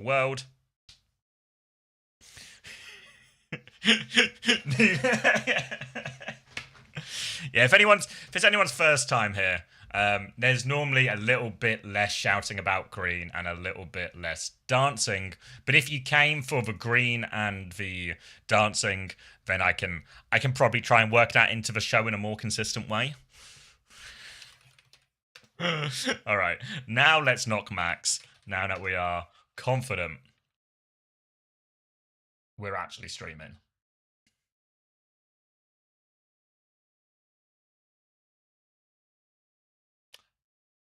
world. Yeah, if it's anyone's first time here, there's normally a little bit less shouting about green and a little bit less dancing. But if you came for the green and the dancing, then I can probably try and work that into the show in a more consistent way. All right, now let's knock max. Now that we are confident we're actually streaming.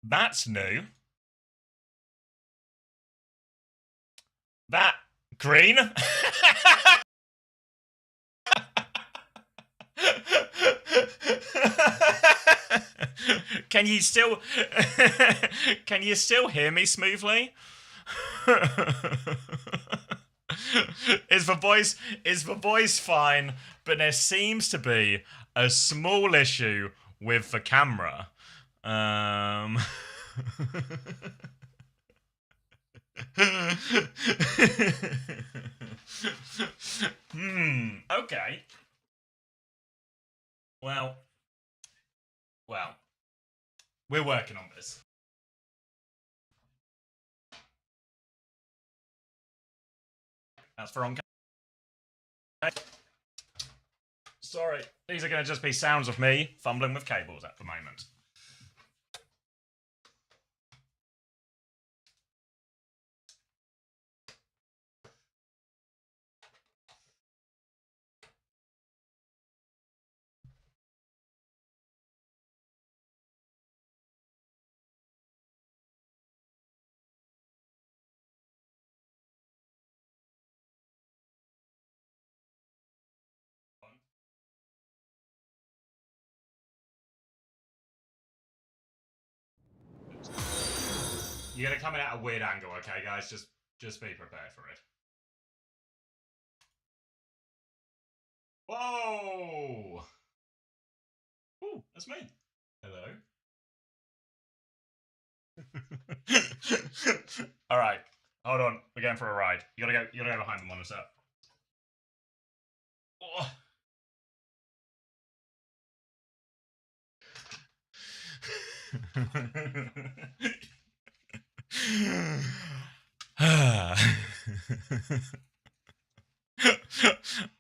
That's new. That green. Can you still can you still hear me smoothly? Is the voice fine? But there seems to be a small issue with the camera. Okay. Well, we're working on this. That's for on. Sorry, these are going to just be sounds of me fumbling with cables at the moment. You're gonna come in at a weird angle, okay, guys? Just be prepared for it. Whoa! Ooh, that's me. Hello. All right, hold on. We're going for a ride. You gotta go behind the monitor. Oh.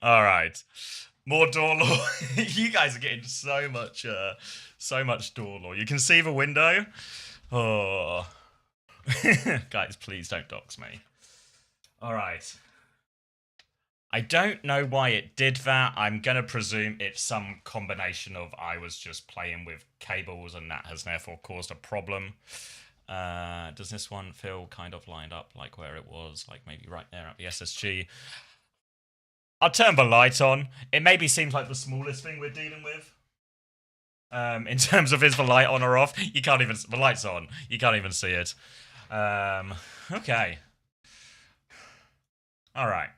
All right, more door lore. You guys are getting so much door lore. You can see the window. Oh, guys, please don't dox me. All right. I don't know why it did that. I'm going to presume it's some combination of I was just playing with cables and that has therefore caused a problem. Does this one feel kind of lined up like where it was? Like maybe right there at the SSG? I'll turn the light on. It maybe seems like the smallest thing we're dealing with. In terms of is the light on or off? You can't even... The light's on. You can't even see it. Okay. All right.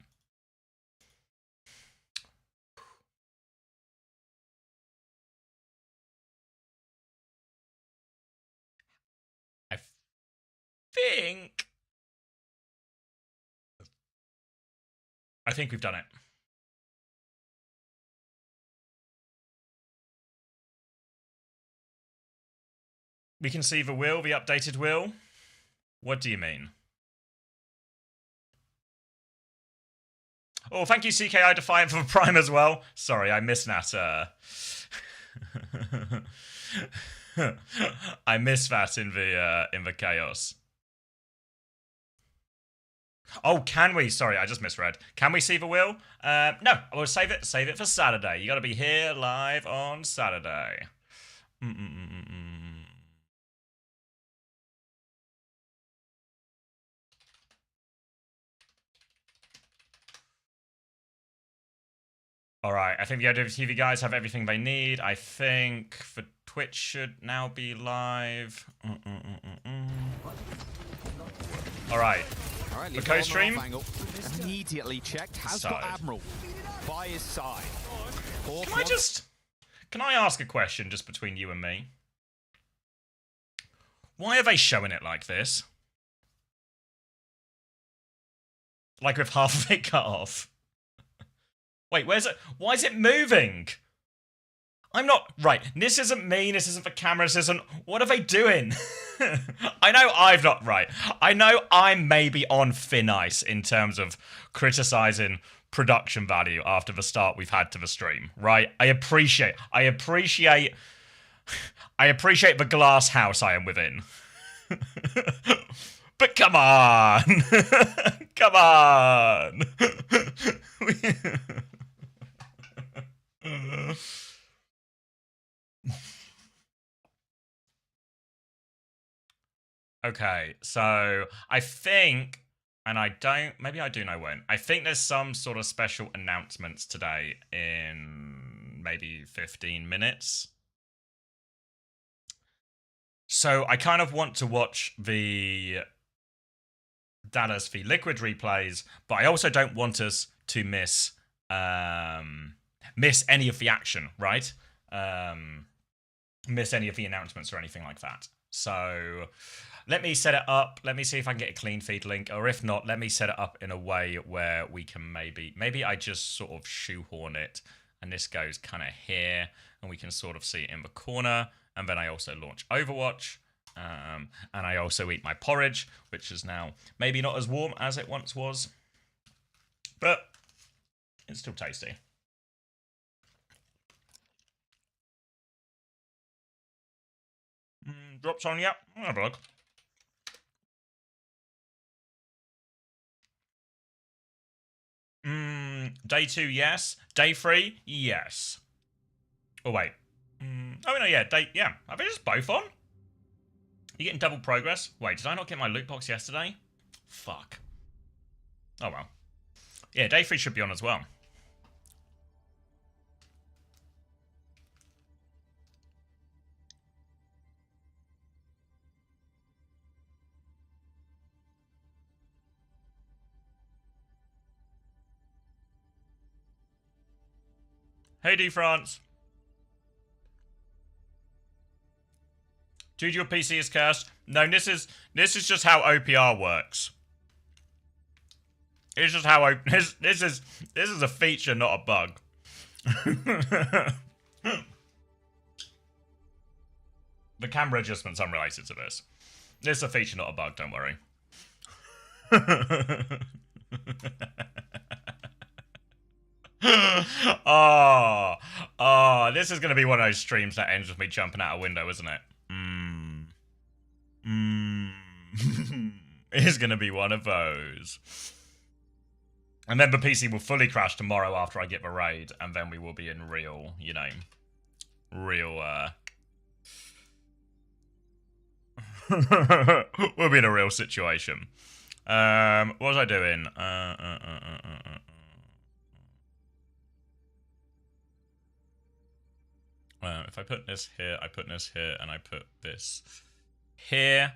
I think we've done it. We can see the wheel, the updated wheel. What do you mean? Oh, thank you, CKI Defiant, for the Prime as well. Sorry, I missed that. I missed that in the chaos. Oh, can we? Sorry, I just misread. Can we see the wheel? No, we'll save it for Saturday. You got to be here live on Saturday. All right, I think the TV guys have everything they need. I think the Twitch should now be live. All right. The co-stream immediately checked has got Admiral by his side. Can I ask a question just between you and me? Why are they showing it like this? Like with half of it cut off. Wait, where's it? Why is it moving? I'm not... Right, this isn't me, this isn't the camera, this isn't... What are they doing? I know I've not... Right. I know I'm maybe on thin ice in terms of criticising production value after the start we've had to the stream, right? I appreciate the glass house I am within. But come on! Come on! Okay, so I think, and I don't, maybe I do know when. I think there's some sort of special announcements today in maybe 15 minutes. So I kind of want to watch the Dallas v Liquid replays, but I also don't want us to miss any of the action, right? Miss any of the announcements or anything like that. So let me set it up. Let me see if I can get a clean feed link, or if not, let me set it up in a way where we can maybe I just sort of shoehorn it, and this goes kind of here, and we can sort of see it in the corner. And then I also launch Overwatch, and I also eat my porridge, which is now maybe not as warm as it once was, but it's still tasty. Drops on, yep. I'll have a look. Day 2, yes. Day 3, yes. Oh, wait. Oh, no, yeah. Are they just both on? You getting double progress? Wait, did I not get my loot box yesterday? Fuck. Oh, well. Yeah, day 3 should be on as well. Hey, D France. Dude, your PC is cursed. No, this is just how OPR works. It's just how this is a feature, not a bug. The camera adjustment's unrelated to this. This is a feature, not a bug. Don't worry. Oh, this is going to be one of those streams that ends with me jumping out a window, isn't it? It's going to be one of those. And then the PC will fully crash tomorrow after I get the raid, and then we will be in real, you know, we'll be in a real situation. What was I doing? If I put this here, I put this here, and I put this here,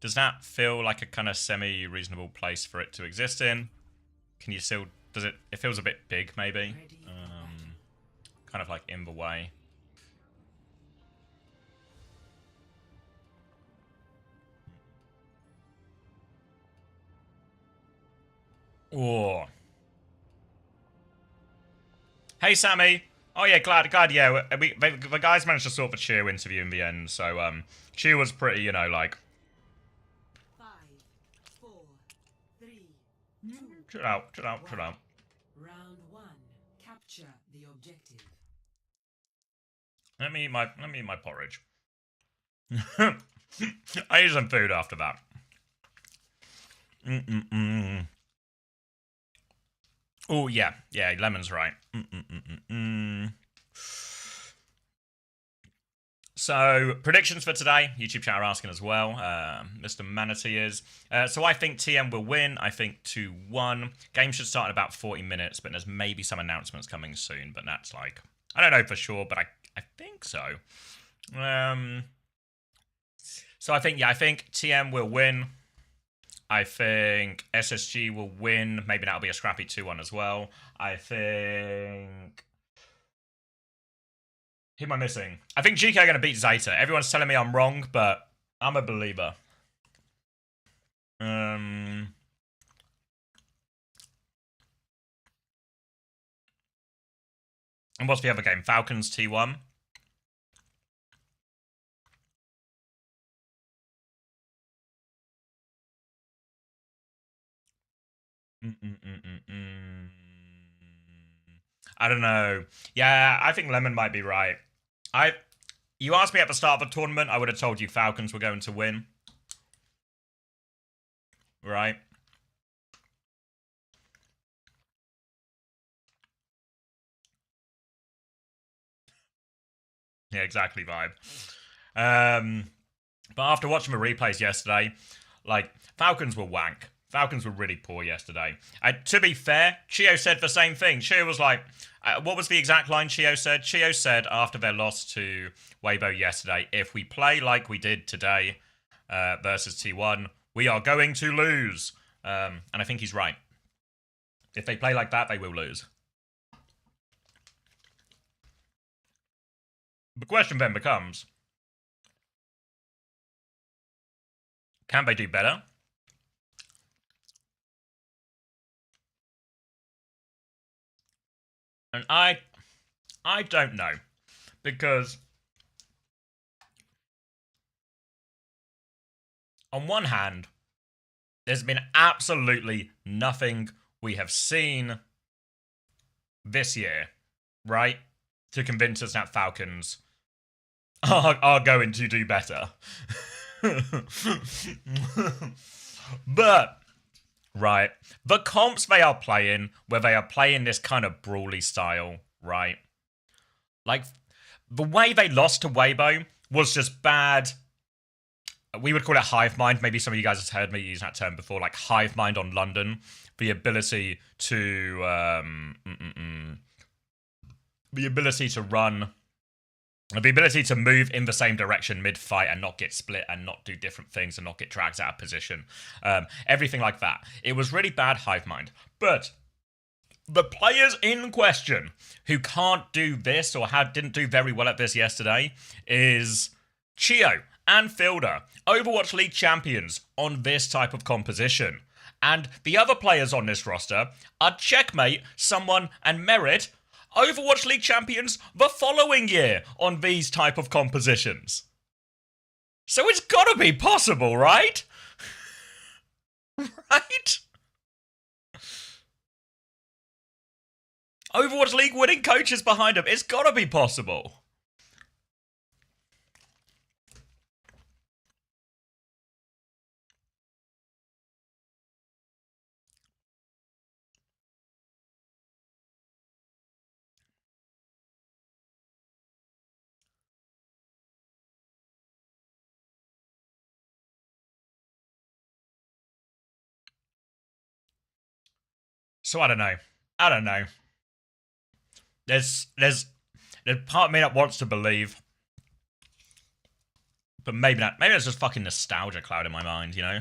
does that feel like a kind of semi-reasonable place for it to exist in? Can you still, it feels a bit big, maybe? Kind of like in the way. Oh. Hey, Sammy. Oh, yeah, glad, yeah. The guys managed to sort the Chew interview in the end, so, Chew was pretty, you know, like... 5, 4, 3, 2, Chill out. Round 1. Capture the objective. Let me eat my porridge. I need some food after that. Oh, yeah, Lemon's right. So, predictions for today. YouTube chat are asking as well. Mr. Manatee is. So I think TM will win. I think 2-1. Game should start in about 40 minutes, but there's maybe some announcements coming soon, but that's like... I don't know for sure, but I think so. So I think TM will win. I think SSG will win. Maybe that'll be a scrappy 2-1 as well. I think... Who am I missing? I think GK are going to beat Zeta. Everyone's telling me I'm wrong, but I'm a believer. And what's the other game? Falcons T1. I don't know. Yeah, I think Lemon might be right. You asked me at the start of the tournament, I would have told you Falcons were going to win. Right? Yeah, exactly, vibe. But after watching the replays yesterday, like, Falcons were wank. Falcons were really poor yesterday. To be fair, Chio said the same thing. Chio was like, what was the exact line Chio said? Chio said after their loss to Weibo yesterday, if we play like we did today versus T1, we are going to lose. And I think he's right. If they play like that, they will lose. The question then becomes, can they do better? And I don't know, because on one hand, there's been absolutely nothing we have seen this year, right, to convince us that Falcons are going to do better. But, right, the comps they are playing, where they are playing this kind of brawly style, right? Like, the way they lost to Weibo was just bad. We would call it hive mind. Maybe some of you guys have heard me use that term before, like hive mind on London. The ability to the ability to run, the ability to move in the same direction mid-fight and not get split and not do different things and not get dragged out of position. Everything like that. It was really bad hive mind. But the players in question who can't do this or didn't do very well at this yesterday is Chio and Fielder, Overwatch League champions on this type of composition. And the other players on this roster are Checkmate, Someone, and Merit, Overwatch League champions the following year on these type of compositions. So it's gotta be possible, right? Right? Overwatch League winning coaches behind him. It's gotta be possible. So I don't know. There's part of me that wants to believe, but maybe not. Maybe it's just fucking nostalgia cloud in my mind, you know?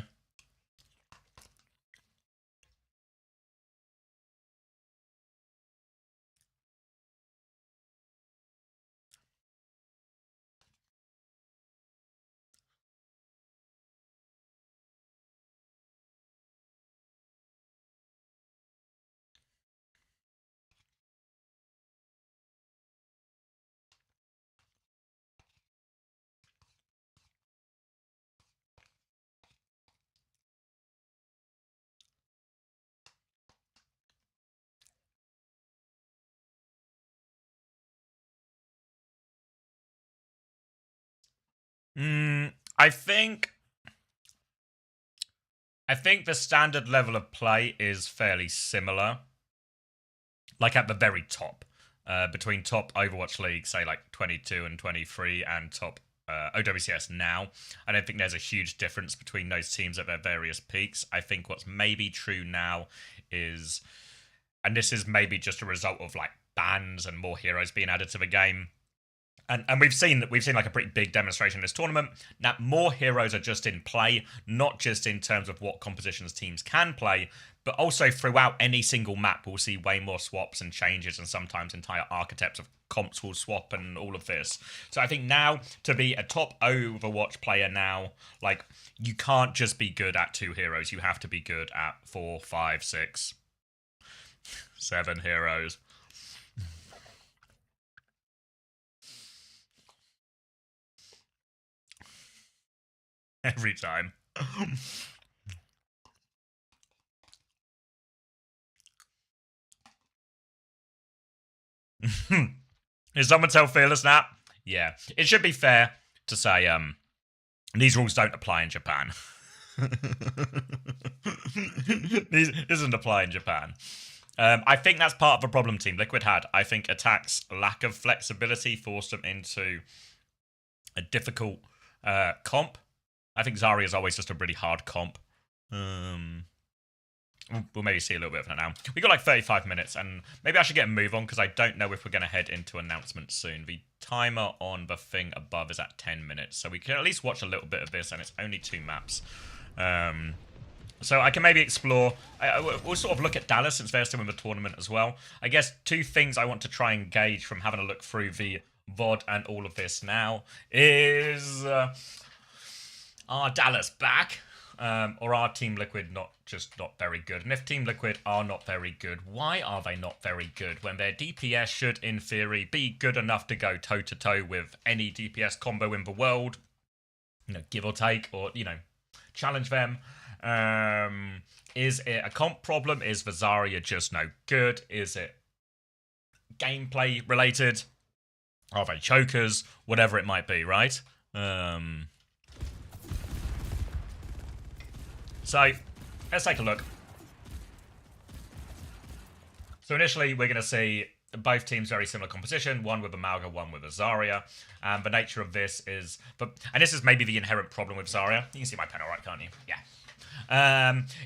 I think the standard level of play is fairly similar. Like at the very top. Between top Overwatch League, say like 22 and 23, and top OWCS now. I don't think there's a huge difference between those teams at their various peaks. I think what's maybe true now is, and this is maybe just a result of like bans and more heroes being added to the game. And we've seen like a pretty big demonstration in this tournament that more heroes are just in play, not just in terms of what compositions teams can play, but also throughout any single map we'll see way more swaps and changes, and sometimes entire archetypes of comps will swap and all of this. So I think now, to be a top Overwatch player now, like, you can't just be good at 2 heroes, you have to be good at 4, 5, 6, 7 heroes. Every time. Is someone tell Fearless that? Yeah. It should be fair to say, these rules don't apply in Japan. This doesn't apply in Japan. I think that's part of the problem Team Liquid had. I think Attack's lack of flexibility forced them into a difficult comp. I think Zarya is always just a really hard comp. We'll maybe see a little bit of that now. We got like 35 minutes, and maybe I should get a move on because I don't know if we're going to head into announcements soon. The timer on the thing above is at 10 minutes, so we can at least watch a little bit of this, and it's only 2 maps. So I can maybe explore. We'll sort of look at Dallas since they're still in the tournament as well. I guess 2 things I want to try and gauge from having a look through the VOD and all of this now is, are Dallas back? Or are Team Liquid not very good? And if Team Liquid are not very good, why are they not very good when their DPS should, in theory, be good enough to go toe-to-toe with any DPS combo in the world? You know, give or take, or, you know, challenge them. Is it a comp problem? Is the Zarya just no good? Is it gameplay related? Are they chokers? Whatever it might be, right? So, let's take a look. So initially, we're going to see both teams very similar composition, one with a Malga, one with a Zarya. And the nature of this is, and this is maybe the inherent problem with Zarya. You can see my pen all right, can't you? Yeah.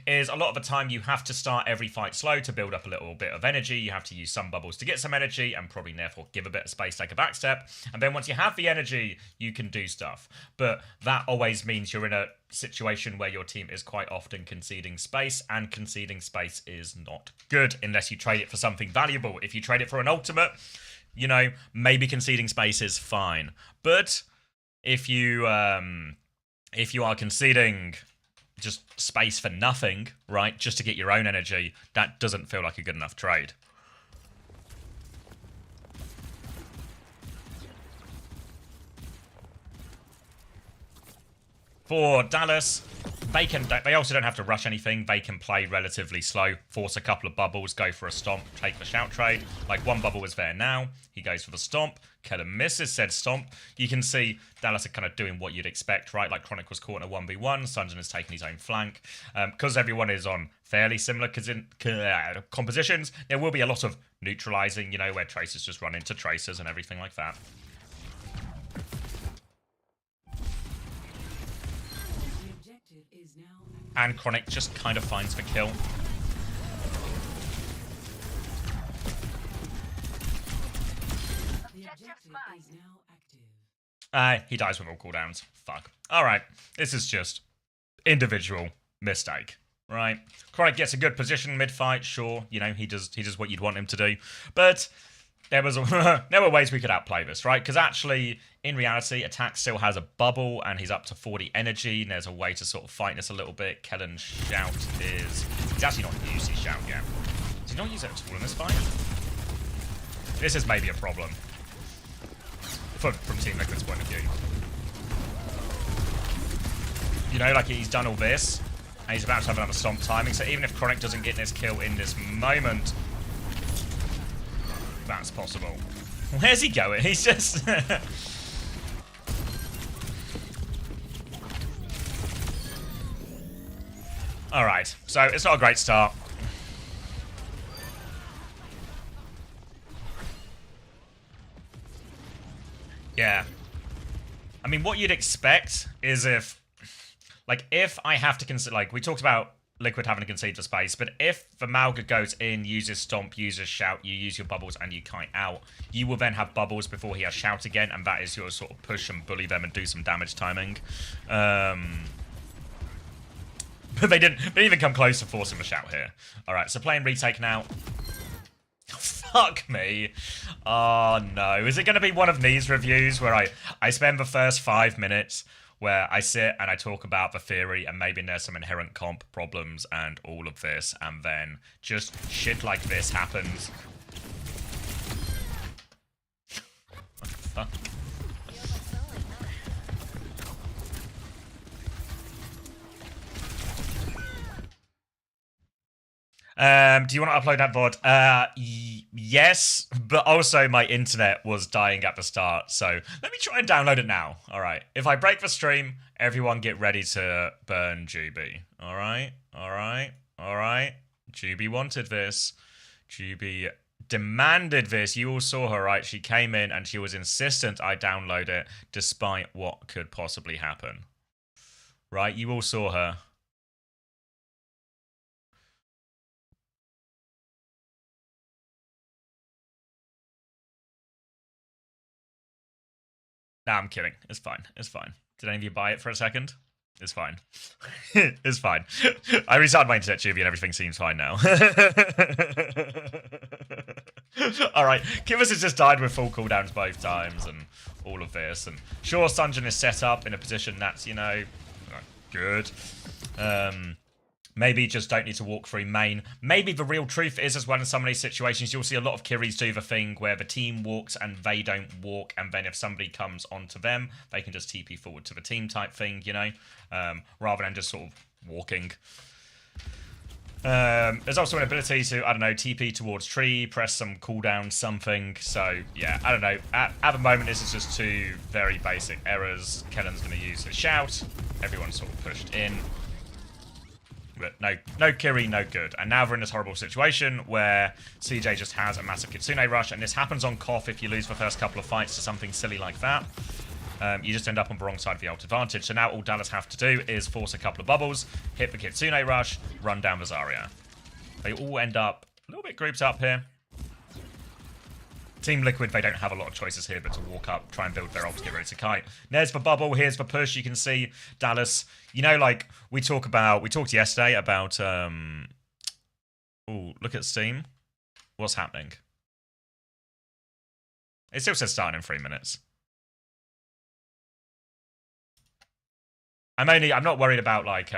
Is a lot of the time you have to start every fight slow to build up a little bit of energy. You have to use some bubbles to get some energy and probably therefore give a bit of space, take a back step. And then once you have the energy, you can do stuff. But that always means you're in a situation where your team is quite often conceding space, and conceding space is not good unless you trade it for something valuable. If you trade it for an ultimate, you know, maybe conceding space is fine. But if you are conceding just space for nothing, right, just to get your own energy, that doesn't feel like a good enough trade. For Dallas, they also don't have to rush anything. They can play relatively slow, force a couple of bubbles, go for a stomp, take the shout trade. Like, one bubble is there now. He goes for the stomp. Kellen misses said stomp. You can see Dallas are kind of doing what you'd expect, right? Like, Chronic was caught in a 1v1. Sunjin has taken his own flank. Because everyone is on fairly similar compositions, there will be a lot of neutralizing, you know, where Tracers just run into Tracers and everything like that. And Chronic just kind of finds the kill. He dies with all cooldowns. Fuck. Alright, this is just individual mistake, right? Chronic gets a good position mid-fight, sure. You know, he does what you'd want him to do. But there were ways we could outplay this, right? Because actually, in reality, Attack still has a bubble, and he's up to 40 energy, and there's a way to sort of fight this a little bit. Kellen's shout is... He's actually not used his shout yet. Does he not use it at all in this fight? This is maybe a problem. From Team Liquid's point of view. You know, like, he's done all this, and he's about to have another stomp timing, so even if Chronic doesn't get this kill in this moment, that's possible. Where's he going? He's just... Alright, so it's not a great start. Yeah. I mean, what you'd expect is if I have to consider, like, we talked about Liquid having to concede for space, but if the Malga goes in, uses Stomp, uses Shout, you use your bubbles and you kite out, you will then have bubbles before he has Shout again, and that is your sort of push and bully them and do some damage timing. But they didn't even come close to forcing the Shout here. Alright, so playing retake now. Fuck me. Oh no. Is it going to be one of these reviews where I spend the first 5 minutes where I sit and I talk about the theory and maybe there's some inherent comp problems and all of this, and then just shit like this happens? What the fuck? Do you want to upload that VOD? Yes, but also my internet was dying at the start, so let me try and download it now. All right. If I break the stream, everyone get ready to burn Juby. All right. Juby wanted this. Juby demanded this. You all saw her, right? She came in and she was insistent I download it despite what could possibly happen. Right? You all saw her. Nah, I'm kidding. It's fine. It's fine. Did any of you buy it for a second? It's fine. It's fine. I restarted my internet, Juby, and everything seems fine now. Alright, Kivas has just died with full cooldowns both times and all of this. And sure, Sunjin is set up in a position that's, you know, good. Maybe just don't need to walk through main. Maybe the real truth is as well in some of these situations, you'll see a lot of Kiris do the thing where the team walks and they don't walk, and then if somebody comes onto them, they can just TP forward to the team type thing, you know, rather than just sort of walking. There's also an ability to, I don't know, TP towards tree, press some cooldown, something. So, yeah, I don't know. At the moment, this is just two very basic errors. Kellen's going to use a shout. Everyone's sort of pushed in. But no Kiri, no good. And now we're in this horrible situation where CJ just has a massive Kitsune rush, and this happens on Koth if you lose the first couple of fights to something silly like that. You just end up on the wrong side of the ult advantage. So now all Dallas have to do is force a couple of bubbles, hit the Kitsune rush, run down the Zarya. They all end up a little bit grouped up here. Team Liquid, they don't have a lot of choices here but to walk up, try and build their ult to get ready to kite. There's the bubble, here's the push. You can see Dallas, you know, like we talked yesterday about, ooh, look at Steam. What's happening? It still says starting in 3 minutes. I'm not worried about like,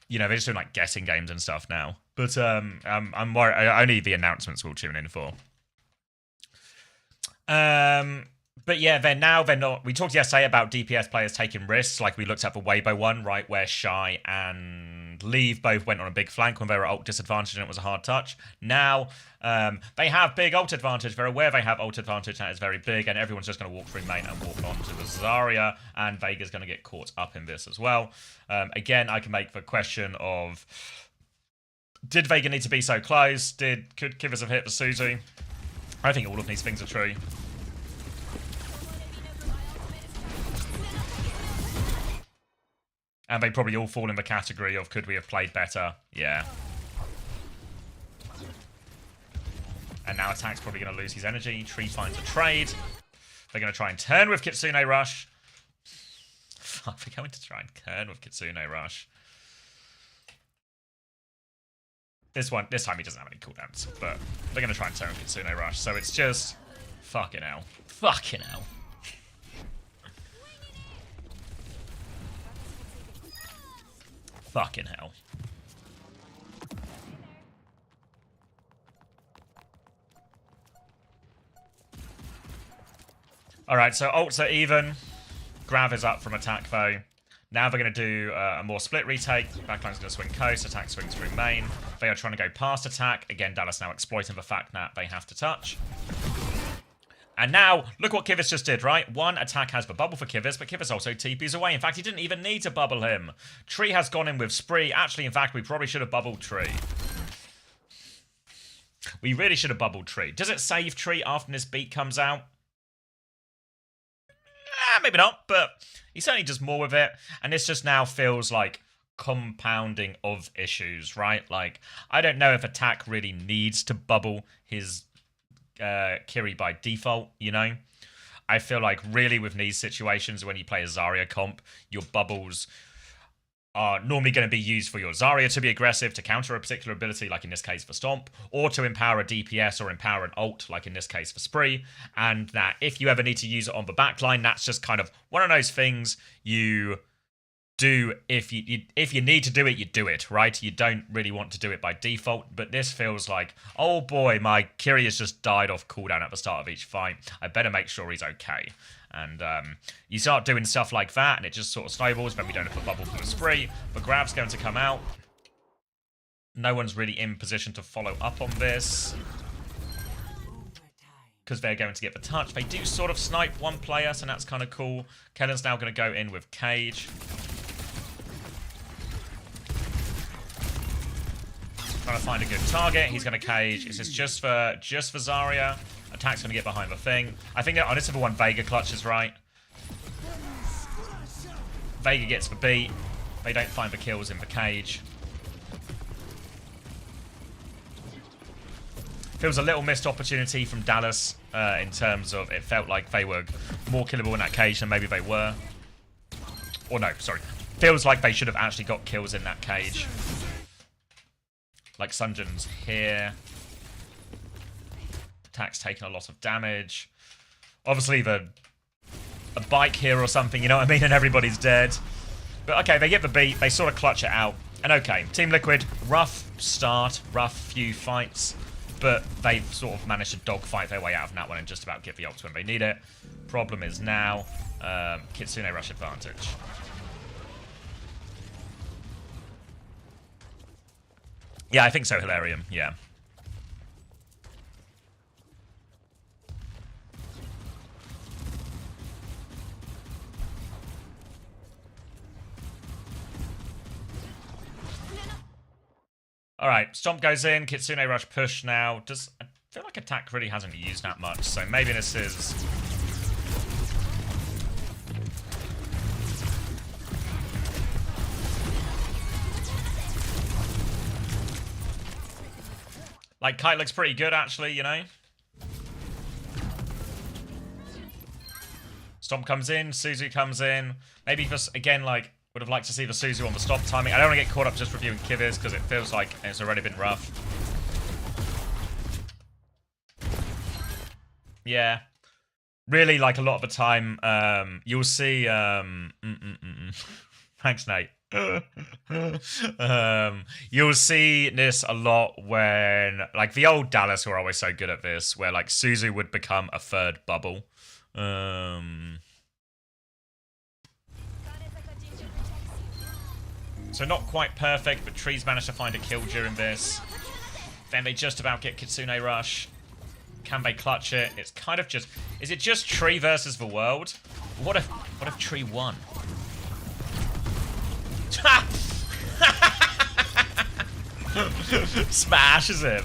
you know, they're just doing like guessing games and stuff now. But I'm worried, only the announcements will tune in for. But yeah, they're not. We talked yesterday about DPS players taking risks, like we looked at the Weibo one, right, where Shy and Leave both went on a big flank when they were ult disadvantaged and it was a hard touch. Now, they have big ult advantage. They're aware they have ult advantage and it's very big, and everyone's just going to walk through main and walk on to the Zarya, and Vega's going to get caught up in this as well. Again, I can make the question of, did Vega need to be so close? Could Kivas have hit the Suzu? I think all of these things are true. And they probably all fall in the category of, could we have played better? Yeah. And now Attack's probably going to lose his energy. Tree finds a trade. They're going to try and turn with Kitsune Rush. Fuck, they're going to try and turn with Kitsune Rush. This time he doesn't have any cooldowns, but they're going to try and turn with Kitsune Rush. So it's just, fucking hell. Fucking hell. Fucking hell. Alright, so ults are even. Grav is up from Attack though. Now they're going to do a more split retake. Backline's going to swing coast. Attack swings through main. They are trying to go past Attack. Again, Dallas now exploiting the fact that they have to touch. And now, look what Kivas just did, right? One, Attack has the bubble for Kivas, but Kivas also TPs away. In fact, he didn't even need to bubble him. Tree has gone in with Spree. Actually, in fact, we probably should have bubbled Tree. We really should have bubbled Tree. Does it save Tree after this beat comes out? Maybe not, but he certainly does more with it. And this just now feels like compounding of issues, right? Like, I don't know if Attack really needs to bubble his Kiri by default, you know? I feel like really with these situations when you play a Zarya comp, your bubbles are normally going to be used for your Zarya to be aggressive, to counter a particular ability, like in this case for Stomp, or to empower a DPS or empower an ult, like in this case for Spree, and that if you ever need to use it on the backline, that's just kind of one of those things you do if you need to do it, you do it, right? You don't really want to do it by default, but this feels like, oh boy, my Kiri has just died off cooldown at the start of each fight. I better make sure he's okay. And you start doing stuff like that, and it just sort of snowballs. Then we don't have a bubble for the Spree, but Grab's going to come out. No one's really in position to follow up on this because they're going to get the touch. They do sort of snipe one player, so that's kind of cool. Kellen's now going to go in with Cage. Trying to find a good target. He's going to Cage. This is just for Zarya. Attack's going to get behind the thing. I think that on this other one, Vega clutches right. Vega gets the beat. They don't find the kills in the Cage. Feels a little missed opportunity from Dallas in terms of it felt like they were more killable in that Cage than maybe they were. Or no, sorry. Feels like they should have actually got kills in that Cage. Like Sunjin's here. Attack's taking a lot of damage. Obviously a bike here or something, you know what I mean? And everybody's dead. But okay, they get the beat. They sort of clutch it out. And okay, Team Liquid, rough start, rough few fights. But they've sort of managed to dogfight their way out of that one and just about get the ult when they need it. Problem is now, Kitsune rush advantage. Yeah, I think so, Hilarium. Yeah. Alright, Stomp goes in, Kitsune rush push now. I feel like attack really hasn't used that much, so maybe this is... Like, Kite looks pretty good, actually, you know? Stomp comes in, Suzu comes in. Maybe just, again, like, would have liked to see the Suzu on the stop timing. I don't want to get caught up just reviewing Kiviz, because it feels like it's already been rough. Yeah. Really, like, a lot of the time, you'll see... Thanks, Nate. You'll see this a lot when, like, the old Dallas were always so good at this, where, like, Suzu would become a third bubble. So not quite perfect, but Trees managed to find a kill during this. Then they just about get Kitsune rush. Can they clutch it? It's kind of just... Is it just Tree versus the world? What if Tree won? Smashes him.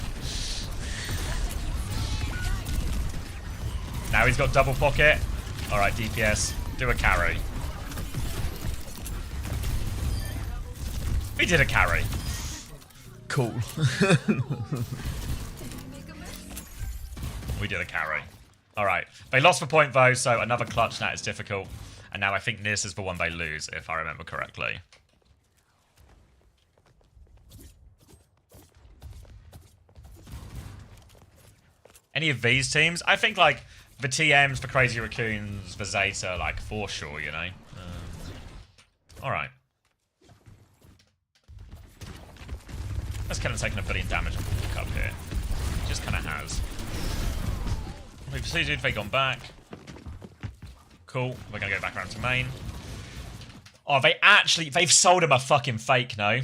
Now he's got double pocket. Alright, DPS. Do a carry. We did a carry. Cool. We did a carry. Alright. They lost the point though, so another clutch that is difficult. And now I think this is the one they lose, if I remember correctly. Any of these teams? I think, like, the TMs, the Crazy Raccoons, the Zeta, like, for sure, you know? Alright. That's kind of taking a billion damage on the walk up here. Just kind of has. We've seen if they gone back. Cool. We're going to go back around to main. Oh, they've sold him a fucking fake, no?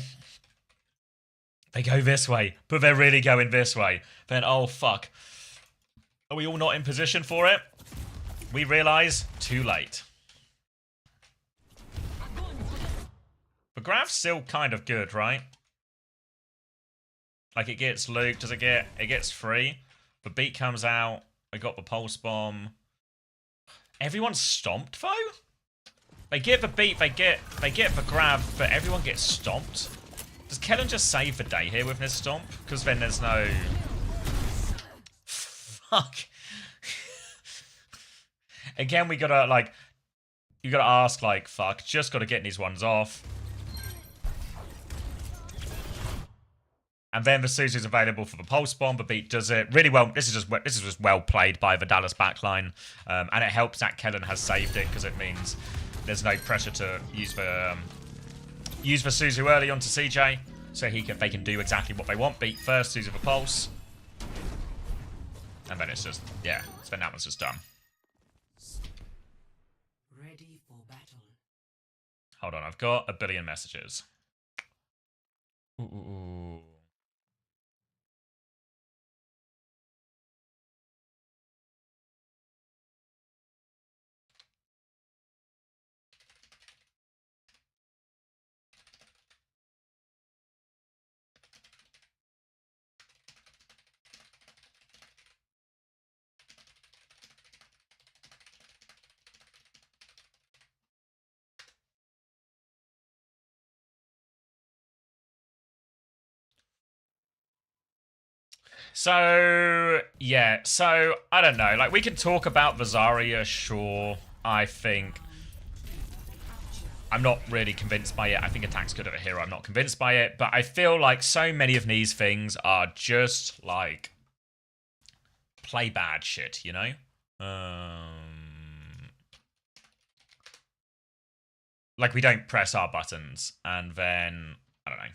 They go this way, but they're really going this way. Then, oh, fuck. Are we all not in position for it? We realise too late. But Grav's still kind of good, right? Like, it gets Luke. Does it get... It gets free. The beat comes out. We got the pulse bomb. Everyone's stomped, though? They get the beat, they get the grab, but everyone gets stomped. Does Kellen just save the day here with this stomp? Because then there's no... Fuck. Again, we gotta, like... You gotta ask, like, fuck. Just gotta get these ones off. And then the Suzu's available for the pulse bomb. The beat does it really well. This is just well played by the Dallas backline, and it helps that Kellen has saved it because it means there's no pressure to use the Suzu early onto CJ, so they can do exactly what they want. Beat first, Suzu the pulse, and then it's just yeah. So then that one's just done. Ready for battle. Hold on, I've got a billion messages. Ooh. So, yeah. So, I don't know. Like, we can talk about Vazaria, sure. I think... I'm not really convinced by it. I think attack's good at a hero. I'm not convinced by it. But I feel like so many of these things are just, like... play bad shit, you know? Like, we don't press our buttons, and then... I don't know.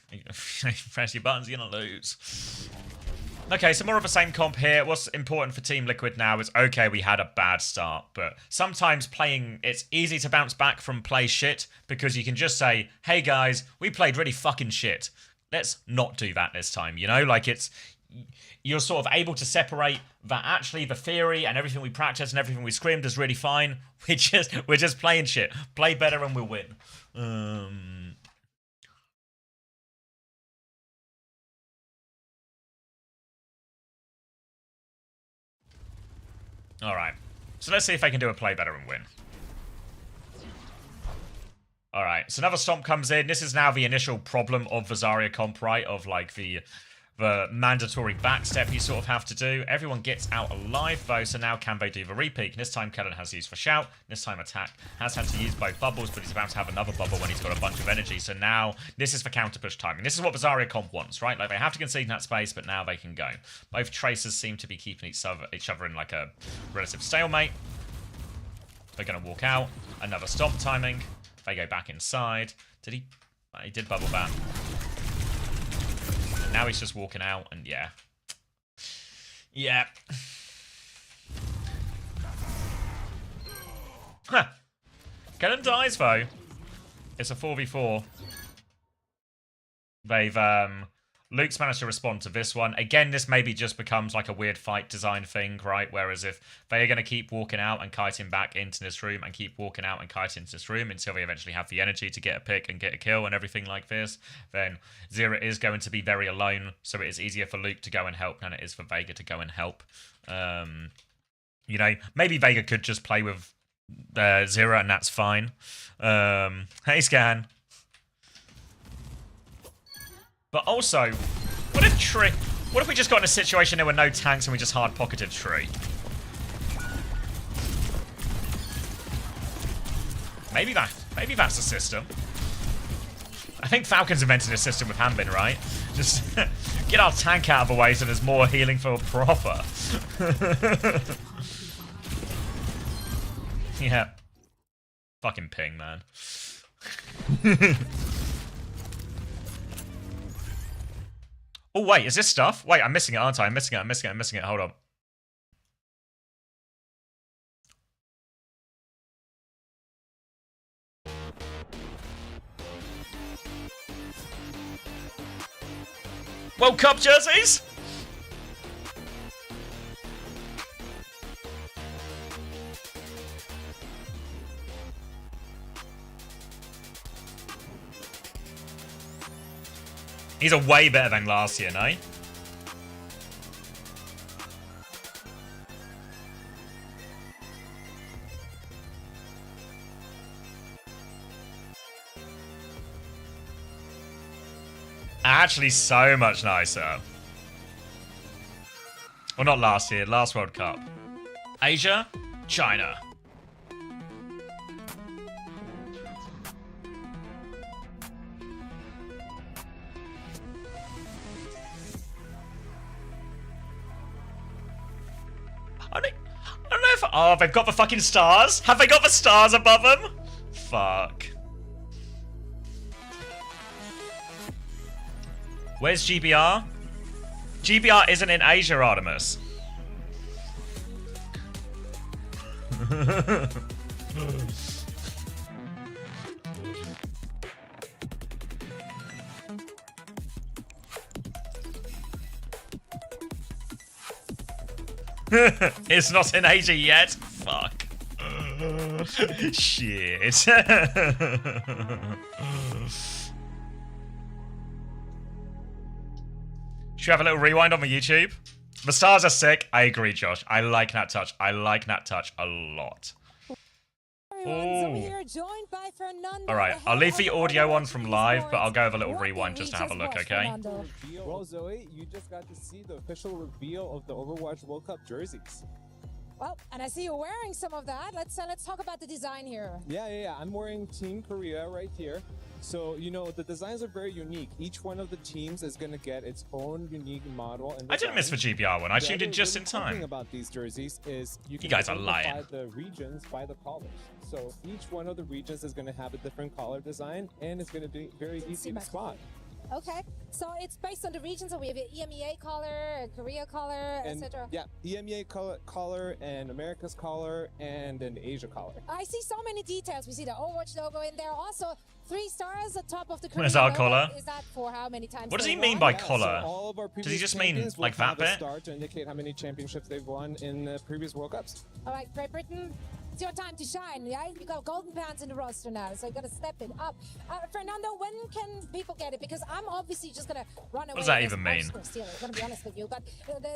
Press your buttons, you're gonna lose. Okay, so more of the same comp here. What's important for Team Liquid now is, okay, we had a bad start, but sometimes playing, it's easy to bounce back from play shit, because you can just say, hey guys, we played really fucking shit. Let's not do that this time, you know? Like, it's... You're sort of able to separate that actually the theory and everything we practiced and everything we scrimmed is really fine. We're just playing shit. Play better and we'll win. Alright. So let's see if I can do a play better and win. Alright, so another stomp comes in. This is now the initial problem of Vazaria comp, right? Of like the mandatory backstep you sort of have to do. Everyone gets out alive though, so now can they do the repeat? This time Kellen has used for shout, this time attack has had to use both bubbles, but he's about to have another bubble when he's got a bunch of energy, so now this is for counter push timing. This is what Vazaria comp wants, right? Like, they have to concede in that space, but now they can go. Both Tracers seem to be keeping each other in like a relative stalemate. They're going to walk out. Another stomp timing. They go back inside. Did he? He did bubble back. Now he's just walking out, and yeah. Yeah. Huh. Kennen dies, though. It's a 4v4. They've, Luke's managed to respond to this one. Again, this maybe just becomes like a weird fight design thing, right? Whereas if they are going to keep walking out and kiting back into this room and keep walking out and kiting into this room until they eventually have the energy to get a pick and get a kill and everything like this, then Zera is going to be very alone, so it is easier for Luke to go and help than it is for Vega to go and help. You know, maybe Vega could just play with Zera and that's fine. Hey, Scan. But also, what if we just got in a situation there were no tanks and we just hard-pocketed Tree? Maybe that's the system. I think Falcon's invented a system with Hanbin, right? Just get our tank out of the way so there's more healing for proper. Yeah. Fucking ping, man. Oh, wait, is this stuff? Wait, I'm missing it, aren't I? I'm missing it. Hold on. World Cup jerseys? These are way better than last year, no? Actually, so much nicer. Well, not last year, last World Cup. Asia, China. I don't know if... Oh, they've got the fucking stars? Have they got the stars above them? Fuck. Where's GBR? GBR isn't in Asia, Artemis. It's not in Asia yet? Fuck. Shit. Should we have a little rewind on the YouTube? The stars are sick. I agree, Josh. I like Nat Touch. I like Nat Touch a lot. everyone. So here, joined by Fernando. All right, I'll leave the audio on from live, but I'll go with a little rewind just to have a look, okay? Well, Zoe, you just got to see the official reveal of the Overwatch World Cup jerseys. Well, and I see you're wearing some of that. Let's talk about the design here. Yeah. I'm wearing Team Korea right here. So, you know, the designs are very unique. Each one of the teams is going to get its own unique model. And I didn't miss the GBR one. I tuned in just in The thing time. about these jerseys is you guys are lying. identify the regions by the colors. So each one of the regions is going to have a different color design, and it's going to be very easy to spot. Okay, so it's based on the region. So we have an EMEA color, a Korea color, etc. Yeah, EMEA color and America's color and an Asia color. I see so many details. We see the Overwatch logo in there. Also, 3 stars at top of the Korean Where's our logo. color? Is that for how many times? What does he they mean won? by Yeah, collar? so all of our Does he previous just mean champions will like that have a bit? star to indicate how many championships they've won in the previous World Cups. All right, Great Britain, it's your time to shine. Yeah, you got golden pants in the roster now, so you got to step it up. Fernando, when can people get it? Because I'm obviously just gonna run away. What does that with even this mean? monster stealer, I'm gonna be honest with you, but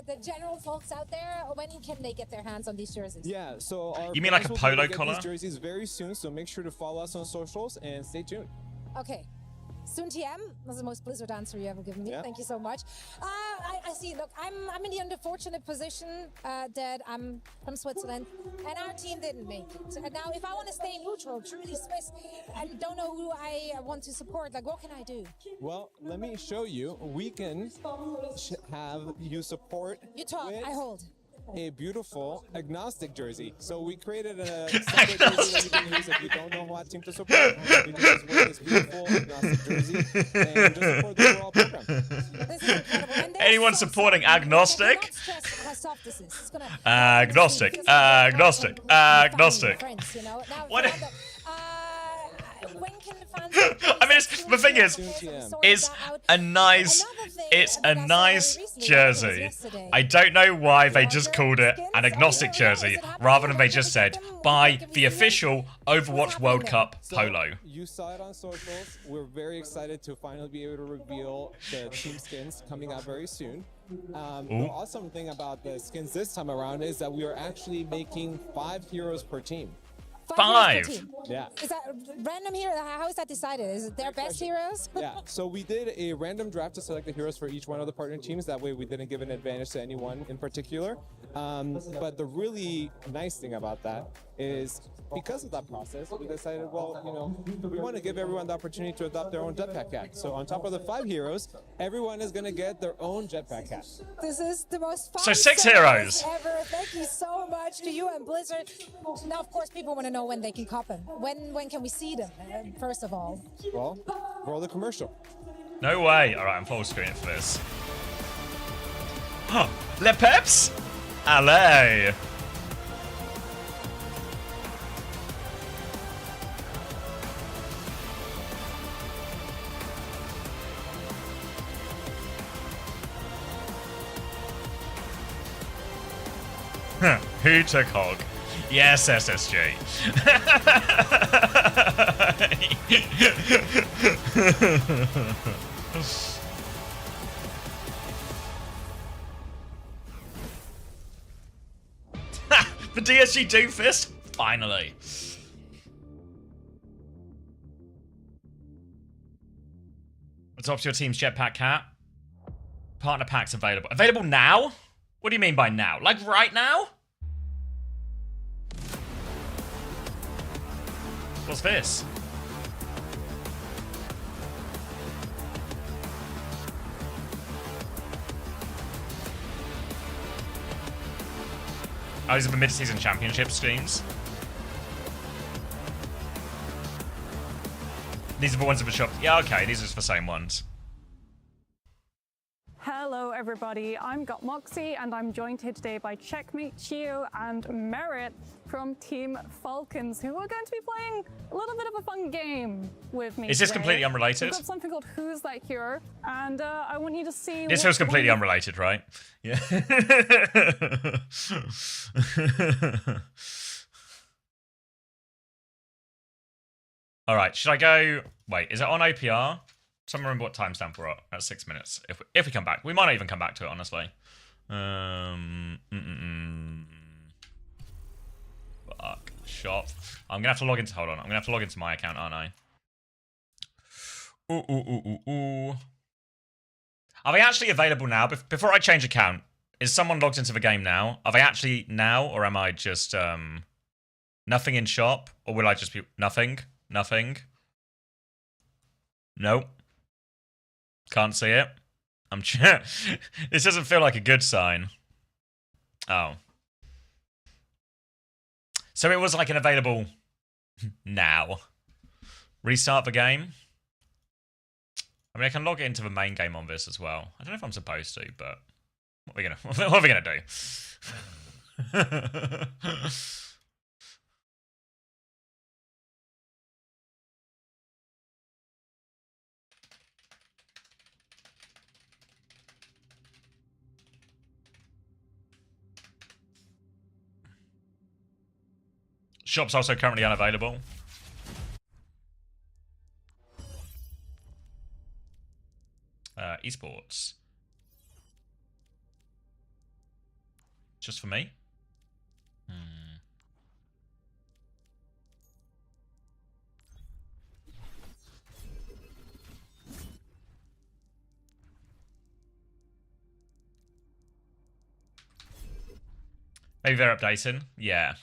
the general folks out there, when can they get their hands on these jerseys? Yeah, so our You mean like fans a will be able polo to get collar? these jerseys very soon, so make sure to follow us on socials and stay tuned. Okay. Soon TM, that's the most Blizzard answer you ever given me. Yeah. Thank you so much. I see. Look, I'm in the unfortunate position that I'm from Switzerland, and our team didn't make it. And now, if I want to stay neutral, truly Swiss, and don't know who I want to support, like, what can I do? Well, let me show you. We can have you support. You talk, with I hold. a beautiful agnostic jersey. So we created a separate jersey that you can use if you don't know what team to support. You can just wear this beautiful agnostic jersey and just support the overall program. This is incredible. And they're Anyone so supporting soft. agnostic? Cannot stress how soft this is. It's gonna- Agnostic, It's gonna- agnostic, Family and agnostic. friends, you know? Now, What- Fernando, when can the fans I mean, the thing is, it's a nice jersey. I don't know why they just called it an agnostic jersey rather than they just said buy the official Overwatch World Cup polo. You saw it on socials. We're very excited to finally be able to reveal the team skins coming out very soon. The awesome thing about the skins this time around is that we are actually making 5 heroes per team. 5? Yeah. Is that random hero? How is that decided? Is it their best heroes? Yeah, so we did a random draft to select the heroes for each one of the partner teams. That way we didn't give an advantage to anyone in particular. But the really nice thing about that is because of that process, we decided, well, you know, we want to give everyone the opportunity to adopt their own jetpack hat. So on top of the 5 heroes, everyone is going to get their own jetpack hat. This is the most fun So 6 service heroes. ever. Thank you so much to you and Blizzard. Now, of course, people want to know when they can cop them. When can we see them? First of all. Well, roll the commercial. No way. All right, I'm full screen for this. Huh. Le Peps? Allez. Who took Hog? Yes, SSG. The DSG Doomfist? Finally. Adopt your team's jetpack hat. Partner packs available. Available now? What do you mean by now? Like right now? What's this? Oh, these are the mid-season championship schemes. These are the ones that were shop. Yeah, okay, these are the same ones. Hello everybody, I'm Got Moxie and I'm joined here today by Checkmate Chio and Merit from Team Falcons, who are going to be playing a little bit of a fun game with me. Is this today. completely unrelated? We've got something called Who's That Hero, and I want you to see. This which was completely one- unrelated, right? Yeah. All right, should I go? Wait, is it on OPR? Someone remember what timestamp we're at? At 6 minutes. If we come back, we might not even come back to it, honestly. Fuck. Shop. I'm gonna have to log into. Hold on. I'm gonna have to log into my account, aren't I? Ooh. Are they actually available now? Before I change account, is someone logged into the game now? Are they actually now, or am I just nothing in shop, or will I just be nothing? Nothing. Nope. Can't see it. This doesn't feel like a good sign. Oh. So it was like an available now. Restart the game. I mean, I can log into the main game on this as well. I don't know if I'm supposed to, but what are we gonna do? Shop's also currently unavailable. Esports. Just for me? Maybe they're updating. Yeah.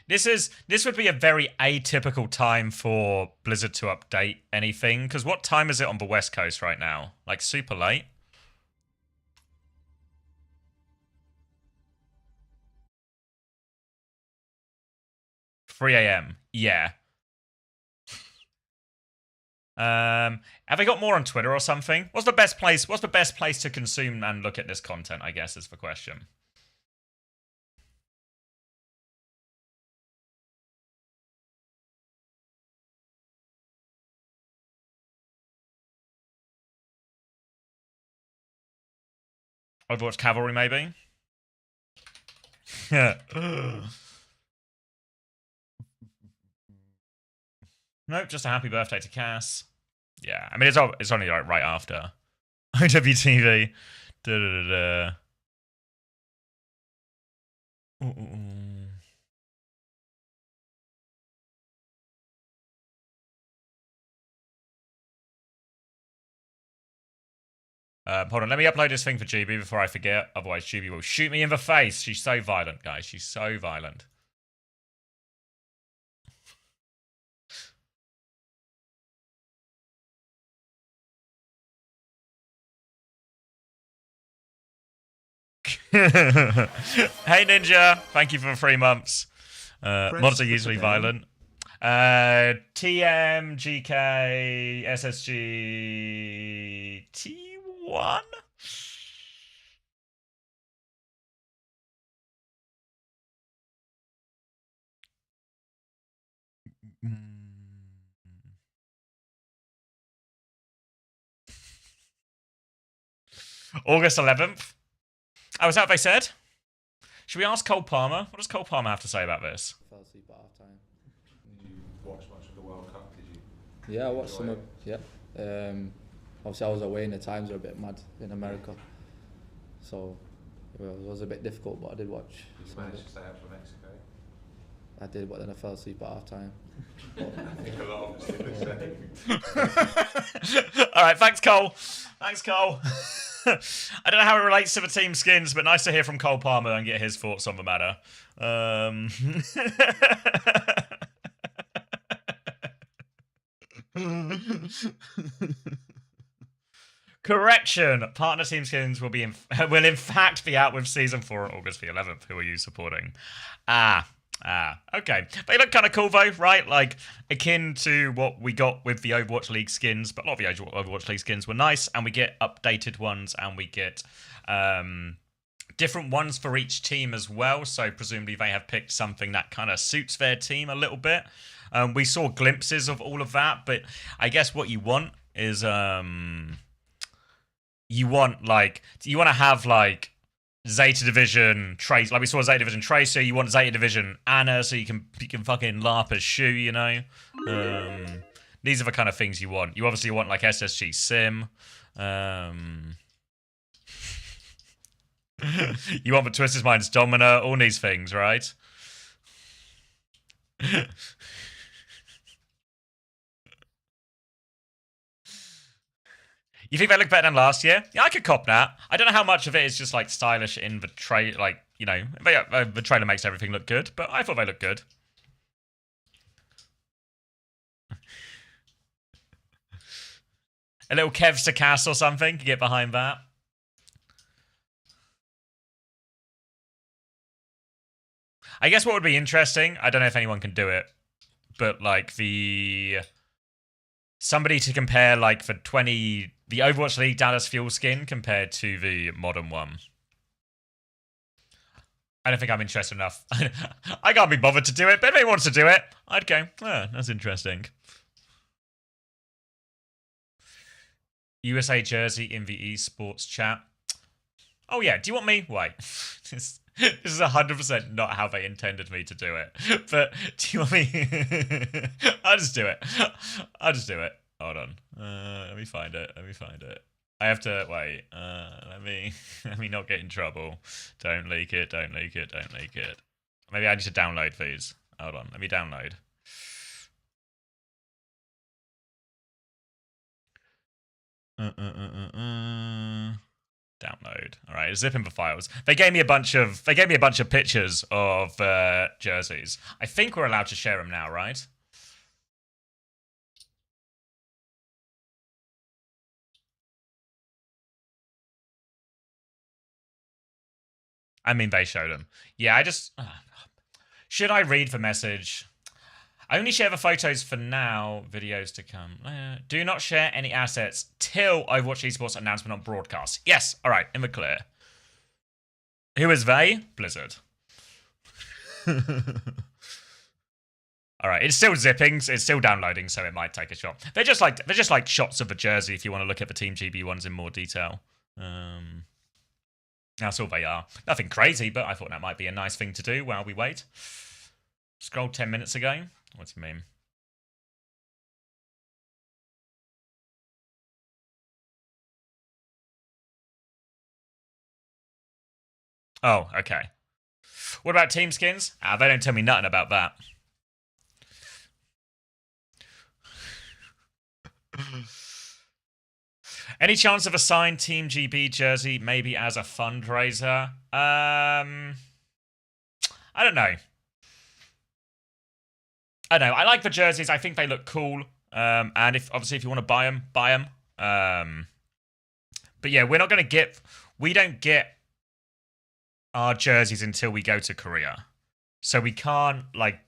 This would be a very atypical time for Blizzard to update anything, because what time is it on the West Coast right now? Like super late? $3 a.m. Yeah. Have they got more on Twitter or something? What's the best place to consume and look at this content, I guess, is the question. Overwatch Cavalry, maybe? Nope, just a happy birthday to Cass. Yeah, I mean, it's only like right after. IWTV. Hold on, let me upload this thing for GB before I forget. Otherwise, GB will shoot me in the face. She's so violent, guys. She's so violent. Hey, Ninja. Thank you for 3 months. Mods are usually violent. TM, GK, SSG, T1? August 11th. Oh, is that what they said? Should we ask Cole Palmer? What does Cole Palmer have to say about this? Fell asleep at half time. Did you watch much of the World Cup? Did you? Yeah, I watched some of. Yeah. Obviously, I was away and the times were a bit mad in America, so it was a bit difficult. But I did watch. Did you manage to stay out for Mexico? I did, but then I fell asleep at half time. I think a lot of us did the same. All right, thanks, Cole. Thanks, Cole. I don't know how it relates to the team skins, but nice to hear from Cole Palmer and get his thoughts on the matter. Correction: partner team skins will in fact be out with Season 4 on August the 11th. Who are you supporting? Okay. They look kind of cool though, right? Like, akin to what we got with the Overwatch League skins, but a lot of the Overwatch League skins were nice, and we get updated ones, and we get different ones for each team as well, so presumably they have picked something that kind of suits their team a little bit. We saw glimpses of all of that, but I guess what you want is, you want to have, like, Zeta Division Trace, like we saw Zeta Division Tracer. You want Zeta Division Anna, so you can fucking LARP as Shu, you know. These are the kind of things you want. You obviously want like SSG Sim. You want the Twisted Minds Domina, all these things, right? You think they look better than last year? Yeah, I could cop that. I don't know how much of it is just like stylish in the trailer, like, you know, the trailer makes everything look good, but I thought they looked good. A little Kev Sakas or something, get behind that. I guess what would be interesting, I don't know if anyone can do it, but like somebody to compare like the Overwatch League Dallas Fuel skin compared to the modern one. I don't think I'm interested enough. I can't be bothered to do it, but if anyone wants to do it, I'd go, oh, that's interesting. USA jersey in the esports chat. Oh yeah, do you want me? Wait. This is 100% not how they intended me to do it. But do you want me? I'll just do it. I'll just do it. Hold on. Let me find it. I have to wait. Let me not get in trouble. Don't leak it. Maybe I need to download these. Hold on. Let me download. Download. All right, zipping the files. They gave me a bunch of pictures of jerseys. I think we're allowed to share them now, right? I mean, they showed them. Yeah, I just... should I read the message? I only share the photos for now. Videos to come. Do not share any assets till Overwatch Esports announcement on broadcast. Yes. All right. In the clear. Who is they? Blizzard. All right. It's still zipping. It's still downloading, so it might take a shot. They're just like shots of the jersey. If you want to look at the Team GB ones in more detail. That's all they are. Nothing crazy, but I thought that might be a nice thing to do while we wait. Scrolled 10 minutes ago. What's it mean? Oh, okay. What about team skins? They don't tell me nothing about that. Any chance of a signed Team GB jersey, maybe as a fundraiser? I don't know. I don't know. I like the jerseys. I think they look cool. And if you want to buy them, buy them. But yeah, we don't get our jerseys until we go to Korea. So we can't like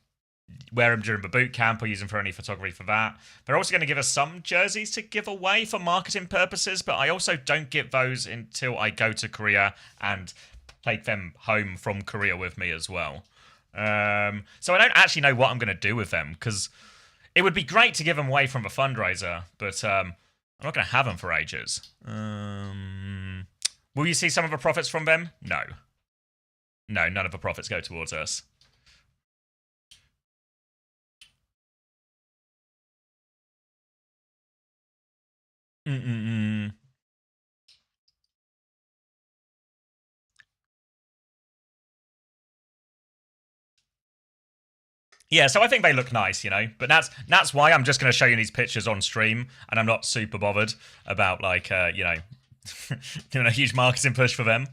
wear them during the boot camp or use them for any photography for that. They're also going to give us some jerseys to give away for marketing purposes, but I also don't get those until I go to Korea and take them home from Korea with me as well. So I don't actually know what I'm going to do with them, because it would be great to give them away from a fundraiser, but I'm not going to have them for ages. Will you see some of the profits from them? No. No, none of the profits go towards us. Yeah, so I think they look nice, you know, but that's why I'm just going to show you these pictures on stream, and I'm not super bothered about like you know, doing a huge marketing push for them.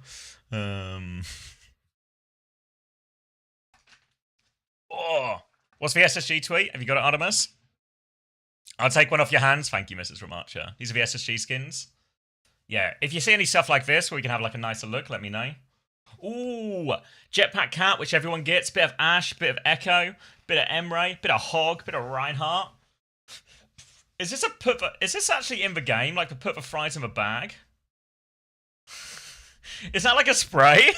Oh, what's the SSG tweet? Have you got it, Artemis? I'll take one off your hands. Thank you, Mrs. Ramarcha. These are the SSG skins. Yeah, if you see any stuff like this where we can have like a nicer look, let me know. Ooh, Jetpack Cat, which everyone gets. Bit of Ash, bit of Echo, bit of Emre, bit of Hog, bit of Reinhardt. Is this actually in the game? Like the put the fries in the bag? Is that like a spray?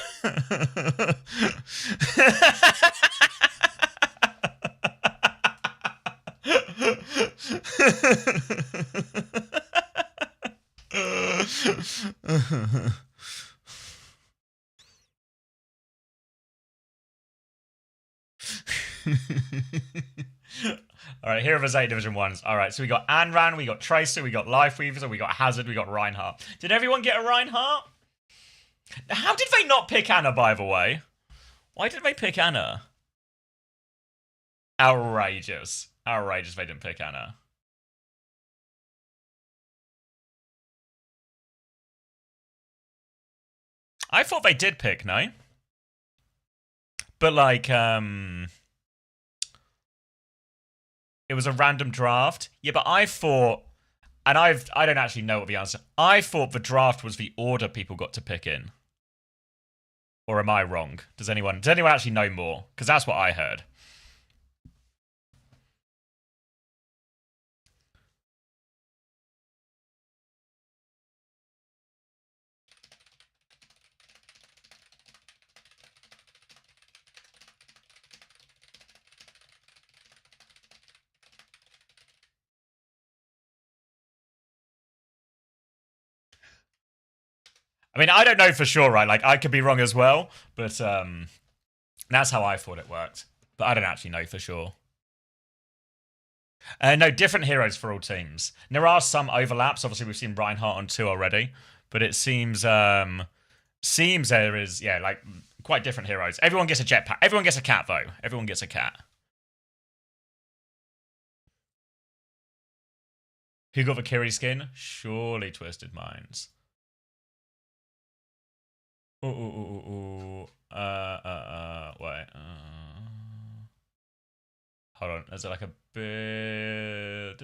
Alright, here are the 8 Division 1s. Alright, so we got Anran, we got Tracer, we got Lifeweavers, we got Hazard, we got Reinhardt. Did everyone get a Reinhardt? How did they not pick Anna, by the way? Why did they pick Anna? Outrageous. Outrageous they didn't pick Anna. I thought they did pick, no? But like, it was a random draft. Yeah, but I thought, and I don't actually know what the answer. I thought the draft was the order people got to pick in. Or am I wrong? Does anyone actually know more? Because that's what I heard. I mean, I don't know for sure, right? Like, I could be wrong as well, but that's how I thought it worked. But I don't actually know for sure. No, different heroes for all teams. And there are some overlaps. Obviously, we've seen Reinhardt on 2 already, but it seems there is, yeah, like, quite different heroes. Everyone gets a jetpack. Everyone gets a cat, though. Everyone gets a cat. Who got the Kiri skin? Surely Twisted Minds. Wait. Hold on. Is it like a bit?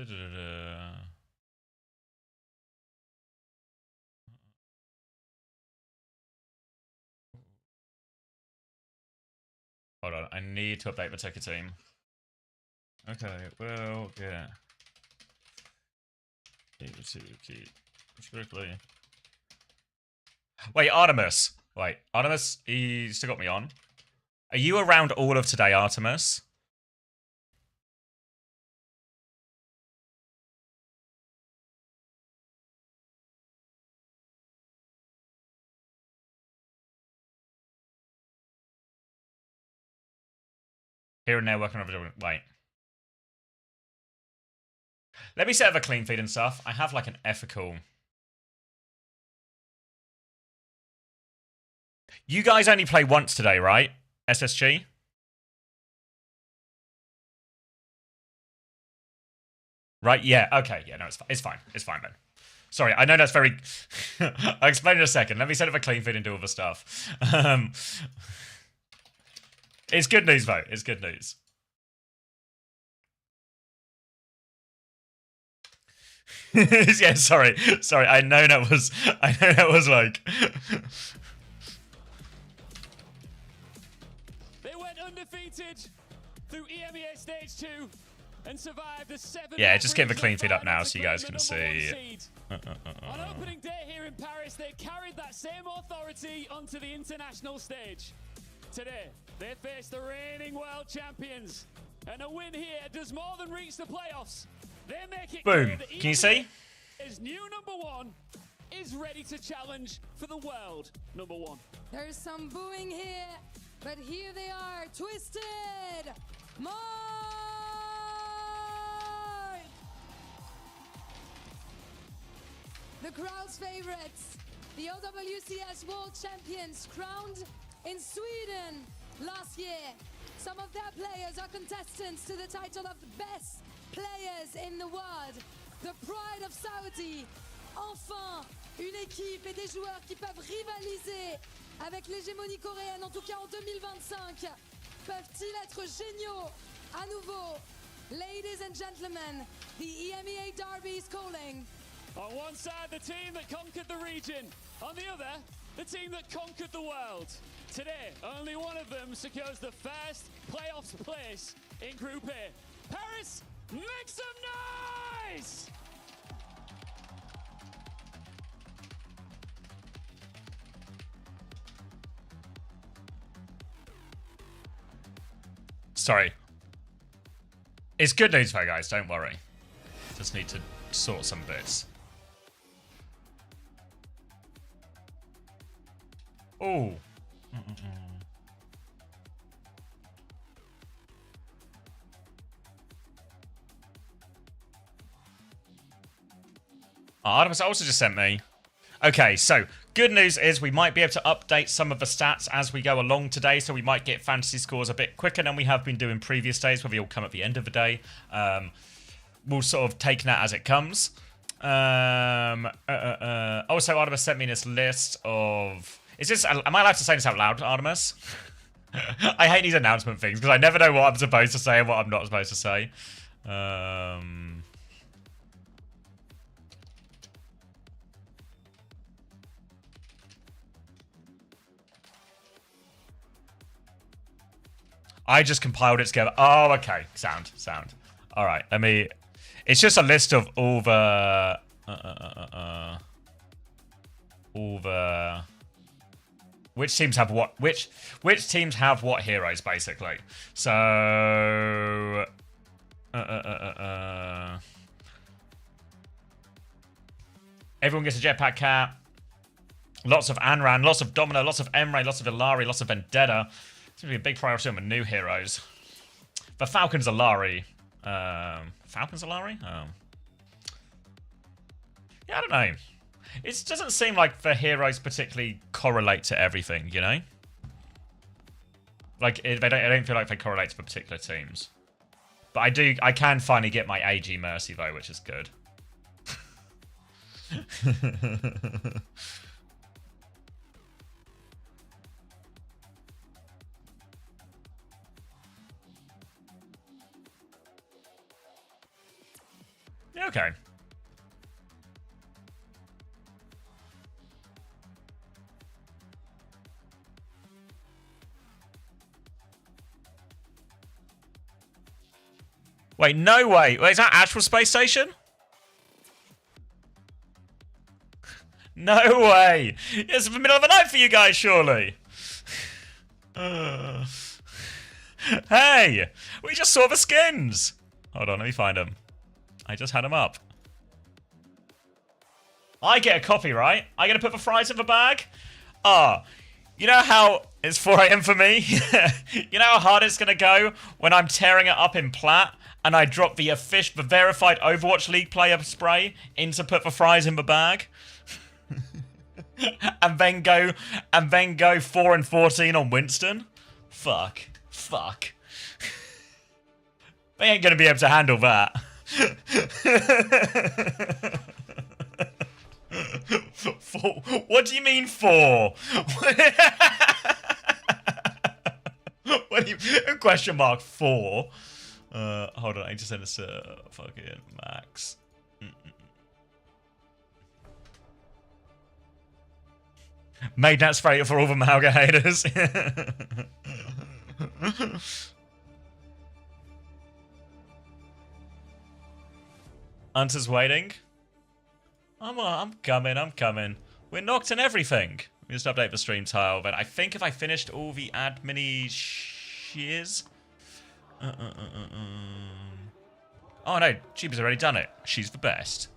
Hold on. I need to update the ticket team. Okay. Well, yeah. Keep strictly. Wait, Artemis. Wait, Artemis, you still got me on. Are you around all of today, Artemis? Here and there, working on a wait. Let me set up a clean feed and stuff. I have like an ethical. You guys only play once today, right? SSG? Right? Yeah, okay. Yeah, no, it's fine. It's fine, man. Sorry, I know that's very... I'll explain in a second. Let me set up a clean feed and do all the stuff. It's good news, though. It's good news. Yeah, sorry. I know that was like... They went undefeated through EMEA Stage 2 and survived the 7th. Yeah, just get the clean feed up now so you guys can see. On opening day here in Paris, they carried that same authority onto the international stage. Today, they face the reigning world champions. And a win here does more than reach the playoffs. They make it boom. Can you see? Is new #1 is ready to challenge for the world #1. There's some booing here, but here they are, Twisted Mind! The crowd's favorites, the OWCS World Champions, crowned in Sweden last year. Some of their players are contestants to the title of the best players in the world. The pride of Saudi. Enfin, une équipe et des joueurs qui peuvent rivaliser avec l'hégémonie coréenne, en tout cas en 2025. Peuvent-ils être géniaux à nouveau? Ladies and gentlemen, the EMEA Derby is calling. On one side, the team that conquered the region. On the other, the team that conquered the world. Today, only one of them secures the first playoffs place in Group A. Paris, make some noise! Sorry. It's good news though, guys, don't worry. Just need to sort some bits. Oh. Artemis also just sent me. Okay, so good news is we might be able to update some of the stats as we go along today, so we might get fantasy scores a bit quicker than we have been doing previous days, where they all come at the end of the day. We'll sort of take that as it comes. Also, Artemis sent me this list of... Am I allowed to say this out loud, Artemis? I hate these announcement things, because I never know what I'm supposed to say and what I'm not supposed to say. I just compiled it together. Oh, okay. Sound. All right, let me... It's just a list of all the... Which teams have what... Which teams have what heroes, basically. So... Everyone gets a jetpack cat. Lots of Anran, lots of Domino, lots of Emre, lots of Ilari, lots of Vendetta. Seems to be a big priority on the new heroes. The Falcons Ilari. Falcons Ilari? Yeah, I don't know. It doesn't seem like the heroes particularly correlate to everything, you know? Like, I don't feel like they correlate to the particular teams. But I can finally get my AG Mercy, though, which is good. Yeah, okay. Wait, no way. Wait, is that actual space station? No way. It's the middle of the night for you guys, surely. Hey, we just saw the skins. Hold on, let me find them. I just had them up. I get a copy, right? I get to put the fries in the bag? You know how it's 4 AM for me? You know how hard it's going to go when I'm tearing it up in plat and I drop the verified Overwatch League player spray in to put the fries in the bag? and then go 4 and 14 on Winston? Fuck. They ain't going to be able to handle that. Four. What do you mean 4? What do you question mark 4? Hold on, I just sent this to fucking Max. Made that spray for all the Malga haters. Hunter's waiting. I'm coming. We're knocked and everything. Let me just update the stream tile. But I think if I finished all the admin shears. Oh no, Chiba's already done it. She's the best.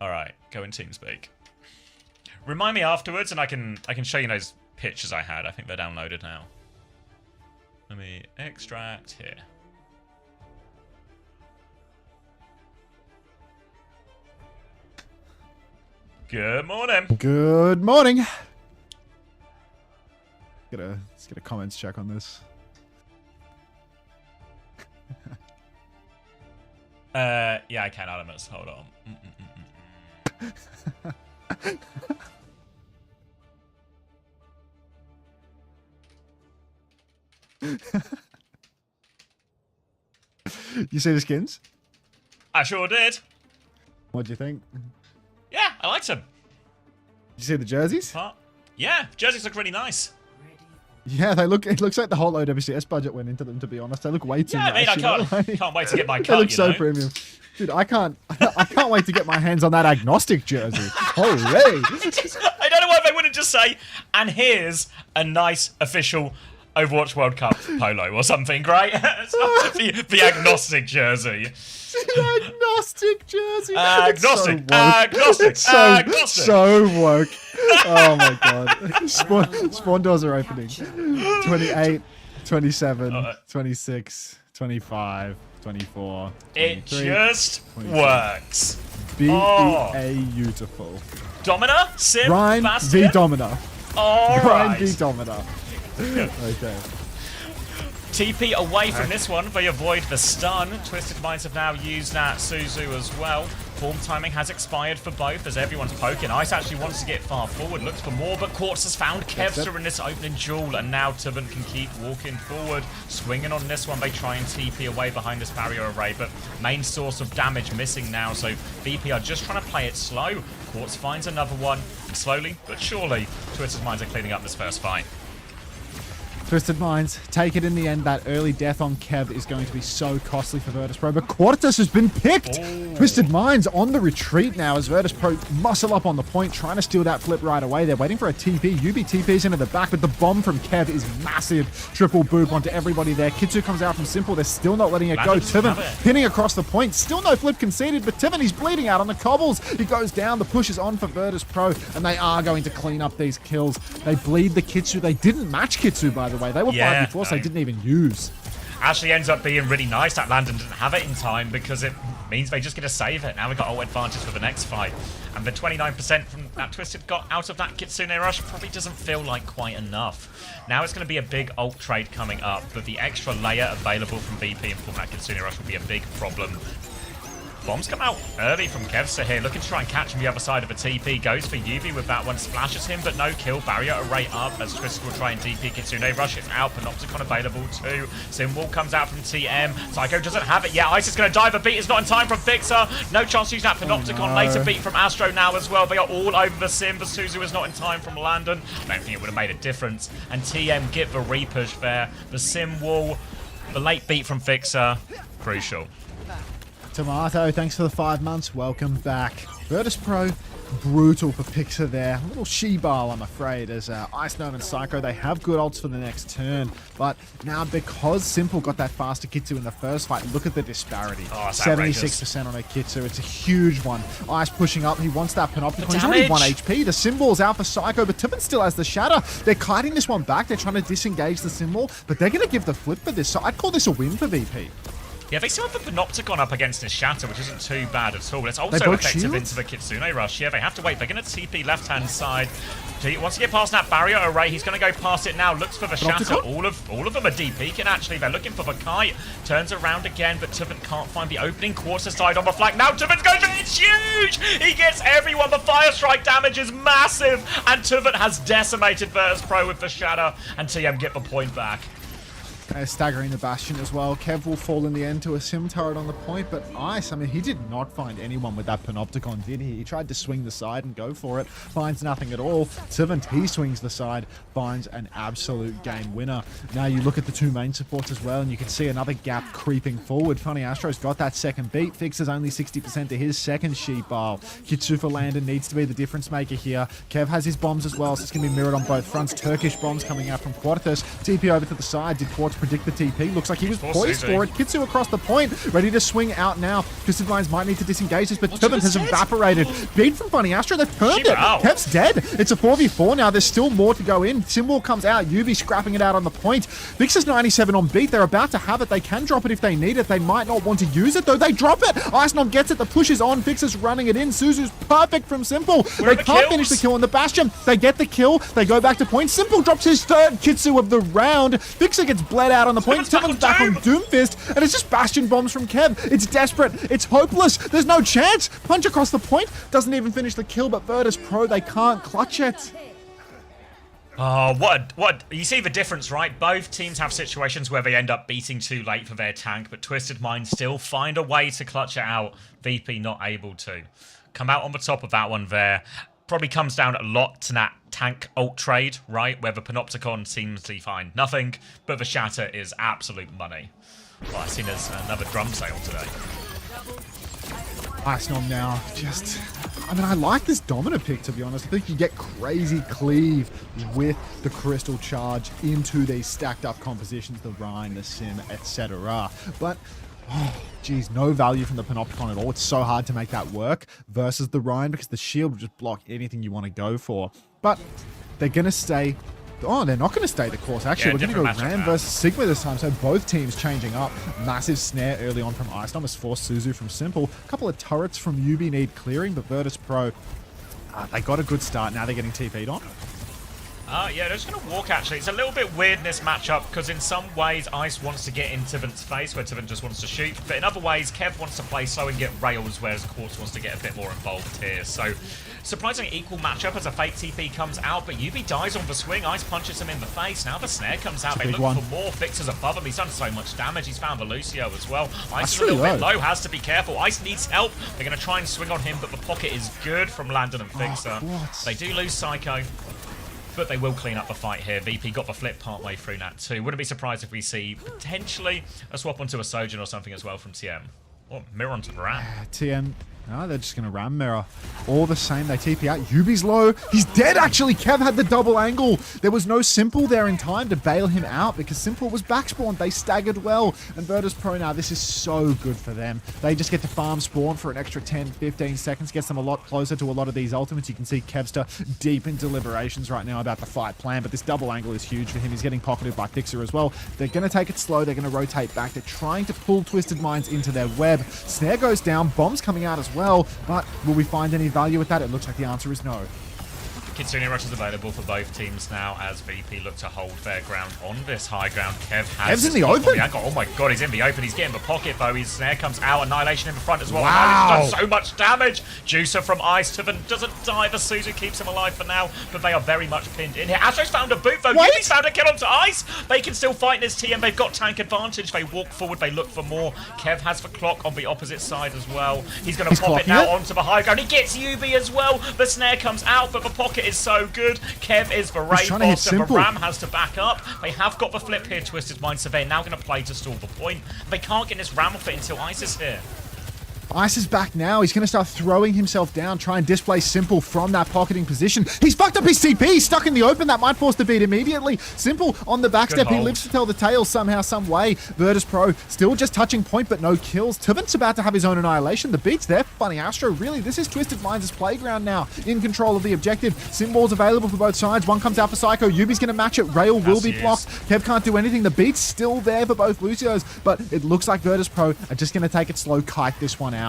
Alright, go in TeamSpeak. Remind me afterwards and I can show you those pictures I had. I think they're downloaded now. Let me extract here. Good morning. Good morning. Let's get a comments check on this. Yeah, I can, Adamus. Hold on. You see the skins? I sure did. What do you think? Yeah, I liked them. Did you see the jerseys? Huh? Yeah, jerseys look really nice. Yeah, they look. It looks like the whole OWCS budget went into them. To be honest, they look way too. Yeah, nice, mate, I can't wait to get my cut. They look so premium, dude. I can't wait to get my hands on that agnostic jersey. Holy! I don't know why they wouldn't just say, "And here's a nice official Overwatch World Cup polo or something." Right? It's not the agnostic jersey. Agnostic jersey. Agnostic. It's so woke. Oh my god. Spawn doors are opening. 28, 27, 26, 25, 24, 23, It just 22. works. Beautiful. Domina? Sim? Ryan Bastion? v Domina. All Ryan right. v Domina. Okay. TP away from this one. They avoid the stun. Twisted Minds have now used that Suzu as well. Form timing has expired for both as everyone's poking. Ice actually wants to get far forward, looks for more, but Quartz has found Kevster in this opening duel, and now Tuban can keep walking forward. Swinging on this one, they try and TP away behind this barrier array, but main source of damage missing now, so VP are just trying to play it slow. Quartz finds another one, and slowly but surely, Twisted Minds are cleaning up this first fight. Twisted Minds take it in the end. That early death on Kev is going to be so costly for virtus.pro, but Quartus has been picked. Oh. Twisted Minds on the retreat now as virtus.pro muscle up on the point, trying to steal that flip right away. They're waiting for a TP. UB TPs into the back, but the bomb from Kev is massive. Triple boop onto everybody there. Kitsu comes out from Simple. They're still not letting it go. Tiven pinning across the point. Still no flip conceded, but Tiven, he's bleeding out on the cobbles. He goes down. The push is on for virtus.pro, and they are going to clean up these kills. They bleed the Kitsu. They didn't match Kitsu, by the way. They were 5v4, so they didn't even use. Actually ends up being really nice that Landon didn't have it in time because it means they just get to save it. Now we've got ult advantage for the next fight. And the 29% from that Twisted got out of that Kitsune Rush probably doesn't feel like quite enough. Now it's going to be a big ult trade coming up, but the extra layer available from VP and from that Kitsune Rush will be a big problem. Bombs come out early from Kevster here, looking to try and catch him the other side of a TP. Goes for Yubi with that one, splashes him, but no kill. Barrier array up as Twisted will try and TP Kitsune. Rush it out, Panopticon available too. Symbol comes out from TM. Psycho doesn't have it yet. Ice is going to dive. A beat is not in time from Fixer. No chance to use that Panopticon. Later beat from Astro now as well. They are all over the Sim, but Suzu is not in time from Landon. I don't think it would have made a difference. And TM get the repush there. The Sim wall, the late beat from Fixer, crucial. Tomato, thanks for the 5 months. Welcome back. virtus.pro, brutal for Pixar there. A little she-ball, I'm afraid, as Ice Gnome and Psycho, they have good ults for the next turn. But now, because Simple got that faster Kitsu in the first fight, look at the disparity. Oh, 76% on a Kitsu. It's a huge one. Ice pushing up. He wants that Panopticon. He's only 1 HP. The Symbol's out for Psycho, but Tippin still has the Shatter. They're kiting this one back. They're trying to disengage the Symbol, but they're going to give the flip for this. So I'd call this a win for VP. Yeah, they still have the Panopticon up against this Shatter, which isn't too bad at all. It's also effective into the Kitsune Rush. Yeah, they have to wait. They're going to TP left-hand side. Once you get past that barrier array, he's going to go past it now. Looks for the Shatter. All of them are deep-peeking, actually. They're looking for the Kite. Turns around again, but Tuven can't find the opening. Quartz side on the flank. Now Tuven's going for it. It's huge! He gets everyone. The Fire Strike damage is massive. And Tuven has decimated virtus.pro with the Shatter. And TM get the point back. Staggering the Bastion as well. Kev will fall in the end to a Sim turret on the point, but Ice, I mean, he did not find anyone with that Panopticon, did he? He tried to swing the side and go for it, finds nothing at all. Sivant, he swings the side, finds an absolute game winner. Now you look at the two main supports as well, and you can see another gap creeping forward. Funny Astro's got that second beat, fixes only 60% to his second sheep bile. Kitsu for Landon needs to be the difference maker here. Kev has his bombs as well, so it's going to be mirrored on both fronts. Turkish bombs coming out from Quartus. TP over to the side. Did Quartz predict the TP? Looks like he was poised for it. Kitsu across the point, ready to swing out now. Twisted Minds might need to disengage this, but Turbin has evaporated. Beat from Funny Astro, they've turned it. Kev's dead. It's a 4v4 now. There's still more to go in. Symbol comes out. Yubi scrapping it out on the point. Vix's 97 on beat. They're about to have it. They can drop it if they need it. They might not want to use it, though. They drop it. Icenom gets it. The push is on. Vix's running it in. Suzu's perfect from Simple. They can't finish the kill on the Bastion. They get the kill. They go back to point. Simple drops his third Kitsu of the round. Vixer gets bled out on the point. Tiven's back on Doomfist, and it's just Bastion bombs from Kev. It's desperate. It's hopeless. There's no chance. Punch across the point. Doesn't even finish the kill, but virtus.pro, they can't clutch it. Oh, what? You see the difference, right? Both teams have situations where they end up beating too late for their tank, but Twisted Minds still find a way to clutch it out. VP not able to. Come out on the top of that one there. Probably comes down a lot to that tank ult trade, right? Where the Panopticon seems to find nothing, but the Shatter is absolute money. Well, I've seen there's another drum sale today. Icenom now, I mean, I like this Domina pick, to be honest. I think you get crazy cleave with the Crystal Charge into these stacked up compositions, the Rhine, the Sim, etc. But, oh, geez, no value from the Panopticon at all. It's so hard to make that work versus the Rhine because the shield will just block anything you want to go for. But they're going to stay... Oh, they're not going to stay the course. Actually, we're going to go Ram versus Sigma this time. So both teams changing up. Massive snare early on from Icenom has forced Suzu from Simple. A couple of turrets from UB need clearing, but virtus.pro they got a good start. Now they're getting TP'd on. Yeah, they're just going to walk, actually. It's a little bit weird in this matchup, because in some ways, Ice wants to get in Tivant's face, where Tivant just wants to shoot. But in other ways, Kev wants to play slow and get rails, whereas Quartz wants to get a bit more involved here. So, surprisingly equal matchup as a fake TP comes out, but Yubi dies on the swing. Ice punches him in the face. Now the snare comes out. They look for more fixes above him. He's done so much damage. He's found the Lucio as well. Ice is a little bit low. Has to be careful. Ice needs help. They're going to try and swing on him, but the pocket is good from Landon and Fixer. They do lose Psycho, but they will clean up the fight here. VP got the flip partway through Nat 2. Wouldn't be surprised if we see potentially a swap onto a Sojourn or something as well from TM. Or mirror onto the Ram. TM. No, they're just going to ram mirror. All the same, they TP out. Yubi's low. He's dead, actually. Kev had the double angle. There was no Simple there in time to bail him out because Simple was backspawned. They staggered well. And virtus.pro now, this is so good for them. They just get to farm spawn for an extra 10, 15 seconds. Gets them a lot closer to a lot of these ultimates. You can see Kevster deep in deliberations right now about the fight plan. But this double angle is huge for him. He's getting pocketed by Fixer as well. They're going to take it slow. They're going to rotate back. They're trying to pull Twisted Minds into their web. Snare goes down. Bomb's coming out as well. But will we find any value with that? It looks like the answer is no. Kitsune Rush is available for both teams now as VP look to hold their ground on this high ground. Kev's in the open. Oh my god, he's in the open. He's getting the pocket though. His snare comes out. Annihilation in the front as well. Wow. Annihilation's done so much damage. Juicer from Ice. Tivant doesn't die. The Suzu keeps him alive for now, but they are very much pinned in here. Astro's found a boot though. Yubi's found a kill onto Ice. They can still fight in this TM. They've got tank advantage. They walk forward. They look for more. Kev has the clock on the opposite side as well. He's going to pop it now onto the high ground. He gets Yubi as well. The snare comes out, but the pocket is so good. Kev is the Ray boss, and the Ram has to back up. They have got the flip here, Twisted Mind, so they're now going to play to stall the point. They can't get this Ram off it until Ice is here. Ice is back now. He's going to start throwing himself down, try and display Simple from that pocketing position. He's fucked up his TP. He's stuck in the open. That might force the beat immediately. Simple on the backstep. He lives to tell the tale somehow, some way. virtus.pro still just touching point, but no kills. Tivant's about to have his own annihilation. The beat's there. Funny Astro. Really, this is Twisted Minds' playground now. In control of the objective. Symbols available for both sides. One comes out for Psycho. Yubi's going to match it. Rail will be blocked. Kev can't do anything. The beat's still there for both Lucios, but it looks like virtus.pro are just going to take it slow, kite this one out.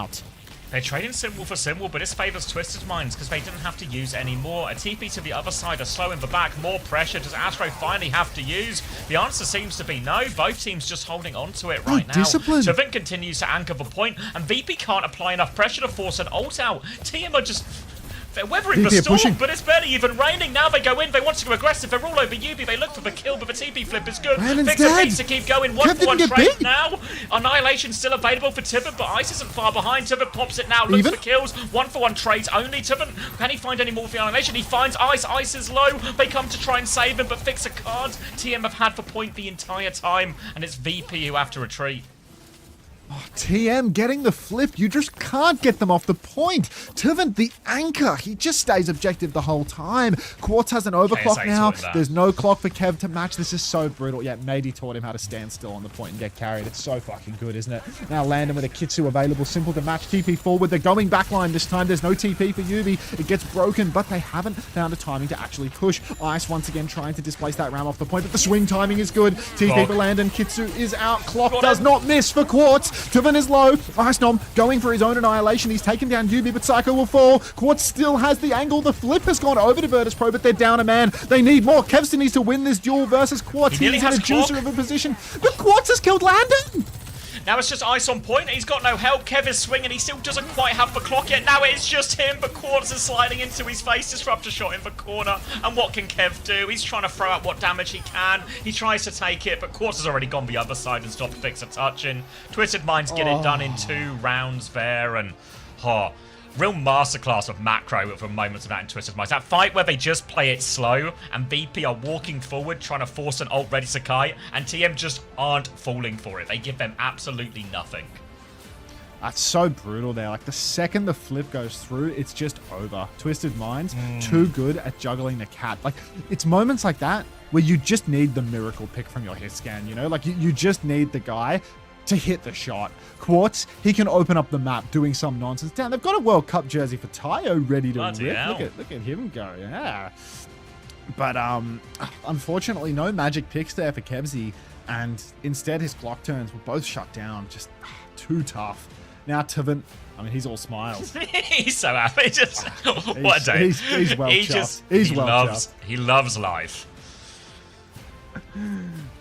They're trading Symbol for Symbol, but this favours Twisted Minds because they didn't have to use any more. A TP to the other side, a slow in the back, more pressure. Does Astro finally have to use? The answer seems to be no. Both teams just holding on to it right now. Tivant continues to anchor the point, and VP can't apply enough pressure to force an ult out. TM are just... They're weathering the storm, but it's barely even raining. Now they go in. They want to go aggressive. They're all over Yubi. They look for the kill, but the TP flip is good. Fixer needs to keep going. 1-for-1 trade now. Annihilation still available for Tivant, but Ice isn't far behind. Tivant pops it now. Looks for kills. 1-for-1 trades only. Tivant, can he find any more for the Annihilation? He finds Ice. Ice is low. They come to try and save him, but Fixer can't. TM have had the point the entire time, and it's VP who have to retreat. Oh, TM getting the flip. You just can't get them off the point. Tivant, the anchor. He just stays objective the whole time. Quartz has an overclock now. There's no clock for Kev to match. This is so brutal. Yeah, Mady taught him how to stand still on the point and get carried. It's so fucking good, isn't it? Now Landon with a Kitsu available. Simple to match. TP forward. They're going backline this time. There's no TP for Yubi. It gets broken, but they haven't found a timing to actually push. Ice once again trying to displace that Ram off the point, but the swing timing is good. TP for Landon. Kitsu is out. Clock does not miss for Quartz. Tivant is low. Ice Nom going for his own annihilation. He's taken down Yubi, but Psycho will fall. Quartz still has the angle. The flip has gone over to virtus.pro, but they're down a man. They need more. Kevster needs to win this duel versus Quartz. He's in a juicer of a position. But Quartz has killed Landon. Now it's just Ice on point. He's got no help. Kev is swinging. He still doesn't quite have the clock yet. Now it's just him, but Quartz is sliding into his face. Disruptor shot in the corner. And what can Kev do? He's trying to throw out what damage he can. He tries to take it, but Quartz has already gone the other side and stopped Fixer touching. Twisted Minds get it done in 2 rounds there, and real masterclass of macro for moments of that in Twisted Minds. That fight where they just play it slow and VP are walking forward trying to force an ult ready Sakai, and TM just aren't falling for it. They give them absolutely nothing. That's so brutal there. Like, the second the flip goes through, it's just over. Twisted Minds, too good at juggling the cat. Like, it's moments like that where you just need the miracle pick from your hit scan, you know? Like, you just need the guy to hit the shot. Quartz, he can open up the map doing some nonsense. Damn, they've got a World Cup jersey for Tayo ready to rip. Look at him go, yeah. But unfortunately, no magic picks there for Kebsy, and instead his clock turns were both shut down. Just too tough. Now Tivin, I mean, he's all smiles. He's so happy. Just what a day. He's well chuffed. He's well chuffed. He loves life.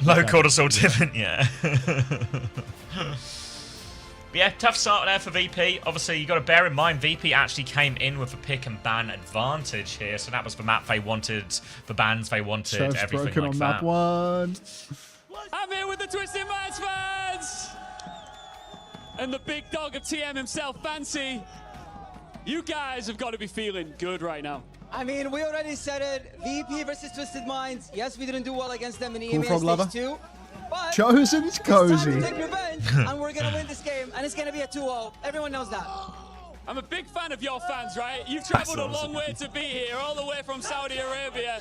Low cortisol Tivin, yeah. But yeah, tough start there for VP. Obviously, you got to bear in mind, VP actually came in with a pick and ban advantage here. So that was the map they wanted, the bans they wanted, Chef's everything broken like on that. map 1. I'm here with the Twisted Minds fans! And the big dog of TM himself, Fancy. You guys have got to be feeling good right now. I mean, we already said it. VP versus Twisted Minds. Yes, we didn't do well against them in Cool EMEA frog lover. Stage 2. But Chosen's it's time cozy. to take revenge, and we're going to win this game, and it's going to be a 2-0. Everyone knows that. I'm a big fan of your fans, right? You've traveled a long way to be here, all the way from Saudi Arabia.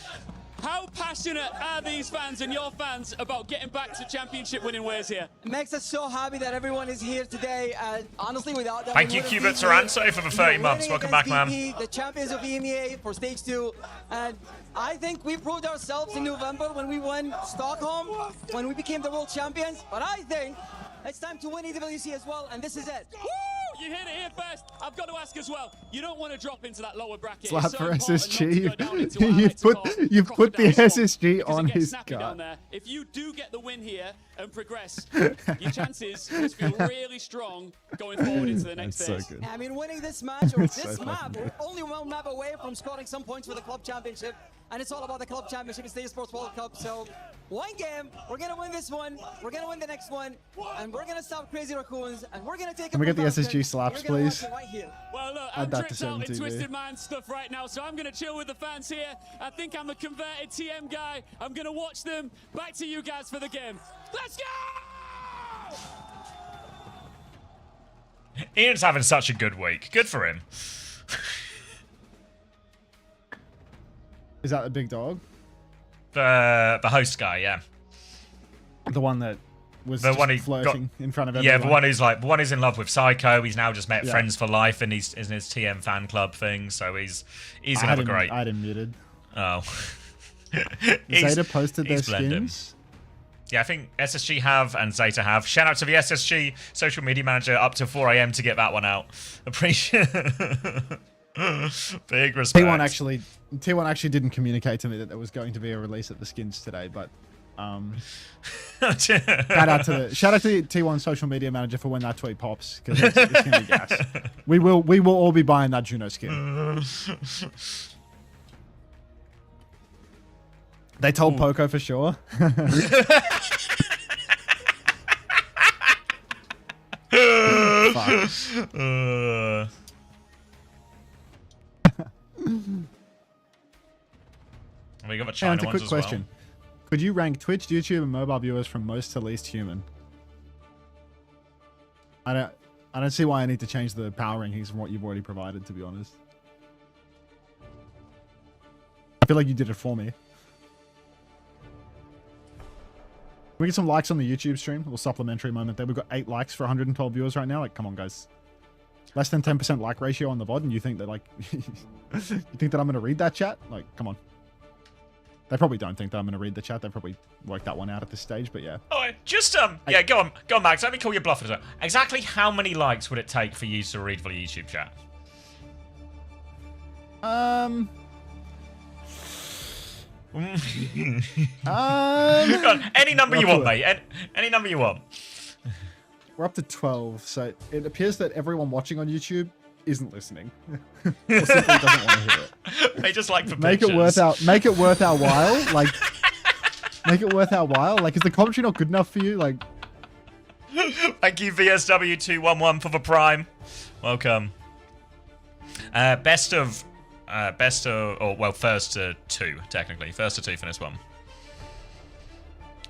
How passionate are these fans and your fans about getting back to championship winning ways here? It makes us so happy that everyone is here today. Honestly, without them, Thank you, Cubit Taranto, for the 30 months. Welcome back, man. The champions of EMEA for Stage 2. And I think we proved ourselves in November when we won Stockholm, when we became the world champions. But I think it's time to win EWC as well, and this is it. Woo! You heard it here first. I've got to ask as well. You don't want to drop into that lower bracket. Slap It's so for important not to go down into what I like to call you've put the crocodile swamp, SSG because on it gets his snappy down gut. there. If you do get the win here and progress, your chances must feel really strong going forward into the next That's so phase. good. I mean, winning this match or It's this so map, fucking we're only one map away from scoring some points for the club championship. And it's all about the club championship. It's the Esports World Cup. So one game, we're going to win this one. We're going to win the next one. And we're going to stop Crazy Raccoons. And we're going to take Can we get the from Boston. SSG slaps, We're gonna please? watch it right here. Well, look, Add I'm that to tricked out 7 in TV. Twisted Mind stuff right now, so I'm going to chill with the fans here. I think I'm a converted TM guy. I'm going to watch them. Back to you guys for the game. Let's go! Ian's having such a good week. Good for him. Is that the big dog? The host guy, yeah. The one that was The just one who flirting in front of Yeah, everyone? the one who's in love with Psycho. He's now just met Yeah. friends for life, and he's in his TM fan club thing. So he's gonna have a great. I had him muted. Oh. Zeta posted their he's blending. skins. Yeah, I think SSG have and Zeta have. Shout out to the SSG social media manager up to 4 AM to get that one out. Appreciate big respect. T1 actually didn't communicate to me that there was going to be a release of the skins today, but shout out to the T1 social media manager for when that tweet pops, because it's gonna be gas. We will all be buying that Juno skin. They told Poco for sure. Fuck. We got the Hey, China that's a ones quick as question. Could you rank Twitch, YouTube, and mobile viewers from most to least human? I don't see why I need to change the power rankings from what you've already provided, to be honest. I feel like you did it for me. Can we get some likes on the YouTube stream? A little supplementary moment there. We've got 8 likes for 112 viewers right now. Like, come on, guys. Less than 10% like ratio on the VOD, and you think that, like, you think that I'm going to read that chat? Like, come on. They probably don't think that I'm going to read the chat. They probably worked that one out at this stage, but yeah. Oh, just yeah, go on, Max. Let me call your bluff as well. Exactly how many likes would it take for you to read the YouTube chat? Go on, any number you want, mate. Any number you want. We're up to 12, so it appears that everyone watching on YouTube isn't listening. Or simply doesn't want to hear it. They just like the Make pictures. make it worth our while. Like, make it worth our while. Like, is the commentary not good enough for you? Like, thank you, VSW211 for the Prime. Welcome. First to 2, technically. First to 2 for this one.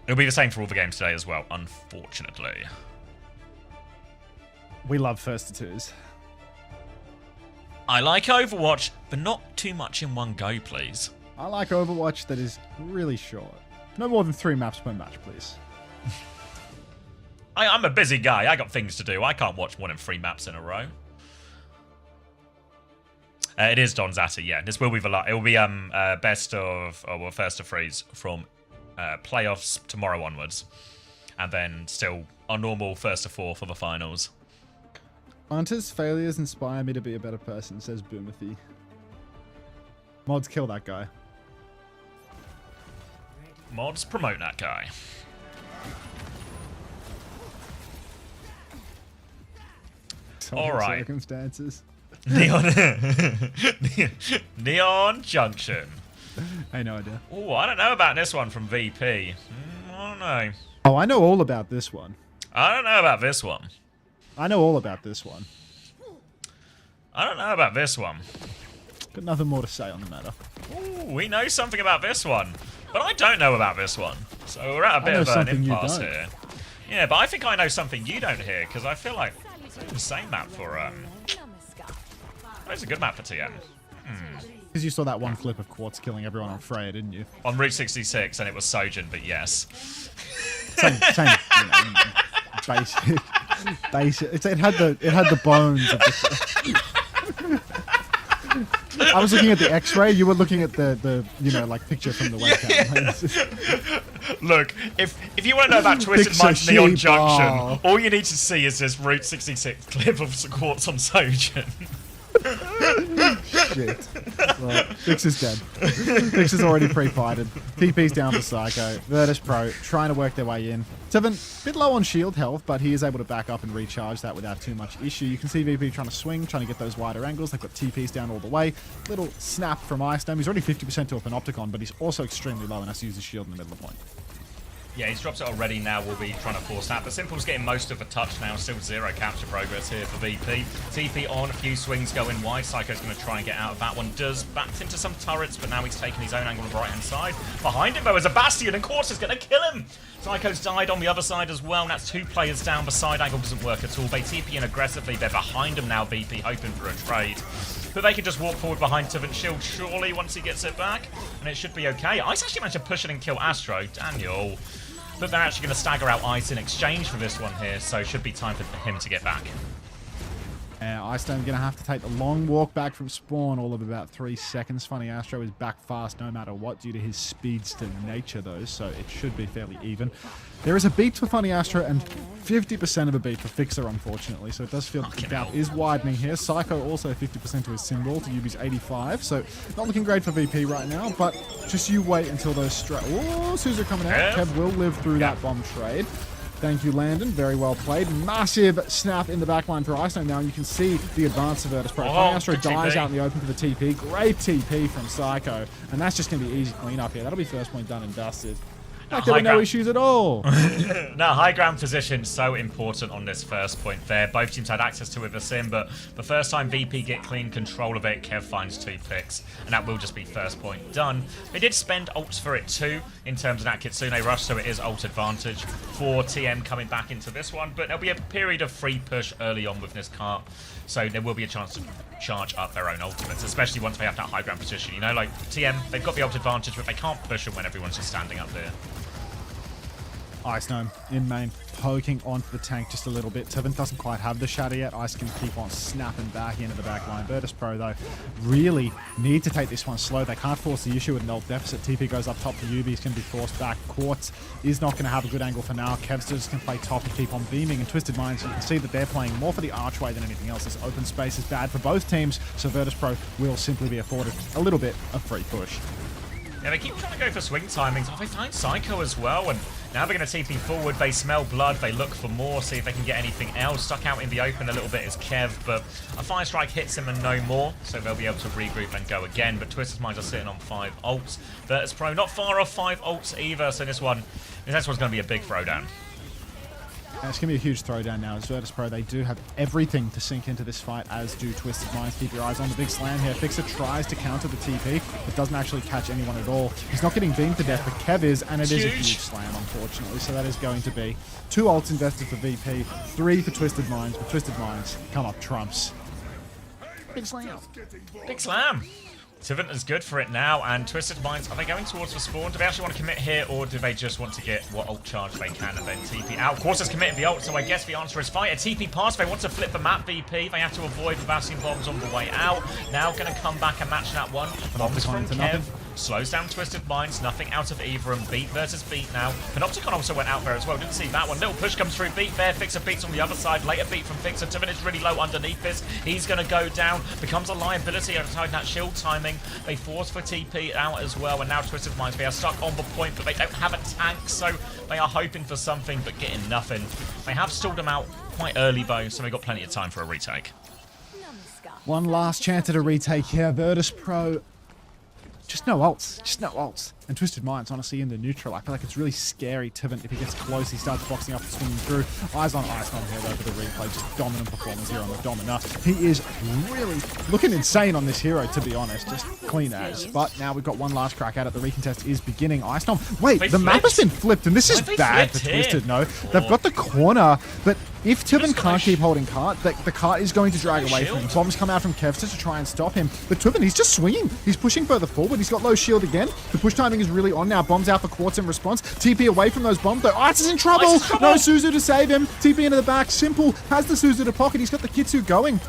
It'll be the same for all the games today as well, unfortunately. we love first to 2s. I like Overwatch, but not too much in one go, please. I like Overwatch that is really short. No more than 3 maps per match, please. I'm a busy guy. I got things to do. I can't watch more than 3 maps in a row. It is Don Zata, yeah. This will be the it will be first of 3s from playoffs tomorrow onwards, and then still our normal first to 4 for the finals. Hunter's failures inspire me to be a better person, says Boomathy. Mods, kill that guy. Mods, promote that guy. All right. Circumstances. Neon Junction. I no idea. Oh, I don't know about this one from VP. I don't know. Oh, I know all about this one. I don't know about this one. I know all about this one. I don't know about this one. Got nothing more to say on the matter. Ooh, we know something about this one, but I don't know about this one. So we're at a bit of an impasse here. Yeah, but I think I know something you don't hear, because I feel like it's the same map for... it's a good map for TM. Because you saw that one clip of Quartz killing everyone on Freya, didn't you? On Route 66, and it was Sojin, but yes. Same basic. It had the bones of the... I was looking at the X-ray. You were looking at the like picture from the webcam. Look, if you want to know about Twisted Mind's Neon Junction, all you need to see is this Route 66 clip of Quartz on Sojin. Shit. Well, Vix is dead. Vix is already pre-fighted. TP's down for Psycho. virtus.pro trying to work their way in. Seven, bit low on shield health, but he is able to back up and recharge that without too much issue. You can see VP trying to swing, trying to get those wider angles. They've got TPs down all the way. Little snap from Ice. He's already 50% to a Panopticon, but he's also extremely low and has to use his shield in the middle of the point. Yeah, he's dropped it already now. We'll be trying to force that. But Simple's getting most of the touch now. Still 0 capture progress here for VP. TP on, a few swings going wide. Psycho's going to try and get out of that one. Does backed into some turrets, but now he's taking his own angle on the right-hand side. Behind him, though, is a Bastion, and Quartz is going to kill him. Psycho's died on the other side as well, and that's 2 players down. The side angle doesn't work at all. They TP in aggressively. They're behind him now, VP, hoping for a trade. But they can just walk forward behind Tivant Shield, surely, once he gets it back. And it should be okay. Ice actually managed to push it and kill Astro. Daniel. But they're actually going to stagger out Ice in exchange for this one here, so it should be time for him to get back. Icestone going to have to take the long walk back from spawn, all of about 3 seconds. Funny Astro is back fast no matter what due to his speedster nature, though, so it should be fairly even. There is a beat for Funny Astro and 50% of a beat for Fixer, unfortunately, so it does feel that the gap is widening here. Psycho also 50% to his symbol to Yubi's 85, so not looking great for VP right now, but just you wait until those Oh, Suzu coming out. Kev will live through that bomb trade. Thank you, Landon. Very well played. Massive snap in the backline for Ice now, and you can see the advance of virtus.pro. Astro dies out in the open for the TP. Great TP from Psycho, and that's just going to be easy cleanup here. That'll be first point done and dusted. Like there were no issues at all. No, high ground position so important on this first point there. Both teams had access to it with the sim, but the first time VP get clean control of it, Kev finds 2 picks, and that will just be first point done. They did spend ults for it too, in terms of that Kitsune rush, so it is ult advantage for TM coming back into this one, but there'll be a period of free push early on with this cart, so there will be a chance to charge up their own ultimates, especially once they have that high ground position. You know, like TM, they've got the ult advantage, but they can't push them when everyone's just standing up there. Ice Gnome in main, poking onto the tank just a little bit. Tivant doesn't quite have the shatter yet. Ice can keep on snapping back into the back line. virtus.pro, though, really need to take this one slow. They can't force the issue with an ult deficit. TP goes up top for Yubi. He's going to be forced back. Quartz is not going to have a good angle for now. Kevster just can play top and keep on beaming. And Twisted Minds, you can see that they're playing more for the archway than anything else. This open space is bad for both teams, so virtus.pro will simply be afforded a little bit of free push. Yeah, they keep trying to go for swing timings. Oh, they find Psycho as well, and now they're going to TP forward. They smell blood. They look for more, see if they can get anything else. Stuck out in the open a little bit is Kev, but a Fire Strike hits him and no more, so they'll be able to regroup and go again. But Twisted Minds are sitting on 5 ults. virtus.pro not far off 5 ults either, so this one's going to be a big throwdown. And it's going to be a huge throwdown now as virtus.pro. They do have everything to sink into this fight, as do Twisted Minds. Keep your eyes on the big slam here. Fixer tries to counter the TP, but doesn't actually catch anyone at all. He's not getting beamed to death, but Kev is, and it is a huge slam, unfortunately. So that is going to be 2 ults invested for VP, 3 for Twisted Minds, but Twisted Minds come up trumps. Big slam. Big slam. Tivant is good for it now, and Twisted Minds, are they going towards the spawn? Do they actually want to commit here, or do they just want to get what ult charge they can and then TP out? Of course, it's committed the ult, so I guess the answer is fight. A TP pass, they want to flip the map VP. They have to avoid the Bastion bombs on the way out. Now going to come back and match that one. Bombs from Kev. slows down Twisted Minds, nothing out of either, and Beat versus Beat now. Panopticon also went out there as well, didn't see that one. Little push comes through Beat there, Fixer beats on the other side, later Beat from Fixer. Tivin is really low underneath this. He's going to go down, becomes a liability outside that shield timing. They force for TP out as well, and now Twisted Minds, they are stuck on the point, but they don't have a tank, so they are hoping for something, but getting nothing. They have stalled him out quite early though, so they got plenty of time for a retake. One last chance at a retake here. Virtus.pro. Just no ults. Just no ults. And Twisted Minds, honestly, in the neutral. I feel like it's really scary. Tivin, if he gets close, he starts boxing up and swinging through. Eyes on here over the replay. Just dominant performance here on the Domina. He is really looking insane on this hero, to be honest. Just clean as. But now we've got one last crack at it. The recontest is beginning. Ice Storm. Wait, the map has been flipped, and this is bad for Twisted. No, they've got the corner, but if Tivin can't keep holding cart, the cart is going to drag away from him. Bombs come out from Kevster to try and stop him. But Tivin, he's just swinging. He's pushing further forward. He's got low shield again. The push timing is really on now. Bombs out for Quartz in response. TP away from those bombs, though. Ice is in trouble. No Suzu to save him. TP into the back. Simple has the Suzu to pocket. He's got the Kitsu going.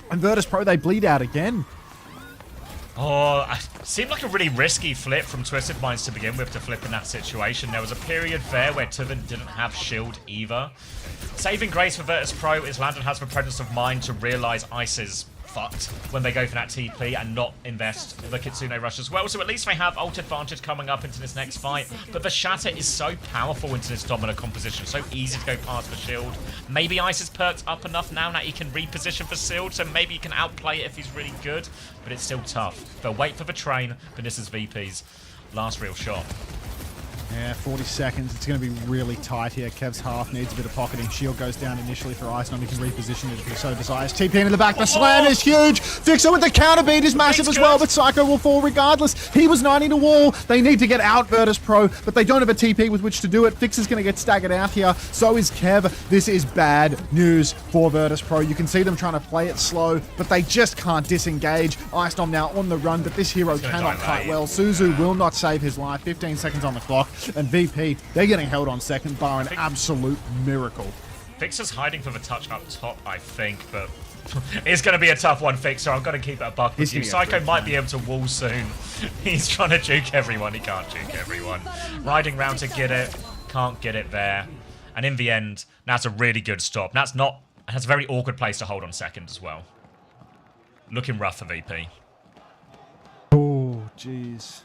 And Virtus.pro, they bleed out again. Oh, it seemed like a really risky flip from Twisted Minds to begin with to flip in that situation. There was a period there where Tivin didn't have shield either. Saving grace for Virtus.pro is Landon has the presence of mind to realise Ice is fucked when they go for that TP and not invest the Kitsune rush as well. So at least they have ult advantage coming up into this next fight. But the Shatter is so powerful into this Domina composition. So easy to go past the shield. Maybe Ice is perked up enough now that he can reposition for shield. So maybe he can outplay it if he's really good. But it's still tough. They'll wait for the train. But this is VP's last real shot. Yeah, 40 seconds. It's going to be really tight here. Kev's half needs a bit of pocketing. Shield goes down initially for Ice. He can reposition it if he so desires. TP into the back. The slam is huge. Fixer with the counter beat is massive as well, but Psycho will fall regardless. He was 90 to wall. They need to get out Virtus.pro, but they don't have a TP with which to do it. Fixer's going to get staggered out here. So is Kev. This is bad news for Virtus.pro. You can see them trying to play it slow, but they just can't disengage. Ice now on the run, but this hero cannot fight well. Suzu will not save his life. 15 seconds on the clock. And VP, they're getting held on second bar, an absolute miracle. Fixer's hiding for the touch up top, I think, but it's going to be a tough one, Fixer. I'm going to keep it a buck with you. Psycho might be able to wall soon. He's trying to juke everyone. He can't juke everyone. Riding round to get it. Can't get it there. And in the end, that's a really good stop. That's not... That's a very awkward place to hold on second as well. Looking rough for VP. Oh, jeez.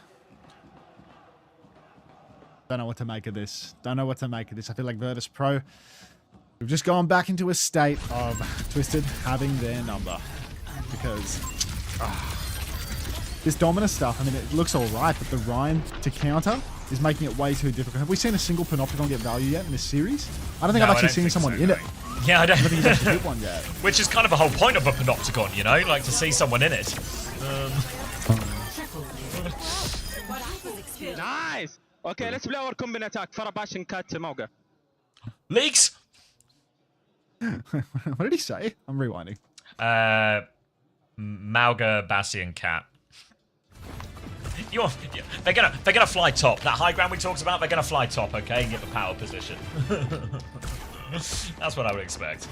Don't know what to make of this. Don't know what to make of this. I feel like Virtus.pro, we've just gone back into a state of Twisted having their number. Because this Domina stuff, I mean, it looks alright, but the Ryan to counter is making it way too difficult. Have we seen a single Panopticon get value yet in this series? I don't think I've actually seen someone in it. Yeah, I don't think he's actually hit one yet. Which is kind of the whole point of a Panopticon, you know? Like, to see someone in it. Nice! Okay, let's play our combine attack. Farabash and Cat Mauga. Leaks! What did he say? I'm rewinding. Mauga, Bassi, and Cat. They're gonna fly top. That high ground we talked about, they're gonna fly top, okay, and get the power position. That's what I would expect.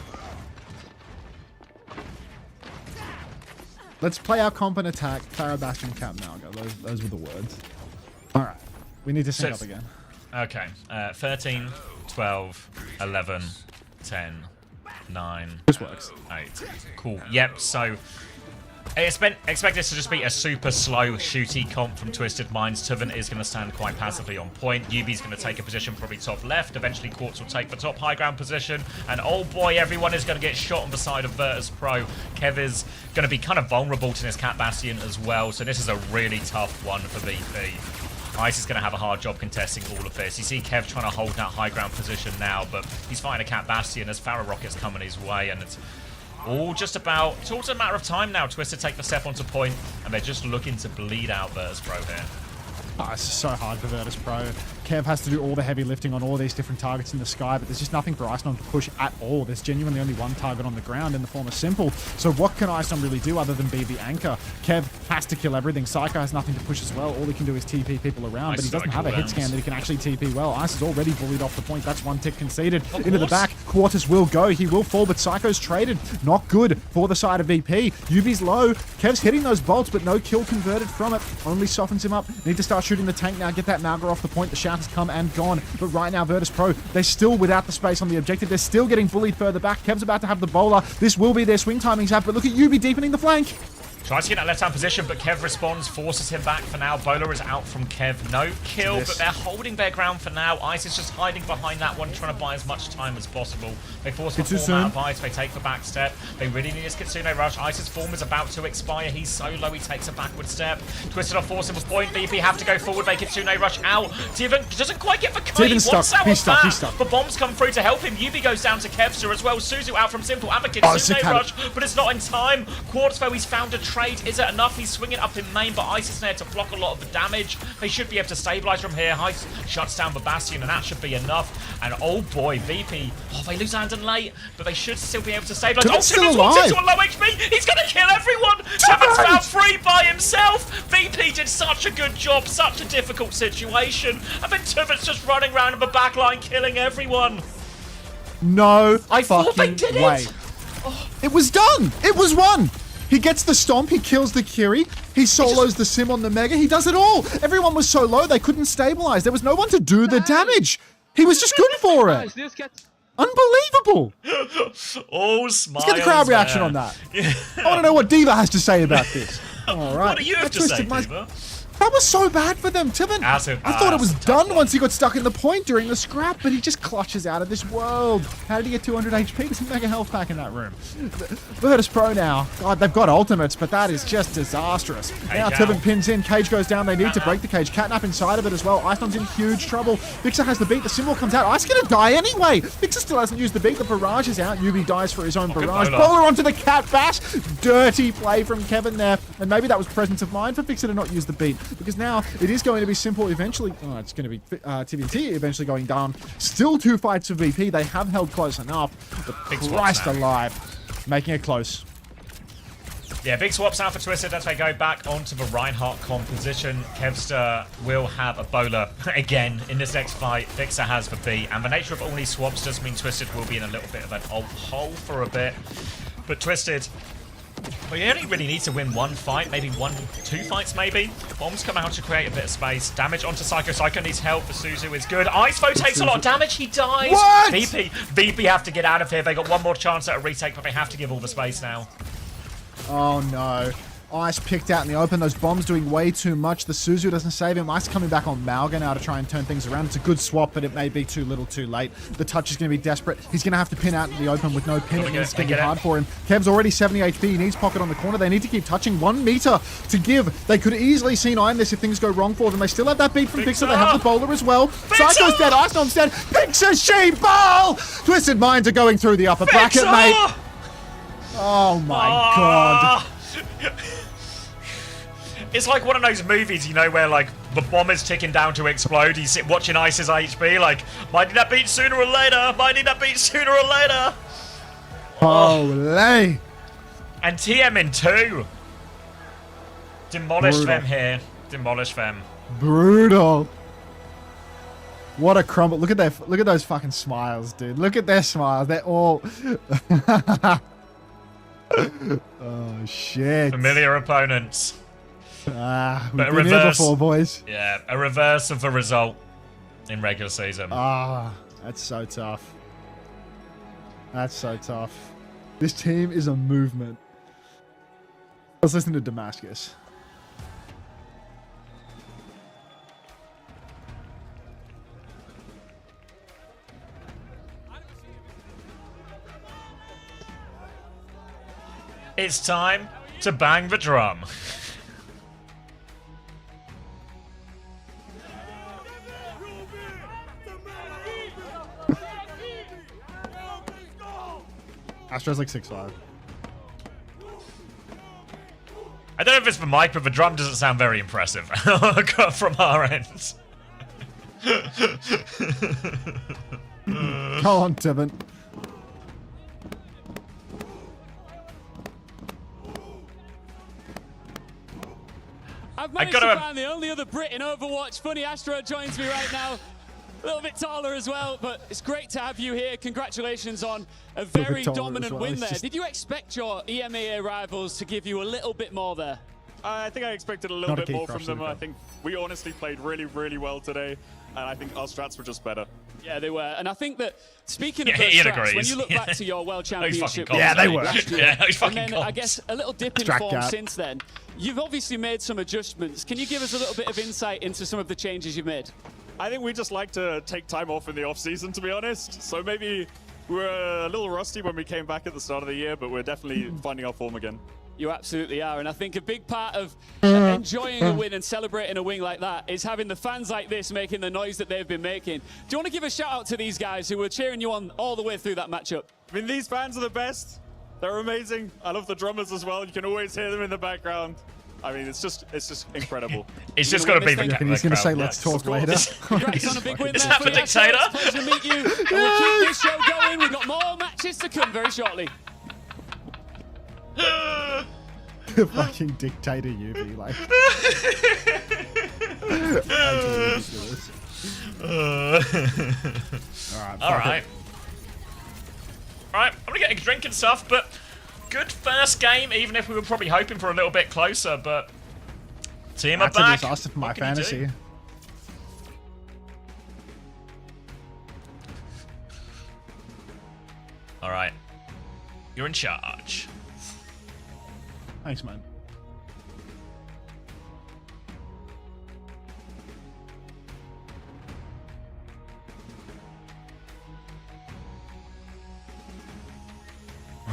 Let's play our comp and attack. Farabash and Cat Mauga. Those were the words. All right. We need to sync up again. Okay. 13, 12, 11, 10, 9. This works. 8. Cool. Yep, so... Expect this to just be a super slow, shooty comp from Twisted Minds. Tivin is going to stand quite passively on point. Yubi's going to take a position probably top left. Eventually, Quartz will take the top high ground position. And oh boy, everyone is going to get shot on the side of Virtus.pro. Kev is going to be kind of vulnerable to this Cat Bastion as well. So this is a really tough one for VP. Ice is going to have a hard job contesting all of this. You see Kev trying to hold that high ground position now, but he's fighting a Cat Bastion as Pharaoh Rocket's coming his way, and it's all just about... It's all a matter of time now. Twisted take the step onto point, and they're just looking to bleed out Virtus.pro here. Oh, it's so hard for Virtus.pro. Kev has to do all the heavy lifting on all these different targets in the sky, but there's just nothing for Icenom to push at all. There's genuinely only one target on the ground in the form of Simple. So what can Icenom really do other than be the anchor? Kev has to kill everything. Psycho has nothing to push as well. All he can do is TP people around, but he doesn't have a hit scan that he can actually TP well. Ice is already bullied off the point. That's one tick conceded. Into the back. Quartus will go. He will fall, but Psycho's traded. Not good for the side of VP. Yubi's low. Kev's hitting those bolts, but no kill converted from it. Only softens him up. Need to start shooting the tank now. Get that Malga off the point. The shout has come and gone. But right now, virtus.pro, they're still without the space on the objective. They're still getting bullied further back. Kev's about to have the bowler. This will be their swing timings have, but look at Yubi deepening the flank. Tries to get that left-hand position, but Kev responds, forces him back for now. Bowler is out from Kev. No kill, but they're holding their ground for now. Ice is just hiding behind that one, trying to buy as much time as possible. They force the form out of Ice. They take the back step. They really need his Kitsune rush. Ice's form is about to expire. He's so low, he takes a backward step. Twisted off, forcing the point. VP have to go forward. They Kitsune rush out. Steven doesn't quite get the cut. He wants out of that. The bombs come through to help him. Yubi goes down to Kevster as well. Suzu out from Simple. And the Kitsune rush, but it's not in time. Quartz, though, he's found a trade. Is it enough? He's swinging up in main, but Ice is there to block a lot of the damage. They should be able to stabilize from here. Ice shuts down the Bastion, and that should be enough. And oh boy, VP, they lose Andon late, but they should still be able to stabilize. Tibbins walks into a low HP. He's going to kill everyone. Tibbins found free by himself. VP did such a good job, such a difficult situation. And then Tibbins just running around in the back line, killing everyone. No I thought they did way. It was done. It was won. He gets the stomp, he kills the Kiri, he solos the sim on the Mega, he does it all. Everyone was so low, they couldn't stabilize. There was no one to do the damage. He was just good for it. Unbelievable. Oh, smiles. Let's get the crowd reaction on that. I want to know what Diva has to say about this. All right. What do you have to say, Diva? That was so bad for them. Tibbin, I thought it was done once he got stuck in the point during the scrap, but he just clutches out of this world. How did he get 200 HP? There's a mega health pack in that room. virtus.pro now. God, they've got ultimates, but that is just disastrous. Now Tibbin pins in. Cage goes down. They need to break the cage. Catnap inside of it as well. Iceland's in huge trouble. Vixer has the beat. The symbol comes out. Ice's going to die anyway. Vixer still hasn't used the beat. The barrage is out. Yubi dies for his own barrage. Bowler onto the cat bash. Dirty play from Kevin there. And maybe that was presence of mind for Vixer to not use the beat, because now it is going to be Simple eventually. Oh, it's going to be TVT eventually going down. Still 2 fights for VP. They have held close enough, but Christ alive, making it close. Yeah, big swaps out for Twisted as they go back onto the Reinhardt composition. Kevster will have a bowler again in this next fight. Vixer has the B, and the nature of all these swaps does mean Twisted will be in a little bit of an alt hole for a bit. But Twisted, well, he only really needs to win one fight, maybe 1-2 fights, maybe. Bombs come out to create a bit of space. Damage onto Psycho. Psycho needs help, but Suzu is good. Icefo takes a lot of damage. He dies. What? VP have to get out of here. They got one more chance at a retake, but they have to give all the space now. Oh no. Ice picked out in the open. Those bombs doing way too much. The Suzu doesn't save him. Ice coming back on Malga now to try and turn things around. It's a good swap, but it may be too little too late. The touch is going to be desperate. He's going to have to pin out in the open with no pin. It's going to be hard for him. Kev's already 70 HP. He needs pocket on the corner. They need to keep touching. 1 meter to give. They could easily C9 this if things go wrong for them. They still have that beat from Vixer. They have the bowler as well. Psycho's dead. Icenom's dead. Vixer she-ball! Twisted Minds are going through the upper bracket, mate. Oh my god. It's like one of those movies, you know, where like the bomb is ticking down to explode. You sit watching Ice's HP, like, might need that beat sooner or later. Might need that beat sooner or later. Holy. And TM in 2. Demolish them here. Demolish them. Brutal. What a crumble. Look at those fucking smiles, dude. Look at their smiles. They're all oh shit. Familiar opponents. We've been here before, boys. Yeah, a reverse of the result in regular season. That's so tough. That's so tough. This team is a movement. Let's listen to Damascus. It's time to bang the drum. Astro's like 6'5". I don't know if it's the mic, but the drum doesn't sound very impressive from our end. Go on, Tibbin. managed to find the only other Brit in Overwatch. Funny Astro joins me right now. A little bit taller as well, but it's great to have you here. Congratulations on a very dominant win there. Did you expect your EMEA rivals to give you a little bit more there? I think I expected a little bit more from them. I think we honestly played really, really well today, and I think our strats were just better. Yeah, they were. And I think that, speaking of those strats, when you look back to your World Championship they were. last year, Yeah, those fucking and then I guess a little dip in form since then, you've obviously made some adjustments. Can you give us a little bit of insight into some of the changes you've made? I think we just like to take time off in the off-season, to be honest. So maybe we were a little rusty when we came back at the start of the year, but we're definitely finding our form again. You absolutely are, and I think a big part of enjoying a win and celebrating a win like that is having the fans like this making the noise that they've been making. Do you want to give a shout out to these guys who were cheering you on all the way through that matchup? I mean, these fans are the best. They're amazing. I love the drummers as well. You can always hear them in the background. I mean, it's just incredible. It's just got to be the crowd. He's going to say, let's talk later. Congrats on a big win Is there. that the dictator? Pleasure to meet you. And we'll keep this show going. We've got more matches to come very shortly. The fucking dictator UV, like. Alright. Alright, I'm gonna get a drink and stuff, but good first game, even if we were probably hoping for a little bit closer, but team are That's a back. disaster for my What can you do? fantasy. Alright. You're in charge. Thanks, man.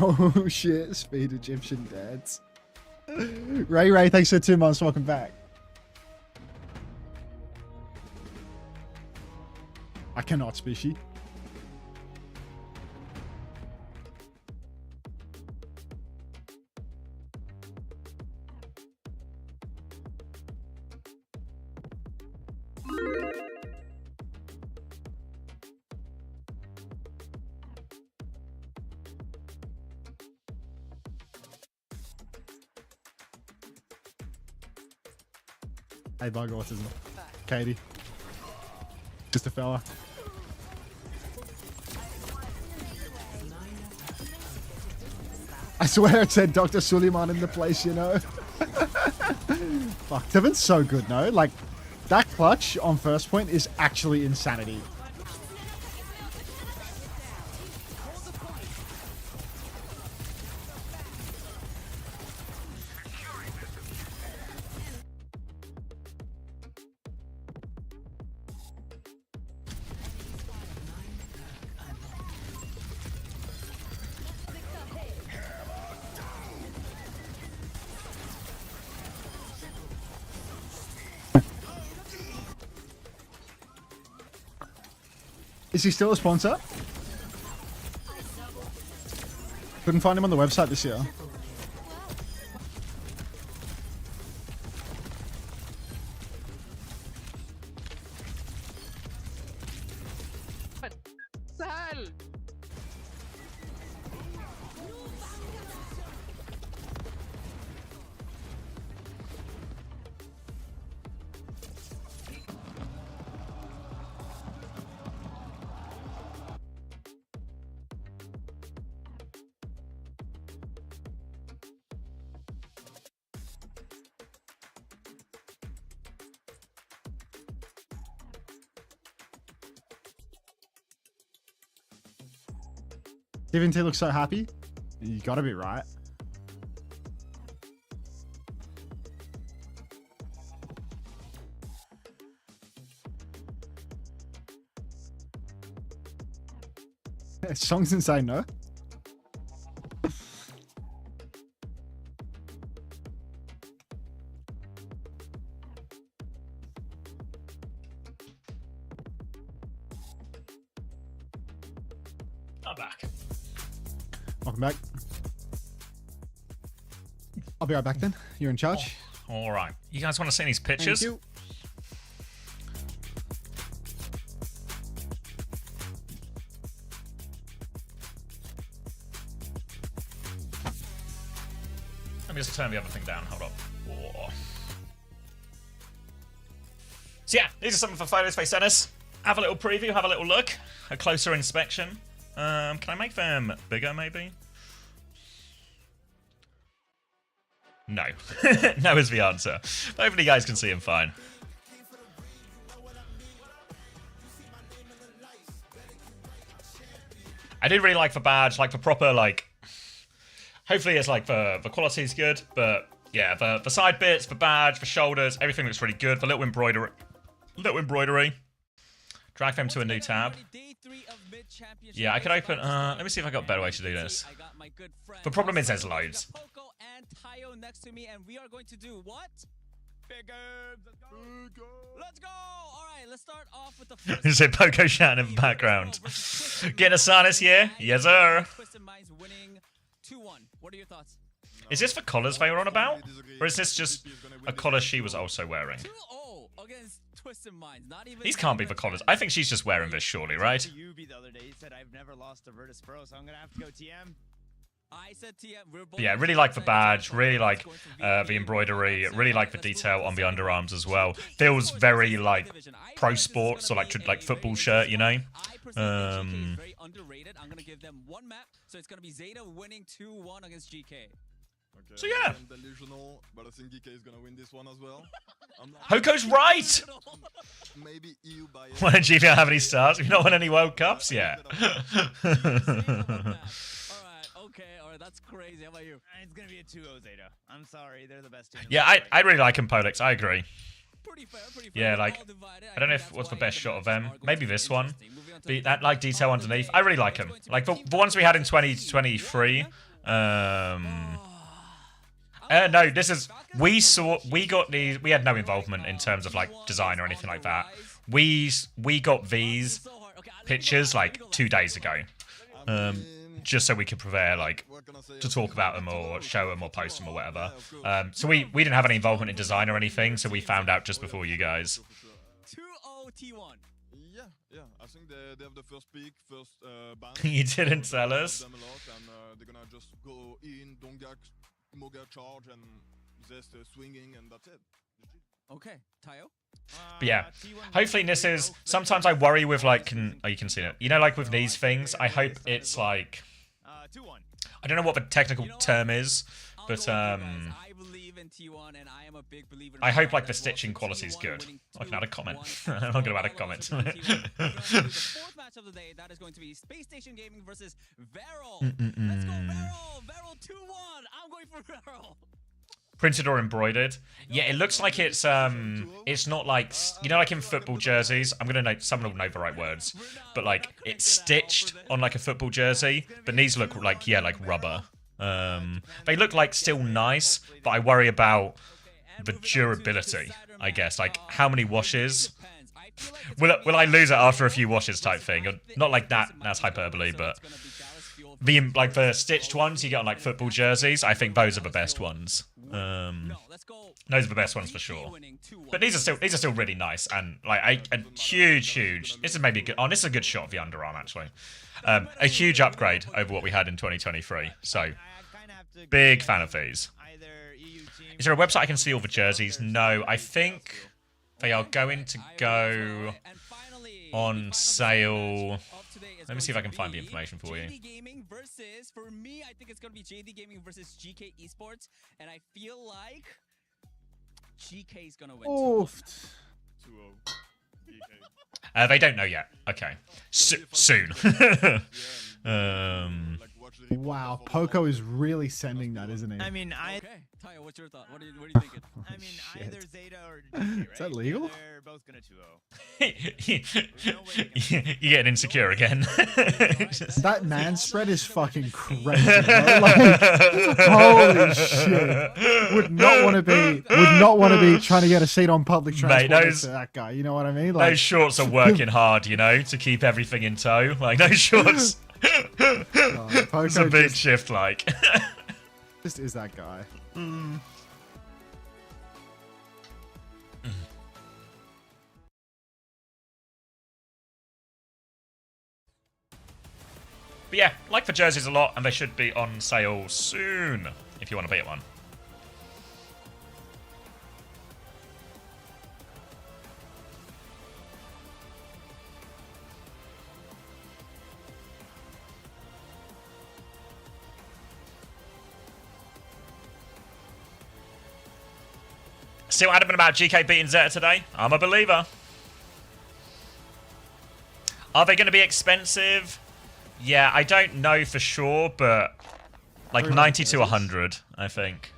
Oh shit, speed Egyptian dads. Ray, thanks for 2 months. Welcome back. I cannot, Spishy. Hey, bug autism. Katie. Just a fella. I swear it said Dr. Suleiman in the place, you know. Fuck, Tivin's so good, no? Like, that clutch on first point is actually insanity. Is he still a sponsor? Couldn't find him on the website this year. Steven T looks so happy. You gotta be right. Song's insane, no? I'm back. Welcome back. I'll be right back then. You're in charge. Oh, all right. You guys want to see these pictures? Thank you. Let me just turn the other thing down. Hold up. Whoa. So yeah, these are some of the photos they sent us. Have a little preview, have a little look, a closer inspection. Can I make them bigger, maybe? No. No is the answer. But hopefully you guys can see them fine. I did really like the badge, like the proper, like... Hopefully it's like the quality is good, but yeah, the side bits, the badge, the shoulders, everything looks really good. The little embroidery. Drag them to a new tab. Yeah, I could open... let me see if I got a better way to do this. The problem is there's loads. Next to me, and we are going to do what? Let's go! All right, let's start off with the first. Is it Poco shouting in the background? Getting a Sarnis here? Yes, sir. What are your thoughts? Is this the collars they were on about? Or is this just a collar she was also wearing? 2-0 against Twisted Minds. Not even These can't be the collars. I think she's just wearing this, surely, right? You the other day said I've never lost to virtus.pro, so I'm gonna have to go TM. I said TM. But yeah, really like the badge, really like the embroidery, really like the detail on the underarms as well. Feels very like pro sports or like football shirt, you know. Very underrated. I'm gonna give them one map, so it's gonna be Zeta winning 2-1 against GK. Okay, so yeah, delusional, but I think GK is gonna win this one as well. Hoko's right. Maybe EU by. Why don't GK have any stars? We've not won any World Cups yet. Okay, that's crazy. How about you? It's gonna be a 2-0 Zeta. I'm sorry, they're the best team. Yeah, I really like him, Polix. I agree. Pretty fair. Yeah, like I don't know if what's the best shot of them. Maybe this one. That like detail underneath. I really like him. Like the ones we had in 2023. No, this is we had no involvement in terms of like design or anything like that. We got these pictures like 2 days ago. Just so we could prepare, like, to talk about them or show them or post them or whatever. So we didn't have any involvement in design or anything, so we found out just before you guys. 2-0 T1. Yeah. I think they have the first pick, first ban. You didn't tell us. Them a lot, and they're gonna just go in, Dongak, Moga charge, and just swinging, and that's it. Okay, Tayo. But yeah, hopefully this is... Sometimes I worry with like... Oh, you can see it. You know, like with these things, I hope it's like... I don't know what the technical term is, but I hope like the stitching quality is good. I can add a comment. I'm not going to add a comment. The fourth match of the day, that is going to be Space Station Gaming versus Varel. Let's go Varel! Varel 2-1! I'm going for Varel! Printed or embroidered? Yeah, it looks like it's not like, you know, like in football jerseys. I'm gonna know, someone will know the right words, but like it's stitched on like a football jersey. But these look like, yeah, like rubber. They look like still nice, but I worry about the durability. I guess like how many washes. Will I lose it after a few washes type thing? Not like that. That's hyperbole, but the stitched ones you get on like football jerseys. I think those are the best ones. Those are the best ones for sure. But these are still really nice and like a huge. This is maybe a good. Oh, this is a good shot of the underarm actually. A huge upgrade over what we had in 2023. So big fan of these. Is there a website I can see all the jerseys? No, I think they are going to go on sale. Let me see if I can find the information for you. JD Gaming versus, for me, I think it's going to be JD Gaming versus GK Esports. And I feel like GK is going to win. Oof. 2-0. They don't know yet. Okay. Soon. Wow, Poco is really sending that, isn't he? I mean, Okay, Tayo, what's your thought? What are you thinking? I mean, Shit. either Zeta or GK, right? Is that legal? They're both gonna 2-0. You getting insecure again? That man spread is fucking crazy, bro. Like, holy shit! Would not want to be trying to get a seat on public transport next to that guy. You know what I mean? Like, those shorts are working hard, you know, to keep everything in tow. Like those shorts. It's a big shift, like. Just is that guy. But yeah, like the jerseys a lot, and they should be on sale soon if you want to be at one. Still adamant about GK beating Zeta today. I'm a believer. Are they going to be expensive? Yeah, I don't know for sure, but like 90 to 100, I think.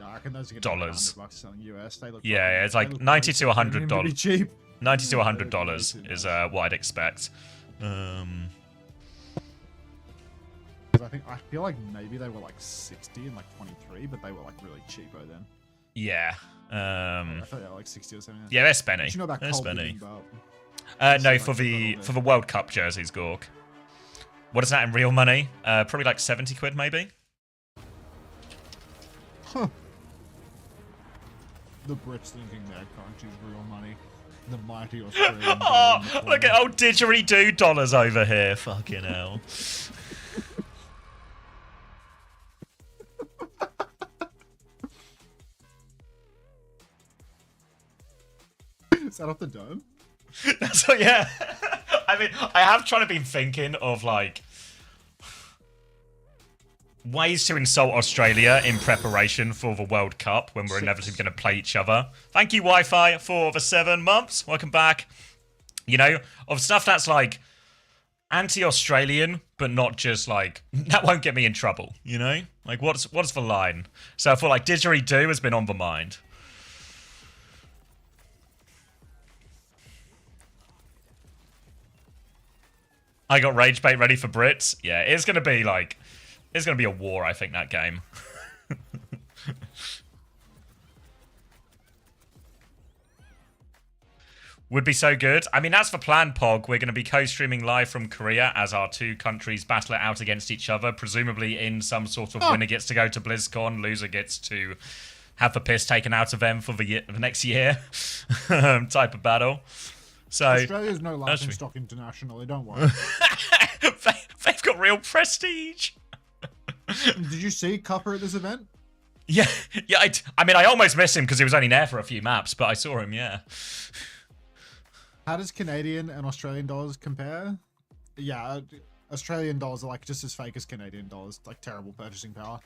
I reckon those are dollars. $100 selling US. They look Yeah, it's like 90 to 100 dollars. Cheap. 90 to 100 dollars is what I'd expect. I feel like maybe they were like 60 and like 23, but they were like really cheapo then. Yeah. I thought they were like 60 or something. Yeah, they're spenny. You know about they're spenny. No, for the World Cup jerseys, Gork. What is that in real money? Probably like 70 quid, maybe. Huh. The Brits thinking their currency's real money. The mighty Australian. Oh, look at old didgeridoo dollars over here. Fucking hell. Is that off the dome? That's what, yeah. I mean, I have trying to been thinking of like ways to insult Australia in preparation for the World Cup when we're inevitably going to play each other. Thank you, Wi-Fi, for the 7 months. Welcome back. You know, of stuff that's like anti-Australian, but not just like that won't get me in trouble. You know, like what's the line? So I feel like didgeridoo has been on the mind. I got rage bait ready for Brits. Yeah, it's gonna be like, it's gonna be a war. I think that game. Would be so good. I mean, that's the plan, Pog. We're going to be co-streaming live from Korea as our two countries battle it out against each other, presumably in some sort of winner gets to go to BlizzCon, loser gets to have the piss taken out of them for the next year type of battle. So Australia's no laughing stock internationally, don't worry. They've got real prestige. Did you see Cupper at this event? Yeah. I mean, I almost missed him because he was only there for a few maps, but I saw him, yeah. How does Canadian and Australian dollars compare? Yeah, Australian dollars are like just as fake as Canadian dollars. Like terrible purchasing power.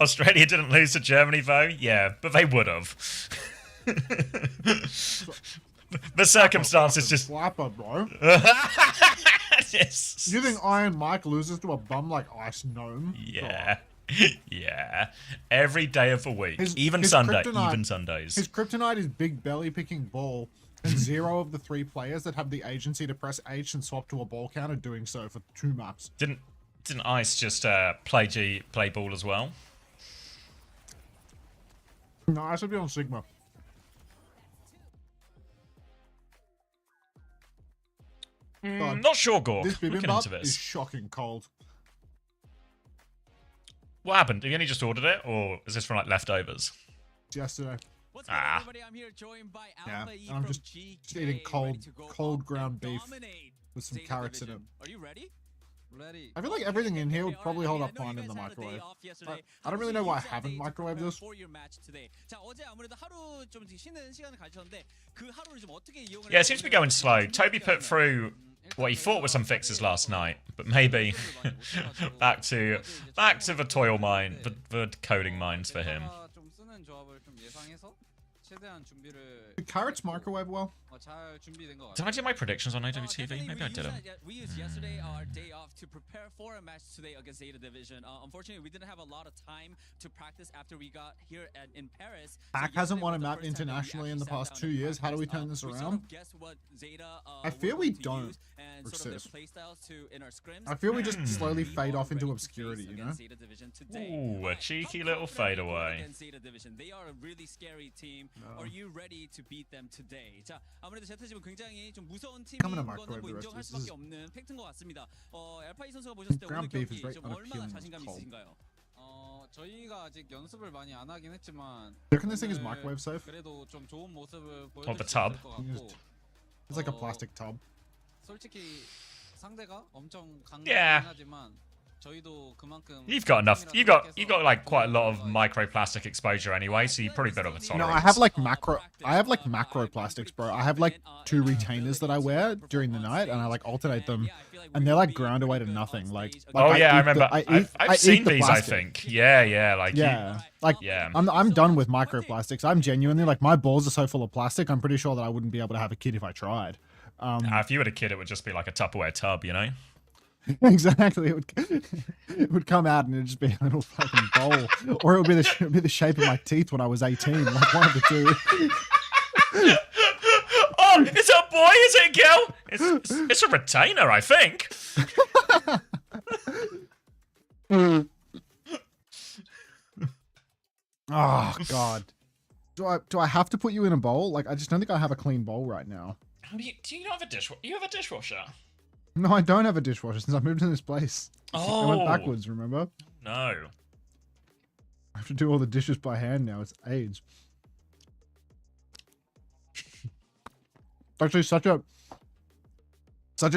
Australia didn't lose to Germany, though. Yeah, but they would have. The circumstances just... Flapper, bro. Yes. You think Iron Mike loses to a bum like Ice Gnome? Yeah. Yeah. Every day of the week. Even Sundays. His kryptonite is big belly picking ball, and 0 of the 3 players that have the agency to press H and swap to a ball count are doing so for 2 maps. Didn't Ice just play ball as well? No, I should be on Sigma. Not sure, Gork. This Looking into bibimbap this. is shocking cold. What happened? Have you only just ordered it, or is this from like leftovers? Yesterday. Ah. Yeah, and I'm just eating cold ground beef with some carrots in it. Are you ready? Ready. I feel like everything in here would probably hold up fine in the microwave. I don't really know why I haven't microwaved this. Yeah, it seems to be going slow. Toby put through what he thought were some fixes last night, but maybe back to the toil mine, the coding mines for him. Do carrots microwave well? Did I do my predictions on AWTV? Maybe I didn't. We used yesterday our day off to prepare for a match today against Zeta Division. Unfortunately, we didn't have a lot of time to practice after we got here in Paris. Hack hasn't won a map internationally in the past 2 years. How do we turn this around? I feel we don't. I feel we just slowly fade off into obscurity, you know? Ooh, a cheeky little fadeaway. They are a really scary team. Are you ready to beat them today? 자, 아무래도 제타집은 굉장히 좀 무서운 팀인 거는 뭐 인정할 수밖에 없는 팩트인 것 같습니다. 알파이 선수가 보셨을 때 오늘 경기 좀 얼마나 자신감이 있으신가요? 저희가 아직 연습을 많이 안 하긴 했지만 Do you reckon this thing is microwave safe? 그래도 좀 좋은 모습을 Oh, the 보여줄 수 tub. 있을 것 같고 It's like a plastic tub. 솔직히 상대가 엄청 Yeah. 강하긴 하지만 You've got enough. You've got like quite a lot of microplastic exposure anyway, so you're probably better with No, tolerance. I have like macro plastics, bro. I have like 2 retainers that I wear during the night, and I like alternate them, and they're like ground away to nothing. Oh yeah, I remember. I've seen the these. plastic. I think. Yeah. I'm done with microplastics. I'm genuinely like, my balls are so full of plastic. I'm pretty sure that I wouldn't be able to have a kid if I tried. If you had a kid, it would just be like a Tupperware tub, you know. Exactly. It would come out and it'd just be a little fucking bowl, or it would be the shape of my teeth when I was 18. Like one of the two. Oh, is it a boy? Is it a girl? It's a retainer, I think. Oh God. Do I have to put you in a bowl? Like, I just don't think I have a clean bowl right now. Do you not have a dishwasher? You have a dishwasher? No, I don't have a dishwasher since I moved in this place. Oh. I went backwards, remember? No. I have to do all the dishes by hand now. It's AIDS. Actually, such a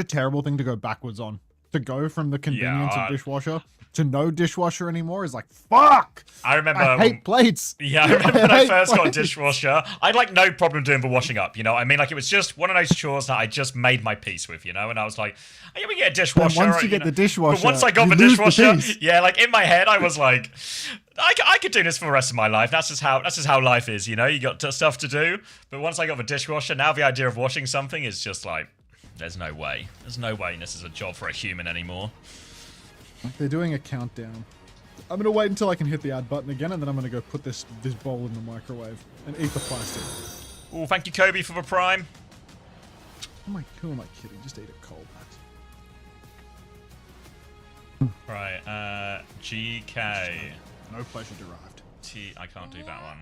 terrible thing to go backwards on. To go from the convenience of dishwasher to no dishwasher anymore is like, fuck! I remember. I hate plates. Yeah, I remember when I first got a dishwasher. I had like no problem doing the washing up, you know what I mean? Like, it was just one of those chores that I just made my peace with, you know? And I was like, oh, yeah, we get a dishwasher. And once you get the dishwasher, but once I got you the lose the dishwasher, peace. yeah, like in my head, I was like, I could do this for the rest of my life. That's just how life is, you know? You got stuff to do. But once I got the dishwasher, now the idea of washing something is just like, there's no way. There's no way this is a job for a human anymore. They're doing a countdown. I'm gonna wait until I can hit the add button again, and then I'm gonna go put this bowl in the microwave and eat the plastic. Oh, thank you, Kobe, for the prime. Who am I kidding? Just eat it cold. Right, GK. No pleasure derived. I can't do that one.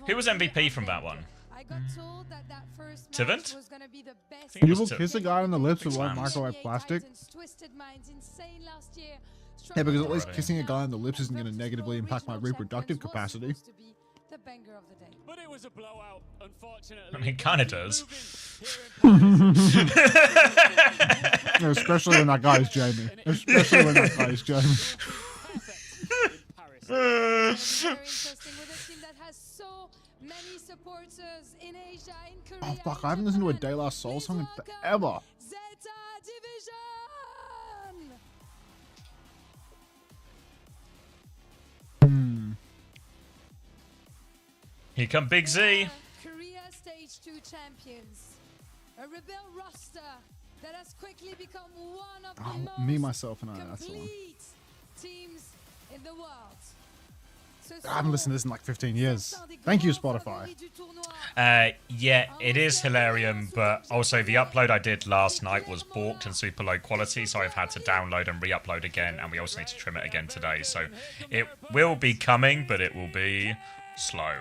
Who was MVP from that one? Tivant? You will kiss a guy on the lips with white microwave plastic? Yeah, because at least kissing a guy on the lips isn't going to negatively impact my reproductive capacity. But it was a blowout, unfortunately. I mean, it kind of does. Yeah, especially when that guy is Jamie. Especially when that guy is Jamie. Oh fuck, I haven't listened to a De La Soul song in forever. Here come Big Z. Korea Stage 2 champions. A rebel roster that has quickly become one of the most Me, myself, and I, that's the one. complete teams in the world. I haven't listened to this in like 15 years. Thank you, Spotify. Yeah, it is Hilarium, but also the upload I did last night was balked and super low quality, so I've had to download and re-upload again, and we also need to trim it again today. So it will be coming, but it will be slow.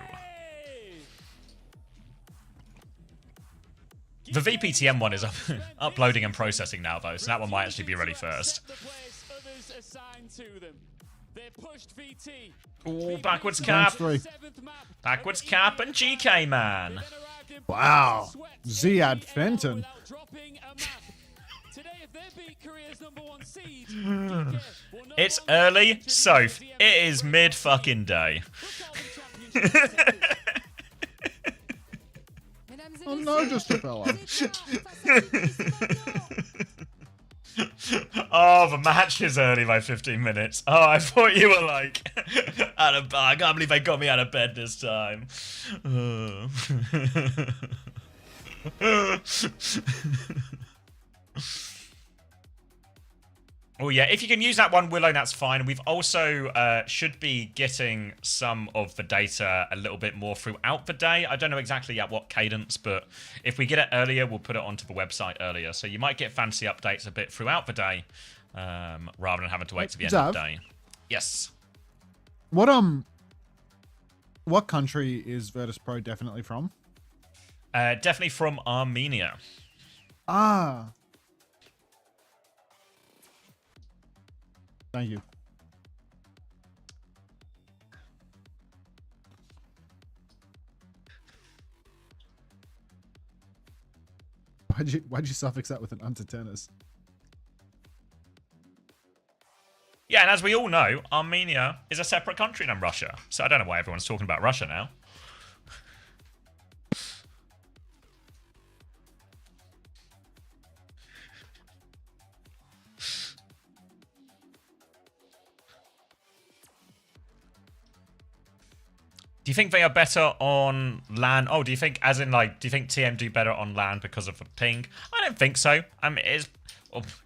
The VPTM one is uploading and processing now, though, so that one might actually be ready first. Oh, backwards cap. Backwards cap and GK, man. Wow. Ziad Fenton. It's early, Soph. It is mid-fucking day. Oh no, just a fella. Oh, the match is early by 15 minutes. Oh, I thought you were like out of bed. I can't believe they got me out of bed this time. Oh yeah, if you can use that one, Willow, that's fine. We've also should be getting some of the data a little bit more throughout the day. I don't know exactly at what cadence, but if we get it earlier, we'll put it onto the website earlier. So you might get fancy updates a bit throughout the day, rather than having to wait to the end of the day. Yes. What country is virtus.pro definitely from? Definitely from Armenia. Ah. Thank you. Why'd you suffix that with an unto tennis? Yeah, and as we all know, Armenia is a separate country than Russia. So I don't know why everyone's talking about Russia now. Do you think they are better on LAN? Oh, do you think, as in, like, do you think TM do better on LAN because of the ping? I don't think so. I mean,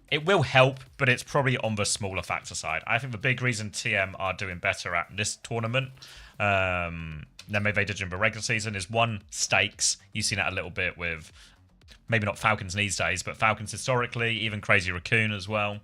it will help, but it's probably on the smaller factor side. I think the big reason TM are doing better at this tournament than maybe they did in the regular season is, one, stakes. You've seen that a little bit with, maybe not Falcons these days, but Falcons historically, even Crazy Raccoon as well.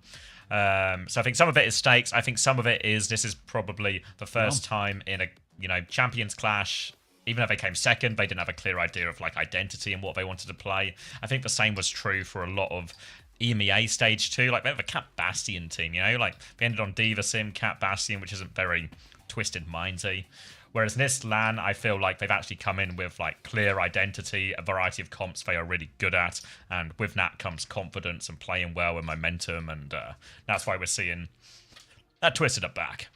So I think some of it is stakes. I think some of it is, this is probably the first time in a, you know, Champions Clash. Even though they came second, they didn't have a clear idea of, like, identity and what they wanted to play. I think the same was true for a lot of EMEA stage 2. Like, they have a Cat Bastion team, you know? Like, they ended on Diva Sim, Cat Bastion, which isn't very Twisted Mindsy. Whereas in this LAN, I feel like they've actually come in with, like, clear identity, a variety of comps they are really good at, and with that comes confidence and playing well and momentum, and that's why we're seeing that Twisted up back.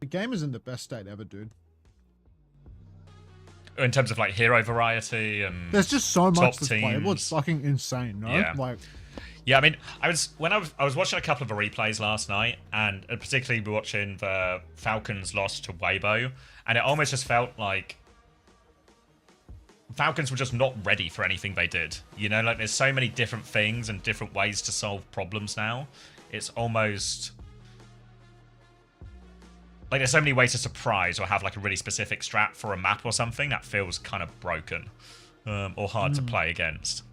The game is in the best state ever, dude. In terms of, like, hero variety and there's just so much that's teams. playable. It's fucking insane, no? Yeah. Like, yeah, I mean, I was watching a couple of the replays last night, and particularly watching the Falcons loss to Weibo, and it almost just felt like Falcons were just not ready for anything they did. You know, like, there's so many different things and different ways to solve problems now. It's almost like there's so many ways to surprise or have, like, a really specific strat for a map or something that feels kind of broken or hard to play against.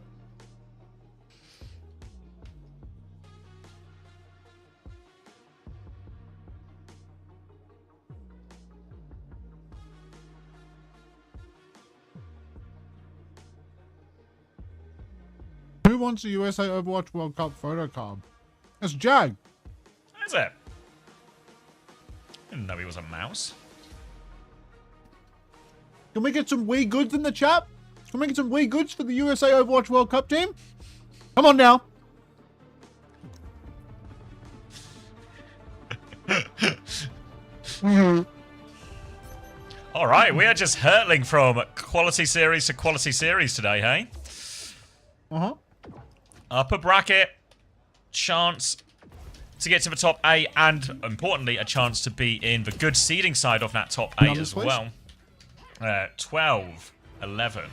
who wants a USA Overwatch World Cup photo card? It's Jag. Is it? Didn't know he was a mouse. Can we get some Wii goods in the chat? Can we get some Wii goods for the USA Overwatch World Cup team? Come on now. All right, we are just hurtling from quality series to quality series today, hey? Uh-huh. Upper bracket, chance to get to the top 8, and importantly, a chance to be in the good seeding side of that top 8 as well. 12, 11,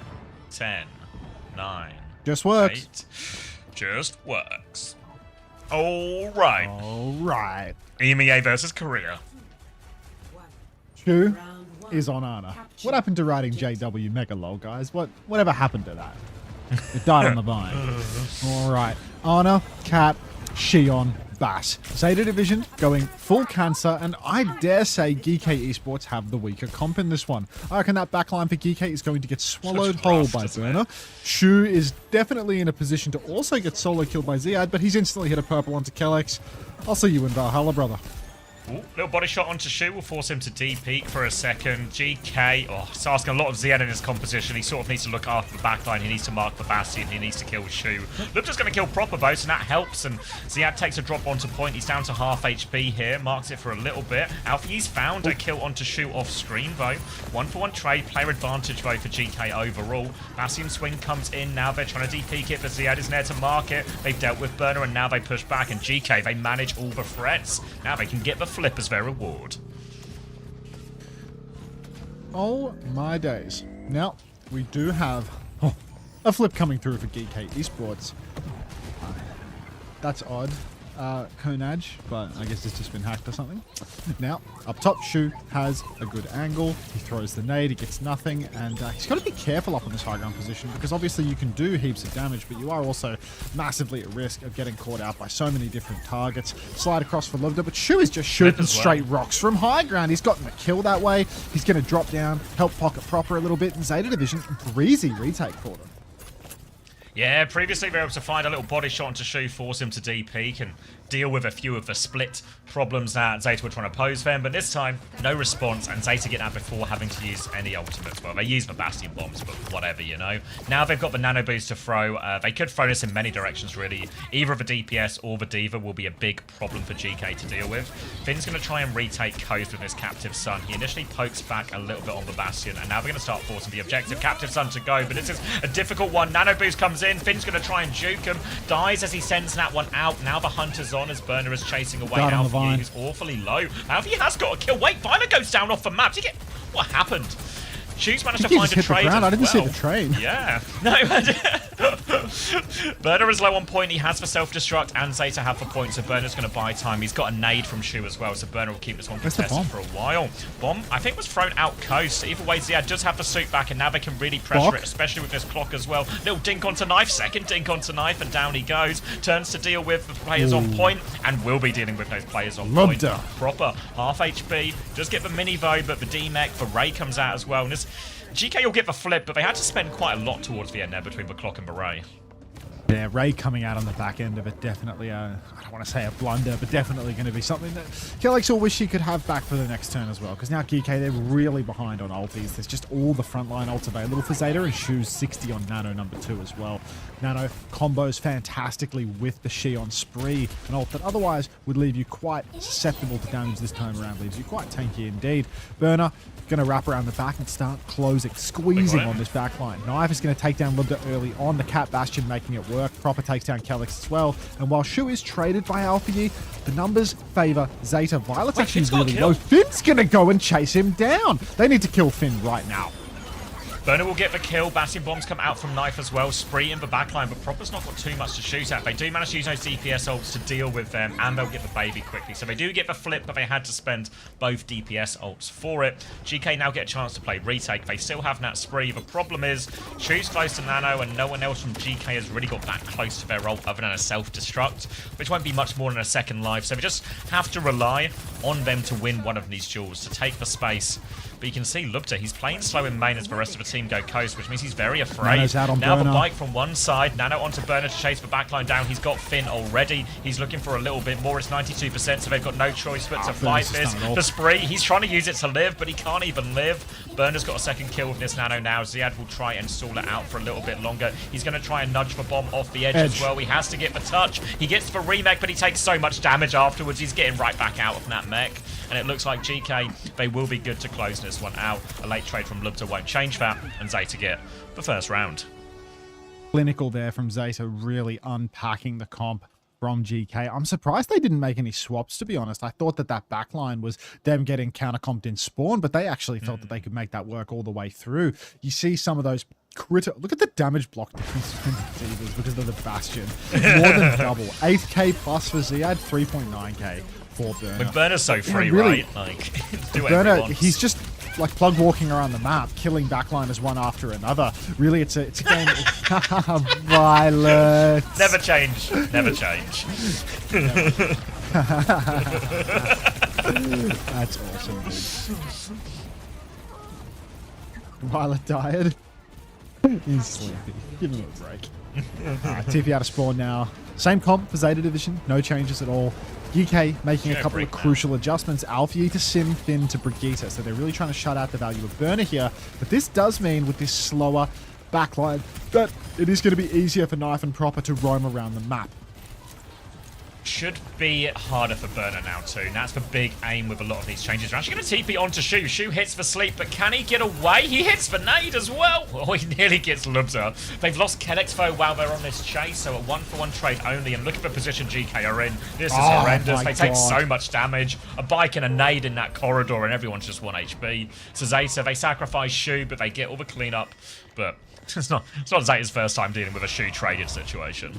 10, 9. Just works. 8. Just works. All right. All right. EMEA versus Korea. Shu is on Ana. What happened to writing JW Mega LOL, guys? Whatever happened to that? It died on the vine. All right. Ana, Cat, Shion, Bass. Zeta Division going full cancer, and I dare say GK Esports have the weaker comp in this one. I reckon that backline for GK is going to get swallowed whole by Burner. Shu is definitely in a position to also get solo killed by Ziad, but he's instantly hit a purple onto Kellex. I'll see you in Valhalla, brother. Ooh, little body shot onto Shu will force him to D-peek for a second. GK, it's asking a lot of Ziad in his composition. He sort of needs to look after the backline. He needs to mark the Bastion. He needs to kill Shu. Lupta's going to kill proper both, and that helps. And Ziad takes a drop onto point. He's down to half HP here. Marks it for a little bit. Alfie's found a kill onto Shu off screen, though. 1-for-1 trade. Player advantage, though, for GK overall. Bastion swing comes in. Now they're trying to D-peek it, but Ziad is there to mark it. They've dealt with Burner, and now they push back. And GK, they manage all the threats. Now they can get the flip as their reward. Oh my days. Now, we do have a flip coming through for GK Esports. That's odd. Konaj, but I guess it's just been hacked or something. Now, up top, Shu has a good angle. He throws the nade, he gets nothing, and he's got to be careful up on this high ground position because obviously you can do heaps of damage, but you are also massively at risk of getting caught out by so many different targets. Slide across for Lovda, but Shu is just shooting straight rocks from high ground. He's gotten a kill that way. He's going to drop down, help pocket proper a little bit, and Zeta Division, breezy retake for them. Yeah, previously we were able to find a little body shot into Shu, force him to DP, and deal with a few of the split problems that Zeta were trying to pose for him, but this time, no response, and Zeta get that before having to use any ultimates. Well, they use the Bastion bombs, but whatever, you know. Now they've got the nano boost to throw. They could throw this in many directions, really. Either the DPS or the Diva will be a big problem for GK to deal with. Finn's going to try and retake Coast with his Captive Son. He initially pokes back a little bit on the Bastion, and now they're going to start forcing the objective Captive Son to go, but this is a difficult one. Nano boost comes in. Finn's going to try and juke him. Dies as he sends that one out. Now the Hunter's on as Burner is chasing away Alfie, who's awfully low. Alfie has got a kill. Wait, Violet goes down off the map. Did you get... What happened? Shu's managed to find a trade. I didn't see the train. Yeah. No. Burner is low on point. He has for self-destruct, and Zeta have for point, so Burner's going to buy time. He's got a nade from Shu as well, so Burner will keep this one contested for a while. Bomb, I think, was thrown out coast. Either way, Ziad does have the suit back, and now they can really pressure it, especially with this clock as well. Little dink onto knife, second dink onto knife, and down he goes. Turns to deal with the players on point, and will be dealing with those players on point. Proper. Half HP. Does get the mini though, but the D-mech for Ray comes out as well. And this GK will get the flip, but they had to spend quite a lot towards the end there between the clock and the Ray. Yeah, Ray coming out on the back end of it, definitely I don't want to say a blunder, but definitely going to be something that Kellex will wish he could have back for the next turn as well, because now GK, they're really behind on ultis. There's just all the frontline ults available for Zeta, and Shu's 60 on Nano number 2 as well. Nano combos fantastically with the Shi on Spree, an ult that otherwise would leave you quite susceptible to damage this time around, leaves you quite tanky indeed. Burner going to wrap around the back and start closing, squeezing on this back line. Knife is going to take down Libda early on, the Cat Bastion making it work. Proper takes down Kellex as well. And while Shu is traded by Alfie, the numbers favor Zeta. Violet's actually really low. Finn's going to go and chase him down. They need to kill Finn right now. Burner will get the kill. Bastion bombs come out from Knife as well. Spree in the backline, but Proper's not got too much to shoot at. They do manage to use those DPS ults to deal with them, and they'll get the baby quickly. So they do get the flip, but they had to spend both DPS ults for it. GK now get a chance to play retake. They still have that Spree. The problem is, Shu's close to Nano, and no one else from GK has really got that close to their ult other than a self-destruct, which won't be much more than a second life. So we just have to rely on them to win one of these duels, to take the space. But you can see Lubta, he's playing slow in main as the rest of the team go coast, which means he's very afraid. Now Burner. the bike from one side, Nano onto Burner to chase the backline down. He's got Finn already. He's looking for a little bit more. It's 92%, so they've got no choice but to fight this. The Spree, he's trying to use it to live, but he can't even live. Burner's got a second kill with this Nano now. Ziad will try and stall it out for a little bit longer. He's going to try and nudge the bomb off the edge as well. He has to get the touch. He gets the remech, but he takes so much damage afterwards. He's getting right back out of that mech. And it looks like GK, they will be good to close this one out. A late trade from Lubta won't change that, and Zeta get the first round. Clinical there from Zeta, really unpacking the comp from GK. I'm surprised they didn't make any swaps, to be honest. I thought that that backline was them getting counter-comped in spawn, but they actually felt that they could make that work all the way through. You see some of those look at the damage block difference between the Divas because of the Bastion. More than double. 8k plus for Ziad, 3.9k for Burner. But Burner's so free, really, right? Like, do Burner, he's just like plug walking around the map, killing backliners one after another. Really, it's a game of Violet. Never change. Never change. That's awesome, dude. Violet died. He's sleepy. Give him a break. TP out of spawn now. Same comp for Zeta Division. No changes at all. UK making a couple of crucial adjustments. Alfie to Sim, Finn to Brigitte. So they're really trying to shut out the value of Burner here. But this does mean with this slower backline that it is going to be easier for Knife and Proper to roam around the map. Should be harder for Burner now too. And that's the big aim with a lot of these changes. We're actually going to TP onto Shu. Shu hits for sleep, but can he get away? He hits for nade as well. Oh, he nearly gets Lubza. They've lost Kellex though while they're on this chase, so a 1-for-1 trade only. And look at the position GK are in. This is horrendous. They take so much damage. A bike and a nade in that corridor, and everyone's just 1 HP. So Zeta, they sacrifice Shu, but they get all the cleanup. But it's not Zeta's first time dealing with a Shu traded situation.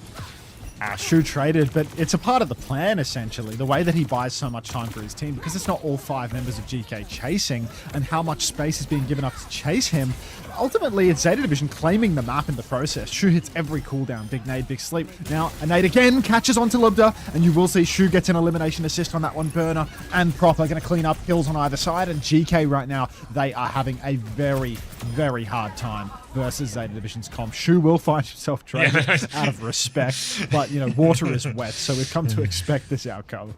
Shu traded, but it's a part of the plan, essentially. The way that he buys so much time for his team, because it's not all 5 members of GK chasing, and how much space is being given up to chase him. Ultimately, it's Zeta Division claiming the map in the process. Shu hits every cooldown. Big nade, big sleep. Now, a nade again catches onto Lubda, and you will see Shu gets an elimination assist on that one. Burner and Proper going to clean up kills on either side, and GK right now, they are having a very, very hard time versus Zeta Division's comp. Shu will find himself traded out of respect, but, you know, water is wet, so we've come to expect this outcome.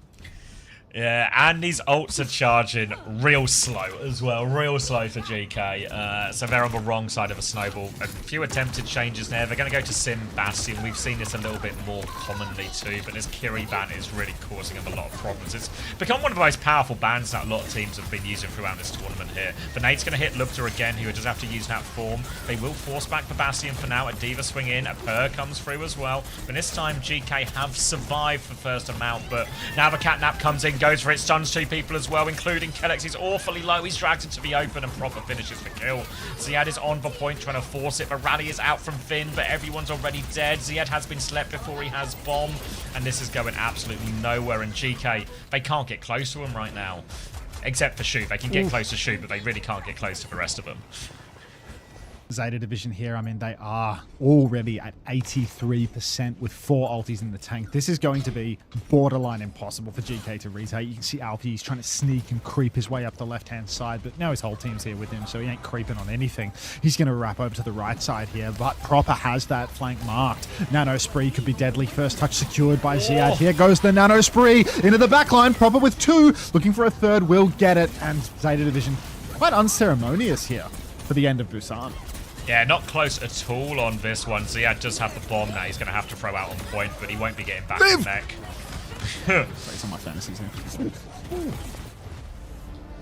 Yeah, and these ults are charging real slow as well. Real slow for GK. So they're on the wrong side of a snowball. A few attempted changes there. They're going to go to Sim Bastion. We've seen this a little bit more commonly too, but this Kiri ban is really causing them a lot of problems. It's become one of the most powerful bans that a lot of teams have been using throughout this tournament here. The nade's going to hit Lupta again, who does have to use that form. They will force back the Bastion for now. A Diva swing in. A Purr comes through as well. But this time, GK have survived the first amount, but now the Catnap comes in, goes for it, stuns 2 people as well, including Kellex. He's awfully low. He's dragged into the open and proper finishes the kill. Ziad is on the point trying to force it. The rally is out from Finn, but everyone's already dead. Ziad has been slept before he has bomb, and this is going absolutely nowhere. And GK, they can't get close to him right now. Except for Shu. They can get close to Shu, but they really can't get close to the rest of them. Zeta Division here, I mean, they are already at 83% with 4 ultis in the tank. This is going to be borderline impossible for GK to retake. You can see Alfie, he's trying to sneak and creep his way up the left-hand side, but now his whole team's here with him, so he ain't creeping on anything. He's going to wrap over to the right side here, but Proper has that flank marked. Nano Spree could be deadly. First touch secured by Ziad. Here goes the Nano Spree into the backline. Proper with 2, looking for a third, will get it, and Zeta Division quite unceremonious here for the end of Busan. Yeah, not close at all on this one. Ziad does have the bomb now. He's going to have to throw out on point, but he won't be getting back in mech. It's on my fantasies now.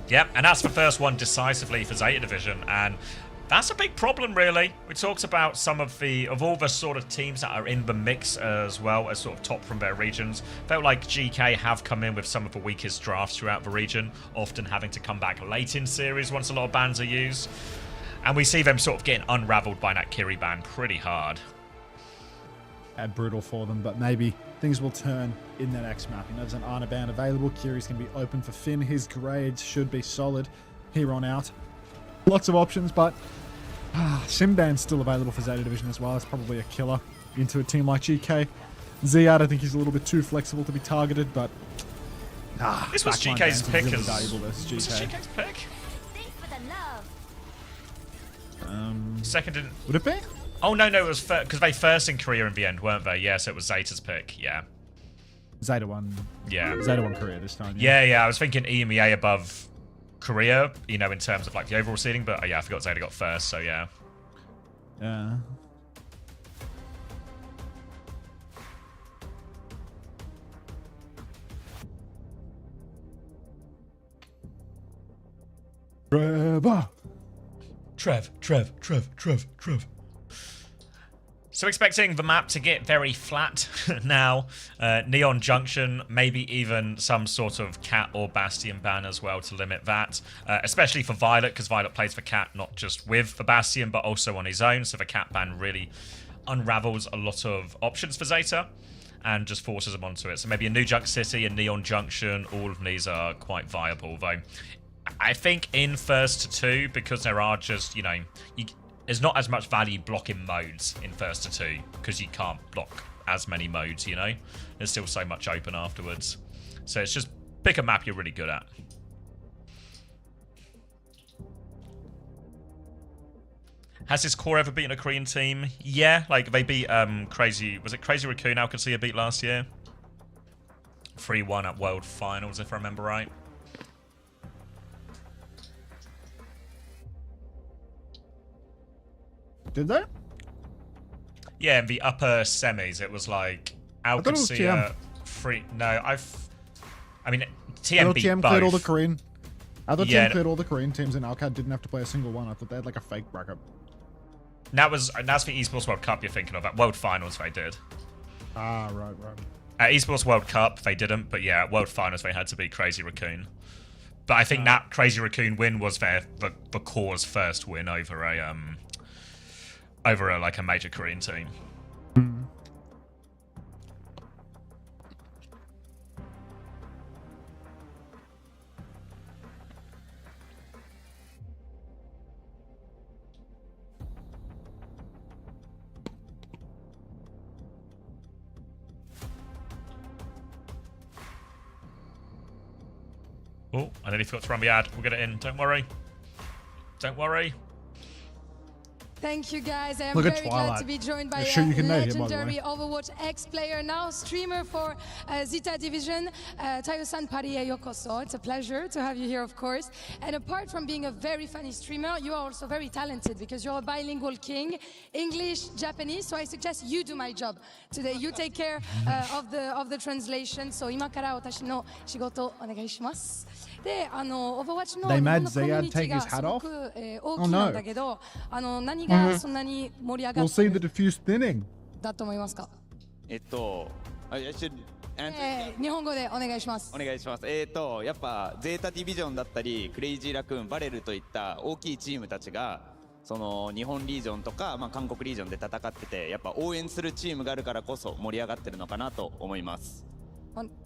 Yep, and that's the first one decisively for Zeta Division, and that's a big problem, really. We talked about some of all the sort of teams that are in the mix as well as sort of top from their regions. Felt like GK have come in with some of the weakest drafts throughout the region, often having to come back late in series once a lot of bans are used. And we see them sort of getting unraveled by that Kiri ban pretty hard. Brutal for them, but maybe things will turn in the next map. You know, there's an Arna ban available. Kiri's going to be open for Finn. His grades should be solid here on out. Lots of options, but Simban's still available for Zeta Division as well. That's probably a killer into a team like GK. Ziad, I think he's a little bit too flexible to be targeted, but this was GK's pick. Really valuable versus GK. Was it GK's pick? Second in... Would it be? Oh, no, it was because they first in Korea in the end, weren't they? Yeah, so it was Zeta's pick, yeah. Zeta won. Yeah. Zeta won Korea this time. Yeah, I was thinking EMEA above Korea, you know, in terms of like the overall seeding, but yeah, I forgot Zeta got first, so yeah. Yeah. Trev. So expecting the map to get very flat now. Neon Junction, maybe even some sort of Cat or Bastion ban as well to limit that. Especially for Violet, because Violet plays for Cat not just with the Bastion, but also on his own. So the Cat ban really unravels a lot of options for Zeta and just forces them onto it. So maybe a New Junk City, a Neon Junction, all of these are quite viable, though. I think in first to 2, because there are just, you know, there's not as much value blocking modes in first to 2, because you can't block as many modes, you know? There's still so much open afterwards. So it's just pick a map you're really good at. Has this core ever beaten a Korean team? Yeah, like they beat Crazy Raccoon Alcacia beat last year? 3-1 at World Finals, if I remember right. Did they? Yeah, in the upper semis, it was like Alcacia, I mean, TM beat TM both. cleared all the Korean. I thought TM cleared all the Korean teams, and Alcad didn't have to play a single one. I thought they had like a fake bracket. That's the Esports World Cup you're thinking of. At World Finals, they did. Ah, right. At Esports World Cup, they didn't, but yeah, at World Finals, they had to beat Crazy Raccoon. But I think that Crazy Raccoon win was the core's first win over a major Korean team. Oh, I nearly forgot to run the ad. We'll get it in. Don't worry. Don't worry. Thank you guys. I am Look at very glad Twilight. to be joined by Sure, you a can know him, by the legendary way. Overwatch X player, now streamer for Zeta Division, Tayo-san Parie Yokoso. It's a pleasure to have you here, of course. And apart from being a very funny streamer, you are also very talented because you're a bilingual king, English, Japanese. So I suggest you do my job today. You take care of the translation. So 今から私の仕事お願いします。で、Overwatch の They 日 made 本のコミュ Zayad ニテ take ィが his す hat ご off. く大 Oh きなん no. だけど、何がそんなに盛り上が We'll って see る the diffuse thinning. だと思いますか？ I should answer. 日本語でお願いします。お願いします。やっぱゼータディビジョンだったりクレイジーラクーン、バレルといった大きいチームたちがその日本リージョンとか、韓国リージョンで戦ってて、やっぱ応援するチームがあるからこそ盛り上がってるのかなと思います。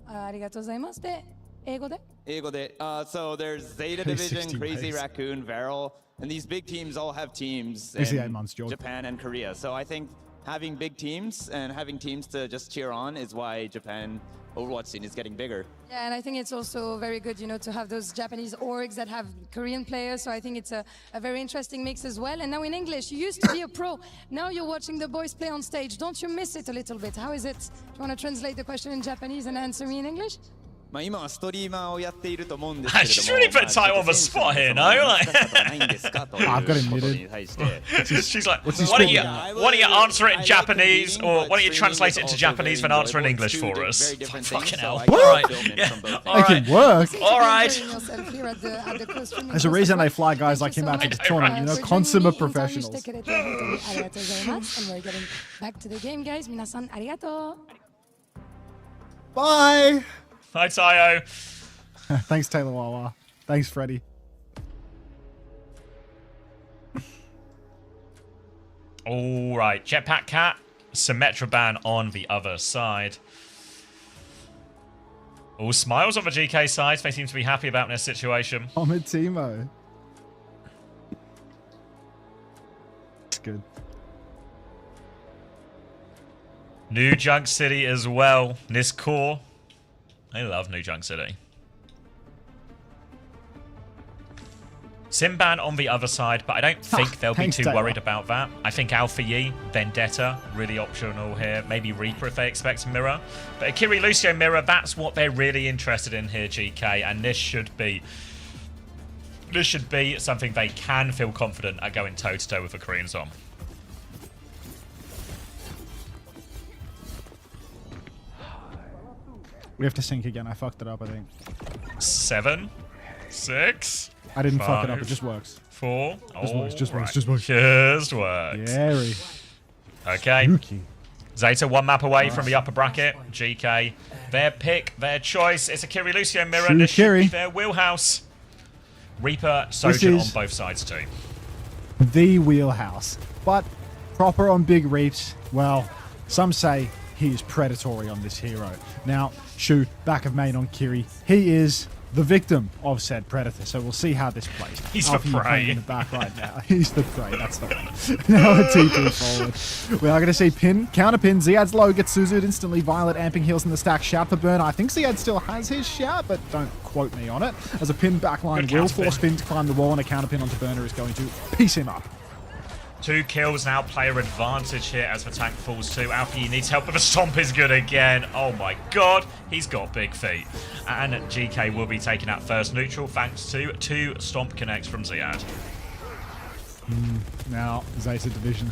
ありがとうございます。で、英語で？英語で、so there's Zeta Division, Crazy Raccoon, Varel, and these big teams all have teams in 68 months, George. Japan and Korea. So I think having big teams and having teams to just cheer on is why Japan Overwatch scene is getting bigger. Yeah, and I think it's also very good, to have those Japanese orgs that have Korean players. So I think it's a very interesting mix as well. And now in English, you used to be a pro. Now you're watching the boys play on stage. Don't you miss it a little bit? How is it? Do you want to translate the question in Japanese and answer me in English? 今はストリーマーをやっていると思うんですけれども、 She's really put Ty on the spot here, no? Like, I've got him muted. She's like, What's he why don't you speaking answer it in Japanese, or why don't you translate it into Japanese and answer in English for us? Fucking hell. Alright. Yeah. Make it work. Alright. There's a reason they fly guys like him out to the tournament, consummate professionals. ありがとうございます。And we're getting back to the game, guys. 皆さんありがとう。 Bye. Hi, Tayo. Thanks, Taylor Wawa. Thanks, Freddie. All right, Jetpack Cat, Symmetra ban on the other side. All smiles on the GK side. They seem to be happy about their situation. Ahmed Timo. It's good. New Junk City as well. Niscore. I love New Junk City. Simban on the other side, but I don't think they'll be too worried about that. I think Alpha Yi, Vendetta, really optional here. Maybe Reaper if they expect Mirror. But Akiri Lucio Mirror, that's what they're really interested in here, GK, and this should be something they can feel confident at going toe-to-toe with the Koreans on. We have to sync again. I fucked it up, I think. 7, 6. I didn't 5, fuck it up. It just works. 4. Just works. Just works. Right. Just works. Just works. Scary. Okay. Spooky. Zeta one map away from the upper bracket. GK, their pick, their choice. It's a Akiri Lucio Mirror. Shoot This should Kiri. be their wheelhouse. Reaper, Sojourn on is- both sides too. The wheelhouse. But proper on big reefs, well, some say he is predatory on this hero. Now, Shu, back of main on Kiri, he is the victim of said predator, so we'll see how this plays. He's the Alpha Yi prey. playing in the back right now. He's the prey, that's the one. Now a TP forward. We are going to see pin, counter pin, Ziad's low, gets Suzu'd instantly, Violet amping heals in the stack, shout for burn. I think Ziad still has his shout, but don't quote me on it. As a pin backline Good will counter force pin. pin to climb the wall, and a counter pin onto Burner is going to piece him up. 2 kills now, player advantage here as the tank falls too. Alpha Yi needs help, but the stomp is good again. Oh my god, he's got big feet. And GK will be taking out first neutral thanks to 2 stomp connects from Ziad. Now, Zeta Division.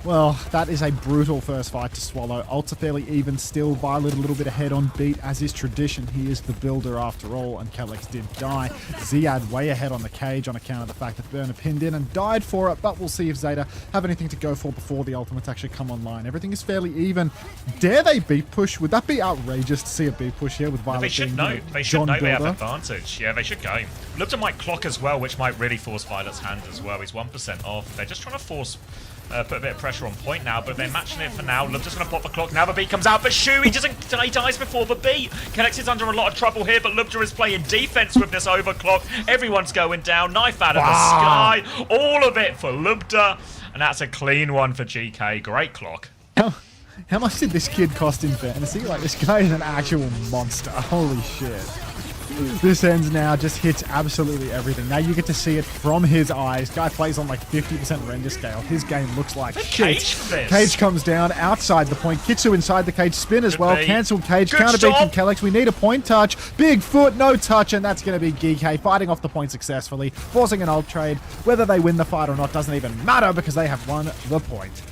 Well, that is a brutal first fight to swallow. Ults are fairly even still. Violet a little bit ahead on beat, as is tradition. He is the builder after all, and Kelex did die. Ziad way ahead on the cage on account of the fact that Burner pinned in and died for it, but we'll see if Zeta have anything to go for before the ultimates actually come online. Everything is fairly even. Dare they beat push? Would that be outrageous to see a beat push here with Violet? They should being, know. you know, They should John know they have Builder? advantage. Yeah, they should go. Lubda might clock as well, which might really force Violet's hand as well. He's 1% off. They're just trying to force... put a bit of pressure on point now, but they're matching it for now. Lubda's going to pop the clock. Now the beat comes out, but Shu, he dies before the beat. Kennex is under a lot of trouble here, but Lubda is playing defense with this overclock. Everyone's going down. Knife out of the sky. All of it for Lubda. And that's a clean one for GK. Great clock. How much did this kid cost in fantasy? Like, this guy is an actual monster. Holy shit. This ends now, just hits absolutely everything. Now you get to see it from his eyes. Guy plays on like 50% render scale. His game looks like shit. Cage comes down outside the point. Kitsu inside the cage. Spin as well. Cancelled Cage. Counter beat from Kellex. We need a point touch. Big foot, no touch, and that's going to be GK fighting off the point successfully, forcing an ult trade. Whether they win the fight or not doesn't even matter because they have won the point.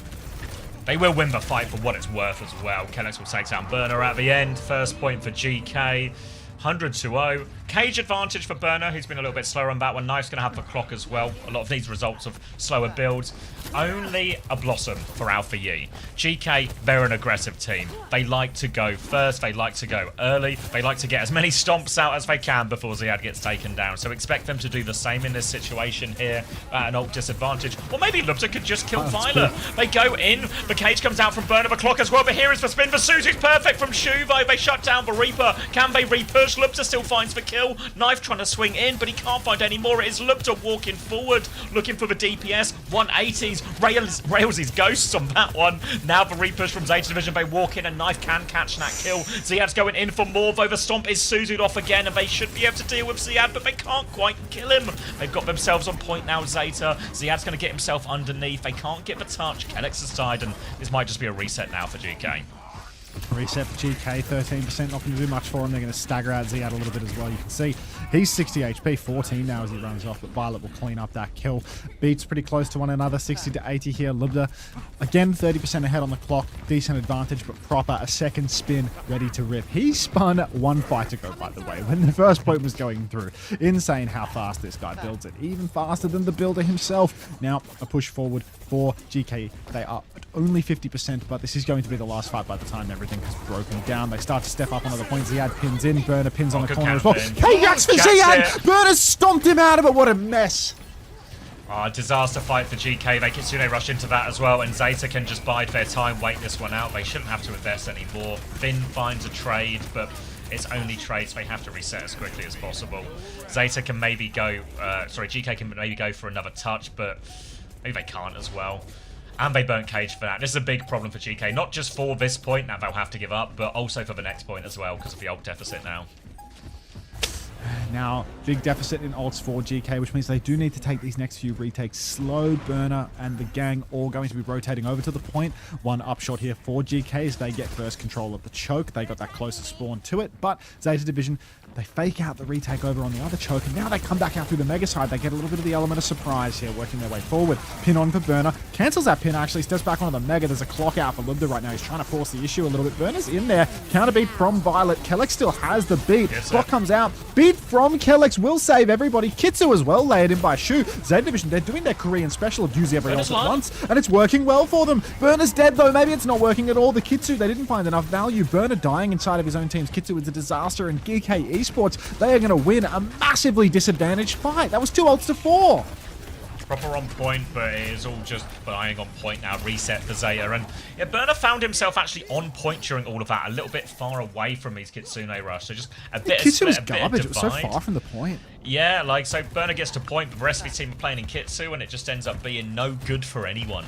They will win the fight for what it's worth as well. Kellex will take down Burner at the end. First point for GK. 100-0. Cage advantage for Burner, who's been a little bit slower on that one. Knife's going to have the clock as well. A lot of these results of slower builds. Only a Blossom for Alpha Yi. GK, they're an aggressive team. They like to go first. They like to go early. They like to get as many stomps out as they can before Ziad gets taken down. So expect them to do the same in this situation here at an ult disadvantage. Or maybe Lubta could just kill Violet. They go in. The Cage comes out from Burner. The clock as well. But here is the spin for Suzu's perfect from Shuvo. They shut down the Reaper. Can they repush? Lubta still finds the kill. Knife trying to swing in, but he can't find any more. It is Lubta walking forward, looking for the DPS. 180s. Rails his ghosts on that one. Now the repush from Zeta Division. They walk in and Knife can catch that kill. Ziad's going in for more, though the stomp is Suzu'd off again, and they should be able to deal with Ziad, but they can't quite kill him. They've got themselves on point now, Zeta. Ziad's going to get himself underneath. They can't get the touch. Kellex aside, and this might just be a reset now for GK. Reset for GK, 13%, not going to do much for him. They're going to stagger out Ziad a little bit as well. You can see he's 60 HP, 14 now as he runs off, but Violet will clean up that kill. Beats pretty close to one another, 60 to 80 here. Lubda, again, 30% ahead on the clock. Decent advantage, but proper. A second spin, ready to rip. He spun one fight to go, by the way, when the first point was going through. Insane how fast this guy builds it. Even faster than the builder himself. Now, a push forward for GK. They are at only 50%, but this is going to be the last fight by the time everything has broken down. They start to step up onto the point. Ziad pins in. Burner pins on the corner as well. K-Gax for Ziad! Burner stomped him out of it. What a mess. Disaster fight for GK. They Kitsune rush into that as well, and Zeta can just bide their time, wait this one out. They shouldn't have to invest anymore. Finn finds a trade, but it's only trades. They have to reset as quickly as possible. Zeta can maybe go, GK can maybe go for another touch, but maybe they can't as well. And they burnt Cage for that. This is a big problem for GK, not just for this point that they'll have to give up, but also for the next point as well, because of the ult deficit now. Now, big deficit in ults for GK, which means they do need to take these next few retakes slow. Burner and the gang all going to be rotating over to the point. One upshot here for GK as they get first control of the choke. They got that closest spawn to it, but Zeta Division, they fake out the retake over on the other choke, and now they come back out through the mega side. They get a little bit of the element of surprise here, working their way forward. Pin on for Burner. Cancels that pin, actually. Steps back onto the mega. There's a clock out for Lubda right now. He's trying to force the issue a little bit. Burner's in there. Counter beat from Violet. Kellex still has the beat. Clock comes out. Beat from Kellex will save everybody. Kitsu as well, layered in by Shu. Zeta Division, they're doing their Korean special of use every ult at once, and it's working well for them. Burner's dead, though. Maybe it's not working at all. The Kitsu, they didn't find enough value. Burner dying inside of his own team's Kitsu is a disaster, and GK Esports, they are going to win a massively disadvantaged fight. That was 2 ults to 4. Proper on point, but it is all just buying on point now. Reset for Zeta. And yeah, Burner found himself actually on point during all of that, a little bit far away from his Kitsune rush. So just a bit of split, was a bit garbage. of It was so far from the point. Yeah, like, so Burner gets to point, but the rest of his team are playing in Kitsu, and it just ends up being no good for anyone.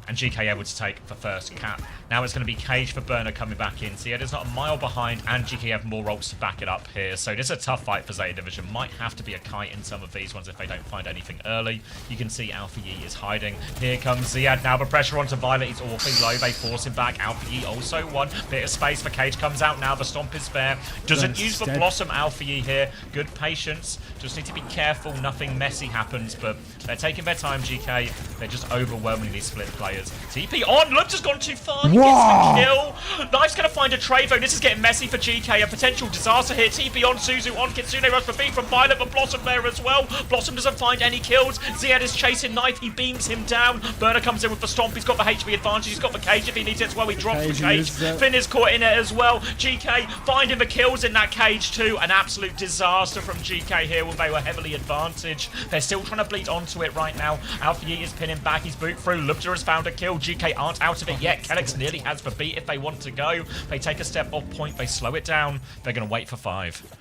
And GK able to take the first cap. Now it's going to be Cage for Burner coming back in. Ziada's not a mile behind, and GK have more ults to back it up here. So this is a tough fight for Zeta Division. Might have to be a kite in some of these ones if they don't find anything early. You can see Alpha Yi is hiding. Here comes Ziad. Now the pressure onto Violet. He's awfully low. They force him back. Alpha Yi also one. Bit of space for Cage. Comes out now. The stomp is there. Doesn't use the Blossom Alpha Yi here. Good patience. Just need to be careful. Nothing messy happens, but they're taking their time, GK. They're just overwhelmingly split players. TP on. Lubta's gone too far. He gets the kill. Knife's going to find a trade, though. This is getting messy for GK. A potential disaster here. TP on. Suzu on. Kitsune rush for beat from Violet, but Blossom there as well. Blossom doesn't find any kills. Ziad is chasing Knife. He beams him down. Burner comes in with the stomp. He's got the HP advantage. He's got the Cage if he needs it as well. He drops the Cage. Finn is caught in it as well. GK finding the kills in that Cage too. An absolute disaster from GK here when they were heavily advantaged. They're still trying to bleed onto it right now. Alpha Yi is pinning back. He's boot through. Lubta has found a kill. GK aren't out of it yet. Kellex nearly has the beat if they want to go. They take a step off point. They slow it down. They're going to wait for 5.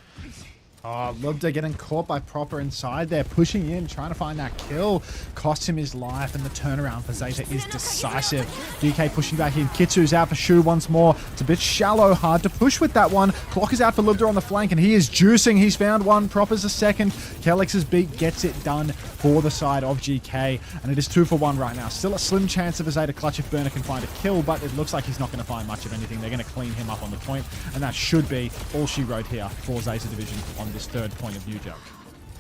Oh, Lubda getting caught by Proper inside there, pushing in, trying to find that kill. Cost him his life, and the turnaround for Zeta is decisive. GK pushing back in. Kitsu's out for Shu once more. It's a bit shallow, hard to push with that one. Clock is out for Lubda on the flank, and he is juicing. He's found one. Proper's a second. Kelex's beat gets it done for the side of GK, and it is 2 for 1 right now. Still a slim chance of a Zeta clutch if Burner can find a kill, but it looks like he's not going to find much of anything. They're going to clean him up on the point, and that should be all she wrote here for Zeta Division on this third point of view, Joke.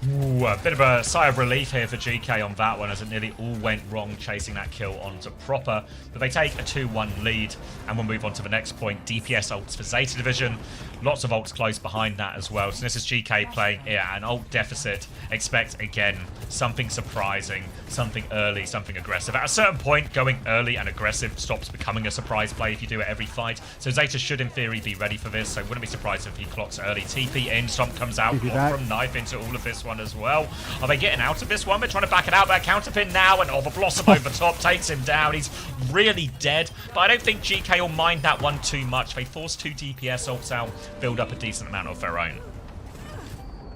Ooh, a bit of a sigh of relief here for GK on that one, as it nearly all went wrong chasing that kill onto Proper. But they take a 2-1 lead, and we'll move on to the next point. DPS ults for Zeta Division. Lots of ults close behind that as well. So this is GK playing at an ult deficit. Expect, again, something surprising, something early, something aggressive. At a certain point, going early and aggressive stops becoming a surprise play if you do it every fight. So Zeta should, in theory, be ready for this. So wouldn't be surprised if he clocks early. TP in, Stomp comes out, block from Knife into all of this one as well. Are they getting out of this one? They're trying to back it out. They're counterpin now, and the Blossom over top takes him down. He's really dead, but I don't think GK will mind that one too much. They force 2 DPS ults out, build up a decent amount of their own.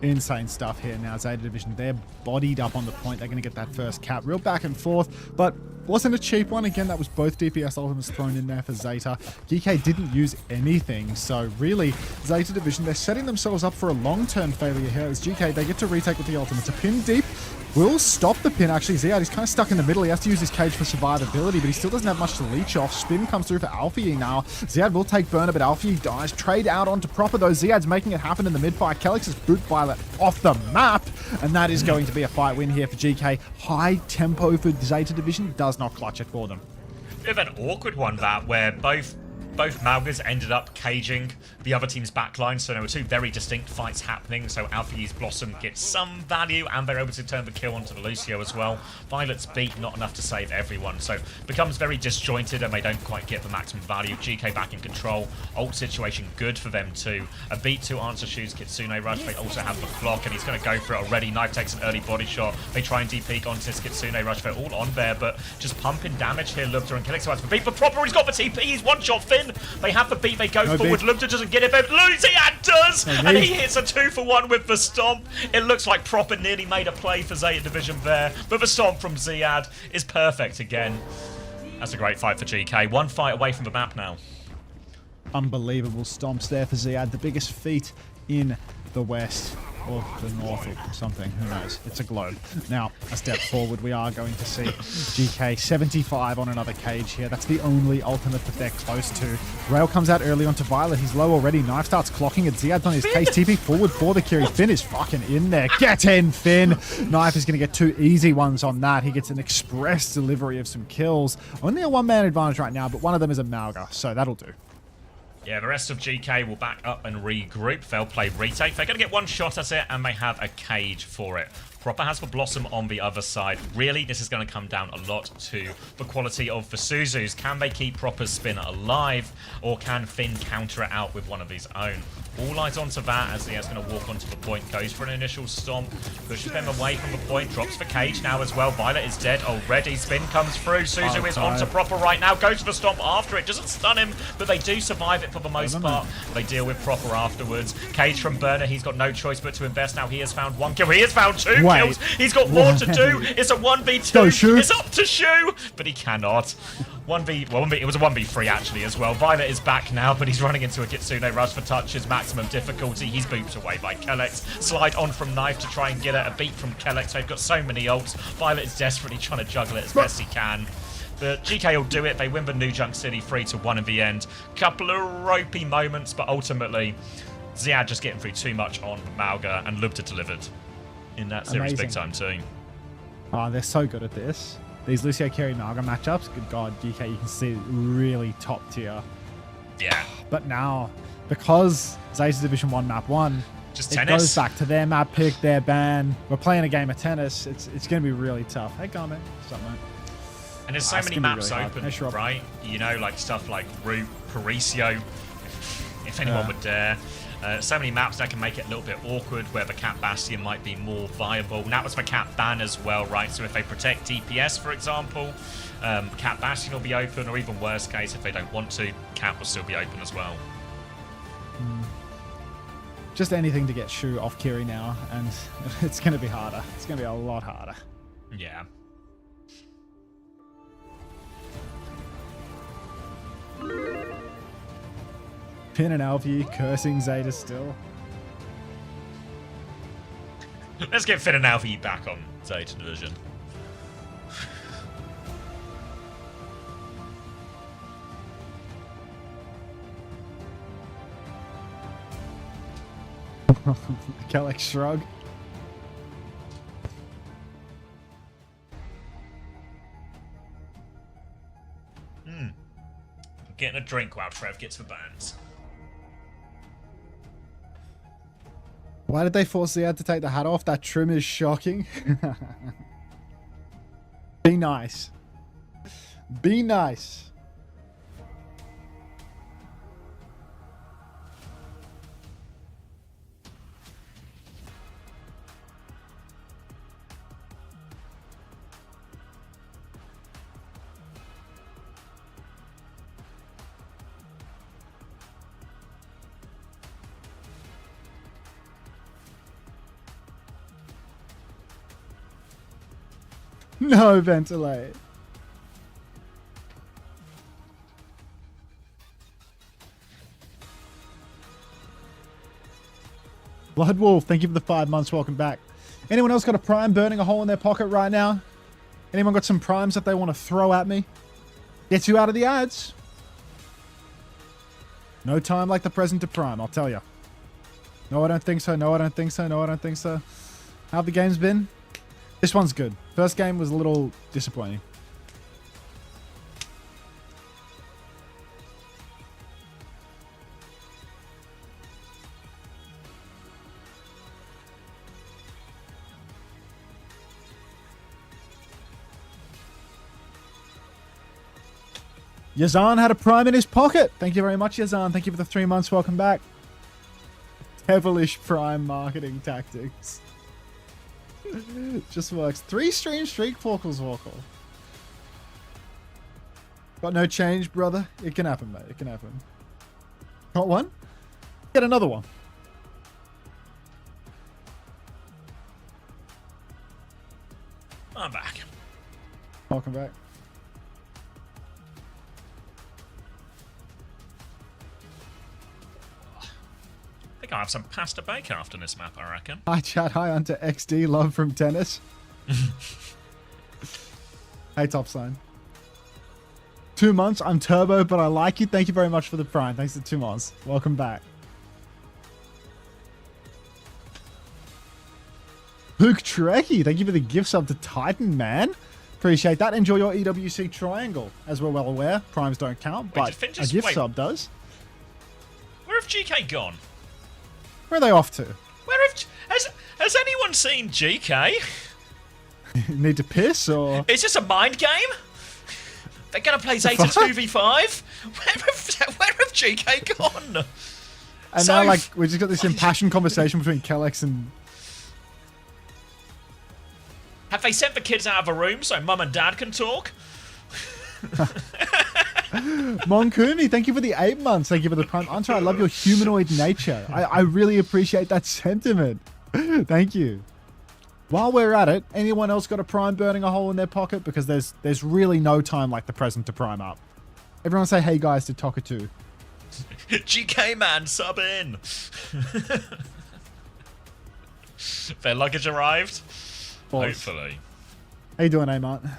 Insane stuff here now. Zeta Division, they're bodied up on the point. They're going to get that first cap. Real back and forth, but wasn't a cheap one. Again, that was both DPS ultimates thrown in there for Zeta. GK didn't use anything, so really, Zeta Division, they're setting themselves up for a long-term failure here. As GK, they get to retake with the ultimates. A pin deep will stop the pin, actually. Ziad, he's kind of stuck in the middle. He has to use his cage for survivability, but he still doesn't have much to leech off. Spin comes through for Alfie now. Ziad will take Burner, but Alfie dies. Trade out onto Proper, though. Ziad's making it happen in the mid-fight. Kelex's boot Violet off the map, and that is going to be a fight win here for GK. High tempo for Zeta Division does not clutch it for them. Bit of an awkward one, that, where both Malgas ended up caging the other team's backline, so there were 2 very distinct fights happening. So Alfie's Blossom gets some value, and they're able to turn the kill onto the Lucio as well. Violet's beat, not enough to save everyone, so becomes very disjointed, and they don't quite get the maximum value. GK back in control. Ult situation good for them too. A beat to answer Shu's Kitsune rush. They also have the clock, and he's going to go for it already. Knife takes an early body shot. They try and deep-peek onto his Kitsune rush. They're all on there, but just pumping damage here. Lubda and Kelix has the beat, but Proper, he's got the TP. He's one-shot Finn. They have the beat, they go forward. Lubda doesn't get it, but Luziad does! And he hits a 2 for 1 with the stomp. It looks like Proper nearly made a play for Zeta Division there, but the stomp from Ziad is perfect again. That's a great fight for GK. 1 fight away from the map now. Unbelievable stomps there for Ziad, the biggest feat in the West. Or the north or something, who knows. It's a globe. Now, a step forward, we are going to see GK 75 on another cage here. That's the only ultimate that they're close to. Rail comes out early onto Violet. He's low already. Knife starts clocking it. Ziad's on his case. TP forward for the Kiri. Finn is fucking in there. Get in, Finn! Knife is going to get 2 easy ones on that. He gets an express delivery of some kills. Only a 1-man advantage right now, but one of them is a Malga, so that'll do. Yeah, the rest of GK will back up and regroup. They'll play retake. They're going to get 1 shot at it, and they have a cage for it. Proper has the Blossom on the other side. Really, this is going to come down a lot to the quality of the Suzus. Can they keep Proper's spin alive, or can Finn counter it out with one of his own? All eyes onto that as Ziad's going to walk onto the point, goes for an initial stomp, pushes them away from the point, drops the cage now as well. Violet is dead already. Spin comes through. Suzu is onto Proper right now, goes for the stomp after it. Doesn't stun him, but they do survive it for the most part. They deal with Proper afterwards. Cage from Burner, he's got no choice but to invest now. He has found 1 kill. He has found 2 kills. He's got more to do. It's a 1v2. It's up to Shu, but he cannot. 1v, well, it was a 1v3 actually as well. Violet is back now, but he's running into a Kitsune rush for touches, maximum difficulty. He's booped away by Kellex. Slide on from Knife to try and get it. A beat from Kellex. They've got so many ults. Violet is desperately trying to juggle it as best he can. But GK will do it. They win the New Junk City 3-1 in the end. Couple of ropey moments, but ultimately, Ziad just getting through too much on Malga, and Lubda delivered in that series big time too. Oh, they're so good at this. These Lucio Carry Malga matchups, good god, GK, you can see really top tier. Yeah. But now, because Zeta Division 1 map 1, just it tennis. goes back to their map pick, their ban. We're playing a game of tennis. It's going to be really tough. Hey, comment. Something. And there's so many maps really open, right? You know, like stuff like Root, Paricio, if anyone would dare. So many maps that can make it a little bit awkward, where the Cat Bastion might be more viable. Now it's the Cat Ban as well, right? So if they protect DPS, for example, Cat Bastion will be open, or even worst case, if they don't want to, Cat will still be open as well. Just anything to get Shu off Kiri now, and it's going to be harder. It's going to be a lot harder. Yeah. Pin and Alfie cursing Zeta still. Let's get Finn and Alfie back on Zeta Division. Kellex shrug. Getting a drink while Trev gets the bands. Why did they force the ad to take the hat off? That trim is shocking. Be nice. Be nice. No ventilate. Bloodwolf, thank you for the 5 months. Welcome back. Anyone else got a prime burning a hole in their pocket right now? Anyone got some primes that they want to throw at me? Gets you out of the ads. No time like the present to prime, I'll tell you. No, I don't think so. No, I don't think so. No, I don't think so. How have the games been? This one's good. First game was a little disappointing. Yazan had a prime in his pocket. Thank you very much, Yazan. Thank you for the 3 months. Welcome back. Devilish prime marketing tactics. Just works. 3 stream streak Forkles Walkle. Got no change, brother. It can happen, mate. It can happen. Got one? Get another one. I'm back. Welcome back. I think I'll have some pasta bake after this map, I reckon. Hi, chat. Hi, onto XD. Love from tennis. Hey, top sign. 2 months. I'm turbo, but I like you. Thank you very much for the prime. Thanks for 2 months. Welcome back. Luke Trekkie, thank you for the gift sub to Titan, man. Appreciate that. Enjoy your EWC triangle. As we're well aware, primes don't count, but a gift sub does. Where have GK gone? Where are they off to? Where has anyone seen GK? Need to piss, or? It's just a mind game? They're going to play Zeta 2v5? Where have GK gone? And so, now, like, we just got this impassioned conversation between Kellex and... Have they sent the kids out of a room so mum and dad can talk? Monkumi, thank you for the 8 months. Thank you for the prime answer. I love your humanoid nature. I really appreciate that sentiment. Thank you. While we're at it, anyone else got a prime burning a hole in their pocket? Because there's really no time like the present to prime up. Everyone say hey guys to Tokatu. GK man, sub in. Their luggage arrived. Hopefully. How you doing, Amart?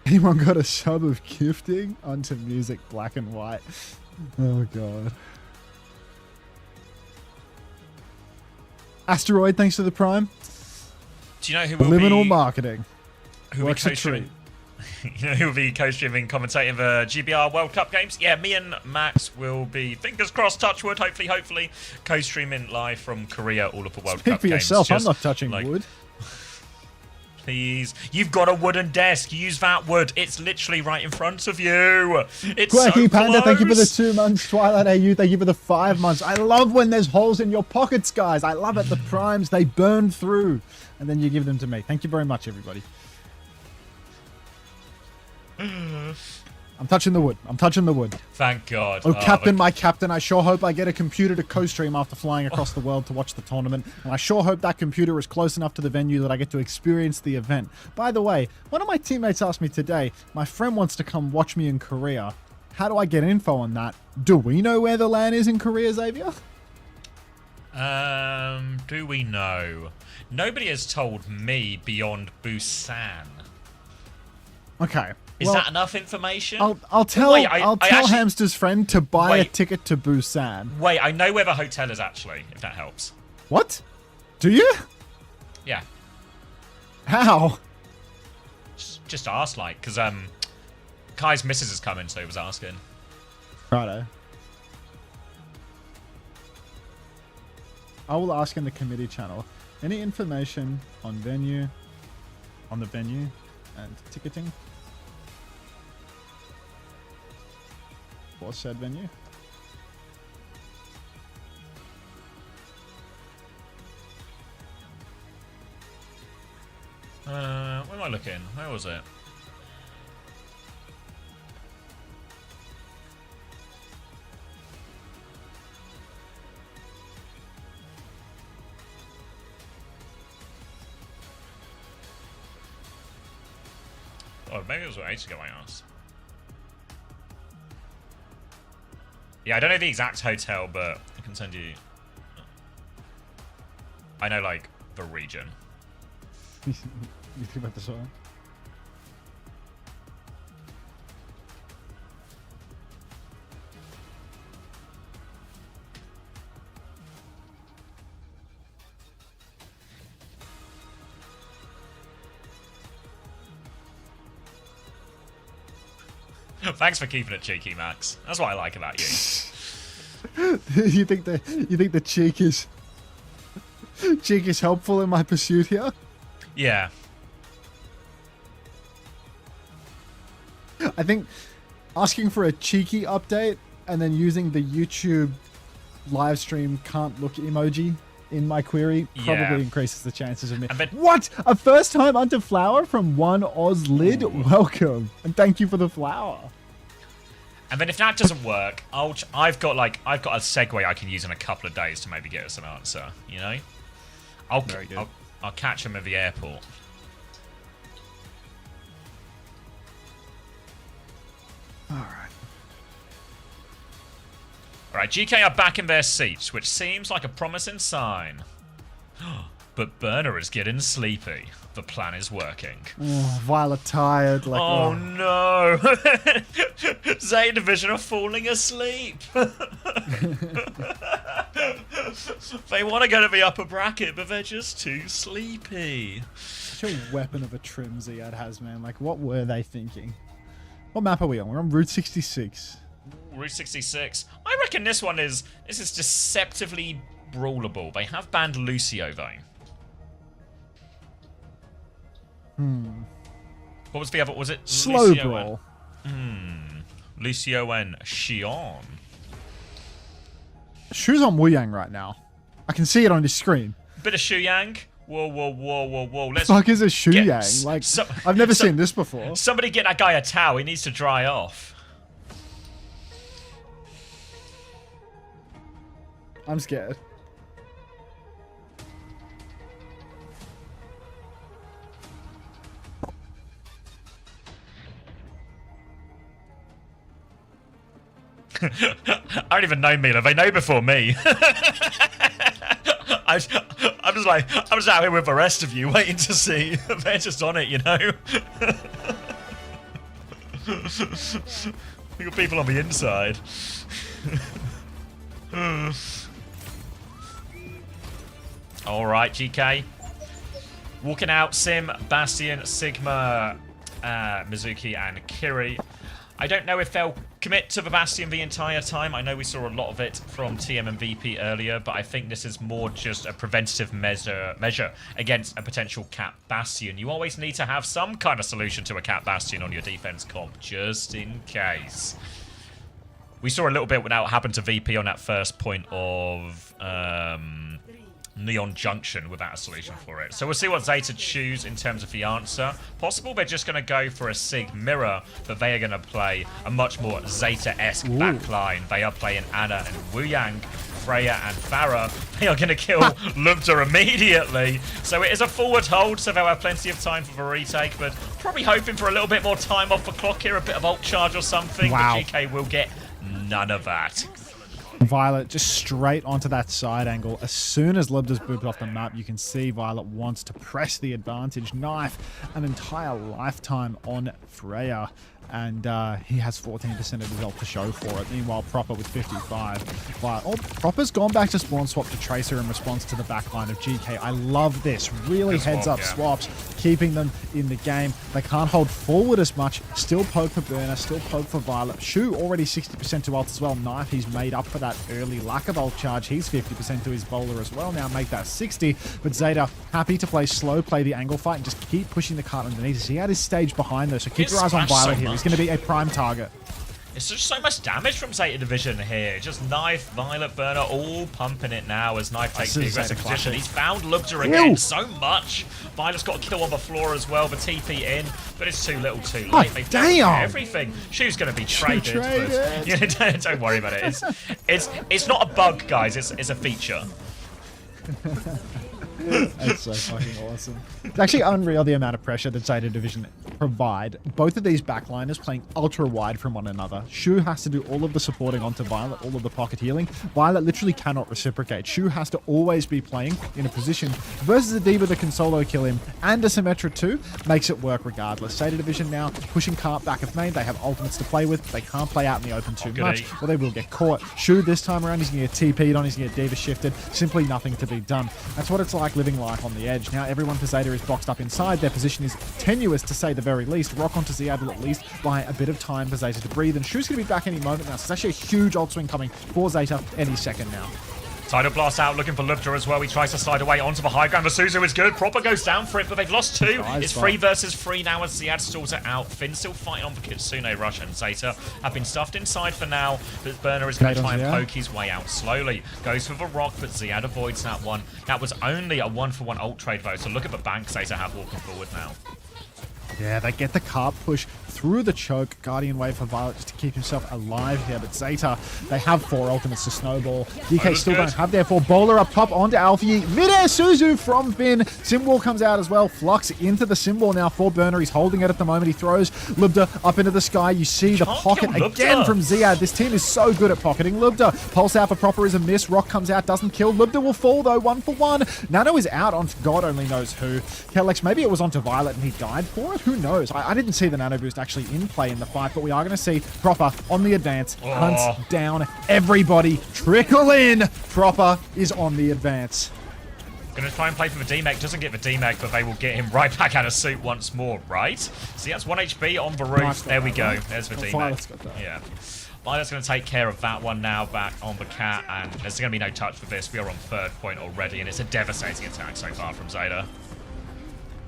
Anyone got a sub of gifting onto music black and white? Oh god. Asteroid, thanks for the prime. Do you know who will Liminal be marketing? Who Works will a be treat. You know who will be co-streaming, commentating the GBR World Cup games? Yeah, me and Max will be, fingers crossed, touch wood, hopefully, co-streaming live from Korea all of the World Speak Cup for games. yourself. I'm Just, not touching like, wood. Please. You've got a wooden desk. Use that wood. It's literally right in front of you. It's Quirky so Panda, close. thank you for the 2 months. Twilight AU, thank you for the 5 months. I love when there's holes in your pockets, guys. I love it. The primes, they burn through. And then you give them to me. Thank you very much, everybody. I'm touching the wood. I'm touching the wood. Thank God. Oh, Captain, my Captain, I sure hope I get a computer to co-stream after flying across the world to watch the tournament. And I sure hope that computer is close enough to the venue that I get to experience the event. By the way, one of my teammates asked me today, my friend wants to come watch me in Korea. How do I get info on that? Do we know where the LAN is in Korea, Xavier? Do we know? Nobody has told me beyond Busan. Okay. Is that enough information? I'll tell Wait, I'll tell actually, Hamster's friend to buy a Wait. ticket to Busan. Wait, I know where the hotel is actually, if that helps. What? Do you? Yeah. How? Just ask, like, because Kai's missus is coming, so he was asking. Righto. I will ask in the committee channel. Any information on the venue and ticketing for said venue? Where am I looking? Where was it? Oh, maybe it was ages ago I asked. Yeah, I don't know the exact hotel, but I can send you... I know, like, the region. You think about this one? Thanks for keeping it cheeky, Max. That's what I like about you. you think the cheek is helpful in my pursuit here? Yeah. I think asking for a cheeky update and then using the YouTube live stream can't look emoji in my query probably increases the chances of me. What? A first time under flower from one Oz Lid? Welcome. And thank you for the flower. And then if that doesn't work, I've got a segue I can use in a couple of days to maybe get us an answer, you know? I'll catch him at the airport. Alright, GK are back in their seats, which seems like a promising sign. But Burner is getting sleepy. The plan is working. Oh, Violet tired. Like, oh no! Zay Division are falling asleep. They want to go to the upper bracket, but they're just too sleepy. Such a weapon of a trim Ziad has, man. Like, what were they thinking? What map are we on? We're on Route 66. Route 66. I reckon this is deceptively brawlable. They have banned Lucio though. What was the other? Was it Slow Lucio brawl? Lucio and Xion. Shu's on Wu Yang right now. I can see it on his screen. Bit of Shu Yang. Whoa, whoa, whoa, whoa, whoa. Let's Fuck is a Shu Yang? Like, I've never seen this before. Somebody get that guy a towel. He needs to dry off. I'm scared. I don't even know Mila. They know before me. I'm just out here with the rest of you, waiting to see. They're just on it, you know. We got people on the inside. All right, GK. Walking out, Sim, Bastion, Sigma, Mizuki, and Kiri. I don't know if they'll commit to the Bastion the entire time. I know we saw a lot of it from TM and VP earlier, but I think this is more just a preventative measure against a potential cap Bastion. You always need to have some kind of solution to a cap Bastion on your defense comp, just in case. We saw a little bit what happened to VP on that first point of Neon Junction without a solution for it. So we'll see what Zeta choose in terms of the answer. Possible they're just going to go for a Sig Mirror, but they are going to play a much more Zeta-esque backline. They are playing Ana and Wuyang, Freya and Farah. They are going to kill Lubda immediately. So it is a forward hold, so they'll have plenty of time for the retake, but probably hoping for a little bit more time off the clock here, a bit of ult charge or something. Wow. But GK will get none of that. Violet just straight onto that side angle. As soon as Lubda's booped off the map, you can see Violet wants to press the advantage. Knife an entire lifetime on Freya. And he has 14% of his ult to show for it. Meanwhile, Proper with 55. But Proper's gone back to spawn swap to Tracer in response to the backline of GK. I love this. Really heads-up swaps, keeping them in the game. They can't hold forward as much. Still poke for Burner, still poke for Violet. Shu already 60% to ult as well. Knife, he's made up for that early lack of ult charge. He's 50% to his bowler as well. Now make that 60. But Zeta happy to play slow, play the angle fight, and just keep pushing the cart underneath. He had his stage behind though, so keep your eyes on Violet here. He's going to be a prime target. It's just so much damage from Zeta Division here. Just Knife, Violet, Burner, all pumping it now as Knife takes the aggressive position. He's found Lubda again so much. Violet's got a kill on the floor as well, the TP in, but it's too little too late. They've done everything. Shu's going to be traded. But, you know, don't worry about it. It's not a bug, guys. It's a feature. That's so fucking awesome. It's actually unreal the amount of pressure that Zeta Division provide. Both of these backliners playing ultra wide from one another. Shu has to do all of the supporting onto Violet, all of the pocket healing. Violet literally cannot reciprocate. Shu has to always be playing in a position versus a D.Va that can solo kill him, and a Symmetra too makes it work regardless. Zeta Division now pushing cart back of main. They have ultimates to play with. They can't play out in the open too much, or they will get caught. Shu this time around, he's going to get TP'd on, he's going to get D.Va shifted. Simply nothing to be done. That's what it's like living life on the edge. Now everyone for Zeta is boxed up inside. Their position is tenuous to say the very least. Rock onto Ziad will at least buy a bit of time for Zeta to breathe, and Shu's going to be back any moment now. So it's actually a huge ult swing coming for Zeta any second now. Tidal Blast out, looking for Lubda as well. He tries to slide away onto the high ground. Vasuzu is good. Proper goes down for it, but they've lost two. It's 3 versus 3 now as Ziad stalls it out. Finn still fighting on the Kitsune rush, and Zeta have been stuffed inside for now, but Burner is going to try and poke his way out slowly. Goes for the rock, but Ziad avoids that one. That was only a 1-for-1 ult trade though, so look at the bank Zeta have walking forward now. Yeah, they get the cart push through the choke. Guardian Wave for Violet just to keep himself alive here. But Zeta, they have 4 ultimates to snowball. DK still don't have their 4. Bowler up top onto Alfie. Mid-air Suzu from Finn. Symbol comes out as well. Flux into the Symbol now for Burner. He's holding it at the moment. He throws Lubda up into the sky. You see the pocket again from Ziad. This team is so good at pocketing Lubda. Pulse out for Proper is a miss. Rock comes out, doesn't kill. Lubda will fall though, 1-for-1. Nano is out on God only knows who. Kelex, maybe it was onto Violet and he died for it. Who knows? I didn't see the Nano Boost actually in play in the fight, but we are going to see Proper on the advance. Hunts down everybody. Trickle in. Proper is on the advance. Going to try and play for the D-Mech. Doesn't get the D-Mech, but they will get him right back out of suit once more, right? See, that's 1 HP on the roof. There we go. There's the D-Mech. Yeah. Violet's going to take care of that one now back on the cat, and there's going to be no touch for this. We are on 3rd point already, and it's a devastating attack so far from Zeta.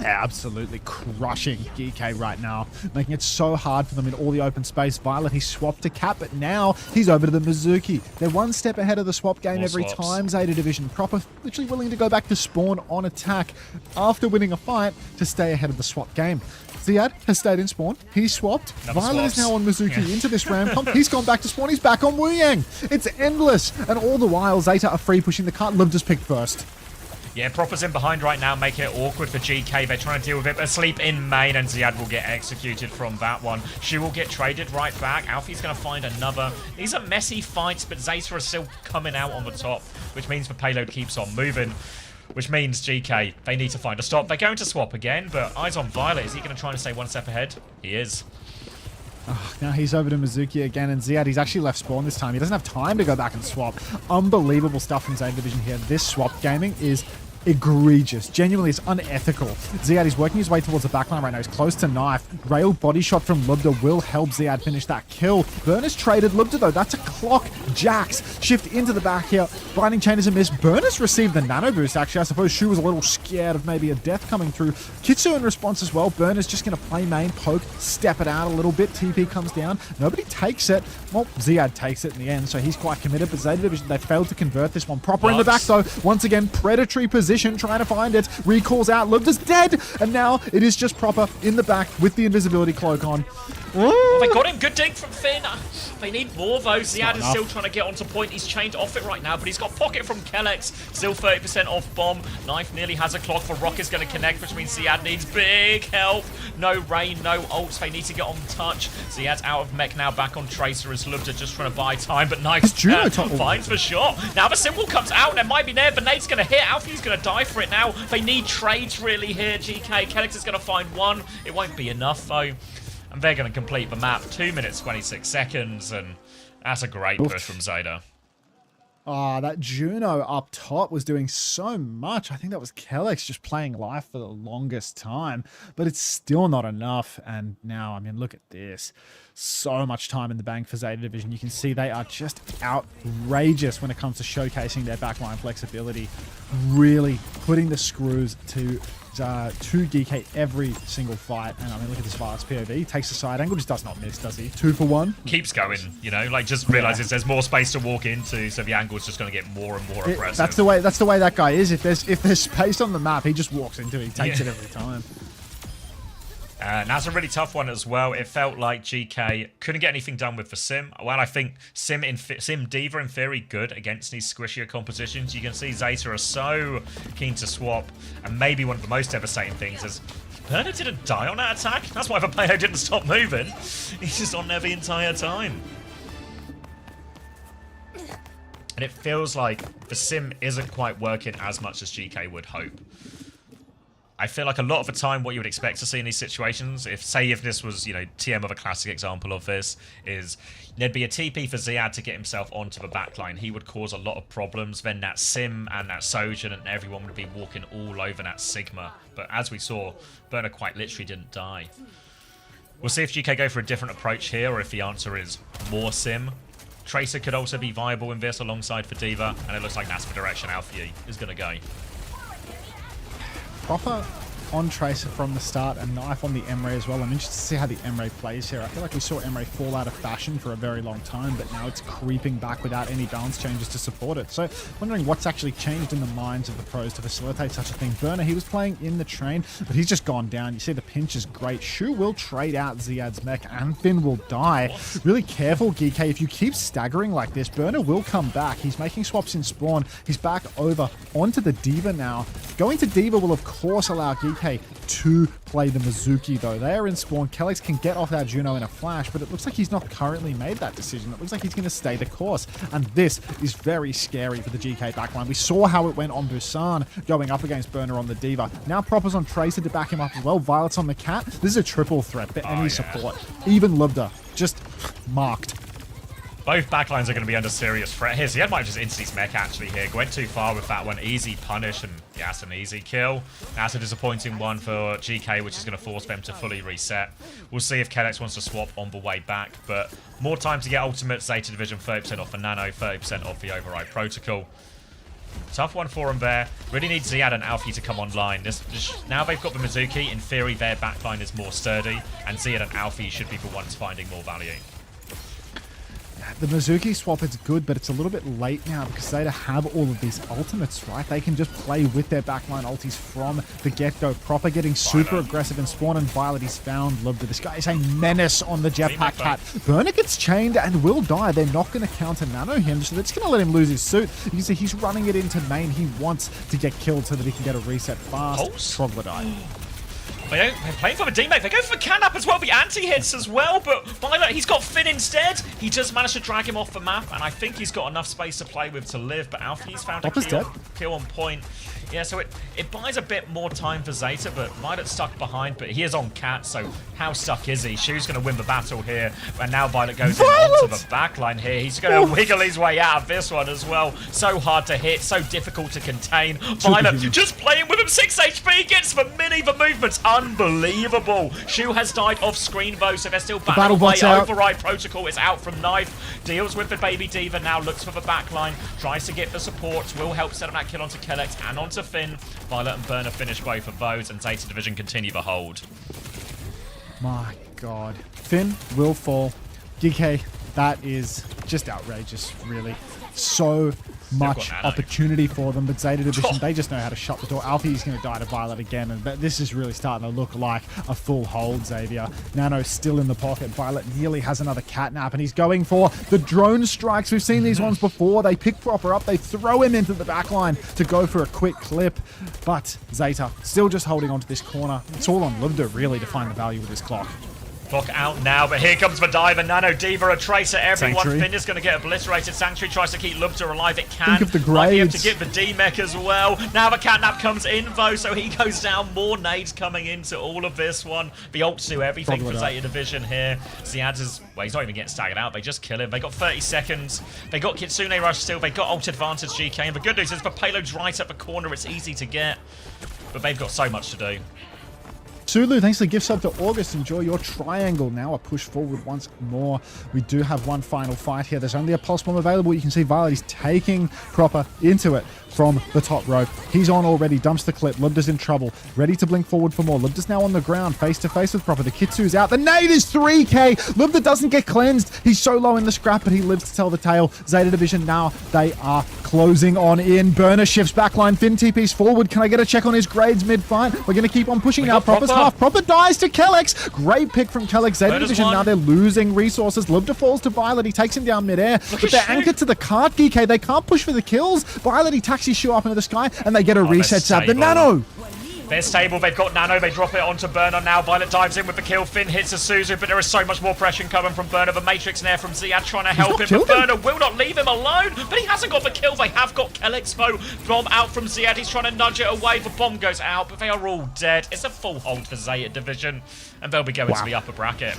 Absolutely crushing GK right now, making it so hard for them in all the open space. Violet, he swapped to Cat, but now he's over to the Mizuki. They're one step ahead of the swap game every time. Zeta Division Proper literally willing to go back to spawn on attack after winning a fight to stay ahead of the swap game. Ziad has stayed in spawn. He's swapped. Violet is now on Mizuki into this ram pump. He's gone back to spawn. He's back on Wuyang. It's endless. And all the while, Zeta are free pushing the cart. Lubda's picked first. Yeah, Proper's in behind right now, making it awkward for GK. They're trying to deal with it. Asleep in main, and Ziad will get executed from that one. Shu will get traded right back. Alfie's going to find another. These are messy fights, but Zeta are still coming out on the top, which means the payload keeps on moving. Which means GK, they need to find a stop. They're going to swap again, but eyes on Violet. Is he going to try and stay 1 step ahead? He is. Now he's over to Mizuki again, and Ziad, he's actually left spawn this time. He doesn't have time to go back and swap. Unbelievable stuff from Zeta Division here. This swap gaming is egregious. Genuinely, it's unethical. Ziad is working his way towards the backline right now. He's close to knife. Rail body shot from Lubda will help Ziad finish that kill. Burner's traded Lubda though. That's a clock. Jax shift into the back here. Blinding chain is a miss. Burner's received the nano boost actually. I suppose Shu was a little scared of maybe a death coming through. Kitsu in response as well. Burner's just going to play main, poke, step it out a little bit. TP comes down. Nobody takes it. Well, Ziad takes it in the end, so he's quite committed. But Zeta Division, they failed to convert this one proper in the back though. Once again, predatory position, trying to find it. Recalls out. Lubda's dead. And now it is just proper in the back with the invisibility cloak on. Oh, they got him. Good dig from Finn. They need more though. Ziad is still trying to get onto point. He's chained off it right now, but he's got pocket from Kellex. Still 30% off bomb. Knife nearly has a clock for Rocket's going to connect, which means Ziad needs big help. No rain, no ults. They need to get on touch. Ziad's out of mech now, back on Tracer as Lubda just trying to buy time, but Knife's finds for shot. Now the symbol comes out and it might be there. Nade's going to hit. Alfie's going to die for it now. They need trades really here, GK. Kellex is going to find one. It won't be enough though. And they're going to complete the map. 2 minutes, 26 seconds, and that's a great push from Zeta. Ah, that Juno up top was doing so much. I think that was Kellex just playing life for the longest time, but it's still not enough. And now, I mean, look at this. So much time in the bank for Zeta Division. You can see they are just outrageous when it comes to showcasing their backline flexibility. Really putting the screws to GK every single fight. And I mean, look at this Virtus POV. Takes the side angle, just does not miss, does he? 2 for 1. Keeps going, you know, like just realizes there's more space to walk into, so the angle's just going to get more and more aggressive. That's the way that guy is. If there's space on the map, he just walks into it. He takes it every time. And that's a really tough one as well. It felt like GK couldn't get anything done with the Sim. Well, I think Sim Diva in theory good against these squishier compositions. You can see Zeta are so keen to swap. And maybe one of the most devastating things is Burner didn't die on that attack. That's why the player didn't stop moving. He's just on there the entire time. And it feels like the Sim isn't quite working as much as GK would hope. I feel like a lot of the time what you would expect to see in these situations, if this was, you know, TM of a classic example of this, is there'd be a TP for Ziad to get himself onto the backline. He would cause a lot of problems. Then that Sim and that Sojourn and everyone would be walking all over that Sigma. But as we saw, Burner quite literally didn't die. We'll see if GK go for a different approach here, or if the answer is more Sim. Tracer could also be viable in this alongside for Diva, and it looks like that's the direction Alfie is going to go. Proper on Tracer from the start, and Knife on the Emre as well. I'm interested to see how the Emre plays here. I feel like we saw Emre fall out of fashion for a very long time, but now it's creeping back without any balance changes to support it. So wondering what's actually changed in the minds of the pros to facilitate such a thing. Burner, he was playing in the train, but he's just gone down. You see the pinch is great. Shu will trade out Ziad's mech, and Finn will die. Really careful, GK. If you keep staggering like this, Burner will come back. He's making swaps in spawn. He's back over onto the Diva now. Going to Diva will, of course, allow GK to play the Mizuki, though. They are in spawn. Kellex can get off that Juno in a flash, but it looks like he's not currently made that decision. It looks like he's going to stay the course, and this is very scary for the GK backline. We saw how it went on Busan, going up against Burner on the Diva. Now Proper's on Tracer to back him up as well. Violet's on the Cat. This is a triple threat for any support. Even Lubda, just marked. Both backlines are going to be under serious threat here. Ziad might have just insted his mech actually here. Went too far with that one. Easy punish, and yeah, that's an easy kill. That's a disappointing one for GK, which is going to force them to fully reset. We'll see if Kellex wants to swap on the way back, but more time to get ultimate. Zeta Division 30% off the Nano, 30% off the Override Protocol. Tough one for them there. Really need Ziad and Alfie to come online. Now they've got the Mizuki. In theory, their backline is more sturdy, and Ziad and Alfie should be the ones finding more value. The Mizuki swap is good, but it's a little bit late now because Zeta have all of these ultimates, right? They can just play with their backline ultis from the get-go. Proper getting super aggressive in spawn, and Violet is found. Lubda. This guy is a menace on the jetpack cat. Burner gets chained and will die. They're not going to counter nano him, so they're just going to let him lose his suit. You can see he's running it into main. He wants to get killed so that he can get a reset fast. Troglodyte. They're playing for a D-Mate. They go for Canap as well. The anti-hits as well. But Violet, he's got Finn instead. He just managed to drag him off the map. And I think he's got enough space to play with to live. But Alfie's found a kill on point. Yeah, so it buys a bit more time for Zeta, but Violet's stuck behind, but he is on Cat, so how stuck is he? Shu's going to win the battle here, and now Violet goes in onto the backline here. He's going to wiggle his way out of this one as well. So hard to hit, so difficult to contain. Violet just playing with him, 6 HP, gets the mini, the movement's unbelievable. Shu has died off screen though, so they're still battling away. Override Protocol is out from Knife, deals with the Baby Diva now, looks for the backline, tries to get the support, will help set up that kill onto Kellex and onto Finn. Violet and Burner finish both of those, and Zeta Division continue the hold. My God. Finn will fall. DK, that is just outrageous, really. So much opportunity for them, but Zeta Division, they just know how to shut the door. Alfie's going to die to Violet again, and this is really starting to look like a full hold, Xavier. Nano's still in the pocket. Violet nearly has another catnap, and he's going for the drone strikes. We've seen these ones before. They pick Proper up, they throw him into the backline to go for a quick clip, but Zeta still just holding onto this corner. It's all on Lubda, really, to find the value with this clock. Clock out now, but here comes the diver. Nano, Diva, a tracer, everyone. Sanctuary. Finn is going to get obliterated. Sanctuary tries to keep Lubda alive. It can. Think of the Might be able grades. to get the D-Mech as well. Now the catnap comes in, though, so he goes down. More nades coming into all of this one. The ults do everything for Zeta Division here. Ziad's is, well, he's not even getting staggered out. They just kill him. They got 30 seconds. They got Kitsune Rush still. They got ult advantage GK. And the good news is the payload's right at the corner. It's easy to get. But they've got so much to do. Sulu, thanks for the gift sub to August. Enjoy your triangle. Now a push forward once more. We do have one final fight here. There's only a pulse bomb available. You can see Violet is taking Proper into it from the top rope. He's on already. Dumps the clip. Lubda's in trouble. Ready to blink forward for more. Lubda's now on the ground, face to face with Proper. The Kitsu's out. The nade is 3k. Lubda doesn't get cleansed. He's so low in the scrap, but he lives to tell the tale. Zeta Division now, they are closing on in. Burner shifts backline. Finn TP's forward. Can I get a check on his grades mid-fight? We're going to keep on pushing now. Proper's half. Proper dies to Kellex. Great pick from Kellex. Zeta Division now, they're losing resources. Lubda falls to Violet. He takes him down midair, but they're anchored to the cart, DK. They can't push for the kills. Violet, he taxis Shu up into the sky, and they get a reset stab. The Nano! They're stable. They've got Nano. They drop it onto Burner now. Violet dives in with the kill. Finn hits a Suzu, but there is so much more pressure coming from Burner. The Matrix Nair from Ziad trying to help him, but Burner will not leave him alone. But he hasn't got the kill. They have got Kellex, though. Bomb out from Ziad. He's trying to nudge it away. The bomb goes out, but they are all dead. It's a full hold for Zeta Division, and they'll be going to the upper bracket.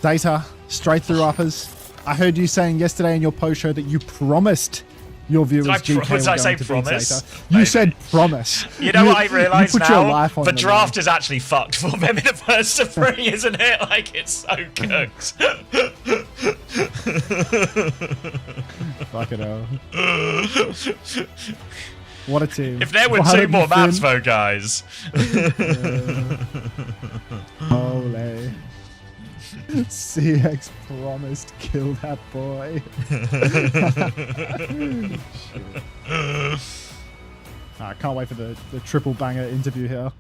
Zeta, straight through uppers. I heard you saying yesterday in your post show that you promised your viewers GK Did I say to promise? Zeta. You said promise. You know what I realised you put your now? life on The the draft is actually fucked for them in the first of 3, isn't it? Like, it's so cooked. Fucking hell. What a team. If there were 2 more maps, though, guys. Holy. CX promised kill that boy. I can't wait for the triple banger interview here.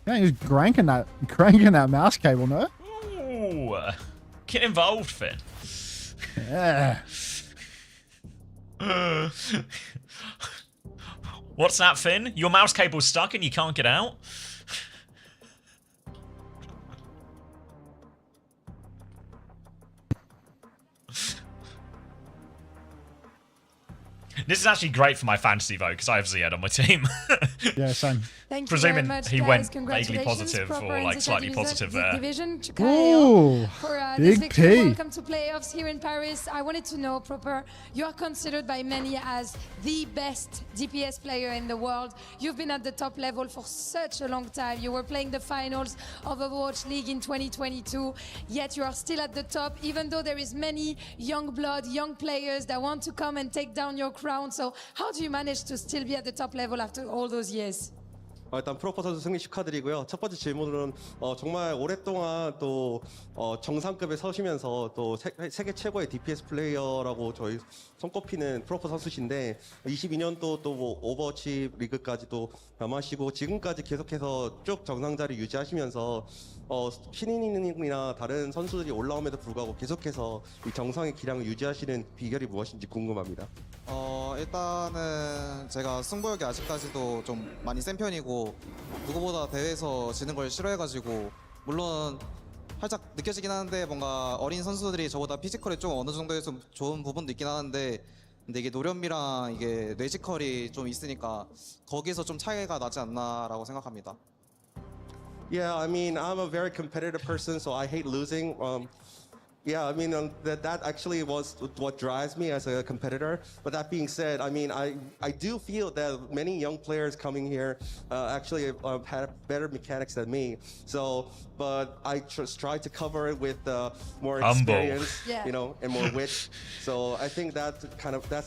Yeah, he's cranking that mouse cable, no? Ooh. Get involved, Finn. Yeah. What's that, Finn? Your mouse cable's stuck and you can't get out? This is actually great for my fantasy, though, because I have Ziad on my team. Yeah, same. Thank you Presuming very much, he guys. went vaguely Congratulations, positive Proper or and like Zeta slightly positive there. Division. Ooh, For big this victory. P. Welcome to playoffs here in Paris. I wanted to know, Proper, you are considered by many as the best DPS player in the world. You've been at the top level for such a long time. You were playing the finals of Overwatch League in 2022, yet you are still at the top, even though there is many young blood, young players that want to come and take down your crown. So how do you manage to still be at the top level after all those years? 일단 프로퍼 선수 승리 축하드리고요. 첫 번째 질문은 정말 오랫동안 또 정상급에 서시면서 또 세계 최고의 DPS 플레이어라고 저희 손꼽히는 프로퍼 선수신데 22년도 또 뭐 오버워치 리그까지도 겸하시고 지금까지 계속해서 쭉 정상 자리 유지하시면서 신인이나 다른 선수들이 올라옴에도 불구하고 계속해서 이 정상의 기량을 유지하시는 비결이 무엇인지 궁금합니다. 일단은 제가 승부욕이 아직까지도 좀 많이 센 편이고 누구보다 대회에서 지는 걸 싫어해가지고 물론 살짝 느껴지긴 하는데 뭔가 어린 선수들이 저보다 피지컬이 좀 어느 정도에서 좋은 부분도 있긴 하는데 근데 이게 노련미랑 이게 뇌지컬이 좀 있으니까 거기서 좀 차이가 나지 않나라고 생각합니다. Yeah, I mean, I'm a very competitive person, so I hate losing. Yeah, I mean, that actually was what drives me as a competitor. But that being said, I mean, I do feel that many young players coming here actually had better mechanics than me. So, but I just try to cover it with more experience, you know, and more wit. So I think that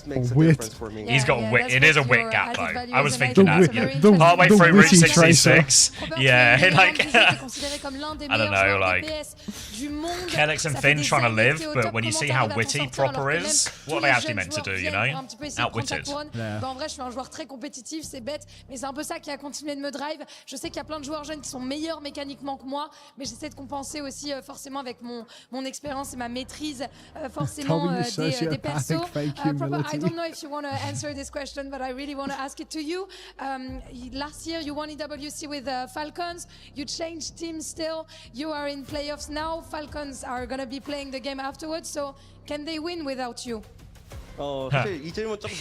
makes a difference for me. He's got wit. It is a wit gap though. I was and thinking that. Partway through Route 66. Yeah, like I don't know, like Kellex and Finn trying to live, but when you see how witty Proper is, what are they actually meant to do, you know? Outwitted. En vrai, je suis un joueur très compétitif, c'est bête, mais c'est un peu ça qui a continué de me drive. Je sais qu'il y a plein de joueurs jeunes qui sont meilleurs mécaniquement que moi, mais j'essaie de compenser aussi forcément avec mon expérience et ma maîtrise forcément des persos. Proper, I don't know if you want to answer this question, but I really want to ask it to you. Last year you won EWC with Falcons. You changed teams still. You are in playoffs now. Falcons are going to be playing the game afterwards, so can they win without you? 사실 이 질문 조금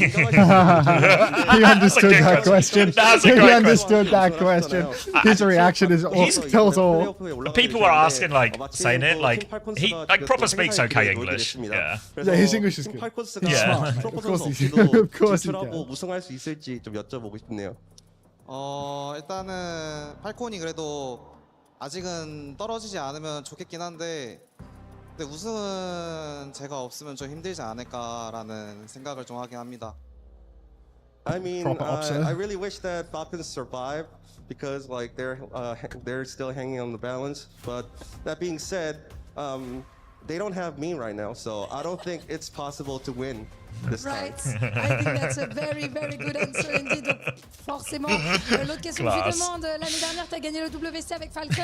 He understood that question. He understood that question. His reaction is tells all. People were asking, like, saying it, like, he Proper speaks okay English. Yeah. Yeah, his English is good. Yeah. Of course he can. 우승할 수 있을지 좀 여쭤보고 싶네요. 일단은 팔콘이 그래도 아직은 떨어지지 않으면 좋겠긴 한데 근데 우승은 제가 없으면 좀 힘들지 않을까라는 생각을 좀 하긴 합니다. I mean, I really wish that Falcons survive because like they're still hanging on the balance. But that being said, they don't have me right now, so I don't think it's possible to win this time. Right. I think that's a very, very good answer indeed. Donc, forcément, l'autre question que je lui demande, l'année dernière, tu as gagné le WC avec Falcons.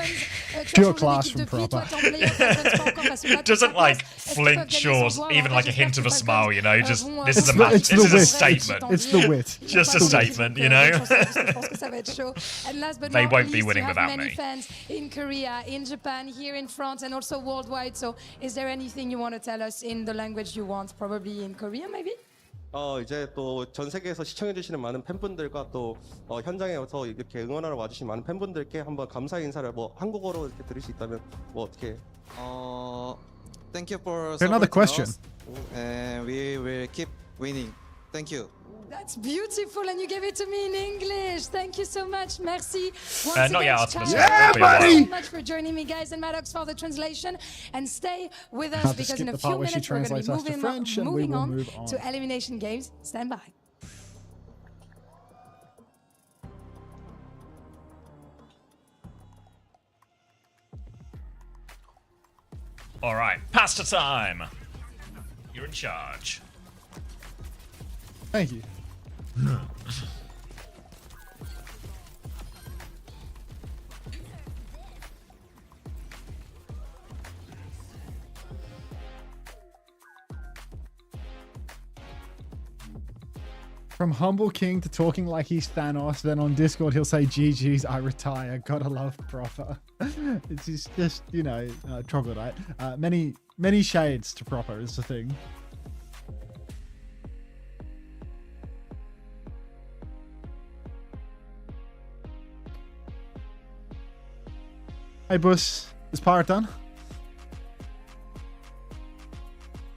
Tu as changé d'équipe depuis, toi, t'es en playoff, ça ne pas encore parce que là, doesn't like flinch or even like a hint of a smile, you know. Just this is a match. This is a statement. It's the wit. Just a statement, you know. Je pense que ça va être chaud. And last but they not won't least, be winning you have without many me. fans in Korea, in Japan, here in France, and also worldwide. So, is there anything you want to tell us in the language you want? Probably in Korean, maybe. 이제 또 전 세계에서 시청해주시는 많은 팬분들과 또 현장에 와서 이렇게 응원하러 와주신 많은 팬분들께 한번 감사의 인사를 뭐 한국어로 이렇게 드릴 수 있다면 뭐 어떻게? Thank you for Another question. us, and we will keep winning. Thank you. That's beautiful, and you gave it to me in English. Thank you so much. Merci. Not yet, Charles, yeah, thank you so much for joining me, guys, and Maddox for the translation. And stay with us because in a few minutes we're going to be moving on to elimination games. Stand by. All right, pasta time. You're in charge. Thank you. From humble king to talking like he's Thanos, then on Discord he'll say GG's, I retire, gotta love Proper. It's just, you know, troglodyte. Many shades to Proper is the thing. Hey Bus, is Pirate done?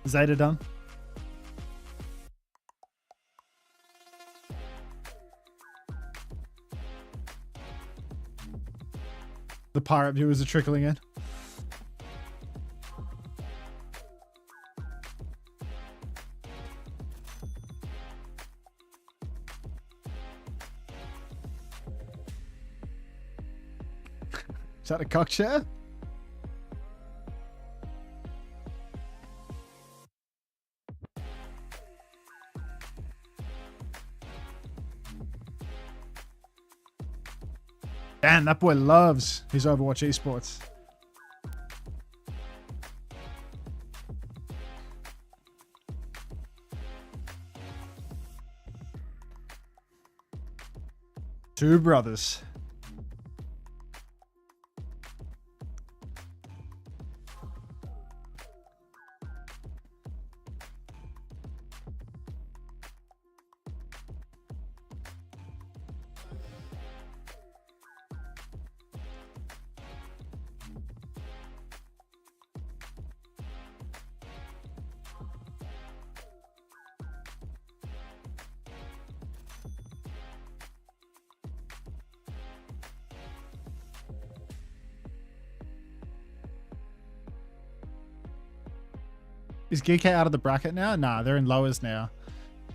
Zeta done? The pirate viewers are trickling in. that a cock chair? Damn, that boy loves his Overwatch Esports. Two brothers. Is GK out of the bracket now? Nah, they're in lowers now.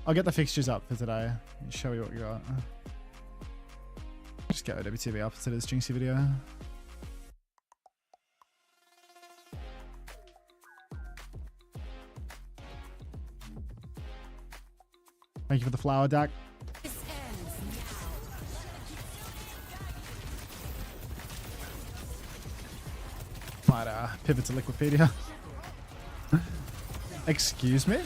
I'll get the fixtures up for today. Show you what we got. Just get WTB up instead of this Jinxie video. Thank you for the flower, Dak. Might pivot to Liquipedia. Excuse me?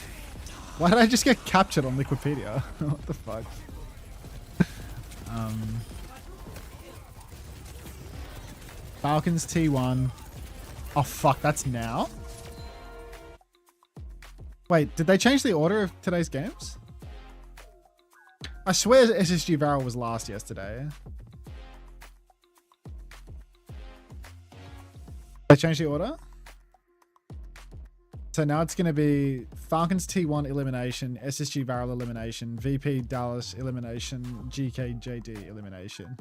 Why did I just get captured on Liquipedia? What the fuck? Falcons T1. Oh fuck, that's now? Wait, did they change the order of today's games? I swear SSG Varel was last yesterday. They changed the order? So now it's going to be Falcons T1 elimination, SSG Varel elimination, VP Dallas elimination, GKJD elimination.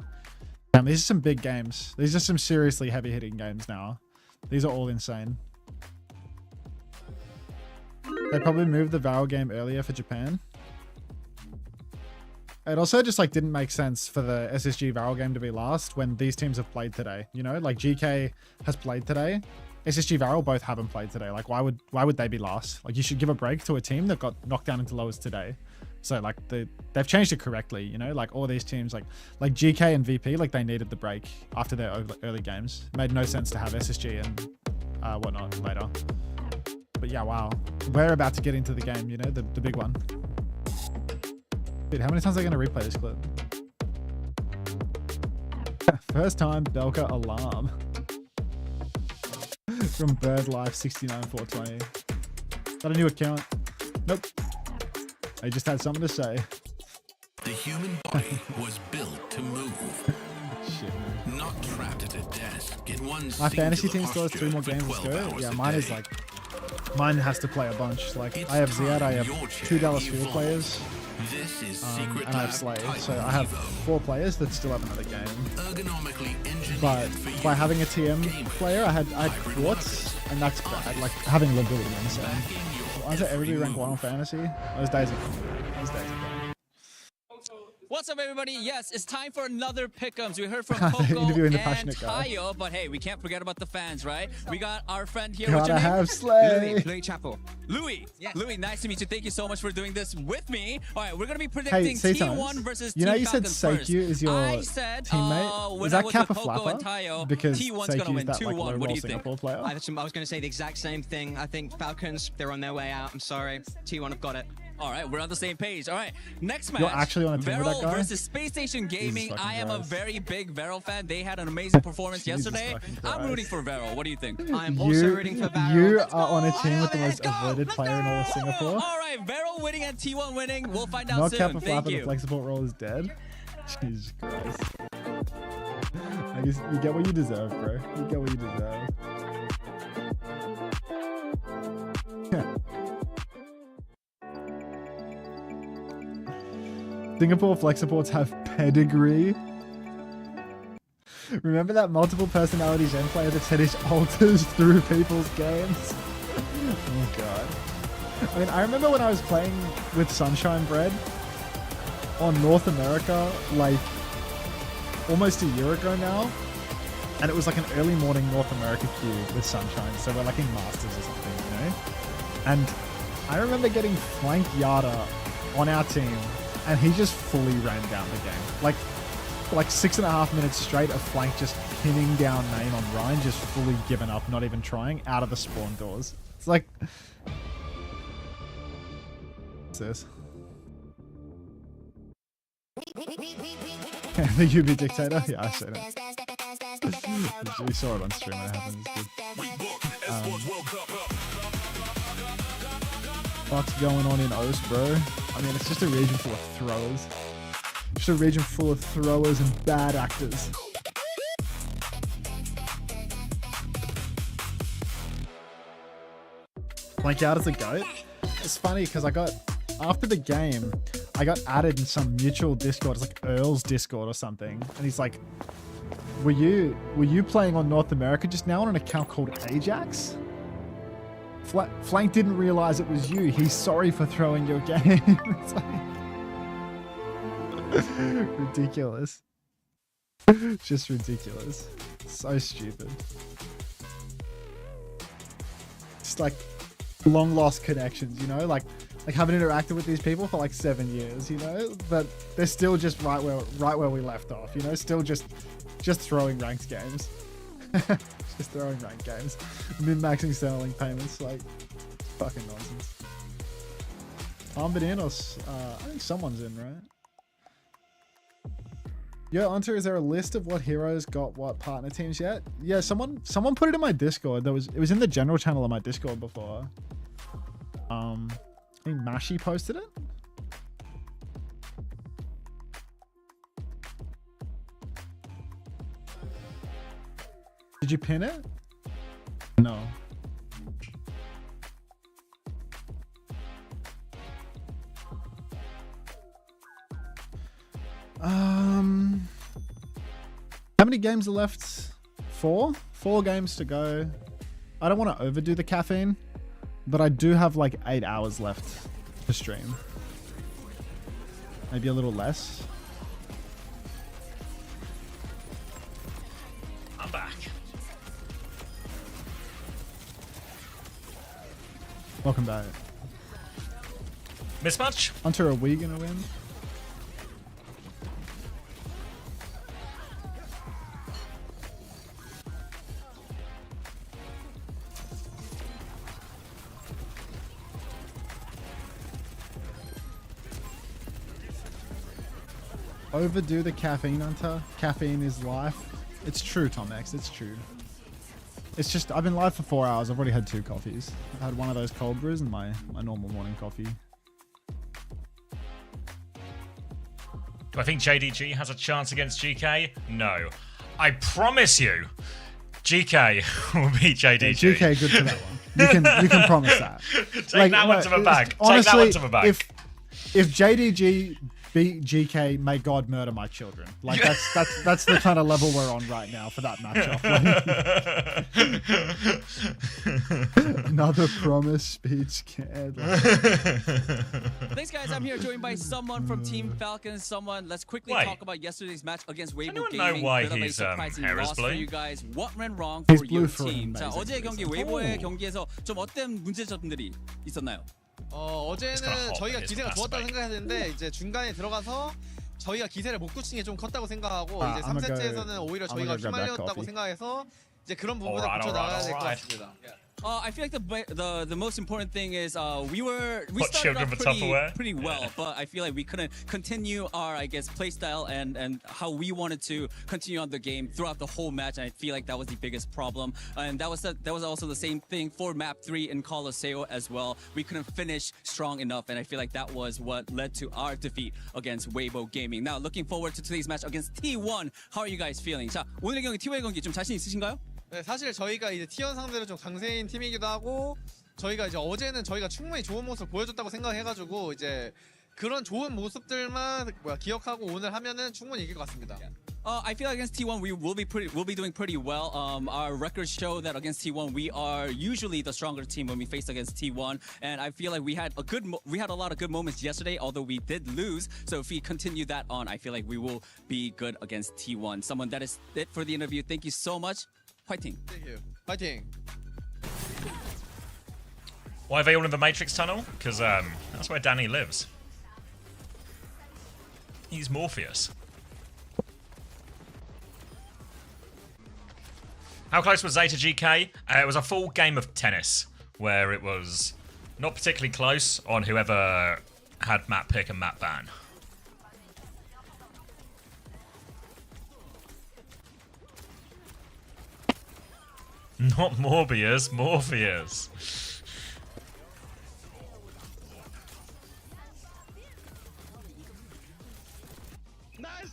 Damn, these are some big games. These are some seriously heavy hitting games now. These are all insane. They probably moved the Varel game earlier for Japan. It also just like didn't make sense for the SSG Varel game to be last when these teams have played today. You know, like GK has played today. SSG Varel both haven't played today. Like, why would they be last? Like, you should give a break to a team that got knocked down into lowers today. So, like, they've changed it correctly, you know? Like, all these teams, like GK and VP, like, they needed the break after their early games. It made no sense to have SSG and whatnot later. But yeah, wow. We're about to get into the game, you know? The big one. Dude, how many times are they going to replay this clip? First time, Belka alarm. From Bird Life 69420. Is that a new account? Nope. I just had something to say. The human body was built to move. Shit, man. Not trapped at a desk in one My fantasy team still has 3 posture more for games to 12 go. hours Yeah, a mine is day. like... Mine has to play a bunch. Like, It's I have Ziad, time I have your 2 chair Dallas Field evolved. players. This is Secret And I have Lab Slay. Titan So I have Evo. 4 players that still have another game. Ergonomically engineered But for you. by having a TM player, I had Quartz, and that's bad. Like, having Libility, I'm saying. Why is it everybody rank 1 on fantasy? Those days are gone. Those days are gone. What's up, everybody? Yes, it's time for another pick'ems. We heard from They're Coco interviewing the and passionate guy. Tayo, but hey, we can't forget about the fans, right? We got our friend here. Gotta What's your name? have Slay. Louis Chapo. Louis. Yes. Louis, nice to meet you. Thank you so much for doing this with me. All right, we're gonna be predicting Hey, T1 versus you know, Team you said Falcons Seikyu first. is your I said, teammate. when Is I that was Kappa with Coco and Flapper? Tayo, Because T1's Seikyu gonna is win that, 2-1. like, What do low-roll you think? Singapore player? I was going to say the exact same thing. I think Falcons, they're on their way out. I'm sorry. T1 have got it. All right, we're on the same page. All right, next match. You're actually on a team with that Varel guy? versus Space Station Gaming. fucking I am a Christ. very big Varel fan. They had an amazing performance Jesus yesterday. fucking I'm Christ. rooting for Varel. What do you think? I'm also rooting for Varel. You are on a team with the most avoided player in all of Singapore. All right, Varel winning and T1 winning. We'll find out Not soon. Kappa Thank Flapper, the you. flex support role is dead. Jesus Christ. I guess you get what you deserve, bro. You get what you deserve. Singapore flex supports have pedigree. Remember that multiple personality Zen player that said his alters through people's games? Oh god. I mean, I remember when I was playing with Sunshine Bread on North America, like almost a year ago now, and it was like an early morning North America queue with sunshine, so we're like in Masters or something, you know? And I remember getting flanked Yada on our team, and he just fully ran down the game. Like, for like 6.5 minutes straight of flank just pinning down main on Ryan, just fully given up, not even trying, out of the spawn doors. It's like... What's this? The UB dictator? Yeah, I said it. We saw it on stream when it happened. What's going on in O's, bro? I mean, it's just a region full of throwers. Just a region full of throwers and bad actors. Like, out as a goat? It's funny because after the game, I got added in some mutual Discord. It's like Earl's Discord or something. And he's like, were you playing on North America just now on an account called Ajax? Flank didn't realize it was you. He's sorry for throwing your game. It's like... ridiculous. Just ridiculous. So stupid. Just like long lost connections, you know? Like haven't interacted with these people for like 7 years, you know? But they're still just right where we left off, you know? Still just throwing ranked games. Just throwing ranked games. Min-maxing Centerlink payments, like fucking nonsense. Armbit in or I think someone's in, right? Yo, Hunter, is there a list of what heroes got what partner teams yet? Yeah, someone put it in my Discord. It was in the general channel of my Discord before. I think Mashi posted it. Did you pin it? No. How many games are left? 4? 4 games to go. I don't want to overdo the caffeine, but I do have like 8 hours left to stream. Maybe a little less. I'm back. Welcome back. Mismatch? Hunter, are we gonna win? Overdo the caffeine, Hunter. Caffeine is life. It's true, Tom X. It's true. It's just, I've been live for 4 hours. I've already had 2 coffees. I had one of those cold brews and my normal morning coffee. Do I think JDG has a chance against GK? No. I promise you, GK will beat JDG. Yeah, GK good for that one. You can promise that. Take that one to the bag. Honestly, take that one to the bag. If JDG beat GK, may God murder my children. Like that's the kind of level we're on right now for that matchup. Like, another promise speech, kid. Thanks, guys. I'm here joined by someone from Team Falcons. Let's quickly talk about yesterday's match against Weibo Gaming. Know why his hair is blue? For you guys. What went wrong He's for blue your for team? 자, amazing 어제 경기 웨이보의 경기에서 좀 어떤 문제점들이 있었나요? 어제는 저희가 기세가 좋았다고 생각했는데 이제 중간에 들어가서 저희가 기세를 못 굳힌 게 좀 컸다고 생각하고 이제 3세트에서는 오히려 저희가 휘말렸다고 생각해서 이제 그런 부분을 고쳐 나가야 될 것 같습니다. I feel like the most important thing is we What started off pretty pretty well, but I feel like we couldn't continue our play style and how we wanted to continue on the game throughout the whole match. And I feel like that was the biggest problem, and that was also the same thing for map 3 in Colosseo as well. We couldn't finish strong enough, and I feel like that was what led to our defeat against Weibo Gaming. Now looking forward to today's match against T1. How are you guys feeling? 자, 오늘의 경기 T1의 경기 좀 자신 있으신가요? 네, 사실 저희가 이제 T1 상대로 좀 강세인 팀이기도 하고 저희가 이제 어제는 저희가 충분히 좋은 모습 보여줬다고 생각해가지고 이제 그런 좋은 모습들만 기억하고 오늘 하면은 충분히 이길 것 같습니다. I feel like against T1 we'll be doing pretty well. Our records show that against T1 we are usually the stronger team when we face against T1, and I feel like we had a lot of good moments yesterday, although we did lose. So if we continue that on, I feel like we will be good against T1. Someone, that is it for the interview. Thank you so much. Fighting. Thank you. Fighting. Why are they all in the Matrix tunnel? Because that's where Danny lives. He's Morpheus. How close was Zeta GK? It was a full game of tennis, where it was not particularly close on whoever had map pick and map ban. Not Morbius, Morpheus. Nice.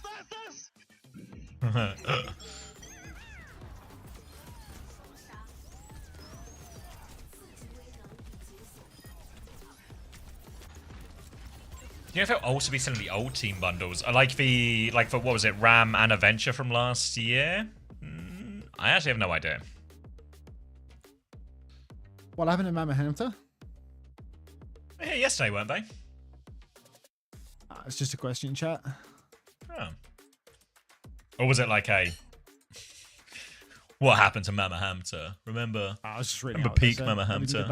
You know if they'll also be selling the old team bundles? I like for what was it, Ram and Adventure from last year? I actually have no idea. What happened to Mama Hamter? They were here yesterday, weren't they? It's just a question, chat. Oh. Or was it like a... What happened to Mama Hamter? Remember? I was just reading. Remember peak Mama Hamter?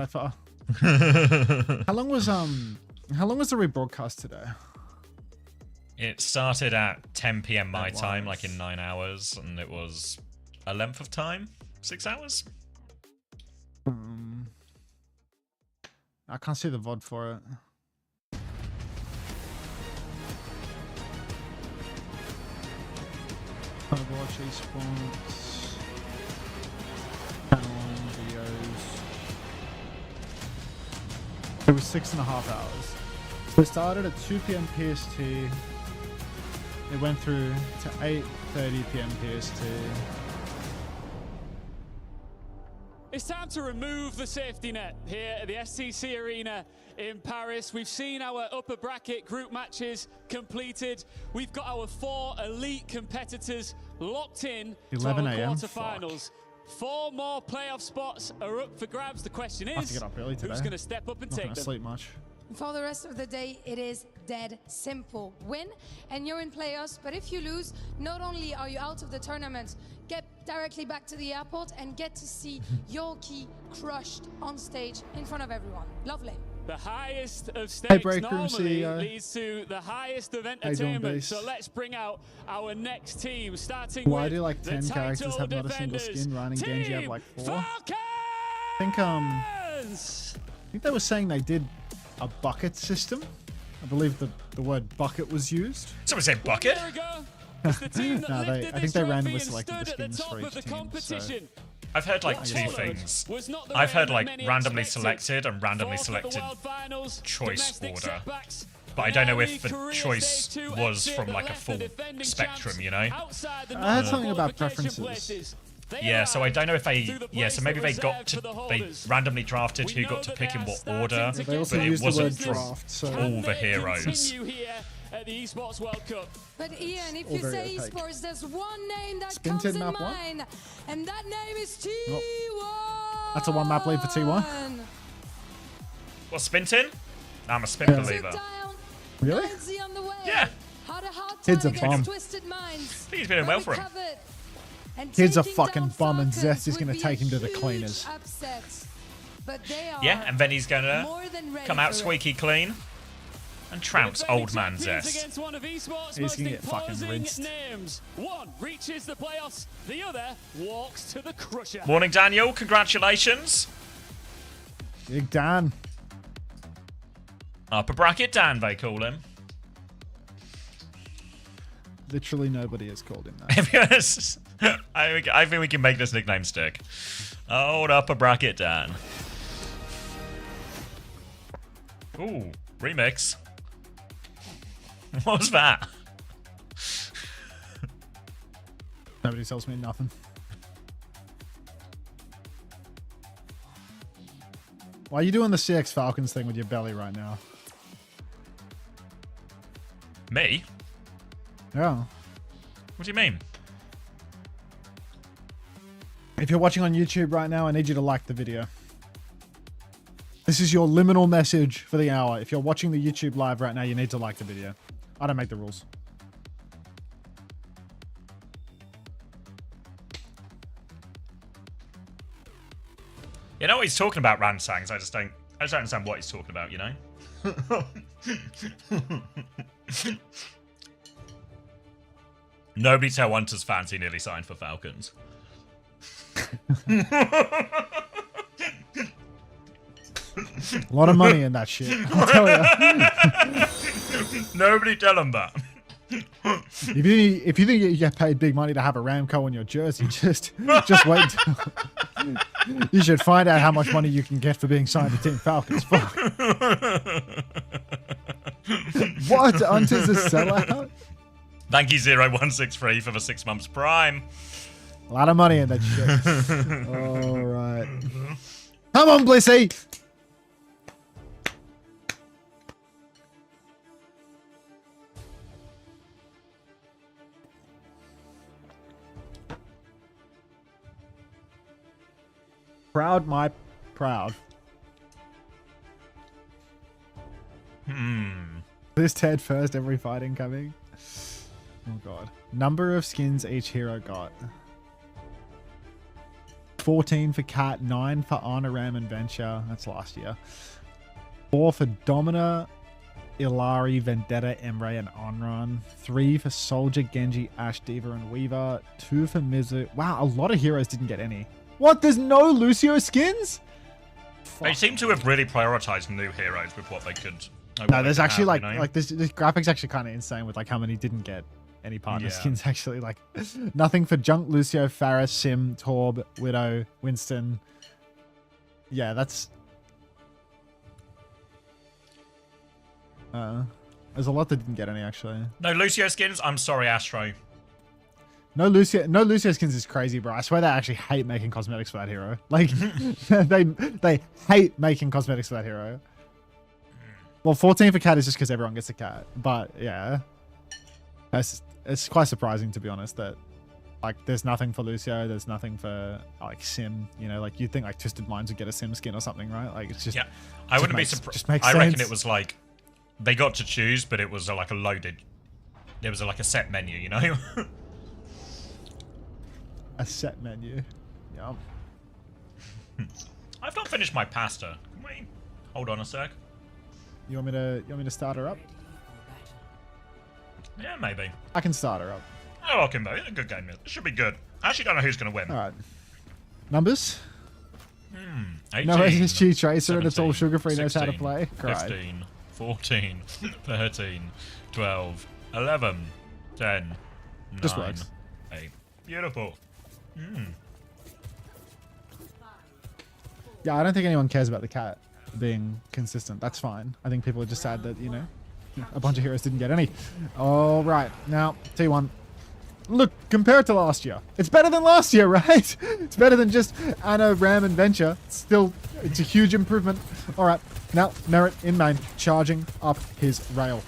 How long was the rebroadcast today? It started at 10 PM my time, like in 9 hours, and it was a length of time? 6 hours? I can't see the VOD for it. Overwatch Esports. Channel videos. It was 6.5 hours. So it started at 2 PM PST. It went through to 8:30 PM PST. It's time to remove the safety net here at the STC Arena in Paris. We've seen our upper bracket group matches completed. We've got our 4 elite competitors locked in to our 11 AM? quarterfinals. 4 more playoff spots are up for grabs. The question I have to is, get up early today. who's going to step up and Not take gonna them? sleep much. For the rest of the day, it is dead simple. Win and you're in playoffs, but if you lose, not only are you out of the tournament, get directly back to the airport and get to see your key crushed on stage in front of everyone. Lovely. The highest of Hey, stakes Break Room normally CEO. leads to the highest of How you doing, entertainment. Beast? So let's bring out our next team, starting Why with do like the 10 characters title have not a single defenders. skin? Ryan and Genji have Team like 4. I Falcons! think they were saying they did a bucket system. I believe the word bucket was used. Someone said bucket? No, I think they randomly selected the skins for each team. So. I've heard like 2 things. I've heard like randomly selected and randomly selected choice order. But I don't know if the choice was from like a full spectrum, you know? I heard something about preferences. Yeah, so I don't know if they... Yeah, so maybe they randomly drafted who got to pick in what order, but They also it used the wasn't word from draft, so all the heroes. At the Esports World Cup. But Ian, if All you very say opaque. esports, there's one name that Spin comes Tin in map one? mind, and that name is T1. That's a 1 map lead for T1. What, Spintin? I'm a spin Yeah. believer. Really? Yeah. Kid's a bum. He's been doing well for him. Kid's a fucking bum, and Zest is going to take him to the cleaners. Yeah, and then he's going to come out squeaky clean and trounce old man Zest. Against one of Esports' He's most gonna get fucking imposing rinsed. names. One reaches the playoffs, the other walks to the crusher. Morning, Daniel. Congratulations. Big Dan. Upper bracket Dan, they call him. Literally nobody has called him that. Yes. I think we can make this nickname stick. Old upper bracket Dan. Ooh, remix. What was that? Nobody tells me nothing. Why are you doing the CX Falcons thing with your belly right now? Me? Yeah. What do you mean? If you're watching on YouTube right now, I need you to like the video. This is your liminal message for the hour. If you're watching the YouTube live right now, you need to like the video. I don't make the rules. You know what he's talking about, Ransangs. I just don't understand what he's talking about, you know? Nobody tell Hunter's fans he nearly signed for Falcons. A lot of money in that shit, I'll tell you. Nobody tell him that. If you think you get paid big money to have a Ramco on your jersey, just wait. You should find out how much money you can get for being signed to Team Falcons. Fuck. What? Hunter's a sellout? Thank you 0163 for the 6 months prime. A lot of money in that shit. All right. Come on, Blissey. Proud, my proud. This Ted first every fight incoming. Oh god. Number of skins each hero got. 14 for Cat, 9 for Ana Ram and Venture. That's last year. 4 for Domina, Ilari, Vendetta, Emre, and Onrun. 3 for Soldier, Genji, Ash, Diva, and Weaver. 2 for Mizu. Wow, a lot of heroes didn't get any. What? There's no Lucio skins? They seem to have really prioritized new heroes with what they could. No, there's actually this graphics actually kind of insane with like how many didn't get any partner skins actually. Like nothing for Junk, Lucio, Pharah, Sim, Torb, Widow, Winston. Yeah, that's there's a lot that didn't get any actually. No Lucio skins. I'm sorry, Astro. No Lucio skins is crazy, bro. I swear they actually hate making cosmetics for that hero. Like they hate making cosmetics for that hero. Well, 14 for Cat is just because everyone gets a cat. But yeah, it's quite surprising to be honest that like there's nothing for Lucio, there's nothing for like Sim. You know, like you'd think like Twisted Minds would get a Sim skin or something, right? Like it's just I wouldn't be surprised. I reckon it was like they got to choose, but it was like a loaded. There was like a set menu, you know. A set menu. Yum. I've not finished my pasta. Wait, hold on a sec. You want me to start her up? Yeah, maybe. I can start her up. Oh, okay, mate. A good game. It should be good. I actually don't know who's going to win. All right. Numbers? 18, no SSG Tracer 17, and it's all sugar-free 16, knows how to play. 15, 14, 13, 12, 11, 10, Just 9, works. 8. Beautiful. Yeah, I don't think anyone cares about the cat being consistent. That's fine. I think people are just sad that, you know, a bunch of heroes didn't get any. All right. Now, T1. Look, compare it to last year. It's better than last year, right? It's better than just Ana, Ram, and Venture. It's a huge improvement. All right. Now, Merit in main, charging up his rail.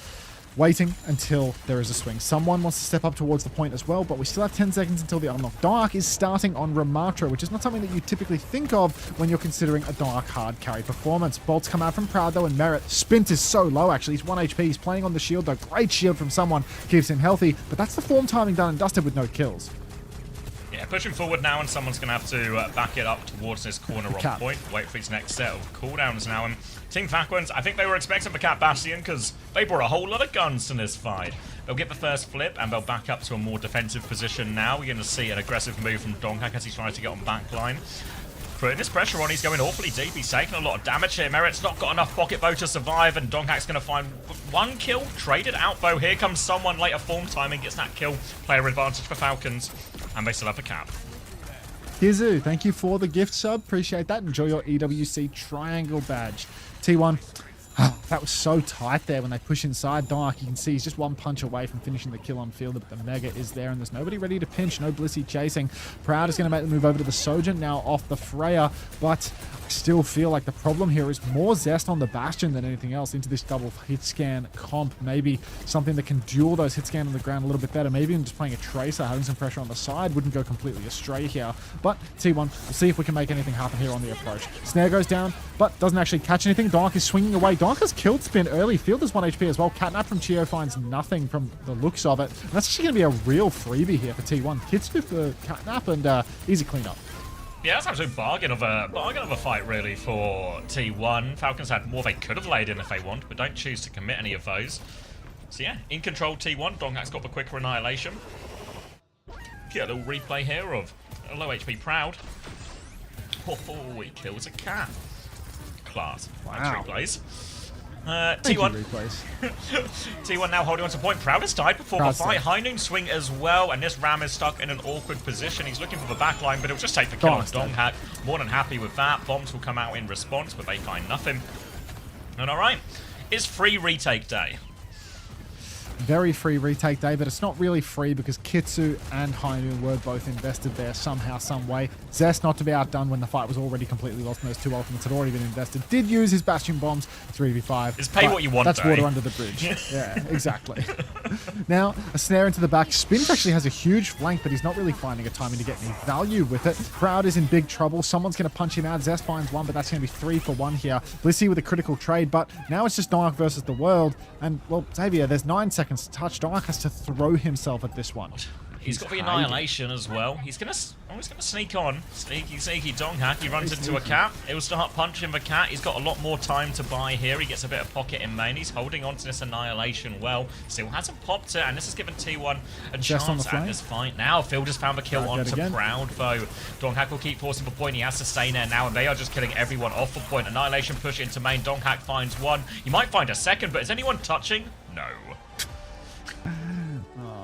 Waiting until there is a swing. Someone wants to step up towards the point as well, but we still have 10 seconds until the unlock. Dark is starting on Ramatra, which is not something that you typically think of when you're considering a Dark hard carry performance. Bolts come out from Proud though, and Merit. Spint is so low actually. He's 1 HP. He's playing on the shield though. Great shield from someone. Keeps him healthy, but that's the form timing done and dusted with no kills. Yeah, pushing forward now, and someone's going to have to back it up towards this corner on point. Wait for his next set of cooldowns now. And Team Falcons, I think they were expecting for Cat Bastion because they brought a whole lot of guns to this fight. They'll get the first flip and they'll back up to a more defensive position now. We're going to see an aggressive move from Donghak as he's trying to get on backline. Putting this pressure on, he's going awfully deep. He's taking a lot of damage here. Merit's not got enough pocket bow to survive, and Donghak's going to find one kill. Traded out bow. Here comes someone later form timing, gets that kill. Player advantage for Falcons, and they still have a cap. Kizu, thank you for the gift sub. Appreciate that. Enjoy your EWC triangle badge. T1, That was so tight there when they push inside. Dark, you can see he's just one punch away from finishing the kill on field, but the Mega is there, and there's nobody ready to pinch. No Blissey chasing. Proud is going to make the move over to the Sojin now off the Freya, but I still feel like the problem here is more Zest on the Bastion than anything else into this double hit scan comp. Maybe something that can duel those hit scan on the ground a little bit better. Maybe even just playing a Tracer, having some pressure on the side wouldn't go completely astray here. But T1, we'll see if we can make anything happen here on the approach. Snare goes down, but doesn't actually catch anything. Donk is swinging away. Donk has killed Spin early. Field is 1 HP as well. Catnap from Chio finds nothing from the looks of it. And that's actually going to be a real freebie here for T1. Kitsu for Catnap and easy cleanup. Yeah, that's absolute bargain of a fight really for T1. Falcons had more they could have laid in if they want, but don't choose to commit any of those. So yeah, in control T1. Donghak's got the quicker annihilation. Get a little replay here of a low HP Proud. Oh, he kills a cat. Class. Wow. Replays. T1. T1 now holding on to point. Proud has died before the fight. High Noon swing as well, and this Ram is stuck in an awkward position. He's looking for the back line, but it'll just take the kill on Donghak. More than happy with that. Bombs will come out in response, but they find nothing. And alright, it's free retake day. Very free retake day, but it's not really free because Kitsu and Hainu were both invested there somehow, some way. Zest not to be outdone when the fight was already completely lost and those two ultimates had already been invested. Did use his Bastion bombs, 3v5. It's pay what you want, that's water under the bridge. Yeah, exactly. Now, a snare into the back. Spinch actually has a huge flank, but he's not really finding a timing to get any value with it. Proud is in big trouble. Someone's going to punch him out. Zest finds one, but that's going to be 3 for 1 here. Blissey with a critical trade, but now it's just Dark versus the world. And, well, Xavier, there's 9 seconds to touch. Dark has to throw himself at this one. He's got the annihilation as well. He's gonna sneak on. Sneaky Donghak. He runs into a cat. He'll start punching the cat. He's got a lot more time to buy here. He gets a bit of pocket in main. He's holding on to this annihilation well. Still hasn't popped it, and this has given T1 a chance at this fight. Now Field has found the kill onto Proud, though. Donghak will keep forcing the point. He has to stay there now, and they are just killing everyone off the point. Annihilation push into main. Donghak finds one. He might find a second, but is anyone touching? No.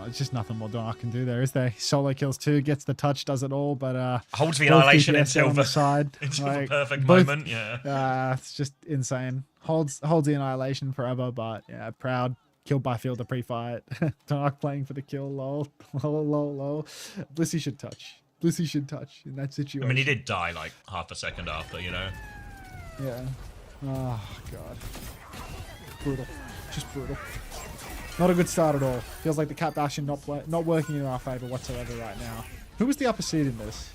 It's just nothing more Dark can do there, is there? Solo kills 2, gets the touch, does it all, but holds the annihilation until on the side. Until the perfect moment, yeah. It's just insane. Holds the annihilation forever, but yeah, Proud killed by Field the pre-fight. Dark playing for the kill, lol. Lol. Blissey should touch. Blissey should touch in that situation. I mean, he did die like half a second after, you know. Yeah. Oh god. Brutal. Just brutal. Not a good start at all. Feels like the Cat Bastion not working in our favour whatsoever right now. Who was the upper seed in this?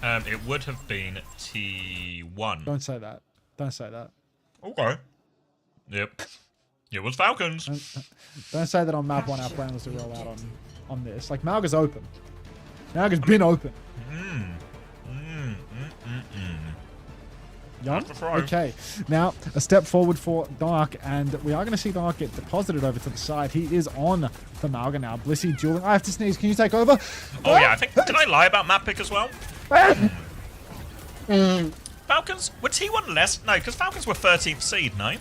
It would have been T1. Don't say that. Don't say that. Okay. Yep. It was Falcons. Don't say that on map 1 our plan was to roll out on this. Like, Malga's open. Malga's been open. Young? Okay, now a step forward for Dark, and we are going to see Dark get deposited over to the side. He is on the Malga now. Blissey dueling. I have to sneeze. Can you take over? Oh yeah, I think. Did I lie about map pick as well? Falcons were T1 less? No, because Falcons were 13th seed. No.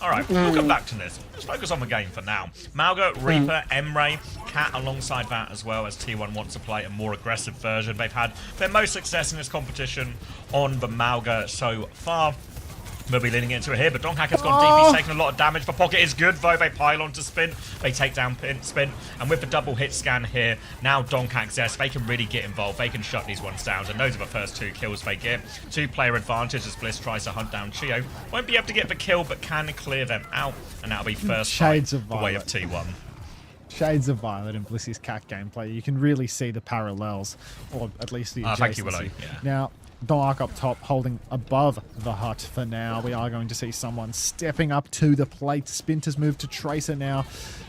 All right, we'll come back to this. Let's focus on the game for now. Malga, Reaper, Emre, Cat alongside that as well, as T1 wants to play a more aggressive version. They've had their most success in this competition on the Malga so far. They'll be leaning into it here, but Donghak has gone deep. He's taken a lot of damage. The pocket is good, though. They pile onto Spin. They take down Spin. And with the double hit scan here, now Donghak Zest, they can really get involved. They can shut these ones down. And those are the first 2 kills they get. 2-player advantage as Bliss tries to hunt down Chio. Won't be able to get the kill, but can clear them out. And that'll be first Shades fight of the way of Violet. T1. Shades of Violet in Blissey's Cat gameplay. You can really see the parallels, or at least the adjacency. Thank you, Willow. Yeah. Now, Dark up top, holding above the hut for now. We are going to see someone stepping up to the plate. Spinter's moved to Tracer now.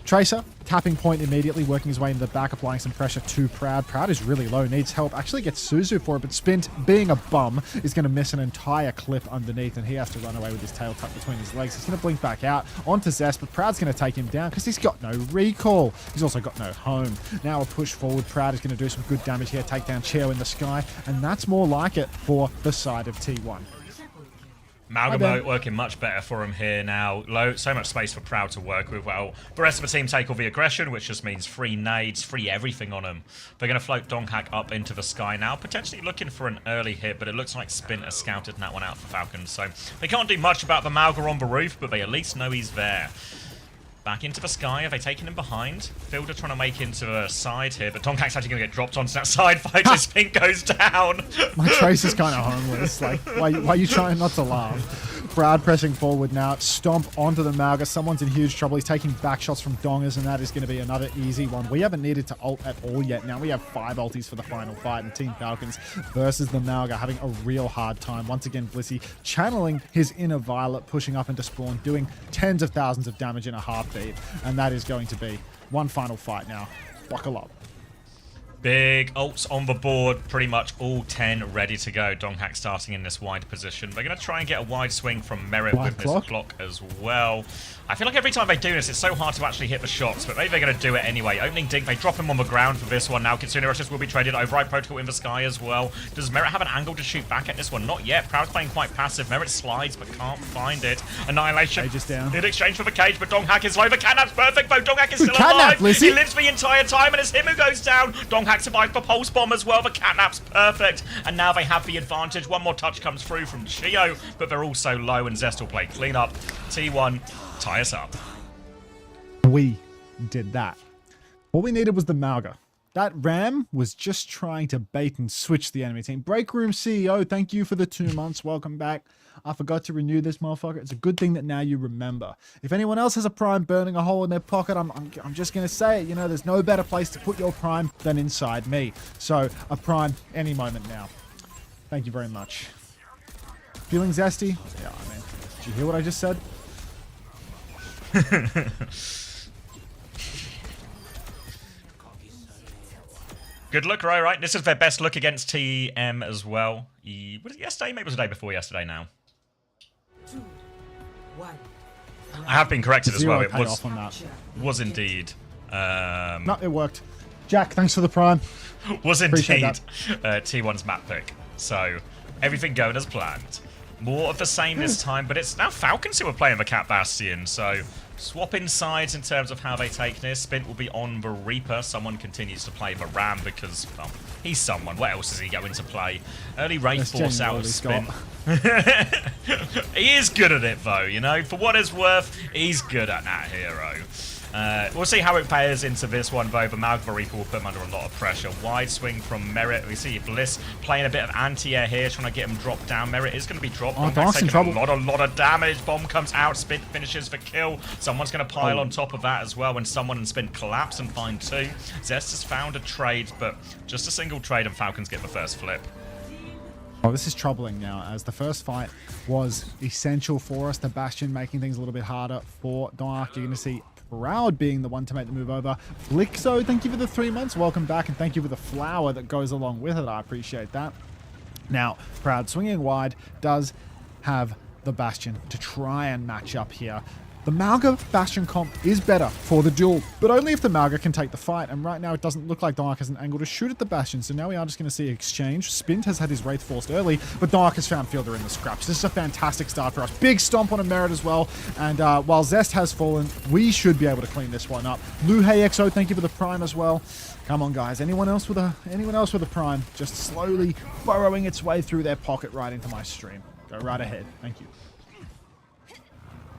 Tracer, tapping point immediately, working his way into the back, applying some pressure to Proud. Proud is really low, needs help. Actually gets Suzu for it, but Spint, being a bum, is going to miss an entire clip underneath, and he has to run away with his tail tucked between his legs. He's going to blink back out onto Zest, but Proud's going to take him down because he's got no recall. He's also got no home. Now a push forward. Proud is going to do some good damage here, take down Chio in the sky, and that's more like it for the side of T1. Malga working much better for him here now. So much space for Proud to work with. Well, the rest of the team take all the aggression, which just means free nades, free everything on him. They're going to float Donghack up into the sky now, potentially looking for an early hit, but it looks like Spin has scouted that one out for Falcons. So they can't do much about the Malga on the roof, but they at least know he's there. Back into the sky. Are they taking him behind? Fielder trying to make into the side here, but Donghack's actually going to get dropped onto that side fight as Spin goes down. My Trace is kind of homeless. Like, why are you trying not to laugh? Proud pressing forward now. Stomp onto the Malga. Someone's in huge trouble. He's taking back shots from Dongers, and that is going to be another easy one. We haven't needed to ult at all yet. Now we have 5 ultis for the final fight, and Team Falcons versus the Malga having a real hard time. Once again, Blissey channeling his inner Violet, pushing up into spawn, doing tens of thousands of damage in a heartbeat, and that is going to be one final fight now. Buckle up. Big ults on the board, pretty much all 10 ready to go. Donghack starting in this wide position. They're going to try and get a wide swing from Merit with this clock as well. I feel like every time they do this, it's so hard to actually hit the shots, but maybe they're going to do it anyway. Opening Dink, they drop him on the ground for this one. Now Kitsune Rushes will be traded. Override Protocol in the sky as well. Does Merit have an angle to shoot back at this one? Not yet. Proud's playing quite passive. Merit slides, but can't find it. Annihilation Cage is down. in exchange for the cage, but Donghack is low. The catnap's perfect, though. Donghack is still alive. He lives the entire time, and as Himu goes down, Donghack survives the pulse bomb as well. The catnap's perfect, and now they have the advantage. One more touch comes through from Chio, but they're also low, and Zest will play cleanup. T1, tie us up. We did that. All we needed was the Malga. That Ram was just trying to bait and switch the enemy team. Break Room CEO, thank you for the 2 months. Welcome back. I forgot to renew this motherfucker. It's a good thing that now you remember. If anyone else has a Prime burning a hole in their pocket, I'm just going to say it. You know, there's no better place to put your Prime than inside me. So, a Prime any moment now. Thank you very much. Feeling zesty? Yeah, I mean, did you hear what I just said? Good look, right? This is their best look against TM as well. Was it yesterday? Maybe it was the day before yesterday now. 2, 1. I have been corrected as well. It Paid off on that. was indeed. No, it worked. Jack, thanks for the Prime. Was indeed T1's map pick. So, everything going as planned. More of the same this time, but it's now Falcons who are playing the Cat Bastion, so swapping sides in terms of how they take this. Spin will be on the Reaper. Someone continues to play the Ram because, well, he's someone. What else is he going to play? Early Wraith Force out of Spin. He is good at it, though, you know? For what it's worth, he's good at that hero. We'll see how it pairs into this one, though. The Malga Reaper will put him under a lot of pressure. Wide swing from Merit. We see Bliss playing a bit of anti-air here, trying to get him dropped down. Merit is going to be dropped. Dark's in trouble. A lot of damage. Bomb comes out. Spin finishes the kill. Someone's going to pile on top of that as well when someone and Spin collapse and find 2. Zest has found a trade, but just a single trade and Falcons get the first flip. Oh, this is troubling now, as the first fight was essential for us. The Bastion making things a little bit harder for Dark. You're going to see Proud being the one to make the move over. Blixo, thank you for the 3 months. Welcome back, and thank you for the flower that goes along with it. I appreciate that. Now, Proud swinging wide does have the Bastion to try and match up here. The Malga Bastion comp is better for the duel, but only if the Malga can take the fight, and right now it doesn't look like Dark has an angle to shoot at the Bastion, so now we are just going to see exchange. Spint has had his Wraith forced early, but Dark has found Fielder in the scraps. This is a fantastic start for us. Big stomp on a Merit as well, and while Zest has fallen, we should be able to clean this one up. Luhei XO, thank you for the Prime as well. Come on, guys. Anyone else with a Prime? Just slowly burrowing its way through their pocket right into my stream. Go right ahead. Thank you.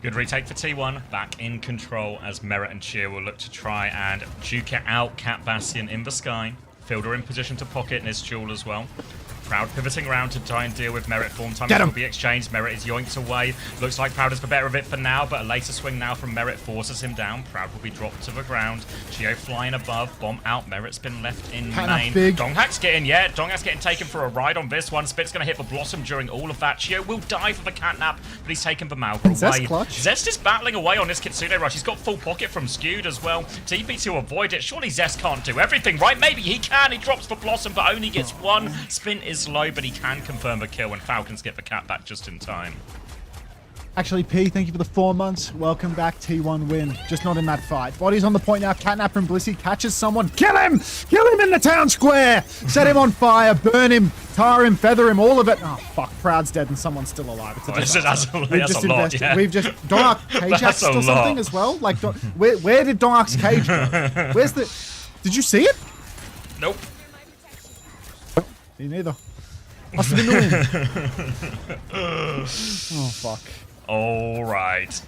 Good retake for T1, back in control as Merit and Cheer will look to try and duke it out. Cat Bastion in the sky. Fielder in position to pocket in his duel as well. Proud pivoting around to try and deal with Merit. Form time will be exchanged. Merit is yoinked away. Looks like Proud is the better of it for now, but a later swing now from Merit forces him down. Proud will be dropped to the ground. Chio flying above. Bomb out. Merit's been left in main. Donghack's getting taken for a ride on this one. Spit's going to hit the Blossom during all of that. Chio will die for the catnap, but he's taken the Malga away. Zest is battling away on this Kitsune Rush. He's got full pocket from Skewed as well. TP to avoid it. Surely Zest can't do everything, right? Maybe he can. He drops the Blossom, but only gets one. Spin is low, but he can confirm a kill, and Falcons get the cat back just in time. Actually, P, thank you for the 4 months. Welcome back, T1 win. Just not in that fight. Body's on the point now. Catnap from Blissey catches someone. Kill him! Kill him in the town square! Set him on fire. Burn him. Tar him. Feather him. All of it. Oh, fuck. Proud's dead and someone's still alive. It's a disaster. That's a lot, yeah. We've just... Dark cage axed or something as well? Like, where did Dark's cage go? Where's the... Did you see it? Nope. Me neither. Must have been oh, fuck. All right.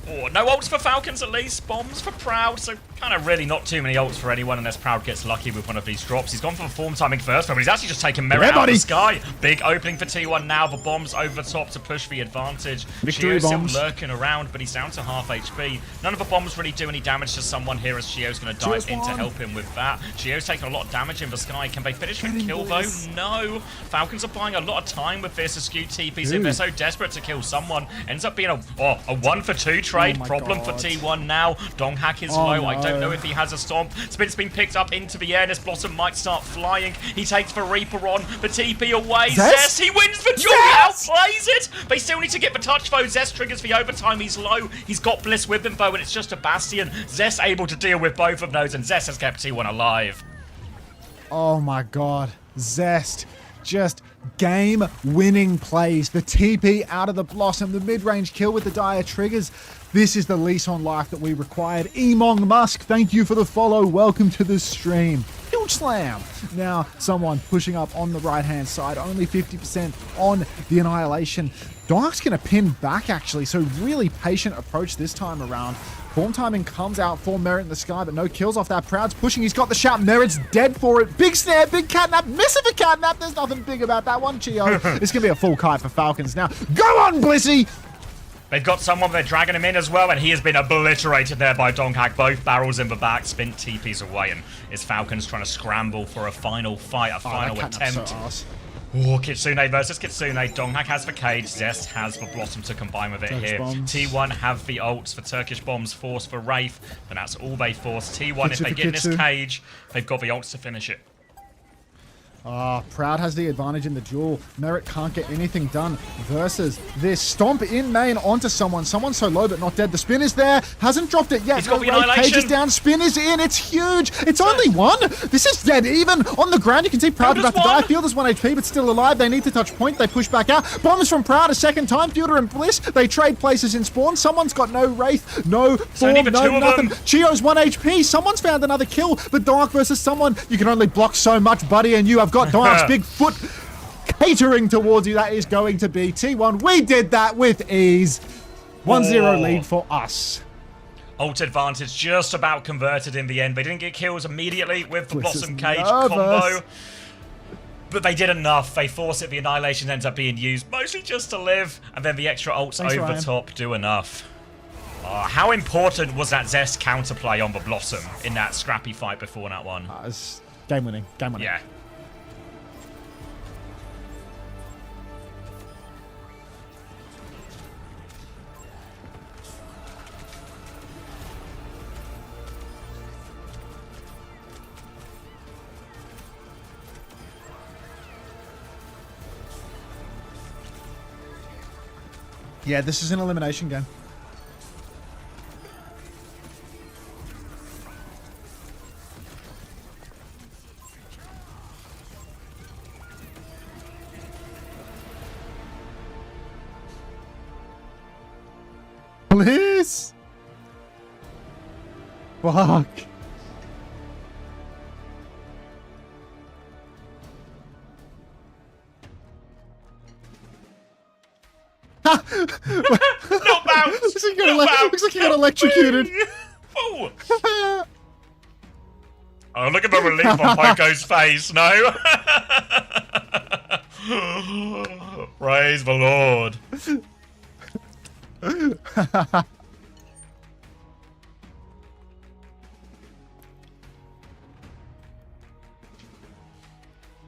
Oh, no ults for Falcons at least. Bombs for Proud. So kind of really not too many ults for anyone unless Proud gets lucky with one of these drops. He's gone for the form timing first, but he's actually just taken Merit out of the sky. Big opening for T1 now. The bombs over the top to push the advantage. Victory Chio's bombs. still lurking around, but he's down to half HP. None of the bombs really do any damage to someone here as Chio's going to dive in to help him with that. Chio's taking a lot of damage in the sky. Can they finish the kill though? No. Falcons are buying a lot of time with this. Askew TPs in. They're so desperate to kill someone. Ends up being a 1-for-2 trade. Problem for T1 now. Donghack is low. No. I don't know if he has a stomp. Spin's been picked up into the air. This Blossom might start flying. He takes the Reaper on. The TP away. Zest, he wins the duel. He outplays it. They still need to get the touch though. Zest triggers the overtime. He's low. He's got Bliss with him though, and it's just a Bastion. Zest able to deal with both of those, and Zest has kept T1 alive. Oh my god. Zest. Just game-winning plays. The TP out of the Blossom. The mid-range kill with the Dire triggers. This is the lease on life that we required. Emong Musk, thank you for the follow. Welcome to the stream. Huge slam. Now, someone pushing up on the right-hand side. Only 50% on the Annihilation. Dark's going to pin back, actually. So really patient approach this time around. Form timing comes out for Merit in the sky, but no kills off that. Proud's pushing. He's got the shout. Merit's dead for it. Big snare, big catnap. Miss of a catnap. There's nothing big about that one, Chio. It's going to be a full kite for Falcons now. Go on, Blissey! They've got someone, they're dragging him in as well, and he has been obliterated there by Donghack. Both barrels in the back, Spin TPs away, and it's Falcons trying to scramble for a final fight, a final attempt. Oh, Kitsune versus Kitsune. Donghack has the cage. Zest has the Blossom to combine with it Turkish here. bombs. T1 have the ults for Turkish bombs, force for Wraith, and that's all they force. T1, if they get in this cage, they've got the ults to finish it. Proud has the advantage in the duel. Merit can't get anything done versus this. Stomp in main onto someone. Someone so low but not dead. The spin is there. Hasn't dropped it yet. He's got the Annihilation. Cage is down. Spin is in. It's huge. It's only one. This is dead even. On the ground, you can see Proud about to die. Fielder's 1 HP but still alive. They need to touch point. They push back out. Bombs from Proud a second time. Fielder and Bliss. They trade places in spawn. Someone's got no Wraith, no form, no nothing. Chio's 1 HP. Someone's found another kill. But Dark versus someone. You can only block so much, buddy, and you have got Dark's big foot catering towards you. That is going to be T1. We did that with ease. 1-0 lead for us. Ult advantage just about converted in the end. They didn't get kills immediately with the Blossom Cage combo. But they did enough. They force it. The Annihilation ends up being used mostly just to live. And then the extra ults over the top do enough. How important was that Zest counterplay on the Blossom in that scrappy fight before that one? It's game winning. Game winning. Yeah. Yeah, this is an elimination game. Please. Fuck. Not bounce! Looks like he got electrocuted. Oh. Oh, look at the relief on Poco's face, no? Praise the Lord.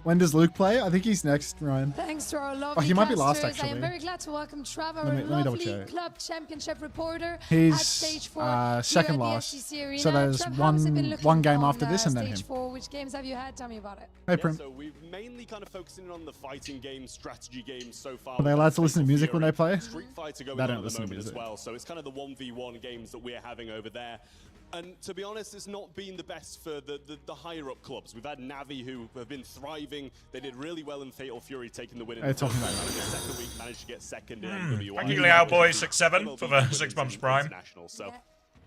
When does Luke play? I think he's next, Ryan. Thanks. Greetings to our lovely he might be last, casters. I am actually. very glad to welcome Trav, our Let me double lovely check. club championship reporter at He's stage 4 second here at last. the STC Arena. So there's Trav, how has it been looking one game on, after this and then stage him. 4? Which games have you had? Tell me about it. Hey, Prim. So we've mainly kind of focusing on the fighting games, strategy games so far. Are they allowed to listen to music when they play? Street Fighter going They on don't at the listen to moment as music. well. So it's kind of the 1v1 games that we're having over there. And to be honest, it's not been the best for the higher up clubs. We've had Navi who have been thriving. They did really well in Fatal Fury, taking the win in the talking first about round. The second week managed to get second in NWI. Thank you, Leal Boy 67 for the 6 months prime. International. So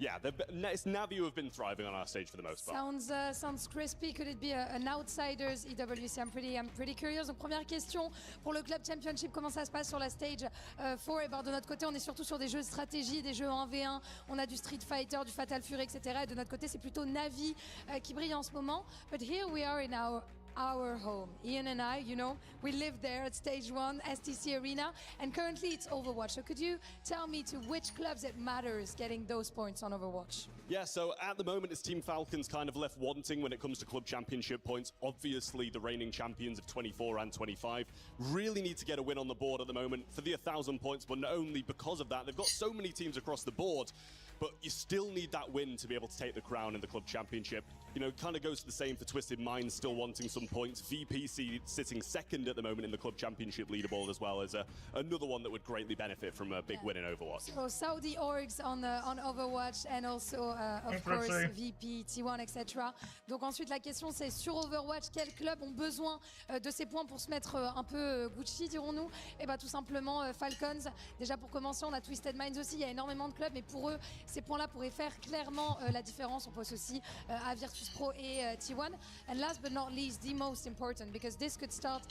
yeah, it's Navi who have been thriving on our stage for the most part. Sounds crispy. Could it be an outsiders EWC? I'm pretty curious. Donc première question pour le club championship, comment ça se passe sur la stage 4? Et ben, de notre côté, on est surtout sur des jeux de stratégie, des jeux 1v1. On a du Street Fighter, du Fatal Fury, etc. Et de notre côté, c'est plutôt Navi qui brille en ce moment. But here we are in our home. Ian and I, you know, we live there at stage 1, STC Arena, and currently it's Overwatch. So could you tell me to which clubs it matters getting those points on Overwatch? Yeah, so at the moment, it's Team Falcons kind of left wanting when it comes to club championship points. Obviously, the reigning champions of 24 and 25 really need to get a win on the board at the moment for the 1,000 points, but not only because of that, they've got so many teams across the board, but you still need that win to be able to take the crown in the club championship. You know, it kind of goes to the same for Twisted Minds, still wanting some points. VPC sitting second at the moment in the club championship leaderboard as well as another one that would greatly benefit from a big win in Overwatch. So Saudi orgs on Overwatch and also of course VP, T1, etc. Donc ensuite la question c'est sur Overwatch, quels clubs ont besoin de ces points pour se mettre un peu Gucci dirons-nous? Et bah tout simplement Falcons. Déjà pour commencer on a Twisted Minds aussi, il y a énormément de clubs mais pour eux ces points-là pourraient faire clairement la différence. On pense aussi à virtus.pro et T1. And last but not least, the most important, because this could start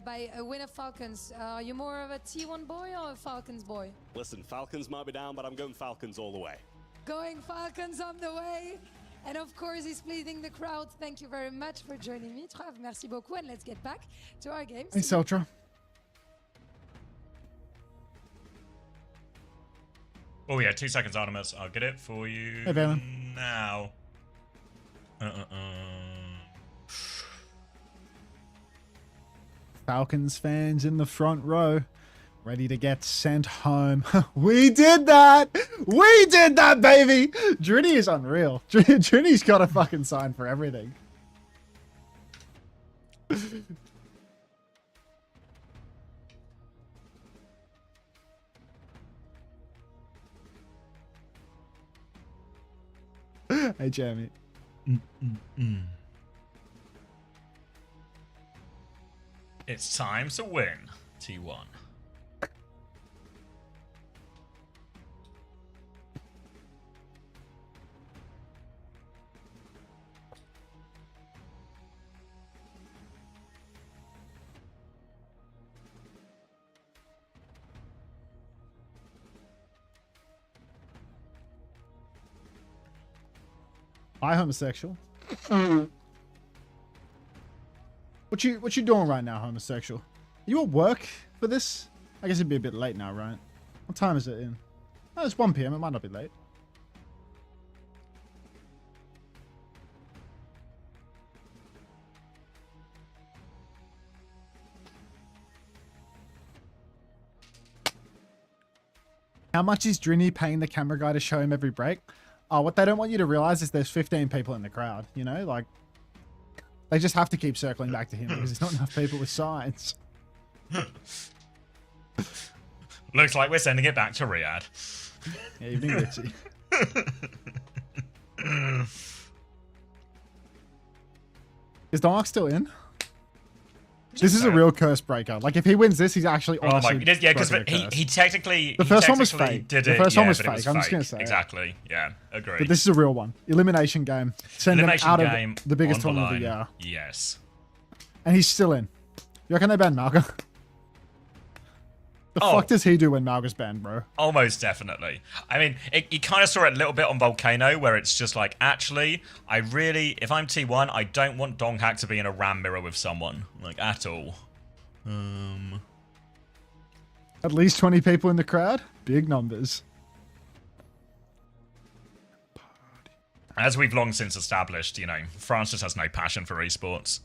by a win of Falcons. Are you more of a T1 boy or a Falcons boy? Listen, Falcons might be down, but I'm going Falcons all the way. Going Falcons on the way. And of course, he's pleasing the crowd. Thank you very much for joining me, Trav. Merci beaucoup. And let's get back to our games. Thanks, Ultra. Oh yeah, 2 seconds, Artemis. I'll get it for you Hey, Valen. now. Falcons fans in the front row, ready to get sent home. We did that! We did that, baby! Drini is unreal. Drini's got a fucking sign for everything. Hey, Jeremy. It's time to win, T1. Hi, homosexual. What you doing right now, homosexual? You at work for this? I guess it'd be a bit late now, right? What time is it in? Oh, it's 1 PM. It might not be late. How much is Drini paying the camera guy to show him every break? Oh, what they don't want you to realize is there's 15 people in the crowd, you know? Like, they just have to keep circling back to him because there's not enough people with signs. Looks like we're sending it back to Riyadh. Yeah, evening, Ritzy. Is Dark still in? This is a real curse breaker. Like, if he wins this, he's actually honestly yeah, because he technically the first one was fake. Did the it, first yeah, one was but fake. it was I'm fake. just gonna say exactly. Yeah, agree. But this is a real one. Elimination game. Send him out game of the biggest on tournament of the line. year. Yes. And he's still in. You reckon they ban Malga? The fuck does he do when Malga's banned, bro? Almost definitely. I mean, you kind of saw it a little bit on Volcano, where it's just like, actually, I really, if I'm T1, I don't want Donghack to be in a RAM mirror with someone, like, at all. At least 20 people in the crowd? Big numbers. As we've long since established, you know, France just has no passion for esports.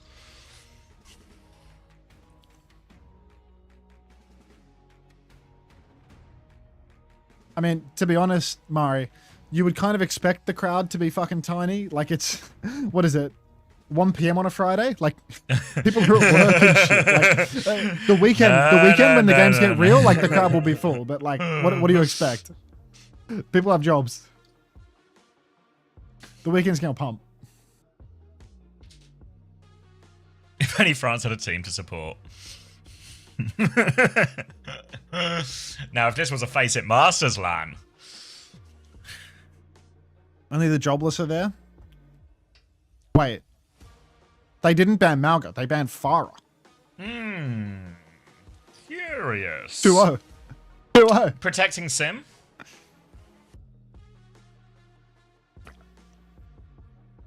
mean, to be honest, Mari, you would kind of expect the crowd to be fucking tiny. Like it's, what is it? 1 p.m. on a Friday? Like people who are at work and shit. Like, the weekend when the games get real, like the crowd will be full. But like, what do you expect? People have jobs. The weekend's gonna pump. If only France had a team to support. Now, if this was a Face It Masters LAN. Only the jobless are there? Wait. They didn't ban Malga. They banned Farah. Curious. 2-0. 2-0. Protecting Sim?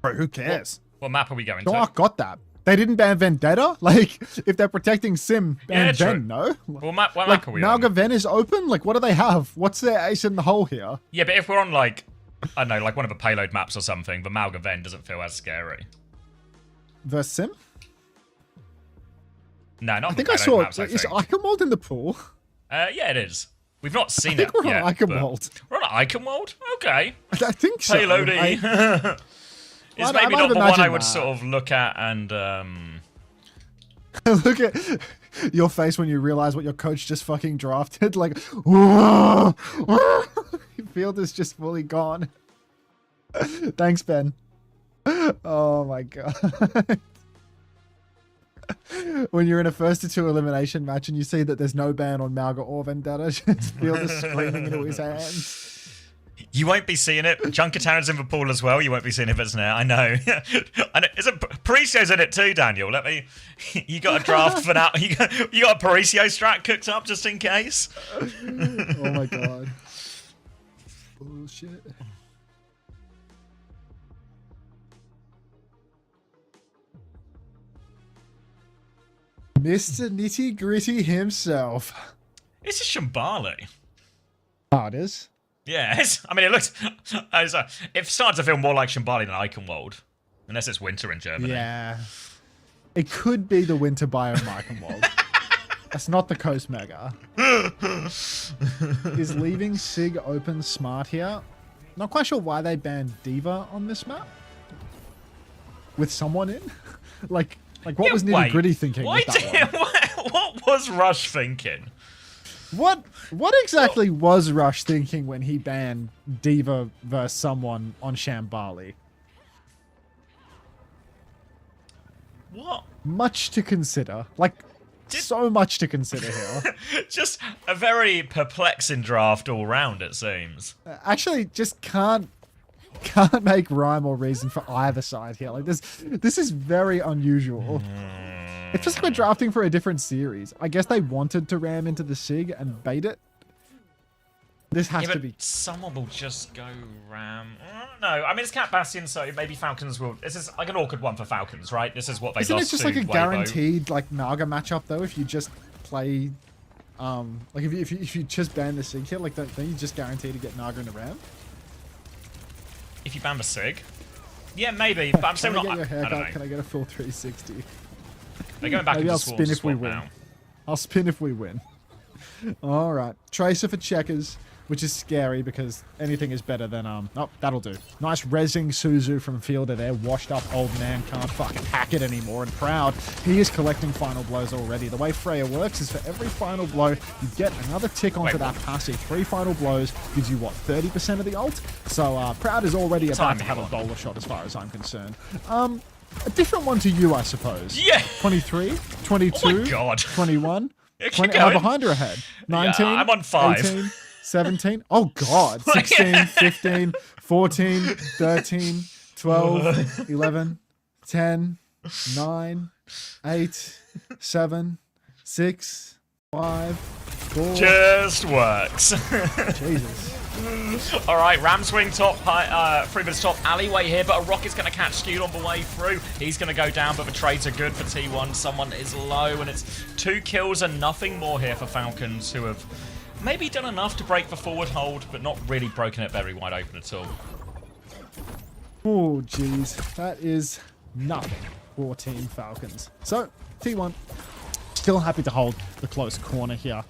Bro, who cares? What map are we going No, to? I got that. They didn't ban Vendetta? Like, if they're protecting Sim, ban Yeah, Ven, true. no? Well, what Like, map are we on? Malga Ven is open? Like, what do they have? What's their ace in the hole here? Yeah, but if we're on, like, I don't know, like one of the payload maps or something, the Malga Ven doesn't feel as scary. Versus Sim? No, not I the think I payload saw maps, I is think. Iconmold in the pool? Yeah, it is. We've not seen I think it we're yet. on Iconmold. We're on Iconmold? Okay. I think so. Payloady. It's I maybe might not have the one I imagined would that. sort of look at and... Look at your face when you realize what your coach just fucking drafted. Like, your field is just fully gone. Thanks, Ben. Oh my god. When you're in a 1-2 elimination match and you see that there's no ban on Malga or Vendetta, just field is screaming into his hands. You won't be seeing it. Junkertown's in the pool as well. You won't be seeing it if it's now. I know. I know. Isn't Paricio's in it too, Daniel? Let me. You got a draft for now. You got a Paricio strat cooked up just in case. Oh my god. Bullshit. Mr. Nitty Gritty himself. It's a Shambali. Oh, it is? Yes. I mean, it looks. It started to feel more like Shambali than Eichenwald. Unless it's winter in Germany. Yeah. It could be the winter biome Eichenwald. That's not the Coast Mega. Is leaving Sig open smart here? Not quite sure why they banned Diva on this map. With someone in? like what was Nitty Gritty thinking with that one? What was Rush thinking? What exactly was Rush thinking when he banned Diva versus someone on Shambali? What? Much to consider. Like, so much to consider here. Just a very perplexing draft all round, it seems. Actually, just can't make rhyme or reason for either side here. Like this is very unusual. It's just like we're drafting for a different series. I guess they wanted to ram into the Sig and bait it. This has to be. Someone will just go ram. No, I mean it's Cat Bastion, so maybe Falcons will. This is like an awkward one for Falcons, right? This is what they Isn't lost it just to like a Weibo. guaranteed like Malga matchup though? If you just play, like if you just ban the Sig here, like then you just guarantee to get Naga in the ram. If you ban the Sig, yeah, maybe. But I'm still not. Can I get your I don't know. haircut? Can I get a full 360? They're going back Maybe into I'll Swarm spin if we swap win. now. I'll spin if we win. All right, Tracer for checkers, which is scary because anything is better than Oh, that'll do. Nice rezzing Suzu from Fielder there. Washed up old man, can't fucking hack it anymore. And Proud, he is collecting final blows already. The way Freya works is for every final blow, you get another tick onto that passive. 3 final blows gives you what, 30% of the ult. So Proud is already about to have a bowler shot as far as I'm concerned. A different one to you, I suppose. Yeah. 23, 22, Oh my God. 21. Yeah, keep 20, going. behind or ahead? 19, Yeah, I'm on 5. 18, 17. Oh, God. 16, 15, 14, 13, 12, 11, 10, 9, 8, 7, 6, 5, 4. Just works. Jesus. All right, Ram swing top, through the top alleyway here, but a rocket's going to catch Skewed on the way through. He's going to go down, but the trades are good for T1. Someone is low, and it's 2 kills and nothing more here for Falcons, who have maybe done enough to break the forward hold, but not really broken it very wide open at all. Oh, jeez. That is nothing for Team Falcons. So, T1 still happy to hold the close corner here.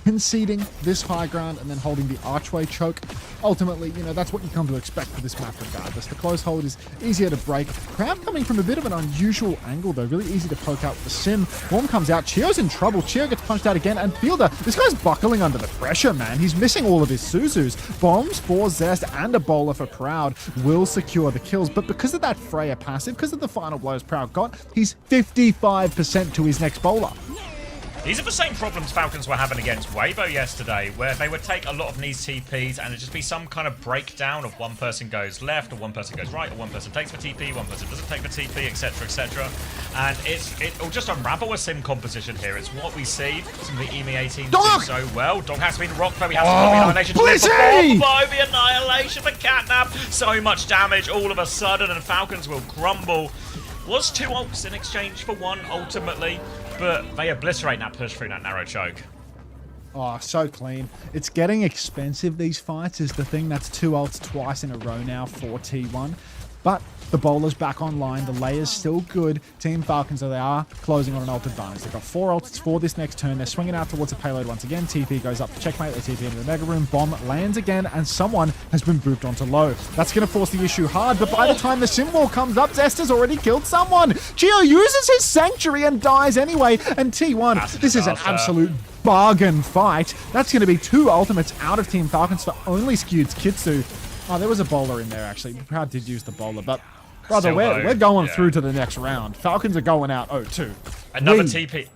conceding this high ground and then holding the archway choke. Ultimately, you know, that's what you come to expect for this map regardless. The close hold is easier to break. Crowd coming from a bit of an unusual angle though, really easy to poke out with the sim. Form comes out, Chio's in trouble, Chio gets punched out again, and Fielder, this guy's buckling under the pressure, man. He's missing all of his Suzus. Bombs for Zest and a bowler for Proud will secure the kills, but because of that Freya passive, because of the final blows Proud got, he's 55% to his next bowler. These are the same problems Falcons were having against Weibo yesterday, where they would take a lot of these TPs and it'd just be some kind of breakdown of one person goes left, or one person goes right, or one person takes the TP, one person doesn't take the TP, etc, etc. And it'll just unravel a sim composition here. It's what we see some of the EMEA teams do so well. Dog has been rocked, though. He has the Annihilation to live before the Annihilation for Catnap. So much damage all of a sudden, and Falcons will crumble. Was 2 ults in exchange for 1 ultimately, but they obliterate that push through that narrow choke. Oh, so clean. It's getting expensive, these fights, is the thing. That's 2 ults twice in a row now for T1. But the bowler's back online. The layer's still good. Team Falcons, though, they are closing on an ult advantage. They've got 4 ults for this next turn. They're swinging out towards the payload once again. TP goes up to checkmate. They TP into the Mega Room. Bomb lands again, and someone has been booped onto low. That's going to force the issue hard, but by the time the sim wall comes up, Zest has already killed someone. Chio uses his Sanctuary and dies anyway, and T1, this is an absolute bargain fight. That's going to be 2 ultimates out of Team Falcons for only skewed Kitsu. Oh, there was a bowler in there, actually. Proud did use the bowler, but brother, we're going through to the next round. Falcons are going out 0-2. Another TP.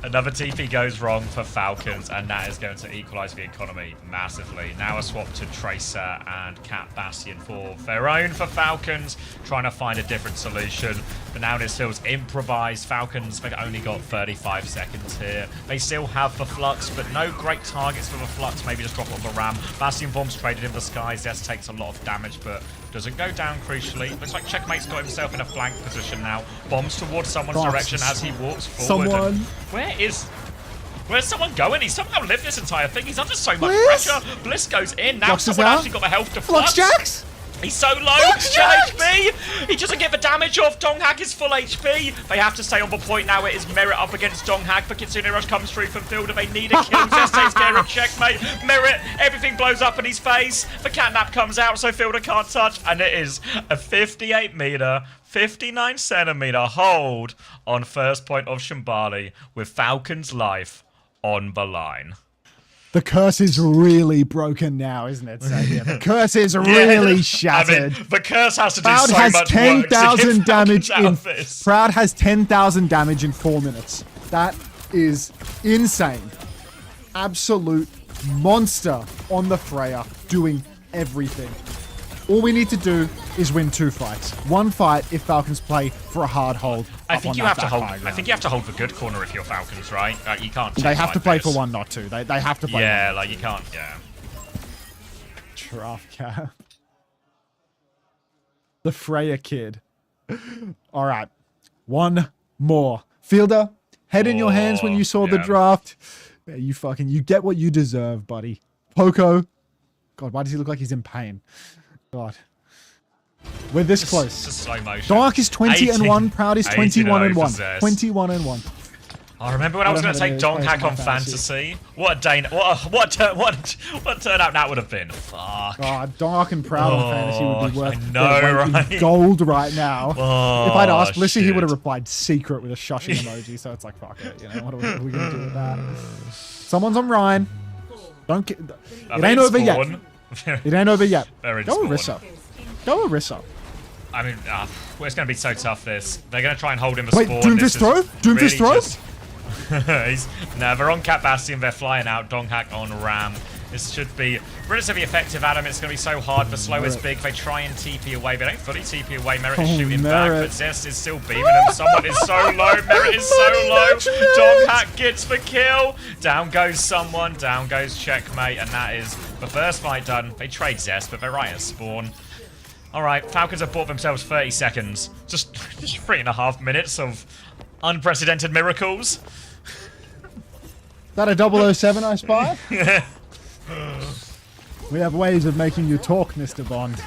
Another TP goes wrong for Falcons, and that is going to equalize the economy massively. Now a swap to Tracer and Cat Bastion for their own for Falcons, trying to find a different solution. But now this feels improvised. Falcons, they've only got 35 seconds here. They still have the Flux, but no great targets for the Flux. Maybe just drop off the Ram. Bastion Bomb's traded in the sky. Zest takes a lot of damage, but doesn't go down crucially. Looks like Checkmate's got himself in a flank position now. Bombs towards someone's direction as he walks forward. Where's someone going? He's somehow lived this entire thing. He's under so much pressure. Bliss goes in. Now someone actually got the health to Flux. Jax? He's so low. 10 HP. He doesn't get the damage off. Donghak is full HP. They have to stay on the point now. It is Merit up against Donghak. But Kitsune Rush comes through from Fielder. They need a kill. Zest takes care of Checkmate. Merit, everything blows up in his face. The Catnap comes out, so Fielder can't touch. And it is a 58-meter, 59-centimeter hold on first point of Shambali with Falcon's life on the line. The curse is really broken now, isn't it, Xavier? The curse is really shattered. I mean, the curse has to do Proud so has much 10,000 damage in. this. Proud has 10,000 damage in 4 minutes. That is insane. Absolute monster on the Freya, doing everything. All we need to do is win 2 fights. 1 fight if Falcons play for a hard hold. I think you have to hold. I think you have to hold the good corner if you're Falcons, right? You can't. They have to play for 1, not 2. They have to play. Yeah, 1. like you can't. Yeah. Trough cap. The Freya kid. All right, 1 more. Fielder, head in your hands when you saw the draft. Yeah, you get what you deserve, buddy. Poco. God, why does he look like he's in pain? God. We're this close. Just slow motion. Dark is 20-1. Proud is 21-1. 21-1. I remember when I was going to take Donghak on fantasy. What a day! What turnout that would have been. Fuck. God, Dark and Proud on fantasy would be worth right? gold right now. Oh, if I'd asked Blissey, he would have replied secret with a shushing emoji. So it's like, fuck it. You know, what are we going to do with that? Someone's on Ryan. Don't get. It ain't over yet. It ain't over yet. Go with Rissa. Go with Rissa. I mean, well, it's going to be so tough, this. They're going to try and hold him for spawn. Doomfist throw? Doomfist throw? They're on Cat Bastion. They're flying out. Donghak on Ram. This should be relatively effective, Adam. It's going to be so hard. The slow is big. They try and TP away. They don't fully TP away. Merit is shooting back, but Zest is still beaming him. Someone is so low. Merit is so low. Donghak gets the kill. Down goes someone. Down goes Checkmate. And that is the first fight done. They trade Zest, but they're right at spawn. All right, Falcons have bought themselves 30 seconds. Just 3.5 minutes of unprecedented miracles. Is that a 007 I spy? We have ways of making you talk, Mr. Bond.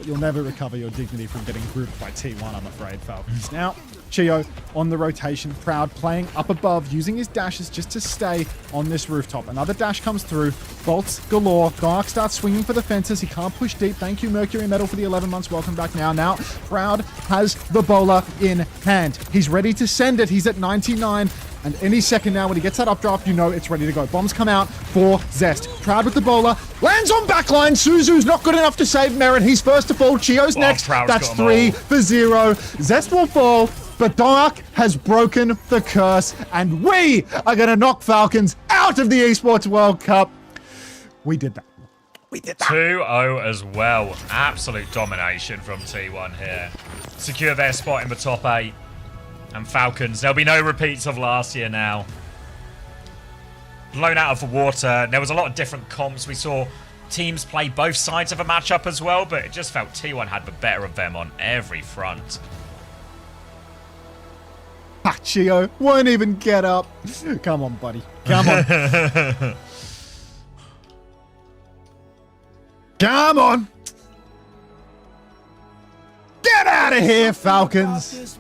but you'll never recover your dignity from getting grouped by T1, I'm afraid, Falcons. Now, Chio on the rotation, Proud playing up above, using his dashes just to stay on this rooftop. Another dash comes through, bolts galore. Dark starts swinging for the fences. He can't push deep. Thank you, Mercury Medal, for the 11 months. Welcome back now. Now, Proud has the bowler in hand. He's ready to send it. He's at 99. And any second now, when he gets that updraft, you know it's ready to go. Bombs come out for Zest. Proud with the bowler. Lands on backline. Suzu's not good enough to save Merit. He's first to fall. Chio's next. That's 3 for 0. Zest will fall, but Dark has broken the curse. And we are going to knock Falcons out of the Esports World Cup. We did that. We did that. 2-0 as well. Absolute domination from T1 here. Secure their spot in the top 8. And Falcons, there'll be no repeats of last year now. Blown out of the water. There was a lot of different comps. We saw teams play both sides of a matchup as well, but it just felt T1 had the better of them on every front. Chio won't even get up. Come on, buddy. Come on. Come on. Get out of here, Falcons.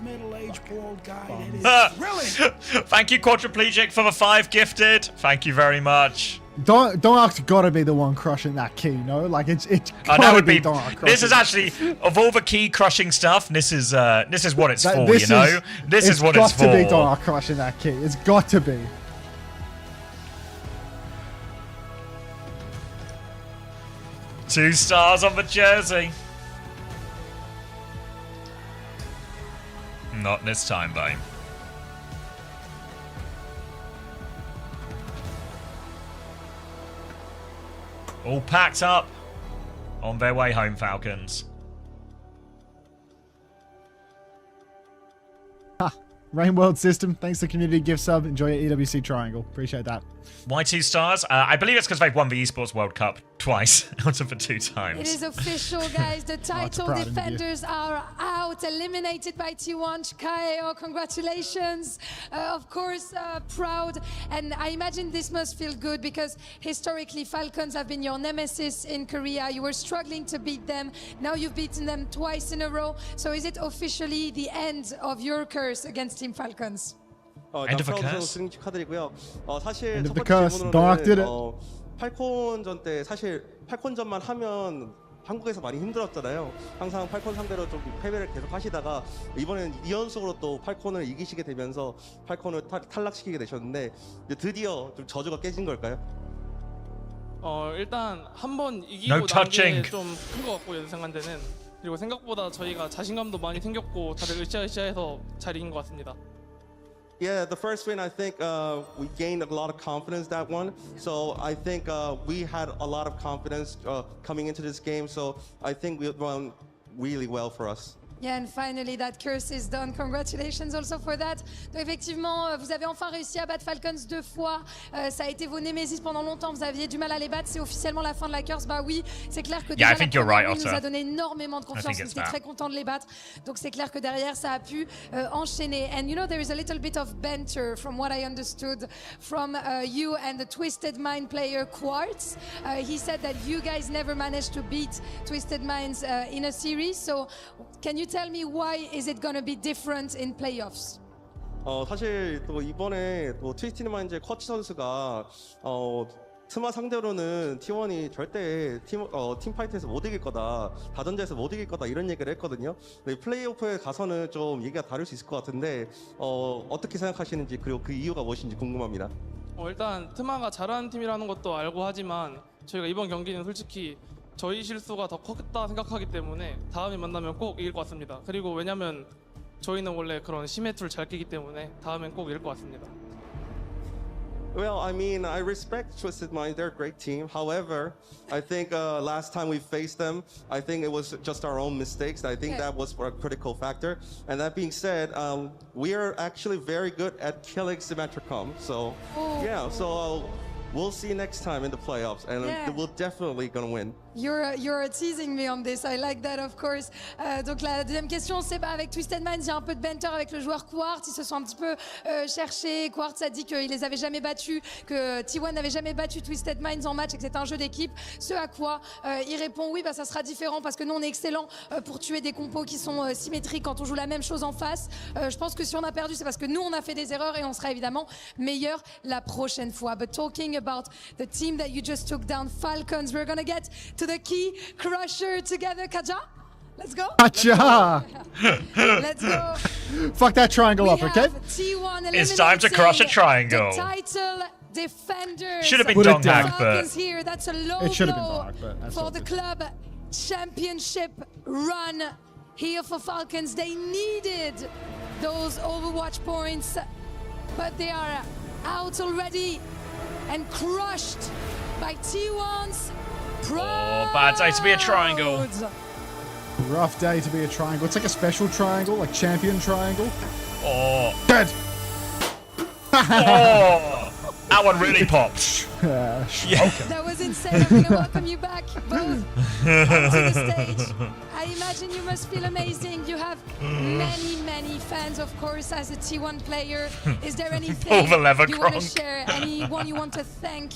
Thank you, Quadriplegic, for the 5 gifted. Thank you very much. Dark's gotta be the one crushing that key, no? Like it's gotta that would be Dark. This is actually, of all the key crushing stuff, this is what it's for, you know? This is what it's for. It's got to be Dark crushing that key. It's got to be. Two stars on the jersey. Not this time, Bane. All packed up. On their way home, Falcons. Rain World System, thanks to community gift sub. Enjoy your EWC triangle. Appreciate that. Why 2 stars? I believe it's because they've won the Esports World Cup twice out of the 2 times. It is official, guys. The title defenders are out, eliminated by T1. Chikaeo, congratulations. Of course, Proud. And I imagine this must feel good because historically Falcons have been your nemesis in Korea. You were struggling to beat them. Now you've beaten them twice in a row. So is it officially the end of your curse against Team Falcons? End of a curse. 승리 축하드리고요. 사실 End of 첫 the 번째 curse. Dark did it. 질문으로는 팔콘전 때 사실 팔콘전만 하면 한국에서 많이 힘들었잖아요. 항상 팔콘 상대로 좀 패배를 계속 하시다가 이번엔 2연속으로 또 팔콘을 이기시게 되면서 팔콘을 탈락시키게 되셨는데 이제 드디어 좀 저주가 깨진 걸까요? 일단 한 번 이기고 난 게 좀 큰 것 같고 연승한 데는 그리고 생각보다 저희가 자신감도 많이 생겼고 다들 으쌰으쌰해서 잘 이긴 것 같습니다. Yeah, the first win, I think we gained a lot of confidence that one. So I think we had a lot of confidence coming into this game. So I think it went really well for us. Yeah, and finally that curse is done. Congratulations also for that. Donc effectivement, vous avez enfin réussi à battre Falcons 2 fois. Ça a été vos némésis pendant longtemps. Vous aviez du mal à les battre. C'est officiellement la fin de la curse. Bah oui, c'est clair que déjà la première nous a donné énormément de confiance. On était très content de les battre. Donc c'est clair que derrière ça a pu enchaîner. And you know there is a little bit of banter from what I understood from you and the Twisted Mind player Quartz. He said that you guys never managed to beat Twisted Minds in a series. So can you tell me why is it going to be different in playoffs? 사실 또 이번에 또 트위스티드 마인즈의 커치 선수가 트마 상대로는 T1이 절대 팀 파이트에서 못 이길 거다, 다전제에서 못 이길 거다 이런 얘기를 했거든요. 근데 플레이오프에 가서는 좀 얘기가 다를 수 있을 것 같은데 어떻게 생각하시는지 그리고 그 이유가 무엇인지 궁금합니다. 일단 트마가 잘하는 팀이라는 것도 알고 하지만 저희가 이번 경기는 솔직히 저희 실수가 더 컸다 생각하기 때문에 다음에 만나면 꼭 이길 것 같습니다. 그리고 왜냐면 저희는 원래 그런 심해툴 잘 끼기 때문에 다음엔 꼭 이길 것 같습니다. Well, I mean, I respect Twisted Minds. They're a great team. However, I think last time we faced them, I think it was just our own mistakes. I think that was a critical factor. And that being said, we are actually very good at killing Symmetricom. So, yeah, so we'll see next time in the playoffs, and we're definitely gonna win. You're teasing me on this. I like that, of course. Donc la deuxième question, c'est avec Twisted Minds, il y a un peu de banter avec le joueur Quartz. Ils se sont un petit peu cherchés. Quartz a dit qu'il les avait jamais battus, que T1 n'avait jamais battu Twisted Minds en match et que c'était un jeu d'équipe. Ce à quoi il répond oui, bah ça sera différent parce que nous on est excellents pour tuer des compos qui sont symétriques quand on joue la même chose en face. Je pense que si on a perdu, c'est parce que nous on a fait des erreurs et on sera évidemment meilleur la prochaine fois. But talking about the team that you just took down, Falcons, we're gonna get to the key crusher together. Kaja, let's go. Kaja. Let's go. Fuck that triangle up, okay? T1 It's time to crush a triangle. the title defenders. Should have been Dong Hak, but Falcons here. That's a low It should have been blow Dong Hak, but that's for all the good. club championship run here for Falcons. They needed those Overwatch points, but they are out already and crushed by T1's Proud. Oh, bad day to be a triangle. Rough day to be a triangle. It's like a special triangle, like champion triangle. Oh. Dead. Oh. That one really popped. Yeah. That was insane. I'm gonna welcome you back both onto the stage. I imagine you must feel amazing. You have many fans, of course, as a T1 player. Is there anything you want to share? Anyone you want to thank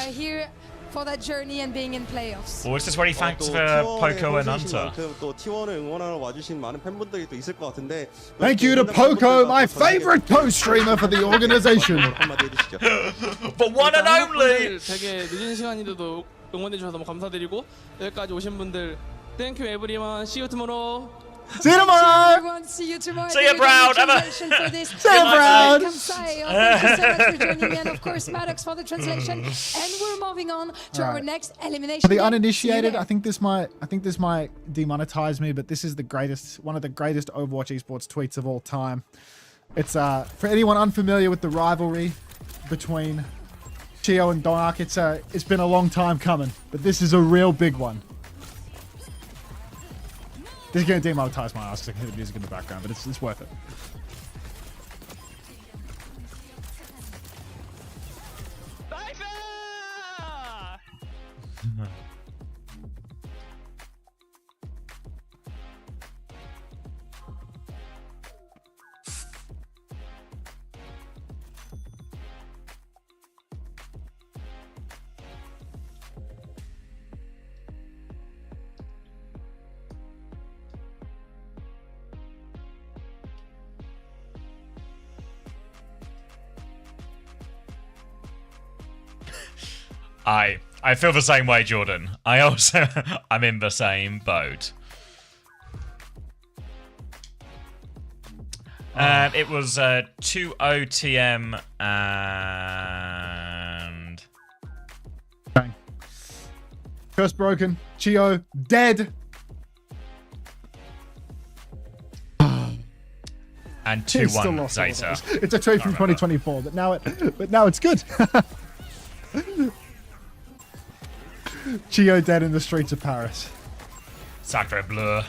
here for that journey and being in playoffs? Or is this where he thanks Poco and Hunter? 또 T1을 응원하러 와주신 많은 팬분들이 또 있을 것 같은데. Thank you to Poco, my favorite co-streamer for the organization. But one and only. 되게 늦은 시간인데도 응원해 주셔서 너무 감사드리고 여기까지 오신 분들 Thank you everyone. See you tomorrow. See you tomorrow. Everyone, see you tomorrow. See you, Brown. See you, Brown. Thank you so much for joining me, and of course, Maddox for the translation. And we're moving on to our next elimination. For the game. uninitiated, I think this might demonetize me, but this is one of the greatest Overwatch esports tweets of all time. It's for anyone unfamiliar with the rivalry between Chio and Dong Hak, it's been a long time coming, but this is a real big one. This is going to demonetize my ass because I can hear the music in the background, but it's worth it. I feel the same way, Jordan. I'm in the same boat. It was 2 OTM and... Bang. Curse broken. Chio dead. And 2-1 Zeta. It's a tweet from 2024, but now it's good. Chio dead in the streets of Paris. Sacre bleu.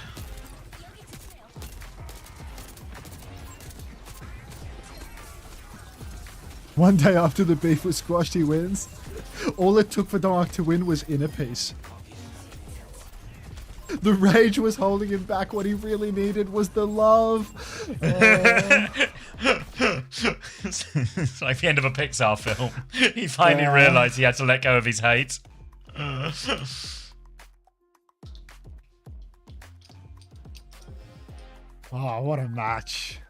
One day after the beef was squashed, he wins. All it took for Dong Hak to win was inner peace. The rage was holding him back. What he really needed was the love. It's like the end of a Pixar film. He finally realised he had to let go of his hate. Oh, what a match.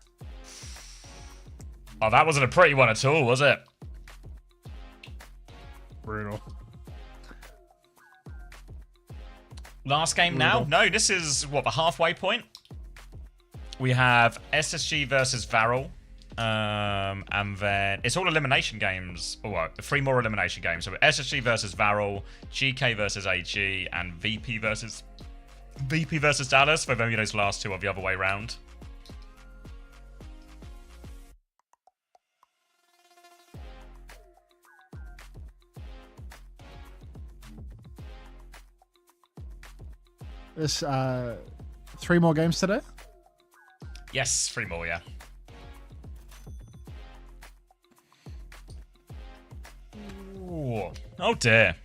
Oh, that wasn't a pretty one at all, was it? Brutal. Last game now? No, this is, what, the halfway point? We have SSG versus Varel. And then it's all elimination games. Oh, well, 3 more elimination games. So SSG versus Varel, GK versus AG, and VP versus Dallas. For maybe those last 2 are the other way round. There's 3 more games today? Yes, 3 more, yeah. Whoa. Oh dear.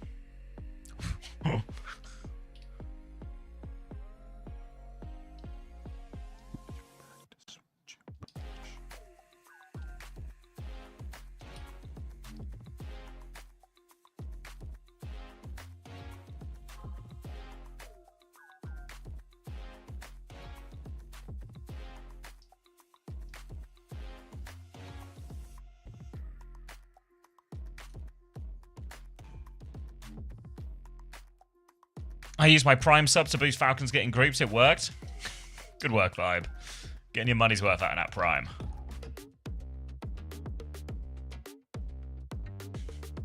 I used my Prime sub to boost Falcons getting groups. It worked. Good work, Vibe. Getting your money's worth out of that Prime.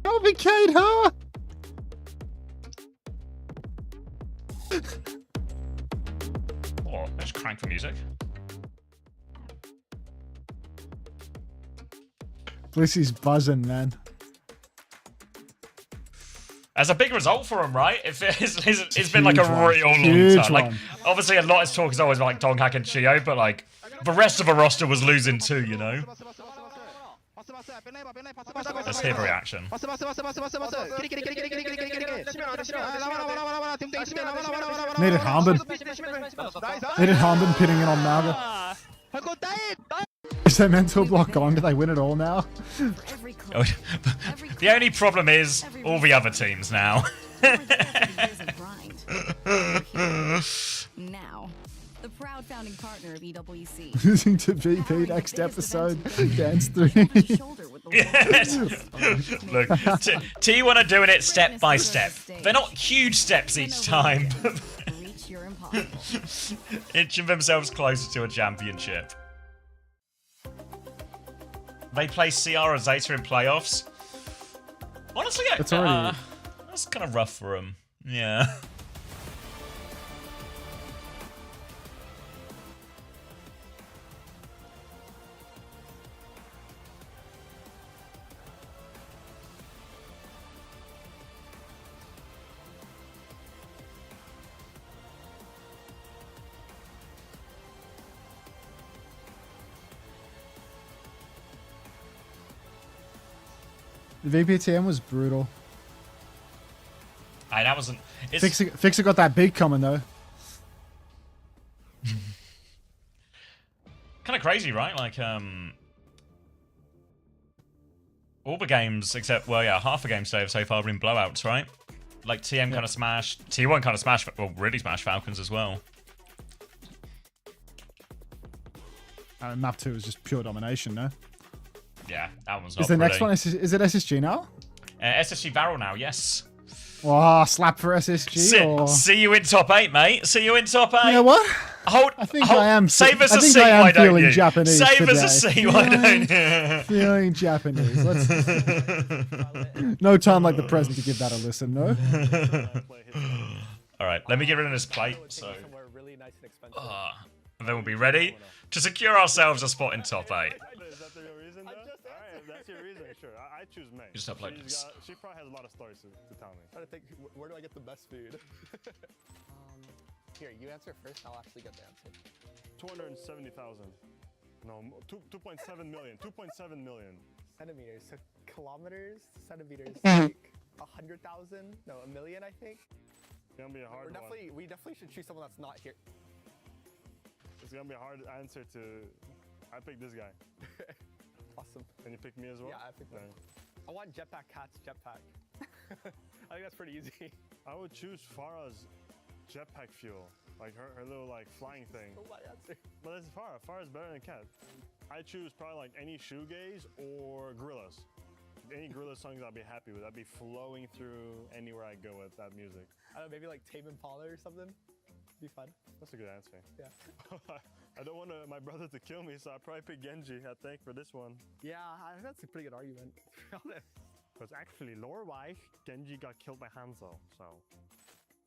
Complicate her! Oh, let's crank the music. Blissy's buzzing, man. As a big result for him, right? It's been like a real long Huge time. Like, one. obviously, a lot of talk is always like Donghack and Chio, but like the rest of the roster was losing too, you know. Let's hear the reaction. Needed Harmon. Needed Harmon pitting in on Malga. Is their mental block gone? Do they win it all now? The only problem is all the other teams now. Now, the proud founding partner of EWC. Losing to VP next episode. Dance 3. Yes. Look, T1 are doing it step by step. They're not huge steps each time, but inching themselves closer to a championship. They play CR or Zeta in playoffs. Honestly, that's kind of rough for them. Yeah. The VPTM was brutal. Aye, that wasn't. Fixer got that big coming though. Kind of crazy, right? Like, all the games except, well, yeah, half the games today have so far been blowouts, right? Like TM kind of smashed, T1 kind of smashed, well, really smashed Falcons as well. Map 2 is just pure domination, no? Yeah, that one's not Is the next pretty. one, is it SSG now? SSG Barrel now, yes. Wow, slap for SSG? See you in top 8, mate. See you in top 8. You know what? I think I am. Save us I a think C, I am why don't feeling you? Japanese Save today. us a C, why don't you? Feeling Japanese. Let's... No time like the present to give that a listen, no? All right, let me get rid of this plate. So, and then we'll be ready to secure ourselves a spot in top 8. That's your reason, sure. I choose May. You just upload this. She probably has a lot of stories to tell me. I'm trying to think, where do I get the best food? Here, you answer first, I'll actually get the answer. 270,000. No, 2.7 million. 2.7 million. Centimeters. So kilometers, centimeters, like 100,000? No, a million, I think. It's gonna be a hard one. We definitely should choose someone that's not here. It's gonna be a hard answer to. I picked this guy. Awesome. Can you pick me as well? Yeah, I picked him. I want Jetpack Cat's Jetpack. I think that's pretty easy. I would choose Farah's jetpack fuel. Like her little like flying thing. Oh, my answer. But it's Farah. Farah's better than Cat. I choose probably like any shoegaze or Gorillaz. Any Gorillaz songs I'll be happy with. I'd be flowing through anywhere I go with that music. I don't know, maybe like Tame Impala or something. Be fun. That's a good answer. Yeah. I don't want my brother to kill me, so I probably pick Genji. I think for this one. Yeah, that's a pretty good argument. Because actually, lore-wise, Genji got killed by Hanzo, so.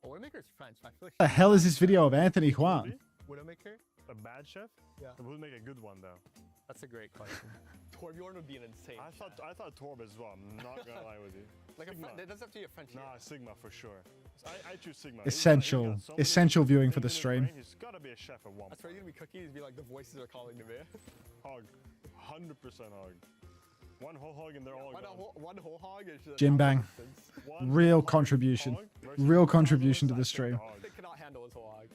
Well, Widowmaker's French. I feel like. The hell is this video of Anthony Huang? Widowmaker? A bad chef? Yeah. It would make a good one though. That's a great question. Torbjorn would be an insane. I thought Torb as well. I'm not gonna lie with you. Like it doesn't have to be a French. Nah, Sigma for sure. I choose Sigma. Essential. Essential viewing for the stream. He's gotta be a chef at one. That's where you're gonna be cooking. He's be like, the voices are calling to me. Hog. 100% hog. One whole hog and they're all gone. One whole hog is just Jim Bang. Real contribution. Real contribution to the stream. They cannot handle his whole hog.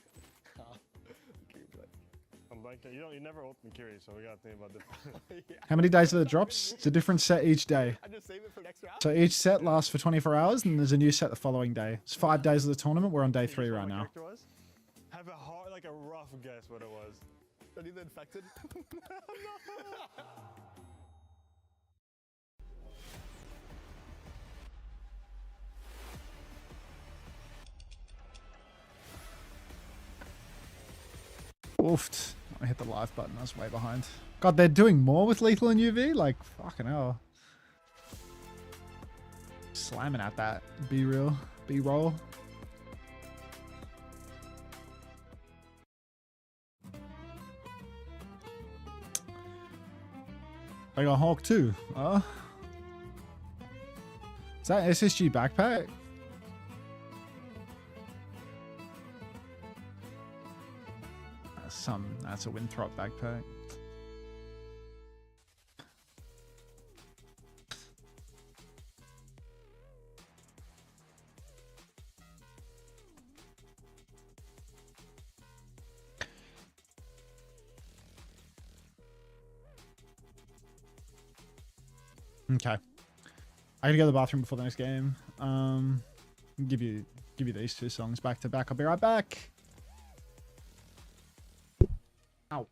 I'm like, you never ult Mikiri, so we gotta think about this. How many days are the drops? It's a different set each day. I just save it for next round. So each set lasts for 24 hours, and there's a new set the following day. It's 5 days of the tournament. We're on day 3 right now. Have a hard, like a rough guess what it was. Are you the infected? Oofed. I hit the live button. I was way behind. God, they're doing more with lethal and UV? Like, fucking hell. Slamming at that. B-reel. B-roll. I got Hawk too. Is that SSG backpack? That's a Winthrop backpack. Okay. I gotta go to the bathroom before the next game. Give you these 2 songs back to back. I'll be right back. Ow.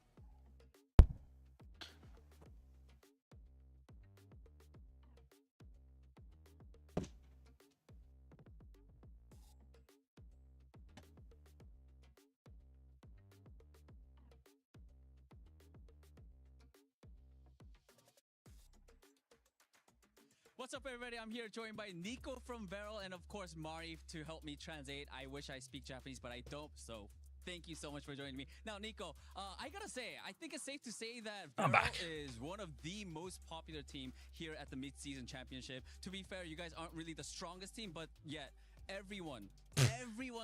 What's up, everybody? I'm here joined by Nico from Barrel and, of course, Mari to help me translate. I wish I speak Japanese, but I don't, so thank you so much for joining me. Now, Nico, I gotta say, I think it's safe to say that Barrel is one of the most popular team here at the Mid-Season Championship. To be fair, you guys aren't really the strongest team, but yet everyone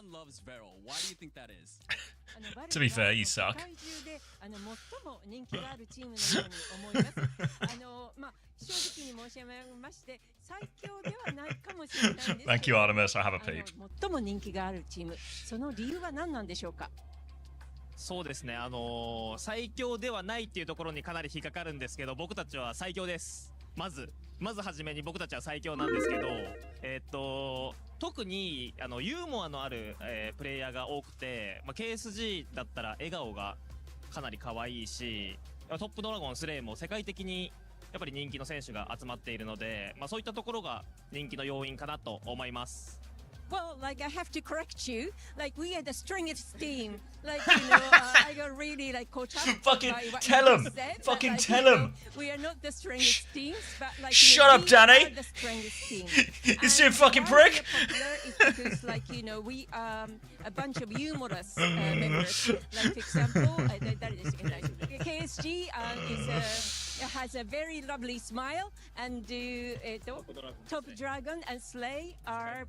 loves Varel. Why do you think that is? To be fair, you suck. Thank you, Artemis. I have a peep. そうですね、最強ではないっていうところにかなり引っかかるんですけど、僕たちは最強です。まず初めに僕たちは最強なんですけど、特にユーモアのある、プレイヤーが多くて、KSG だったら笑顔がかなり可愛いし、トップドラゴンスレイも世界的にやっぱり人気の選手が集まっているので、そういったところが人気の要因かなと思います。Well, like I have to correct you. Like we are the strongest team. Like I got really like coached up. Fucking by what tell you him. just said, Fucking but, tell him. We are not the strongest teams, but like Shut up, we Danny. are the strongest team. It's you fucking prick. Is because like we a bunch of humorous members. Like for example, that is KSG has a very lovely smile, and Top Dragon and Slay are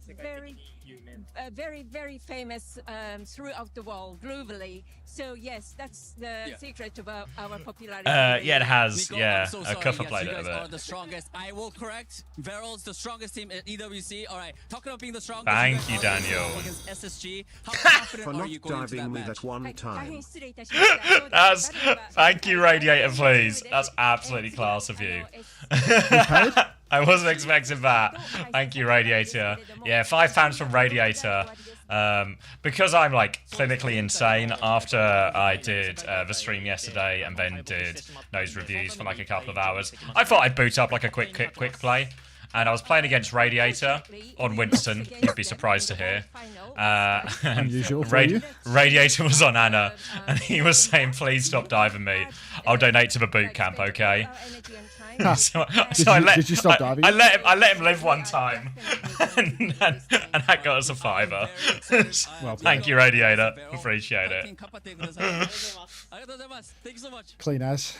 very famous throughout the world globally. So yes, that's the secret about our popularity. Yeah, it has. Nico, yeah, so a sorry. Kuffa Yes, played you it a guys bit. are the strongest. I will correct. Varel's the strongest team at EWC. All right, talking about being the strongest. Thank you, Daniel. Against SSG. How confident For are not you going into that diving me match? that one time. That's thank you, Radiator, please. That's absolutely class of you. I wasn't expecting that. Thank you, Radiator. Yeah, £5 from Radiator. Because I'm like clinically insane after I did the stream yesterday and then did those reviews for like a couple of hours, I thought I'd boot up like a quick play. And I was playing against Radiator on Winston, you'd be surprised to hear. Unusual for you. Radiator was on Anna, and he was saying, please stop diving me. I'll donate to the boot camp, okay? Did you stop diving? I let him live one time, and that got us a £5. Well, thank you, Radiator. Appreciate it. Clean as.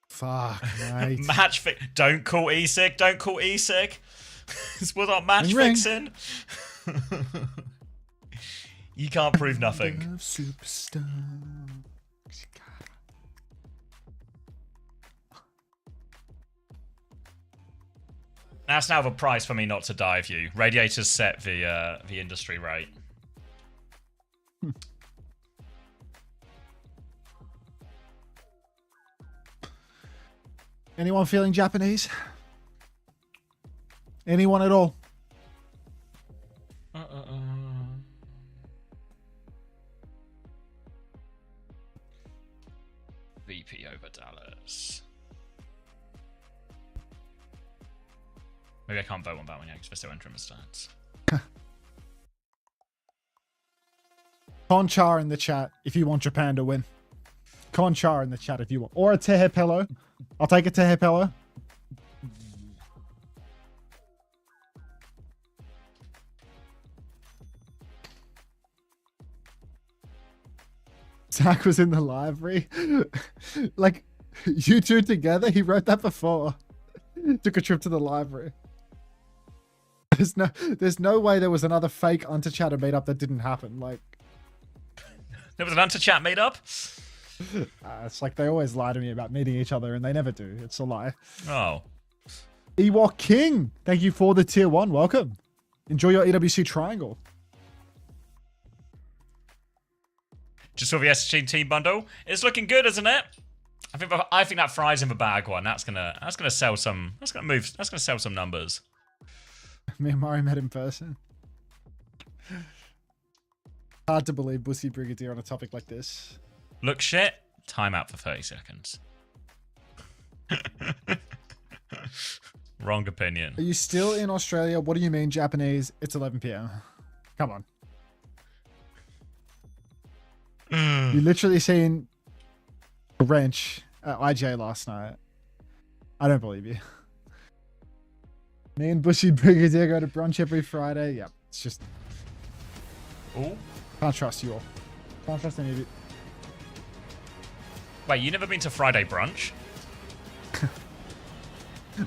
Fuck, mate. Match fix. Don't call E-Sig. Don't call E-Sig. This was not match Ring. fixing. You can't prove nothing. Superstar. That's now the price for me not to dive you. Radiators set the industry rate. Anyone feeling Japanese? Anyone at all? VP over Dallas. Maybe I can't vote on that one yet because we're still entering the stats. Conchar in the chat if you want Japan to win. Conchar in the chat if you want. Or a Tehepelo. I'll take a Tehepelo. Zach was in the library. Like, you two together? He wrote that before. Took a trip to the library. There's no way there was another fake Unto-Chatter meetup that didn't happen. Like, there was an Unto-Chat meetup? It's like they always lie to me about meeting each other and they never do. It's a lie. Oh. Ewok King, thank you for the tier 1. Welcome. Enjoy your EWC triangle. Just saw the SG team bundle. It's looking good, isn't it? I think that fries in the bag one. That's gonna sell some. That's gonna sell some numbers. Me and Mari met in person. Hard to believe Bussy Brigadier on a topic like this. Look shit. Time out for 30 seconds. Wrong opinion. Are you still in Australia? What do you mean Japanese? It's 11 p.m. Come on. You literally seen a wrench at IJ last night. I don't believe you. Me and Bushy Brigadier go to brunch every Friday. Yep, it's just... Ooh. Can't trust you all. Can't trust any of you. Wait, you never been to Friday brunch?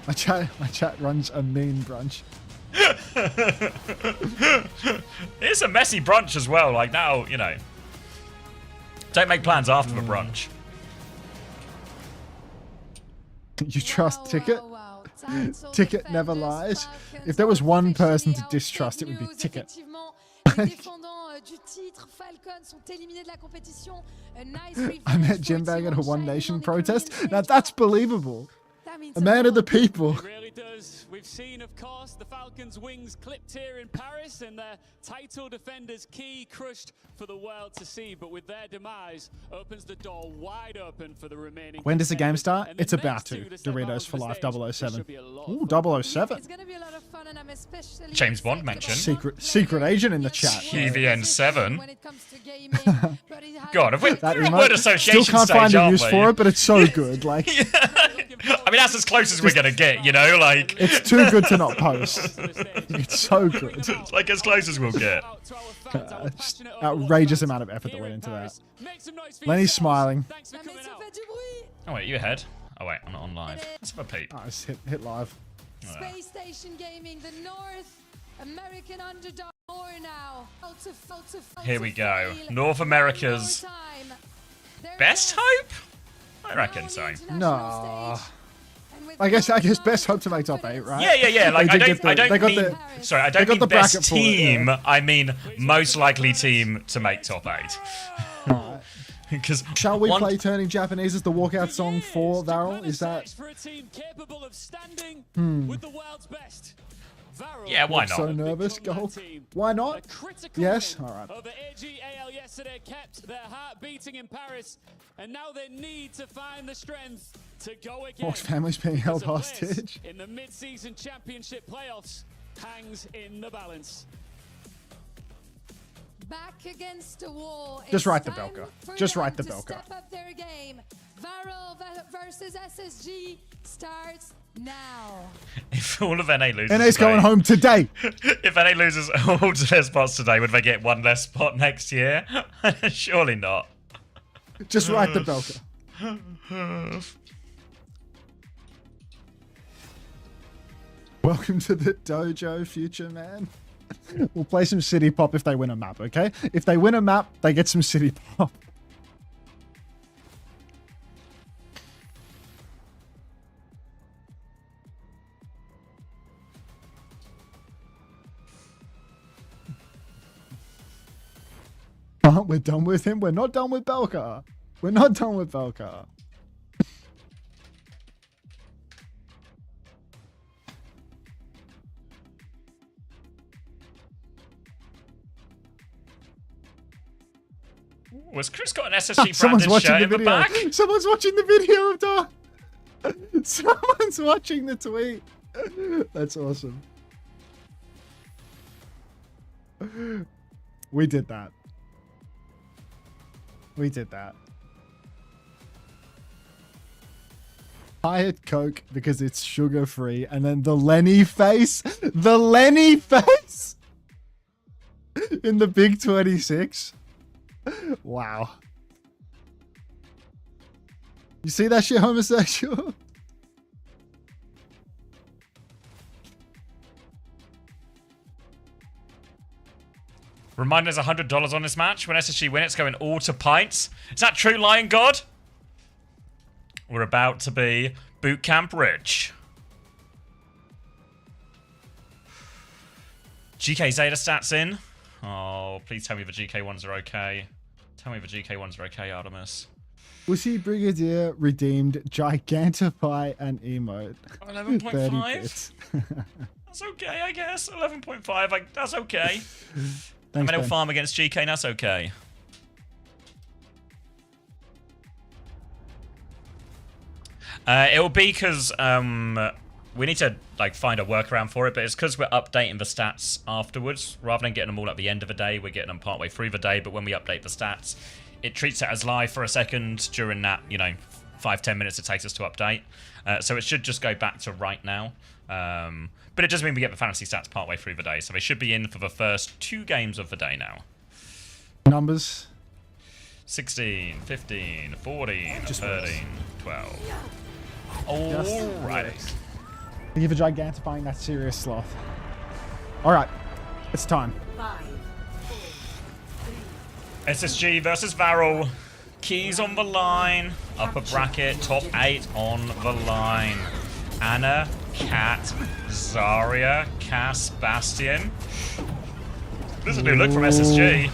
My chat runs a mean brunch. It's a messy brunch as well. Like now, you know. Don't make plans after the brunch. You trust Ticket? Ticket never lies. If there was one person to distrust, it would be Ticket. I met Jim Bang at a One Nation protest. Now that's believable. A man of the people. It really does. We've seen, of course, the Falcons' wings clipped here in Paris and their title defenders Key crushed for the world to see. But with their demise, opens the door wide open for the remaining. When does the game start? It's about to. Doritos for Life 007. Ooh, 007. James Bond mentioned. Secret agent in the chat. EVN 7. God, we're that in word association still can't stage, find a aren't use we? for it, but it's so good. Like, I mean, that's as close as we're gonna get, you know. Like, it's too good to not post. It's so good. It's like as close as we'll get. Just outrageous amount of effort that went into that. Lenny's smiling. Oh wait, you ahead? Oh wait, I'm not on live. Let's have a peep. Oh, just hit live. Space Station Gaming, the North American underdog now. Here we go. North America's best hope? I reckon so. No. I guess best hope to make top 8, right? Yeah. Like I don't mean the best bracket for it, team. yeah. I mean most likely team to make top 8. Because shall we play Turning Japanese as the walkout song for Varel? Is that? Yeah, why not? So nervous, Gold. Why not? Yes. All right. Over AGAL yesterday kept their heart beating in Paris, and now they need to find the strength to go again. Hawks family's being held hostage. In the mid-season championship playoffs hangs in the balance. Back against the wall. Just write the Belka. Just write the Belka. Step up their game. Varel versus SSG starts now. If all of NA loses NA's today, going home today. If NA loses all of their spots today, would they get one less spot next year? Surely not. Just write the Belka. Welcome to the dojo, future man. We'll play some City Pop if they win a map, okay? If they win a map, they get some City Pop. We're done with him. We're not done with Belka. We're not done with Belka. Was Chris got an SSG Someone's branded watching shirt the in the video. back? Someone's watching the video of Dar. Someone's watching the tweet. That's awesome. We did that. We did that. Hired Coke because it's sugar free, and then the Lenny face. The Lenny face in the Big 26. Wow. You see that shit, homosexual? Reminder, there's $100 on this match. When SSG win, it's going all to pints. Is that true, Lion God? We're about to be boot camp rich. GK Zeta stats in. Oh, please tell me the GK ones are okay. Tell me the GK ones are okay, Artemis. Wussy Brigadier redeemed Gigantify and emote. 11.5? That's okay, I guess. 11.5, that's okay. Thanks, Mental Ben. farm against GK, that's okay. It'll be because we need to find a workaround for it, but it's because we're updating the stats afterwards. Rather than getting them all at the end of the day, we're getting them partway through the day, but when we update the stats, it treats it as live for a second during that, 5-10 minutes it takes us to update. So it should just go back to right now. But it does mean we get the fantasy stats partway through the day, so they should be in for the first 2 games of the day now. Numbers? 16, 15, 14, Just 13, 12. Just Alrighty. Thank you for gigantifying that serious sloth. Alright, it's time. 5, SSG versus Varel. Keys on the line. Upper bracket, top 8 on the line. Anna, Kat, Zarya, Cass, Bastion. This is a new look from SSG.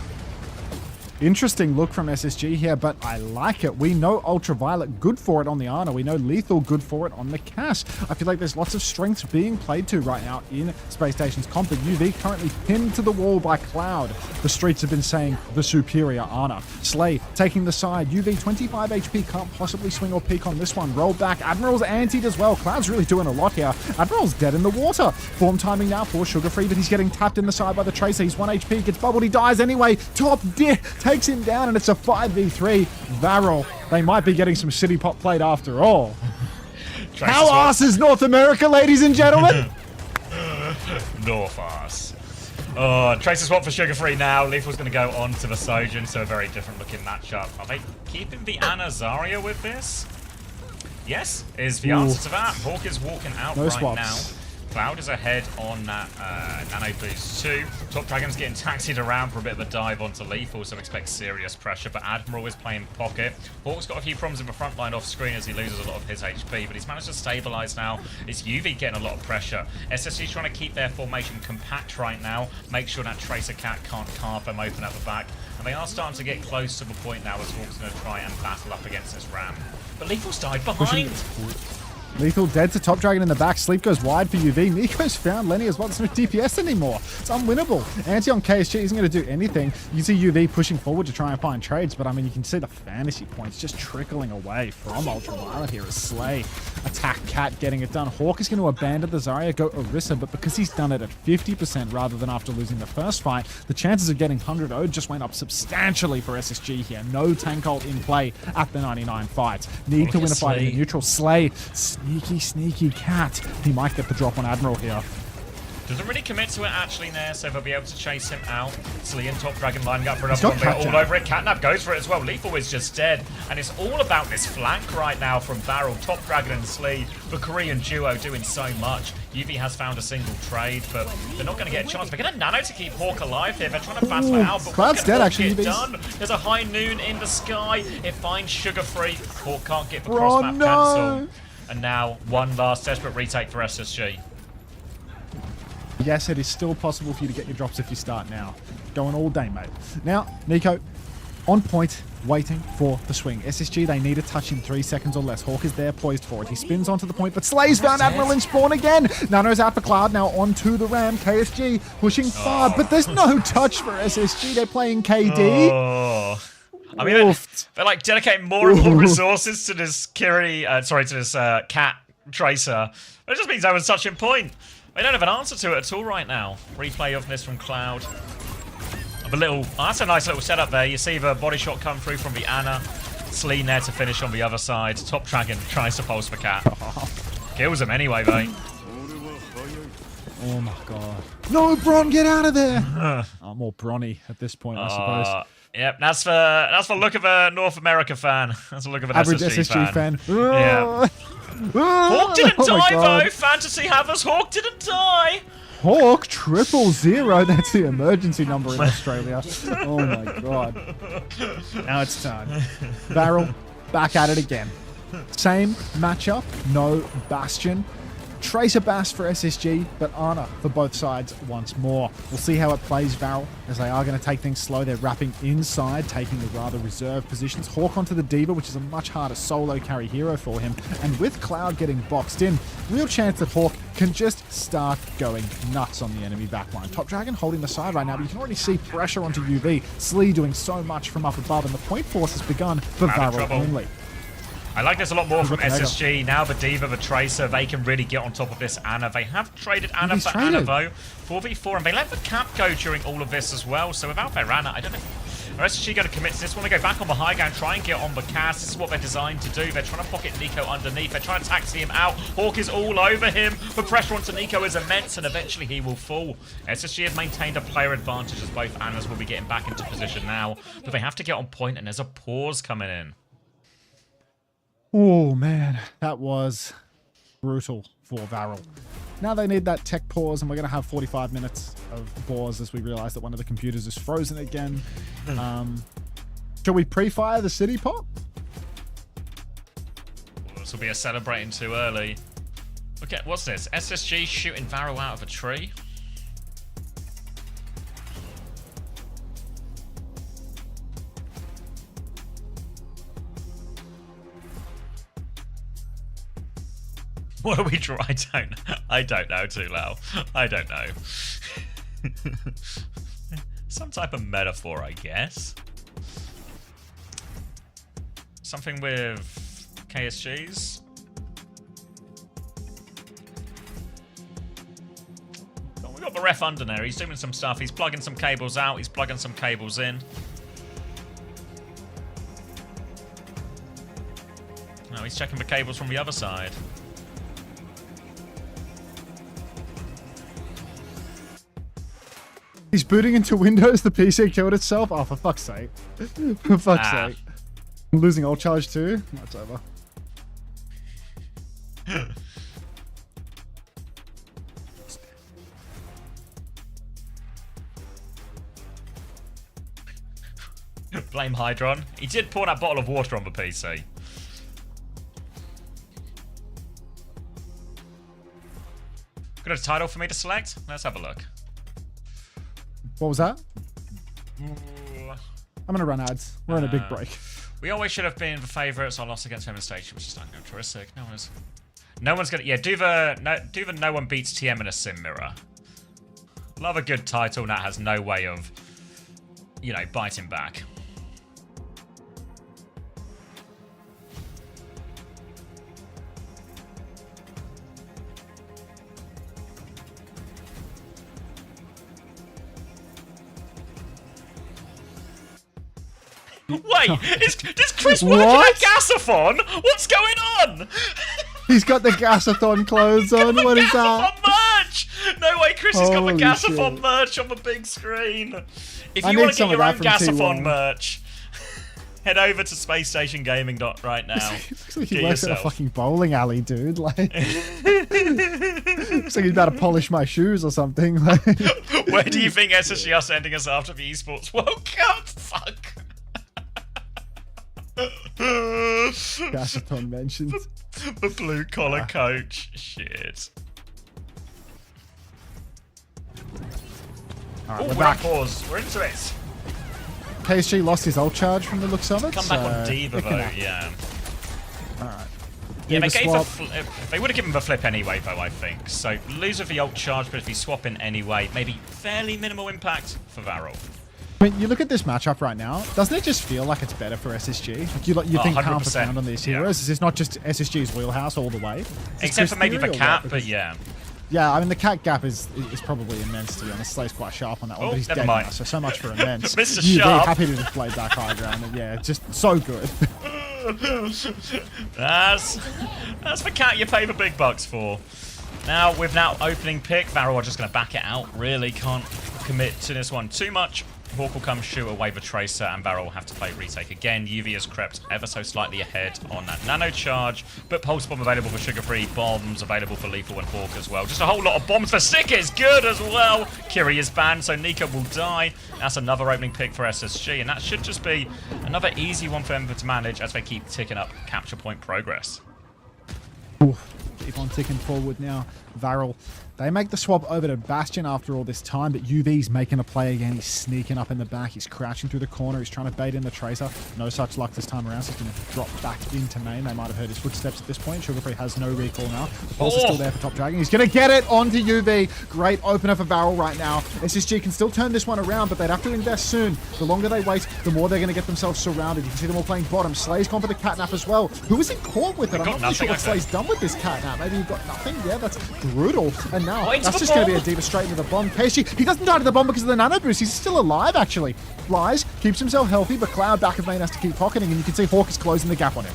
Interesting look from SSG here, but I like it. We know Ultraviolet good for it on the Ana. We know Lethal good for it on the Cass. I feel like there's lots of strengths being played to right now in Space Station's comp. But UV currently pinned to the wall by Cloud. The streets have been saying the superior Ana. Slay taking the side. UV 25 HP, can't possibly swing or peek on this one. Roll back. Admiral's antied as well. Cloud's really doing a lot here. Admiral's dead in the water. Form timing now for Sugar Free, but he's getting tapped in the side by the Tracer. He's 1 HP, gets bubbled, he dies anyway. Top takes him down, and it's a 5v3. Varel, they might be getting some city pop played after all. How ass is North America, ladies and gentlemen? North ass. Oh, Tracer swap for Sugar Free now. Lethal's going to go on to the Sojourn, so a very different looking matchup. Are they keeping the Ana Zarya with this? Yes, is the answer to that. Hawk is walking out No right swaps. now. Cloud is ahead on that Nano Boost too. Top Dragon's getting taxied around for a bit of a dive onto Lethal, so expect serious pressure, but Admiral is playing pocket. Hawk's got a few problems in the front line off screen as he loses a lot of his HP, but he's managed to stabilize now. It's UV getting a lot of pressure. SSG's trying to keep their formation compact right now, make sure that Tracer Cat can't carve them open at the back, and they are starting to get close to the point now as Hawk's going to try and battle up against this Ram. But Lethal's died behind. Lethal dead to Top Dragon in the back. Sleep goes wide for UV. Nico's found Lenny as well. There's no DPS anymore. It's unwinnable. Anti on KSG isn't going to do anything. You see UV pushing forward to try and find trades, but I mean, you can see the fantasy points just trickling away from Ultraviolet here as Slay. Attack Cat getting it done. Hawk is going to abandon the Zarya, go Orisa, but because he's done it at 50% rather than after losing the first fight, the chances of getting 100-0'd just went up substantially for SSG here. No tank ult in play at the 99 fight. Need to win a fight in the neutral. Slay. Sneaky Cat. He might get the drop on Admiral here. Doesn't really commit to it actually there, so they'll be able to chase him out. Slee and Top Dragon lining up for another one. They're all over it. Catnap goes for it as well. Lethal is just dead. And it's all about this flank right now from Varel, Top Dragon and Slee. The Korean duo doing so much. UV has found a single trade, but they're not going to get a chance. They're going to nano to keep Hawk alive here. They're trying to battle it out, but Cloud's dead, actually. done? There's a high noon in the sky. It finds Sugar Free. Hawk can't get the cross-map cancel. And now, one last desperate retake for SSG. Yes, it is still possible for you to get your drops if you start now. Going all day, mate. Now, Nico, on point, waiting for the swing. SSG, they need a touch in 3 seconds or less. Hawk is there, poised for it. He spins onto the point, but slays found Admiral in spawn again. Nano's out for Cloud, now onto the Ram. KSG pushing far, but there's no touch for SSG. They're playing KD. Oh. I mean, they're like dedicating more and more resources to this Cat Tracer. But it just means I was touching point. They don't have an answer to it at all right now. Replay of this from Cloud. That's a nice little setup there. You see the body shot come through from the Ana. Sleen there to finish on the other side. Top Dragon tries to pulse for Cat. Kills him anyway, though. Oh my god. No, Bron, get out of there! I'm more Bronny at this point, I suppose. Yep, that's for look of a North America fan. That's a look of an average SSG fan. Yeah. Hawk didn't die though. Fantasy Havers, Hawk didn't die. Hawk 000. That's the emergency number in Australia. Oh my god. Now it's time. Varel back at it again. Same matchup. No Bastion. Tracer Bast for SSG, but Ana for both sides once more. We'll see how it plays, Varel, as they are going to take things slow. They're wrapping inside, taking the rather reserved positions. Hawk onto the Diva, which is a much harder solo carry hero for him. And with Cloud getting boxed in, real chance that Hawk can just start going nuts on the enemy backline. Top Dragon holding the side right now, but you can already see pressure onto UV. Slee doing so much from up above, and the point force has begun for Varel only. I like this a lot more from SSG. Now the Diva, the Tracer, they can really get on top of this Ana. They have traded Ana for Ana, though. 4v4, and they let the cap go during all of this as well. So without their Ana, I don't know. Are SSG going to commit to this? Want to go back on the high ground, try and get on the cast. This is what they're designed to do. They're trying to pocket Nico underneath. They're trying to taxi him out. Hawk is all over him. The pressure onto Nico is immense, and eventually he will fall. SSG have maintained a player advantage as both Anas will be getting back into position now. But they have to get on point, and there's a pause coming in. Oh man, that was brutal for Varel. Now they need that tech pause, and we're going to have 45 minutes of pause as we realize that one of the computers is frozen again. Shall we pre-fire the city pop? This will be a celebrating too early. Okay, what's this? SSG shooting Varel out of a tree? What do we draw? I don't know, too loud. I don't know. Some type of metaphor, I guess. Something with KSGs. Oh, we got the ref under there. He's doing some stuff. He's plugging some cables out. He's plugging some cables in. No, he's checking the cables from the other side. He's booting into Windows. The PC killed itself. Oh, for fuck's sake. For fuck's sake. I'm losing all charge too. No, it's over. Blame Hydron. He did pour that bottle of water on the PC. Got a title for me to select? Let's have a look. What was that? I'm going to run ads. We're in a big break. We always should have been the favourites. Our loss against Home Station, which is uncharacteristic. No one's going to... Yeah, do the no one beats TM in a sim mirror. Love a good title, and that has no way of, you know, biting back. Wait, does Chris work in a gasathon? What's going on? He's got the gasathon clothes on. What is that? Merch! No way, Chris has got the gasathon merch on the big screen. If you want to get your own gasathon merch, head over to spacestationgaming right now. Looks like he works at a fucking bowling alley, dude. Like, looks like he's about to polish my shoes or something. Where do you think SSG are sending us after the Esports World Cup? Fuck. Gasathon mentioned. The blue collar coach. Shit. Alright, we're back. Pause. We're into it. KSG lost his ult charge from the looks of it. Come back on Diva though, yeah. Alright. Yeah, they Diva gave swap. they would have given him a flip anyway, though, I think. So, lose with the ult charge, but if he swap in anyway, maybe fairly minimal impact for Varel. I mean, you look at this matchup right now, doesn't it just feel like it's better for SSG? Like you think half a pound on these heroes? Is this not just SSG's wheelhouse all the way? Except for maybe the cap, but yeah. Yeah, I mean, the cat gap is probably immense, to be honest. Slay's quite sharp on that one, but he's dead now, so much for immense. Mr. UV, Sharp. happy to just play back high ground, and yeah, just so good. That's the cat you pay the big bucks for. Now, with now opening pick, Varel are just going to back it out. Really can't commit to this one too much. Hawk will come shoot away the Tracer, and Varel will have to play retake again. UV has crept ever so slightly ahead on that nano charge, but Pulse Bomb available for Sugar Free, bombs available for Lethal and Hawk as well. Just a whole lot of bombs for Sick is good as well. Kiri is banned, so Nika will die. That's another opening pick for SSG, and that should just be another easy one for them to manage as they keep ticking up capture point progress. Keep on ticking forward now. Varel, they make the swap over to Bastion after all this time, but UV's making a play again. He's sneaking up in the back. He's crouching through the corner. He's trying to bait in the Tracer. No such luck this time around, so he's going to drop back into main. They might have heard his footsteps at this point. Sugarfree has no recall now. The pulse is still there for Top Dragon. He's going to get it onto UV. Great opener for Varel right now. SSG can still turn this one around, but they'd have to invest soon. The longer they wait, the more they're going to get themselves surrounded. You can see them all playing bottom. Slay's gone for the catnap as well. Who isn't caught with it? I'm not really sure what Slay's done with this catnap. Maybe he got nothing. Yeah, that's brutal. And now, that's just going to be a Diva straight into the bomb. KSG, he doesn't die to the bomb because of the nano boost. He's still alive, actually. Flies, keeps himself healthy, but Cloud back of main has to keep pocketing, and you can see Hawk is closing the gap on him.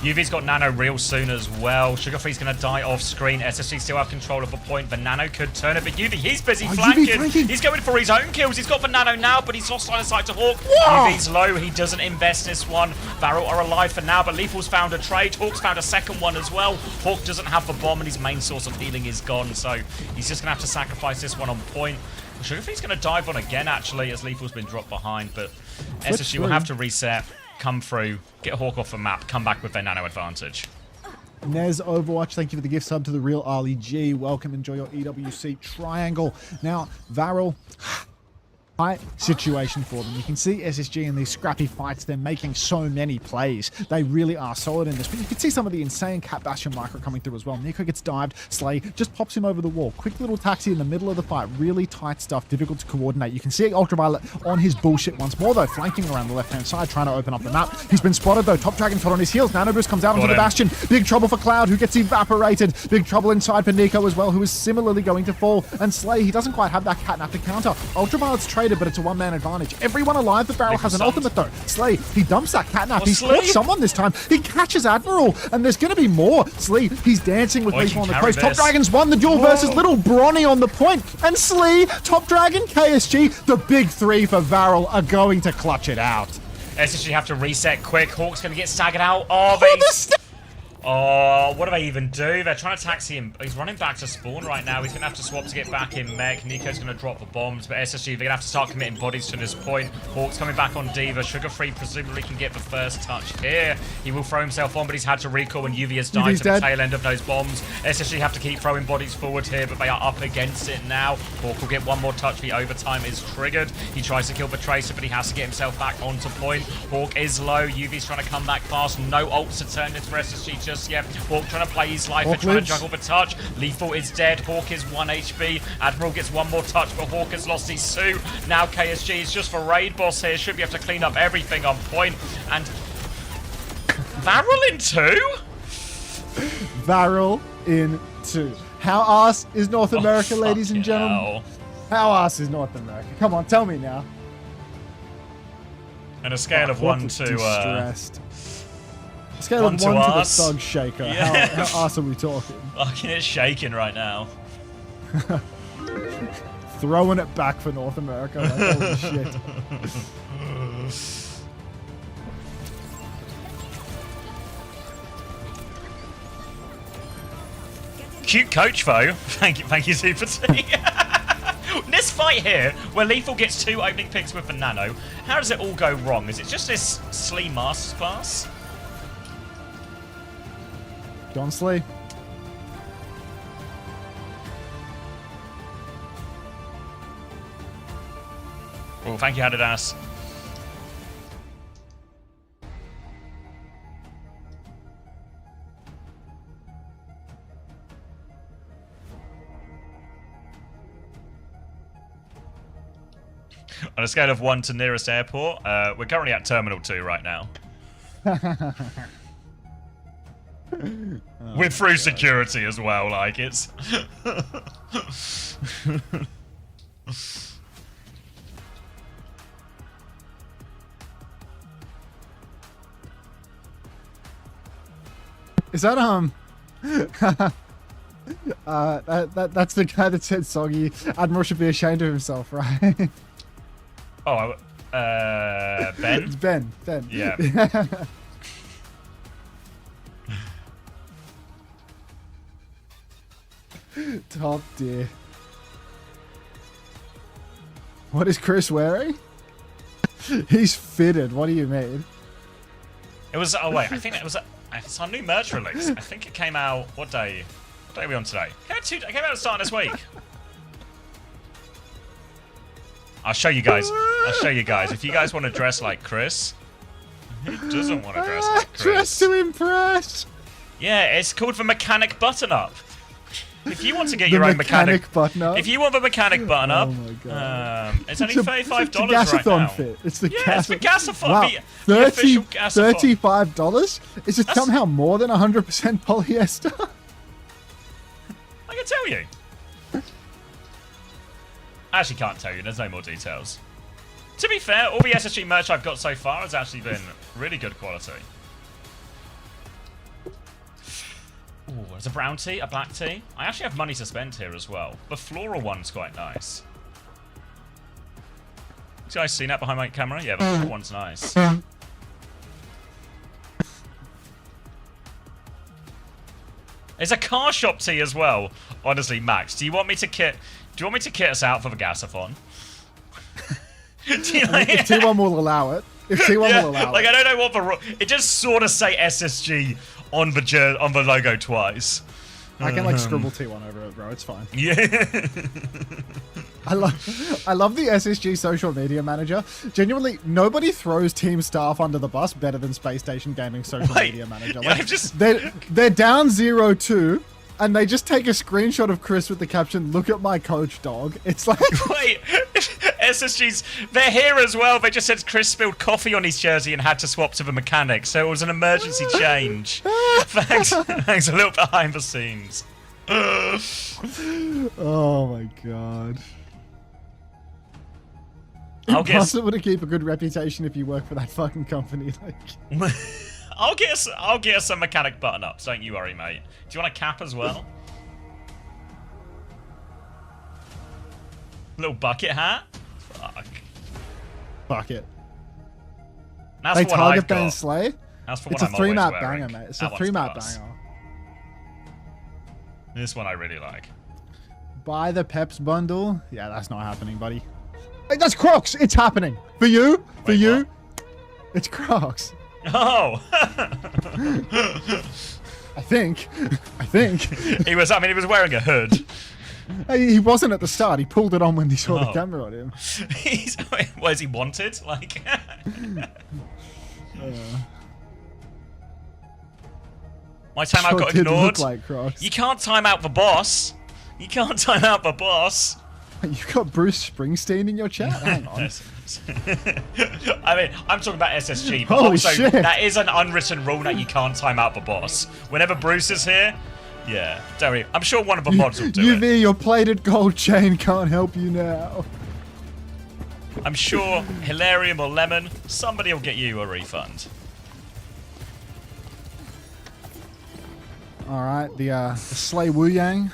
UV's got Nano real soon as well. Sugarfree's going to die off screen. SSG still have control of the point. The Nano could turn it, but UV, he's busy flanking. He's going for his own kills. He's got the Nano now, but he's lost line of sight to Hawk. Whoa. UV's low. He doesn't invest this one. Varel are alive for now, but Lethal's found a trade. Hawk's found a second one as well. Hawk doesn't have the bomb, and his main source of healing is gone, so he's just going to have to sacrifice this one on point. Sugarfree's going to dive on again, actually, as Lethal's been dropped behind, but SSG will have to reset, come through, get Hawk off the map, come back with their nano advantage. Nez Overwatch, thank you for the gift sub to the real Ali G. Welcome, enjoy your EWC triangle. Now, Varel, high situation for them. You can see SSG in these scrappy fights, they're making so many plays. They really are solid in this, but you can see some of the insane Cat Bastion micro coming through as well. Nico gets dived, Slay just pops him over the wall. Quick little taxi in the middle of the fight, really tight stuff, difficult to coordinate. You can see Ultraviolet on his bullshit once more though, flanking around the left-hand side, trying to open up the map. He's been spotted though, Top Dragon hot on his heels, Nano Boost comes out onto the Bastion. Big trouble for Cloud, who gets evaporated. Big trouble inside for Nico as well, who is similarly going to fall. And Slay, he doesn't quite have that catnap to counter. Ultraviolet's traded, but it's a one-man advantage. Everyone alive, the Varel has an ultimate though. Slay, he dumps that catnap. He's caught someone this time. He catches Admiral, and there's going to be more. Slee, he's dancing with Lethal on the coast. Top Dragon's won the duel versus Little Bronny on the point. And Slee, Top Dragon, KSG, the big three for Varel are going to clutch it out. SSG have to reset quick. Hawk's going to get staggered out. Oh, what do they even do? They're trying to taxi him. He's running back to spawn right now. He's going to have to swap to get back in mech. Nico's going to drop the bombs, but SSG, they're going to have to start committing bodies to this point. Hawk's coming back on Diva. Sugar-Free presumably can get the first touch here. He will throw himself on, but he's had to recall, and UV has died to the tail end of those bombs. SSG have to keep throwing bodies forward here, but they are up against it now. Hawk will get one more touch. The overtime is triggered. He tries to kill the Tracer, but he has to get himself back onto point. Hawk is low. UV's trying to come back fast. No ults to turn this for SSG just yet. Hawk trying to play his life and trying to juggle the touch. Lethal is dead. Hawk is 1 HP. Admiral gets one more touch, but Hawk has lost his suit. Now KSG is just for raid boss here. Should be able to clean up everything on point. And Varel in 2? Varel in 2. How ass is North America, ladies and gentlemen? How ass is North America? Come on, tell me now. On a scale of 1 to... distressed. Scale of 1 to the thug shaker. Yeah. How ass are we talking? Fucking it's shaking right now. Throwing it back for North America. Like, holy shit. Cute coach, though. Thank you, Super T. This fight here, where Lethal gets 2 opening picks with the Nano, how does it all go wrong? Is it just this Slee Masterclass? John Slee. Oh, thank you, Adidas. On a scale of 1 to nearest airport, we're currently at Terminal 2 right now. We're through security as well, like it's... Is that that's the guy that said Soggy Admiral should be ashamed of himself, right? Oh, Ben? It's Ben. Yeah. Top tier. What is Chris wearing? He's fitted. What do you mean? It was, oh wait, I think it was, it's our new merch release. I think it came out, what day are we on today? It came out at the start of this week. I'll show you guys. If you guys want to dress like Chris, who doesn't want to dress like Chris? Dress to impress. Yeah, it's called the Mechanic Button Up. If you want to get your own mechanic button up. If you want the Mechanic Button Up, it's only $35 right now. Fit. It's the it's the Gasathon. Wow. The official Gasathon. $35? Is it somehow more than 100% polyester? I can tell you. I actually can't tell you. There's no more details. To be fair, all the SSG merch I've got so far has actually been really good quality. Ooh, there's a brown tee, a black tee. I actually have money to spend here as well. The floral one's quite nice. You guys seen that behind my camera? Yeah, the floral one's nice. There's a car shop tee as well. Honestly, Max, do you want me to kit us out for the Gasathon? If T1 will allow it. If T1 will allow like, it. I don't know what the... It just sort of say SSG on the logo twice. I can like scribble T1 over it, bro. It's fine. Yeah. I love the SSG social media manager. Genuinely, nobody throws team staff under the bus better than Space Station Gaming social media manager. Like, they're down 0-2. And they just take a screenshot of Chris with the caption, "Look at my coach dog." It's like... Wait, SSG's... They're here as well. They just said Chris spilled coffee on his jersey and had to swap to the mechanic. So it was an emergency change. Thanks a little behind the scenes. Oh my god. Impossible to keep a good reputation if you work for that fucking company. Like... I'll get us a mechanic button up. Don't you worry, mate. Do you want a cap as well? Little bucket hat? Fuck. Bucket. That's they what target I've got. ban Slay? That's for it's what a I'm always 3-map wearing. banger, mate. It's That a 3-map one's banger. This one I really like. Buy the Peps bundle? Yeah, that's not happening, buddy. Hey, that's Crocs! It's happening! For you? For Wait, you? what? It's Crocs. Oh! I think. he was wearing a hood. Hey, he wasn't at the start. He pulled it on when he saw the camera on him. What is he wanted? Like... My timeout Sure got did ignored. look like Crocs. You can't time out the boss. You can't time out the boss. You've got Bruce Springsteen in your chat? Hang on. I mean, I'm talking about SSG, but Holy also shit. that is an unwritten rule that you can't time out the boss. Whenever Bruce is here, yeah, don't worry. I'm sure one of the mods will do it. UV, your plated gold chain can't help you now. I'm sure Hilarium or Lemon, somebody will get you a refund. All right, the Slay Wu Yang.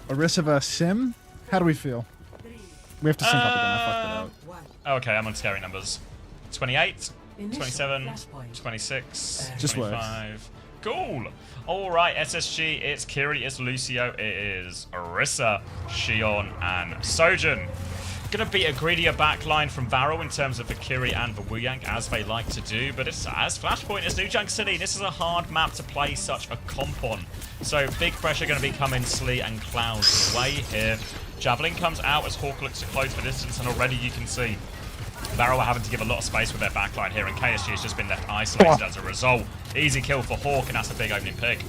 Orisa vs Sim. How do we feel? We have to sync up again. I fucked it up. Okay, I'm on scary numbers. 28, 27, 26, Just 25. Cool. All right, SSG. It's Kiri. It's Lucio. It is Orisa, Shion, and Sojin. Gonna be a greedier backline from Varro in terms of the Kiri and the Wuyang, as they like to do, but it's as Flashpoint is New Junk City. This is a hard map to play such a comp on. So big pressure going to be coming Slee and Cloud's way here. Javelin comes out as Hawk looks to close the distance, and already you can see Varro are having to give a lot of space with their backline here, and KSG has just been left isolated as a result. Easy kill for Hawk, and that's a big opening pick.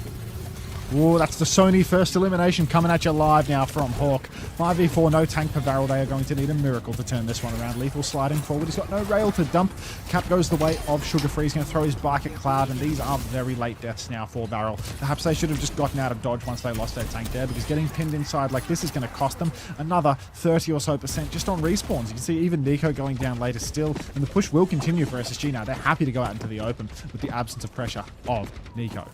Ooh, that's the Sony first elimination coming at you live now from Hawk. 5v4, no tank per barrel. They are going to need a miracle to turn this one around. Lethal sliding forward. He's got no rail to dump. Cap goes the way of Sugar Free. He's going to throw his bike at Cloud, and these are very late deaths now for Barrel. Perhaps they should have just gotten out of dodge once they lost their tank there, because getting pinned inside like this is going to cost them another 30 or so % just on respawns. You can see even Nico going down later still, and the push will continue for SSG now. They're happy to go out into the open with the absence of pressure of Nico.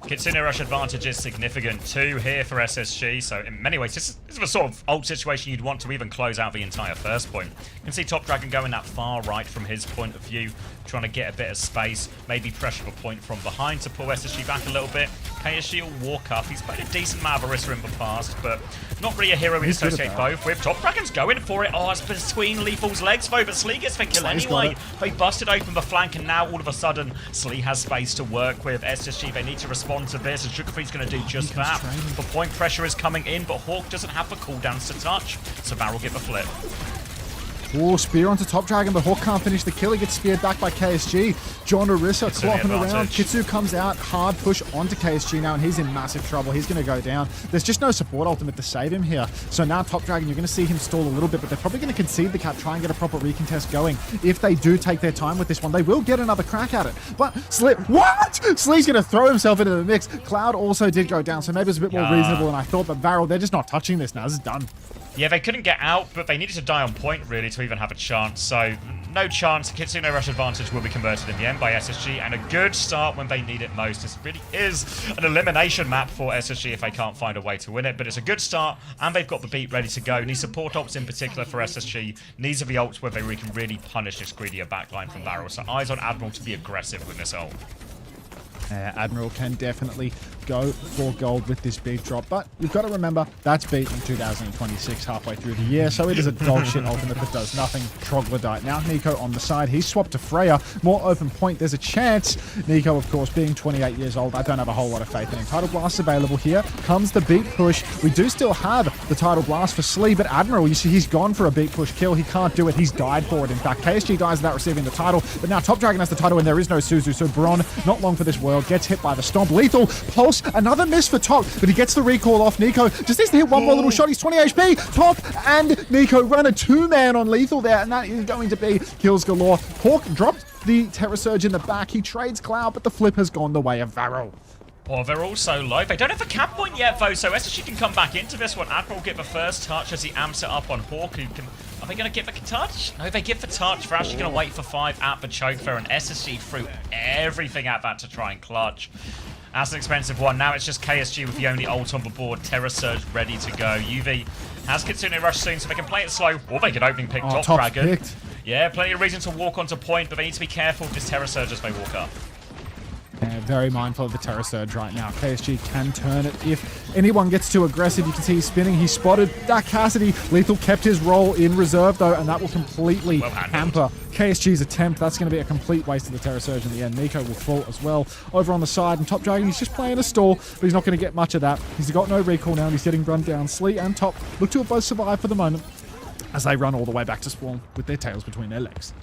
Kitsune Rush advantage is significant too here for SSG, so in many ways this is the sort of ult situation you'd want to even close out the entire first point. You can see Top Dragon going that far right from his point of view, trying to get a bit of space, maybe pressure the point from behind to pull SSG back a little bit. KSG will walk up. He's played a decent amount of Orisa in the past, but not really a hero we associate both with. Top Dragon's going for it. Oh, it's between Lethal's legs though, but Slee gets the kill anyway. They busted open the flank, and now all of a sudden Slee has space to work with. SSG, they need to respond to this, and Sugar Free's going to do just that. The point pressure is coming in, but Hawk doesn't have the cooldowns to touch, so Barrel get the flip. Oh, spear onto Top Dragon, but Hawk can't finish the kill. He gets speared back by KSG. John Orisa clopping around. Kitsu comes out, hard push onto KSG now, and he's in massive trouble. He's going to go down. There's just no support ultimate to save him here. So now Top Dragon, you're going to see him stall a little bit, but they're probably going to concede the cap, try and get a proper recontest going. If they do take their time with this one, they will get another crack at it. But what? Slee's going to throw himself into the mix. Cloud also did go down, so maybe it's a bit more reasonable than I thought, but Varel, they're just not touching this now. This is done. Yeah, they couldn't get out, but they needed to die on point, really, to even have a chance. So, no chance. Kitsune Rush advantage will be converted in the end by SSG, and a good start when they need it most. This really is an elimination map for SSG if they can't find a way to win it, but it's a good start, and they've got the beat ready to go. These support ults in particular for SSG. These are the ults where they can really punish this greedier backline from Barrel. So, eyes on Admiral to be aggressive with this ult. Admiral can definitely go for gold with this big drop, but you've got to remember that's beat in 2026 halfway through the year, so it is a dog shit ultimate that does nothing. Troglodyte now. Nico on the side, he's swapped to Freya. More open point, there's a chance. Nico, of course, being 28 years old, I don't have a whole lot of faith in him. Tidal Blast available here. Comes the beat push. We do still have the Tidal Blast for Slee, but Admiral, you see, he's gone for a beat push kill. He can't do it. He's died for it. In fact, KSG dies without receiving the title, but now Top Dragon has the title and there is no Suzu, so Bron, not long for this world, gets hit by the stomp. Lethal Pulse, another miss for Top, but he gets the recall off. Nico just needs to hit one more little shot. He's 20 HP. Top and Nico run a two-man on Lethal there, and that is going to be kills galore. Hawk dropped the Terror Surge in the back. He trades Cloud, but the flip has gone the way of Varel. Oh, they're all so low. They don't have a cap point yet, though, so SSG can come back into this one. Admiral get the first touch as he amps it up on Hawk, who can... Are they going to get the touch? No, they get the touch. They're actually going to wait for 5 at the choke fair, and SSG threw everything at that to try and clutch. That's an expensive one. Now it's just KSG with the only ult on the board. Terror Surge ready to go. UV has Kitsune Rush soon, so they can play it slow, or they can opening pick Top Dragon. Picked. Yeah, plenty of reason to walk onto point, but they need to be careful with this Terror Surge as they walk up. Very mindful of the Terror Surge right now. KSG can turn it if anyone gets too aggressive. You can see he's spinning. He spotted that Cassidy. Lethal kept his role in reserve, though, and that will completely hamper KSG's attempt. That's going to be a complete waste of the Terror Surge in the end. Nico will fall as well. Over on the side, and Top Dragon, he's just playing a stall, but he's not going to get much of that. He's got no recall now, and he's getting run down. Slee and Top look to have both survived for the moment as they run all the way back to spawn with their tails between their legs.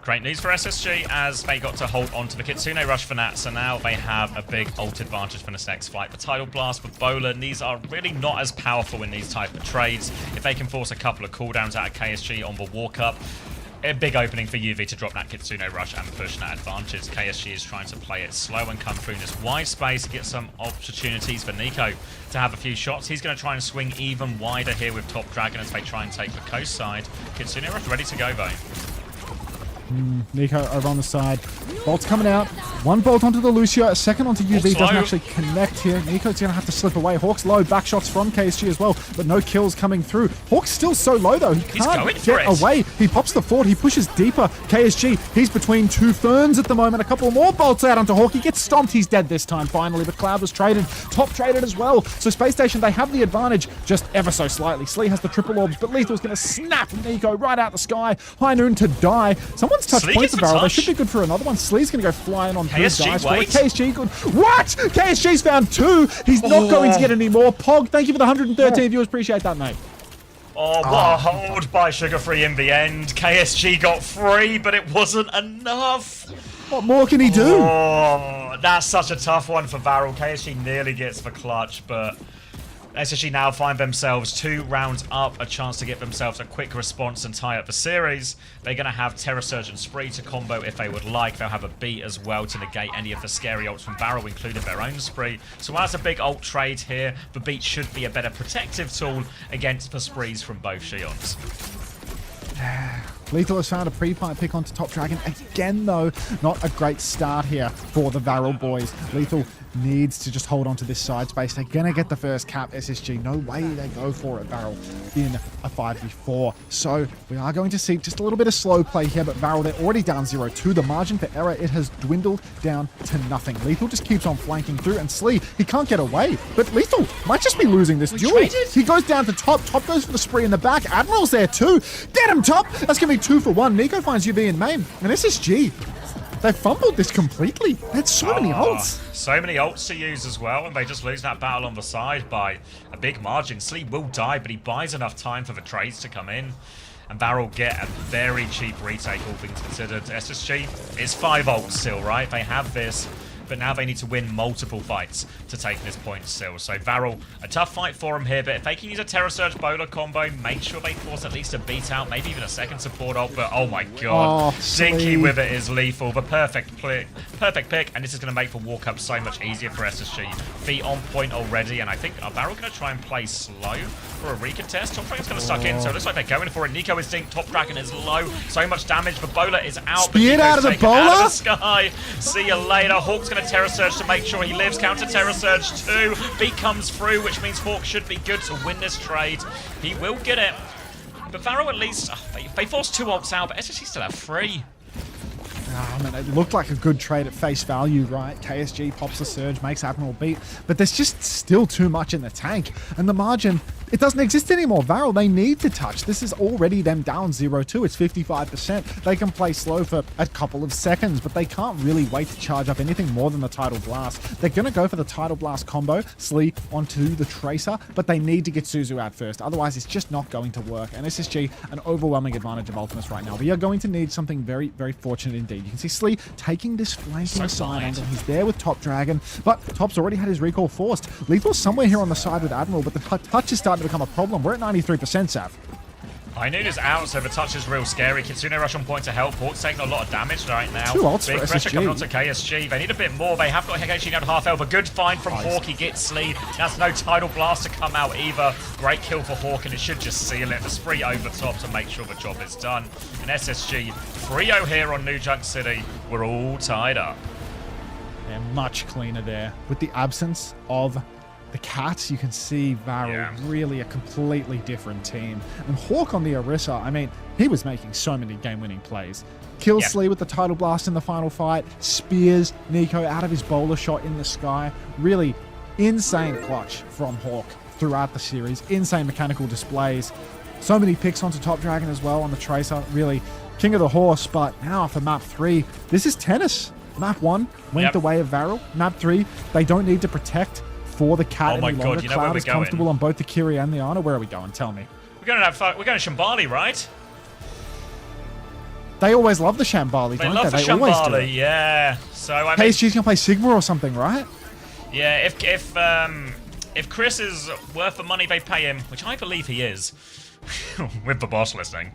Great news for SSG as they got to hold on to the Kitsune Rush for that, so now they have a big ult advantage for this next fight. The Tidal Blast with Bolan, these are really not as powerful in these type of trades. If they can force a couple of cooldowns out of KSG on the walk-up, a big opening for UV to drop that Kitsune Rush and push that advantage. KSG is trying to play it slow and come through in this wide space, get some opportunities for Nico to have a few shots. He's going to try and swing even wider here with Top Dragon as they try and take the coast side. Kitsune Rush ready to go though. Nico over on the side. Bolt's coming out. One bolt onto the Lucio, a second onto UV. Doesn't actually connect here. Nico's going to have to slip away. Hawk's low. Back shots from KSG as well, but no kills coming through. Hawk's still so low, though. He can't get away. He pops the fort. He pushes deeper. KSG, he's between two ferns at the moment. A couple more bolts out onto Hawk. He gets stomped. He's dead this time, finally, but Cloud was traded. Top traded as well. So Space Station, they have the advantage just ever so slightly. Slee has the triple orbs, but Lethal's going to snap Nico right out the sky. High Noon to die. Someone's touched point the barrel. They should be good for another one. Slee's going to go flying on through guys. KSG good. What? KSG's found 2. He's not going to get any more. Pog, thank you for the 113 viewers. Appreciate that, mate. Oh, what a hold by Sugar Free in the end. KSG got 3, but it wasn't enough. What more can he do? Oh, that's such a tough one for Varel. KSG nearly gets the clutch, but SSG now find themselves 2 rounds up, a chance to get themselves a quick response and tie up the series. They're going to have Terror Surge and Spree to combo if they would like. They'll have a beat as well to negate any of the scary ults from Varel, including their own Spree. So while it's a big ult trade here, the beat should be a better protective tool against the Sprees from both Shions. Lethal has found a pre-fight pick onto Top Dragon. Again, though, not a great start here for the Varel boys. Lethal needs to just hold on to this side space. They're going to get the first cap, SSG. No way they go for it, Varel, in a 5v4. So we are going to see just a little bit of slow play here, but Varel, they're already down 0-2. The margin for error, it has dwindled down to nothing. Lethal just keeps on flanking through, and Slee, he can't get away. But Lethal might just be losing this duel. He goes down to Top. Top goes for the Spree in the back. Admiral's there too. Get him, Top! That's going to be 2 for 1. Nico finds UB in main. And SSG, they fumbled this completely. They had so many ults. So many ults to use as well, and they just lose that battle on the side by a big margin. Sleep will die, but he buys enough time for the trades to come in. And Varel get a very cheap retake, all things considered. SSG is 5 ults still, right? They have this, but now they need to win multiple fights to take this point still. So Varel, a tough fight for him here, but if they can use a Terror Surge Bowler combo, make sure they force at least a beat out, maybe even a second support ult, but oh my god. Dinky with it is lethal. The perfect pick, and this is going to make the walk up so much easier for SSG. Feet on point already, and I think Varel going to try and play slow for a recontest. Top Dragon's going to suck in, so it looks like they're going for it. Nico is synced, Top Dragon is low, so much damage. The Bowler is out, Speared out of the Bowler? Out of the sky. See you later. Hawk's going to Terror Surge to make sure he lives. Counter Terror Surge 2. Beat comes through, which means Hawk should be good to win this trade. He will get it. But Varel at least, they forced 2 ults out, but SSG still have 3. Oh, man, it looked like a good trade at face value, right? KSG pops the Surge, makes Admiral beat, but there's just still too much in the tank. And the margin, it doesn't exist anymore. Varel, they need to touch. This is already them down 0-2. It's 55%. They can play slow for a couple of seconds, but they can't really wait to charge up anything more than the Tidal Blast. They're going to go for the Tidal Blast combo, Slee onto the Tracer, but they need to get Suzu out first. Otherwise, it's just not going to work. And SSG, an overwhelming advantage of Ultimus right now. We are going to need something very, very fortunate indeed. You can see Slee taking this flanking side angle. He's there with Top Dragon, but Top's already had his recall forced. Lethal's somewhere here on the side with Admiral, but the touch is starting to become a problem. We're at 93%, Sav. High-Noon is out, so the touch is real scary. Kitsune rush on point to help. Hawk's taking a lot of damage right now. 2 ults Big for pressure SSG. coming onto KSG. They need a bit more. They have got KSG down to half health. A good find from Hawk. He gets Slee. That's no Tidal Blast to come out either. Great kill for Hawk, and it should just seal it. The Spree over top to make sure the job is done. And SSG, 3-0 here on New Junk City. We're all tied up. They're much cleaner there. With the absence of the Cats, you can see Varel really a completely different team. And Hawk on the Orisa, I mean, he was making so many game-winning plays. Kills Slee with the Tidal Blast in the final fight, spears Nico out of his bowler shot in the sky. Really insane clutch from Hawk throughout the series. Insane mechanical displays. So many picks onto Top Dragon as well on the Tracer. Really king of the horse, but now for map 3, this is tennis. Map 1 went the way of Varel. Map 3, they don't need to protect for the Cat any longer. God, you know where Cloud we're is comfortable going. on both the Kiri and the Ana. Where are we going? Tell me. We're going to Shambali, right? They always love the Shambali, They don't love they? the They always do. Shambali, yeah. So I mean, KSG's gonna play Sigma or something, right? yeah. If Chris is worth the money they pay him, which I believe he is, with the boss listening,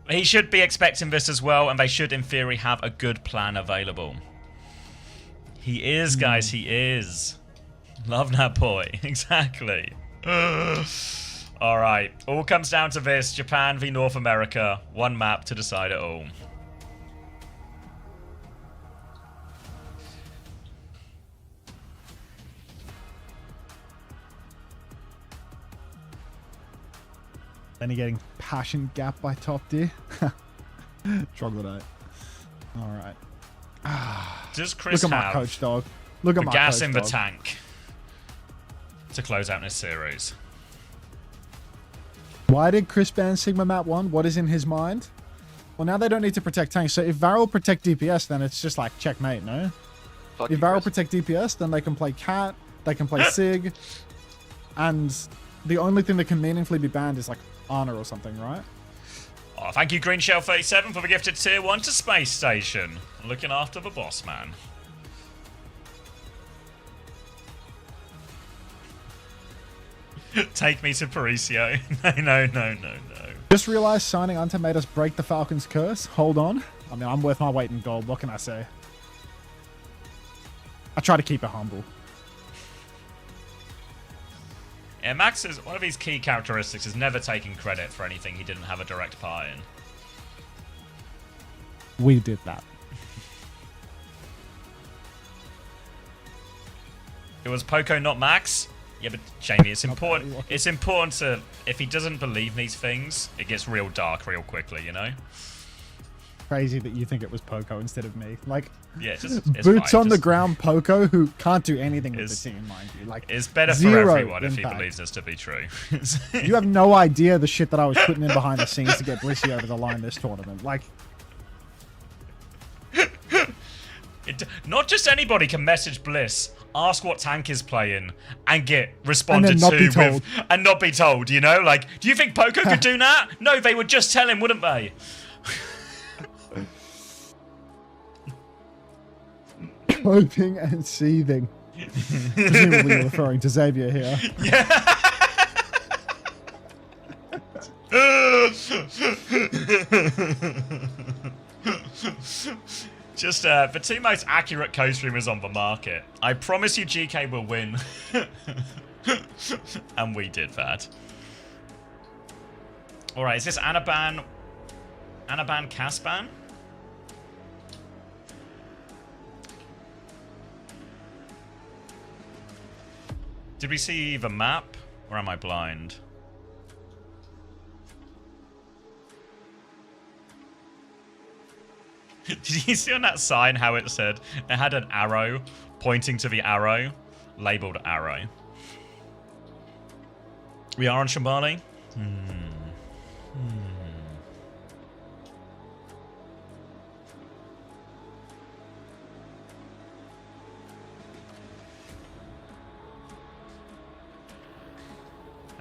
he should be expecting this as well, and they should, in theory, have a good plan available. He is, guys. He is. Love that boy. Exactly. All right. All comes down to this. Japan v North America. One map to decide it all. Then you're getting Passion Gap by Top Tier. Troglodyte. All right. Does Chris Look at have my coach, dog. Look at the my gas coach, in the dog. tank to close out this series? Why did Chris ban Sigma map 1? What is in his mind? Well, now they don't need to protect tanks. So if Varel protect DPS, then it's just like checkmate, no? If Varel protect DPS, then they can play Cat, they can play Sig, and the only thing that can meaningfully be banned is like Ana or something, right? Oh, thank you, Green Shell 37, for the gifted tier 1 to Space Station. Looking after the boss man. Take me to Parisio. No. Just realized signing Unta made us break the Falcons' curse. Hold on. I mean, I'm worth my weight in gold. What can I say? I try to keep it humble. Yeah, Max is one of his key characteristics is never taking credit for anything he didn't have a direct part in. We did that. It was Poco, not Max. Yeah, but Jamie, it's important. It's important to, if he doesn't believe these things, it gets real dark real quickly, you know. Crazy that you think it was Poco instead of me. Like, yeah, it's boots fine. on the ground, Poco, who can't do anything with the team, mind you. Like, it's better for zero everyone if he impact. believes this to be true. You have no idea the shit that I was putting in behind the scenes to get Blissey over the line this tournament. Like, not just anybody can message Bliss, ask what tank is playing, and get responded not to be told. with, and not be told, you know? Like, do you think Poco could do that? No, they would just tell him, wouldn't they? coping and seething. Presumably you're referring to Xavier here. Yeah. Just the two most accurate co-streamers on the market. I promise you GK will win. And we did that. Alright, is this Anaban Casban? Did we see the map? Or am I blind? Did you see on that sign how it said it had an arrow pointing to the arrow, labeled arrow? We are on Shambali?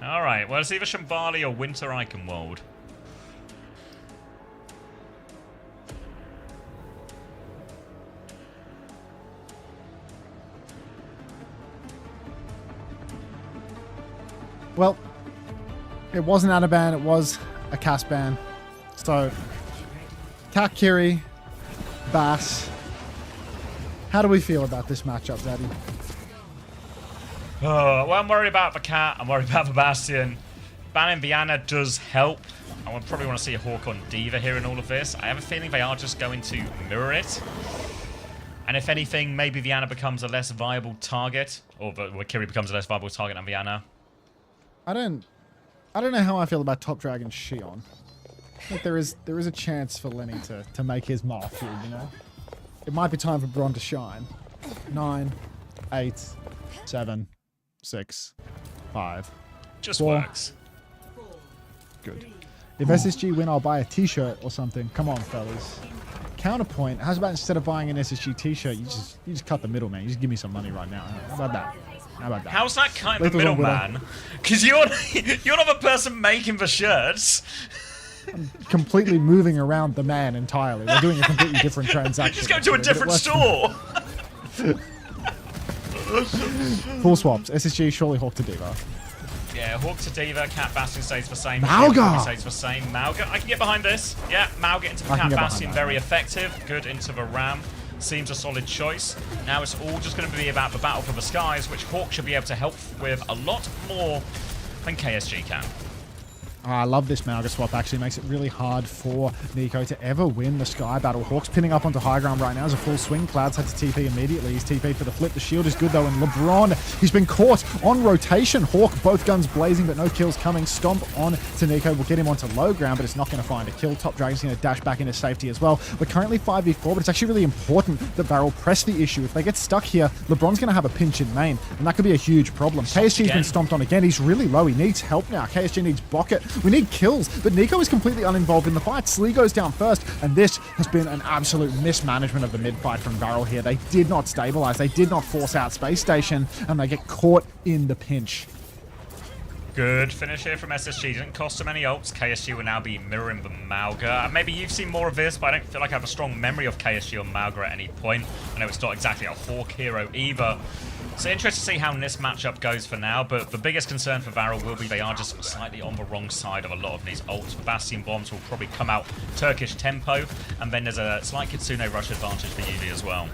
Alright, well, it's either Shambali or Winter Eichenwald. Well, it wasn't Anaban, it was a Casban. So, Kakiri, Bass. How do we feel about this matchup, Daddy? Well, I'm worried about the cat. I'm worried about the Bastion. Banning Viana does help. I would probably want to see a Hawk on Diva here in all of this. I have a feeling they are just going to mirror it. And if anything, maybe Viana becomes a less viable target. Or Kiri becomes a less viable target than Viana. I don't know how I feel about Top Dragon Shion. I think there is a chance for Lenny to make his mark here, you know? It might be time for Braun to shine. 9, 8, 7, 6, 5. Just 4. works. Good. If SSG win, I'll buy a t-shirt or something. Come on, fellas. Counterpoint. How's about instead of buying an SSG t-shirt, you just cut the middleman. You just give me some money right now. How about that? How about that? How's that kind of middleman? Because you're not the person making the shirts. I'm completely moving around the man entirely. We're doing a completely different transaction. Just go to a different store. Full swaps. SSG, surely Hawk to Diva. Yeah, Hawk to Diva, Cat Bastion stays the same. Mauga! Stays the same. Mauga, I can get behind this. Yeah, Mauga into the I can Cat get Bastion, behind very effective. Good into the Ram. Seems a solid choice. Now it's all just going to be about the battle for the skies, which Hawk should be able to help with a lot more than KSG can. I love this Mauga swap. Actually makes it really hard for Nico to ever win the Sky Battle. Hawk's pinning up onto high ground right now as a full swing. Clouds had to TP immediately. He's TP'd for the flip. The shield is good though, and LeBron, he's been caught on rotation. Hawk, both guns blazing, but no kills coming. Stomp on to Nico. We'll get him onto low ground, but it's not going to find a kill. Top Dragon's going to dash back into safety as well. We're currently 5v4, but it's actually really important that Barrel press the issue. If they get stuck here, LeBron's going to have a pinch in main, and that could be a huge problem. KSG's been stomped on again. He's really low. He needs help now. KSG needs Bucket. We need kills, but Nico is completely uninvolved in the fight. Slee goes down first, and this has been an absolute mismanagement of the mid-fight from Barrel here. They did not stabilize. They did not force out Space Station, and they get caught in the pinch. Good finish here from SSG. Didn't cost them any ults. KSG will now be mirroring the Mauga. Maybe you've seen more of this, but I don't feel like I have a strong memory of KSG or Mauga at any point. I know it's not exactly a Hawk hero either. So interested to see how this matchup goes for now, but the biggest concern for Varel will be they are just slightly on the wrong side of a lot of these ults. The Bastion bombs will probably come out Turkish tempo, and then there's a slight Kitsune rush advantage for UV as well.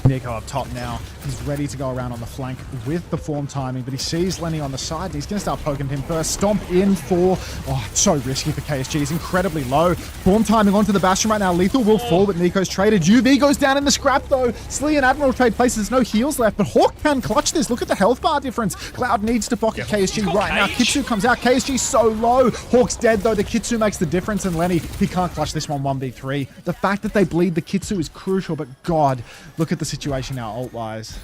Nico up top now. He's ready to go around on the flank with the form timing, but he sees Lenny on the side and he's going to start poking him first. Stomp in for... Oh, it's so risky for KSG. He's incredibly low. Form timing onto the Bastion right now. Lethal will fall, but Nico's traded. UV goes down in the scrap, though. Slee and Admiral trade places. There's no heals left, but Hawk can clutch this. Look at the health bar difference. Cloud needs to pocket KSG right now. Kitsu comes out. KSG so low. Hawk's dead, though. The Kitsu makes the difference, and Lenny, he can't clutch this one 1v3. The fact that they bleed the Kitsu is crucial, but God, look at the situation now ult-wise.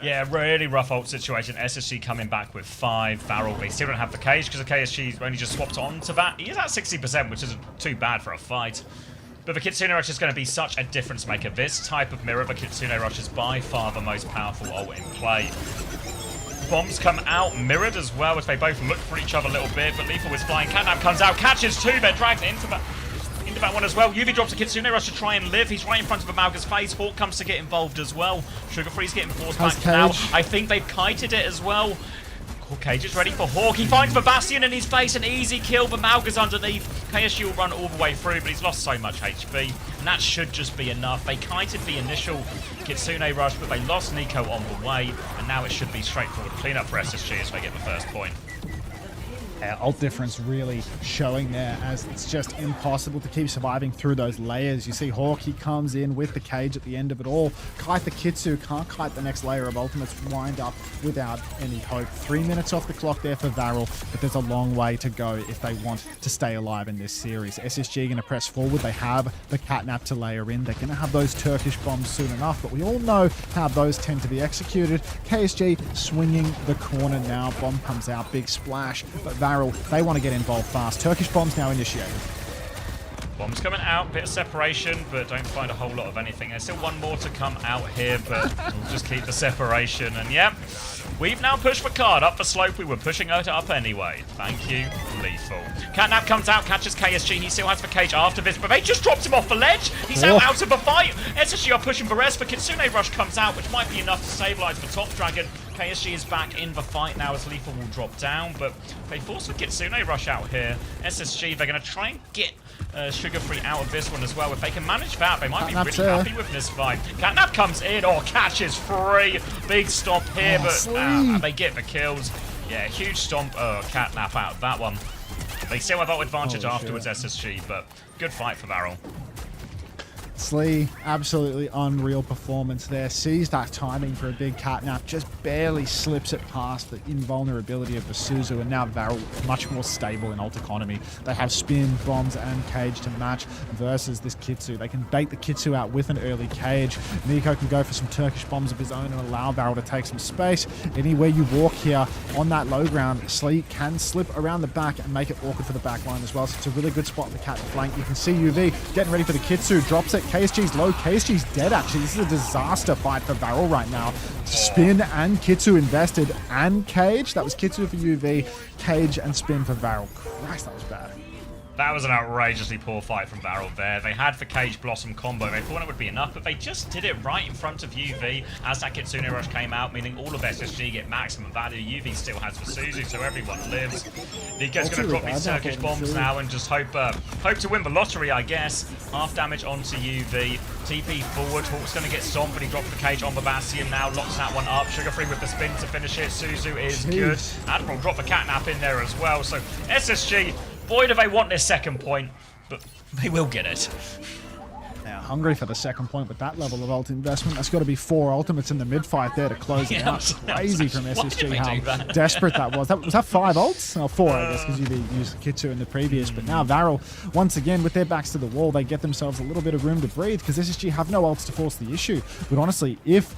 Yeah, really rough ult situation. SSG coming back with 5. Varel, they still don't have the cage because the KSG's only just swapped onto that. He is at 60%, which isn't too bad for a fight. But the Kitsune Rush is going to be such a difference maker. This type of mirror, the Kitsune Rush is by far the most powerful ult in play. Bombs come out, mirrored as well, as they both look for each other a little bit, but Lethal is flying. Catnap comes out, catches 2, they're dragged into that one as well. UV drops a Kitsune Rush to try and live. He's right in front of Amalga's face. Hawk comes to get involved as well. Sugar Free's getting forced back now. I think they've kited it as well. Cage is ready for Hawk. He finds the Bastion in his face. An easy kill, but Malga's underneath. KSG will run all the way through, but he's lost so much HP. And that should just be enough. They kited the initial Kitsune Rush, but they lost Nico on the way. And now it should be straightforward cleanup for SSG as they get the first point. Ult difference really showing there, as it's just impossible to keep surviving through those layers. You see Hawk, he comes in with the cage at the end of it all. Kite the Kitsu, can't kite the next layer of ultimates, wind up without any hope. 3 minutes off the clock there for Varel, but there's a long way to go if they want to stay alive in this series. SSG going to press forward. They have the Catnap to layer in. They're going to have those Turkish bombs soon enough, but we all know how those tend to be executed. KSG swinging the corner now. Bomb comes out, big splash, but Varel, they want to get involved fast. Turkish bombs now initiated. Bombs coming out, bit of separation, but don't find a whole lot of anything. There's still one more to come out here, but we'll just keep the separation. And yeah, we've now pushed for card up the slope. We were pushing it up anyway. Thank you, Lethal. Catnap comes out, catches KSG. He still has the cage after this, but they just dropped him off the ledge. He's now out of the fight. SSG are pushing the rest, but Kitsune Rush comes out, which might be enough to stabilize the top dragon. KSG is back in the fight now as Lethal will drop down, but they force the Kitsune Rush out here. SSG, they're going to try and get Sugar Free out of this one as well. If they can manage that, they might be really happy with this fight. Catnap comes in, catches free. Big stomp here, but they get the kills. Yeah, huge stomp. Catnap out of that one. They still have ult advantage afterwards, SSG, but good fight for Varel. Slee, absolutely unreal performance there. Sees that timing for a big Catnap, just barely slips it past the invulnerability of the Suzu, and now Varel much more stable in ult economy. They have spin, bombs, and cage to match versus this Kitsu. They can bait the Kitsu out with an early cage. Nico can go for some Turkish bombs of his own and allow Varel to take some space. Anywhere you walk here on that low ground, Slee can slip around the back and make it awkward for the back line as well. So it's a really good spot for Cat to flank. You can see UV getting ready for the Kitsu, drops it. KSG's low. KSG's dead, actually. This is a disaster fight for Varel right now. Spin and Kitsu invested, and cage. That was Kitsu for UV, cage and spin for Varel. Christ, that was bad. That was an outrageously poor fight from Varel there. They had the Cage Blossom combo. They thought it would be enough, but they just did it right in front of UV as that Kitsune Rush came out, meaning all of SSG get maximum value. UV still has the Suzu, so everyone lives. Nico's going to drop these Turkish bombs now and just hope to win the lottery, I guess. Half damage onto UV. TP forward. Hawk's going to get stomped, but he drops the cage on the Bastion now. Locks that one up. Sugar Free with the spin to finish it. Suzu is good. Admiral dropped the Catnap in there as well. So SSG, boy, do they want this second point, but they will get it. Now, hungry for the second point with that level of ult investment. That's got to be 4 ultimates in the mid-fight there to close it out. Crazy from SSG how desperate that was. Was that 5 ults? Oh, 4, I guess, because you used Kitsu in the previous. But now Varel, once again, with their backs to the wall, they get themselves a little bit of room to breathe because SSG have no ults to force the issue. But honestly, if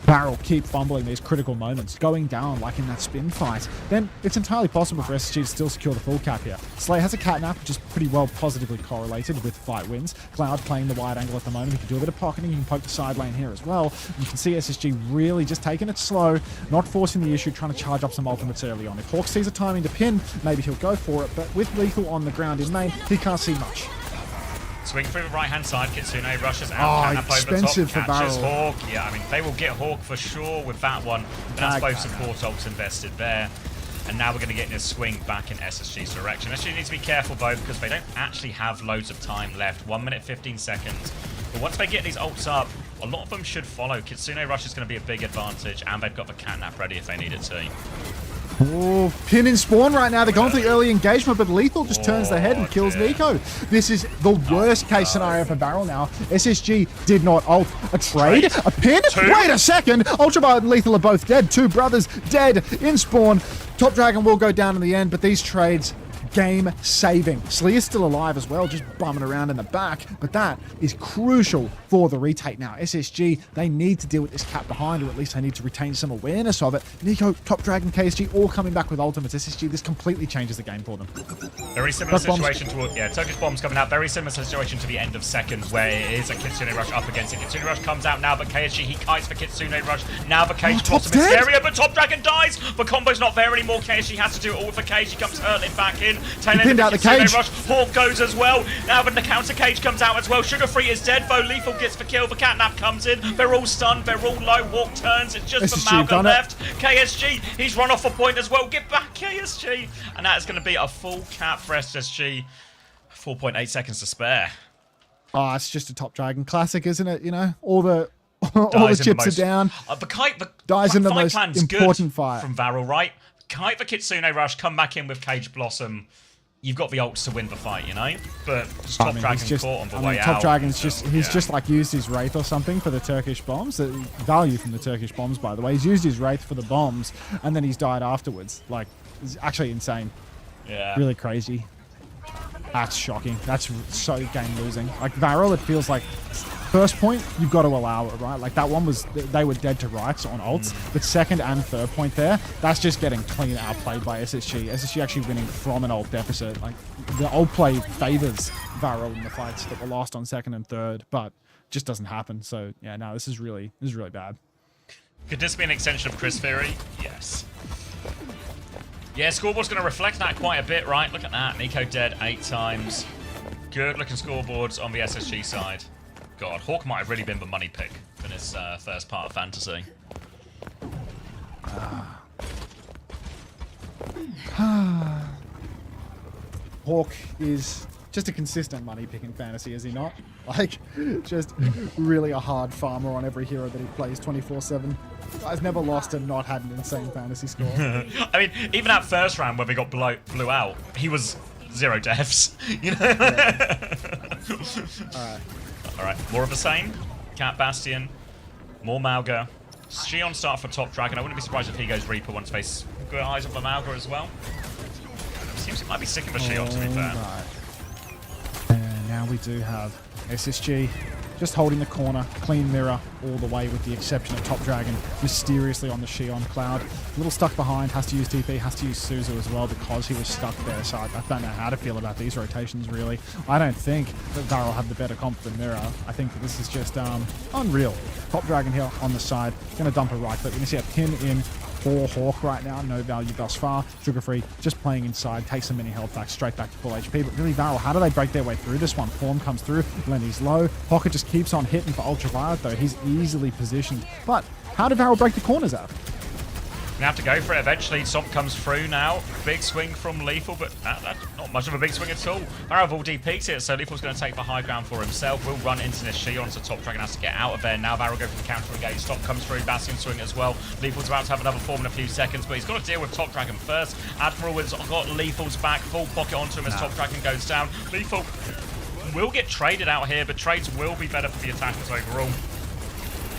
Varel keep fumbling these critical moments, going down like in that spin fight, then it's entirely possible for SSG to still secure the full cap here. Slay has a catnap, which is pretty well positively correlated with fight wins. Cloud playing the wide angle at the moment. He can do a bit of pocketing. He can poke the side lane here as well. And you can see SSG really just taking it slow, not forcing the issue, trying to charge up some ultimates early on. If Hawk sees a timing to pin, maybe he'll go for it, but with Lethal on the ground in main, he can't see much. Swing through the right-hand side, Kitsune rushes out, catnap over the expensive top, for catches Varel. Hawk. Yeah, I mean, they will get Hawk for sure with that one. And that's both support ults invested there. And now we're going to get this swing back in SSG's direction. SSG needs to be careful, though, because they don't actually have loads of time left. 1 minute, 15 seconds. But once they get these ults up, a lot of them should follow. Kitsune rush is going to be a big advantage, and they've got the catnap ready if they need it to. Oh, pin in spawn right now. They're going for the early engagement, but Lethal just turns the head and kills Nico. This is the worst case scenario for Varel now. SSG did not ult. A trade? A pin? Wait a second. Ultraviolet and Lethal are both dead. Two brothers dead in spawn. Top Dragon will go down in the end, but these trades, game saving. Slee is still alive as well, just bumming around in the back, but that is crucial for the retake now. SSG, they need to deal with this cap behind, or at least they need to retain some awareness of it. Nico, Top Dragon, KSG, all coming back with ultimates. SSG, this completely changes the game for them. Very similar situation to, Turkish bombs coming out. Very similar situation to the end of seconds, where it is a Kitsune rush up against it. Kitsune rush comes out now, but KSG, he kites for Kitsune rush. Now the cage blossom is scarier, but Top Dragon dies. The combo's not there anymore. KSG has to do it all for cage. He comes hurtling back in. He pinned out the cage. Rush. Hawk goes as well. Now the counter cage comes out as well. Sugar Free is dead, though. Lethal gets the kill. The catnap comes in. They're all stunned. They're all low. Hawk turns. It's just the Malga left. KSG, he's run off a point as well. Get back, KSG. And that is going to be a full cap for SSG. 4.8 seconds to spare. Oh, it's just a Top Dragon classic, isn't it? You know, all the chips are down. Dies in the most important fight. From Varel, right? Kite the Kitsune rush, come back in with Cage Blossom. You've got the ults to win the fight, you know? But just Top Dragon caught on the way out. Top Dragon's he's just like used his Wraith or something for the Turkish bombs. The value from the Turkish bombs, by the way. He's used his Wraith for the bombs, and then he's died afterwards. Like, it's actually insane. Yeah. Really crazy. That's shocking. That's so game losing. Like, Varel, it feels like first point, you've got to allow it, right? Like, that one was, they were dead to rights on ults. But second and third point there, that's just getting clean outplayed by SSG. SSG actually winning from an ult deficit. Like, the ult play favors Varel in the fights that were lost on second and third, but just doesn't happen. So, yeah, no, this is really bad. Could this be an extension of Chris Fury? Yes. Yeah, scoreboard's going to reflect that quite a bit, right? Look at that. Nico dead 8 times. Good looking scoreboards on the SSG side. God, Hawk might have really been the money pick for this first part of Fantasy. Hawk is just a consistent money pick in Fantasy, is he not? Like, just really a hard farmer on every hero that he plays 24/7. I've never lost and not had an insane fantasy score. I mean, even that first round where we got blew out, he was 0 deaths. You know. Yeah. All right. More of the same. Cat Bastion. More Malga. Xion start for Top Dragon. I wouldn't be surprised if he goes Reaper once they go eyes on the Malga as well. Seems he might be sticking with Xion, to be fair. Right. And now we do have SSG just holding the corner, clean mirror all the way with the exception of Top Dragon mysteriously on the Xion Cloud. A little stuck behind, has to use TP, has to use Suzu as well because he was stuck there. So I don't know how to feel about these rotations really. I don't think that Varel had the better comp than Mirror. I think that this is just unreal. Top Dragon here on the side, going to dump a right click. We're going to see a pin in for Hawk right now, no value thus far. Sugar Free just playing inside, takes some mini health back, straight back to full HP. But really, Varel, how do they break their way through this one? Form comes through, Lenny's low. Pocket just keeps on hitting for Ultraviolet though. He's easily positioned. But how did Varel break the corners out? Gonna have to go for it eventually. Stomp comes through now. Big swing from Lethal, but that's not much of a big swing at all. Varel all DP'd it, so Lethal's going to take the high ground for himself. Will run into this Xion, so Top Dragon has to get out of there. Now Varel go for the counter engage. Stomp comes through, Bastion swing as well. Lethal's about to have another form in a few seconds, but he's got to deal with Top Dragon first. Admiral has got Lethal's back, full pocket onto him as Top Dragon goes down. Lethal will get traded out here, but trades will be better for the attackers overall.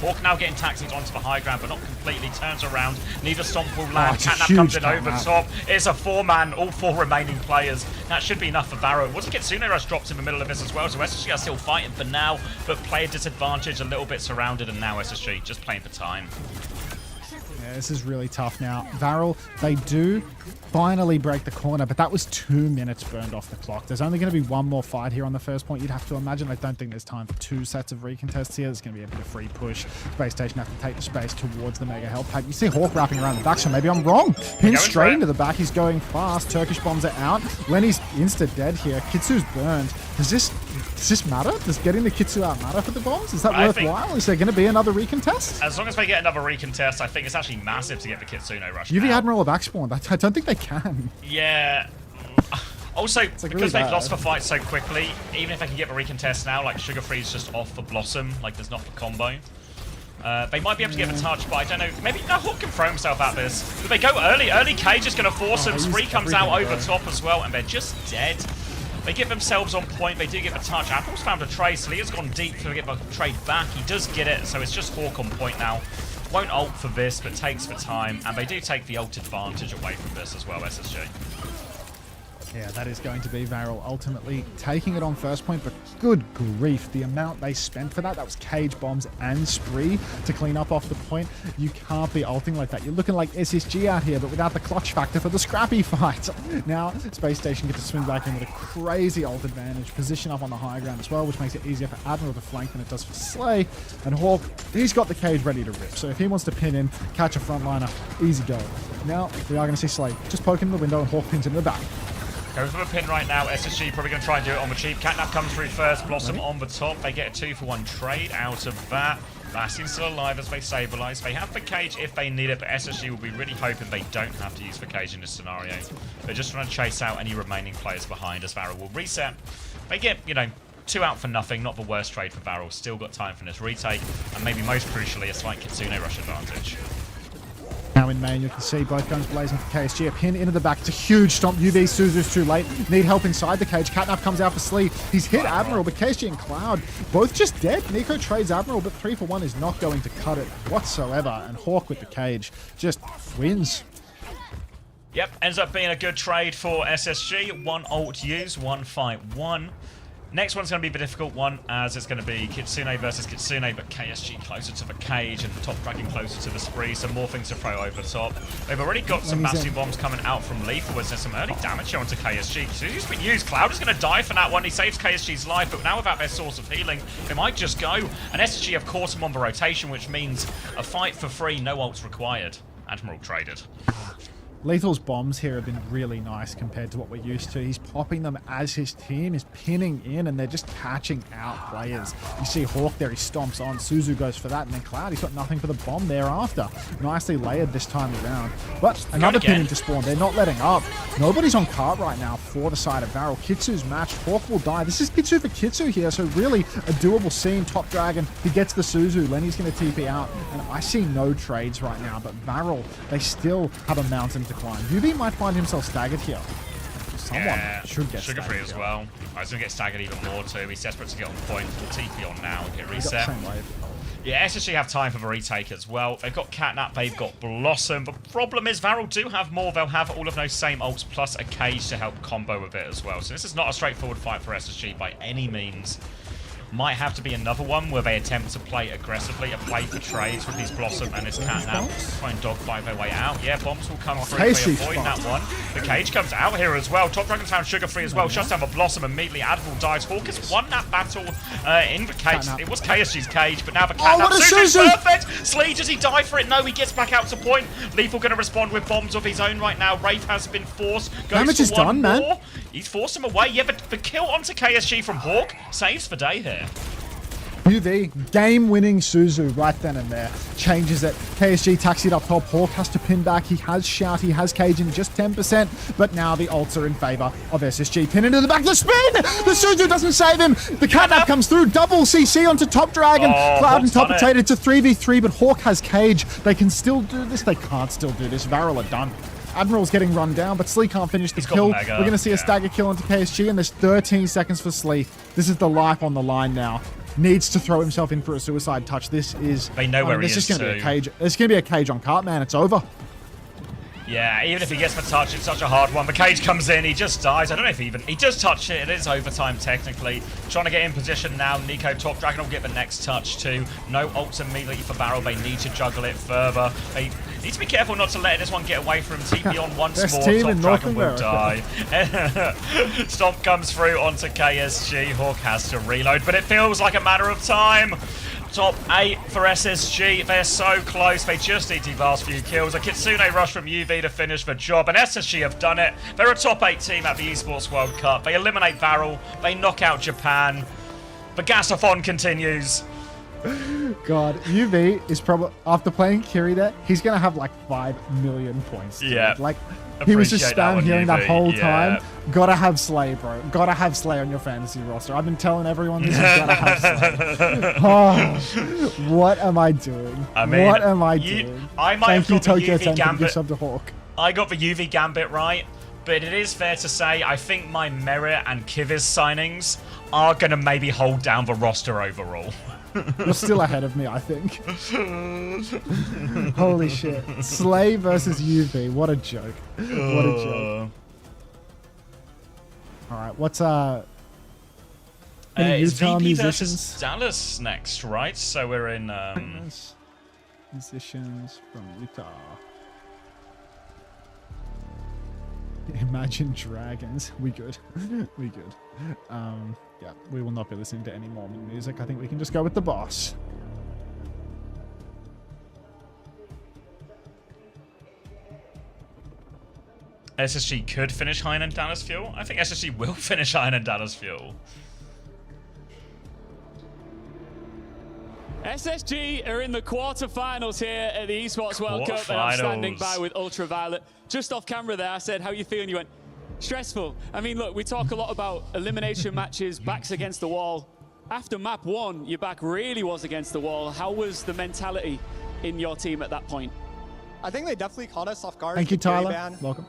Hawk now getting taxied onto the high ground, but not completely. Turns around. Neither stomp will land. it's a Catnap huge comes in over Catnap. top. It's a 4-man, all 4 remaining players. That should be enough for Varro. It wasn't Kitsune Rush dropped in the middle of this as well, so SSG are still fighting for now, but player disadvantage, a little bit surrounded, and now SSG just playing for time. Yeah, this is really tough now. Varel, they do finally break the corner, but that was 2 minutes burned off the clock. There's only going to be one more fight here on the first point, you'd have to imagine. I don't think there's time for 2 sets of recontests here. There's going to be a bit of free push. Space Station have to take the space towards the Mega Health Pack. You see Hawk wrapping around the back, so maybe I'm wrong. Pin straight into the back. He's going fast. Turkish bombs are out. Lenny's insta-dead here. Kitsu's burned. Does this matter? Does getting the Kitsu out matter for the bombs? Is that worthwhile? Is there going to be another recontest? As long as they get another recontest, I think it's actually massive to get the Kitsune Rush UV now. Admiral are back spawned. I don't think they can. Yeah. Also, like because really they've bad. lost the fight so quickly, even if they can get the recontest now, like Sugar Free's just off for Blossom, like there's not the combo. They might be able to get a touch, but I don't know. Maybe no, Hawk can throw himself at this. But they go early. Early Cage is going to force him. Spree comes out over top as well, and they're just dead. They get themselves on point. They do get the touch. Apple's found a trade, so Leah's gone deep to get the trade back. He does get it, so it's just Hawk on point now. Won't ult for this, but takes the time, and they do take the ult advantage away from this as well, SSG. Yeah, that is going to be Varel ultimately taking it on first point, but good grief, the amount they spent for that was Cage Bombs and Spree to clean up off the point. You can't be ulting like that. You're looking like SSG out here, but without the clutch factor for the scrappy fight. Now, Space Station gets to swing back in with a crazy ult advantage, position up on the high ground as well, which makes it easier for Admiral to flank than it does for Slay. And Hawk, he's got the cage ready to rip, so if he wants to pin in, catch a frontliner, easy go. Now, we are going to see Slay just poking in the window and Hawk pins him in the back. Goes for a pin right now. SSG probably going to try and do it on the cheap. Catnap comes through first. Blossom on the top. They get a 2-for-1 trade out of that. Bastion's still alive as they stabilize. They have the cage if they need it, but SSG will be really hoping they don't have to use the cage in this scenario. They're just trying to chase out any remaining players behind as Varel will reset. They get, 2 out for nothing. Not the worst trade for Varel. Still got time for this retake. And maybe most crucially, a slight Kitsune Rush advantage. Now in main, you can see both guns blazing for KSG. A pin into the back. It's a huge stomp. UV Suzu's too late. Need help inside the cage. Catnap comes out for Slee. He's hit Admiral, but KSG and Cloud both just dead. Nico trades Admiral, but 3-for-1 is not going to cut it whatsoever. And Hawk with the cage just wins. Yep, ends up being a good trade for SSG. 1 ult use, 1 fight, 1. Next one's going to be the difficult one, as it's going to be Kitsune versus Kitsune, but KSG closer to the cage and Top Dragon closer to the Spree, so more things to throw over top. They've already got some massive bombs coming out from Lethal, as there's some early damage here onto KSG. Kisuzu's been used. Cloud is going to die for that one. He saves KSG's life, but now without their source of healing, they might just go. And SSG have caught him on the rotation, which means a fight for free, no ults required. Admiral traded. Lethal's bombs here have been really nice compared to what we're used to. He's popping them as his team is pinning in, and they're just catching out players. You see Hawk there, he stomps on. Suzu goes for that, and then Cloud, he's got nothing for the bomb thereafter. Nicely layered this time around. But another pin into spawn. They're not letting up. Nobody's on cart right now for the side of Varel. Kitsu's matched. Hawk will die. This is Kitsu for Kitsu here, so really a doable scene. Top Dragon, he gets the Suzu. Lenny's going to TP out, and I see no trades right now, but Varel, they still have a mountain to climb. UV might find himself staggered here. Someone should get Sugar Free as well. He's going to get staggered even more too. He's desperate to get on point. TP on now and get reset. Yeah, SSG have time for the retake as well. They've got Catnap, they've got Blossom. The problem is Varel do have more. They'll have all of those same ults plus a cage to help combo with it as well. So this is not a straightforward fight for SSG by any means. Might have to be another one where they attempt to play aggressively, a play for trades with these Blossom and this Catnap. Try and dogfight their way out. Yeah, bombs will come through. They avoid that one. The cage comes out here as well. Top Dragon's found Sugar Free as well. Shuts down the Blossom immediately. Admiral dies. Hawk has won that battle in the cage. It was KSG's cage, but now the Catnap. Suzu's perfect! Slee, does he die for it? No, he gets back out to point. Lethal going to respond with bombs of his own right now. Wraith has been forced. Damage is done, man. He's forced him away. Yeah, but the kill onto KSG from Hawk saves the day here. UV, game-winning Suzu right then and there. Changes it. KSG taxied up top. Hawk has to pin back. He has Shout. He has Cage in just 10%. But now the ults are in favor of SSG. Pin into the back. The spin! The Suzu doesn't save him. The Catnap comes through. Double CC onto Top Dragon. Cloud and Top Potato. It's a 3v3, but Hawk has Cage. They can still do this. They can't still do this. Varel are done. Admiral's getting run down, but Slee can't finish the kill. We're going to see a stagger kill into KSG, and there's 13 seconds for Slee. This is the life on the line now. needs to throw himself in for a suicide touch. This is... They know where he is This is going to be too. a cage. It's going to be a cage on cart, man. It's over. Yeah, even if he gets the touch, it's such a hard one. The cage comes in, he just dies. I don't know if he does touch it. It is overtime technically. Trying to get in position now. Nico Top Dragon will get the next touch too. No ults immediately for Barrel. They need to juggle it further. They need to be careful not to let this one get away from TP on once Best more. team Top in North Dragon will die. Stomp comes through onto KSG. Hawk has to reload, but it feels like a matter of time. Top 8 for SSG. They're so close. They just need the last few kills. A Kitsune rush from UV to finish the job. And SSG have done it. They're a top 8 team at the Esports World Cup. They eliminate Barrel. They knock out Japan. The gasathon continues. God, UV is probably, after playing Kiri there, he's going to have like 5 million points. Dude. Yeah. Like, he was just Appreciate that spam one, hearing that UV. whole Yeah. time. Gotta have Slay, bro. Gotta have Slay on your fantasy roster. I've been telling everyone this. Gotta have Slay. Oh, what am I doing? I mean, what am I doing? I might Thank have you, got the Tokyo UV 10 for the Gambit. gift sub to Hawk. I got the UV Gambit right, but it is fair to say I think my Merit and Kiviz signings are going to maybe hold down the roster overall. You're still ahead of me, I think. Holy shit. Slay versus UV. What a joke. What a joke. Alright, what's any It's Utah VP musicians? versus Dallas next, right? So we're in Musicians from Utah. Imagine Dragons. We good. We good. Yeah, we will not be listening to any Mormon music. I think we can just go with the boss. SSG could finish higher than Dallas Fuel. I think SSG will finish higher than Dallas Fuel. SSG are in the quarterfinals here at the Esports World Cup, and I'm standing by with Ultraviolet. Just off camera there, I said, how you feeling? You went, stressful. I mean, look, we talk a lot about elimination matches, backs against the wall. After map 1, your back really was against the wall. How was the mentality in your team at that point? I think they definitely caught us off guard. Thank you, with the Gary Tyler. ban. Welcome.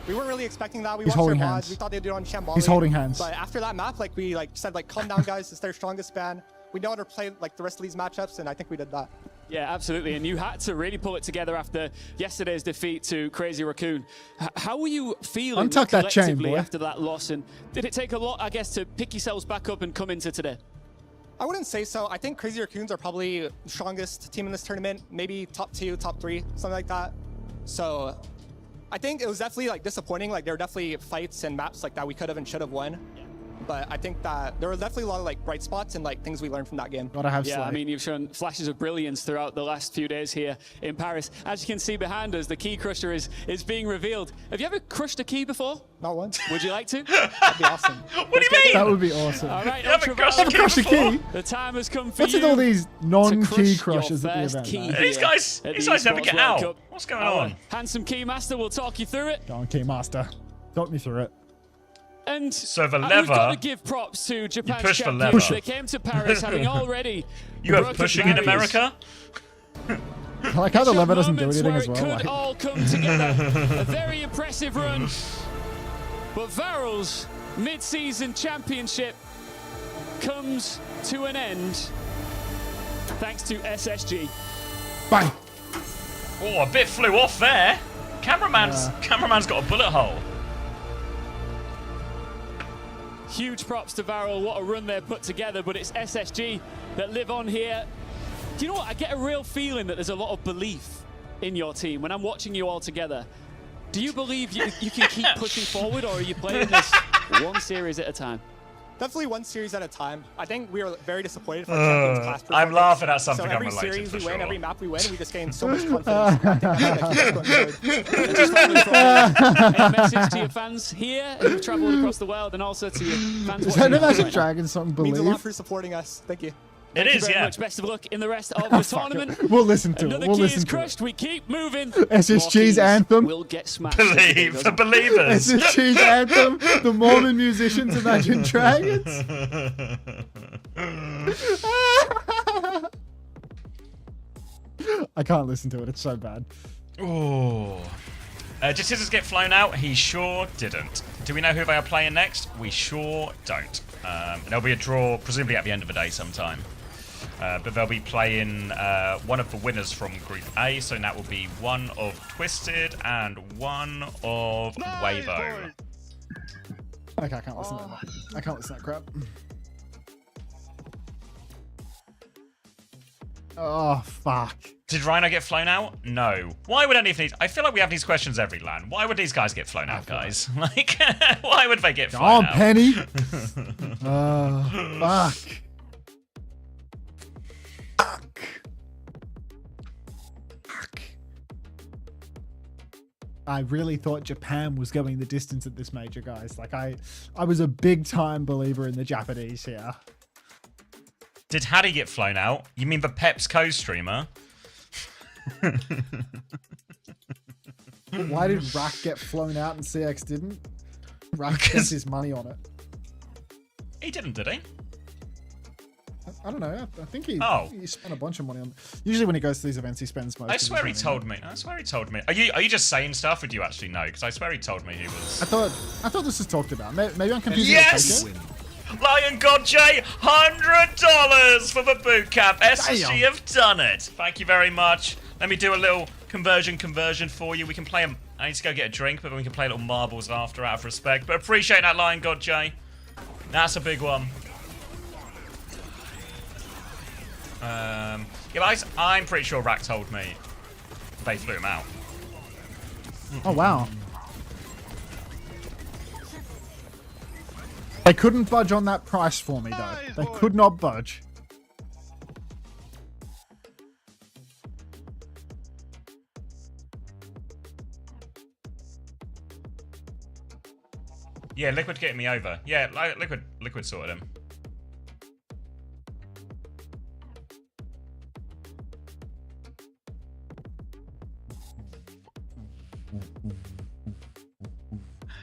We weren't really expecting that. We He's watched their holding VODs. hands. We thought they'd do it on Shambali. He's holding hands. But after that map, like we said, calm down, guys. It's their strongest ban. We know how to play like the rest of these matchups, and I think we did that. Yeah, absolutely. And you had to really pull it together after yesterday's defeat to Crazy Raccoon. How were you feeling Untuck that chain, collectively boy. after that loss? And did it take a lot, I guess, to pick yourselves back up and come into today? I wouldn't say so. I think Crazy Raccoons are probably the strongest team in this tournament. Maybe top 2, top 3, something like that. So I think it was definitely disappointing. There were definitely fights and maps like that we could have and should have won. But I think that there were definitely a lot of bright spots and things we learned from that game. Gotta have Yeah, Slay. I mean, you've shown flashes of brilliance throughout the last few days here in Paris. As you can see behind us, the key crusher is being revealed. Have you ever crushed a key before? Not once. Would you like to? That'd be awesome. What do you mean? That would be awesome. All right, You haven't crushed Ultraviolet, a key crushed a before? key? the time has come for What's you with all these to non-key crush crushes your at the first event, key man? here These guys at the never Esports get World out. Cup. What's going Our on? handsome Keymaster will talk you through it. Go on, Keymaster. Talk me through it. And So the we've lever- got to give props to Japan's push the champions. lever. Push They it. came to Paris having already You have broken pushing in barriers. America? I like how the Showed lever doesn't do moments anything where as well. it could like- all come together. A very impressive run. But Varel's mid-season championship comes to an end thanks to SSG. Bang! Oh, a bit flew off there. Cameraman's got a bullet hole. Huge props to Varel. What a run they've put together, but it's SSG that live on here. Do you know what? I get a real feeling that there's a lot of belief in your team when I'm watching you all together. Do you believe you can keep pushing forward, or are you playing this one series at a time? Definitely one series at a time. I think we were very disappointed for our Champions Class I'm performance. laughing at something So I'm every related series for we win, sure. every map we win, we just gain so much confidence. I think that's gonna keep us going forward. And just finally, probably a message to your fans here who've travelled across the world, and also to your fans Is watching that an at home Imagine right now. Dragons song, Means a lot Believe? for supporting us. Thank you. It Thank you is, very yeah. much. Best of luck in the rest of the tournament. We'll listen to it. Another We'll key listen is to it. crushed. We keep moving. SSG's anthem. Will get smashed. Believe, the believers. SSG's anthem. The Mormon musicians Imagine Dragons. I can't listen to it. It's so bad. Oh. Did Scissors get flown out? He sure didn't. Do we know who they are playing next? We sure don't. There'll be a draw, presumably at the end of the day sometime. But they'll be playing one of the winners from Group A, so that will be one of Twisted and one of Weibo. Okay, I can't listen to that. I can't listen to that crap. Oh, fuck. Did Rhino get flown out? No. Why would any of these... I feel like we have these questions every LAN. Why would these guys get flown out, guys? Like, why would they get flown out? Come on, Penny! Fuck. I really thought Japan was going the distance at this major, guys. Like, I was a big-time believer in the Japanese here. Did Hattie get flown out? You mean the Peps co-streamer? Why did Rack get flown out and CX didn't? Rack spent his money on it. He didn't, did he? I don't know. I think he spent a bunch of money on it. Usually when he goes to these events, he spends most I of his swear he money told me. I swear he told me. Are you just saying stuff, or do you actually know? Because I swear he told me he was... I thought this was talked about. Maybe I'm confusing Yes! with Faker. Lion God J, $100 for the boot camp. SSG Damn. have done it. Thank you very much. Let me do a little conversion for you. We can play them. I need to go get a drink, but we can play little marbles after out of respect. But appreciate that, Lion God J. That's a big one. Yeah, guys, I'm pretty sure Rack told me they flew him out. Oh, wow. They couldn't budge on that price for me, though. They could not budge. Yeah, Liquid getting me over. Yeah, Liquid sorted him.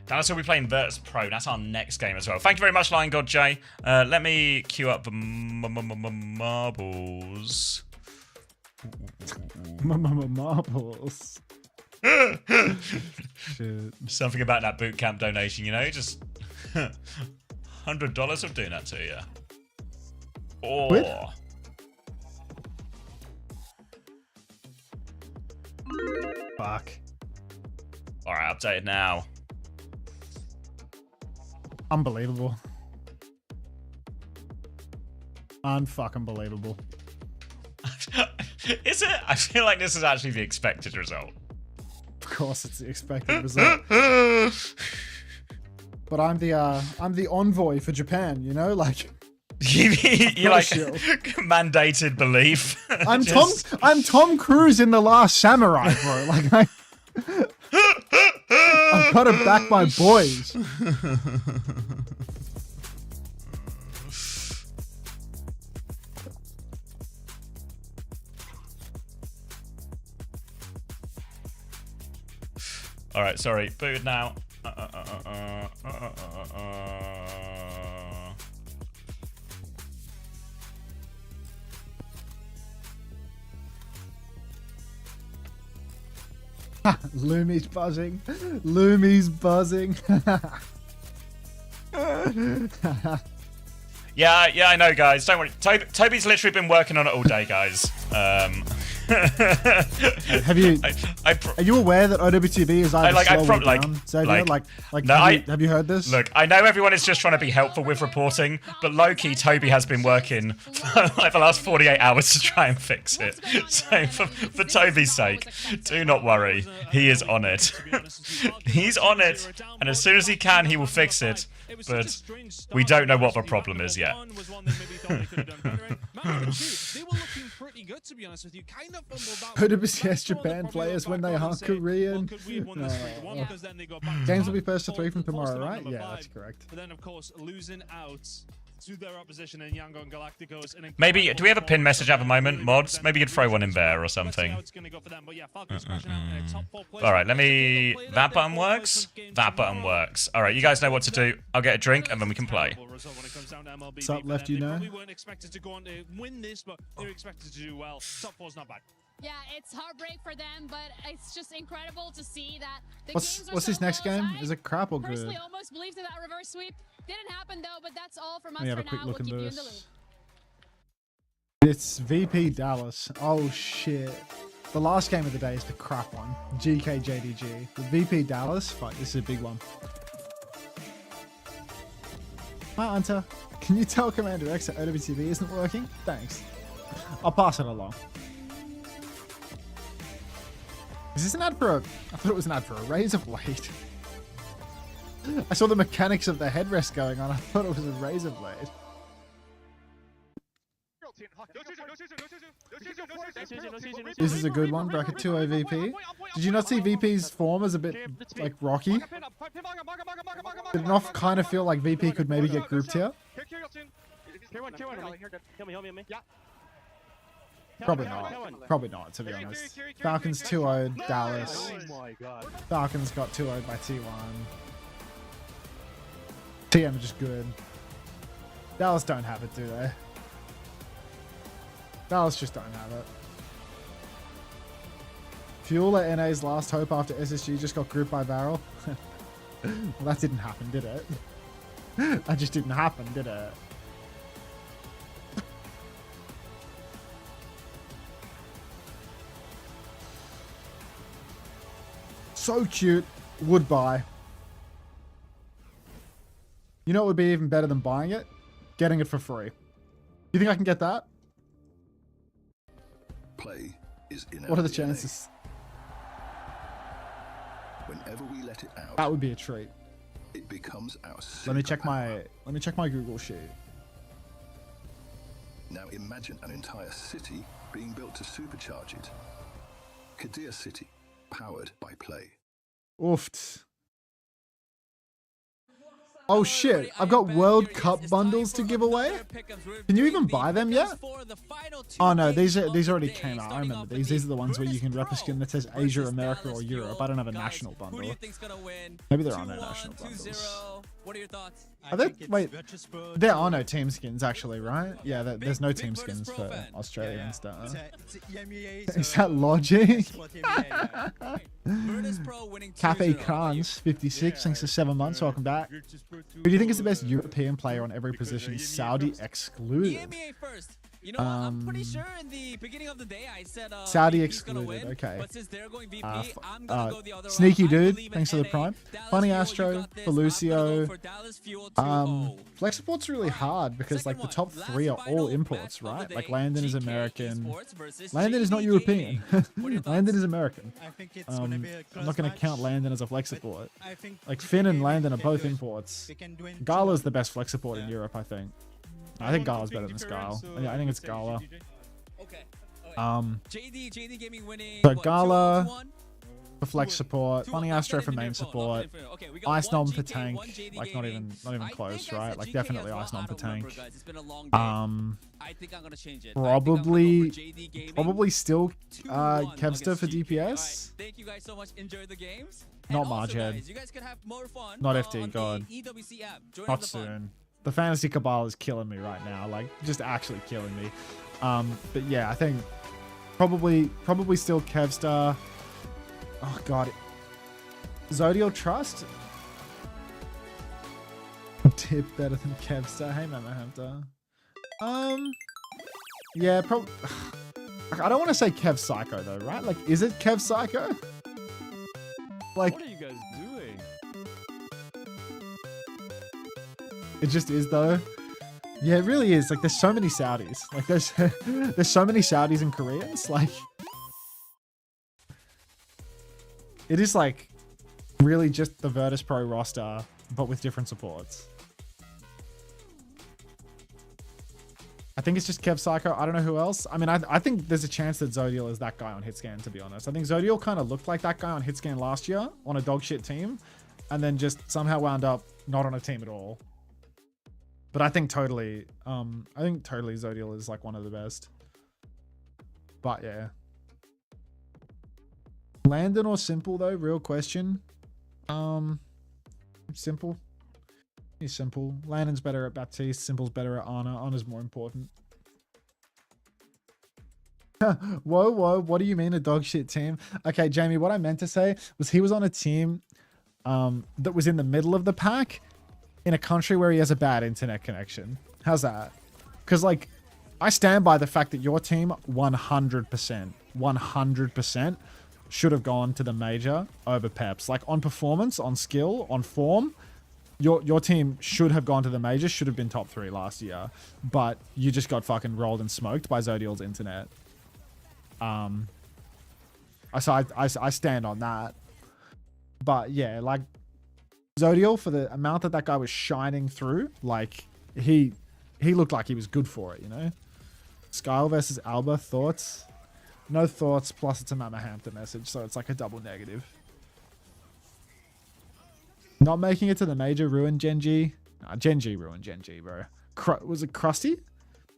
That's what we're playing virtus.pro. That's our next game as well. Thank you very much, Lion God J. Let me queue up the marbles. Marbles. Shit. Something about that boot camp donation, you know, just $100 of doing that to you. Oh. Quid? Fuck. All right, updated now. Unbelievable. Unfucking believable. Is it? I feel like this is actually the expected result. Of course, it's the expected result. But I'm the envoy for Japan, you know, like. You like mandated belief. I'm Tom Cruise in The Last Samurai, bro. Like I've got to back my boys. All right, sorry, booted now. Lumi's buzzing. Lumi's buzzing. Yeah, I know, guys. Don't worry. Toby's literally been working on it all day, guys. Have you? Are you aware that OWTB is either slow or down? Xavier? Have you heard this? Look, I know everyone is just trying to be helpful with reporting, but low-key, Toby has been working for like the last 48 hours to try and fix it. So for Toby's sake, do not worry. He is on it. He's on it, and as soon as he can, he will fix it. But we don't know what the problem is yet. OWCS Japan players when they are Korean. Games will be first to 3 from tomorrow, right? Yeah, that's correct. But then, of course, losing out to their opposition in Yangon Galacticos. Maybe, do we have a pin message at the moment, mods? Maybe you could throw one in there or something. Alright, let me... That button works? That button works. Alright, you guys know what to do. I'll get a drink and then we can play. What's up, left, you know? We weren't expected to go on to win this, but they were expected to do well. Top 4's not bad. Yeah, it's heartbreak for them, but it's just incredible to see that the What's games are what's so his next close. game? I Is it crap or good? personally almost believed in that reverse sweep. Didn't happen though, but that's all from us Let me have for a quick now. look We'll at keep you in the loop. this. It's VP Dallas. Oh shit. The last game of the day is the crap one. GK JDG. The VP Dallas. Fuck, this is a big one. Hi, Hunter. Can you tell Commander X that OWTV isn't working? Thanks. I'll pass it along. Is this an ad for a... I thought it was an ad for a razor blade. I saw the mechanics of the headrest going on. I thought it was a razor blade. This is a good one. Bracket 2 OVP. Did you not see VP's form as a bit like rocky? Did it not kind of feel like VP could maybe get grouped here? Probably not. Probably not, to be honest. Falcons 2-0'd Dallas. Falcons got 2-0'd by T1. TM just good. Dallas don't have it, do they? Dallas just don't have it. Fuel at NA's last hope after SSG just got grouped by Varel. Well, that didn't happen, did it? That just didn't happen, did it? So cute. Would buy. You know what would be even better than buying it? Getting it for free. You think I can get that? Play is in What are the chances? Whenever we let it out, That would be a treat. it becomes our Let me check my Google sheet. Now imagine an entire city being built to supercharge it. Kadir City, powered by Play. Oofed. Oh shit, I've got World Cup bundles to give away? Can you even buy them yet? Oh no, these already came out. I remember these. These are the ones where you can rep a skin that says Asia, America, or Europe. I don't have a national bundle. Maybe there are no national bundles. What are your thoughts? Are there, wait, there are no team skins actually, right? Yeah, there's no team skins for Australians. Is that logic? Cafe Khan's 56, thanks for 7 months, welcome back. Who do you think is the best European player on every position? Saudi excluded. You know, I'm pretty sure in the beginning of the day I said Saudi VP's excluded, gonna win, okay. But since they're going VP, I'm gonna go the other Sneaky route. I dude, believe in thanks for the NA. prime. Funny Astro, Felucio. Flex support's really hard because like the top 3 are all imports, right? Like Landon is American. Landon is not European. Landon is American. I'm not going to count Landon as a flex support. Like Finn and Landon are both imports. Gala's the best flex support in Europe, I think. I think Gala's better than Scarl. Yeah, I think it's Gala. JD Gaming winning. So Gala for flex support, Funny Astro for main support, Ice Nom for tank, like not even close, right? Like definitely Ice Nom for tank. I think I'm gonna change it. Probably still Kevster for DPS. Thank you guys so much. Enjoy the games. Not Margehead. You guys can have more fun. Not FD, God. EWC app. Join Not the fun. soon. The fantasy cabal is killing me right now, like just actually killing me. But yeah, I think probably still Kevstar. Oh god, Zodial Trust. Tip better than Kevstar. Hey, Mama Hunter. Yeah, probably. I don't want to say Kev Psycho though, right? Like, is it Kev Psycho? Like, What are you guys doing? it just is though. Yeah, it really is. Like, there's so many Saudis. Like, there's so many Saudis and Koreans. Like, it is like really just the virtus.pro roster, but with different supports. I think it's just Kev Psycho. I don't know who else. I mean, I think there's a chance that Zodial is that guy on Hitscan, to be honest. I think Zodial kind of looked like that guy on Hitscan last year on a dog shit team, and then just somehow wound up not on a team at all. But I think totally Zodial is like one of the best. But yeah. Landon or Simple though? Real question. Simple. He's Simple. Landon's better at Baptiste. Simple's better at Ana. Ana's more important. Whoa, what do you mean a dog shit team? Okay, Jamie, what I meant to say was he was on a team that was in the middle of the pack in a country where he has a bad internet connection. How's that? Because, like, I stand by the fact that your team 100% should have gone to the major over Peps. Like, on performance, on skill, on form, your team should have gone to the major, should have been top 3 last year. But you just got fucking rolled and smoked by Zodiel's internet. So I stand on that. But yeah, like, Zodiel, for the amount that guy was shining through, like, he looked like he was good for it, you know? Skyle versus Alba, thoughts? No thoughts, plus it's a Mama Hampton message, so it's like a double negative. Not making it to the major ruined Genji. Nah, Genji ruined Genji, bro. Was it Krusty?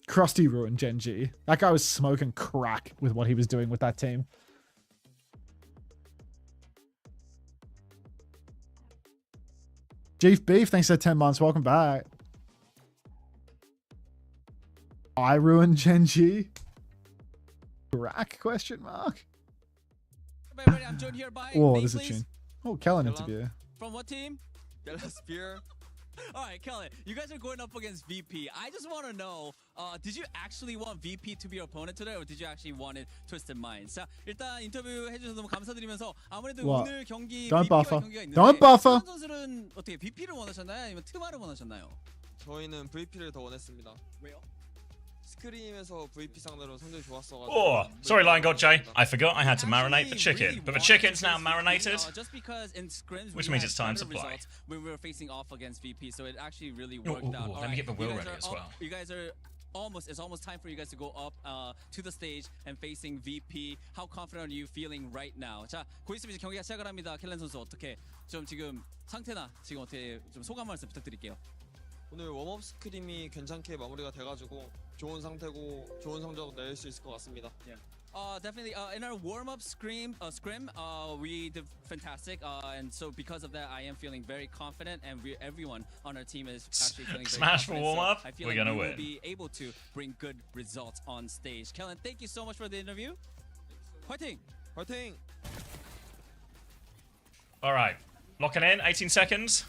Krusty ruined Genji. That guy was smoking crack with what he was doing with that team. Chief Beef, thanks for 10 months. Welcome back. I ruined Genji. Crack? Question mark. Everybody, I'm joined here by Whoa, this is a tune. Oh, Kellen interview. From what team? Spear. All right, Kellen, you guys are going up against VP. I just want to know, did you actually want VP to be your opponent today, or did you actually want it Twisted Minds? 자, 일단 인터뷰 해주셔서 너무 감사드리면서 아무래도 What? 오늘 경기 Don't VP와 buffer. 경기가 있는데 Don't buffer. 태환 선수는 어떻게 VP를 원하셨나요, 아니면 트마를 원하셨나요? 저희는 VP를 더 원했습니다. 왜요? 스크림에서 VP 상대로 성적이 좋았어가지고. Oh, sorry, Lion God Jay. I forgot I had to marinate the chicken, but the chicken's now marinated, Just because in scrims which we means had it's time to better play. results when we were facing off against VP, so it actually really Ooh, worked out. let me Alright, get the you wheel guys ready are as up- well. You guys are it's almost time for you guys to go up to the stage and facing VP. How confident are you feeling right now? 자, 곧 있으면 이제 경기가 시작을 합니다. 켈렌 선수 어떻게 좀 지금 상태나 지금 어떻게 좀 소감 말씀 부탁드릴게요. 오늘 웜업 스크림이 괜찮게 마무리가 돼가지고 좋은 상태고 좋은 성적 낼 수 있을 것 같습니다. Definitely. In our warm-up scrim, we did fantastic, and so because of that, I am feeling very confident, and everyone on our team is actually feeling very Smash for confident. warm-up, So I feel we're like gonna we win. will be able to bring good results on stage. Kellen, thank you so much for the interview. Fighting! Fighting! All right, locking in, 18 seconds.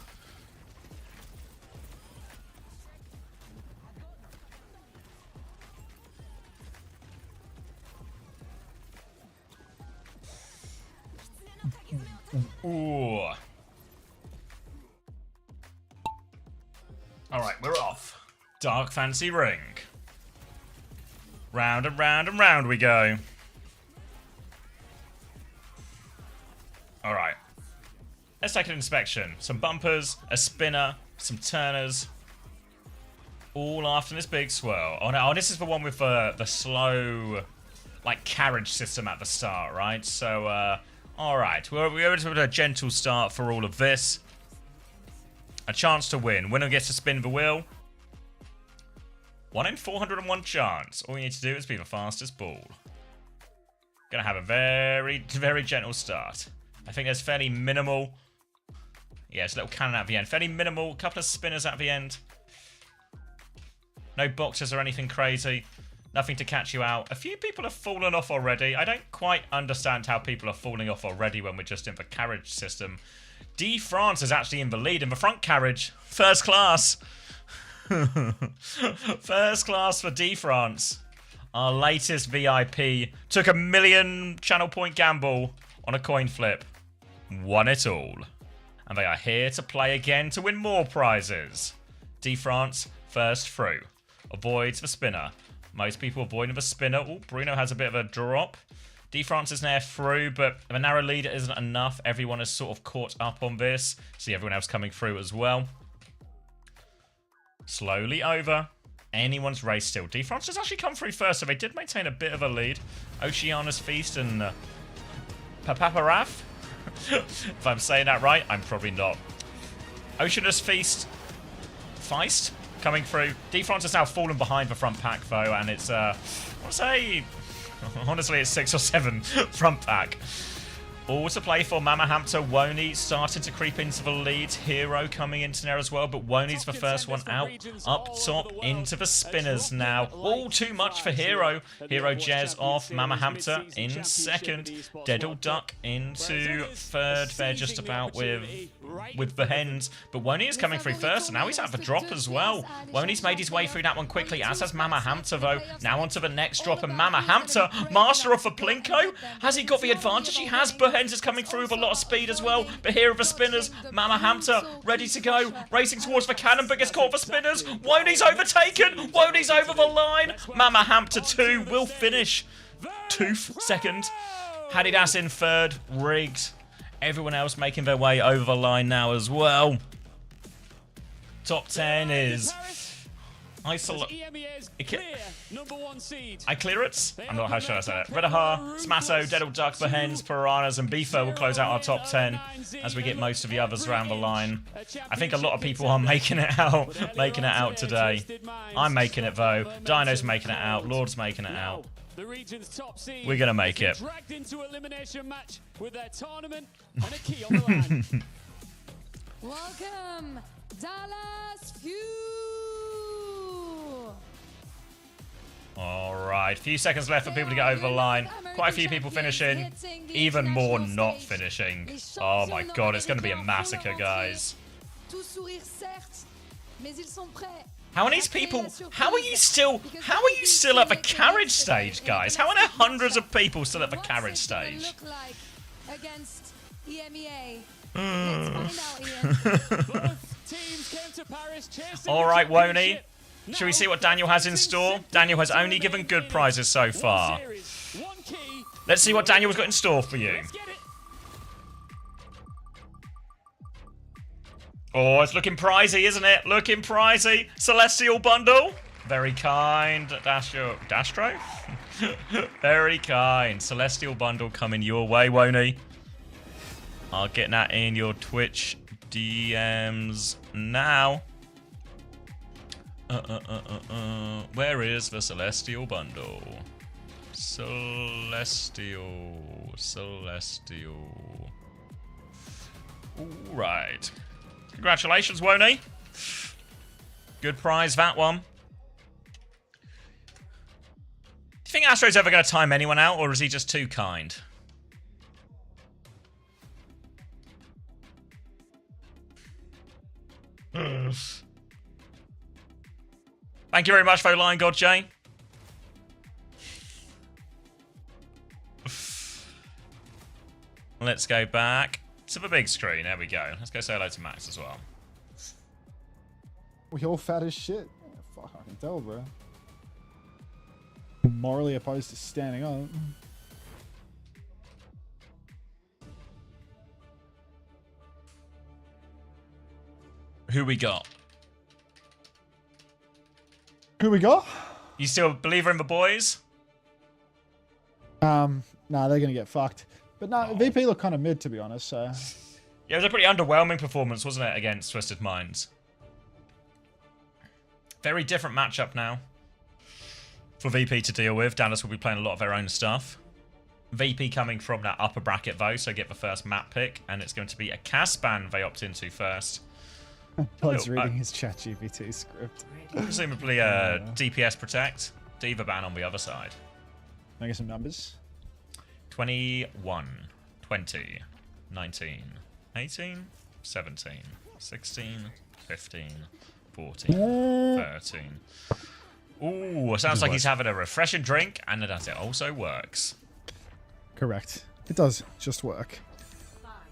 Ooh. All right, we're off. Dark Fancy Ring. Round and round and round we go. All right. Let's take an inspection. Some bumpers, a spinner, some turners. All after this big swirl. Oh no, this is the one with the slow, like, carriage system at the start, right? So, alright, we're able to have a gentle start for all of this. A chance to win. Winner gets to spin the wheel. 1 in 401 chance. All you need to do is be the fastest ball. Gonna have a very, very gentle start. I think there's fairly minimal... Yeah, it's a little cannon at the end. Fairly minimal. Couple of spinners at the end. No boxes or anything crazy. Nothing to catch you out. A few people have fallen off already. I don't quite understand how people are falling off already when we're just in the carriage system. D France is actually in the lead in the front carriage. First class. First class for D France. Our latest VIP. Took a 1 million channel point gamble on a coin flip. Won it all. And they are here to play again to win more prizes. D France first through. Avoids the spinner. Most people avoiding the spinner. Oh, Bruno has a bit of a drop. D France is now through, but the narrow leader isn't enough. Everyone is sort of caught up on this. See everyone else coming through as well. Slowly over. Anyone's race still. D France has actually come through first, so they did maintain a bit of a lead. Oceana's Feast and Papaparaf. If I'm saying that right, I'm probably not. Oceana's Feast. Feist coming through. D France has now fallen behind the front pack though, and it's I want to say honestly it's 6 or 7 front pack. All to play for Mama Hamter. Woney starting to creep into the lead. Hero coming into there as well, but Woney's the first one out. Up top into the spinners now. All too much for Hero. Hero Jez off. Mama Hamter in second. Deadle Duck into third. They're just about with the hens. But Woney is coming through first, and now he's out of a drop as well. Woney's made his way through that one quickly, as has Mama Hamter though. Now onto the next drop, and Mama Hamter, master of the Plinko. Has he got the advantage? He has. Hens is coming through with a lot of speed as well. But here are the spinners. Mama Hamter ready to go. Racing towards the cannon, but gets caught for spinners. Woney's overtaken. Woney's over the line. Mama Hamter 2 will finish. 2 second. Hadidas in third. Rigged. Everyone else making their way over the line now as well. Top 10 is... I clear it. I'm not how should I say it. Redaha, Smasso, Deadle Duck, Behens, Piranhas, and Beefer will close out our top 10 as we get most of the others around the line. I think a lot of people are making it out today. I'm making it though. Dino's making it out. Lord's making it out. We're gonna make it. Dragged into elimination match with their tournament and a key on the line. Welcome, Dallas Few. Alright, few seconds left for people to get over the line. Quite a few people finishing, even more not finishing. Oh my god, it's going to be a massacre, guys. How many people, how are you still at the carriage stage, guys? How are there hundreds of people still at the carriage stage? Alright, Woney. Should we see what Daniel has in store? Daniel has only given good prizes so far. Let's see what Daniel's got in store for you. Oh, it's looking pricey, isn't it? Looking pricey. Celestial bundle. Very kind. Dastro? Very kind. Celestial bundle coming your way, Woney. I'll get that in your Twitch DMs now. Where is the Celestial bundle? Celestial. Alright. Congratulations, Woney. Good prize, that one. Do you think Astro's ever going to time anyone out, or is he just too kind? Thank you very much, for Lion God Jay. Let's go back to the big screen. There we go. Let's go say hello to Max as well. We all fat as shit. Yeah, fuck, I can tell, bro. Morally opposed to standing up. Who we got? Who we got? You still a believer in the boys? Nah, they're gonna get fucked. But no, VP looked kind of mid, to be honest, so... Yeah, it was a pretty underwhelming performance, wasn't it, against Twisted Minds? Very different matchup now for VP to deal with. Dallas will be playing a lot of their own stuff. VP coming from that upper bracket, though, so get the first map pick, and it's going to be a Casban they opt into first. Pod's reading his ChatGPT script. Presumably DPS protect, Diva ban on the other side. Can I get some numbers? 21, 20, 19, 18, 17, 16, 15, 14, 13. Ooh, sounds like he's having a refreshing drink, and that it also works. Correct. It does just work.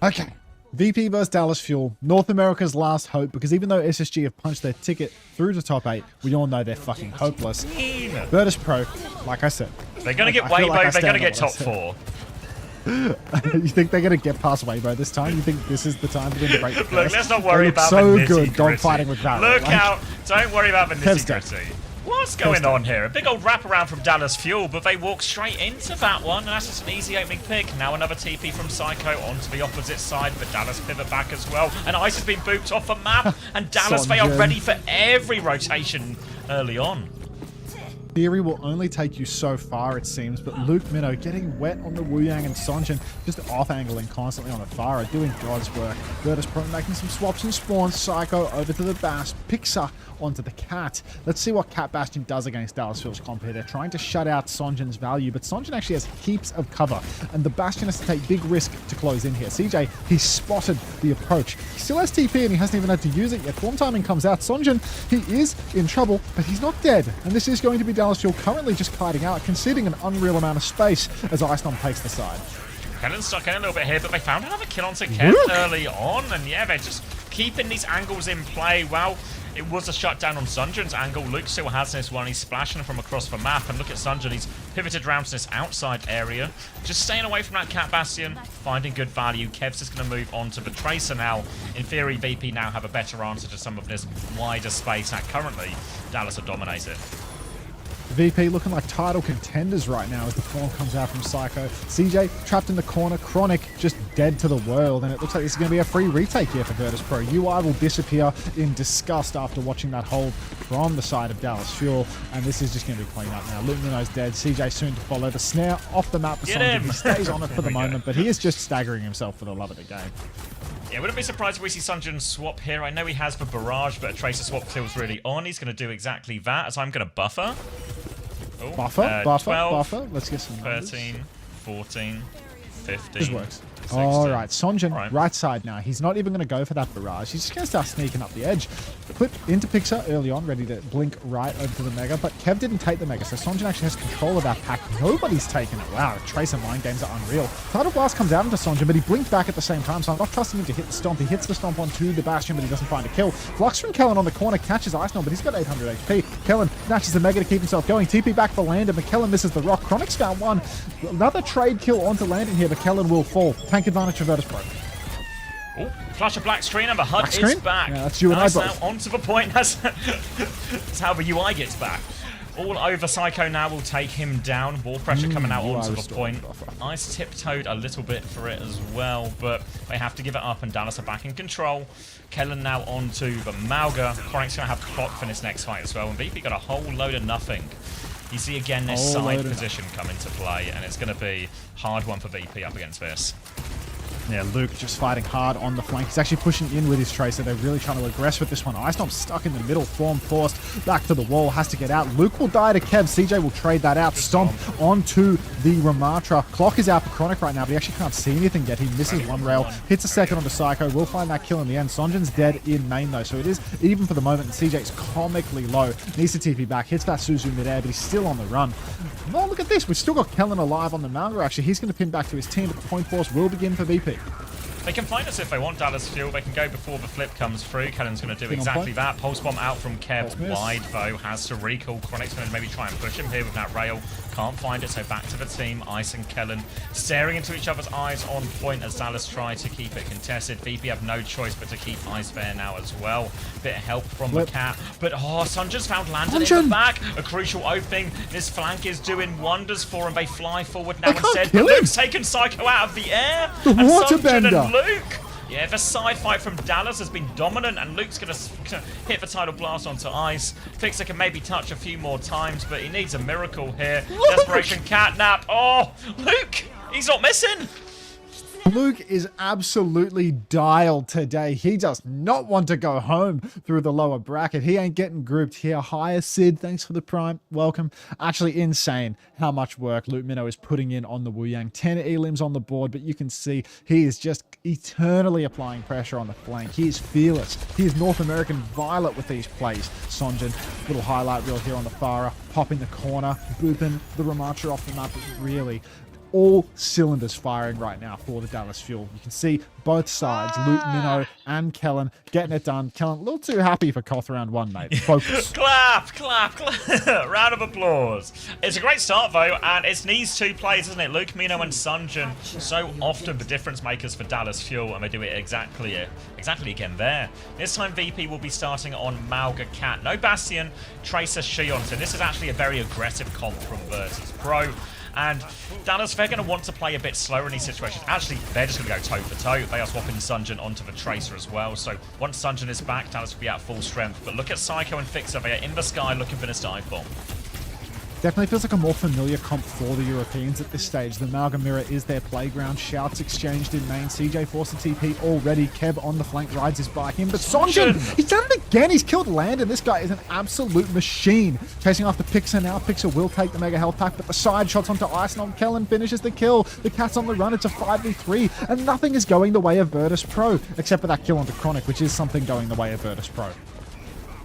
Okay. VP versus Dallas Fuel, North America's last hope, because even though SSG have punched their ticket through to top 8, we all know they're fucking hopeless. Virtus.pro, like I said. They're going to get Weibo, they're going to get top 4. You think they're going to get past Weibo this time? You think this is the time for them to break the Look, let's not worry about the so nitty good gritty. dogfighting with Valor. Look out. Don't worry about the nitty gritty. What's going on here? A big old wraparound from Dallas Fuel, but they walk straight into that one, and that's just an easy opening pick. Now another TP from Psycho onto the opposite side, but Dallas pivot back as well. And Ice has been booped off the map, and Dallas, they are ready for every rotation early on. theory will only take you so far, it seems, but Luke Minnow getting wet on the Wu Yang and Sonjin just off-angling constantly on the Pharah, doing God's work. virtus.pro making some swaps and spawns. Psycho over to the Bass, picks her onto the Cat. Let's see what Cat Bastion does against Dallas Fuel's comp here. They're trying to shut out Sonjin's value, but Sonjin actually has heaps of cover, and the Bastion has to take big risk to close in here. CJ, he spotted the approach. He still has TP, and he hasn't even had to use it yet. Form timing comes out. Sonjin, he is in trouble, but he's not dead, and this is going to be Dallas Fuel currently just kiting out, conceding an unreal amount of space as Icenom takes the side. Kellen's stuck in a little bit here, but they found another kill onto Kev early on, and yeah, they're just keeping these angles in play. Well, it was a shutdown on Sunjin's angle. Luke still has this one. He's splashing from across the map, and look at Sunjin. He's pivoted around to this outside area, just staying away from that Cat Bastion, finding good value. Kev's just going to move on to the Tracer now. In theory, VP now have a better answer to some of this wider space that currently Dallas are dominated. VP looking like title contenders right now as the form comes out from Psycho. CJ trapped in the corner. Chronic just dead to the world, and it looks like this is going to be a free retake here for virtus.pro. UI will disappear in disgust after watching that hold from the side of Dallas Fuel, and this is just going to be cleaned up now. Lumino's dead. CJ soon to follow. The snare off the map for Sonjin. He stays on it for the moment, but he is just staggering himself for the love of the game. Yeah, wouldn't be surprised if we see Sunjin swap here. I know he has the barrage, but a Tracer swap feels really on. He's going to do exactly that, as I'm going to buffer. Oh, Buffer. 12, Let's get some numbers. 13, 14, 15. This works. 16. All right, Sonjin, right side now. He's not even going to go for that barrage. He's just going to start sneaking up the edge. Clip into Pixar early on, ready to blink right over to the Mega, but Kev didn't take the Mega, so Sonjin actually has control of that pack. Nobody's taken it. Wow, Tracer mind games are unreal. Tidal Blast comes out into Sonjin, but he blinked back at the same time, so I'm not trusting him to hit the Stomp. He hits the Stomp onto the Bastion, but he doesn't find a kill. Flux from Kellen on the corner, catches Icenom, but he's got 800 HP. Kellen snatches the Mega to keep himself going. TP back for Landon, but Kellen misses the rock. Chronic's found one. Another trade kill onto Landon here, but Kellen will fall. Tank advantage for virtus.pro. Oh, flash of black screen and the HUD is back. Yeah, that's you and I both. Now onto the point. That's how the UI gets back. All over. Psycho now will take him down. Wall pressure coming out onto the point. Ice tiptoed a little bit for it as well, but they have to give it up, and Dallas are back in control. Kellen now onto the Malga. Chronic's going to have clock for this next fight as well, and VP got a whole load of nothing. You see again this side position come into play, and it's going to be a hard one for VP up against this. Yeah, Luke just fighting hard on the flank. He's actually pushing in with his Tracer. They're really trying to aggress with this one. Icenom stuck in the middle. Form forced back to the wall. Has to get out. Luke will die to Kev. CJ will trade that out. Stomp onto the Ramatra. Clock is out for Chronic right now, but he actually can't see anything yet. He misses one rail. Hits a second onto Psycho. Will find that kill in the end. Sonjin's dead in main, though, so it is even for the moment. And CJ's comically low. Needs to TP back. Hits that Suzu midair, but he's still on the run. Oh, look at this. We've still got Kellen alive on the Malga, actually. He's going to pin back to his team, but the point force will begin for VP. They can find us if they want Dallas Fuel. They can go before the flip comes through. Kellen's going to do exactly that. Pulse bomb out from Kev. Wide, though. Has to recall. Chronic's going to maybe try and push him here with that rail. Can't find it, so back to the team. Ice and Kellen staring into each other's eyes on point as Dallas try to keep it contested. VP have no choice but to keep Ice there now as well. Bit of help from the Cat. But, Sunjin's found Landon in the back. A crucial opening. This flank is doing wonders for him. They fly forward now instead. But Luke's taken Psycho out of the air. The water Sunjin bender. And Luke. Yeah, the side fight from Dallas has been dominant, and Luke's going to hit the Tidal Blast onto Ice. Fixer can maybe touch a few more times, but he needs a miracle here. Desperation Catnap. Oh, Luke, he's not missing. Luke is absolutely dialed today. He does not want to go home through the lower bracket. He ain't getting grouped here. Higher Sid, thanks for the prime. Welcome. Actually insane how much work Luke Minnow is putting in on the Wu Yang. 10 elims on the board, but you can see he is just eternally applying pressure on the flank. He is fearless. He is North American Violet with these plays. Sonjin, little highlight reel here on the Pharah. Popping the corner, booping the Ramatra off the map. Really, all cylinders firing right now for the Dallas Fuel. You can see both sides, Luke Minnow and Kellen, getting it done. Kellen, a little too happy for Koth round one, mate. Focus. Clap, clap, clap. Round of applause. It's a great start, though, and it's these two players, isn't it? Luke Minnow and Sunjin, so often the difference makers for Dallas Fuel, and they do it exactly again there. This time, VP will be starting on Malga Cat. No Bastion, Tracer Shion. So this is actually a very aggressive comp from virtus.pro. And Dallas, they're going to want to play a bit slower in these situations. Actually, they're just going to go toe-for-toe. They are swapping Sunjin onto the Tracer as well. So once Sunjin is back, Dallas will be at full strength. But look at Psycho and Fixer. They are in the sky looking for this dive bomb. Definitely feels like a more familiar comp for the Europeans at this stage. The Malga Mirror is their playground. Shouts exchanged in main. CJ forced a TP already. Kev on the flank rides his bike in. But Sonjin, he's done it again. He's killed Landon. This guy is an absolute machine. Chasing after Pixar now. Pixar will take the Mega Health Pack, but the side shots onto Icenom. Kellen finishes the kill. The Cat's on the run. It's a 5v3, and nothing is going the way of Virtus Pro, except for that kill onto Chronic, which is something going the way of Virtus Pro.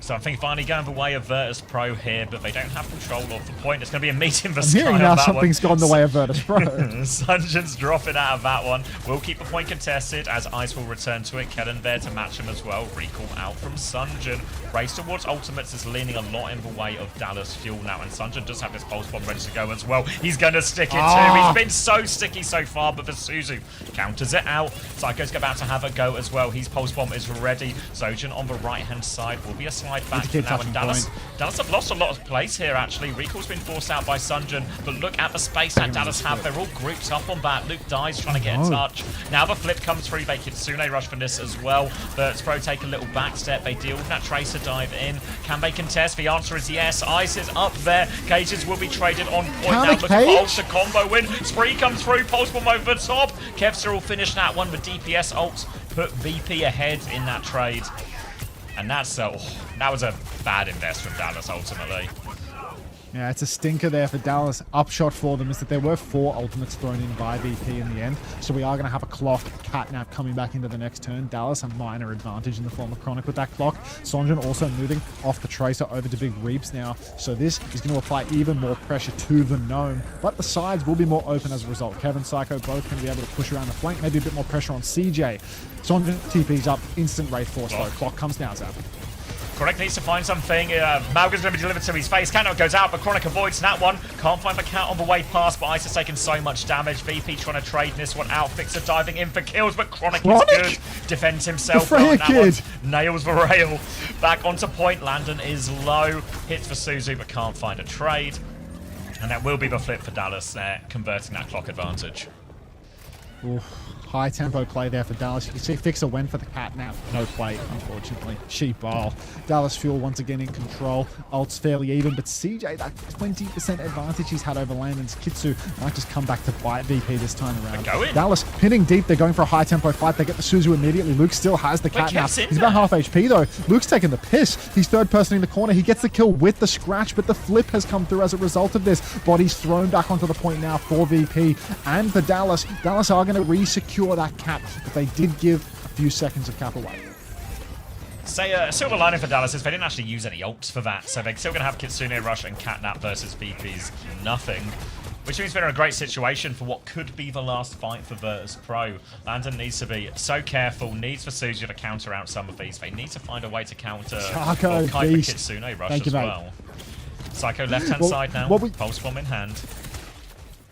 Something finally going the way of Virtus Pro here, but they don't have control of the point. It's going to be a meeting for I'm hearing now something's gone the way of Virtus Pro. Sunjin's dropping out of that one. We'll keep the point contested as Ice will return to it. Kellen there to match him as well. Recall out from Sunjin. Race towards ultimates is leaning a lot in the way of Dallas Fuel now, and Sunjin does have his pulse bomb ready to go as well. He's going to stick it too. He's been so sticky so far, but Vasuzu counters it out. Psycho's about to have a go as well. His pulse bomb is ready. Zojin on the right-hand side will be a slide back now, and Dallas have lost a lot of place here, actually. Recall's been forced out by Sunjin, but look at the space that Dallas have. They're all grouped up on that. Luke dies trying to get a touch. Now the flip comes through. They Kitsune rush for this as well. Virtus Pro take a little back step. They deal with that Tracer dive in. Can they contest? The answer is yes. Ice is up there. Cages will be traded on point now. Looking for ultra combo win. Spree comes through. Pulse bomb over the top. Kevster will finish that one with DPS ults. Put VP ahead in that trade. And that was a bad invest from Dallas ultimately. Yeah, it's a stinker there for Dallas. Upshot for them is that there were 4 ultimates thrown in by VP in the end. So we are going to have a clock catnap coming back into the next turn. Dallas a minor advantage in the form of Chronic with that clock. Sonjin also moving off the Tracer over to Big Reaps now. So this is going to apply even more pressure to the Gnome. But the sides will be more open as a result. Kevin, Psycho both going to be able to push around the flank. Maybe a bit more pressure on CJ. Sonjin TP's up. Instant Wraith Force though. Clock comes now, Zap. Chronic needs to find something. Malga's going to be delivered to his face. Catnap goes out, but Chronic avoids that one. Can't find the Cat on the way past, but Ice has taken so much damage. VP trying to trade this one out. Fixer diving in for kills, but Chronic is good. Defends himself. Nails the rail. Back onto point. Landon is low. Hits for Suzu, but can't find a trade. And that will be the flip for Dallas there, converting that clock advantage. Oof. High tempo play there for Dallas. You can see Fixer went for the catnap. No play, unfortunately. Cheap ball. Dallas Fuel once again in control. Ult's fairly even, but CJ, that 20% advantage he's had over Landon's Kitsu might just come back to bite VP this time around. Dallas pinning deep. They're going for a high tempo fight. They get the Suzu immediately. Luke still has the catnap. He's about half HP though. Luke's taking the piss. He's third person in the corner. He gets the kill with the scratch, but the flip has come through as a result of this. Body's thrown back onto the point now for VP and for Dallas. Dallas are going to re-secure that cap, but they did give a few seconds of cap away. Silver lining for Dallas is they didn't actually use any ults for that, so they're still going to have Kitsune Rush and Catnap versus VP's nothing, which means they're in a great situation for what could be the last fight for Virtus Pro. Landon needs to be so careful, needs for Suzu to counter out some of these. They need to find a way to counter Kuiper Kitsune Rush as well. Psycho left-hand side now, Pulse Bomb in hand.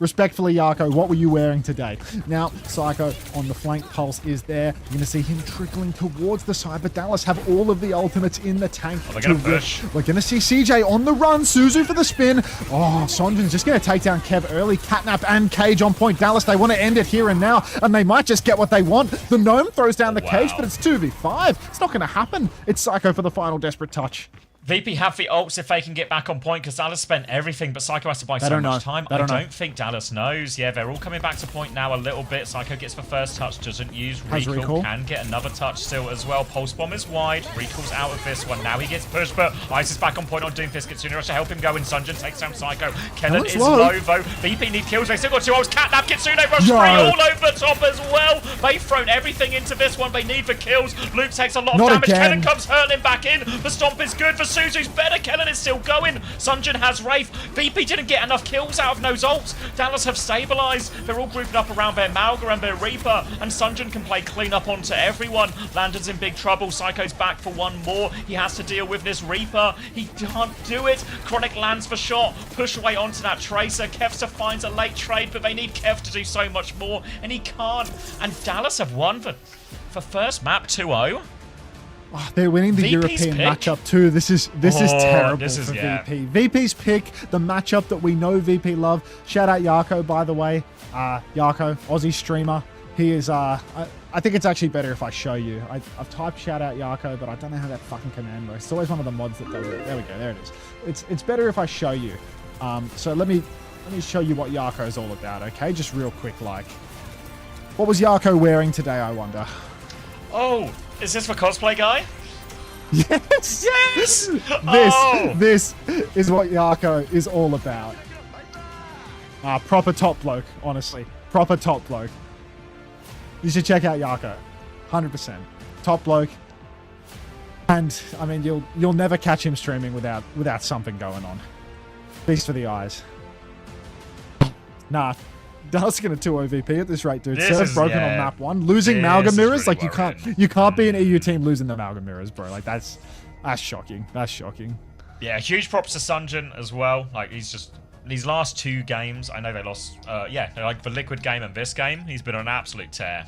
Respectfully, Yarko, what were you wearing today? Now, Psycho on the flank, Pulse is there. You're going to see him trickling towards the side, but Dallas have all of the ultimates in the tank. They're going to push. We're going to see CJ on the run. Suzu for the spin. Oh, Sonjin's just going to take down Kev early. Catnap and Cage on point. Dallas, they want to end it here and now, and they might just get what they want. The Gnome throws down the Cage, but it's 2v5. It's not going to happen. It's Psycho for the final desperate touch. VP have the ults if they can get back on point, because Dallas spent everything, but Psycho has to buy so much time. I don't think Dallas knows. Yeah, they're all coming back to point now a little bit. Psycho gets the first touch, doesn't use Recall. Can get another touch still as well. Pulse Bomb is wide. Recall's out of this one. Now he gets pushed, but Ice is back on point on Doomfist. Kitsune Rush to help him go, and Sunjin takes down Psycho. Kellen is low, though. VP need kills. They still got 2 ults. Catnap, Kitsune Rush, Spree all over the top as well. They've thrown everything into this one. They need the kills. Luke takes a lot of damage. Kellen comes hurling back in. The stomp is good for Suzu's better. Kellen is still going. Sunjin has Wraith. VP didn't get enough kills out of those ults. Dallas have stabilized. They're all grouped up around their Malga and their Reaper, and Sunjin can play clean up onto everyone. Landon's in big trouble. Psycho's back for one more. He has to deal with this Reaper. He can't do it. Chronic lands for shot. Push away onto that Tracer. Kevster finds a late trade, but they need Kev to do so much more, and he can't. And Dallas have won for first map 2-0. Oh, they're winning the European matchup too. This is terrible for VP. VP's pick, the matchup that we know VP love. Shout out Yarko, by the way. Yarko, Aussie streamer. He is, I think it's actually better if I show you. I've typed shout out Yarko, but I don't know how that fucking command works. It's always one of the mods that does it. There we go, there it is. It's better if I show you. So let me show you what Yarko is all about, okay? Just real quick, like. What was Yarko wearing today, I wonder? Oh, is this for cosplay guy? Yes! Yes! This is what Yarko is all about. Proper top bloke, honestly. Proper top bloke. You should check out Yarko. 100%. Top bloke. And, I mean, you'll never catch him streaming without something going on. Feast for the eyes. Nah. Dallas going to 2-0 VP at this rate, dude. Serve broken on map 1. Losing Malga mirrors, like you can't be an EU team losing the Malga mirrors, bro. Like that's shocking. That's shocking. Yeah, huge props to Sunjin as well. Like he's just these last 2 games, I know they lost like the Liquid game and this game, he's been on an absolute tear.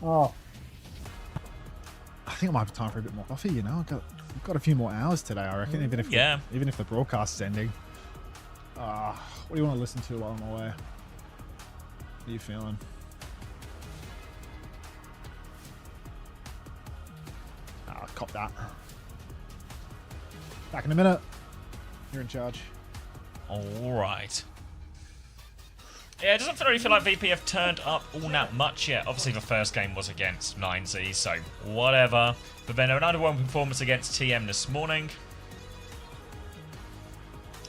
Oh. I think I might have time for a bit more coffee, you know. I've got a few more hours today, I reckon, even if the broadcast is ending. What do you want to listen to while I'm away? How are you feeling? Cop that. Back in a minute. You're in charge. Alright. Yeah, it doesn't really feel like VP have turned up all that much yet. Obviously, the first game was against 9Z, so whatever. But then another one performance against TM this morning.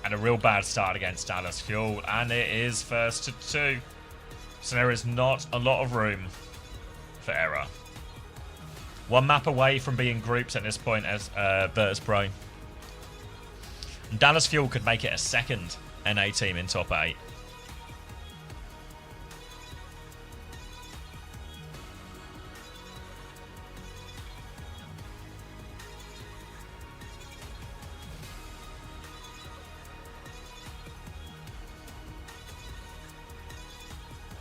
And a real bad start against Dallas Fuel. And it is first to 2. So there is not a lot of room for error. 1 map away from being groups at this point as virtus.pro. And Dallas Fuel could make it a second NA team in top 8.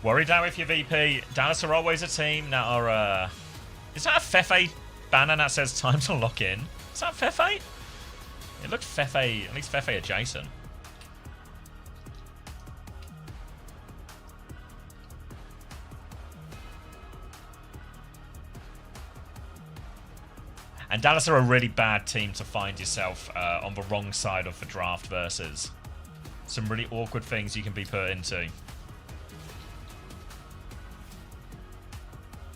Worried now if you're VP. Dallas are always a team that are... Is that a Fefe banner that says time to lock in? Is that Fefe? It looked Fefe, at least Fefe adjacent. And Dallas are a really bad team to find yourself on the wrong side of the draft versus. Some really awkward things you can be put into.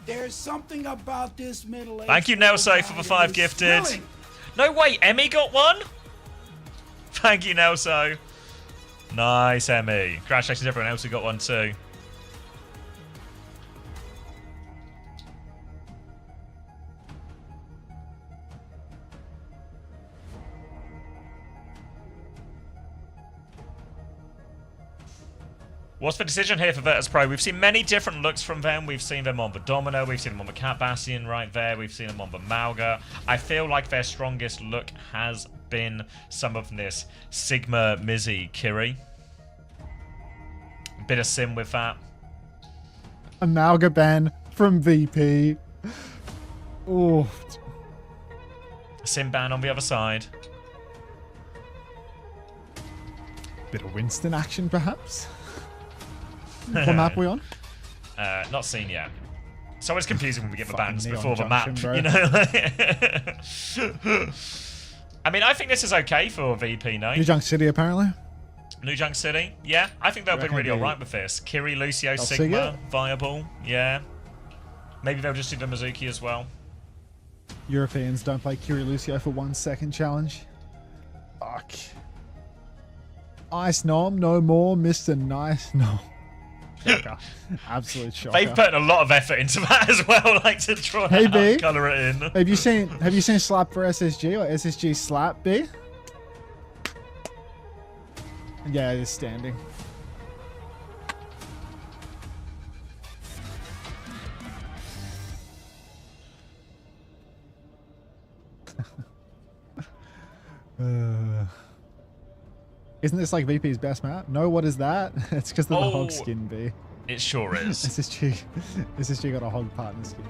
There's something about this middle age. Thank you, Nelso, for the 5 gifted. No way, Emmy got 1? Thank you, Nelso. Nice, Emmy. Congratulations, everyone else who got 1 too. What's the decision here for virtus.pro? We've seen many different looks from them. We've seen them on the Domino. We've seen them on the Cat Bastion right there. We've seen them on the Malga. I feel like their strongest look has been some of this Sigma Mizzy Kiri. Bit of sim with that. A Malga ban from VP. Oh. Sim ban on the other side. Bit of Winston action, perhaps. What map are we on? Not seen yet. It's always confusing when we get the bans Neon before the Junction, map, bro. you know? I mean, I think this is okay for VP, no? New Junk City, apparently. New Junk City? Yeah, I think they'll be really alright with this. Kiri, Lucio, Sigma, viable, yeah. Maybe they'll just do the Mizuki as well. Europeans don't play Kiri Lucio for 1 second challenge. Fuck. Ice Nom, no more, Mr. Nice Nom. Shocker. Absolute shocker. They've put a lot of effort into that as well, like to try and colour it in. Have you seen Slap for SSG or SSG Slap B? Yeah, it is standing. Isn't this like VP's best map? No, what is that? It's because of the hog skin, B. It sure is. SSG got a hog partner skin.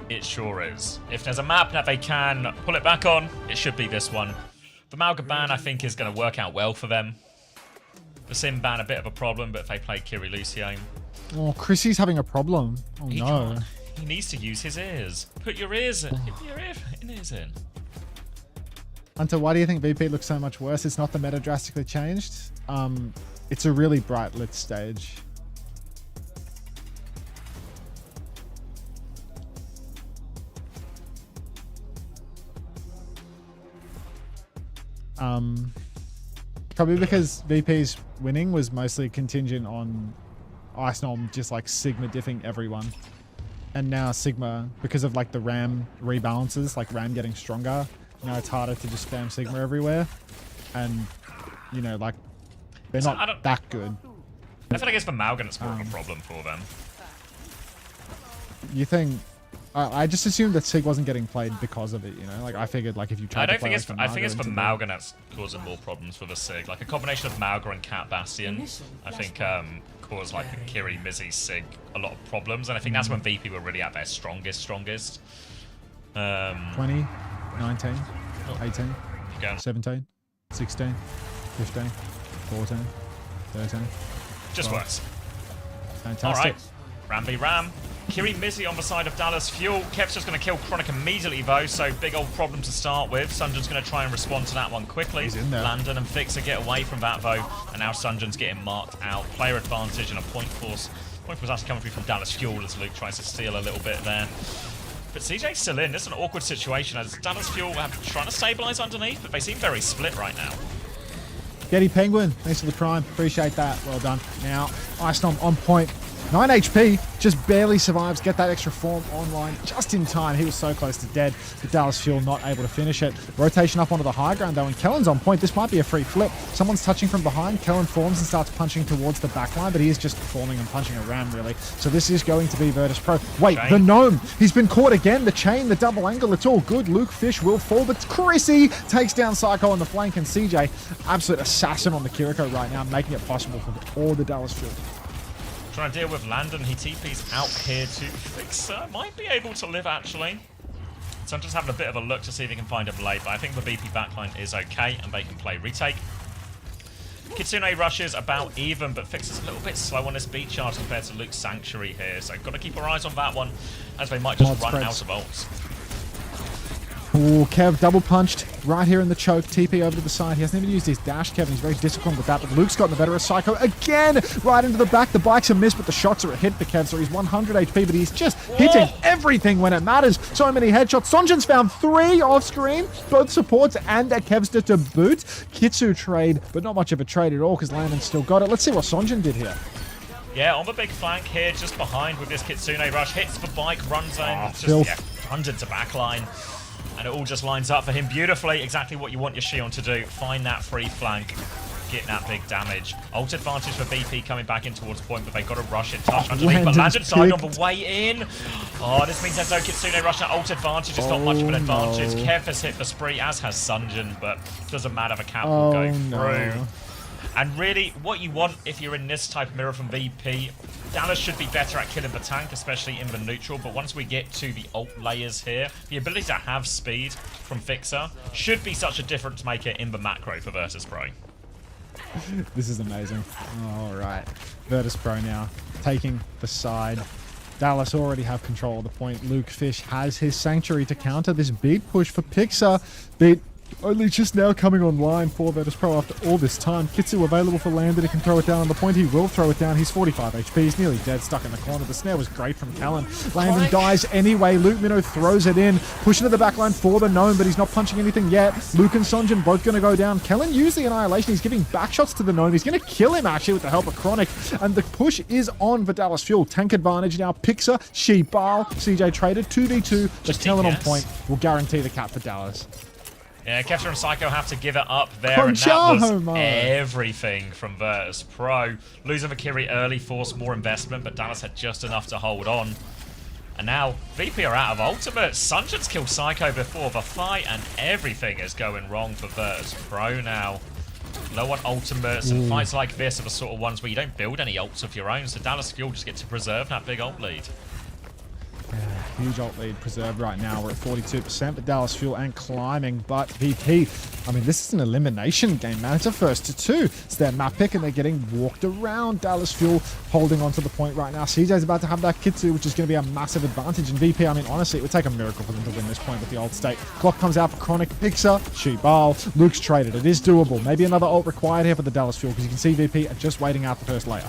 It sure is. If there's a map that they can pull it back on, it should be this one. The Malga ban, I think, is going to work out well for them. The Sim ban, a bit of a problem, but if they play Kiri Lucio... Oh, Chrissy's having a problem. Oh, no. He needs to use his ears. Put your ears in. Put your ears in. Hunter, why do you think VP looks so much worse? It's not the meta drastically changed. It's a really bright lit stage. Probably because VP's winning was mostly contingent on Icenom just like Sigma diffing everyone. And now Sigma, because of like the RAM rebalances, like RAM getting stronger, now it's harder to just spam Sigma everywhere. And, you know, like, they're not that good. I feel like it's for Malgan it's more of a problem for them. You think... I just assumed that Sig wasn't getting played because of it, you know? Like, I figured, like, if you tried to play like I think it's for Malgan that's causing more problems for the Sig. Like, a combination of Malga and Cat Bastion, I think, caused, like, the Kiri, Mizzy, Sig a lot of problems. And I think that's when VP were really at their strongest. 20, 19, 18, 17, 16, 15, 14, 13. Just 12. works. Fantastic. All right. Ram v Ram. Kiri Mizzy on the side of Dallas Fuel. Kev's just going to kill Chronic immediately, though, so big old problem to start with. Sunjin's going to try and respond to that one quickly. He's in there. Landon and Fixer get away from that, though, and now Sunjin's getting marked out. Player advantage and a point force. Point force actually coming through from Dallas Fuel as Luke tries to steal a little bit there. But CJ's still in. This is an awkward situation as Dallas Fuel are trying to stabilize underneath, but they seem very split right now. Getty Penguin, thanks for the prime. Appreciate that. Well done. Now, Icenom on point. 9 HP, just barely survives. Get that extra form online just in time. He was so close to dead, but Dallas Fuel not able to finish it. Rotation up onto the high ground though, and Kellen's on point. This might be a free flip. Someone's touching from behind. Kellen forms and starts punching towards the back line, but he is just forming and punching a ram really. So this is going to be virtus.pro. Wait, the gnome. He's been caught again. The chain, the double angle, it's all good. Luke Fish will fall, but Chrissy takes down Psycho on the flank, and CJ, absolute assassin on the Kiriko right now, making it possible for all the Dallas Fuel. Trying to deal with Landon. He TP's out here to Fixer. Might be able to live, actually. So I'm just having a bit of a look to see if he can find a blade, but I think the BP backline is okay, and they can play retake. Kitsune rushes about even, but Fixer's a little bit slow on this beat charge compared to Luke's Sanctuary here, so got to keep our eyes on that one, as they might just run out of ults. Ooh, Kev double punched right here in the choke. TP over to the side. He hasn't even used his dash, Kevin. He's very disciplined with that, but Luke's gotten the better of Psycho again. Right into the back. The bike's a miss, but the shots are a hit for Kev, so he's 100 HP, but he's just hitting everything when it matters. So many headshots. Sonjin's found 3 off screen, both supports and a Kevster to boot. Kitsu trade, but not much of a trade at all because Landon's still got it. Let's see what Sonjin did here. Yeah, on the big flank here, just behind with this Kitsune rush. Hits the bike, runs in, just 100 to backline. And it all just lines up for him beautifully. Exactly what you want your Shion to do. Find that free flank. Get that big damage. Ult advantage for BP coming back in towards point, but they've got to rush it. Touch underneath, but Landon side on the way in. Oh, this means there's no Kitsune rush. That ult advantage is not much of an advantage. Kev has hit the spree, as has Sunjin, but doesn't matter. The cap will go through. And really, what you want if you're in this type of mirror from VP, Dallas should be better at killing the tank, especially in the neutral, but once we get to the ult layers here, the ability to have speed from Fixer should be such a difference maker in the macro for virtus.pro. This is amazing. All right. virtus.pro now taking the side. Dallas already have control of the point. Luke Fish has his Sanctuary to counter this beat push for Pixar. Beat only just now coming online for virtus.pro after all this time. Kitsu available for Landon. He can throw it down on the point. He will throw it down. He's 45 HP. He's nearly dead, stuck in the corner. The snare was great from Callan. Landon dies anyway. Luke Minnow throws it in. Pushing to the backline for the gnome, but he's not punching anything yet. Luke and Sonjin both going to go down. Callan used the Annihilation. He's giving backshots to the gnome. He's going to kill him, actually, with the help of Chronic. And the push is on for Dallas Fuel. Tank advantage now. Pixar, She-Bal, CJ traded. 2v2. But Callan on point will guarantee the cap for Dallas. Yeah, Kefter and Psycho have to give it up there, and that was everything from virtus.pro. Losing the Kiri early forced more investment, but Dallas had just enough to hold on. And now, VP are out of ultimate. Sunjin's killed Psycho before the fight, and everything is going wrong for virtus.pro now. Low on ultimates, and fights like this are the sort of ones where you don't build any ults of your own, so Dallas Fuel just get to preserve that big ult lead. Huge ult lead preserved right now. We're at 42%, but Dallas Fuel and climbing. But VP, I mean, this is an elimination game, man. It's a first to two. It's their map pick, and they're getting walked around. Dallas Fuel holding onto the point right now. CJ's about to have that Kitsu, which is going to be a massive advantage. And VP, I mean, honestly, it would take a miracle for them to win this point with the ult state. Clock comes out for Chronic, picks her, shoot ball. Luke's traded. It is doable. Maybe another ult required here for the Dallas Fuel, because you can see VP are just waiting out the first layer.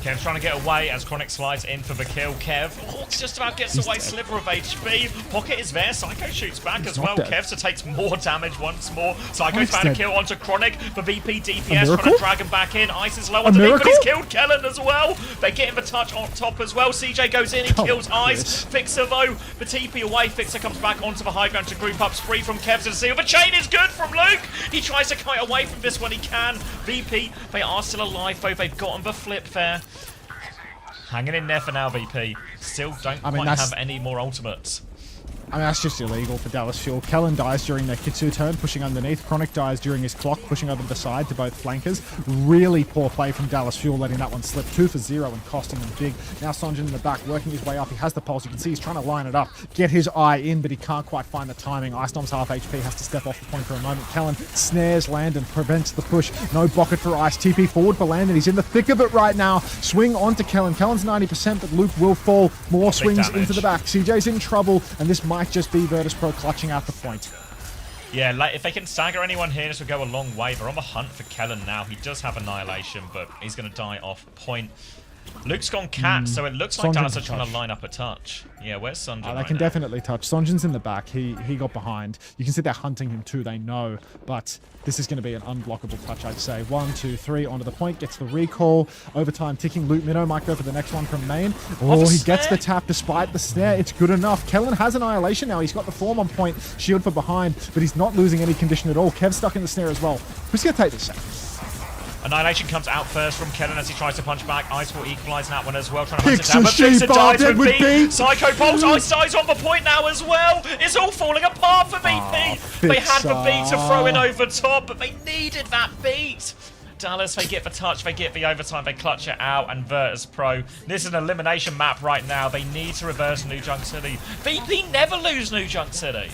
Kev's trying to get away as Chronic slides in for the kill. Kev just about gets away. Sliver of HP. Pocket is there. Psycho shoots back as well. Kev so takes more damage once more. Psycho's found a kill onto Chronic. The VP DPS trying to drag him back in. Ice is low underneath, but he's killed Kellen as well. They get him a touch on top as well. CJ goes in. He kills Ice. Fixer though. The TP away. Fixer comes back onto the high ground to group up. Spree from Kev to the seal. The chain is good from Luke. He tries to kite away from this when he can. VP, they are still alive though. They've gotten the flip there. Hanging in there for now, VP. Still don't quite have any more ultimates. I mean, that's just illegal for Dallas Fuel. Kellen dies during their Kitsu turn, pushing underneath. Chronic dies during his clock, pushing over the side to both flankers. Really poor play from Dallas Fuel, letting that one slip. 2 for 0 and costing them big. Now Sonjin in the back, working his way up. He has the pulse. You can see he's trying to line it up, get his eye in, but he can't quite find the timing. Ice Dom's half HP, has to step off the point for a moment. Kellen snares Landon, prevents the push. No bucket for Ice. TP forward for Landon. He's in the thick of it right now. Swing onto Kellen. Kellen's 90%, but Luke will fall. More swings into the back. CJ's in trouble, and this might just be virtus.pro clutching out the point. Yeah, like, if they can stagger anyone here, this will go a long way. They're on the hunt for Kellen now. He does have Annihilation, but he's going to die off point. Luke's gone cat, so it looks like Dallas are trying to line up a touch. Yeah, where's Sonjin They can definitely touch. Sonjin's in the back. He got behind. You can see they're hunting him too, they know. But this is going to be an unblockable touch, I'd say. 1, 2, 3, onto the point. Gets the recall. Overtime ticking. Luke Minnow might go for the next one from main. Oh, he gets the tap despite the snare. It's good enough. Kellen has Annihilation now. He's got the form on point. Shield for behind, but he's not losing any condition at all. Kev's stuck in the snare as well. Who's going to take this set? Annihilation comes out first from Kellen as he tries to punch back. Ice will equalise that one as well, trying to hunt it down. But Fixer dies with B. Psycho Pulse. Ice dies on the point now as well. It's all falling apart for VP. They had the beat to throw in over top, but they needed that beat. Dallas, they get the touch, they get the overtime, they clutch it out, and virtus.pro. This is an elimination map right now. They need to reverse New Junk City. VP never lose New Junk City.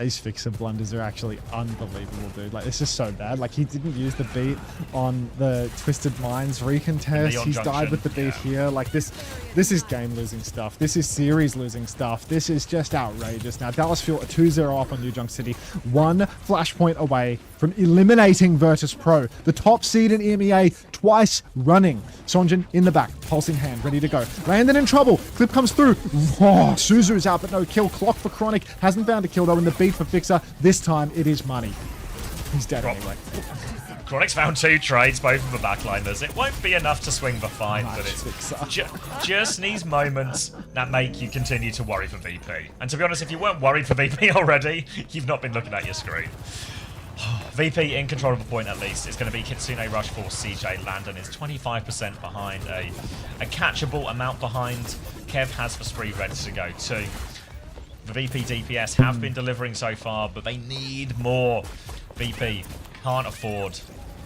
His fixer blunders are actually unbelievable, dude. Like, this is so bad. Like, he didn't use the beat on the Twisted Minds recontest. He's died with the beat here. Like, this is game-losing stuff. This is series-losing stuff. This is just outrageous. Now, Dallas Fuel are 2-0 up on New Junk City. 1 flashpoint away from eliminating virtus.pro, the top seed in EMEA, twice running. Sonjin in the back, pulse in hand, ready to go. Landon in trouble. Clip comes through. Oh, Suzu's out, but no kill. Clock for Chronic. Hasn't found a kill, though, in the beat for Fixer. This time, it is money. He's dead anyway. Chronic's found 2 trades, both of the backliners. It won't be enough to swing the fight, but it's just these moments that make you continue to worry for VP. And to be honest, if you weren't worried for VP already, you've not been looking at your screen. VP in control of the point at least. It's going to be Kitsune Rush for CJ. Landon is 25% behind, a catchable amount behind. Kev has the spree ready to go too. The VP DPS have been delivering so far, but they need more. VP can't afford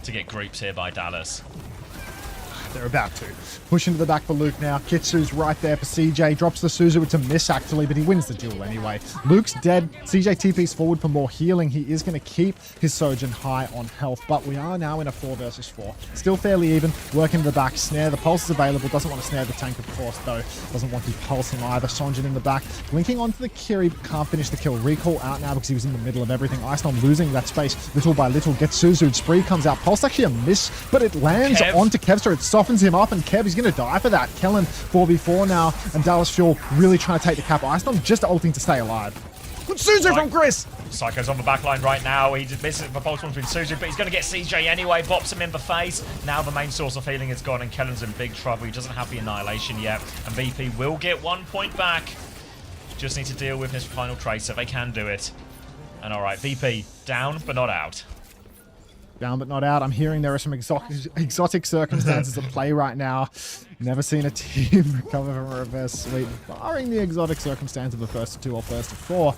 to get groups here by Dallas. They're about to. Push into the back for Luke now. Kitsu's right there for CJ. Drops the Suzu. It's a miss, actually, but he wins the duel anyway. Luke's dead. CJ TP's forward for more healing. He is going to keep his Sojin high on health, but we are now in a 4 versus 4. Still fairly even. Working in the back. Snare. The pulse is available. Doesn't want to snare the tank, of course, though. Doesn't want to pulse him either. Sonjin in the back. Blinking onto the Kiri, but can't finish the kill. Recall out now because he was in the middle of everything. Ice Storm losing that space little by little. Gets Suzu. Spree comes out. Pulse actually a miss, but it lands onto Kevster. It softens him up, and Kev is going to die for that. Kellen 4v4 now, and Dallas Fuel really trying to take the cap. Ice Storm just ulting to stay alive. Good Suzu from Chris! Psycho's on the backline right now. He misses the pulse one between Suzu, but he's going to get CJ anyway. Bops him in the face. Now the main source of healing is gone, and Kellen's in big trouble. He doesn't have the Annihilation yet, and VP will get 1 point back. Just need to deal with his final tracer. They can do it. And alright, VP down, but not out. Down but not out. I'm hearing there are some exotic circumstances at play right now. Never seen a team recover from a reverse sweep, barring the exotic circumstance of a 1st to 2 or 1st to 4.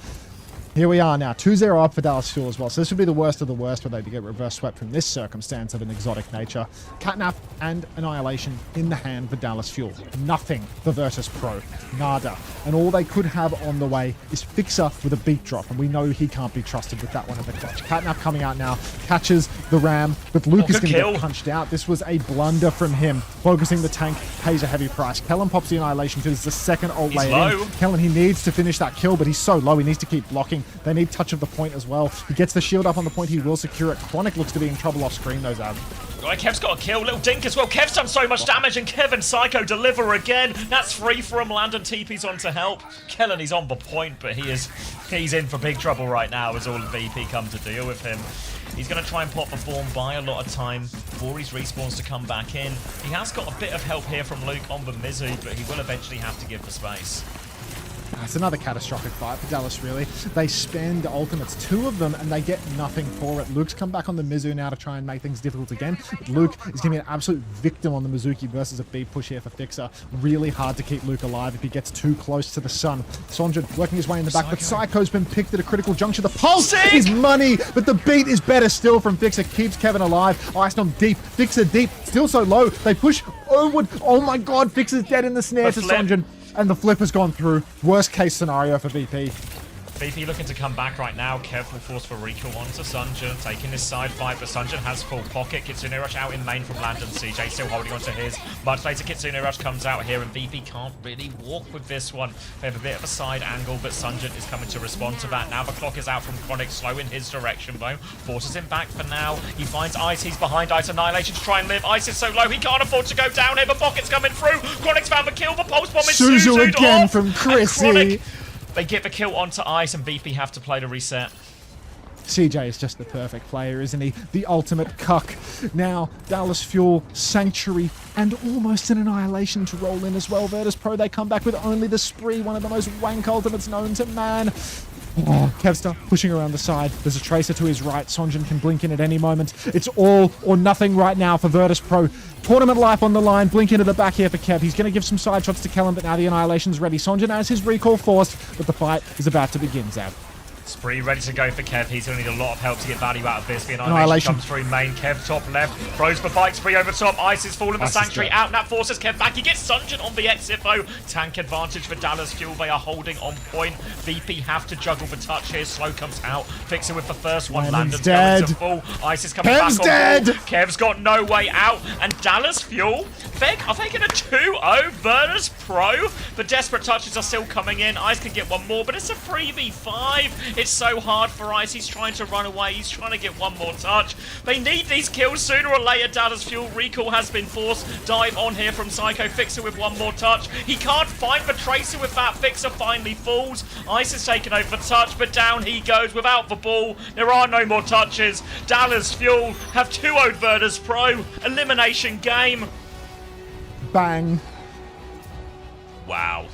Here we are now, 2-0 up for Dallas Fuel as well. So this would be the worst of the worst where they get reverse swept from this circumstance of an exotic nature. Catnap and Annihilation in the hand for Dallas Fuel. Nothing for virtus.pro. Nada. And all they could have on the way is Fixer with a beat drop. And we know he can't be trusted with that one at the clutch. Catnap coming out now, catches the ram, but Luke is going to get punched out. This was a blunder from him. Focusing the tank pays a heavy price. Kellen pops the Annihilation too. This is the second ult way in. Kellen, he needs to finish that kill, but he's so low. He needs to keep blocking. They need touch of the point as well. He gets the shield up on the point. He will secure it. Chronic looks to be in trouble off screen, though, Zab. Right, Kev's got a kill. Little Dink as well. Kev's done so much damage, and Kev and Psycho deliver again. That's free from Landon TP's on to help. Kellen, he's on the point, but he's in for big trouble right now as all the VP come to deal with him. He's going to try and pop the form, buy a lot of time for his respawns to come back in. He has got a bit of help here from Luke on the Mizu, but he will eventually have to give the space. It's another catastrophic fight for Dallas, really. They spend ultimates, 2 of them, and they get nothing for it. Luke's come back on the Mizu now to try and make things difficult again. But Luke is going to be an absolute victim on the Mizuki versus a beat push here for Fixer. Really hard to keep Luke alive if he gets too close to the sun. Sonjin working his way in the back, but Psycho's been picked at a critical juncture. The pulse is money, but the beat is better still from Fixer. Keeps Kevin alive. Iced on deep. Fixer deep. Still so low. They push Owood. Oh my god, Fixer's dead in the snare to Sonjin. And the flip has gone through. Worst case scenario for VP. VP looking to come back right now. Kev will force for recall onto Sunjin, taking this side fight, but Sunjin has full pocket. Kitsune Rush out in main from Landon. CJ still holding onto his. Much later, Kitsune Rush comes out here, and VP can't really walk with this one. They have a bit of a side angle, but Sunjin is coming to respond to that. Now the clock is out from Chronic, slow in his direction, though. Forces him back for now. He finds Ice. He's behind Ice. Annihilation to try and live. Ice is so low, he can't afford to go down here. The pocket's coming through. Chronic's found the kill. The pulse bomb is Suzu again off. from Chrissy. They get the kill onto Ice, and VP have to play to reset. CJ is just the perfect player, isn't he? The ultimate cuck. Now, Dallas Fuel, Sanctuary, and almost an Annihilation to roll in as well. virtus.pro, they come back with only the Spree, one of the most wank ultimates known to man. Oh, Kevstar pushing around the side. There's a Tracer to his right. Sonjin can blink in at any moment. It's all or nothing right now for virtus.pro. Tournament life on the line. Blink into the back here for Kev. He's going to give some side shots to Kellen, but now the Annihilation's ready. Sonjin has his recall forced, but the fight is about to begin, Zab. Spree ready to go for Kev. He's going to need a lot of help to get value out of this. The Annihilation comes through main. Kev top left. Throws the fight. Spree over top. Ice is falling. The Sanctuary out. Nap forces Kev back. He gets Sunjin on the exit though. Tank advantage for Dallas Fuel. They are holding on point. VP have to juggle the touch here. Slow comes out. Fixer with the first one. Landon's going to fall. Ice is coming back on dead. Kev's got no way out. And Dallas Fuel, are they going to 2-0 virtus.pro? The desperate touches are still coming in. Ice can get one more, but it's a 3v5. It's so hard for Ice. He's trying to run away. He's trying to get one more touch. They need these kills sooner or later. Dallas Fuel recall has been forced. Dive on here from Psycho. Fixer with one more touch. He can't find the Tracer with that. Fixer finally falls. Ice is taken over the touch, but down he goes without the ball. There are no more touches. Dallas Fuel have 2-0'd virtus.pro. Elimination game. Bang. Wow.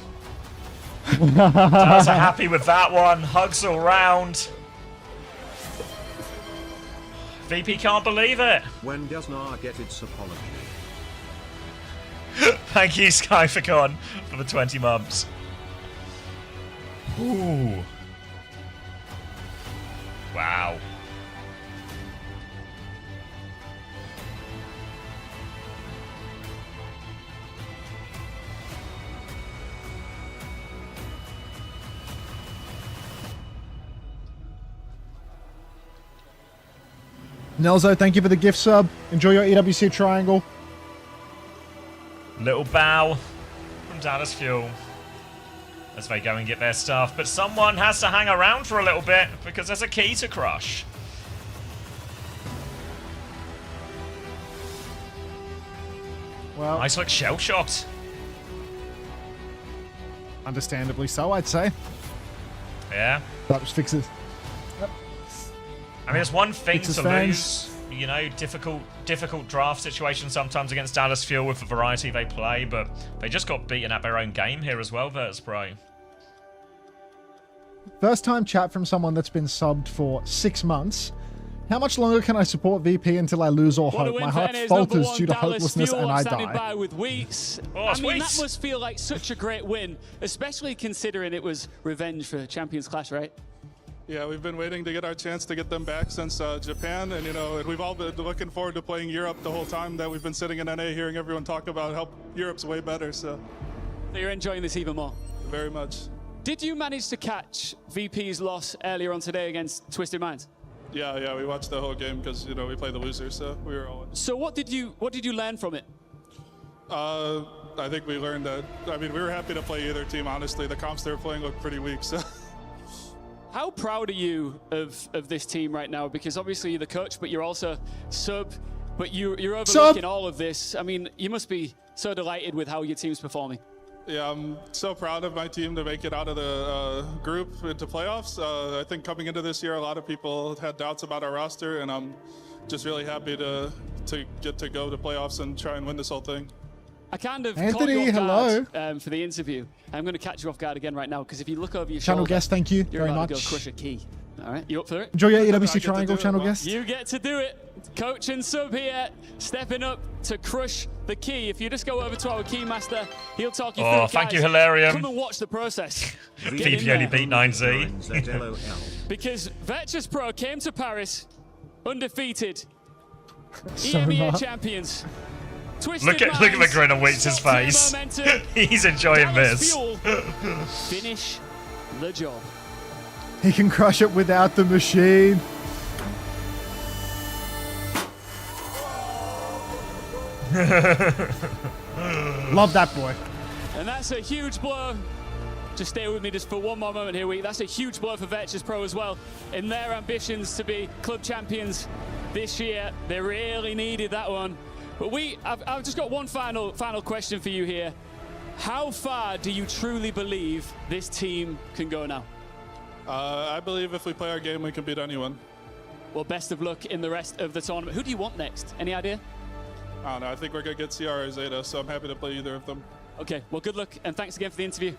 Dallas are happy with that one. Hugs all round. VP can't believe it. When does Nar get its apology? Thank you, Skyficon, for the 20 months. Ooh. Wow. Nelzo, thank you for the gift sub. Enjoy your EWC triangle. Little bow from Dallas Fuel as they go and get their stuff. But someone has to hang around for a little bit because there's a key to crush. Well, Ice looks shell-shocked. Understandably so, I'd say. Yeah. That was Fixes. I mean, it's one thing Fixes to fans. lose, you know, difficult draft situations sometimes against Dallas Fuel with the variety they play, but they just got beaten at their own game here as well, virtus.pro. First time chat from someone that's been subbed for 6 months. How much longer can I support VP until I lose all hope? My heart falters due to hopelessness and I die. By with Weeks. I mean, that must feel like such a great win, especially considering it was revenge for Champions Clash, right? Yeah, we've been waiting to get our chance to get them back since Japan, and and we've all been looking forward to playing Europe the whole time that we've been sitting in NA, hearing everyone talk about how Europe's way better. So you're enjoying this even more. Very much. Did you manage to catch VP's loss earlier on today against Twisted Minds? Yeah, we watched the whole game because we play the loser, so we were all in. So what did you learn from it? I think we learned that. I mean, we were happy to play either team. Honestly, the comps they were playing looked pretty weak. So. How proud are you of this team right now? Because obviously you're the coach, but you're also sub, but you're overlooking all of this. I mean, you must be so delighted with how your team's performing. Yeah, I'm so proud of my team to make it out of the group into playoffs. I think coming into this year, a lot of people had doubts about our roster, and I'm just really happy to get to go to playoffs and try and win this whole thing. I kind of Anthony, caught you off guard, for the interview. I'm going to catch you off guard again right now because if you look over your channel shoulder, guest, thank you you're very about much. to go crush a key. All right, you up for it? Enjoy your EWC Triangle channel guest. You get to do it. Coach and sub here, stepping up to crush the key. If you just go over to our key master, he'll talk you through it. Oh, thank you, Hilarium. Come and watch the process. VP only beat 9Z. Because virtus.pro came to Paris undefeated. So EMEA not. champions. Look at the grin on Weeks' face. He's enjoying this. Finish the job. He can crush it without the machine. Love that boy. And that's a huge blow. Just stay with me just for one more moment here, Week. That's a huge blow for virtus.pro as well. In their ambitions to be club champions this year, they really needed that one. But I've just got one final question for you here. How far do you truly believe this team can go now? I believe if we play our game, we can beat anyone. Well, best of luck in the rest of the tournament. Who do you want next? Any idea? I don't know. I think we're going to get CR or Zeta, so I'm happy to play either of them. Okay, well, good luck, and thanks again for the interview.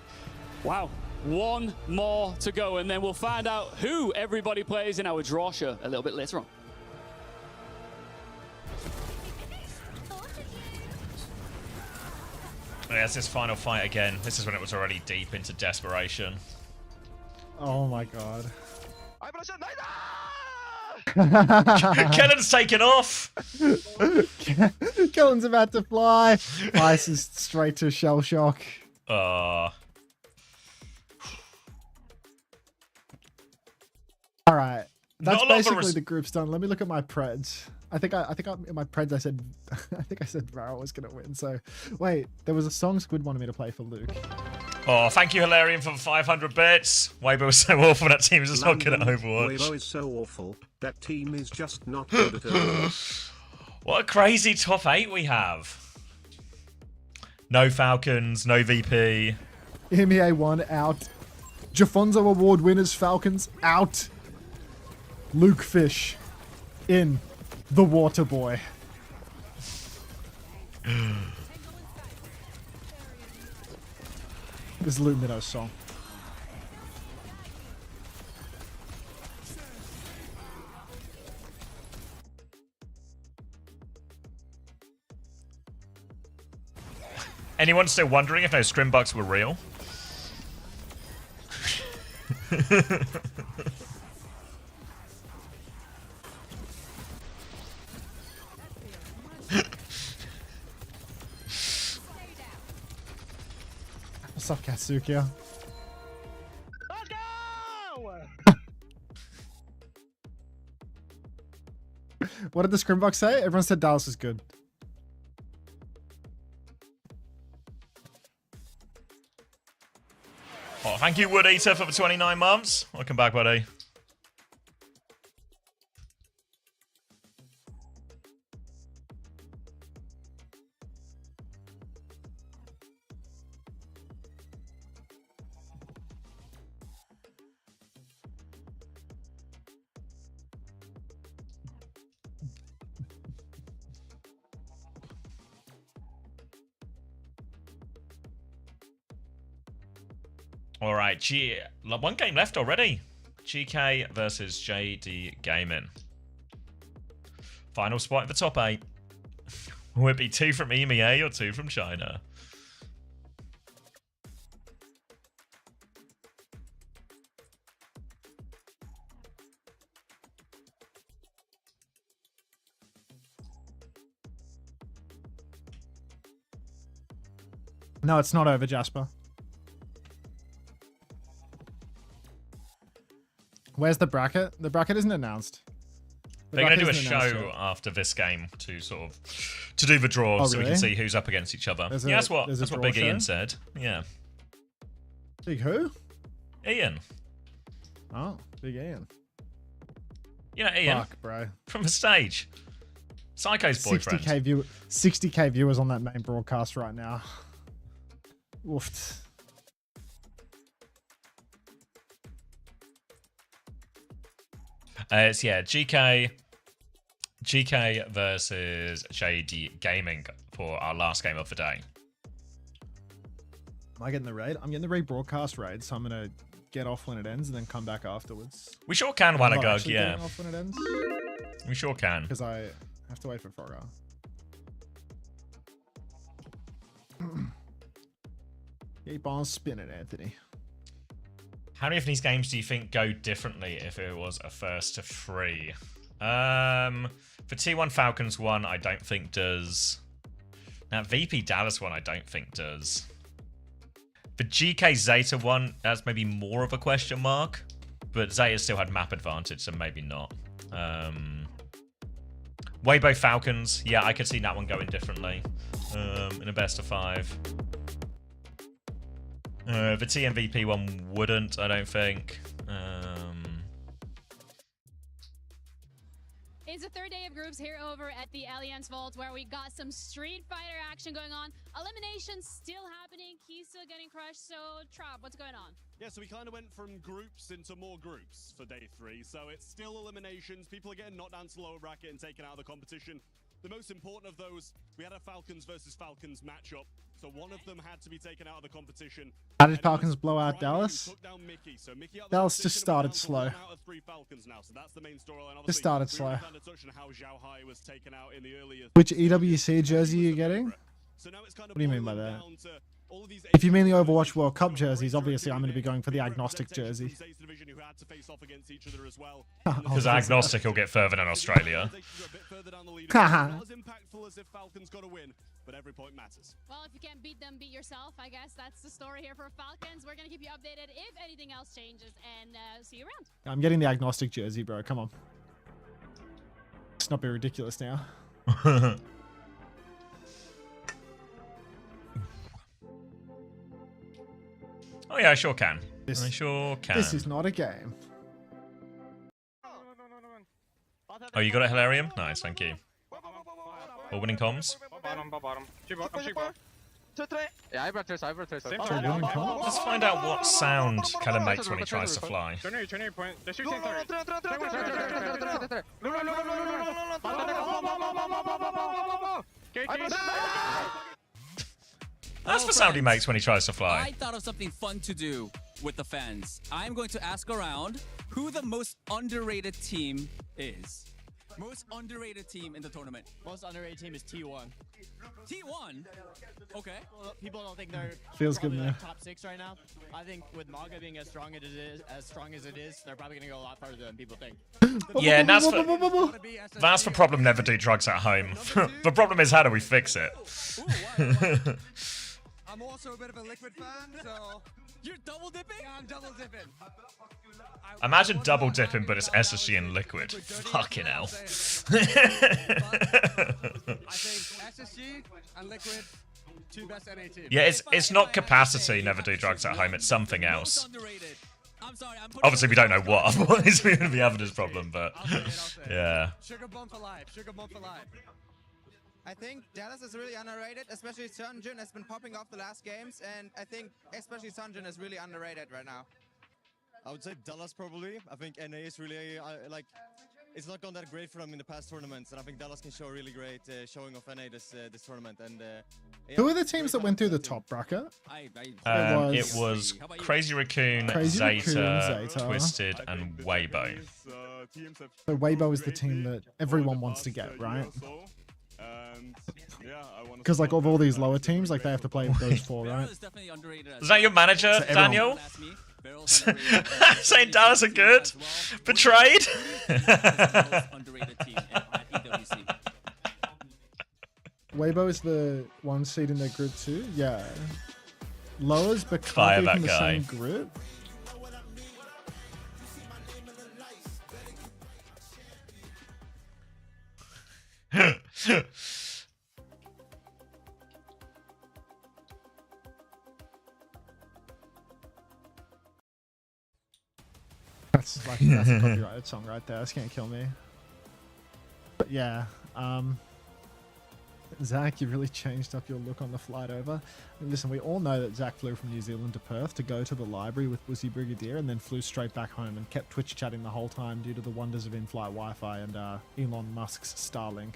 Wow, one more to go, and then we'll find out who everybody plays in our draw show a little bit later on. Yeah, it's this final fight again. This is when it was already deep into desperation. Oh my god. Kellen's taken off. Kellen's about to fly. Ice is straight to shell shock. All right, that's basically the group's done. Let me look at my preds. I think in my preds I said Varro was gonna win. So wait, there was a song Squid wanted me to play for Luke. Oh, thank you, Hilarion, for 500 bits. Weibo was so awful. That team is just not good at Overwatch. Weibo is so awful. That team is just not good at Overwatch. What a crazy top 8 we have. No Falcons, no VP. EMEA 1 out. Jafonzo Award winners Falcons out. Luke Fish in. The Water Boy. This is Luke Middow's song. Anyone still wondering if those scrimbucks were real? What's up, Katsukia? Let's go! What did the scrimbuck say? Everyone said Dallas is good. Oh, thank you, Wood Eater, for the 29 months. Welcome back, buddy. All right, one game left already. GK versus JD Gaming. Final spot in the top 8. Will it be 2 from EMEA or 2 from China? No, it's not over, Jasper. Where's the bracket? The bracket isn't announced. They're going to do a show after this game to do the draw, so we can see who's up against each other. Yeah, that's what Big Ian said. Yeah. Big who? Ian. Oh, Big Ian. You know Ian. Fuck, bro. From the stage. Psycho's boyfriend. 60k viewers on that main broadcast right now. Woofed. It's GK versus JD Gaming for our last game of the day. Am I getting the raid? I'm getting the rebroadcast raid, so I'm gonna get off when it ends and then come back afterwards. We sure can, Wannagug, yeah. Off when it ends? We sure can. Because I have to wait for Frogger. Keep on spinning, Anthony. How many of these games do you think go differently if it was a first to 3? For T1 Falcons 1, I don't think does. Now, VP Dallas 1, I don't think does. The GK Zeta 1, that's maybe more of a question mark. But Zeta still had map advantage, so maybe not. Weibo Falcons, yeah, I could see that one going differently. In a best of 5. The TMVP one wouldn't, I don't think. It's the third day of groups here over at the Allianz Vault, where we got some Street Fighter action going on. Eliminations still happening. Keys still getting crushed. So, Trav, what's going on? Yeah, so we kind of went from groups into more groups for day 3. So it's still eliminations. People are getting knocked down to lower bracket and taken out of the competition. The most important of those, we had a Falcons versus Falcons matchup. So one of them had to be taken out of the competition. How did Falcons blow out Dallas? Dallas just started slow. Just started slow. Which EWC jersey are you getting? What do you mean by that? If you mean the Overwatch World Cup jerseys, obviously I'm going to be going for the agnostic jersey. Because agnostic will get further than Australia. But every point matters. Well, if you can't beat them, beat yourself. I guess that's the story here for Falcons. We're going to keep you updated if anything else changes, and see you around. I'm getting the agnostic jersey, bro. Come on. Let's not be ridiculous now. Oh yeah, I sure can. I sure can. This is not a game. Oh, you got it, Hilarium? Nice, thank you. All winning comms? Let's find out what sound Kellen makes when he tries to fly. That's the sound he makes when he tries to fly. I thought of something fun to do with the fans. I'm going to ask around who the most underrated team is. Most underrated team in the tournament. Most underrated team is T1. T1? Okay. Well, people don't think they're Feels good, man. like top 6 right now. I think with Maga being as strong as it is, they're probably gonna go a lot farther than people think. Yeah, and that's the problem. Never do drugs at home. The problem is, how do we fix it? I'm also a bit of a Liquid fan, so you're double dipping? Yeah, I'm double dipping. Imagine double dipping, but it's SSG and Liquid. Fucking hell. I think SSG and Liquid, 2 best NA teams. Yeah, it's not capacity. Never do drugs at home. It's something else. Obviously, we don't know what. Otherwise, we're going to be having this problem. But yeah. Sugar bomb for life. Sugar bomb for life. I think Dallas is really underrated, especially Sunjin has been popping off the last games, and I think especially Sunjin is really underrated right now. I would say Dallas probably. I think NA is really, it's not gone that great for them in the past tournaments, and I think Dallas can show a really great showing of NA this tournament. And yeah, who are the teams that went through the top bracket? It was Crazy Raccoon, Zeta, Twisted, and Weibo. So Weibo is the team that everyone wants to get, right? Because like of all these lower teams, like they have to play with those 4, right? Is that your manager, so Daniel? Saying Dallas are good? Betrayed? Weibo is the 1 seed in their group 2? Yeah. lowers but Fire can't be that from the guy. same group. That's a copyrighted song right there. This can't kill me. But yeah, Zach, you really changed up your look on the flight over. And listen, we all know that Zach flew from New Zealand to Perth to go to the library with Wussy Brigadier and then flew straight back home and kept Twitch chatting the whole time due to the wonders of in-flight Wi-Fi and Elon Musk's Starlink.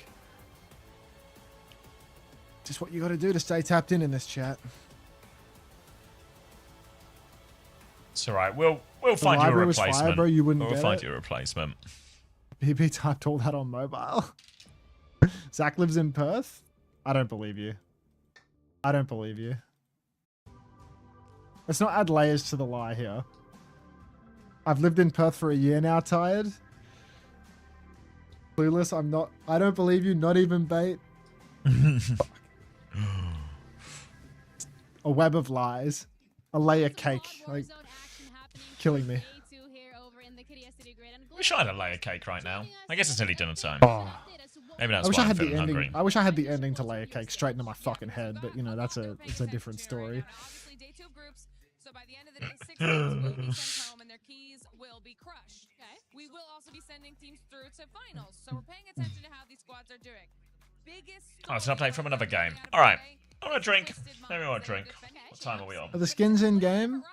Just what you got to do to stay tapped in this chat. It's alright. We'll find you a replacement. Fire, bro, you wouldn't we'll get find it. you a replacement. BB typed all that on mobile. Zach lives in Perth? I don't believe you. I don't believe you. Let's not add layers to the lie here. I've lived in Perth for a year now, tired. Clueless, I'm not. I don't believe you, not even bait. A web of lies. A layer cake. Like, killing me. Wish I had a layer cake right now. I guess it's nearly dinner time. Oh. Maybe that's I wish why I I'm had the feeling ending. hungry. I wish I had the ending to layer cake straight into my fucking head, but you know it's a different story. So by the end of the day, 6 teams will be sent home and their keys will be crushed. Okay. We will also be sending teams through to finals, so we're paying attention to how these squads are doing. Oh, it's an update from another game. Alright. I want a drink. Maybe I want a drink. What time are we on? Are the skins in game?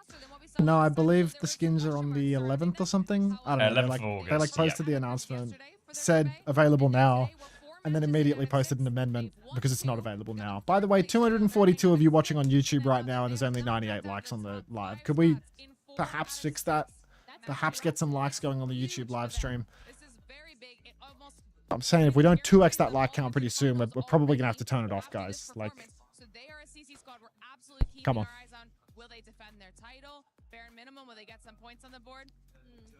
No, I believe the skins are on the 11th or something. I don't know. 11th of August, They posted the announcement, said available now, and then immediately posted an amendment because it's not available now. By the way, 242 of you watching on YouTube right now, and there's only 98 likes on the live. Could we perhaps fix that? Perhaps get some likes going on the YouTube live stream. I'm saying if we don't 2x that like count pretty soon, we're probably gonna have to turn it off, guys. Like, come on. Will they defend their title? Bare minimum, will they get some points on the board?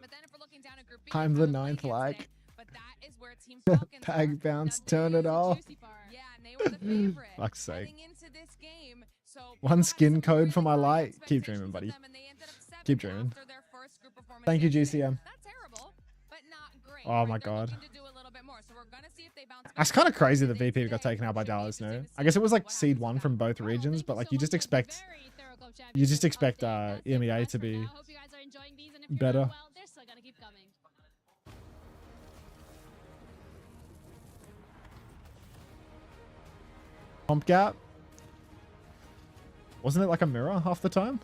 But then if we're looking down at Group B, I'm the 9th like. but that is where Team Falcons Tag bounce, turn it off. Yeah, and they were the favorite. Fuck's sake. Heading into this game, so One skin code for my light. Keep dreaming, buddy. Keep dreaming. Thank you, GCM. Oh my god. That's kind of crazy that VP got taken out by Dallas, no? I guess it was like seed 1 from both regions, but like you just expect EMEA to be better. Comp gap? Wasn't it like a mirror half the time?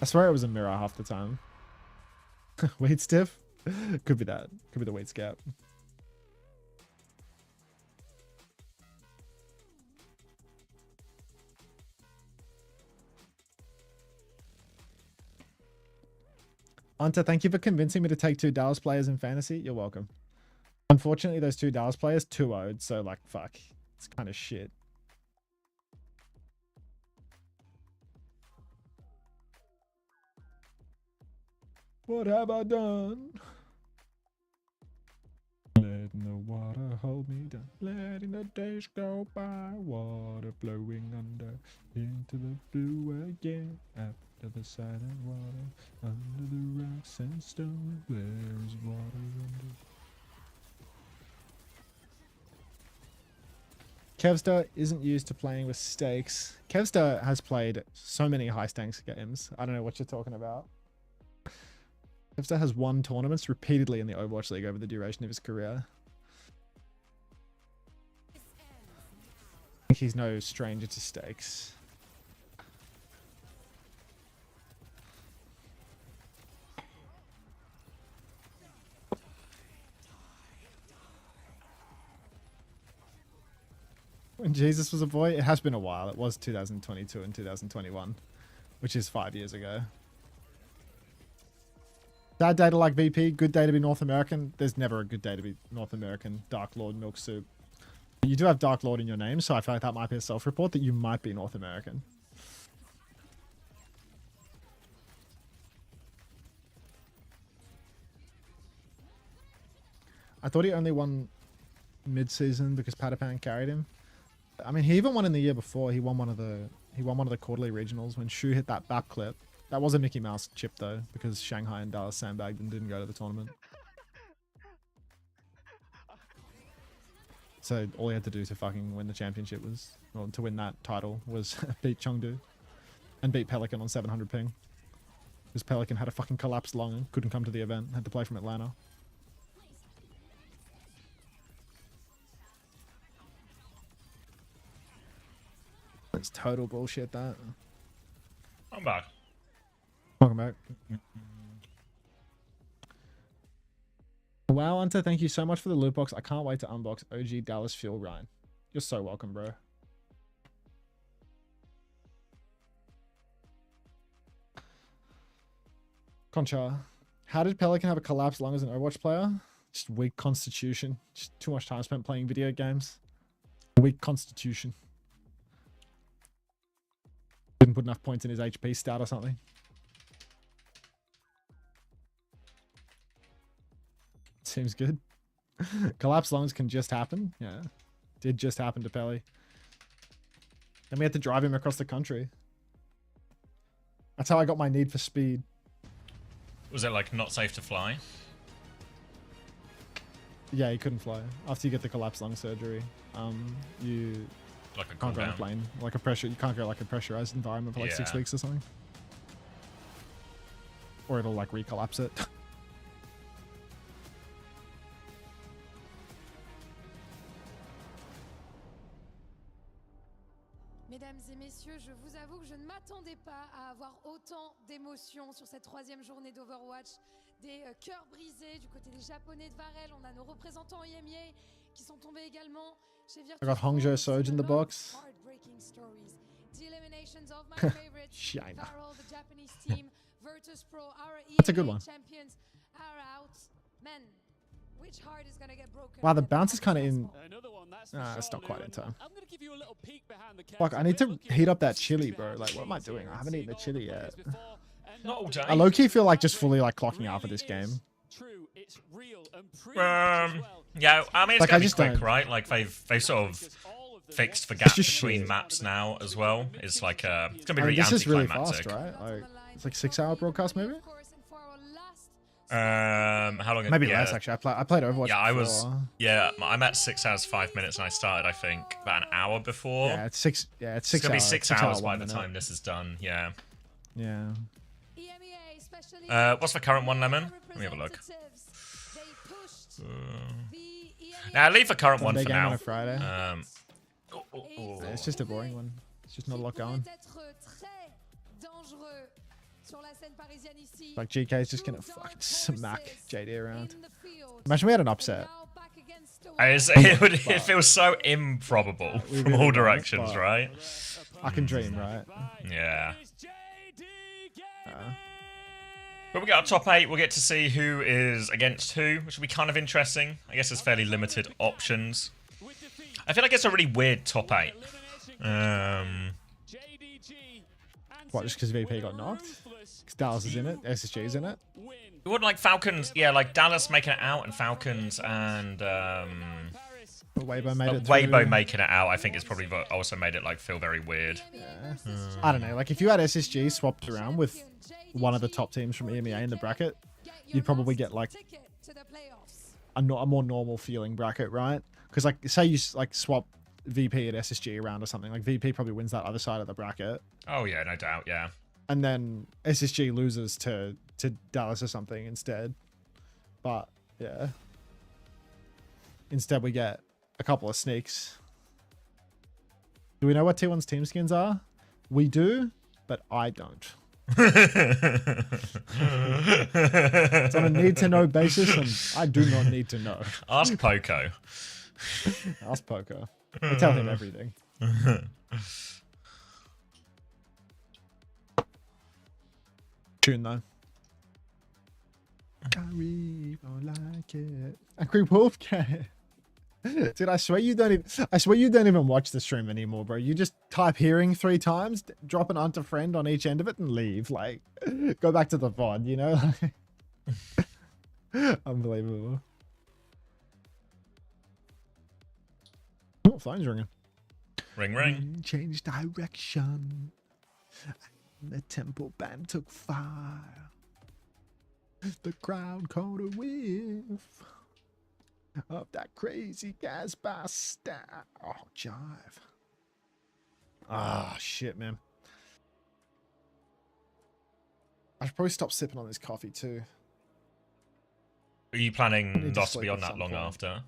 I swear it was a mirror half the time. Weight stiff? Could be that. Could be the weight gap. Anta, thank you for convincing me to take 2 Dallas players in fantasy. You're welcome. Unfortunately, those 2 Dallas players 2-0'd, so like, fuck. It's kind of shit. What have I done? Letting the water hold me down. Letting the days go by. Water flowing under. Into the blue again. After the silent water. Under the rocks and stone. There is water under. Kevstar isn't used to playing with stakes. Kevstar has played so many high stakes games. I don't know what you're talking about. Kevstar has won tournaments repeatedly in the Overwatch League over the duration of his career. I think he's no stranger to stakes. When Jesus was a boy, it has been a while. It was 2022 and 2021, which is 5 years ago. Bad day to like VP, good day to be North American. There's never a good day to be North American. Dark Lord, Milk Soup. You do have Dark Lord in your name, so I feel like that might be a self-report that you might be North American. I thought he only won mid-season because Patapan carried him. I mean, he even won in the year before. He won one of the He won one of the quarterly regionals when Shu hit that BAP clip. That was a Mickey Mouse chip though, because Shanghai and Dallas sandbagged and didn't go to the tournament. So all he had to do to fucking win the championship was, or to win that title, was beat Chengdu and beat Pelican on 700 ping. Because Pelican had a fucking collapsed lung and couldn't come to the event, had to play from Atlanta. It's total bullshit, that. I'm back. Welcome back. Wow, Hunter, thank you so much for the loot box. I can't wait to unbox OG Dallas Fuel Ryan. You're so welcome, bro. Concha, how did Pelican have a collapsed lung as an Overwatch player? Just weak constitution. Just too much time spent playing video games. Weak constitution. Didn't put enough points in his HP stat or something. Seems good. Collapsed lungs can just happen. Yeah. Did just happen to Pelly. Then we had to drive him across the country. That's how I got my need for speed. Was it like not safe to fly? Yeah, he couldn't fly. After you get the collapsed lung surgery, you like a can't go on a plane. Like a pressure, you can't go like a pressurized environment for like 6 weeks or something. Or it'll like recollapse it. Mesdames et messieurs, je vous avoue que je ne m'attendais pas à avoir autant d'émotions sur cette 3e journée d'Overwatch. Des cœurs brisés du côté des Japonais de Varel. On a nos représentants EMEA qui sont tombés également chez I got Hangzhou Surge in the box. The eliminations of my favorites, China. Varel, the Japanese team, virtus.pro, our That's a good one. champions are out. Men, which heart is gonna get broken? Wow, the bounce is kind of in. It's not quite in time. Fuck, I need to heat up that chili, bro. Like, what am I doing? I haven't eaten the chili yet. Not all day. I low-key feel like just fully like clocking out for this game. Yeah, I mean, it's Like, gonna I be just quick, don't- right? Like they've sort of fixed the gap just between shit. maps now as well. It's like it's gonna be I mean, really this is really anticlimactic. fast, right? Like, it's like 6-hour broadcast, maybe. How long? Maybe yeah. less actually. I played Overwatch. Yeah, I was. before. Yeah, I'm at 6 hours 5 minutes, and I started I think about an hour before. Yeah, it's 6. Yeah, it's 6 It's gonna hours. be 6 6 hours hour, by 1 the minute. time this is done. Yeah. Yeah. What's the current one, Lemon? Let me have a look. Now leave the current one Sunday for game now. on a Friday. Yeah, Yeah, it's just a boring one. It's just not a lot going. Like GK is just gonna fucking smack JD around. Imagine we had an upset. It feels so improbable We from really all don't, directions, but right? I can dream, right? Yeah. But we got our top 8. We'll get to see who is against who, which will be kind of interesting. I guess there's fairly limited options. I feel like it's a really weird top 8. What, just because VP got knocked? Because Dallas is in it, SSG is in it. It would like Falcons, yeah, like Dallas making it out and Falcons and But Weibo made it Weibo through. making it out, I think it's probably what also made it like feel very weird. Yeah. I don't know. Like if you had SSG swapped around with one of the top teams from EMEA in the bracket, you'd probably get like a more normal feeling bracket, right? Because like say you like swap VP at SSG around or something, like VP probably wins that other side of the bracket, Oh yeah, no doubt, yeah. and then SSG loses to Dallas or something instead. But yeah, instead we get a couple of sneaks. Do we know what T1's team skins are? We do, but I don't. It's on a need-to-know basis, and I do not need to know. Ask Poco. Ask Poco. I tell him everything. Tune though. Carry on like it. Angry Wolfcat. Dude, I swear you don't even watch the stream anymore, bro. You just type hearing 3 times, drop an unto friend on each end of it, and leave. Like, go back to the VOD, you know? Unbelievable. Oh, phone's ringing. Ring, ring. Changed direction. And the temple band took fire. The crowd caught a whiff of that crazy Casbah style. Oh, jive. Ah, shit, man. I should probably stop sipping on this coffee too. Are you planning not to be on that long after?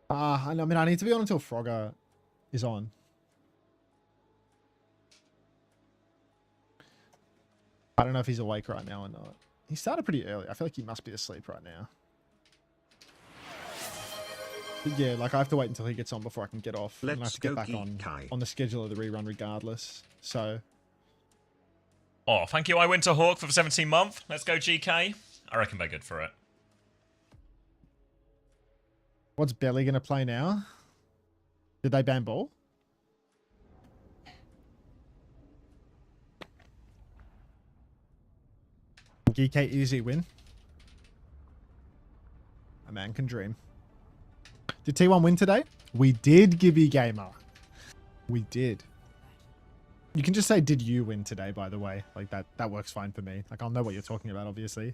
I mean, I need to be on until Frogger is on. I don't know if he's awake right now or not. He started pretty early. I feel like he must be asleep right now. But yeah, like I have to wait until he gets on before I can get off. And I have to get back on the schedule of the rerun regardless. So. Oh, thank you, I Winter Hawk, for the 17 month. Let's go, GK. I reckon they're good for it. What's Belly going to play now? Did they ban ball? GK easy win. A man can dream. Did T1 win today? We did, Gibby Gamer. We did. You can just say, did you win today, by the way? Like, that works fine for me. Like, I'll know what you're talking about, obviously.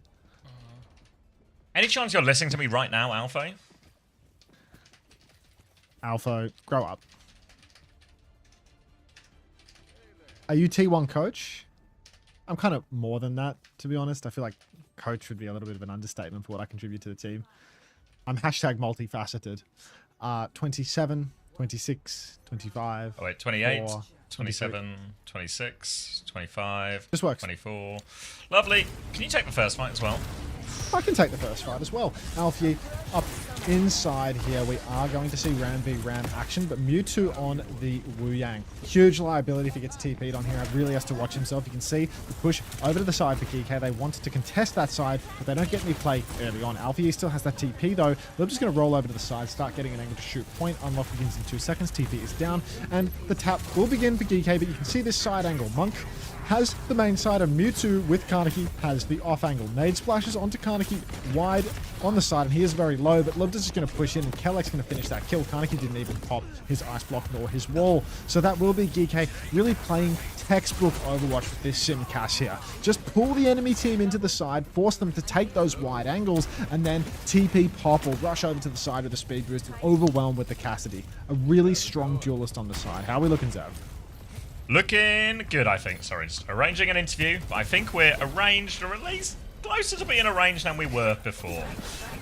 Any chance you're listening to me right now, Alpha? Alpha, grow up. Are you T1 coach? I'm kind of more than that, to be honest. I feel like coach would be a little bit of an understatement for what I contribute to the team. I'm hashtag multifaceted. 27, 26, 25. Oh, wait, 28, 4, 27, 26, 25, this works. 24. Lovely. Can you take the first fight as well? I can take the first fight as well. Alfie up inside here. We are going to see Ram v Ram action, but Mewtwo on the Wu Yang. Huge liability if he gets TP'd on here. Really has to watch himself. You can see the push over to the side for GK. They wanted to contest that side, but they don't get any play early on. Alfie still has that TP though. They're just going to roll over to the side, start getting an angle to shoot. Point unlock begins in 2 seconds. TP is down, and the tap will begin for GK, but you can see this side angle. Monk has the main side of Mewtwo with Kaneki, has the off angle. Nade splashes onto Kaneki wide on the side, and he is very low, but Lubda's just going to push in, and Kelleck's going to finish that kill. Kaneki didn't even pop his ice block nor his wall. So that will be GK really playing textbook Overwatch with this Simcast here. Just pull the enemy team into the side, force them to take those wide angles, and then TP pop or rush over to the side with the speed boost and overwhelm with the Cassidy. A really strong duelist on the side. How are we looking, Zav? Looking good, I think. Sorry, just arranging an interview. But I think we're arranged, or at least closer to being arranged than we were before.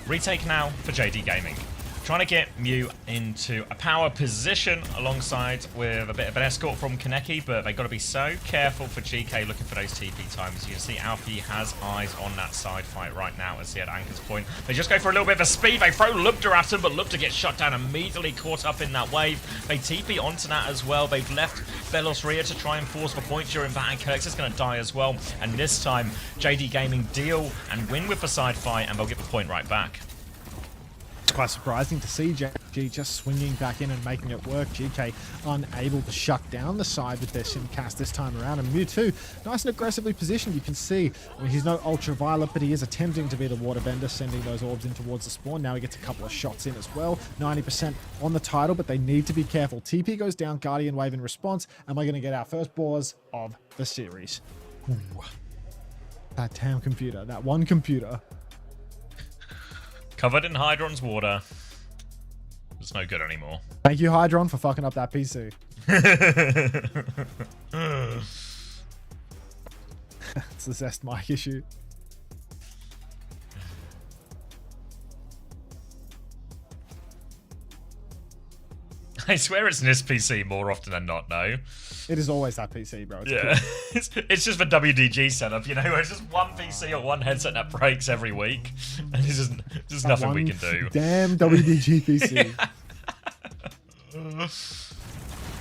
Retake now for JD Gaming. Trying to get Mew into a power position alongside with a bit of an escort from Kaneki, but they've got to be so careful for GK looking for those TP times. You can see Alfie has eyes on that side fight right now as he had Anchor's point. They just go for a little bit of a speed. They throw Lubda at him, but Lubda gets shot down immediately, caught up in that wave. They TP onto that as well. They've left Belos Ria to try and force the point during that, and Kellex is going to die as well. And this time, JD Gaming deal and win with the side fight, and they'll get the point right back. It's quite surprising to see JG just swinging back in and making it work. GK unable to shut down the side with their Simcast this time around. And Mewtwo, nice and aggressively positioned. You can see, I mean, he's no ultraviolet, but he is attempting to be the waterbender, sending those orbs in towards the spawn. Now he gets a couple of shots in as well. 90% on the title, but they need to be careful. TP goes down, Guardian Wave in response, and we're going to get our first boars of the series. Ooh. That damn computer, that one computer. Covered in Hydron's water. It's no good anymore. Thank you, Hydron, for fucking up that PC. It's the Zest mic issue. I swear it's this PC more often than not, no. It is always that PC, bro. It's yeah. Cool. It's just the WDG setup, you know, where it's just one PC or one headset that breaks every week. And there's just nothing we can do. Damn WDG PC.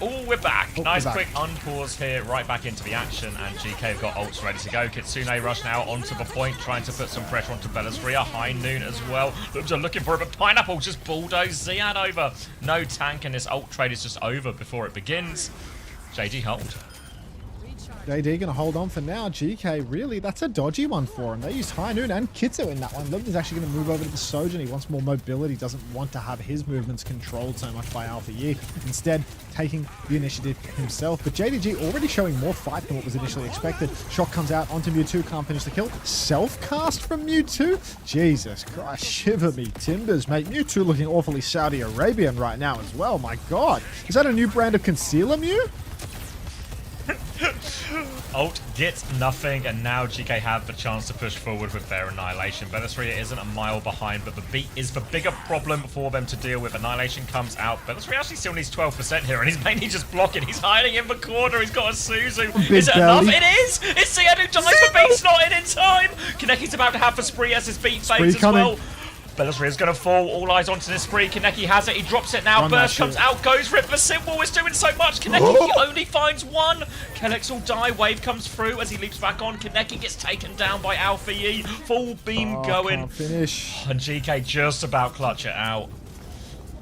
Oh, we're back. Nice quick unpause here, right back into the action, and GK have got ults ready to go. Kitsune rush now onto the point, trying to put some pressure onto Belos Ria. High Noon as well. Looks are looking for it, but Pineapple just bulldozed Ziad over. No tank, and this ult trade is just over before it begins. JD hold. JD gonna hold on for now. GK, really, that's a dodgy one for him. They used High Noon and Kitsu in that one. Lubda's actually gonna move over to the Sojourn. He wants more mobility, doesn't want to have his movements controlled so much by Alpha Yi. Instead, taking the initiative himself. But JDG already showing more fight than what was initially expected. Shock comes out onto Mewtwo, can't finish the kill. Self-cast from Mewtwo? Jesus Christ, shiver me timbers, mate. Mewtwo looking awfully Saudi Arabian right now as well, my god. Is that a new brand of concealer, Mew? Ult gets nothing, and now GK have the chance to push forward with their Annihilation. Bellisria isn't a mile behind, but the beat is the bigger problem for them to deal with. Annihilation comes out. Bellisria actually still needs 12% here, and he's mainly just blocking. He's hiding in the corner. He's got a Suzu. Is it enough? It is! It's Ziad who dies, but Beat's not in time! Kaneki's about to have the Spree as his beat fades as well. Bellisria's going to fall. All eyes onto this Spree. Kaneki has it. He drops it now. Burst comes out. Goes for it. The Symbol is doing so much. Kaneki only finds one. Kellex will die. Wave comes through as he leaps back on. Kaneki gets taken down by Alpha Yi. Full beam going. Can't finish. And GK just about clutch it out.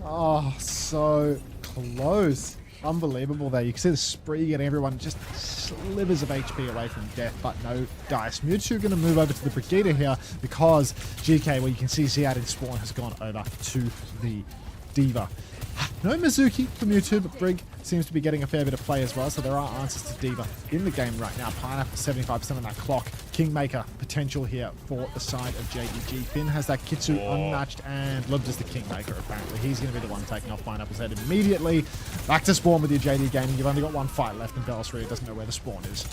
Oh, so close. Unbelievable there. You can see the Spree getting everyone just slivers of HP away from death, but no dice. Mewtwo going to move over to the Brigitte here because GK, well, you can see Ziad in spawn has gone over to the D.Va. No Mizuki for Mewtwo, but Brig seems to be getting a fair bit of play as well, so there are answers to D.Va in the game right now. Pineapple 75% on that clock. Kingmaker potential here for the side of JDG. Finn has that Kitsu unmatched, and Lubda's the Kingmaker apparently. He's going to be the one taking off Pineapple's head immediately. Back to spawn with your JD Gaming. You've only got one fight left, and Bellisria doesn't know where the spawn is.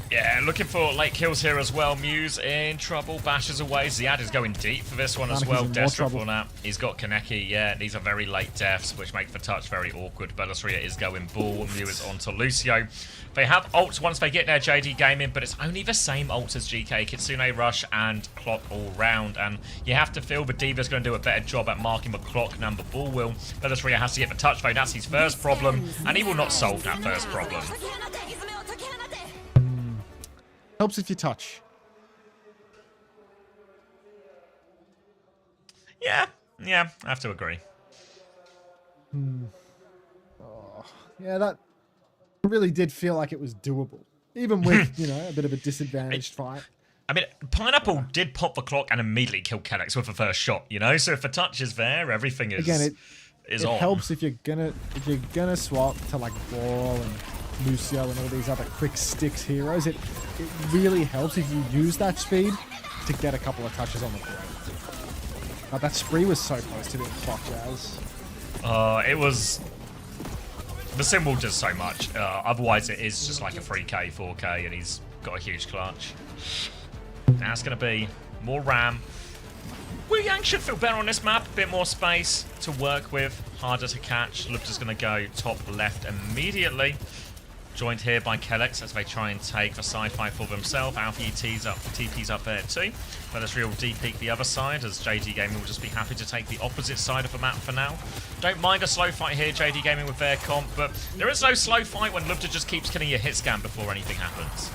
Yeah, looking for late kills here as well. Mew's in trouble, bashes away. Ziad is going deep for this one as well. Desperate for that. He's got Kaneki, yeah. These are very late deaths, which make the touch very awkward. Bellisria is going bull. Mew is onto Lucio. They have ults once they get their JD Gaming, but it's only the same ults as GK. Kitsune Rush and Clock all round. And you have to feel the D.Va's going to do a better job at marking the clock than the Bull will. Bellisria has to get the touch though. That's his first problem, and he will not solve that first problem. Helps if you touch. Yeah, I have to agree. Oh, yeah, that really did feel like it was doable. Even with, you know, a bit of a disadvantaged fight. I mean, Pineapple did pop the clock and immediately kill Kellex with the first shot, you know? So if the touch is there, everything is Again, it on. helps if you're gonna swap to like Ball and Lucio and all these other quick sticks heroes. It really helps if you use that speed to get a couple of touches on the board. But that Spree was so close to being clocked, Jazz. It was... The Symbol does so much. Otherwise, it is just like a 3k, 4k, and he's got a huge clutch. Now it's going to be more RAM. Wu Yang should feel better on this map. A bit more space to work with. Harder to catch. Lubda's going to go top left immediately. Joined here by Kellex as they try and take the side fight for themselves. Alpha TP's up there too. Bellisria will D-peek the other side as JD Gaming will just be happy to take the opposite side of the map for now. Don't mind a slow fight here, JD Gaming with their comp, but there is no slow fight when Lubda just keeps killing your hit scan before anything happens.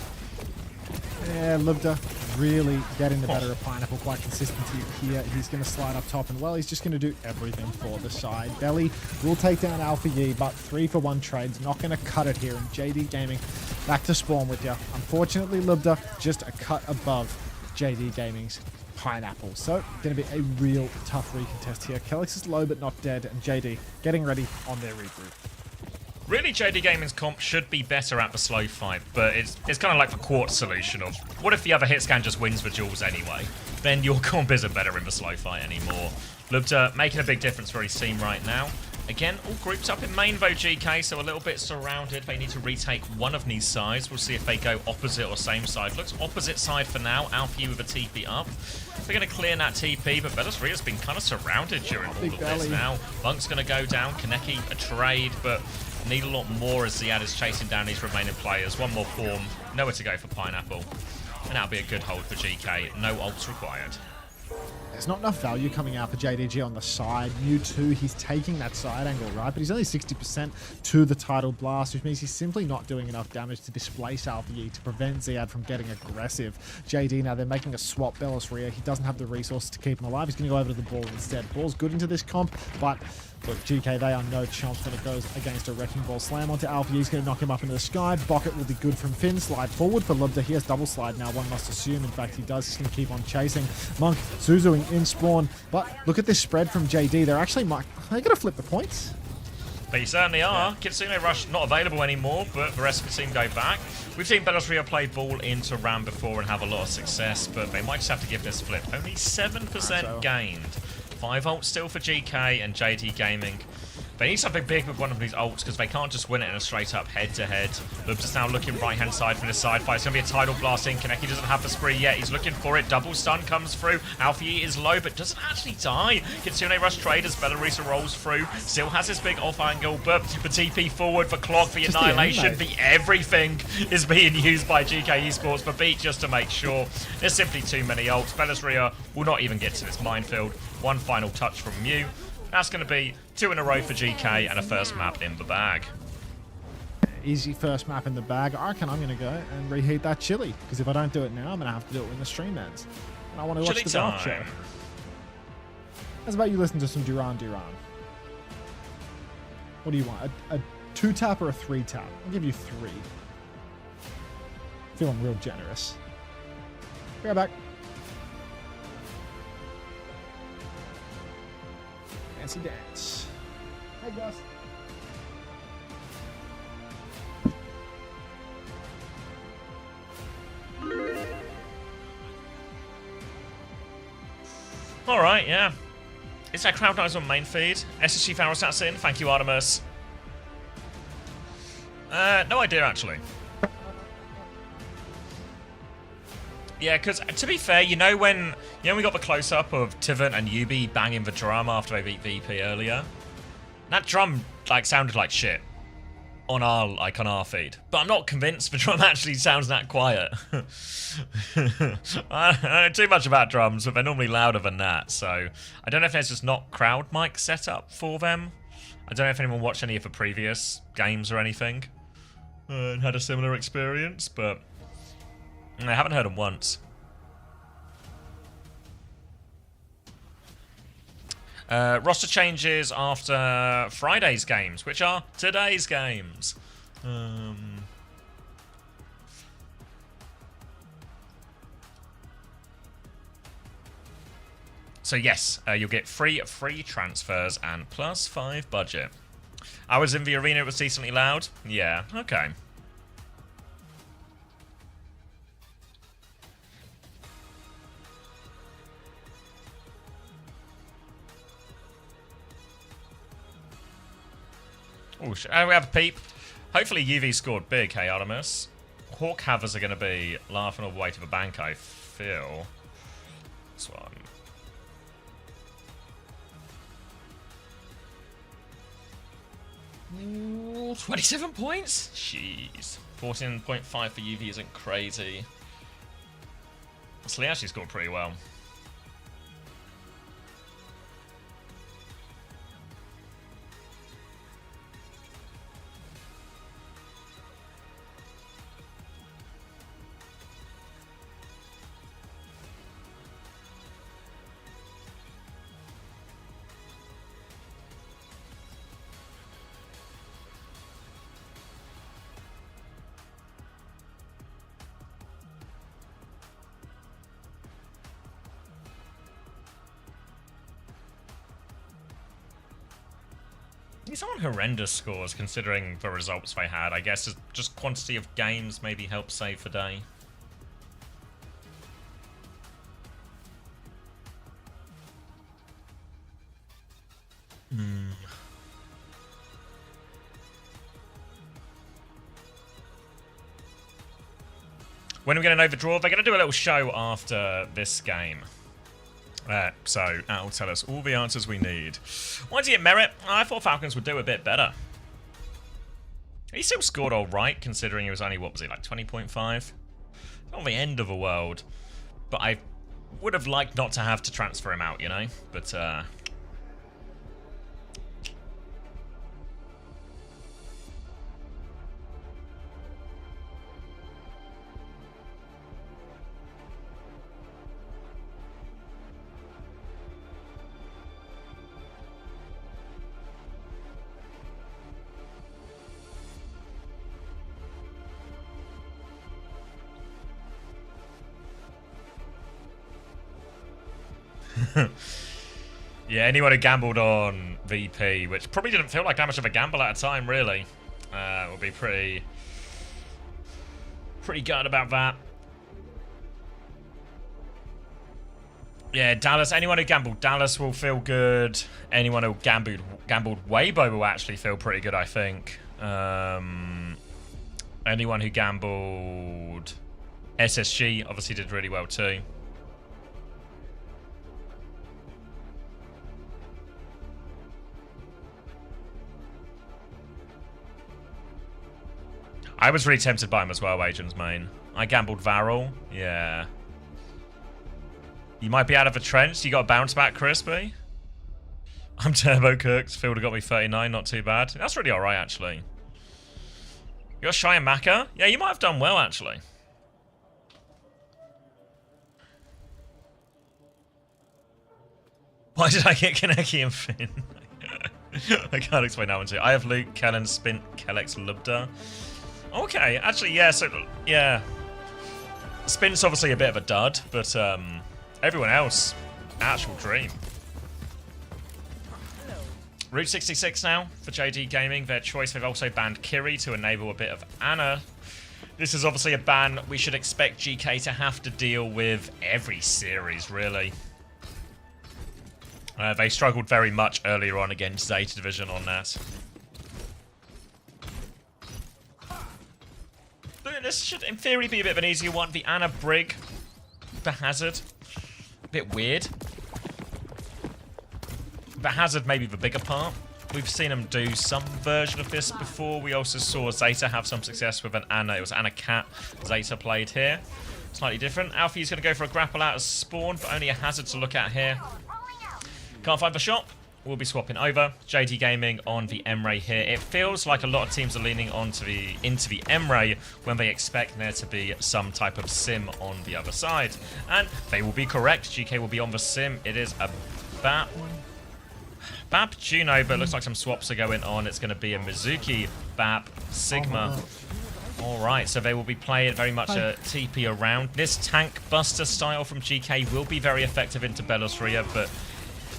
Yeah, Lubda really getting the better of Pineapple quite consistently here. He's going to slide up top, and well, he's just going to do everything for the side. Belly will take down Alpha Yi, but 3-for-1 trades, not going to cut it here. And JD Gaming back to spawn with you. Unfortunately, Lubda just a cut above JD Gaming's Pineapple. So, going to be a real tough recontest here. Kellex is low but not dead, and JD getting ready on their regroup. Really, JD Gaming's comp should be better at the slow fight, but it's kind of like the Quartz solution of, what if the other hit scan just wins the duels anyway? Then your comp isn't better in the slow fight anymore. Lubda making a big difference for his team right now. Again, all grouped up in main though, GK, so a little bit surrounded. They need to retake one of these sides. We'll see if they go opposite or same side. Looks opposite side for now. Alfie with a TP up. They're going to clear that TP, but Bellisria's been kind of surrounded during all of this now. Monk's going to go down. Kaneki, a trade, but need a lot more as Ziad is chasing down these remaining players. One more form. Nowhere to go for Pineapple. And that'll be a good hold for GK. No ults required. There's not enough value coming out for JDG on the side. Mewtwo, he's taking that side angle, right? But he's only 60% to the Tidal Blast, which means he's simply not doing enough damage to displace Alpha Yi to prevent Ziad from getting aggressive. JD, now they're making a swap. Bellisria, he doesn't have the resources to keep him alive. He's going to go over to the Ball instead. Ball's good into this comp, but But GK, they are no chance when it goes against a Wrecking Ball. Slam onto Alpha. He's going to knock him up into the sky. Bucket will be good from Finn. Slide forward for Lubda. He has double slide now, one must assume. In fact, he does. He's going to keep on chasing. Monk, Suzuing in spawn. But look at this spread from JD. They're actually... They're going to flip the points. They certainly are. Kitsune Rush not available anymore, but the rest of the team go back. We've seen Bellasria play ball into Ram before and have a lot of success, but they might just have to give this flip. Only 7% gained. 5 ults still for GK and JD Gaming. They need something big with one of these ults because they can't just win it in a straight-up head-to-head. Lubs is now looking right-hand side from the side fight. It's going to be a Tidal Blast in. Kaneki doesn't have the spree yet. He's looking for it. Double stun comes through. Alfie is low, but doesn't actually die. Kitsune Rush trade as Bellarisa rolls through. Still has his big off angle, but the TP forward for Clock, for Annihilation, the everything is being used by GK Esports for Beat just to make sure. There's simply too many ults. Bellasria will not even get to this minefield. One final touch from Mew. That's going to be 2 in a row for GK and a first map in the bag. Easy first map in the bag. I reckon I'm going to go and reheat that chili, because if I don't do it now, I'm going to have to do it when the stream ends. And I want to watch the dark show. How's about you listen to some Duran Duran? What do you want? A 2-tap or a 3-tap? I'll give you 3. Feeling real generous. Be right back. Fancy dance. Hey, Gus. Alright, yeah. Is that crowd noise on main feed? SSG Farrellsat's in. Thank you, Artemis. No idea, actually. Yeah, because to be fair, you know when we got the close-up of Tivant and Yubi banging the drum after they beat VP earlier? That drum sounded like shit on our feed. But I'm not convinced the drum actually sounds that quiet. I don't know too much about drums, but they're normally louder than that. So I don't know if there's just not crowd mic set up for them. I don't know if anyone watched any of the previous games or anything and had a similar experience, but I haven't heard them once. Roster changes after Friday's games, which are today's games. So yes, you'll get free transfers and +5 budget. I was in the arena, it was decently loud. Yeah, okay. Oh, we have a peep. Hopefully UV scored big, hey Artemis. Hawk Havers are going to be laughing all the way to the bank, I feel. This one. Ooh, 27 points? Jeez. 14.5 for UV isn't crazy. Slee actually scored pretty well. These aren't horrendous scores considering the results they had. I guess just quantity of games maybe helps save the day. When are we going to know the draw? They're going to do a little show after this game. So that'll tell us all the answers we need. Why does he get merit? I thought Falcons would do a bit better. He still scored all right, considering he was only, what was it, like 20.5? Not the end of the world. But I would have liked not to have to transfer him out, you know? But, Yeah, anyone who gambled on VP, which probably didn't feel like that much of a gamble at a time, really, will be pretty good about that. Yeah, Dallas. Anyone who gambled Dallas will feel good. Anyone who gambled Weibo will actually feel pretty good, I think. Anyone who gambled SSG obviously did really well too. I was really tempted by him as well, Agent's main. I gambled Varel. Yeah. You might be out of a trench. You got a bounce back, Crispy. I'm turbo cooked. Fielder got me 39. Not too bad. That's really alright, actually. You got Shy and Maka? Yeah, you might have done well, actually. Why did I get Kaneki and Finn? I can't explain that one too. I have Luke, Kellen, Spint, Kellex, Lubda. Okay, actually, yeah, so, yeah. Spint's obviously a bit of a dud, but everyone else, actual dream. Route 66 now for JD Gaming. Their choice, they've also banned Kiri to enable a bit of Ana. This is obviously a ban we should expect GK to have to deal with every series, really. They struggled very much earlier on against Zeta Division on that. This should, in theory, be a bit of an easier one. The Ana Brig, the Hazard, a bit weird. The Hazard maybe the bigger part. We've seen him do some version of this before. We also saw Zeta have some success with an Ana. It was Ana Cat Zeta played here. Slightly different. Alfie's going to go for a grapple out of spawn, but only a Hazard to look at here. Can't find the shop. We'll be swapping over. JD Gaming on the Emray here. It feels like a lot of teams are leaning into the Emray when they expect there to be some type of sim on the other side. And they will be correct. GK will be on the sim. It is a BAP Juno, but it looks like some swaps are going on. It's going to be a Mizuki, BAP, Sigma. Alright, so they will be playing very much a TP around. This tank buster style from GK will be very effective into Belosria, but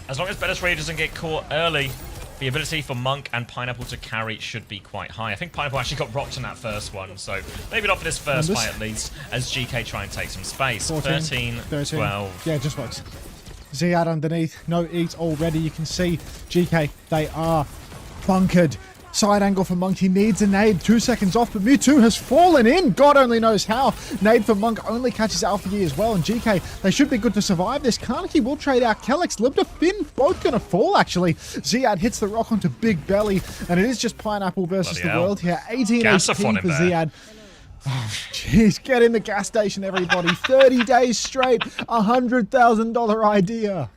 as long as Belosria doesn't get caught early, the ability for Monk and Pineapple to carry should be quite high. I think Pineapple actually got rocked in that first one, so maybe not for this first fight at least, as GK try and take some space. 13, 12. Yeah, it just works. Ziad underneath, no eat already. You can see GK, they are bunkered. Side angle for Monk, he needs a nade, 2 seconds off, but Mewtwo has fallen in, God only knows how. Nade for Monk only catches Alpha Gear as well, and GK, they should be good to survive this. Kaneki will trade out Kellex, Libda, Finn, both gonna fall actually. Ziad hits the rock onto Big Belly, and it is just Pineapple versus the world here. 18 HP for Ziad. Oh, jeez, get in the gas station, everybody. 30 days straight, $100,000 idea.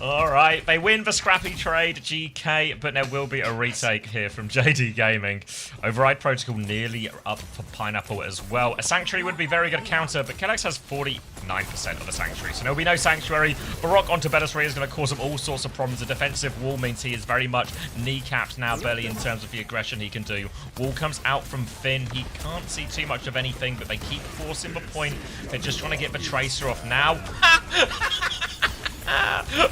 Alright, they win the scrappy trade, GK, but there will be a retake here from JD Gaming. Override Protocol nearly up for Pineapple as well. A Sanctuary would be very good counter, but Kellex has 49% of the Sanctuary, so there'll be no Sanctuary. Baroque onto Belosria is going to cause him all sorts of problems. The defensive wall means he is very much kneecapped now, Belly, in terms of the aggression he can do. Wall comes out from Finn. He can't see too much of anything, but they keep forcing the point. They're just trying to get the Tracer off now.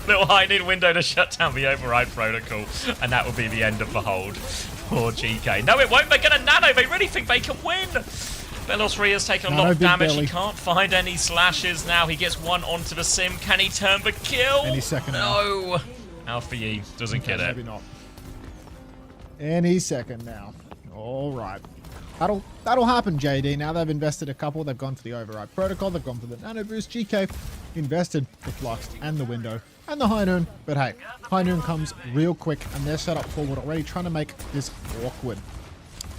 Little hiding window to shut down the override protocol, and that will be the end of the hold for GK. No, it won't. They're going to nano. They really think they can win. Belosria's taken a lot of damage. Belly. He can't find any slashes now. He gets one onto the sim. Can he turn the kill? Any second no. Alpha E doesn't get it. Maybe not. Any second now. All right. That'll happen, JD. Now they've invested a couple. They've gone for the override protocol. They've gone for the nano boost. GK invested the flux and the window and the high noon. But hey, high noon comes real quick, and they're set up forward already, trying to make this awkward.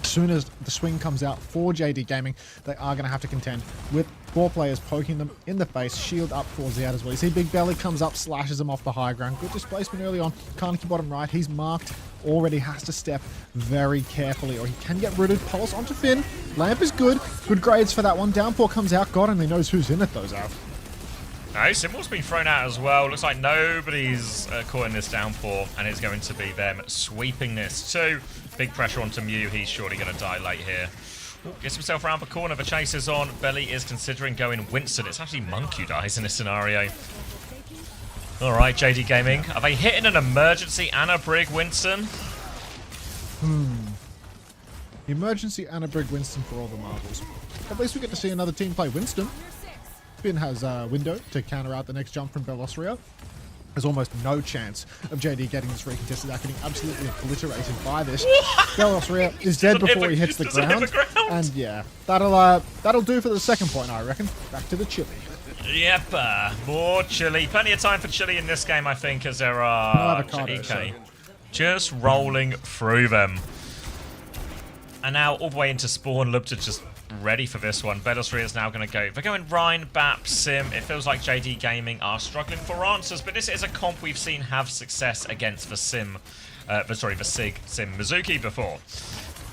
As soon as the swing comes out for JD Gaming, they are going to have to contend with 4 players poking them in the face. Shield up for Ziad as well. You see Big Belly comes up, slashes him off the high ground. Good displacement early on. Kaneki bottom right. He's marked. Already has to step very carefully, or he can get rooted. Pulse onto Finn. Lamp is good. Good grades for that one. Downpour comes out. God only knows who's in it, though, Zav. No, Symbol's been thrown out as well. Looks like nobody's caught in this downpour, and it's going to be them sweeping this too. Big pressure onto Mew. He's surely going to die late here. Gets himself around the corner. The chase is on. Belly is considering going Winston. It's actually Monk who dies in this scenario. Alright, JD Gaming. Are they hitting an emergency Anna Brig Winston? Emergency Anna Brig Winston for all the marbles. At least we get to see another team play Winston. Finn has a window to counter out the next jump from Belosria. There's almost no chance of JD getting this recontested out, getting absolutely obliterated by this. Belosria is dead before he hits the ground. And yeah, that'll do for the second point, I reckon. Back to the chili. Yep, more chili. Plenty of time for chili in this game, I think, as there are GK just rolling through them. And now all the way into spawn, Lubta just ready for this one. Belosria is now going to go. They're going Rhine, Bap, Sim. It feels like JD Gaming are struggling for answers, but this is a comp we've seen have success against the Sim, the Sig Sim Mizuki before.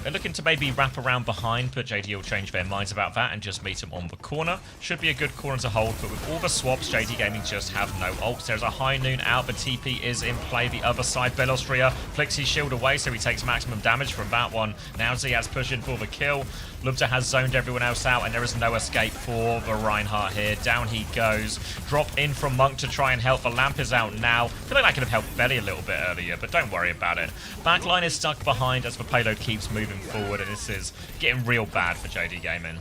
They're looking to maybe wrap around behind, but JD will change their minds about that and just meet him on the corner. Should be a good corner to hold, but with all the swaps, JD Gaming just have no ults. There's a high noon out, the TP is in play. The other side, Belosria flicks his shield away, so he takes maximum damage from that one. Now Ziad's pushing for the kill. Lubta has zoned everyone else out, and there is no escape for the Reinhardt here. Down he goes. Drop in from Monk to try and help. The lamp is out now. I feel like I could have helped Belly a little bit earlier, but don't worry about it. Backline is stuck behind as the payload keeps moving forward, and this is getting real bad for JD Gaming.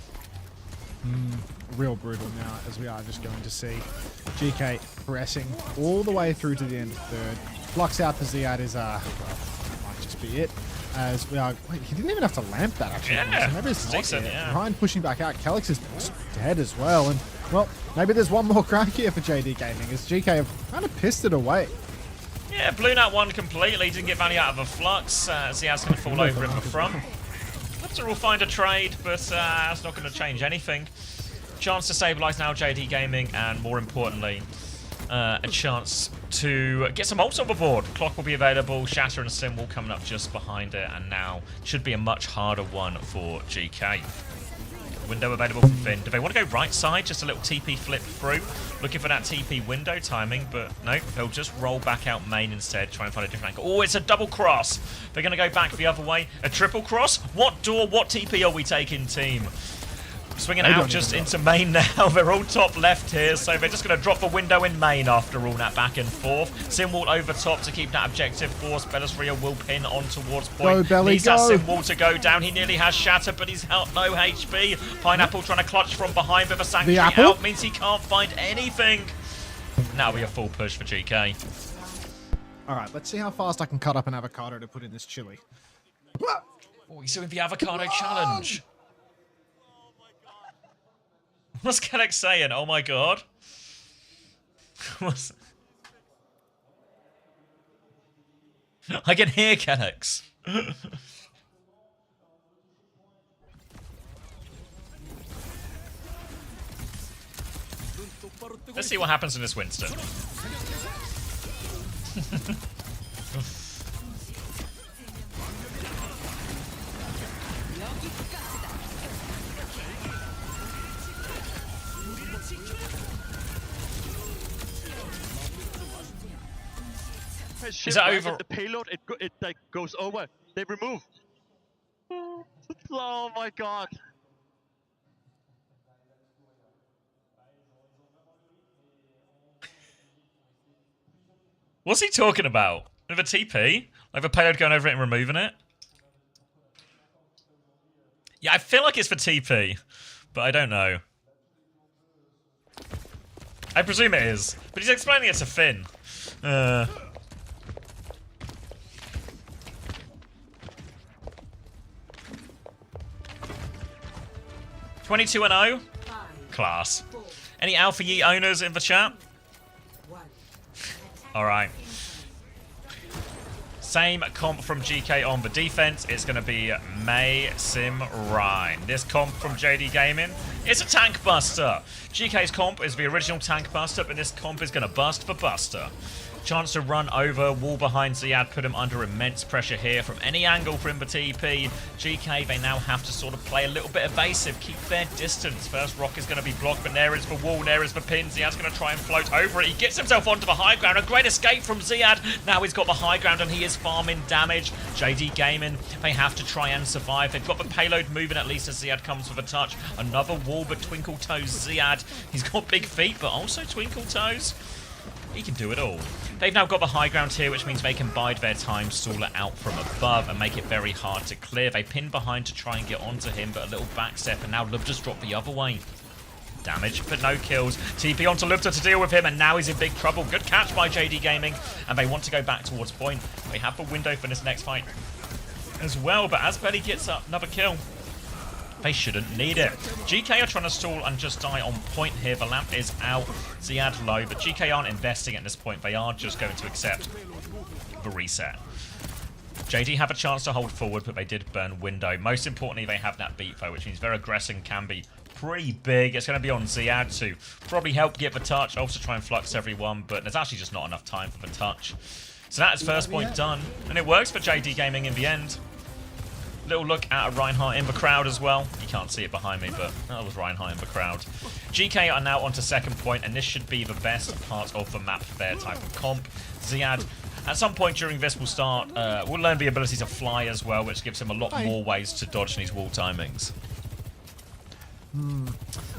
Real brutal now, as we are just going to see GK pressing all the way through to the end of third. Flux out to Ziad is, might just be it. As we are, wait, he didn't even have to lamp that actually. Yeah, so maybe it's decent, yeah. Ryan pushing back out. Calyx is dead as well, and well, maybe there's one more crack here for JD Gaming as GK have kind of pissed it away. Yeah, blew that one completely. Didn't get value out of a flux. Ziad's going to fall over in the front. Lubta will find a trade, but that's not going to change anything. Chance to stabilize now JD Gaming, and more importantly, a chance to get some ults on the board. Clock will be available. Shatter and Sim will coming up just behind it, and now should be a much harder one for GK. Window available from Finn. Do they want to go right side? Just a little TP flip through. Looking for that TP window timing, but no, they'll just roll back out main instead, try and find a different angle. Oh, it's a double cross. They're going to go back the other way. A triple cross? What door, what TP are we taking, team? Swinging out just into main now. They're all top left here, so they're just going to drop the window in main after all that back and forth. Simwalt over top to keep that objective force. Belosria will pin on towards point. Go, Belly, Needs go. that Simwalt to go down. He nearly has Shatter, but he's out no HP. Pineapple trying to clutch from behind, but the Sanctuary out means he can't find anything. Now we a full push for GK. Alright, let's see how fast I can cut up an avocado to put in this chili. Oh, he's doing the avocado challenge. What's Kellex saying? Oh my god. I can hear Kellex. Let's see what happens in this Winston. Is that over? The payload, it like goes over. They remove. Oh my god. What's he talking about? With a TP? Like the payload going over it and removing it? Yeah, I feel like it's for TP, but I don't know. I presume it is, but he's explaining it to Finn. 22-0. Class. Any Alpha Yi owners in the chat? Alright. Same comp from GK on the defense. It's going to be May, Sim, Rhine. This comp from JD Gaming, it's a tank buster. GK's comp is the original tank buster, but this comp is going to bust for Buster. Chance to run over, wall behind Ziad, put him under immense pressure here from any angle for him for TP. GK, they now have to sort of play a little bit evasive, keep their distance. First rock is going to be blocked, but Nair is for wall, Nair is for pin. Ziad's going to try and float over it. He gets himself onto the high ground. A great escape from Ziad. Now he's got the high ground and he is farming damage. JD Gaming, they have to try and survive. They've got the payload moving at least as Ziad comes with a touch. Another wall, but Twinkle Toes Ziad. He's got big feet, but also Twinkle Toes. He can do it all. They've now got the high ground here, which means they can bide their time, stall it out from above, and make it very hard to clear. They pin behind to try and get onto him, but a little back step, and now Lub just dropped the other way. Damage, but no kills. TP onto Lubta to deal with him, and now he's in big trouble. Good catch by JD Gaming, and they want to go back towards point. They have the window for this next fight as well, but as Belly gets up, another kill. They shouldn't need it. GK are trying to stall and just die on point here. The lamp is out. Ziad low, but GK aren't investing at this point. They are just going to accept the reset. JD have a chance to hold forward, but they did burn window. Most importantly, they have that beat though, which means their aggression can be pretty big. It's going to be on Ziad to probably help get the touch, also try and flux everyone, but there's actually just not enough time for the touch. So that is first point done, and it works for JD Gaming in the end. Little look at a Reinhardt in the crowd as well. You can't see it behind me, but that was Reinhardt in the crowd. GK are now onto second point, and this should be the best part of the map for their type of comp. Ziad, at some point during this, will learn the ability to fly as well, which gives him a lot more ways to dodge these wall timings.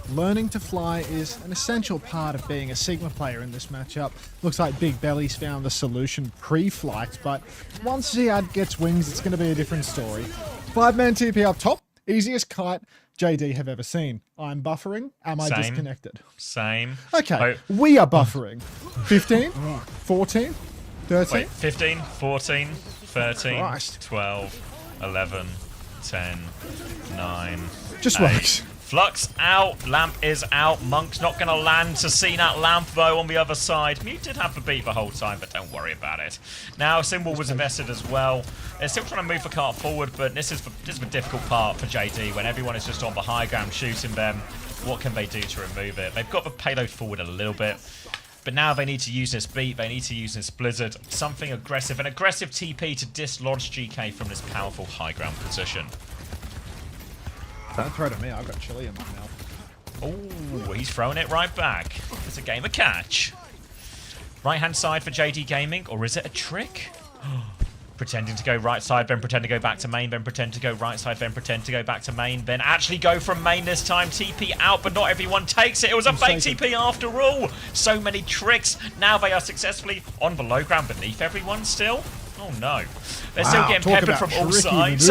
Learning to fly is an essential part of being a Sigma player in this matchup. Looks like Big Belly's found the solution pre-flight, but once Ziad gets wings, it's going to be a different story. 5-man TP up top, easiest kite JD have ever seen. I'm buffering. Am I disconnected? Same. Okay, we are buffering. 15, 14, 13. Wait, 15, 14, 13, Christ. 12, 11, 10, 9, Just 8. works. Flux out, Lamp is out, Monk's not going to land to see that Lamp though on the other side. Mute did have the beat the whole time, but don't worry about it. Now Symbol was invested as well. They're still trying to move the cart forward, but this is the difficult part for JD when everyone is just on the high ground shooting them. What can they do to remove it? They've got the payload forward a little bit, but now they need to use this beat, they need to use this blizzard, something aggressive, an aggressive TP to dislodge GK from this powerful high ground position. Don't throw it at me, I've got chili in my mouth. Oh, he's throwing it right back. It's a game of catch. Right hand side for JD Gaming, or is it a trick? Pretending to go right side, then pretend to go back to main, then pretend to go right side, then pretend to go back to main, then actually go from main this time. TP out, but not everyone takes it. It was a fake TP after all. So many tricks. Now they are successfully on the low ground beneath everyone still. Oh no. They're still getting peppered from all sides.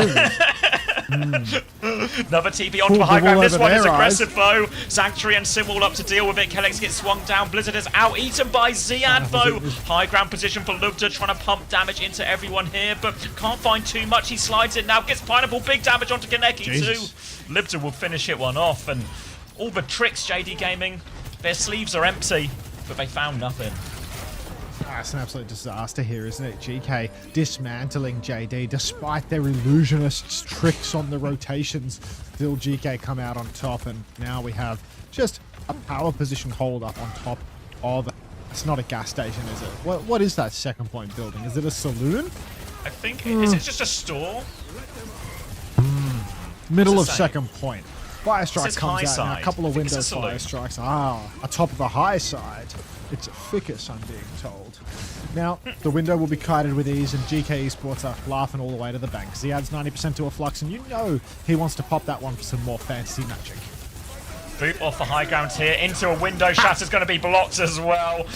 Another TP onto the high ground. This one is aggressive though. Sanctuary and Simwall up to deal with it. Kellex gets swung down. Blizzard is out. Eaten by Ziad though. High ground position for Lubta, trying to pump damage into everyone here, but can't find too much. He slides it now. Gets Pineapple. Big damage onto Kaneki too. Lubta will finish it one off, and all the tricks JD Gaming, their sleeves are empty, but they found nothing. It's an absolute disaster here, isn't it? GK dismantling JD despite their illusionists' tricks on the rotations. Still GK come out on top, and now we have just a power position hold up on top of... It's not a gas station, is it? What is that second point building? Is it a saloon? I think... Is it just a store? Middle of second point. Fire strike comes out, side. and a couple of windows fire strikes. Atop of the high side. It's a ficus, I'm being told. Now, the window will be kited with ease, and GK Esports are laughing all the way to the bank. Ziad's 90% to a flux, and you know he wants to pop that one for some more fantasy magic. Boop off the high ground here, into a window. Shatter's going to be blocked as well.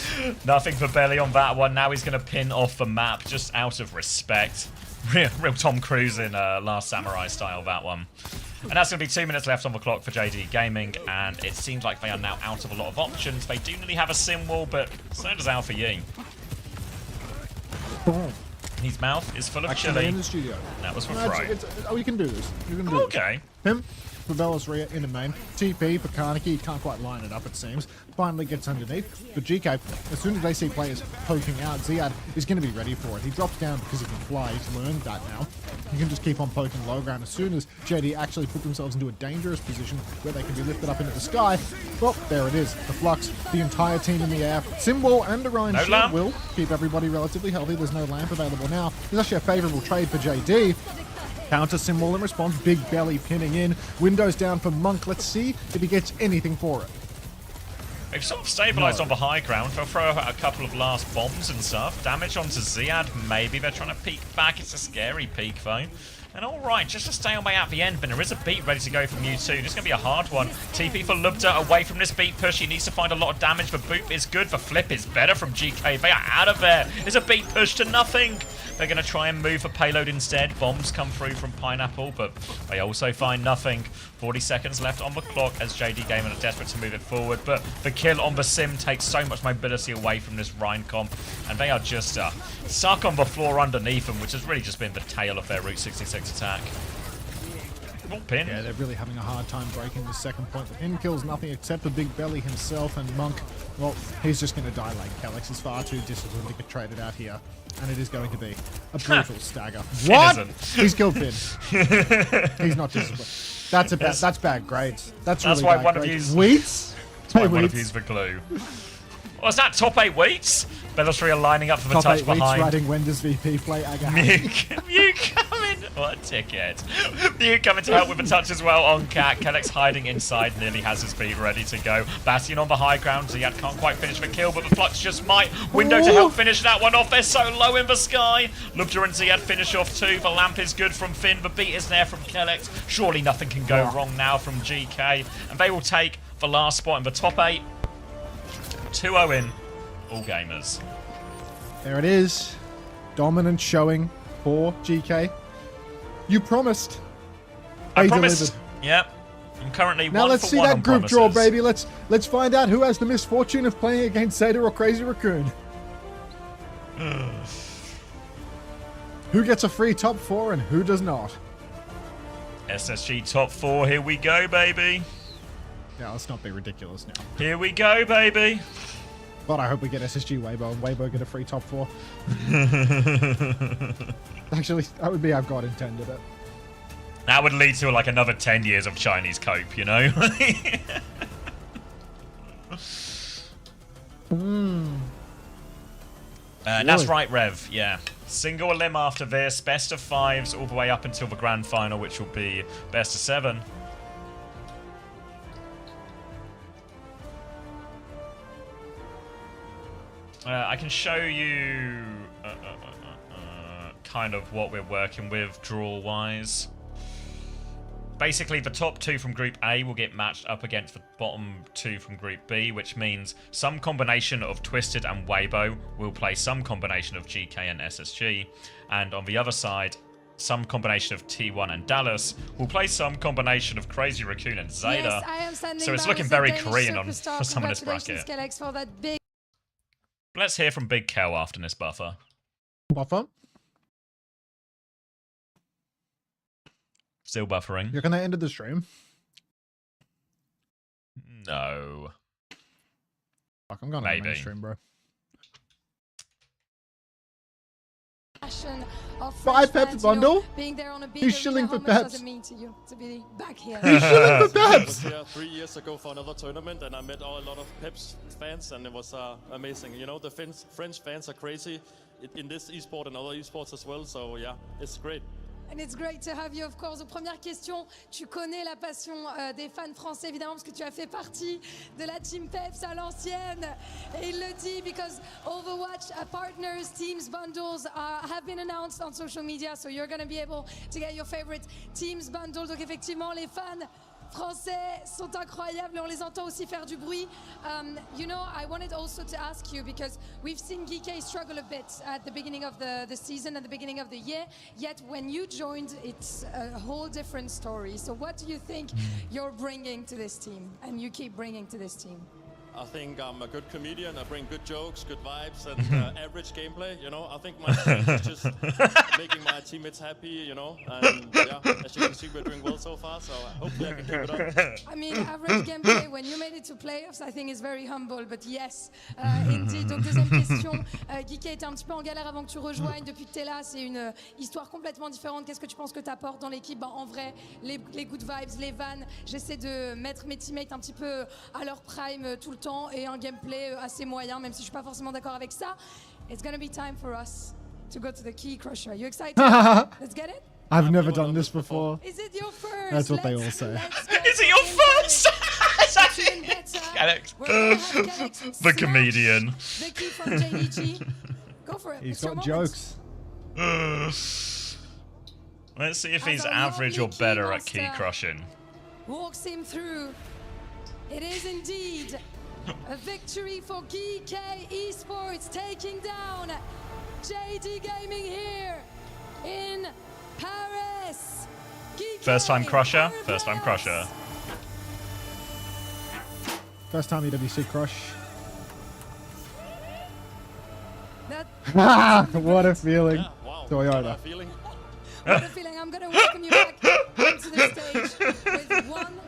Nothing for Belly on that one. Now he's going to pin off the map, just out of respect. Real Tom Cruise in Last Samurai style, that one. And that's going to be 2 minutes left on the clock for JD Gaming, and it seems like they are now out of a lot of options. They do nearly have a sim wall, but so does Alpha Yi. His mouth is full of chili. In the studio. That was for Fry. Oh, you can do this. You can do okay. Him, for Bella's rear in the main. TP for Kaneki. He can't quite line it up, it seems. Finally gets underneath. But GK, as soon as they see players poking out, Ziad is going to be ready for it. He drops down because he can fly. He's learned that now. You can just keep on poking low ground. As soon as JD actually put themselves into a dangerous position where they can be lifted up into the sky, well, there it is. The Flux, the entire team in the air. Symbol and Orion Shield will keep everybody relatively healthy. There's no lamp available now. There's actually a favorable trade for JD. Counter Symbol in response. Big Belly pinning in. Windows down for Monk. Let's see if he gets anything for it. They've sort of stabilised on the high ground. They'll throw out a couple of last bombs and stuff. Damage onto Ziad, maybe. They're trying to peek back. It's a scary peek, though. And alright, just a stalemate at the end, but there is a beat ready to go from U2. This is going to be a hard one. TP for Lubda away from this beat push. He needs to find a lot of damage. The boop is good. The flip is better from GK. They are out of there. There's a beat push to nothing. They're going to try and move the payload instead. Bombs come through from Pineapple, but they also find nothing. 40 seconds left on the clock as JD Gamer are desperate to move it forward, but the kill on the sim takes so much mobility away from this Rhine comp, and they are just stuck on the floor underneath them, which has really just been the tail of their Route 66 attack. Pin. Yeah, they're really having a hard time breaking the second point. The pin kills nothing except for Big Belly himself, and Monk, well, he's just going to die late. Kellex is far too disciplined to get traded out here, and it is going to be a brutal stagger. What? He's killed Finn. He's not disciplined. That's bad grades. That's really why bad one grades. of you's Wheats? That's why one of you's the clue. What's that? Top 8 Wheats? Bellatry are lining up for the Top touch 8 Wheats behind. riding when does VP play Aga? Mew coming. What a ticket. Mew coming to help with a touch as well on Cat. Kellex hiding inside, nearly has his feet ready to go. Bastion on the high ground. Ziad can't quite finish the kill, but the Flux just might. Window to help finish that one off. They're so low in the sky. Lubda and Ziad finish off too. The lamp is good from Finn. The beat is there from Kellex. Surely nothing can go wrong now from GK. And they will take the last spot in the top 8. 2-0 in. All gamers. There it is. Dominant showing for GK. You promised. I promised. Yep. I'm currently now 1 let's for see 1 that on group promises. draw, baby. Let's find out who has the misfortune of playing against Zeta or Crazy Raccoon. Who gets a free top 4 and who does not? SSG top 4. Here we go, baby. Yeah, let's not be ridiculous now. Here we go, baby. God, I hope we get SSG Weibo and Weibo get a free top 4. Actually, that would be how God intended it. That would lead to like another 10 years of Chinese cope, you know? That's right, Rev, yeah. Single elim after this, best of 5s all the way up until the grand final, which will be best of 7. I can show you kind of what we're working with draw-wise. Basically, the top 2 from Group A will get matched up against the bottom 2 from Group B, which means some combination of Twisted and Weibo will play some combination of GK and SSG. And on the other side, some combination of T1 and Dallas will play some combination of Crazy Raccoon and Zeta. Yes, I am standing so it's by looking with very the Danish Korean on superstar. for some of this bracket. Kellex, for that big Let's hear from Big Kel after this buffer. Buffer? Still buffering. You're gonna end the stream? No. Fuck, I'm gonna end the stream, bro. of 5 peps fans, bundle? You know, being there on a big He's shilling for how much does peps. it mean to you to be back here? He's shilling for I was peps. here 3 years ago for another tournament, and I met a lot of Peps fans, and it was amazing. You know, the French fans are crazy in this esport and other esports as well. So yeah, it's great. And it's great to have you, of course. Première question, tu connais la passion des fans français, évidemment, parce que tu as fait partie de la Team Peps à l'ancienne. Et il le dit, because Overwatch partners, teams, bundles have been announced on social media, so you're going to be able to get your favorite teams bundle. Donc effectivement, les fans français sont incroyables et on les entend aussi faire du bruit. You know, I wanted also to ask you, because we've seen GK struggle a bit at the beginning of the season, at the beginning of the year, yet when you joined, it's a whole different story. So what do you think you're bringing to this team, and you keep bringing to this team? I think I'm a good comedian. I bring good jokes, good vibes, and average gameplay. You know, I think my strength is just making my teammates happy. You know, and yeah, as you can see, we're doing well so far. So hopefully I can keep it up. I mean, average gameplay when you made it to playoffs, I think is very humble. But yes, indeed. Donc deuxième question, Geeky était un petit peu en galère avant que tu rejoignes. Depuis que t'es là, c'est une histoire complètement différente. Qu'est-ce que tu penses que t'apportes dans l'équipe? Ben, en vrai, les good vibes, les vannes. J'essaie de mettre mes teammates un petit peu à leur prime tout le temps et un gameplay assez moyen, même si je suis pas forcément d'accord avec ça. It's gonna be time for us to go to the key crusher. You excited? Let's get it? I've never done this before. Is it your first? That's what they all say. Is it your first? Alex. The comedian. The key from JDG. Go for it. He's It's your got moment. jokes. Let's see if he's average or better at key crushing. Walks him through. It is indeed a victory for GK Esports, taking down JD Gaming here in Paris. First time crusher. First time crusher. First time EWC crush. What a feeling. Yeah, wow. Toyota. What a feeling. What a feeling. I'm going to welcome you back onto the stage with one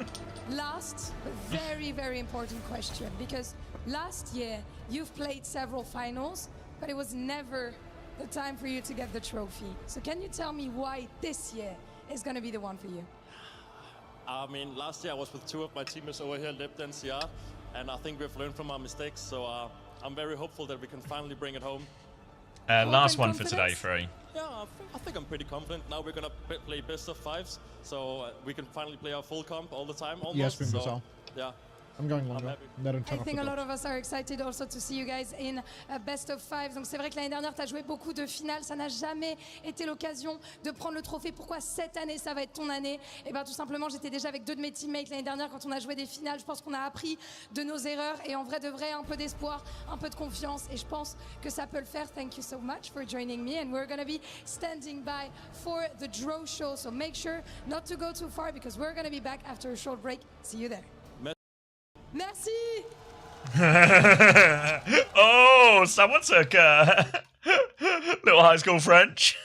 last, but very, very important question. Because last year, you've played several finals, but it was never the time for you to get the trophy. So can you tell me why this year is going to be the one for you? I mean, last year I was with two of my teammates over here, Lipt and CR, and I think we've learned from our mistakes. So I'm very hopeful that we can finally bring it home. Last one for today, Free. Yeah, I think I'm pretty confident. Now we're gonna play best of fives, so we can finally play our full comp all the time, almost. Yes, so, yeah. I'm going longer. I think a lot of us are excited also to see you guys in a best of five. Donc c'est vrai que l'année dernière, tu as joué beaucoup de finales. Ça n'a jamais été l'occasion de prendre le trophée. Pourquoi cette année, ça va être ton année? Et bien tout simplement, j'étais déjà avec deux de mes teammates l'année dernière quand on a joué des finales. Je pense qu'on a appris de nos erreurs et en vrai de vrai, un peu d'espoir, un peu de confiance. Et je pense que ça peut le faire. Thank you so much for joining me. And we're going to be standing by for the draw show. So make sure not to go too far because we're going to be back after a short break. See you there. Merci. Oh, someone took little high school French.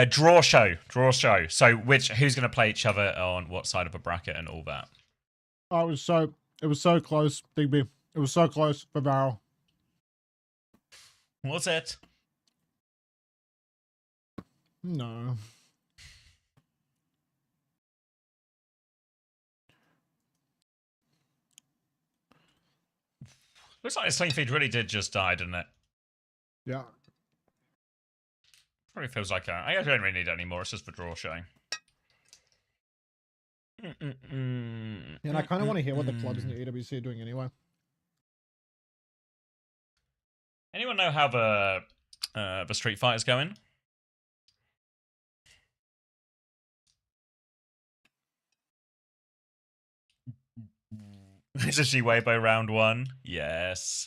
Draw show. So who's going to play each other on what side of a bracket and all that? Oh, it was so close, Digby. It was so close for Barrel. Was it? No. Looks like his team feed really did just die, didn't it? Yeah. Probably feels like I don't really need it anymore. It's just for draw show. And I kind of want to hear what the clubs in the EWC are doing anyway. Anyone know how the Street Fighter's going? Is it Weibo round one? Yes.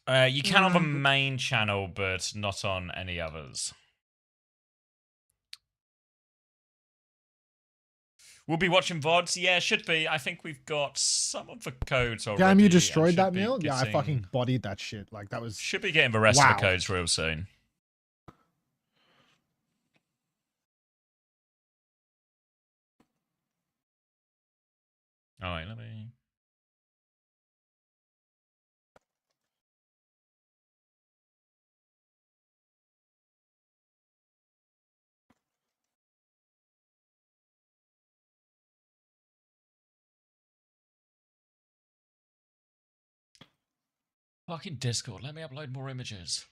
You can on the main channel, but not on any others. We'll be watching VODs. Yeah, should be. I think we've got some of the codes already. Damn, you destroyed that meal? Yeah, I fucking bodied that shit. Like, that was... Should be getting the rest of the codes real soon. Alright, let me... Fucking Discord, let me upload more images.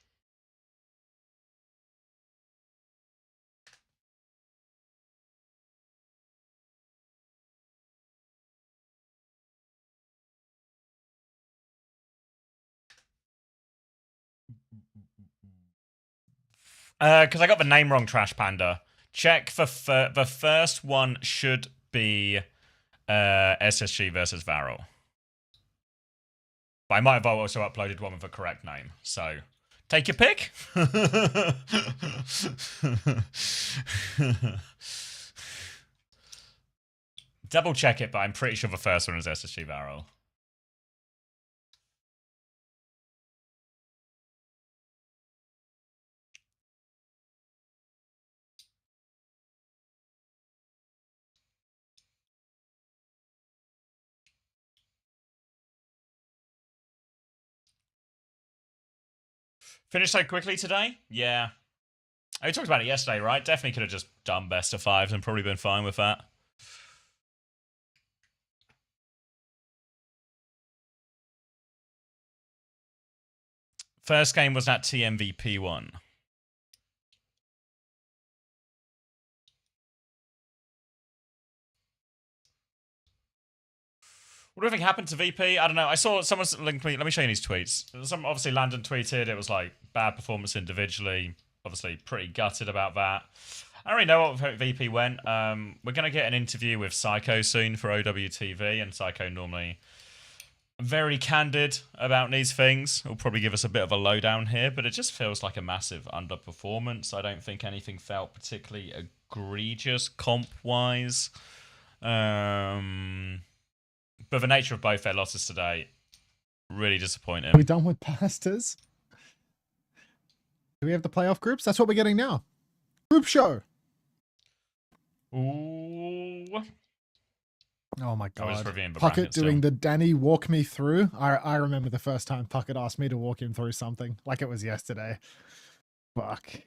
Because I got the name wrong, Trash Panda. Check for the first one should be SSG versus Varel. But I might have also uploaded one with a correct name. So, take your pick. Double check it, but I'm pretty sure the first one is SSG Barrel. Finished so quickly today? Yeah. We talked about it yesterday, right? Definitely could have just done best of fives and probably been fine with that. First game was that TMVP one. What do you think happened to VP? I don't know. I saw someone's linked me. Let me show you his tweets. Obviously, Landon tweeted. It was like bad performance individually. Obviously, pretty gutted about that. I don't really know what VP went. We're going to get an interview with Psycho soon for OWTV, and Psycho normally very candid about these things. He'll probably give us a bit of a lowdown here, but it just feels like a massive underperformance. I don't think anything felt particularly egregious comp-wise. But the nature of both their losses today, really disappointing. Are we done with pastors? Do we have the playoff groups? That's what we're getting now. Group show. Ooh. Oh my god. Puckett Puckett doing the Danny walk me through. I remember the first time Puckett asked me to walk him through something. Like it was yesterday. Fuck.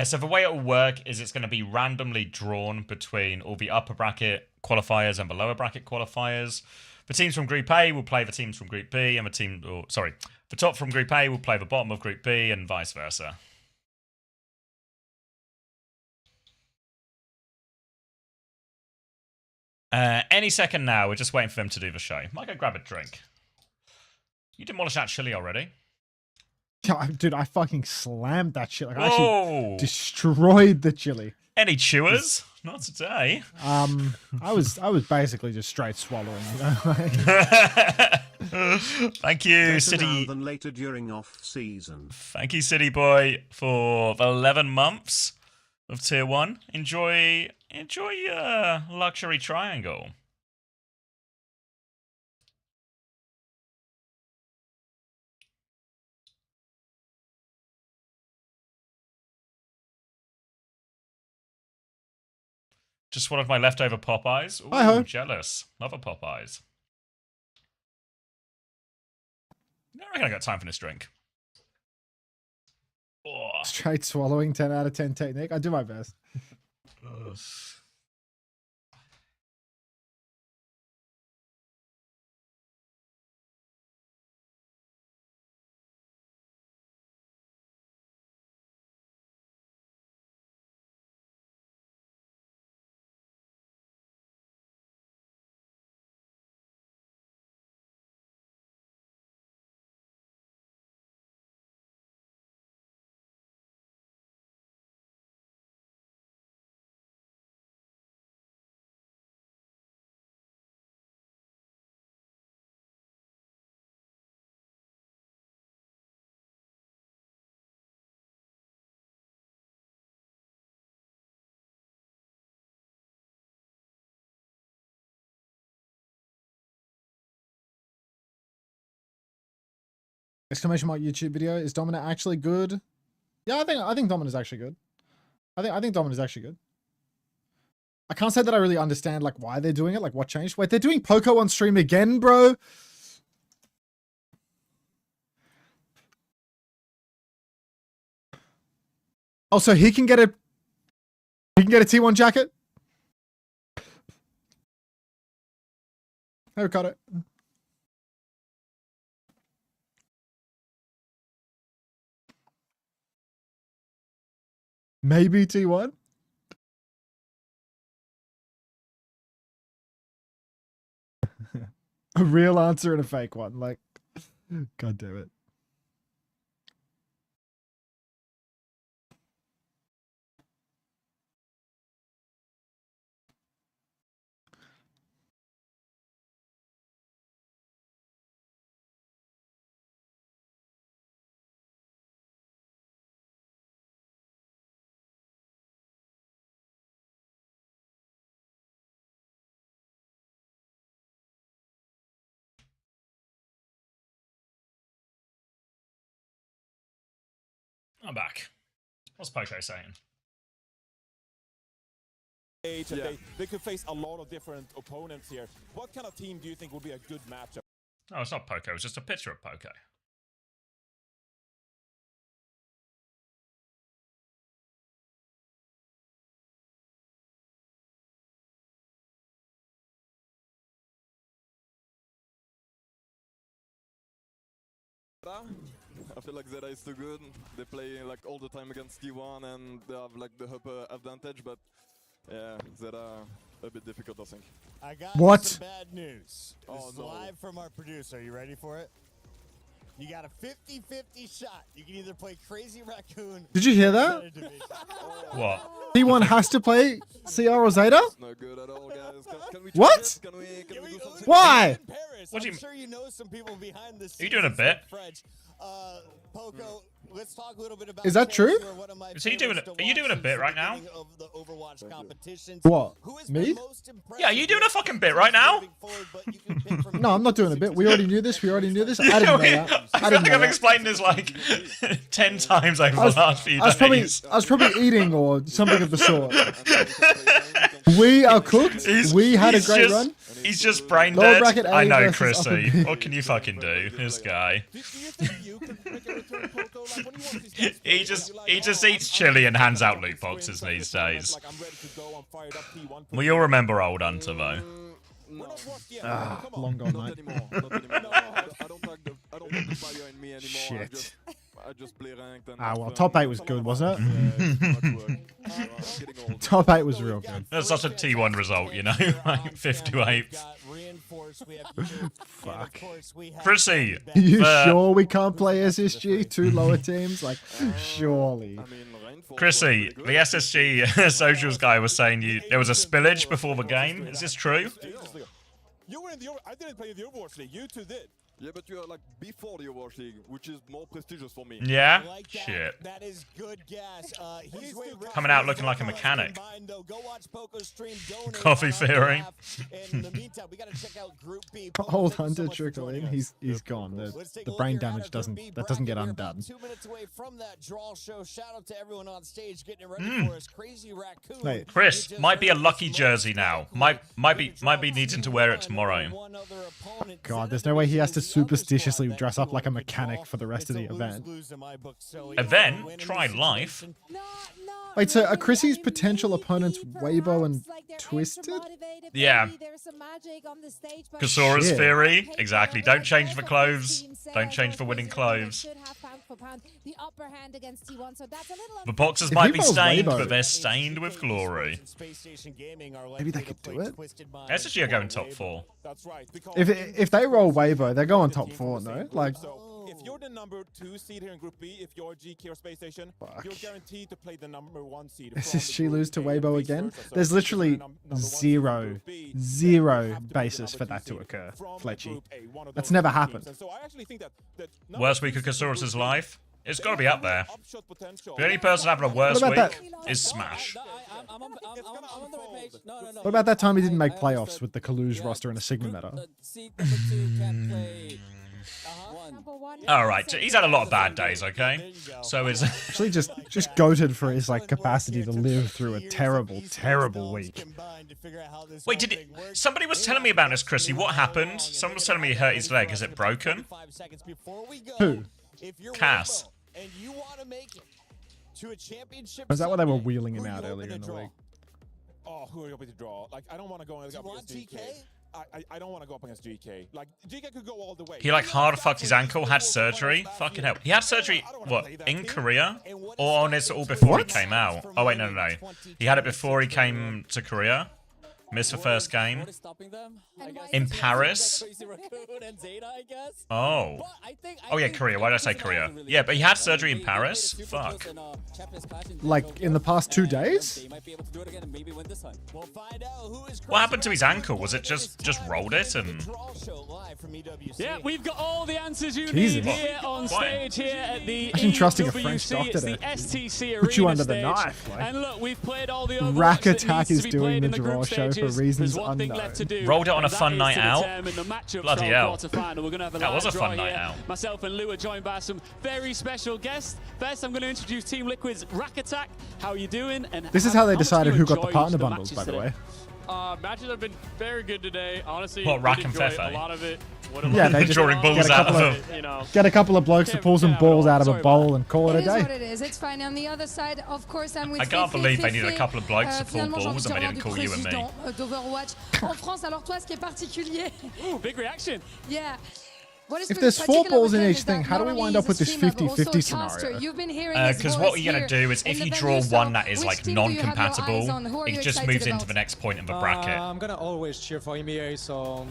So the way it will work is it's going to be randomly drawn between all the upper bracket qualifiers and the lower bracket qualifiers. The teams from Group A will play the teams from Group B, and the top from Group A will play the bottom of Group B, and vice versa. Any second now, we're just waiting for them to do the show. Might go grab a drink. You demolished that chili already. Dude, I fucking slammed that shit. Like, I actually destroyed the chili. Any chewers? Not today. I was basically just straight swallowing. You know? Thank you, Better City. now than later during off season. Thank you, City Boy, for the 11 months of Tier 1. Enjoy your luxury triangle. Just one of my leftover Popeyes. Ooh, jealous. Love a Popeyes. I reckon I got time for this drink. Oh. Straight swallowing, 10 out of 10 technique. I do my best. Exclamation mark YouTube video. Is Dominant actually good? Yeah, I think Dominant is actually good. I think Dominant is actually good. I can't say that I really understand like why they're doing it, like what changed. Wait, they're doing Poco on stream again, bro. Also, he can get a T1 jacket. Never cut it. Maybe T1? A real answer and a fake one. Like, God damn it. I'm back. What's Poco saying? They could face a lot of different opponents here. What kind of team do you think would be a good matchup? Oh, it's not Poco. It's just a picture of Poco. I feel like Zeta is too good. They play like all the time against T1 and they have like the upper advantage, but yeah, Zeta a bit difficult, I think. I got some bad news. This is live from our producer. Are you ready for it? You got a 50-50 shot. You can either play Crazy Raccoon. Did you hear that? What? T1 has to play CR or Zeta? No good at all, guys. Can we What? Can we do something? Why? What do you? I'm sure you know some people behind the scenes. Are you doing a bit? Poco, let's talk a little bit about Is that true? Is he doing it? Are you doing a bit right now? What? Me? Yeah, are you doing a fucking bit right now? No, I'm not doing a bit. We already knew this. I didn't know that. I feel like I've explained this like 10 times over the last few days. I was probably eating or something of the sort. We are cooked. We had a great run. He's just brain Lower dead. bracket A I know, versus upper Chrissy. B. What can you fucking do? This guy. He just eats chili and hands out loot boxes these days. We all remember old Hunter though. Long gone, mate. I don't think the fire in me anymore. Shit. I just play ranked and Well, top 8 was good, wasn't it? Top 8 was real good. That's such a T1 result, you know? Like 58. Fuck. Chrissy! Are you sure we can't play SSG? 2 lower teams? Like, surely. Chrissy, the SSG socials guy was saying there was a spillage before the game. Is this true? You were in the I didn't play the Overwatch League. You two did. Yeah, but you're like before the Overwatch League, which is more prestigious for me. Yeah? Like that. Shit. That is good gas. He's Coming out looking like a mechanic. Go watch Poco's stream, donate Coffee theory. in the meantime, we got to check out Group B. Old Hunter trickling. He's gone. The brain damage doesn't get undone. 2 minutes away from that draw show. Shout out to everyone on stage getting it ready for us. Crazy Raccoon. Wait. Chris, might be a lucky jersey now. Might be needing to wear it tomorrow. God, there's no way he has to superstitiously dress up like a mechanic for the rest of the event. Event? Try life. Wait, so are Chrissy's potential opponents Weibo and Twisted? Yeah. Kasora's Shit. theory. Exactly. Don't change for clothes. Don't change for winning clothes. The boxes might be stained, but they're stained with glory. Maybe they could do it. SSG are going top 4. If they roll Weibo, they're going top 4, no? Like, if you're the number 2 seed here in Group B, if you're GK or Space Station, you're guaranteed to play the number 1 seed. SSG lose to Weibo again? There's literally zero basis for that to occur, Fletchy. That's never happened. Worst week of Kasaurus' life? It's got to be up there. The only person having a worse What week about is Smash. What about that time he didn't make playoffs with the Kaluge roster in a Sigma meta? Alright, so he's had a lot of bad days, okay? So is Actually just goated for his like capacity to live through a terrible week. Wait, somebody was telling me about this, Chrissy. What happened? Someone was telling me he hurt his leg. Is it broken? Who? Cass. Is that why they were wheeling him out earlier in the week? Oh, who are you hoping to draw? Like, I don't want to go in the GK. I don't want to go up against GK. Like GK could go all the way. He like hard fucked his ankle, had surgery. Fucking hell. He had surgery, what, in Korea? Or on his, or before he came out? Oh wait, no. He had it before he came to Korea. Missed the first game. In Paris? Oh. Oh yeah, Korea. Why did I say Korea? Yeah, but he had surgery in Paris? Fuck. Like, in the past 2 days? What happened to his ankle? Was it just rolled it and... Yeah, we've got all the answers you Jesus. need here on stage here at the Imagine trusting a French doctor to STC put you Arena under the stage. knife. Like. And look, we've played all the Overwatch Rack that Attack needs is to be doing played the in the draw group show for stages. reasons There's one thing unknown. left to do, Rolled it on a and fun that is night to out. determine the matchups Bloody for hell. our quarterfinal. We're going to have a That was live a fun draw night here. out. Myself and Lou are joined by some very special guests. First, I'm going to introduce Team Liquid's Rack Attack. How are you doing? And This is how they much do decided you who got the enjoy partner bundles, matches by the today? way. Matches have been very good today. Honestly, What, Rack did and enjoy Fefe? a lot of it. Yeah, they just Drawing balls out of them. You know, Get a couple of blokes to pull some balls out of a bowl and call it a It is what day. it is. It's fine. On the other side, of course, I'm with I can't Fefe. believe they needed a Fefe, couple of blokes to pull finalement, j'ai balls and they envie didn't de call you and me. président, d'Overwatch en France. Alors toi, ce qui est particulier. Ooh, big reaction. Yeah. What is If there's 4 particular balls with in him each is thing, that how do we not wind only up with is this a streamer, but 50-50 also a caster. scenario? You've been hearing his Because voice what you're here going to do is in if the you venue. draw So one that is which like team do you have your eyes non-compatible, on? Who are you it just excited moves into about? the next point of the bracket. I'm gonna always cheer for EMEA, so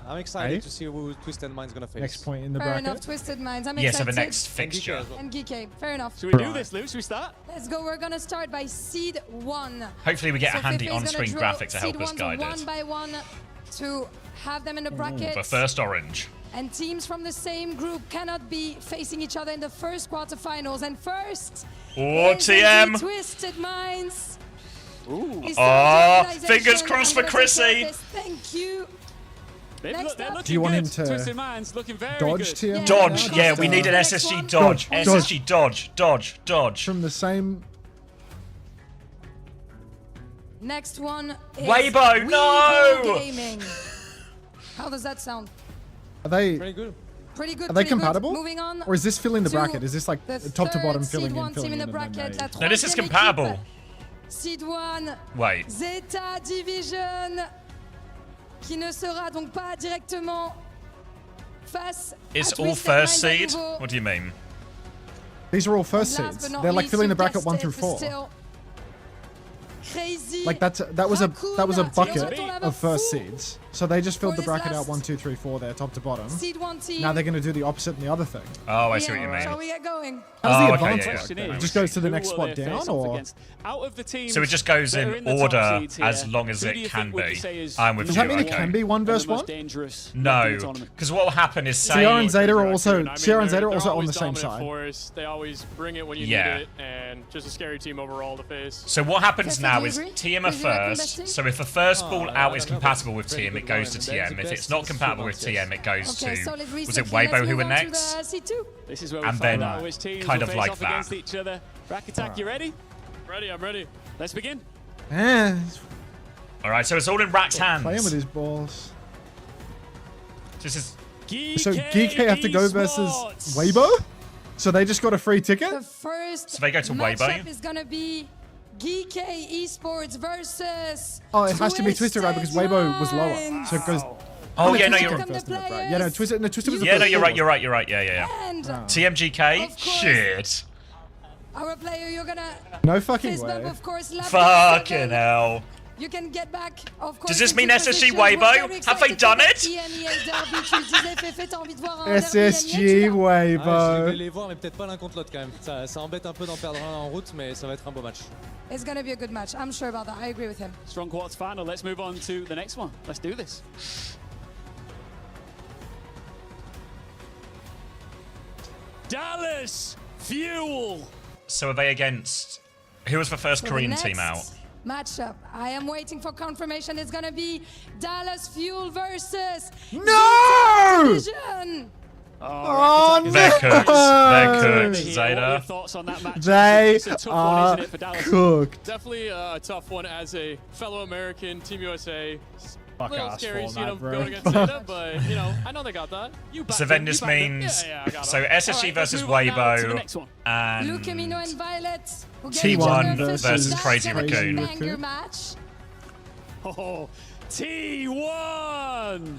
I'm excited Hey? to see who Twisted Mind's gonna face. Next point in the Fair bracket. enough, Twisted Minds. I'm Yeah, so excited. the next fixture. And Geeky. Fair enough. Should we do this, Lou? Should we start? Let's go. We're gonna start by seed 1. Hopefully we get So a handy Fefe is gonna on-screen draw graphic to help seed us ones guide one it. by one to have them in the bracket. But first orange. And teams from the same group cannot be facing each other in the first quarterfinals. And first, Oh, is TM. the Twisted Minds. Ooh. Is Oh, the organization. fingers crossed I'm for gonna take care of Chrissy. this. Thank you. Next They're up. looking Do you want good. him to Twisted Minds looking very dodge good. TM? Dodge, No, yeah, just, we need an Next SSG one. dodge. Dodge. SSG dodge. From the same... Next one is Weibo, no! Gaming. How does that sound? Are they... Pretty good. Pretty good. Are they pretty good. compatible? Moving on. Or is this filling the to bracket? Is this like the top to bottom third filling seed in, one filling team in in, the and then bracket. they... La No, this is troisième compatible. équipe. Seed 1. Wait. Zeta Division. Qui ne sera donc pas directement face It's à all Twisted first Minds à seed? nouveau. What do you mean? These are all first Last seeds. but not They're like least, filling you the bracket guessed 1 it, through but 4. still, Crazy. Like that was a bucket Raccoon. of first seeds. So they just filled For the bracket this out 1, 2, 3, 4 there, top to bottom. Seed 1 team. Now they're going to do the opposite in the other thing. Oh, I see what you Shall mean. we get going? How's the Oh, okay, advantage yeah, work Question then? is, It just goes to the who next will spot they face down, off or...? against? Out of the teams So it just goes that are in the top order seeds here, as long as who it do you can think would you be. say is I'm with Does you, that mean it okay. can be 1 the versus most 1? dangerous No, tournament? because what will happen is say... Sierra and Zeta are also, I mean, Sierra and Zeta they're are also on always the same dominant side. for us. They always bring it when you Yeah. need it, and just a scary team overall to face. So what happens Fefe, now do you is agree? TM are Do you reckon first. bestie? So if the first ball I out is don't know, compatible but with very TM, good it goes to line, and TM. then If the it's best not is compatible with 2 months, TM, it goes Okay, to... solid Was research. it Let's Weibo move who were on to next? the C2. This is where we And find then out which teams kind will of face like off that. against each other. Rack Attack, you ready? Ready, I'm ready. Let's begin. Eh, Alright, so it's all in Rack's playing with hands. his balls. This is... So Geeky have to go versus Esports. Weibo? So they just got a free ticket? The first So they go to Weibo? matchup is gonna be GK Esports versus. Oh, it has to be Twisted, right? Because Weibo was lower. So it goes... Oh, no, yeah, no, Twisted you're... came first in the bracket. Yeah, no, Twisted was the Yeah, no, first you're four. right, yeah. And TMGK? Shit. our player, you're gonna No fucking fist bump, way. of course. left Fucking 7. hell. You can get back, of course. Does this into mean SSG position. We're Weibo? very Have they excited done for it? the EMEA derby. Tu le disais, Fefe, t'as envie de voir un derby SSG EMEA, tu l'as. Ah, je Weibo. vais les voir, mais peut-être pas l'un contre l'autre quand même. Ça embête un peu d'en perdre un en route, mais ça va être un beau match. It's gonna be a good match. I'm sure about that. I agree with him. Strong quarters final. Let's move on to the next one. Let's do this. Dallas Fuel. So are they against... Who was the first So the Korean next team out? Matchup. I am waiting for confirmation. It's gonna be Dallas Fuel versus No! Division. Oh, no! They're cooked. They're cooked. What are your Zeta. thoughts on that match? They It's a tough one, are isn't it, for Dallas? cooked. Definitely a tough one as a fellow American, Team USA. Fuck Little ass scary for seeing them that, bro. going against Zeta, but you know, I know they got that. You backed So then him, this you backed him. means... Yeah, I got So it. SSG All right, versus let's move on now to the Weibo next one. and... Lucamino and Violet. Who get T1 each other versus That's Crazy gonna be a Raccoon. banger match. Oh, T1.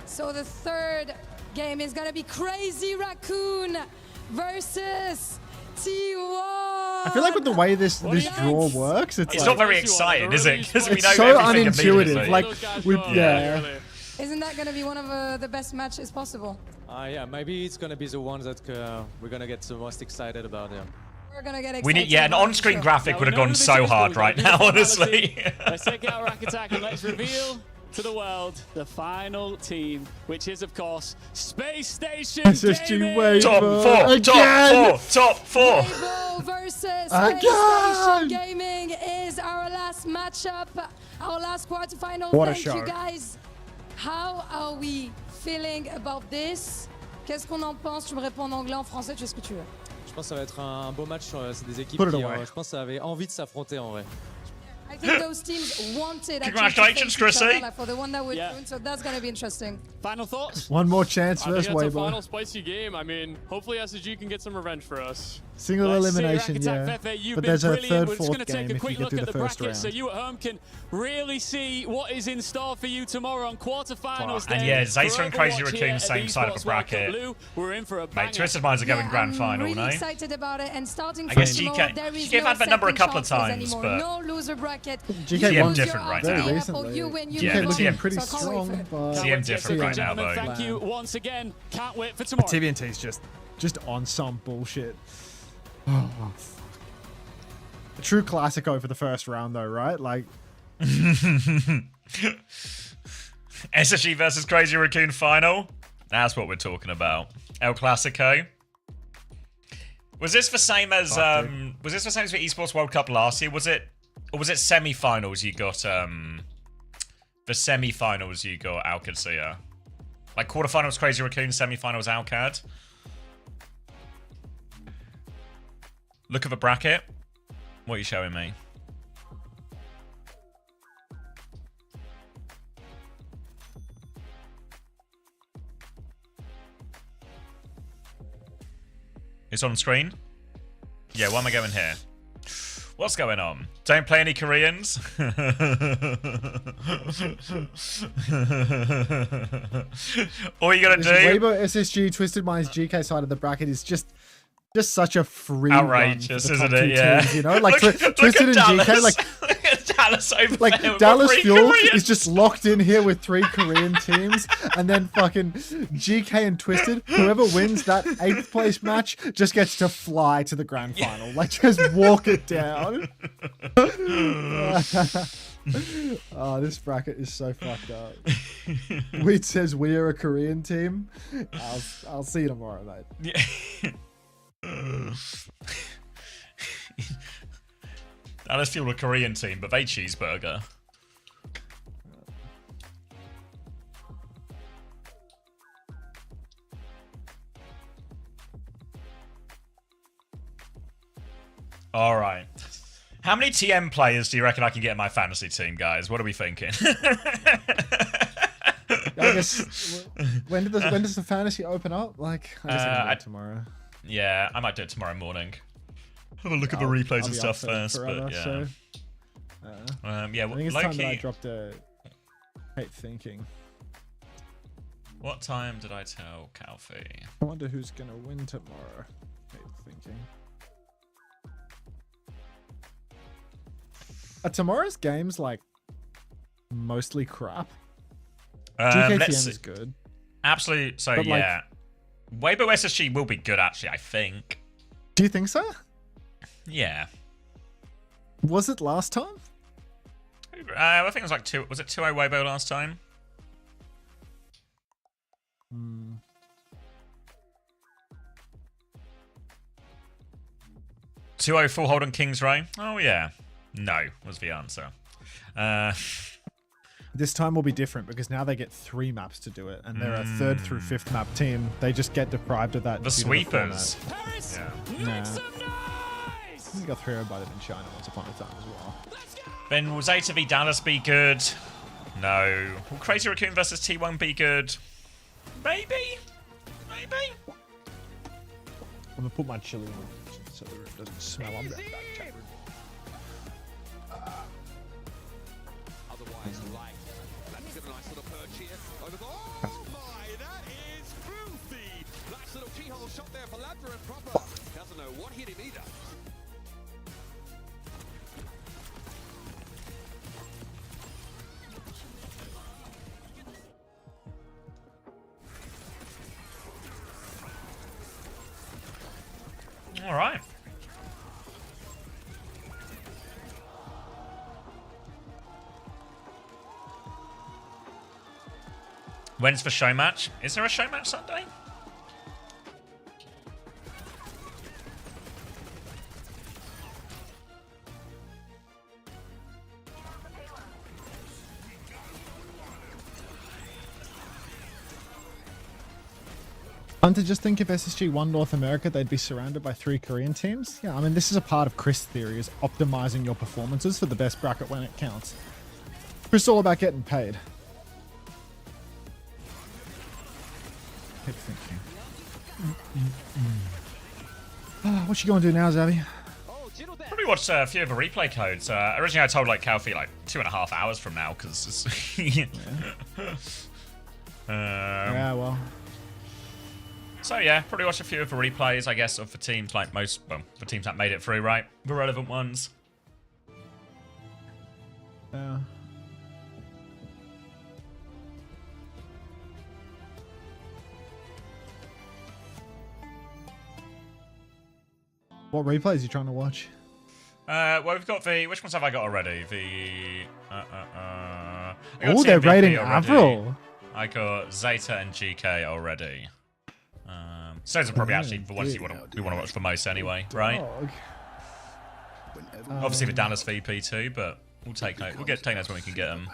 So the third game is gonna be Crazy Raccoon versus T1. I feel like with the way this draw works, it's like, not very exciting, is it? Because we know it's so everything unintuitive. immediately. Like, yeah. Isn't that gonna be one of the best matches possible? Yeah, maybe it's gonna be the one that we're gonna get the most excited about. Yeah. We're gonna get excited. We need, an on-screen graphic would have gone so hard right now, honestly. Let's take out Rack Attack and let's reveal to the world the final team, which is, of course, Space Station SSG Gaming. Wave. Top four. Weibo versus Space Station Gaming is our last matchup, our last quarterfinal. What a Thank show. you guys. How are we feeling about this? Qu'est-ce qu'on en pense? Tu me réponds en anglais, en français, tu fais ce que tu veux. Je pense que ça va être un beau match. C'est des équipes Put it qui, away. je pense, avaient envie de s'affronter en vrai. I think those teams wanted Congratulations, Chrissy. Like for the one that we're doing, so that's going to be interesting. Final thoughts? One more chance I think versus it's a Weibo. final spicy game. I mean, hopefully SSG can get some revenge for us. Single Let's see, elimination, Rack Attack yeah. Fefe, you've But been there's a brilliant. third, We're just fourth going to take game a if you quick get look through at the the first bracket so round. you at home can really see what is in store for you tomorrow on quarterfinals day. And yeah, Zacer and Crazy For Overwatch Raccoon, here same at side of Esports the bracket. World Cup Blue. We're in for a Mate, banger. Twisted Minds are going grand I'm final, really no? excited about it, and starting I from guess tomorrow, GK there is gave no out that number a second couple of chances times, anymore. but No loser bracket. GK You won lose your different right odds, now. you Very apple, recently. you win, you Yeah, lose. but TM pretty So I can't wait for strong, it. but TM different right now, Gentlemen, though. thank you once again. Can't wait for tomorrow. TBNT's just on some bullshit. Oh, fuck. A true classico for the first round, though, right? Like, SSG versus Crazy Raccoon final. That's what we're talking about. El Clasico. Was this the same as was this the same as the Esports World Cup last year? Was it, or was it semi-finals you got the semi-finals you got Alcad? Like quarterfinals Crazy Raccoon, semi-finals Alcad. Look at the bracket. What are you showing me? It's on screen? Yeah, why am I going here? What's going on? Don't play any Koreans? All you gotta do... Weibo, SSG, Twisted Minds, GK side of the bracket is just such a free outrageous, run for the isn't top it? two Yeah. teams, you know, like Look Twisted at and GK, Dallas. like Look at Dallas over there like with Dallas three Fuel Koreans. is just locked in here with 3 Korean teams, and then fucking GK and Twisted, whoever wins that 8th place match just gets to fly to the grand final. Like, just walk it down. Oh, this bracket is so fucked up. Weed says we are a Korean team. I'll see you tomorrow, mate. Yeah. Dallas Fuel a Korean team, but they cheeseburger. All right. How many TM players do you reckon I can get in my fantasy team, guys? What are we thinking? I guess when does the fantasy open up? Like, I guess I can do it tomorrow. Yeah, I might do it tomorrow morning. Have a look at the replays and stuff first, forever, but yeah. So, yeah, I think it's low time key. that I dropped a hate thinking. What time did I tell Calfee? I wonder who's gonna win tomorrow. Hate thinking. Are tomorrow's games like mostly crap? GKTM is good. Absolutely. So But, like, yeah, Weibo SSG will be good. Actually, I think. Do you think so? Yeah. Was it last time? I think it was like 2. Was it 2-0 Weibo last time? Hmm. 2-0 full hold on King's Row. Oh yeah. No was the answer. This time will be different because now they get 3 maps to do it, and they're a 3rd through 5th map team. They just get deprived of that. The due to sweepers. format. Nah. I think they got 3-0 by them in China once upon a time as well. Then will Zeta v Dallas be good? No. Will Crazy Raccoon versus T1 be good? Maybe. Maybe. I'm gonna put my chili in the kitchen so it doesn't smell. I'm right back, chat room. here. Oh my, that is filthy. Nice little keyhole shot there for Labra, and Proper doesn't know what hit him either. All right. When's the show match? Is there a show match Sunday? To just think if SSG won North America, they'd be surrounded by 3 Korean teams. Yeah, I mean, this is a part of Chris' theory, is optimizing your performances for the best bracket when it counts. Chris is all about getting paid. Keep thinking. What you gonna do now, Zabby? Probably watched a few of the replay codes. Originally I told like Calfee like 2.5 hours from now because yeah, well. So yeah, probably watch a few of the replays, I guess, of the teams like most, well, the teams that made it through, right? The relevant ones. Yeah. What replays are you trying to watch? Well, we've got the... Which ones have I got already? The... Oh, they're rating Avril. I got Zeta and GK already. So those are probably actually the ones we want to watch the most anyway, right? Obviously the Dallas VP too, but we'll take note. We'll take notes when we can get them.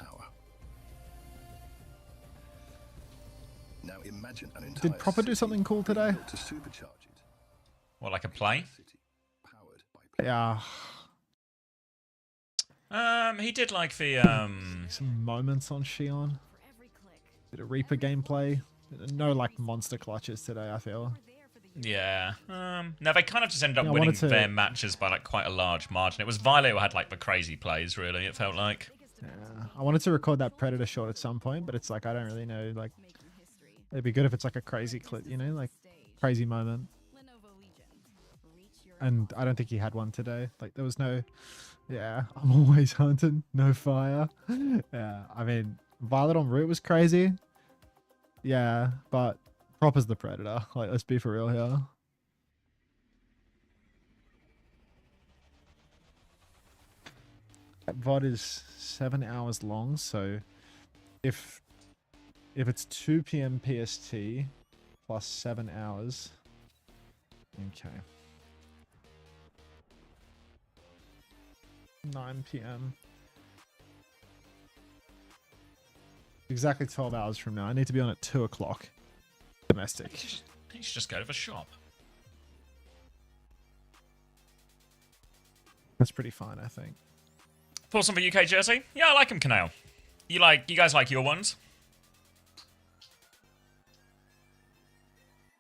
Did Proper do something cool today? What, like a play? Yeah. He did like the some moments on Shion. Did a Reaper gameplay. No like monster clutches today, I feel. Yeah. No, they kind of just ended up winning their matches by like quite a large margin. It was Violet who had like the crazy plays, really, it felt like. Yeah. I wanted to record that Predator shot at some point, but it's like I don't really know, like it'd be good if it's like a crazy clip, you know, like crazy moment. And I don't think he had one today. Like there was no, yeah, I'm always hunting, no fire. Yeah, I mean, Violet on route was crazy. Yeah, but Proper's the Predator. Like, let's be for real here. That VOD is 7 hours long, so if it's 2 PM PST plus 7 hours, okay. 9 PM. Exactly 12 hours from now. I need to be on at 2 o'clock. Domestic. You should just go to the shop. That's pretty fine, I think. Pull some for UK jersey? Yeah, I like them, Canal. You guys like your ones?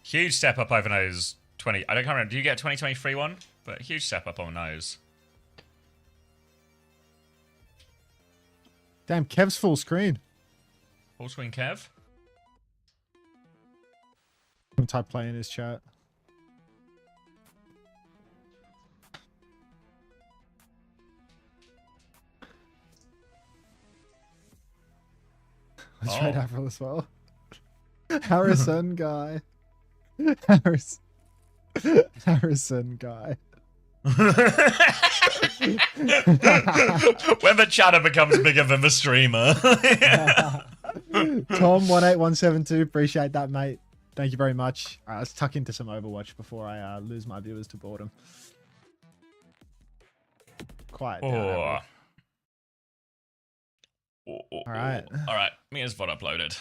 Huge step up over those 20. I don't remember. Do you get a 2023 one? But huge step up on those. Damn, Kev's full screen. Full screen Kev? I'm type play in his chat. Let's trade Avril as well. Harrison guy. Harrison guy. When the chatter becomes bigger than the streamer. Tom18172, appreciate that, mate. Thank you very much. All right, let's tuck into some Overwatch before I lose my viewers to boredom. Quiet down. All right. All right. Mia's VOD uploaded.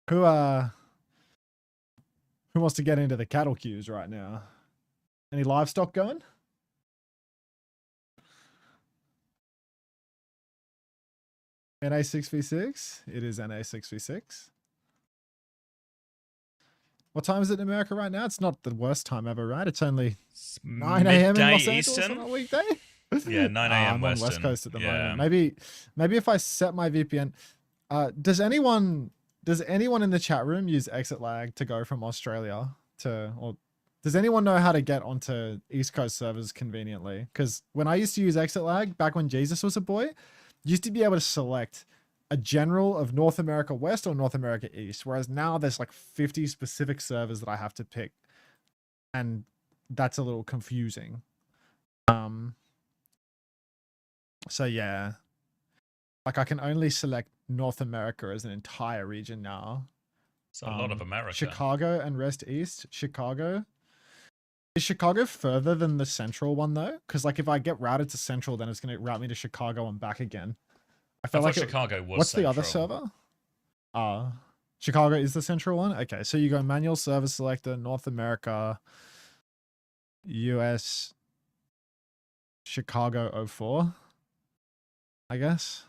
Who wants to get into the cattle queues right now? Any livestock going? NA 6v6? It is NA 6v6. What time is it in America right now? It's not the worst time ever, right? It's only 9 AM in Los Angeles on a weekday. Yeah, 9 a.m. I'm on West Coast at the Yeah. moment. Maybe if I set my VPN. Does anyone in the chat room use exit lag to go from Australia to, or does anyone know how to get onto East Coast servers conveniently? Because when I used to use exit lag back when Jesus was a boy, you used to be able to select a general of North America West or North America East, whereas now there's like 50 specific servers that I have to pick, and that's a little confusing. So yeah, like I can only select North America as an entire region now. It's a lot of America. Chicago and rest east. Chicago. Is Chicago further than the central one though? Because like if I get routed to central, then it's going to route me to Chicago and back again. I feel like Chicago was What's central. the other server? Chicago is the central one? Okay, so you go manual server selector, North America, US, Chicago 04, I guess.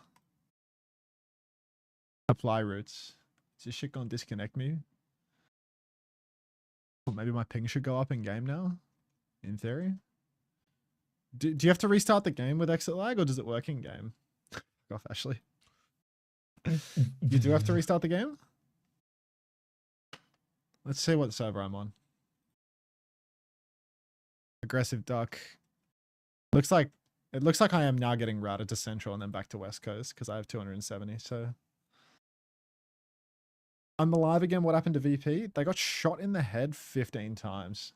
Apply routes. Is this shit gonna disconnect me? Well, maybe my ping should go up in game now, in theory. Do you have to restart the game with exit lag, or does it work in game? Off, Ashley. You do have to restart the game? Let's see what server I'm on. Aggressive duck. It looks like I am now getting routed to central and then back to West Coast because I have 270. So I'm alive again. What happened to VP? They got shot in the head 15 times.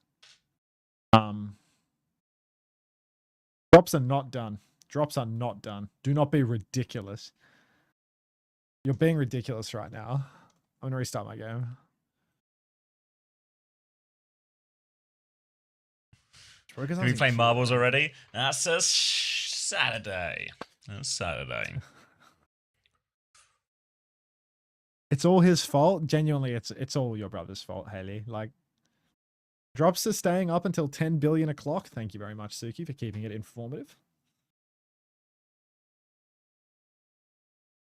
Drops are not done. Drops are not done. Do not be ridiculous. You're being ridiculous right now. I'm gonna restart my game. Have we playing marbles already? That's a Saturday. That's Saturday. It's all his fault. Genuinely, it's all your brother's fault, Haley. Like, drops are staying up until 10 billion o'clock. Thank you very much, Suki, for keeping it informative.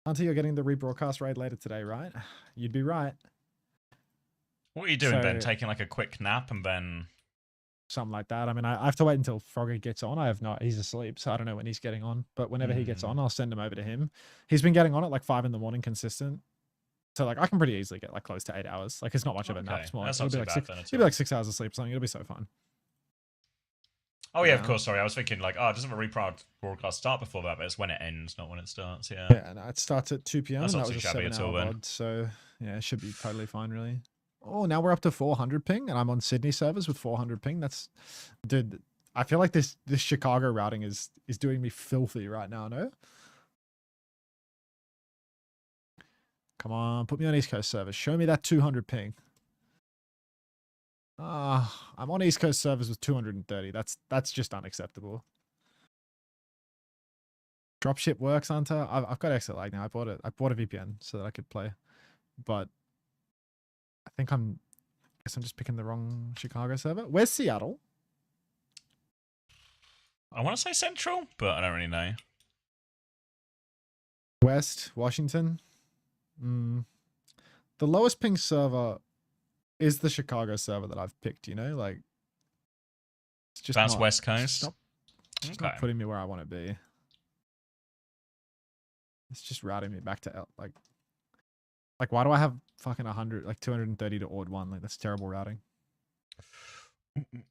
Hunter, you're getting the rebroadcast raid later today, right? You'd be right. What are you doing, Ben? Taking like a quick nap and then... Something like that. I mean, I have to wait until Frogger gets on. He's asleep, so I don't know when he's getting on. But whenever he gets on, I'll send him over to him. He's been getting on at like 5 in the morning consistent. So like I can pretty easily get like close to 8 hours. Like it's not much of a nap. It's more, it'll be like 6 hours of sleep or something. It'll be so fun. Oh yeah, of course. Sorry, I was thinking like, doesn't the rebroadcast start before that? But it's when it ends, not when it starts. Yeah. Yeah, no, it starts at 2 p.m. That's and not that was too a shabby 7 at all hour then. VOD. So yeah, it should be totally fine, really. Oh, now we're up to 400 ping, and I'm on Sydney servers with 400 ping. That's, dude. I feel like this Chicago routing is doing me filthy right now. No. Come on, put me on East Coast servers. Show me that 200 ping. I'm on East Coast servers with 230. That's just unacceptable. Dropship works, Hunter. I've got exit lag now. I bought a VPN so that I could play, but I think I guess I'm just picking the wrong Chicago server. Where's Seattle? I want to say Central, but I don't really know. West, Washington. The lowest ping server is the Chicago server that I've picked, you know? Like, it's just That's not, West Coast? It's not putting me where I want to be. It's just routing me back to like why do I have fucking 100, like 230 to Ord 1? Like, that's terrible routing.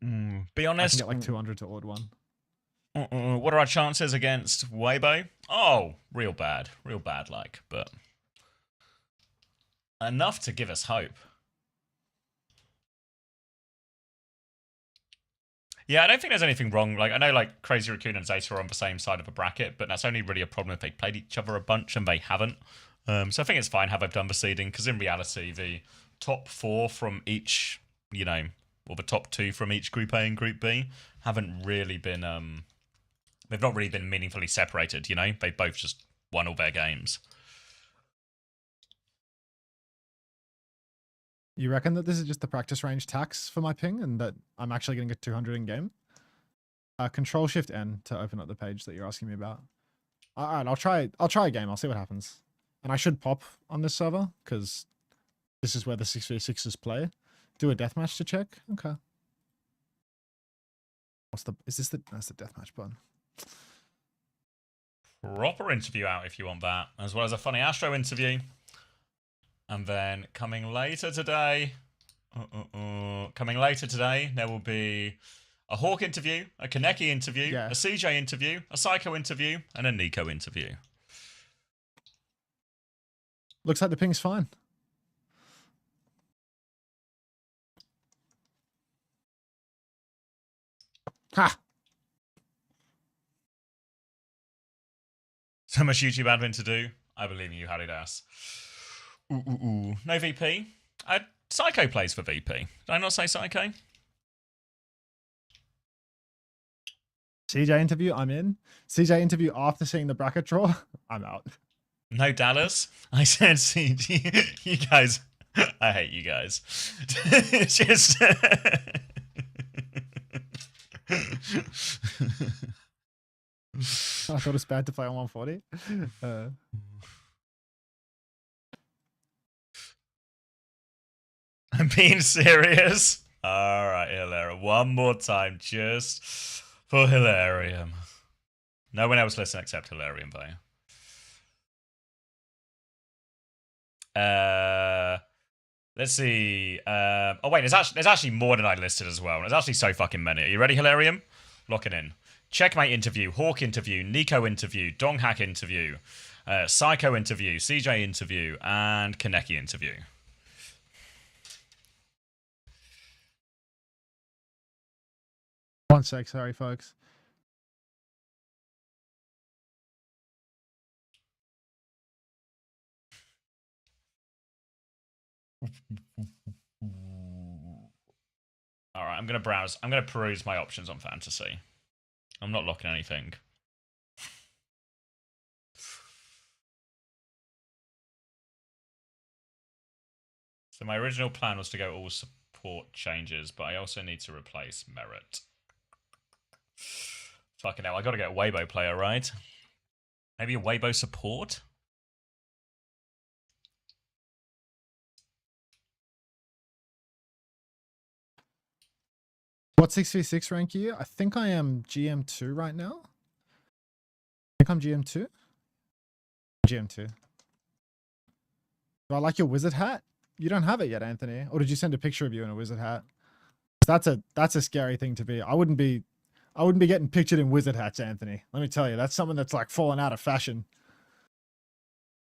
Be honest. I can get like 200 to Ord 1. What are our chances against Weibo? Oh, real bad. Real bad, like, but enough to give us hope. Yeah, I don't think there's anything wrong. Like, I know, like, Crazy Raccoon and Zeta are on the same side of a bracket, but that's only really a problem if they played each other a bunch and they haven't. So I think it's fine how they've done the seeding, because in reality, the top 4 from each, you know, or the top 2 from each Group A and Group B haven't really been, they've not really been meaningfully separated, you know? They both just won all their games. You reckon that this is just the practice range tax for my ping and that I'm actually going to get 200 in game? Control Shift N to open up the page that you're asking me about. All right, I'll try a game. I'll see what happens. And I should pop on this server because this is where the 6v6s play. Do a deathmatch to check. Okay. That's the deathmatch button. proper interview out if you want that, as well as a funny Astro interview. And then coming later today, there will be a Hawk interview, a Kaneki interview, a CJ interview, a Psycho interview, and a Nico interview. Looks like the ping's fine. Ha! So much YouTube admin to do. I believe in you, Haridas. No VP. Psycho plays for VP. Did I not say Psycho? CJ interview, I'm in. CJ interview after seeing the bracket draw, I'm out. No Dallas. I said CJ. You guys. I hate you guys. Just. I thought it's bad to play on 140. I'm being serious. All right, Hilarium. One more time, just for Hilarium. No one else listen except Hilarium, though. Let's see. Oh wait, there's actually more than I listed as well. There's actually so fucking many. Are you ready, Hilarium? Lock it in. Checkmate interview, Hawk interview, Nico interview, Donghack interview, Psycho interview, CJ interview, and Kaneki interview. One sec, sorry, folks. All right, I'm gonna browse. I'm gonna peruse my options on Fantasy. I'm not locking anything. So my original plan was to go all support changes, but I also need to replace Merit. Fucking hell, I gotta get a Weibo player, right? Maybe a Weibo support? What 6v6 rank are you? I think I am GM2 right now. I think I'm GM2. GM2. Do I like your wizard hat? You don't have it yet, Anthony. Or did you send a picture of you in a wizard hat? That's a scary thing to be. I wouldn't be getting pictured in wizard hats, Anthony. Let me tell you, that's something that's like fallen out of fashion.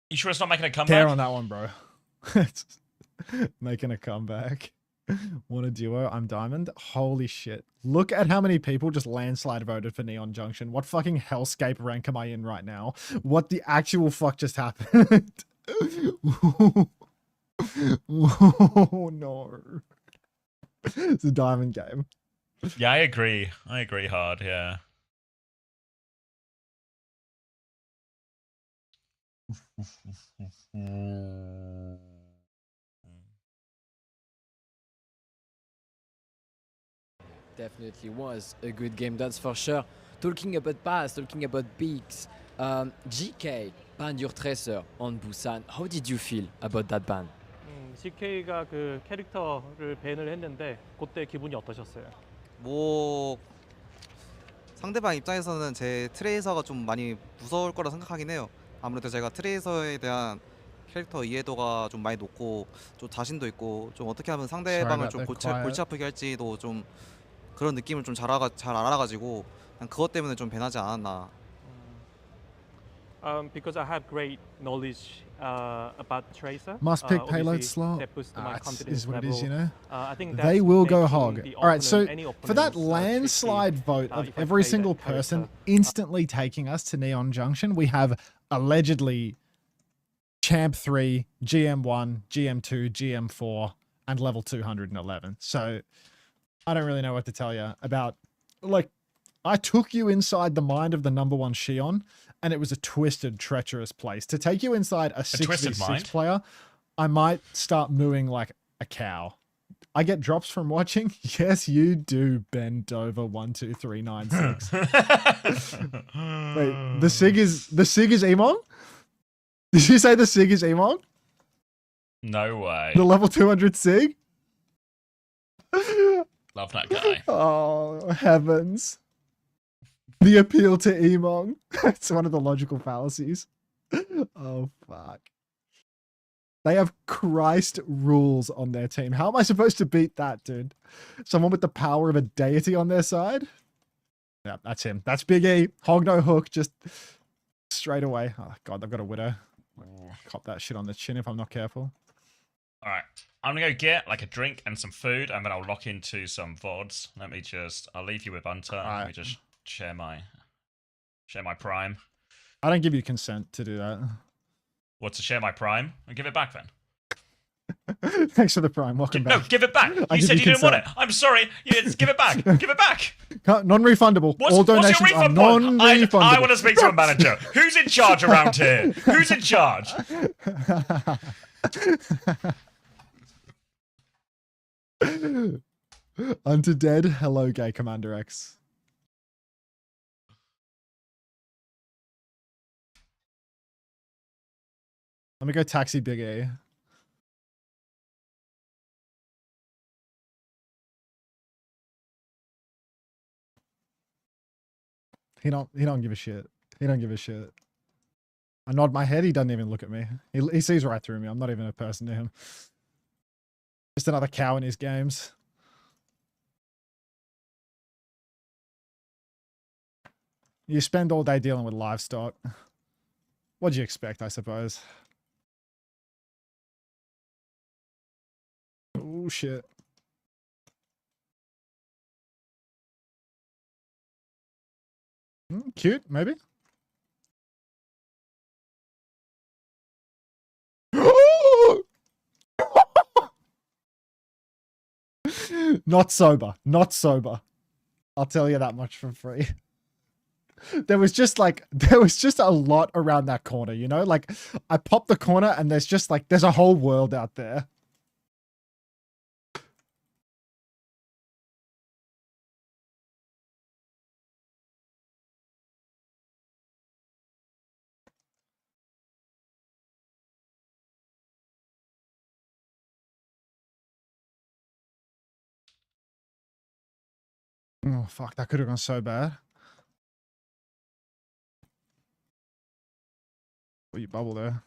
You sure it's not making a comeback? Care on that one, bro. Making a comeback. Want a duo? I'm Diamond. Holy shit. Look at how many people just landslide voted for Neon Junction. What fucking hellscape rank am I in right now? What the actual fuck just happened? Oh no. It's a diamond game. Yeah, I agree. I agree hard, yeah. Definitely was a good game, that's for sure. Talking about pass, talking about peaks, GK banned your Tracer on Busan. How did you feel about that ban? GK가 그 캐릭터를 밴을 했는데 그때 기분이 어떠셨어요? 뭐 상대방 입장에서는 제 트레이서가 좀 많이 무서울 거라 생각하긴 해요. 아무래도 제가 트레이서에 대한 캐릭터 이해도가 좀 많이 높고 좀 자신도 있고 좀 어떻게 하면 상대방을 좀 골치 아프게 할지도 좀 그런 느낌을 좀 잘 알아가지고 그냥 그것 때문에 좀 밴하지 않았나. Because I have great knowledge about Tracer. Must pick payload slot. Is what it is, you know. I think they will go hog. All right, so for that landslide vote of every single person instantly taking us to Neon Junction, we have allegedly Champ 3, GM1, GM2, GM4, and level 211. So I don't really know what to tell you about. Like, I took you inside the mind of the #1 Shion, and it was a twisted, treacherous place. To take you inside a 6v6 player, I might start mooing like a cow. I get drops from watching. Yes, you do, bend over 12396. Wait, the SIG is Emon? Did you say the SIG is Emon? No way. The level 200 SIG? Love that guy. Oh, heavens. The appeal to Emong. It's one of the logical fallacies. Oh, fuck. They have Christ rules on their team. How am I supposed to beat that, dude? Someone with the power of a deity on their side? Yeah, that's him. That's Big E. Hog no hook, just straight away. Oh, God, they've got a widow. Cop that shit on the chin if I'm not careful. All right. I'm going to go get like a drink and some food, and then I'll lock into some VODs. I'll leave you with Hunter. Let me just share my Prime. I don't give you consent to do that. What, to share my Prime? I'll give it back then. Thanks for the Prime. Welcome back. No, give it back. You said you didn't want it. I'm sorry. Yes, give it back. Give it back. Non-refundable. All donations what's your refund are non-refundable. I want to speak to a manager. Who's in charge around here? Who's in charge? Unto dead. Hello, gay Commander X. Let me go taxi Big A. He don't give a shit. He don't give a shit. I nod my head, he doesn't even look at me. He sees right through me. I'm not even a person to him. Just another cow in his games. You spend all day dealing with livestock. What'd you expect, I suppose? Oh, shit. Cute, maybe? Not sober. Not sober. I'll tell you that much for free. There was just a lot around that corner, you know? Like, I popped the corner and there's a whole world out there. Oh, fuck. That could have gone so bad. Well, you bubble there.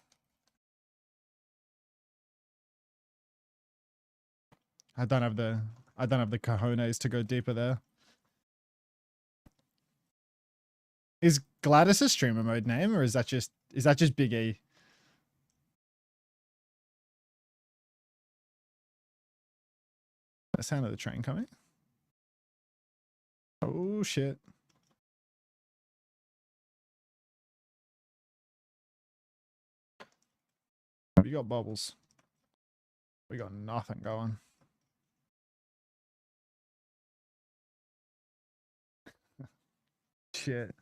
I don't have the cojones to go deeper there. Is Gladys a streamer mode name, or is that just Big E? The sound of the train coming. Oh shit. We got bubbles. We got nothing going. Shit.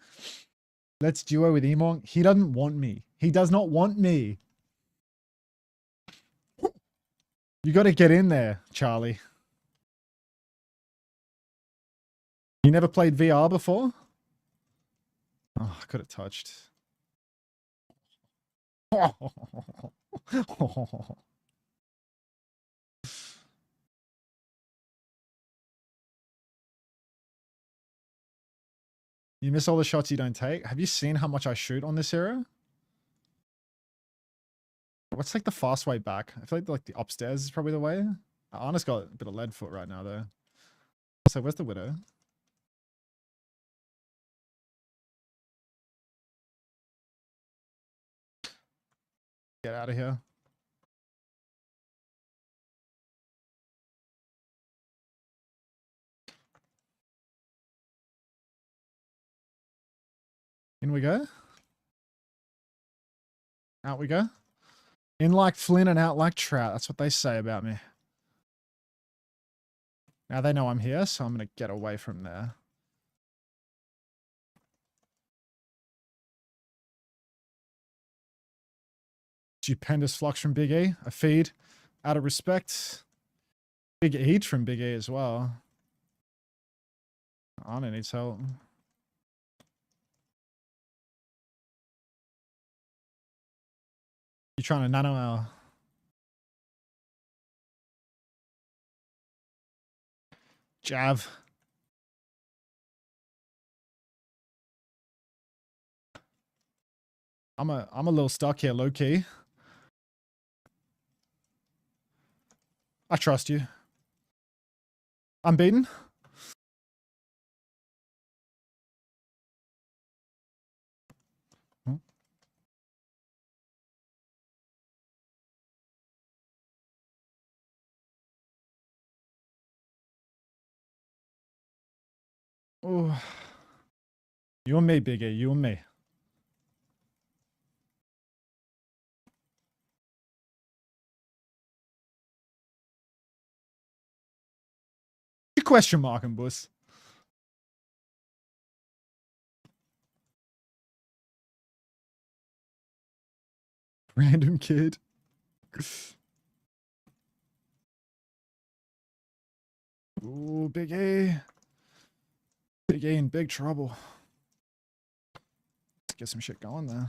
Let's duo with Emong. He doesn't want me. He does not want me. You got to get in there, Charlie. You never played VR before? Oh, I could have touched. You miss all the shots you don't take? Have you seen how much I shoot on this hero? What's like the fast way back? I feel like the upstairs is probably the way. Arna's got a bit of lead foot right now though. So where's the widow? Get out of here. In we go. Out we go. In like Flynn and out like Trout. That's what they say about me. Now they know I'm here, so I'm going to get away from there. Stupendous flux from Big E. A feed. Out of respect. Big Eat from Big E as well. Anna needs help. You trying to nano our... Jav. I'm a little stuck here, low key. I trust you. Unbeaten. Oh, you and me, Big A. You and me. Question mark, boss. Random kid. Ooh, Big A. Big A in big trouble. Let's get some shit going there.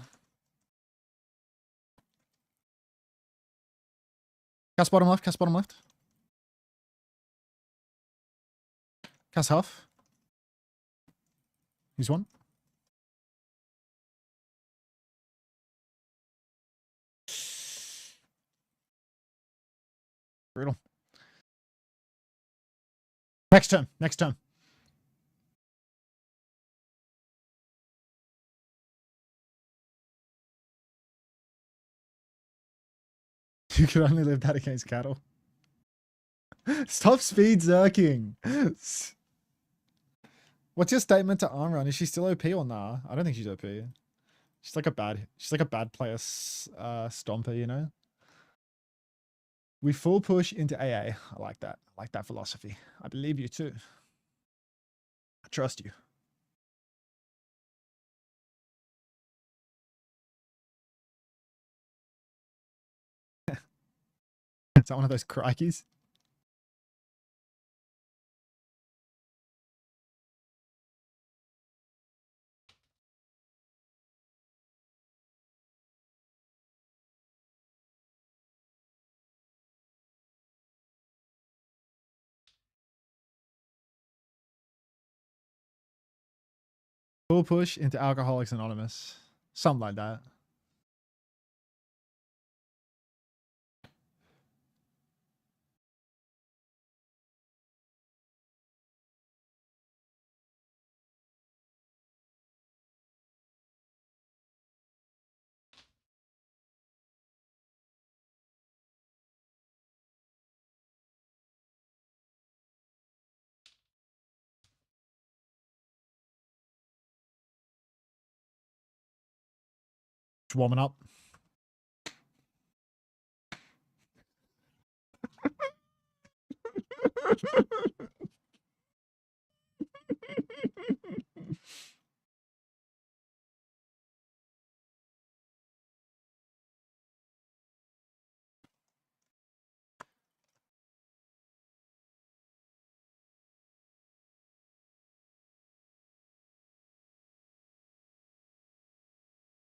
Cast bottom left, cast bottom left. Cast half. He's one. Brutal. Next turn, next turn. You could only live that against cattle. Stop speed zerking. What's your statement to Armrun? Is she still OP or nah? I don't think she's OP. She's like a bad player stomper, you know? We full push into AA. I like that. I like that philosophy. I believe you too. I trust you. Is that one of those crikeys? Full push into Alcoholics Anonymous. Something like that. Just warming up.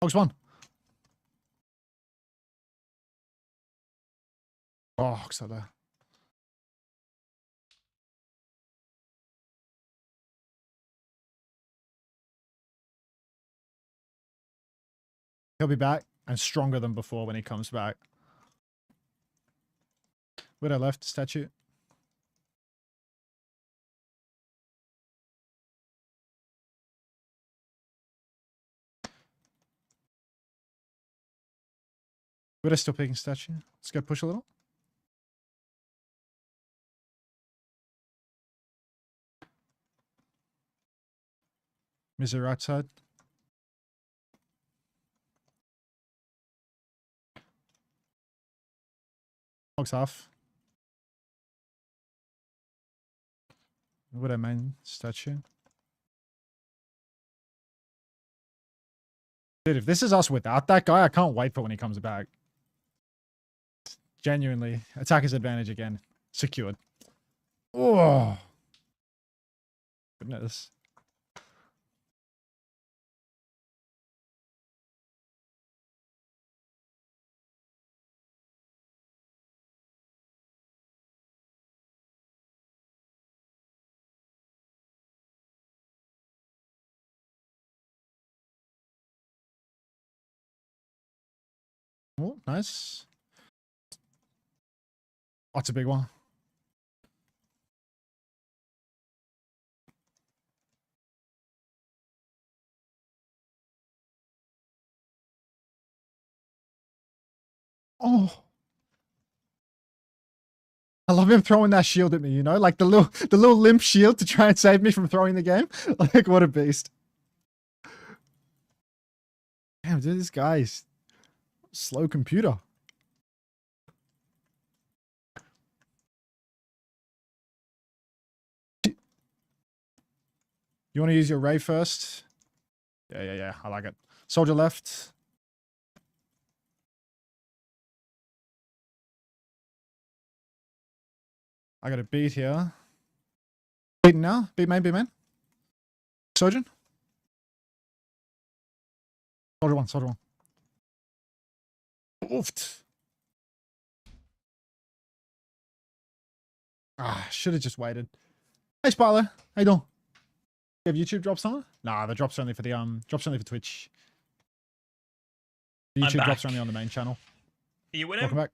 Hogs one. Oh, Hogs are there. He'll be back and stronger than before when he comes back. Widow left, statue. Widow still picking statue. Let's go push a little. Misery right side. Hogs half. Widow main statue. Dude, if this is us without that guy, I can't wait for when he comes back. Genuinely. Attacker's advantage again. Secured. Oh. Goodness. Oh, nice. Oh, it's a big one. Oh. I love him throwing that shield at me, you know? Like the little limp shield to try and save me from throwing the game. Like, what a beast. Damn, dude, this guy's slow computer. You want to use your Ray first? Yeah. I like it. Soldier left. I got a beat here. Beaten now. Beat main, beat main. Sojourn. Soldier one, soldier one. Oofed. Ah, should have just waited. Hey Spotler, how you doing? You have YouTube drops on? Nah, the drops are only for the drops only for Twitch. The YouTube drops are only on the main channel. Are you winning? Welcome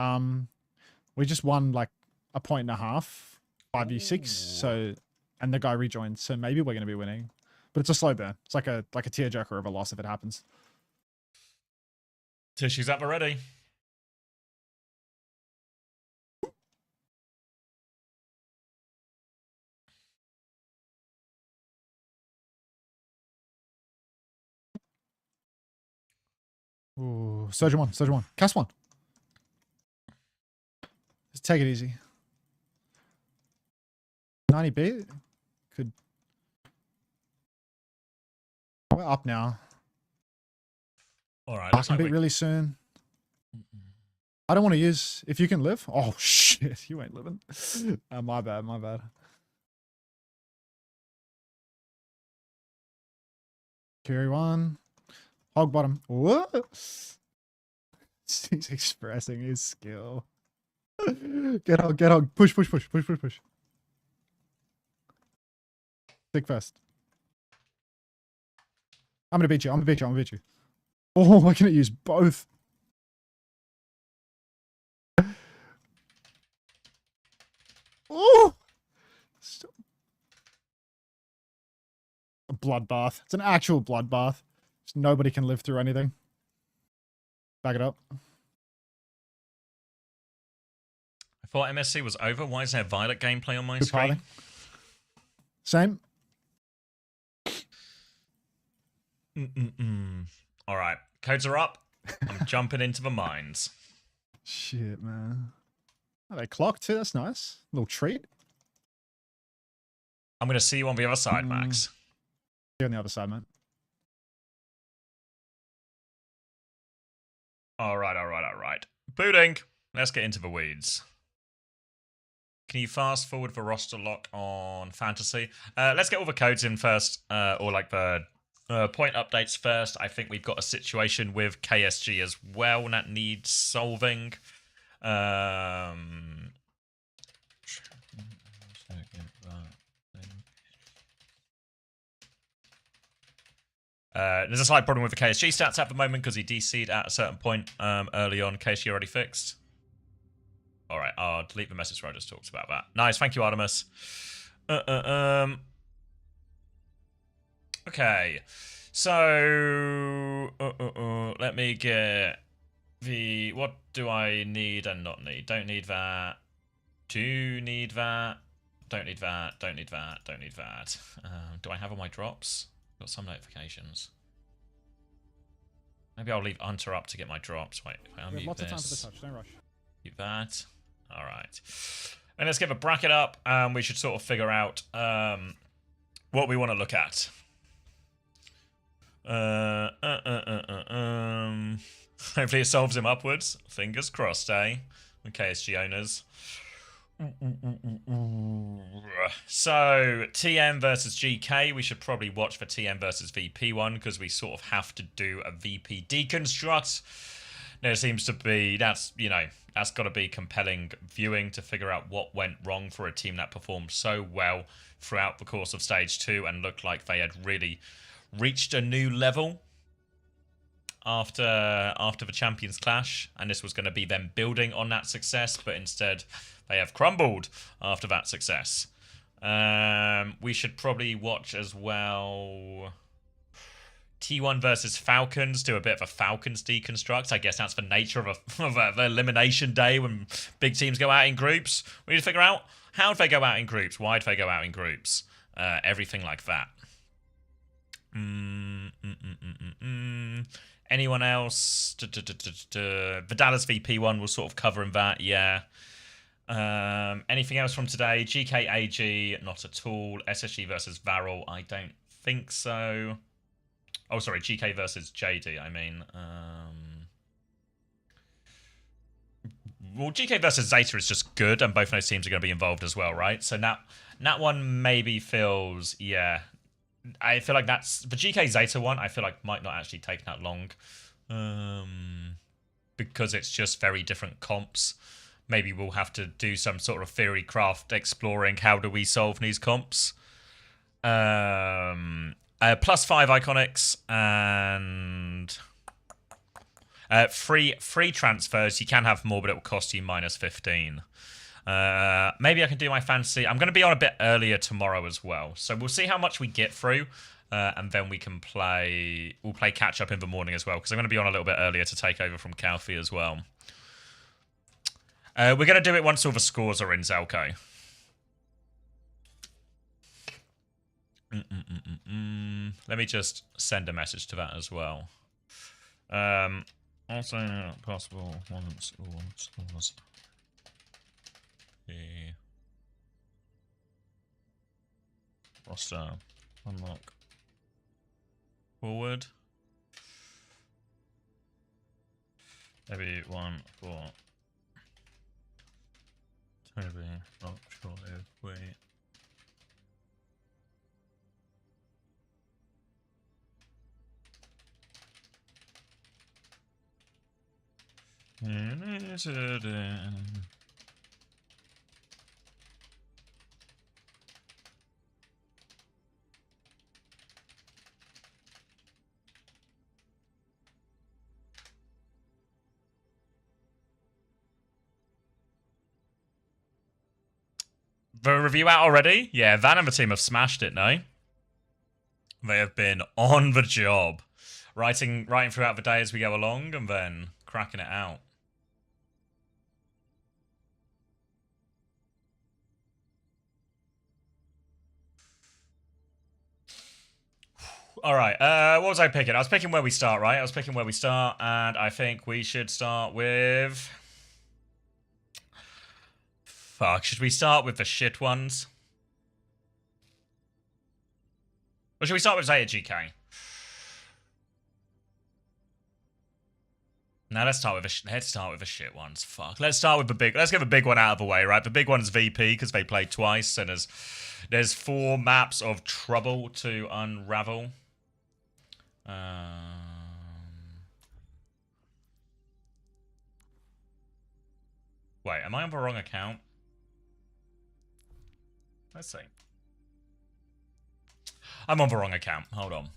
back. We just won like a point and a half, 5v6. So, and the guy rejoined. So maybe we're gonna be winning, but it's a slow burn. It's like a tearjerker of a loss if it happens. Tissue's up already. Ooh, Surgeon one. Cast one. Just take it easy. 90B? Could... We're up now. Alright. I can beat really soon. I don't want to use... If you can live... Oh, shit. You ain't living. My bad. Carry one. Hog bottom. What? He's expressing his skill. Get hog. Push. Stick first. I'm gonna beat you. Oh, I can use both. Oh! A bloodbath. It's an actual bloodbath. Just nobody can live through anything. Back it up. I thought MSC was over. Why is there Violet gameplay on my screen? Pathing. Same. Alright. Codes are up. I'm jumping into the mines. Shit, man. Oh, they clocked too. That's nice. Little treat. I'm going to see you on the other side, Max. You're on the other side, man. Alright. Booting. Let's get into the weeds. Can you fast forward the roster lock on Fantasy? Let's get all the codes in first, or like the point updates first. I think we've got a situation with KSG as well that needs solving. There's a slight problem with the KSG stats at the moment because he DC'd at a certain point early on. KSG already fixed. Alright, I'll delete the message where I just talked about that. Nice, thank you, Artemis. Okay, so let me get the... What do I need and not need? Don't need that. Do need that. Don't need that. Don't need that. Don't need that. Do I have all my drops? Got some notifications. Maybe I'll leave Hunter up to get my drops. Wait, if I unmute lots this. of time for the touch, don't rush. Mute that. Alright. And let's get the bracket up, and we should sort of figure out what we want to look at. Hopefully it solves him upwards. Fingers crossed, eh? with KSG owners. So, TM versus GK. We should probably watch for TM versus VP one, because we sort of have to do a VP deconstruct. There seems to be, that's got to be compelling viewing to figure out what went wrong for a team that performed so well throughout the course of Stage 2 and looked like they had really reached a new level after the Champions Clash, and this was going to be them building on that success, but instead they have crumbled after that success. We should probably watch as well T1 versus Falcons, do a bit of a Falcons deconstruct. I guess that's the nature of a elimination day when big teams go out in groups. We need to figure out how do they go out in groups, why do they go out in groups, everything like that. Anyone else? The Dallas VP one will sort of cover in that, yeah. Anything else from today? GKAG, not at all. SSG versus Varel, I don't think so. Oh, sorry, GK versus JD, I mean. Well, GK versus Zeta is just good, and both those teams are going to be involved as well, right? So that one maybe feels, yeah. I feel like that's... The GK Zeta one, I feel like might not actually take that long. Because it's just very different comps. Maybe we'll have to do some sort of theory craft exploring how do we solve these comps. +5 Iconics and free transfers. You can have more, but it will cost you -15. Maybe I can do my fantasy. I'm going to be on a bit earlier tomorrow as well, so we'll see how much we get through, and then we can play. We'll play catch up in the morning as well, because I'm going to be on a little bit earlier to take over from Kalfi as well. We're going to do it once all the scores are in, Zelko. Let me just send a message to that as well. Also possible once all scores. The roster unlock forward. Maybe one for Toby. Not sure if we. The review out already? Yeah, Van and the team have smashed it, no? They have been on the job. Writing throughout the day as we go along and then cracking it out. Alright, what was I picking? I was picking where we start, right? I was picking where we start, and I think we should start with... Fuck, should we start with the shit ones? Or should we start with Zeta GK? Now let's start with the shit ones. Fuck. Let's start with the big. Let's get the big one out of the way, right? The big one's VP because they played twice, and there's 4 maps of trouble to unravel. Wait, am I on the wrong account? Let's see. I'm on the wrong account. Hold on.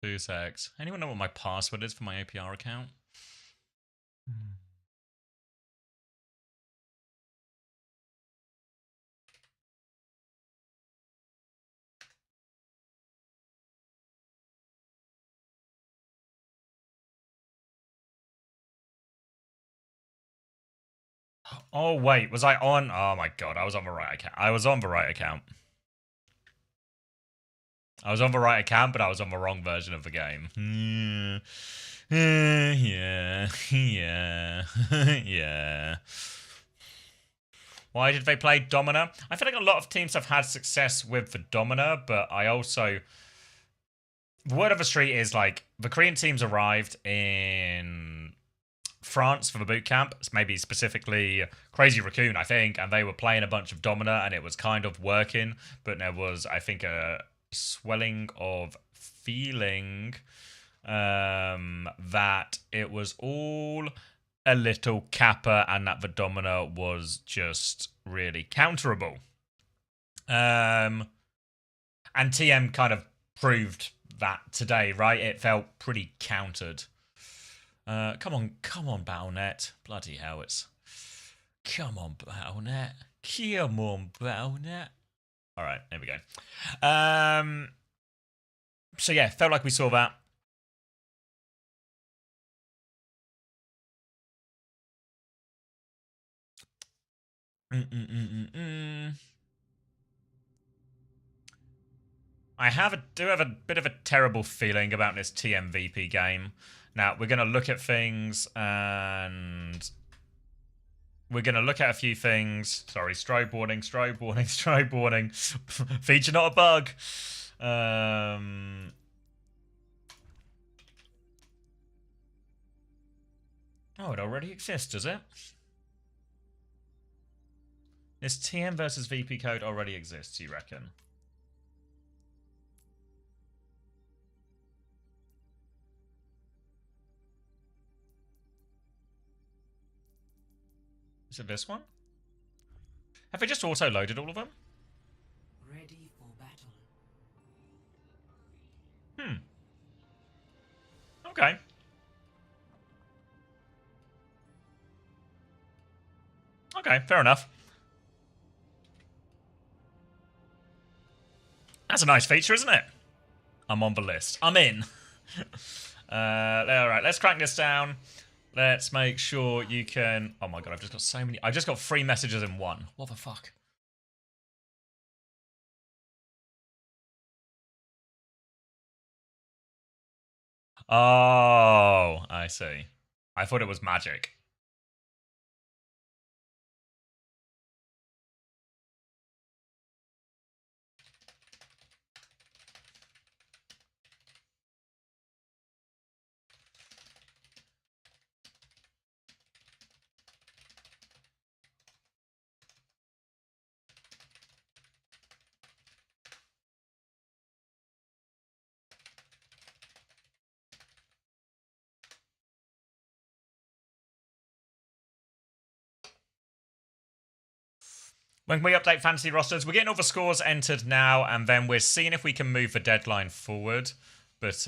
Two secs. Anyone know what my password is for my APR account? Oh, wait. Was I on? Oh, my God. I was on the right account. I was on the right account. I was on the right account, but I was on the wrong version of the game. Yeah. Yeah. Why did they play Domina? I feel like a lot of teams have had success with the Domina, but I also... The word of the street is, like, the Korean teams arrived in France for the boot camp, maybe specifically Crazy Raccoon, I think, and they were playing a bunch of Domina, and it was kind of working, but there was, I think, a swelling of feeling that it was all a little Kappa and that the Domina was just really counterable. And TM kind of proved that today, right? It felt pretty countered. Come on, Battle.net. Bloody hell, it's... Come on, Battle.net. Come on, Battle.net. All right, there we go. So yeah, felt like we saw that. I do have a bit of a terrible feeling about this TMVP game. Now, we're going to look at things and... We're going to look at a few things. Sorry, strobe warning, strobe warning, strobe warning. Feature, not a bug. Oh, it already exists, does it? This TM versus VP code already exists, you reckon? Is it this one? Have they just auto-loaded all of them? Ready for battle. Okay. Okay, fair enough. That's a nice feature, isn't it? I'm on the list. I'm in. Alright, let's crank this down. Let's make sure you can... Oh my god, I've just got so many... I've just got 3 messages in one. What the fuck? Oh, I see. I thought it was magic. When we update fantasy rosters, we're getting all the scores entered now, and then we're seeing if we can move the deadline forward. But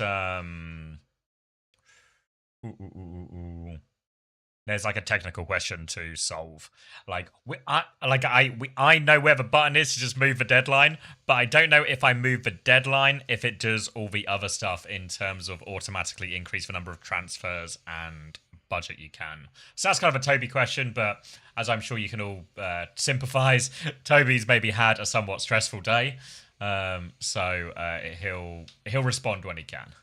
there's like a technical question to solve. Like I know where the button is to just move the deadline, but I don't know if I move the deadline if it does all the other stuff in terms of automatically increase the number of transfers and budget you can. So that's kind of a Toby question, but as I'm sure you can all sympathize, Toby's maybe had a somewhat stressful day, so he'll respond when he can.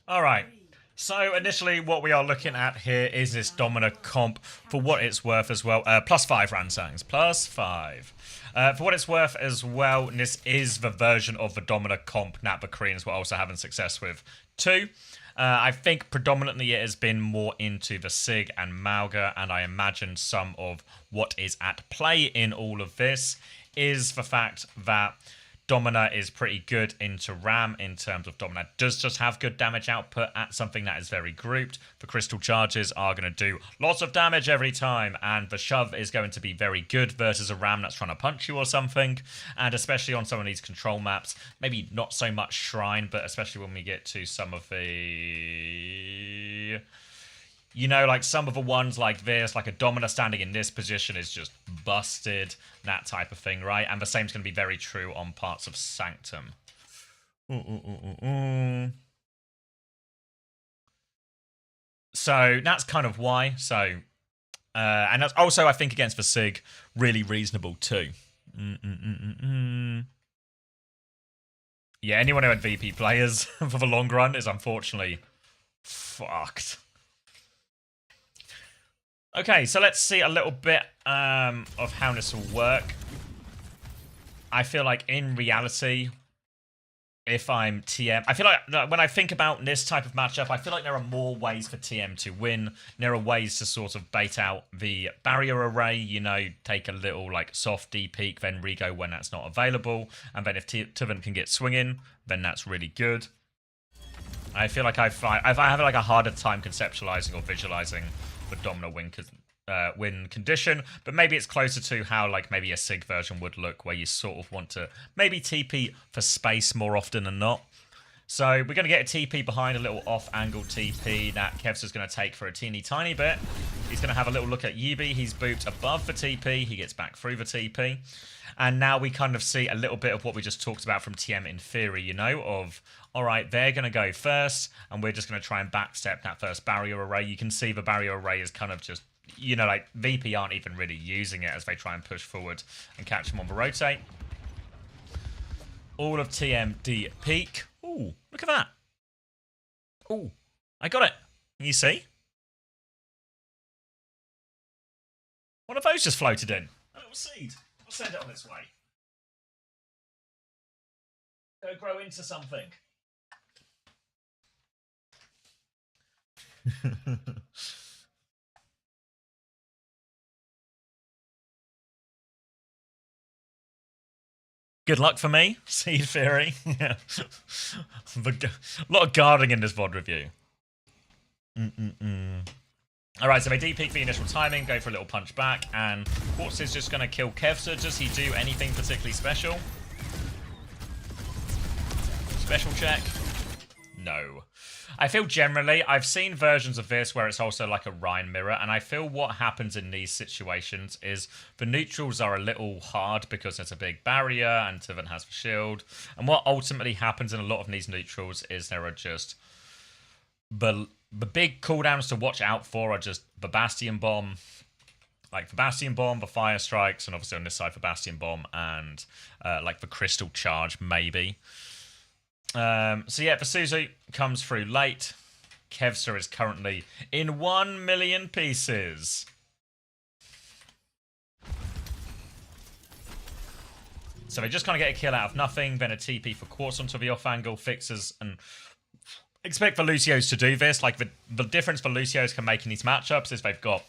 All right. So initially what we are looking at here is this Domina comp for what it's worth as well. +5 Ransangs. +5. For what it's worth as well, this is the version of the Domina comp that the Koreans were also having success with too. I think predominantly it has been more into the SIG and Mauga, and I imagine some of what is at play in all of this is the fact that Domina is pretty good into RAM in terms of Domina does just have good damage output at something that is very grouped. The crystal charges are going to do lots of damage every time, and the shove is going to be very good versus a RAM that's trying to punch you or something, and especially on some of these control maps, maybe not so much Shrine, but especially when we get to some of the... You know, like some of the ones like this, like a Domina standing in this position is just busted, that type of thing, right? And the same's going to be very true on parts of Sanctum. So that's kind of why. So, and that's also, I think, against the SIG, really reasonable too. Yeah, anyone who had VP players for the long run is unfortunately fucked. Okay, so let's see a little bit of how this will work. I feel like in reality, if I'm TM. I feel like when I think about this type of matchup, I feel like there are more ways for TM to win. There are ways to sort of bait out the barrier array, you know, take a little like soft D peek, then re-go when that's not available. And then if Tiven can get swinging, then that's really good. I feel like I have like a harder time conceptualizing or visualizing the Domina win condition, but maybe it's closer to how like maybe a SIG version would look, where you sort of want to maybe TP for space more often than not. So we're going to get a TP behind, a little off-angle TP that Kevster's going to take for a teeny tiny bit. He's going to have a little look at Yibi. He's booped above the TP. He gets back through the TP. And now we kind of see a little bit of what we just talked about from TM in theory, you know, of, all right, they're going to go first, and we're just going to try and backstep that first barrier array. You can see the barrier array is kind of just, you know, like VP aren't even really using it as they try and push forward and catch him on the rotate. All of TMD peak. Ooh, look at that. Ooh, I got it. Can you see? One of those just floated in. A little seed. I'll send it on its way. Go grow into something. Good luck for me, Seed Theory. Yeah. A lot of guarding in this VOD review. Alright, so they deep-peek the initial timing, go for a little punch back, and Quartz is just going to kill Kevster. Does he do anything particularly special? Special check? No. I feel generally, I've seen versions of this where it's also like a Rhine mirror, and I feel what happens in these situations is the neutrals are a little hard because there's a big barrier and Tiven has the shield. And what ultimately happens in a lot of these neutrals is there are just the big cooldowns to watch out for are just the Bastion Bomb, like the Bastion Bomb, the Fire Strikes, and obviously on this side the Bastion Bomb, and like the Crystal Charge maybe. So yeah, the Suzu comes through late. Kevster is currently in 1 million pieces. So they just kind of get a kill out of nothing, then a TP for Quartz onto the off angle, fixes, and expect the Lucios to do this. Like the difference the Lucios can make in these matchups is they've got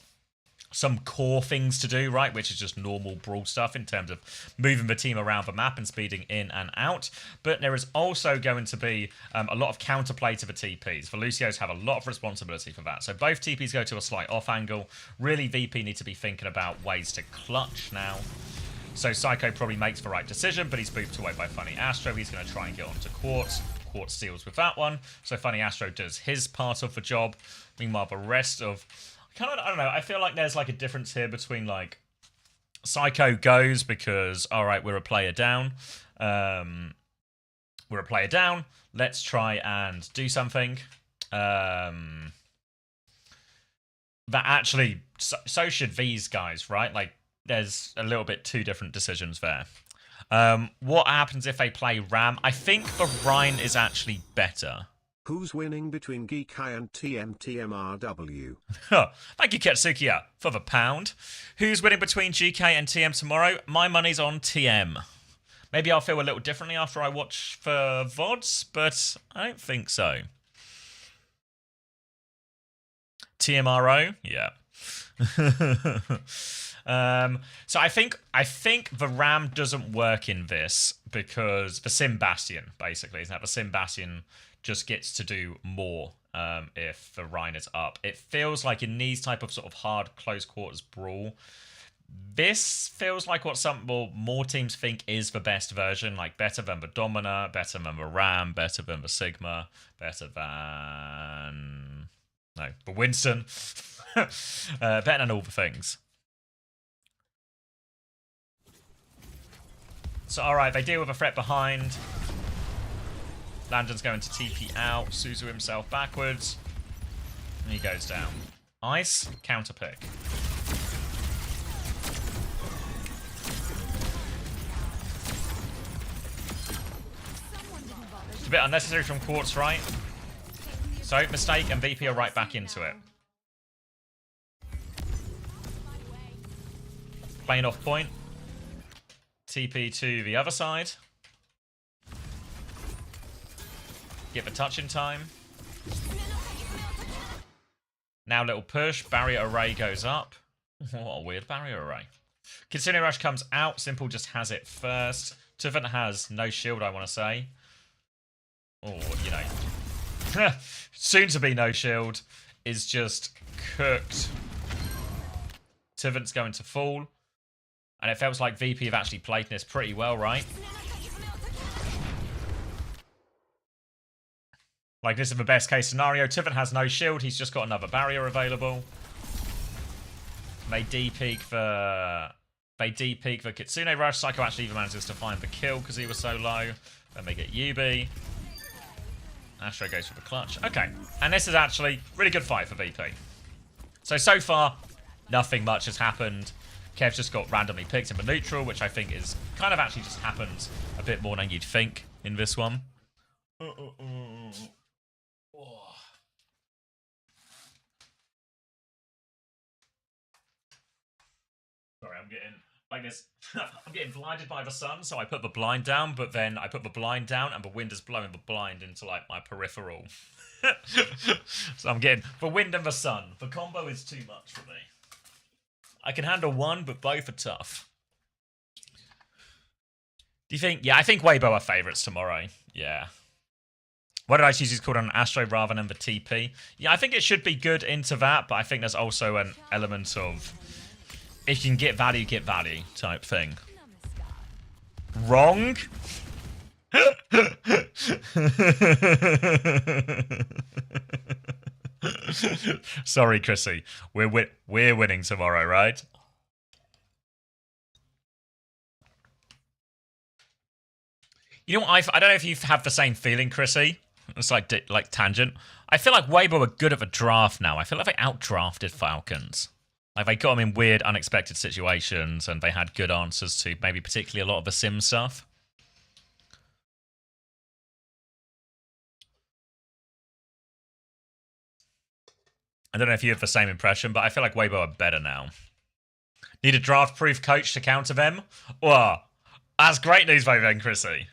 some core things to do, right, which is just normal brawl stuff in terms of moving the team around the map and speeding in and out. But there is also going to be a lot of counterplay to the TPs. The Lucios have a lot of responsibility for that. So both TPs go to a slight off angle. Really, VP need to be thinking about ways to clutch now. So Psycho probably makes the right decision, but he's booped away by Funny Astro. He's going to try and get onto Quartz. Quartz steals with that one. So Funny Astro does his part of the job. Meanwhile, the rest of... I don't know, I feel like there's like a difference here between like Psycho goes because, all right, we're a player down. Let's try and do something. That actually, so should these guys, right? Like there's a little bit two different decisions there. What happens if they play Ram? I think the Rhine is actually better. Who's winning between Geekai and TMRW? Thank you, Ketsukiya, for the £1. Who's winning between GK and TM tomorrow? My money's on TM. Maybe I'll feel a little differently after I watch for VODs, but I don't think so. TMRO? Yeah. So I think the Ram doesn't work in this because the Sim Bastion, basically, isn't that? The Sim Bastion just gets to do more if the Rhine is up. It feels like in these type of sort of hard close quarters brawl, this feels like what some more teams think is the best version, like better than the Domina, better than the Ram, better than the Sigma, better than the Winston, better than all the things. So all right, they deal with a threat behind. Landon's going to TP out, Suzu himself backwards, and he goes down. Ice, counter pick. It's a bit unnecessary from Quartz, right? So, mistake, and VP are right back into it. Playing off point. TP to the other side. Get the touch in time. Now little push. Barrier array goes up. What a weird barrier array. Kitsune Rush comes out. Simple just has it first. Tuvant has no shield, I want to say. Or, you know. Soon to be no shield is just cooked. Tuvant's going to fall. And it feels like VP have actually played this pretty well, right? Like, this is the best case scenario. Tuvant has no shield. He's just got another barrier available. They D-peak the Kitsune Rush. Psycho actually even manages to find the kill because he was so low. Then they get Yubi. Astro goes for the clutch. Okay. And this is actually a really good fight for VP. So far, nothing much has happened. Kev's just got randomly picked in the neutral, which I think is kind of actually just happened a bit more than you'd think in this one. Sorry, I'm getting like this. I'm getting blinded by the sun, so I put the blind down, but then I put the blind down and the wind is blowing the blind into like my peripheral. So I'm getting the wind and the sun. The combo is too much for me. I can handle one, but both are tough. Do you think? Yeah, I think Weibo are favourites tomorrow. Yeah. Why did I choose his cooldown on Astro rather than the TP? Yeah, I think it should be good into that, but I think there's also an element of if you can get value type thing. Wrong? Sorry, Chrissy. We're winning tomorrow, right? You know what? I don't know if you have the same feeling, Chrissy. It's like tangent. I feel like Weibo are good at the draft now. I feel like they outdrafted Falcons. Like they got them in weird, unexpected situations, and they had good answers to maybe particularly a lot of the sim stuff. I don't know if you have the same impression, but I feel like Weibo are better now. Need a draft-proof coach to counter them? Well, that's great news, though, then, Chrissy.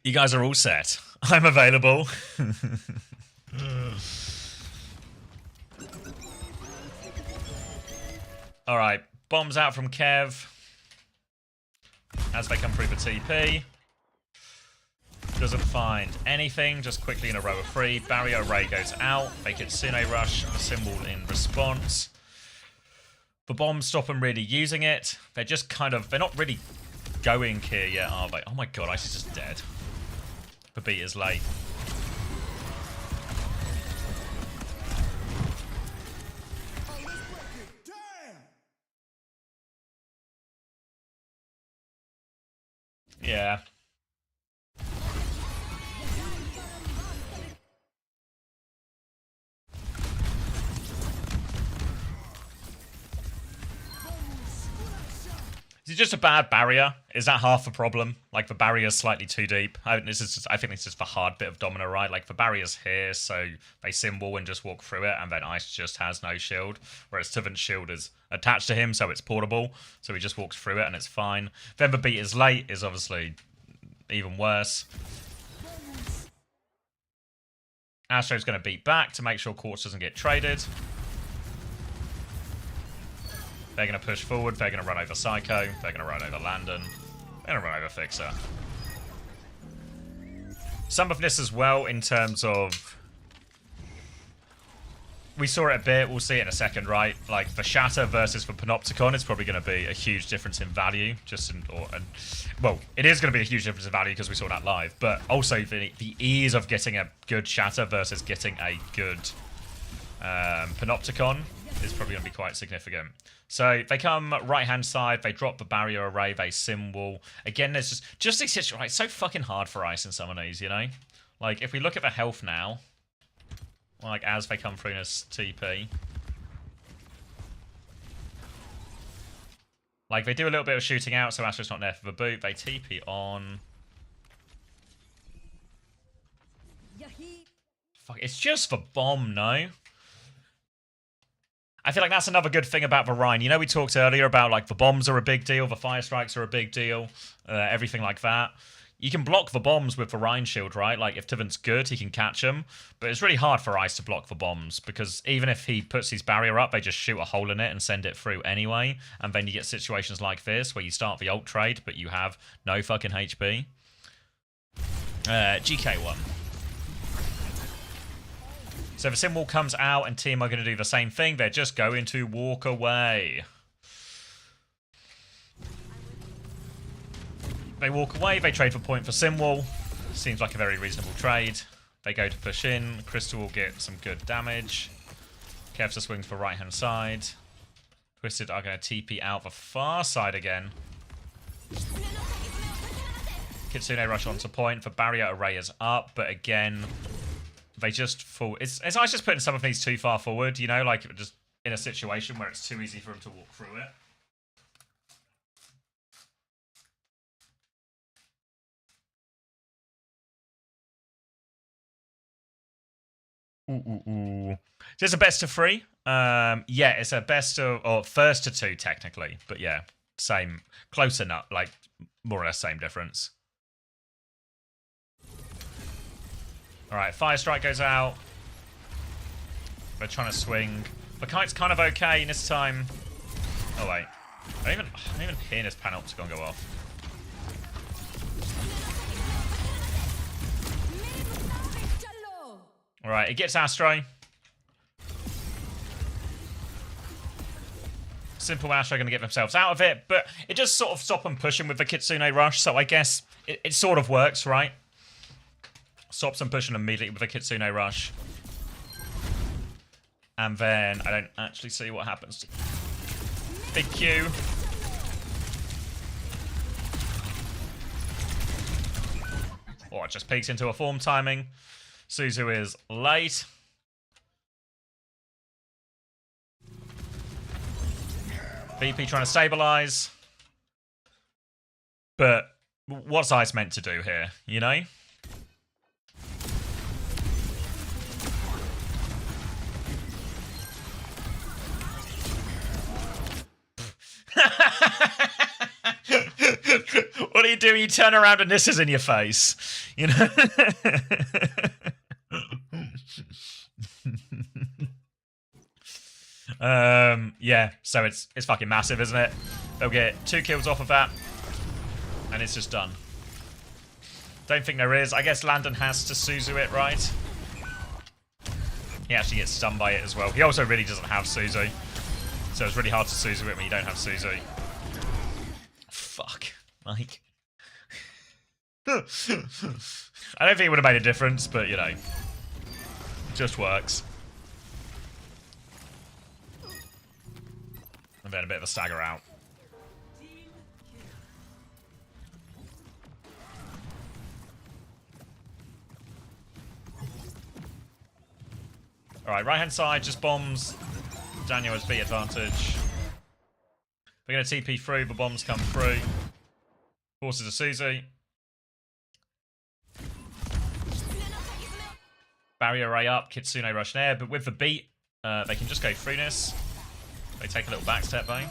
You guys are all set. I'm available. Alright, bombs out from Kev. As they come through the TP. Doesn't find anything, just quickly in a row of 3. Barrier array goes out. They get Kitsune Rush, the symbol in response. The bombs stop them really using it. They're just kind of, they're not really going here yet, are they? Oh my god, Ice is just dead. The beat is late. Yeah. Is it just a bad barrier? Is that half the problem? Like, the barrier's slightly too deep? I think this is the hard bit of Domino, right? Like, the barrier's here, so they symbol and just walk through it, and then Ice just has no shield. Whereas Tuvant's shield is attached to him, so it's portable. So he just walks through it, and it's fine. Then the beat is late is obviously even worse. Astro's going to beat back to make sure Quartz doesn't get traded. They're going to push forward. They're going to run over Psycho. They're going to run over Landon. They're going to run over Fixer. Some of this as well in terms of... We saw it a bit. We'll see it in a second, right? Like, the Shatter versus the Panopticon is probably going to be a huge difference in value. Well, it is going to be a huge difference in value because we saw that live. But also the ease of getting a good Shatter versus getting a good Panopticon is probably going to be quite significant. So they come right-hand side, they drop the barrier array, they symbol. Again, there's just these situations. It's so fucking hard for Ice in some of these, you know? Like, if we look at the health now, like, as they come through in a TP. Like, they do a little bit of shooting out, so Astro's not there for the boot. They TP on. Fuck, it's just the bomb, no? I feel like that's another good thing about the Rein. You know, we talked earlier about like the bombs are a big deal, the fire strikes are a big deal, everything like that. You can block the bombs with the Rein shield, right? Like, if Tivant's good, he can catch them. But it's really hard for Ice to block the bombs, because even if he puts his barrier up, they just shoot a hole in it and send it through anyway. And then you get situations like this, where you start the ult trade, but you have no fucking HP. GK1. So the sim wall comes out, and team are going to do the same thing. They're just going to walk away. They walk away, they trade for point for Simwall. Seems like a very reasonable trade. They go to push in. Crystal will get some good damage. Kevsa swings for right hand side. Twisted are going to TP out the far side again. Kitsune rush onto point. The barrier array is up, but again, they just fall. It's nice just putting some of these too far forward, you know, like just in a situation where it's too easy for them to walk through it. So it's a best of 3. Yeah, it's a best of, or first to 2 technically, but yeah, same, close enough, like more or less same difference. All right, fire strike goes out. They're trying to swing. The kite's kind of okay this time. Oh wait, I don't even hear this panopticon go off. Alright, it gets Astro. Simple Astro going to get themselves out of it, but it just sort of stop them pushing with the Kitsune rush, so I guess it sort of works, right? Stops them pushing immediately with the Kitsune rush. And then I don't actually see what happens. Big Q. Oh, it just peeks into a form timing. Suzu is late. VP trying to stabilize. But what's Ice meant to do here, you know? What do you do? You turn around and this is in your face, you know? Yeah, so it's fucking massive, isn't it? They'll get 2 kills off of that, and it's just done. Don't think there is. I guess Landon has to Suzu it, right? He actually gets stunned by it as well. He also really doesn't have Suzu, so it's really hard to Suzu it when you don't have Suzu. Fuck. Like... I don't think it would have made a difference, but, you know. It just works. And then a bit of a stagger out. Alright, right hand side, just bombs. Daniel has B advantage. We're going to TP through, the bombs come through. Forces a Suzu. Barrier array up, Kitsune rush there, but with the beat, they can just go through this. They take a little back step though.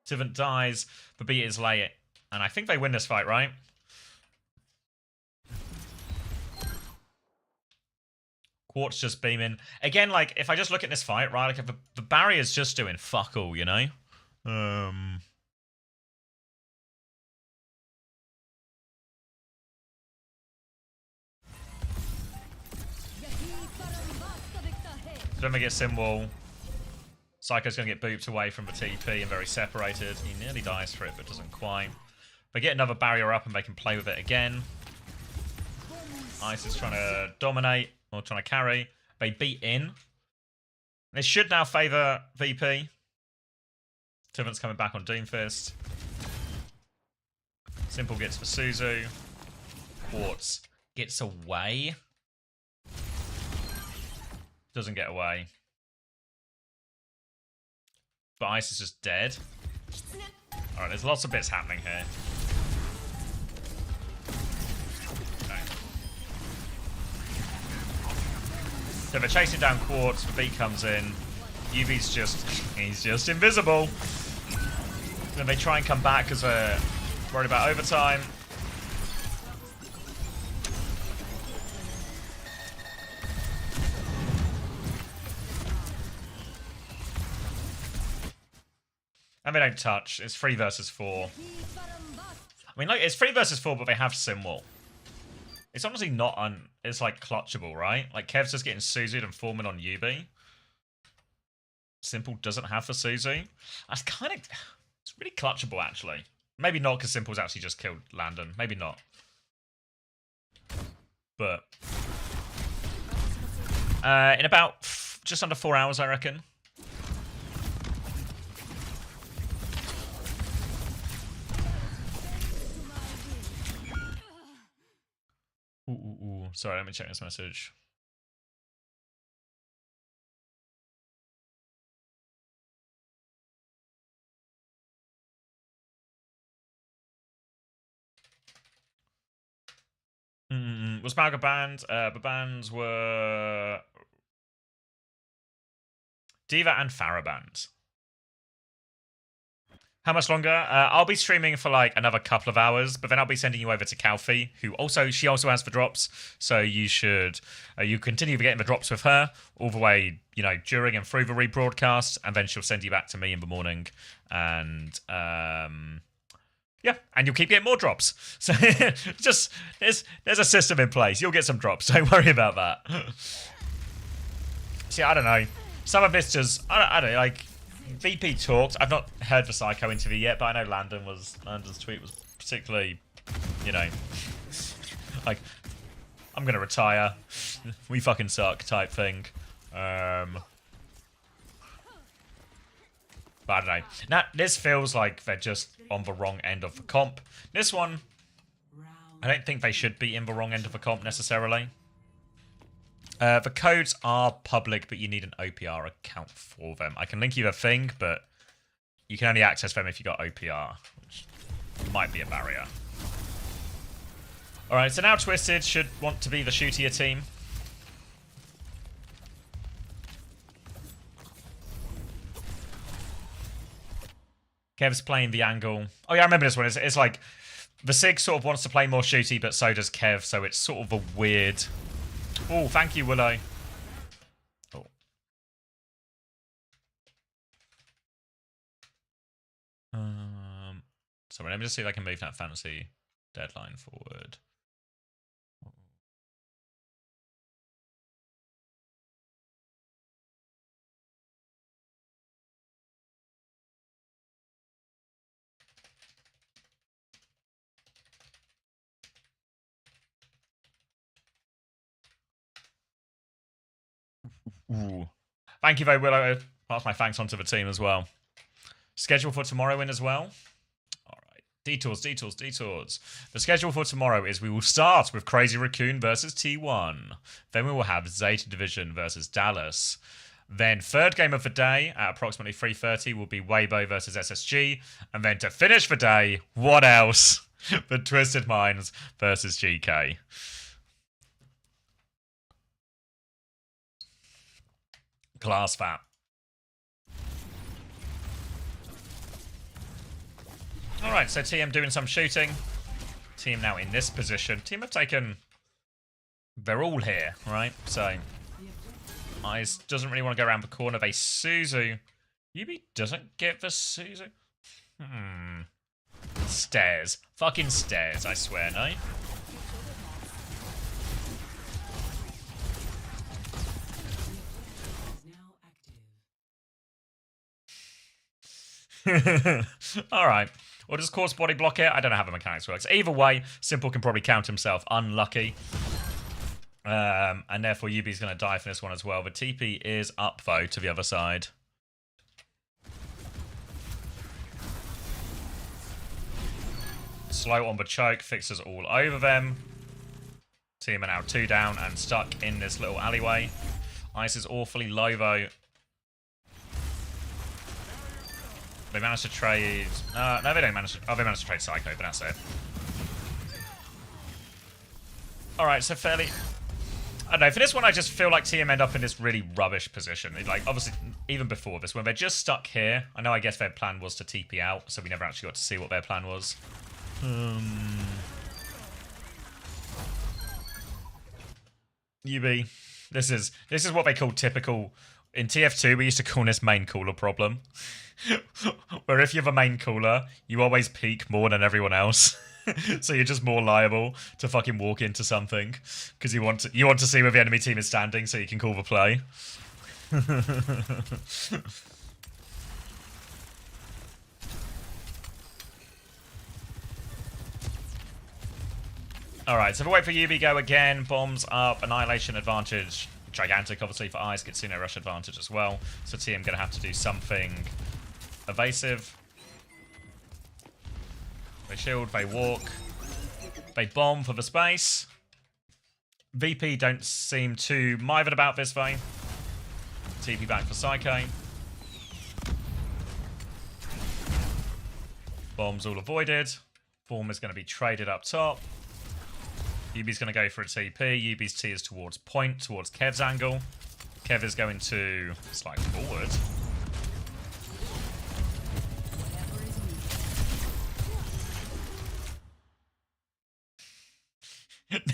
Tivant dies, the beat is late, and I think they win this fight, right? Quartz just beaming. Again, like, if I just look at this fight, right, like, if the barrier's just doing fuck all, you know? Then we get Simwall. Psycho's going to get booped away from the TP and very separated. He nearly dies for it, but doesn't quite. They get another barrier up and they can play with it again. Ice is trying to dominate, or trying to carry. They beat in. This should now favour VP. Tivant's coming back on Doomfist. Simple gets for Suzu. Quartz gets away. Doesn't get away. But Ice is just dead. Alright, there's lots of bits happening here. Okay. So they're chasing down Quartz, the beat comes in. Yubi's he's just invisible. Then they try and come back because they're worried about overtime. And they don't touch. It's 3 versus 4. I mean, like, it's 3 versus 4, but they have Simwall. It's honestly not it's like clutchable, right? Like Kev's just getting Suzu'd and forming on Yubi. Simple doesn't have the Suzu. That's kind of... It's really clutchable, actually. Maybe not, because Simple's actually just killed Landon. Maybe not. But... in about just under 4 hours, I reckon. Ooh. Sorry, let me check this message. Was Malga banned? The bans were Diva and Farah banned. How much longer? I'll be streaming for like another couple of hours, but then I'll be sending you over to Kalfi, who she also has the drops. So you should you continue getting the drops with her all the way, you know, during and through the rebroadcast, and then she'll send you back to me in the morning, and yeah, and you'll keep getting more drops. So just there's a system in place. You'll get some drops. Don't worry about that. See, I don't know. Some of it's just I don't know, like. VP talked. I've not heard the Psycho interview yet, but I know Landon's tweet was particularly, you know, like, I'm gonna retire. We fucking suck type thing. But I don't know. Now, this feels like they're just on the wrong end of the comp. This one, I don't think they should be in the wrong end of the comp necessarily. The codes are public, but you need an OPR account for them. I can link you a thing, but you can only access them if you got OPR, which might be a barrier. Alright, so now Twisted should want to be the shootier team. Kev's playing the angle. Oh yeah, I remember this one. It's like the Sig sort of wants to play more shooty, but so does Kev, so it's sort of a weird... Oh, thank you, Willow. Oh. Sorry, let me just see if I can move that fantasy deadline forward. Ooh. Thank you, very Willow. Pass my thanks on to the team as well. Schedule for tomorrow in as well. All right. Detours. The schedule for tomorrow is we will start with Crazy Raccoon versus T1. Then we will have Zeta Division versus Dallas. Then third game of the day at approximately 3:30 will be Weibo versus SSG. And then to finish the day, what else but Twisted Minds versus GK. Class fat. Alright, so TM doing some shooting. Team now in this position. Team have taken... They're all here, right? So... Eyes doesn't really want to go around the corner. They Suzu. Yubi doesn't get the Suzu. Stairs. Fucking stairs, I swear, no? Alright. Or does Course Body block it? I don't know how the mechanics works. Either way, Simple can probably count himself unlucky. And therefore Yubi's going to die for this one as well. The TP is up, though, to the other side. Slow on the choke, fixes all over them. Team are now 2 down and stuck in this little alleyway. Ice is awfully low, though. They managed to trade... no, they don't manage to... Oh, they managed to trade Psycho, but that's it. Alright, so fairly I don't know, for this one I just feel like TM end up in this really rubbish position. Like, obviously, even before this, when they're just stuck here, I know I guess their plan was to TP out, so we never actually got to see what their plan was. UB. This is what they call typical... In TF2, we used to call this main cooler problem. Where if you're the main cooler, you always peak more than everyone else. So you're just more liable to fucking walk into something. Because you want to see where the enemy team is standing so you can call the play. Alright, so we'll wait for UB go again. Bombs up, annihilation advantage. Gigantic, obviously, for Ice. Kitsune rush advantage as well. So TM going to have to do something evasive. They shield, they walk. They bomb for the space. VP don't seem too mithered about this though. TP back for Psyche. Bombs all avoided. Form is going to be traded up top. UB's going to go for a TP. UB's T is towards point, towards Kev's angle. Kev is going to slide forward.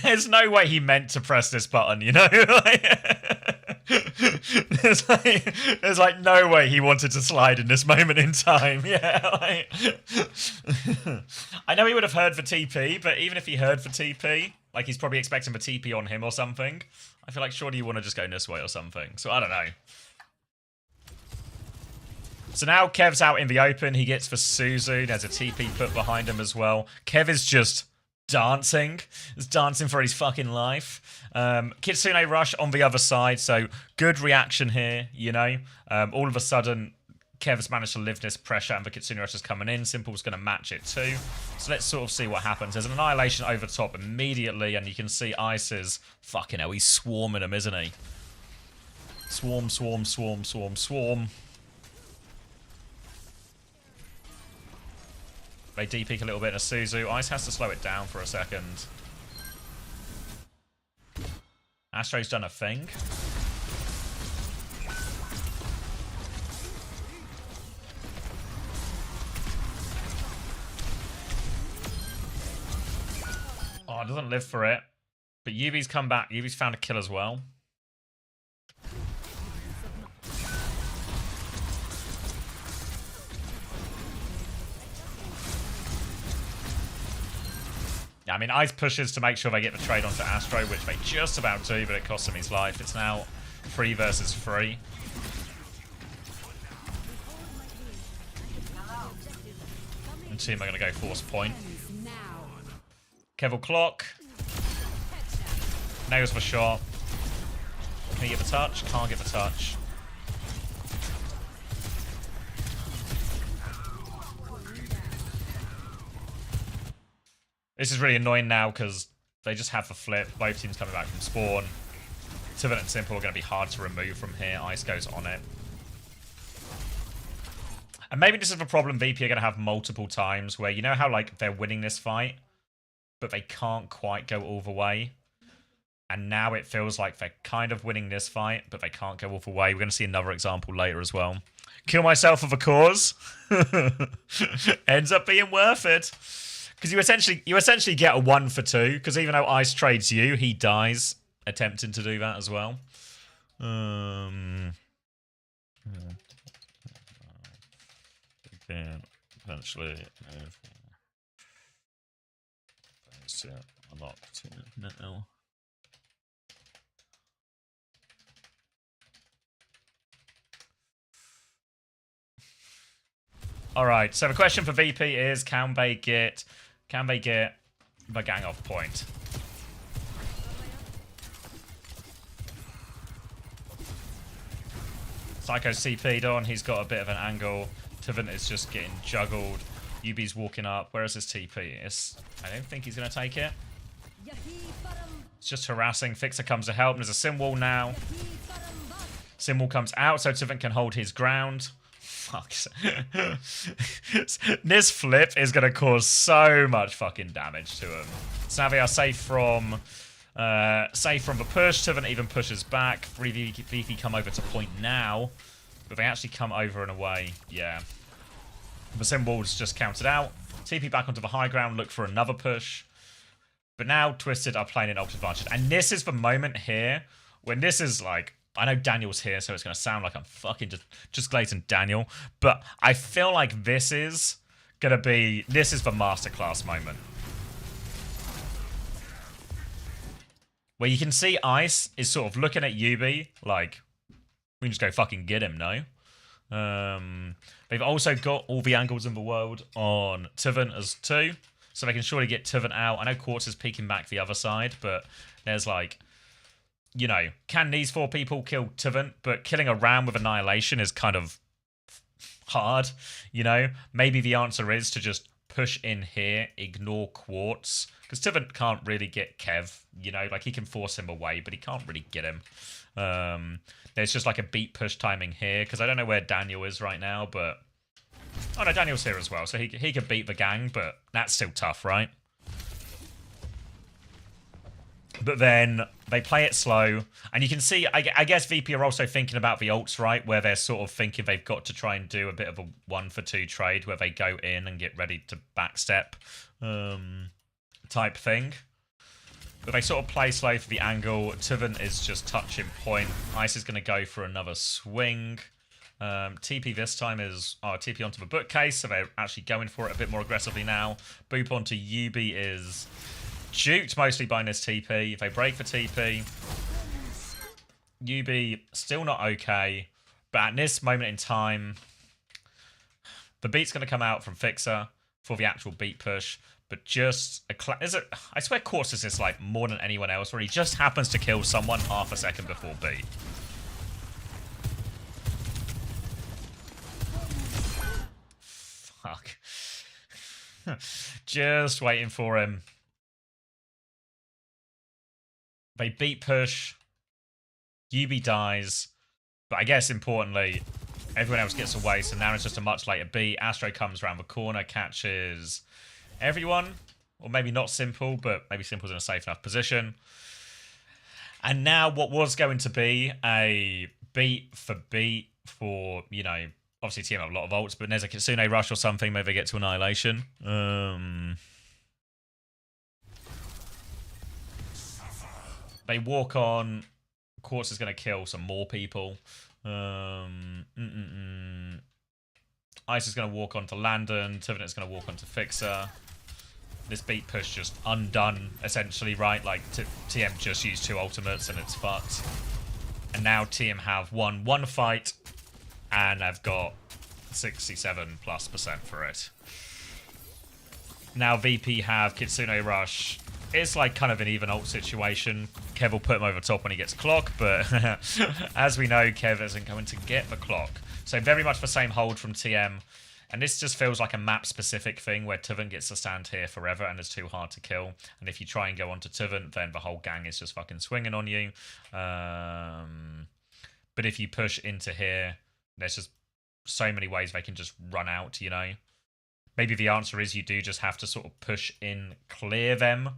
There's no way he meant to press this button, you know? There's like no way he wanted to slide in this moment in time. Yeah, I know he would have heard for TP, but even if he heard for TP, like he's probably expecting the TP on him or something. I feel like surely you want to just go this way or something. So I don't know. So now Kev's out in the open. He gets for Suzu. There's a TP put behind him as well. Kev is just dancing. He's dancing for his fucking life. Kitsune rush on the other side. So good reaction here, you know. All of a sudden, Kev's managed to live this pressure and the Kitsune rush is coming in. Simple's going to match it too. So let's sort of see what happens. There's an annihilation over top immediately and you can see Ice is... Fucking hell, he's swarming them, isn't he? Swarm, swarm, swarm, swarm, swarm. They D-peek a little bit in a Suzu. Ice has to slow it down for a second. Astro's done a thing. Oh, it doesn't live for it. But Yubi's come back. Yubi's found a kill as well. Yeah, I mean, Ice pushes to make sure they get the trade onto Astro, which they just about do, but it costs him his life. It's now 3 versus 3. And team are going to go force point. Kev will clock. Nails the shot. Can he get the touch? Can't get the touch. This is really annoying now because they just have the flip. Both teams coming back from spawn. Tivit and Simple are going to be hard to remove from here. Ice goes on it. And maybe this is the problem VP are going to have multiple times where you know how like they're winning this fight, but they can't quite go all the way. And now it feels like they're kind of winning this fight, but they can't go all the way. We're going to see another example later as well. Kill myself for the cause. Ends up being worth it. Because you essentially get a 1 for 2. Because even though Ice trades you, he dies attempting to do that as well. Can potentially unlock now. All right. So the question for VP is: can they get the gang off point? Psycho's CP'd on. He's got a bit of an angle. Tivant is just getting juggled. UB's walking up. Where is his TP? I don't think he's going to take it. It's just harassing. Fixer comes to help. There's a sim wall now. Sim wall comes out so Tivant can hold his ground. Fuck. This flip is going to cause so much fucking damage to him. So now they are safe from Safe from the push. Tivin even pushes back. VP come over to point now. But they actually come over and away. Yeah. The Sim Wall's just counted out. TP back onto the high ground. Look for another push. But now Twisted are playing an ult advantage. And this is the moment here when this is like... I know Daniel's here, so it's going to sound like I'm fucking just glazing Daniel. But I feel like this is going to be... This is the masterclass moment. Where you can see Ice is sort of looking at Yubi like, we can just go fucking get him, no? They've also got all the angles in the world on Tivin as too, so they can surely get Tivin out. I know Quartz is peeking back the other side, but there's like, you know, can these 4 people kill Tivin? But killing a Ram with Annihilation is kind of hard, you know? Maybe the answer is to just push in here, ignore Quartz. Because Tivin can't really get Kev, you know? Like, he can force him away, but he can't really get him. There's just like a beat push timing here, because I don't know where Daniel is right now, but... Oh no, Daniel's here as well, so he could beat the gang, but that's still tough, right? But then they play it slow, and you can see, I guess VP are also thinking about the ults, right? Where they're sort of thinking they've got to try and do a bit of a 1-for-2 trade, where they go in and get ready to backstep type thing. But they sort of play slow for the angle. Tivin is just touching point. Ice is going to go for another swing. TP this time is TP onto the bookcase, so they're actually going for it a bit more aggressively now. Boop onto Yubi is juked mostly by this TP. If they break for TP, Yubi still not okay. But at this moment in time, the beat's going to come out from Fixer for the actual beat push. But just I swear Quartz is this like more than anyone else, where he just happens to kill someone half a second before beat. Fuck. Just waiting for him. They beat push. Yubi dies. But I guess importantly, everyone else gets away, so now it's just a much later beat. Astro comes around the corner, catches everyone. Or maybe not Simple, but maybe Simple's in a safe enough position. And now what was going to be a beat for, you know, obviously team have a lot of ults, but there's a Kitsune rush or something, maybe they get to Annihilation. They walk on. Quartz is going to kill some more people. Ice is going to walk onto Landon. Tivin is going to walk onto Fixer. This beat push just undone, essentially, right? Like, TM just used 2 ultimates and it's fucked. And now TM have won 1 fight and I've got 67+% for it. Now VP have Kitsune Rush. It's like kind of an even ult situation. Kev will put him over top when he gets clock, but as we know, Kev isn't going to get the clock. So very much the same hold from TM. And this just feels like a map-specific thing where Tivin gets to stand here forever and it's too hard to kill. And if you try and go onto Tivin, then the whole gang is just fucking swinging on you. But if you push into here, there's just so many ways they can just run out, you know? Maybe the answer is you do just have to sort of push in, clear them,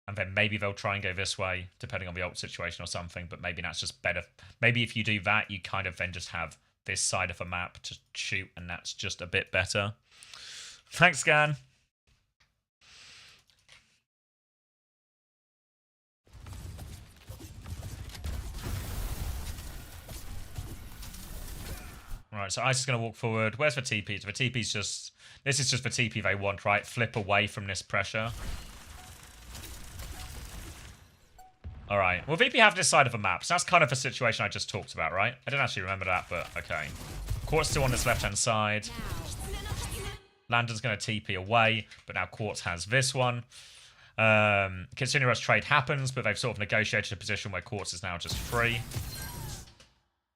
and then maybe they'll try and go this way, depending on the ult situation or something, but maybe that's just better. Maybe if you do that, you kind of then just have this side of a map to shoot, and that's just a bit better. Thanks, Scan. Right, so Ice is going to walk forward. Where's the TP? The TP's just... This is just the TP they want, right? Flip away from this pressure. Alright, well VP have this side of the map, so that's kind of a situation I just talked about, right? I didn't actually remember that, but okay. Quartz still on this left-hand side. Landon's going to TP away, but now Quartz has this one. Kitsune Rush trade happens, but they've sort of negotiated a position where Quartz is now just free.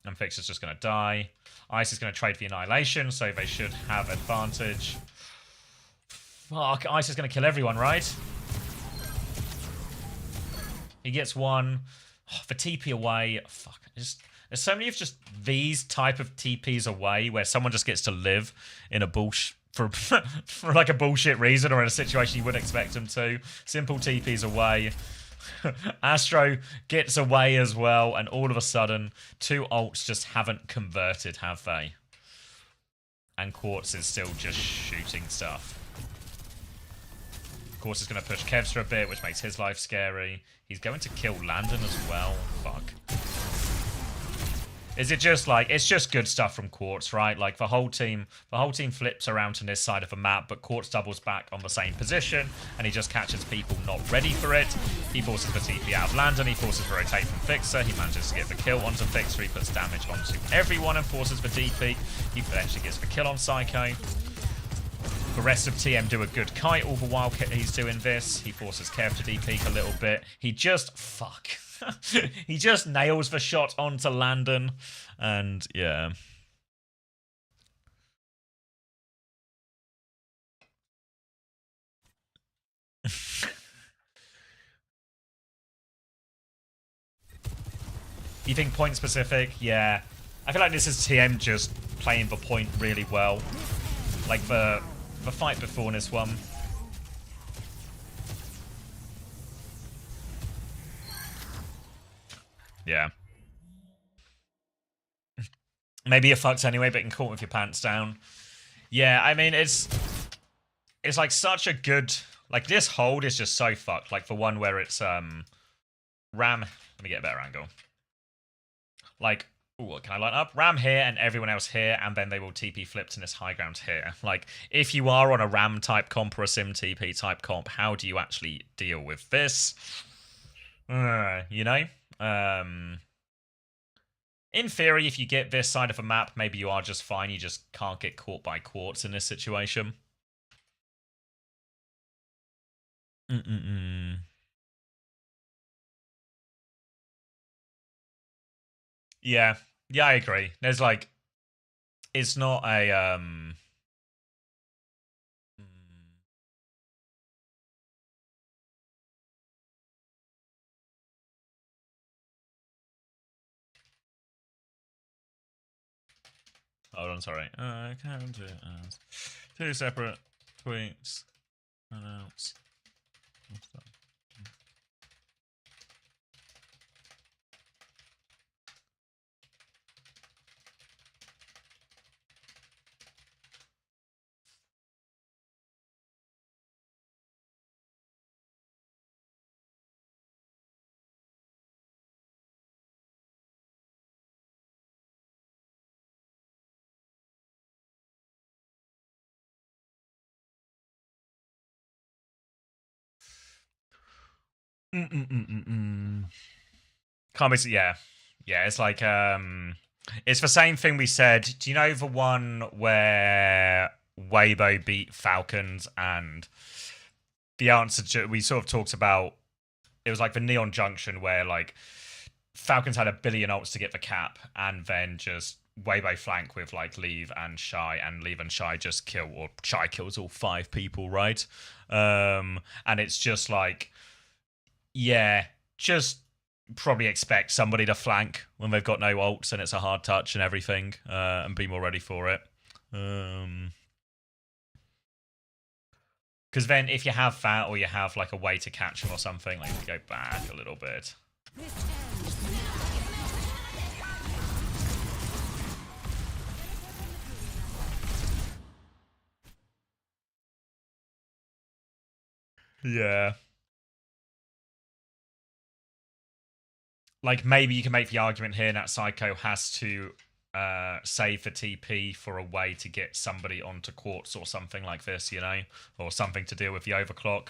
And Fix is just going to die. Ice is going to trade for the Annihilation, so they should have advantage. Fuck, Ice is going to kill everyone, right? He gets one. Oh, the TP away. Fuck. There's so many of just these type of TPs away where someone just gets to live in a bullshit for like a bullshit reason or in a situation you wouldn't expect them to. Simple TPs away. Astro gets away as well, and all of a sudden, 2 ults just haven't converted, have they? And Quartz is still just shooting stuff. Quartz is going to push Kevs for a bit, which makes his life scary. He's going to kill Landon as well. Fuck. Is it just like, it's just good stuff from Quartz, right? Like the whole team flips around to this side of the map, but Quartz doubles back on the same position, and he just catches people not ready for it. He forces the TP out of Landon, he forces the rotate from Fixer, he manages to get the kill onto Fixer, he puts damage onto everyone and forces the DP. He eventually gets the kill on Psycho. The rest of TM do a good kite all the while he's doing this. He forces Kev to DP a little bit. He just, fuck. He just nails the shot onto Landon, and yeah. You think point specific? Yeah. I feel like this is TM just playing the point really well. Like the fight before this one. Yeah. Maybe you're fucked anyway, but you can caught with your pants down. Yeah, I mean, it's like such a good... Like, this hold is just so fucked. Like, the one where it's, Ram... Let me get a better angle. Like, ooh, can I line up? Ram here and everyone else here, and then they will TP flip to this high ground here. Like, if you are on a Ram type comp or a Sim TP type comp, how do you actually deal with this? You know? In theory, if you get this side of a map, maybe you are just fine. You just can't get caught by Quartz in this situation. Yeah. Yeah, I agree. There's like... It's not a... Hold on, sorry. I count it as 2 separate tweets. Announce. Can't be... Yeah. Yeah, it's like... It's the same thing we said. Do you know the one where Weibo beat Falcons, and the answer we sort of talked about, it was like the Neon Junction where like Falcons had 1 billion ults to get the cap, and then just Weibo flank with like Leave and Shy, and Leave and Shy just kill, or Shy kills all 5 people, right? And it's just like, yeah, just probably expect somebody to flank when they've got no ults and it's a hard touch and everything, and be more ready for it. Because then if you have that, or you have like a way to catch them or something, like go back a little bit. Yeah. Like, maybe you can make the argument here that Psycho has to save the TP for a way to get somebody onto Quartz or something like this, you know? Or something to deal with the overclock.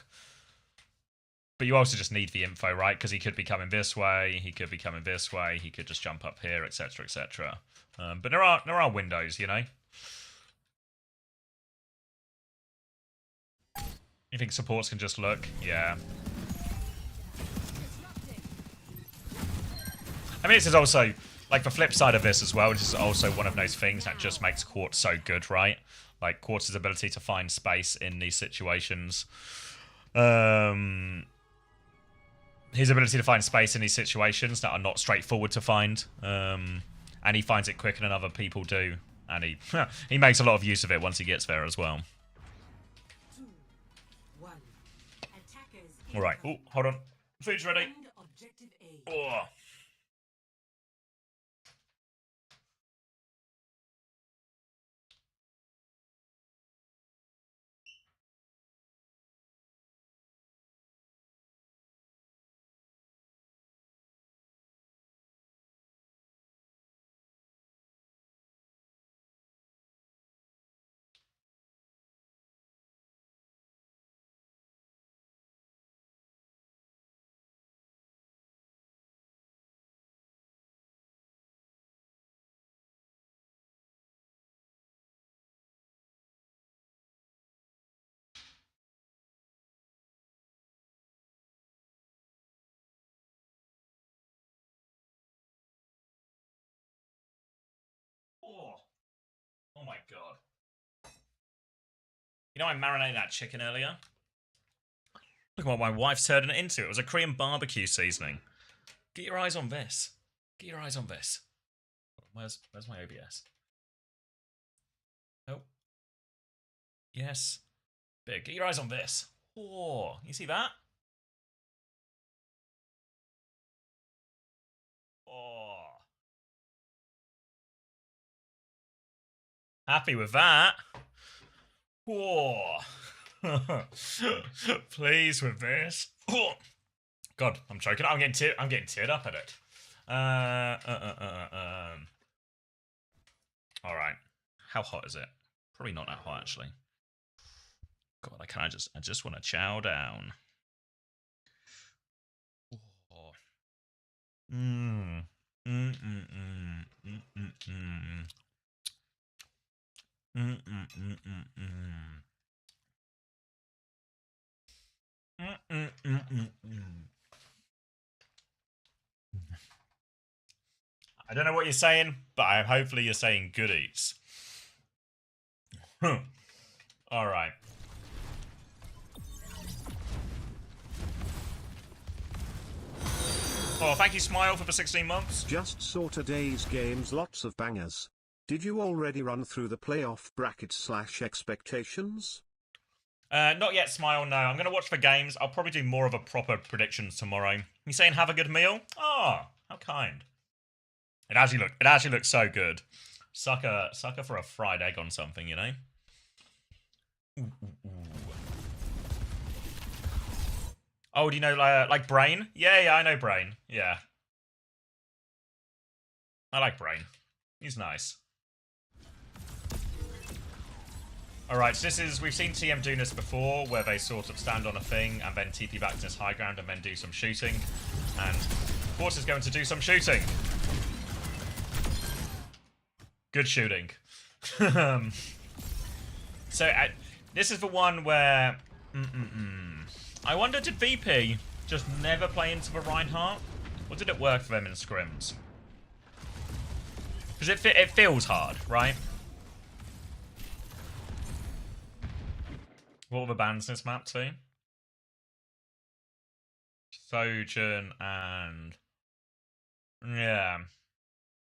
But you also just need the info, right? Because he could be coming this way, he could be coming this way, he could just jump up here, etc., etc. But there are windows, you know? You think supports can just look? Yeah. I mean, this is also, like, the flip side of this as well. This is also one of those things that just makes Quartz so good, right? Like, Quartz's ability to find space in these situations. His ability to find space in these situations that are not straightforward to find. And he finds it quicker than other people do. And he makes a lot of use of it once he gets there as well. Alright. Oh, hold on. Food's ready. Oh. Oh my god. You know, I marinated that chicken earlier. Look at what my wife's turned it into. It was a Korean barbecue seasoning. Get your eyes on this. Get your eyes on this. Where's my OBS? Oh. Yes. Big. Get your eyes on this. Oh, you see that? Oh. Happy with that. Oh. Pleased with this. Oh. God, I'm choking. I'm getting teared up at it. All right. How hot is it? Probably not that hot, actually. God, I just want to chow down. Oh. Mm. Mm mm mm mm mm mm. Mm mm mm mm mm. Mm mm mm mm mm. I don't know what you're saying, but hopefully you're saying good eats. All right. Oh, thank you, Smile, for the 16 months. Just saw today's games, lots of bangers. Did you already run through the playoff brackets / expectations? Not yet, Smile, no. I'm going to watch the games. I'll probably do more of a proper predictions tomorrow. You saying have a good meal? Oh, how kind. It actually looks so good. Sucker for a fried egg on something, you know? Ooh, ooh, ooh. Oh, do you know like Brain? Yeah, I know Brain. Yeah. I like Brain. He's nice. Alright, so we've seen TM do this before, where they sort of stand on a thing and then TP back to this high ground and then do some shooting. And Force is going to do some shooting. Good shooting. So, this is the one where... I wonder, did VP just never play into the Reinhardt? Or did it work for them in scrims? Because it feels hard, right? What were the bans in this map too? Sojourn and... yeah.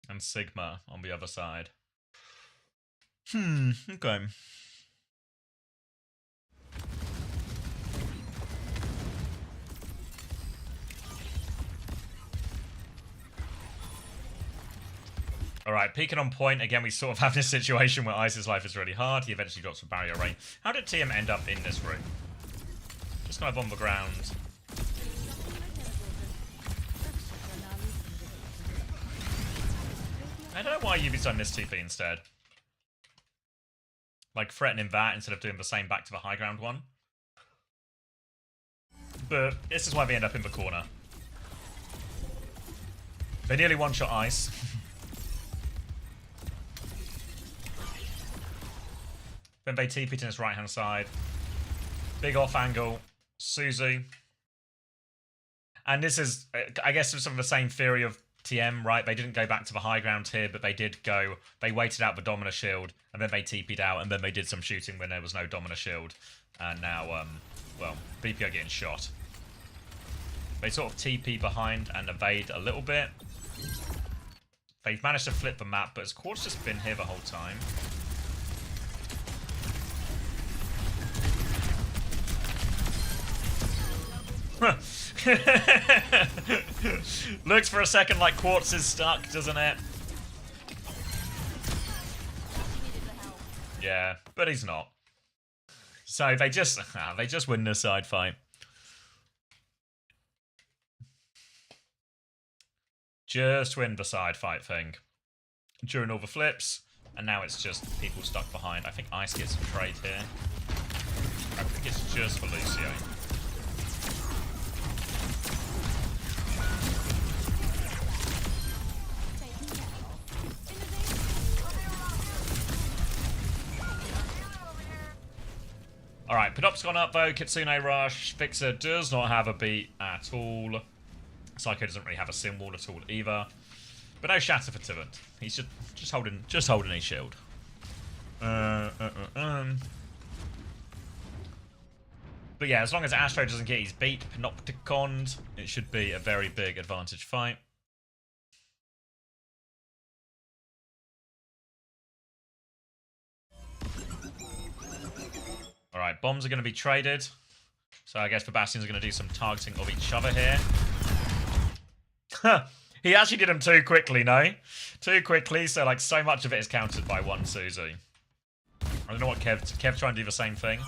And Sigma on the other side. Okay. Alright, peeking on point. Again, we sort of have this situation where Ice's life is really hard. He eventually drops a barrier rate. How did TM end up in this room? Just kind of on the ground. I don't know why Yubi's done this TP instead. Like, threatening that instead of doing the same back to the high ground one. But this is why they end up in the corner. They nearly one-shot Ice. Then they TP'd in his right-hand side. Big off angle. Suzu. And this is, I guess, some of the same theory of TM, right? They didn't go back to the high ground here, but they did go... They waited out the Domina shield, and then they TP'd out, and then they did some shooting when there was no Domina shield. And now, well, VP are getting shot. They sort of TP behind and evade a little bit. They've managed to flip the map, but has Quartz just been here the whole time? Looks for a second like Quartz is stuck, doesn't it? Yeah, but he's not. So they just win the side fight. Just win the side fight thing during all the flips, and now it's just people stuck behind. I think Ice gets a trade here. I think it's just for Lucio. Alright, Pedop's gone up though, Kitsune Rush. Fixer does not have a beat at all. Psycho doesn't really have a sim wall at all either. But no shatter for Tivant. He's just holding his shield. But yeah, as long as Astro doesn't get his beat Panopticon, it should be a very big advantage fight. Alright, bombs are going to be traded. So I guess the Bastions are going to do some targeting of each other here. He actually did them too quickly, no? Too quickly, so like so much of it is countered by one Suzu. I don't know what Kev trying to do the same thing.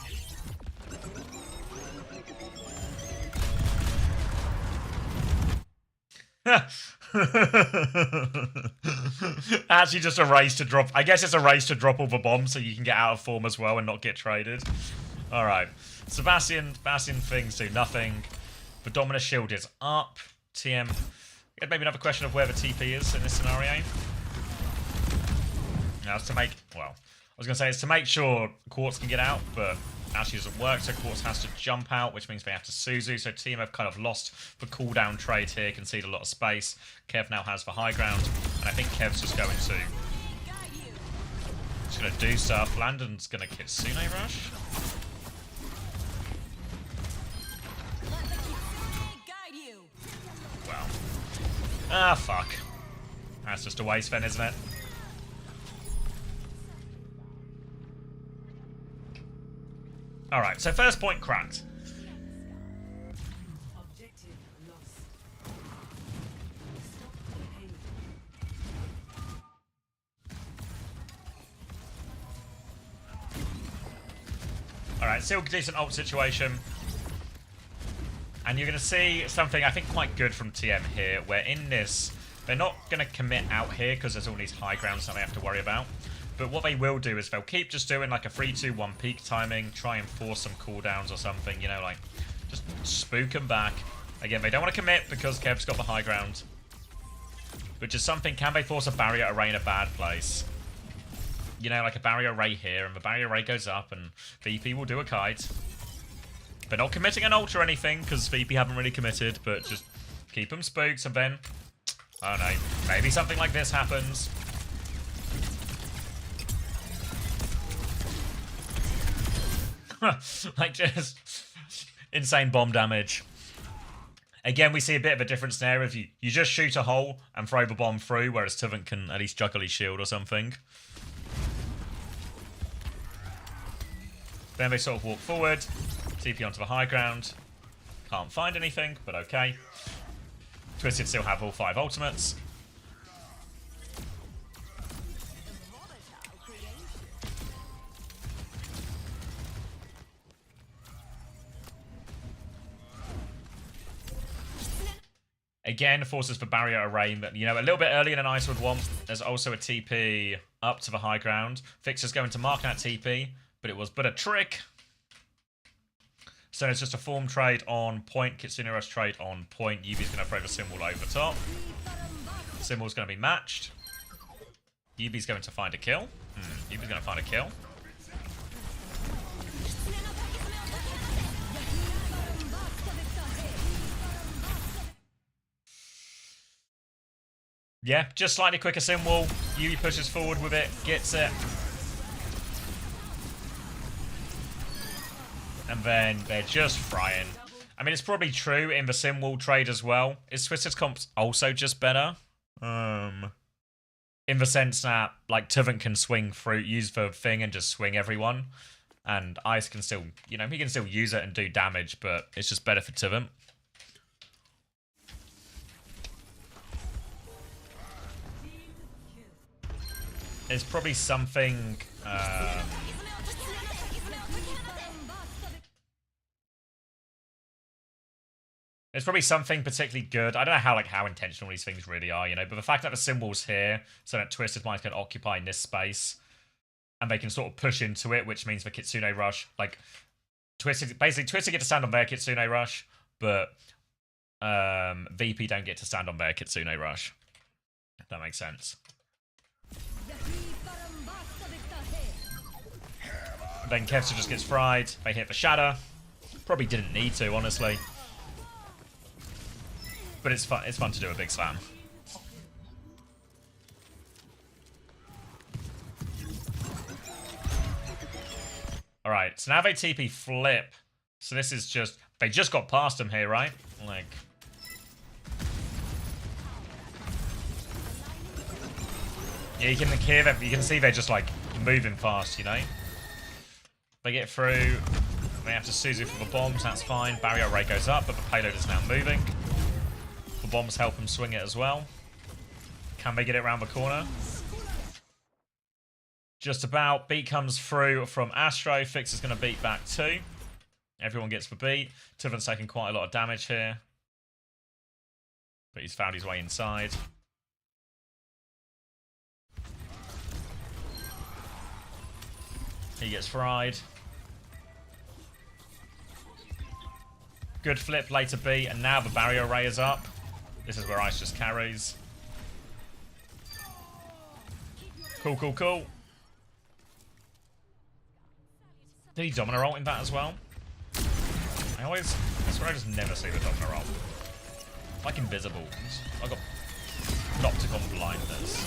Actually just a race to drop. I guess it's a race to drop all the bombs so you can get out of form as well and not get traded. Alright. Sebastian things do nothing. The Dominus shield is up. TM. Maybe another question of where the TP is in this scenario. Now it's to make, well, I was going to say it's to make sure Quartz can get out, but actually doesn't work, so Quartz has to jump out, which means they have to Suzu, so team have kind of lost the cooldown trade here, concede a lot of space. Kev now has the high ground, and I think Kev's just going to do stuff. Landon's going to Kitsune Rush. Well. Ah, fuck. That's just a waste then, isn't it? Alright, so first point cracked. Alright, still a decent ult situation. And you're going to see something I think quite good from TM here, where in this, they're not going to commit out here because there's all these high grounds that they have to worry about. But what they will do is they'll keep just doing like a 3-2-1 peak timing, try and force some cooldowns or something, you know, like just spook them back. Again, they don't want to commit because Kev's got the high ground. But just something, can they force a barrier array in a bad place? You know, like a barrier array here, and the barrier array goes up, and VP will do a kite. They're not committing an ult or anything, because VP haven't really committed, but just keep them spooked, and then, I don't know, maybe something like this happens. Like, just insane bomb damage. Again, we see a bit of a difference there. If you just shoot a hole and throw the bomb through, whereas Tivant can at least juggle his shield or something. Then they sort of walk forward, TP onto the high ground. Can't find anything, but okay. Twisted still have all 5 ultimates. Again, forces for barrier array, but you know, a little bit earlier than Ice would want. There's also a TP up to the high ground. Fixer's going to mark that TP, but it was but a trick. So it's just a form trade on point, Kitsune Rush trade on point. Yubi's going to throw the symbol over top. Symbol's going to be matched. Yubi's going to find a kill. Yubi's going to find a kill. Yeah, just slightly quicker symbol. Yubi pushes forward with it, gets it. And then they're just frying. I mean, it's probably true in the symbol trade as well. Is Twisted Comp also just better? In the sense that, like, Tivant can swing through, use the thing and just swing everyone. And Ice can still, you know, he can still use it and do damage, but it's just better for Tivant. It's probably something... it's probably something particularly good. I don't know how intentional these things really are, you know, but the fact that the symbol's here, so that Twisted Minds can occupy in this space, and they can sort of push into it, which means the Kitsune Rush, like, Twisted get to stand on their Kitsune Rush, but VP don't get to stand on their Kitsune Rush. If that makes sense. Then Kevster just gets fried. They hit the Shatter. Probably didn't need to, honestly. But it's fun. It's fun to do a big slam. All right. So now they TP flip. So this is just they just got past him here, right? Like. Yeah, you can hear them. You can see they're just like moving fast, you know. They get through. They have to Suzu for the bombs. That's fine. Barrier rate goes up, but the payload is now moving. The bombs help them swing it as well. Can they get it around the corner? Just about. Beat comes through from Astro. Fix is going to beat back too. Everyone gets the beat. Tiven's taking quite a lot of damage here. But he's found his way inside. He gets fried. Good flip, later B, and now the barrier array is up. This is where Ice just carries. Cool, cool, cool. Did he Domino ult in that as well? I swear I just never see the Domino ult. Like invisible. I got optical blindness.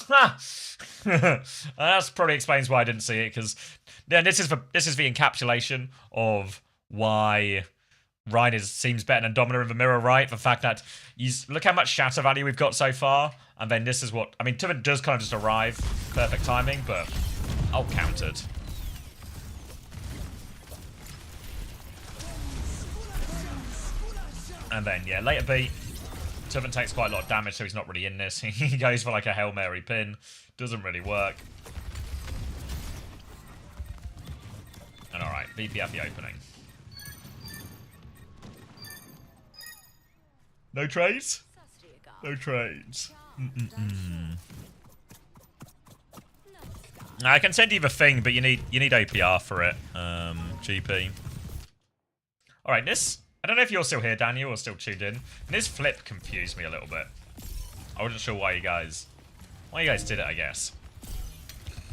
Ha! That probably explains why I didn't see it, because then this is the encapsulation of why Ryan seems better than Domino in the mirror, right? The fact that look how much shatter value we've got so far, and then this is what I mean. Tiven does kind of just arrive, perfect timing, but I'll countered. And then yeah, later beat. Tiven takes quite a lot of damage, so he's not really in this. He goes for like a Hail Mary pin. Doesn't really work. And alright, VP at the opening. No trades? No trades. I can send you the thing, but you need OPR for it, GP. Alright, this... I don't know if you're still here, Daniel, or still tuned in. And this flip confused me a little bit. I wasn't sure why you guys did it, I guess.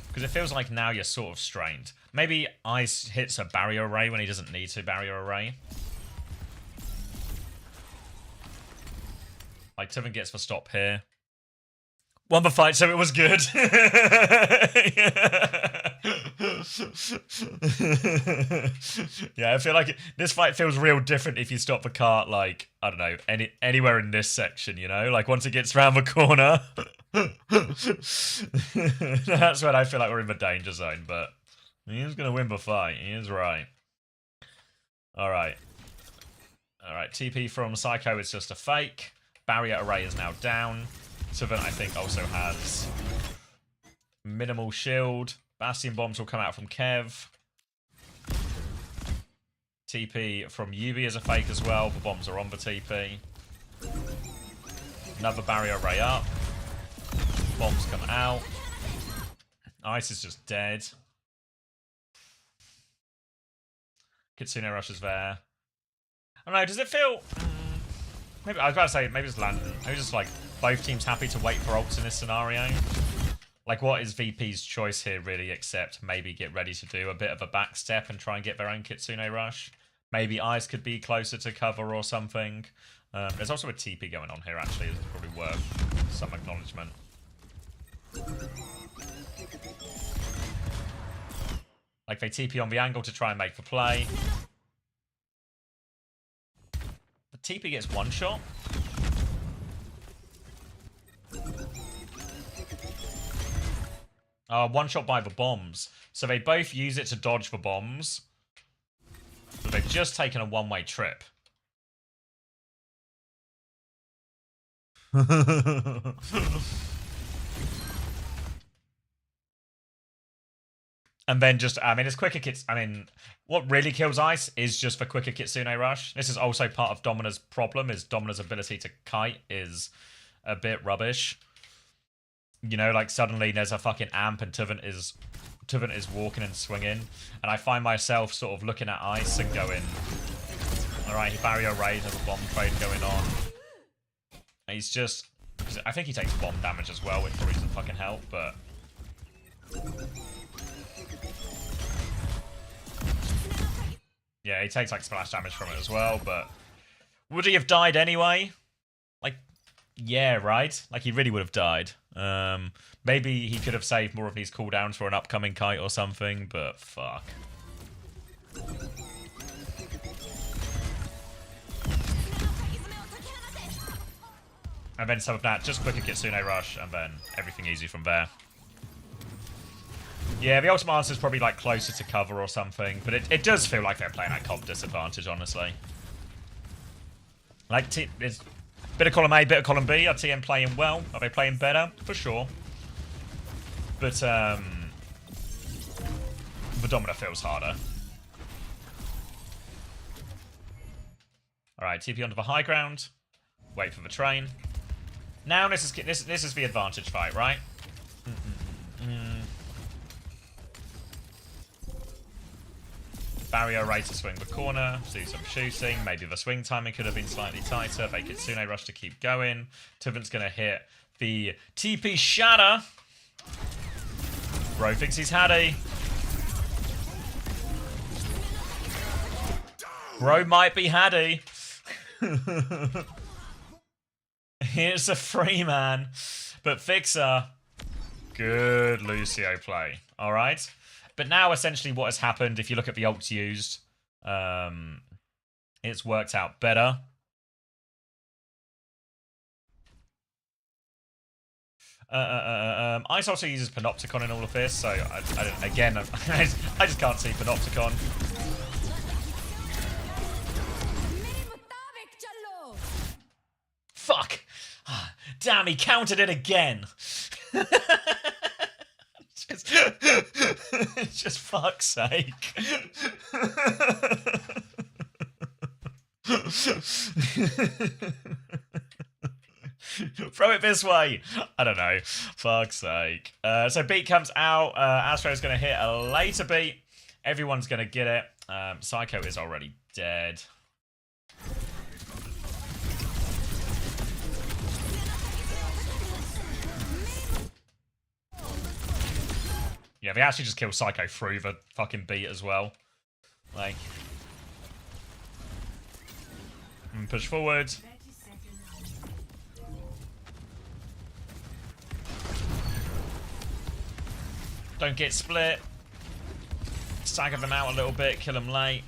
Because it feels like now you're sort of strained. Maybe Ice hits a barrier array when he doesn't need to barrier array. Like, Tiven gets the stop here. Won the fight, so it was good. Yeah, I feel like this fight feels real different if you stop the cart, like, I don't know, anywhere in this section, you know? Like, once it gets round the corner. That's when I feel like we're in the danger zone, but he is going to win the fight. He is right. Alright. Alright, TP from Psycho is just a fake. Barrier array is now down. Tiven, I think, also has minimal shield. Bastion bombs will come out from Kev. TP from Yubi is a fake as well. The bombs are on the TP. Another barrier array up. Bombs come out. Ice is just dead. Kitsune Rush is there. I don't know, does it feel... Maybe I was about to say, maybe it's London. Maybe just like both teams happy to wait for ults in this scenario. Like, what is VP's choice here, really, except maybe get ready to do a bit of a backstep and try and get their own Kitsune Rush? Maybe Ice could be closer to cover or something. There's also a TP going on here, actually. It's probably worth some acknowledgement. Like, they TP on the angle to try and make the play. The TP gets one shot. One shot by the bombs. So they both use it to dodge the bombs. But they've just taken a one-way trip. And then just, I mean, it's quicker kits. I mean, what really kills Ice is just the quicker Kitsune Rush. This is also part of Domina's problem, is Domina's ability to kite is a bit rubbish. You know, like suddenly there's a fucking amp and Tuvant is walking and swinging. And I find myself sort of looking at Ice and going, alright, he barrier raid, has a bomb trade going on. And he's just, I think he takes bomb damage as well, which probably doesn't fucking help, but... Yeah, he takes like splash damage from it as well, but would he have died anyway? Like, yeah, right? Like he really would have died. Maybe he could have saved more of these cooldowns for an upcoming kite or something, but fuck. And then some of that, just quicker Kitsune Rush, and then everything easy from there. Yeah, the ultimate answer is probably like closer to cover or something, but it does feel like they're playing at comp disadvantage, honestly. Like, there's bit of column A, bit of column B. Are TM playing well? Are they playing better? For sure. But, the Domina feels harder. Alright, TP onto the high ground. Wait for the train. Now this is the advantage fight, right? Barrier raid to swing the corner, do some shooting. Maybe the swing timing could have been slightly tighter. They Kitsune Rush to keep going. Tuvant's going to hit the TP Shatter. Bro thinks he's Hattie. Bro might be Hattie. Here's a free man. But Fixer, good Lucio play. All right. But now, essentially, what has happened, if you look at the ults used, it's worked out better. Ice also uses Panopticon in all of this, so I just can't see Panopticon. Fuck! Damn, he countered it again. Just fuck's sake. Throw it this way. I don't know. Fuck's sake. So beat comes out. Astro's going to hit a later beat. Everyone's going to get it. Psycho is already dead. Yeah, they actually just kill Psycho through the fucking beat as well. Like. And push forward. Don't get split. Stagger them out a little bit, kill them late.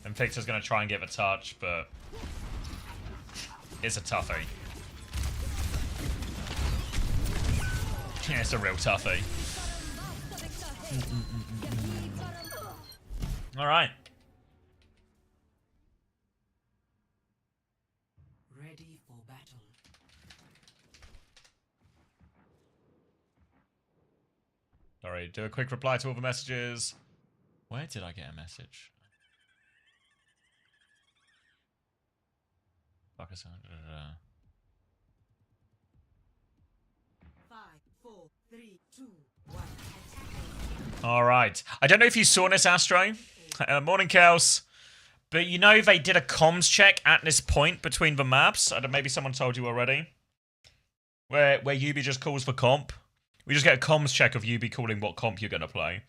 And Fixer's going to try and get the touch, but it's a toughie. Yeah, it's a real toughie. All right. Ready for battle. Sorry, do a quick reply to all the messages. Where did I get a message? Fuck us. 5, 4, 3, 2, 1. All right. I don't know if you saw this, Astro. Morning, Kels. But you know they did a comms check at this point between the maps. I don't, maybe someone told you already. Where Yubi just calls for comp. We just get a comms check of Yubi calling what comp you're going to play.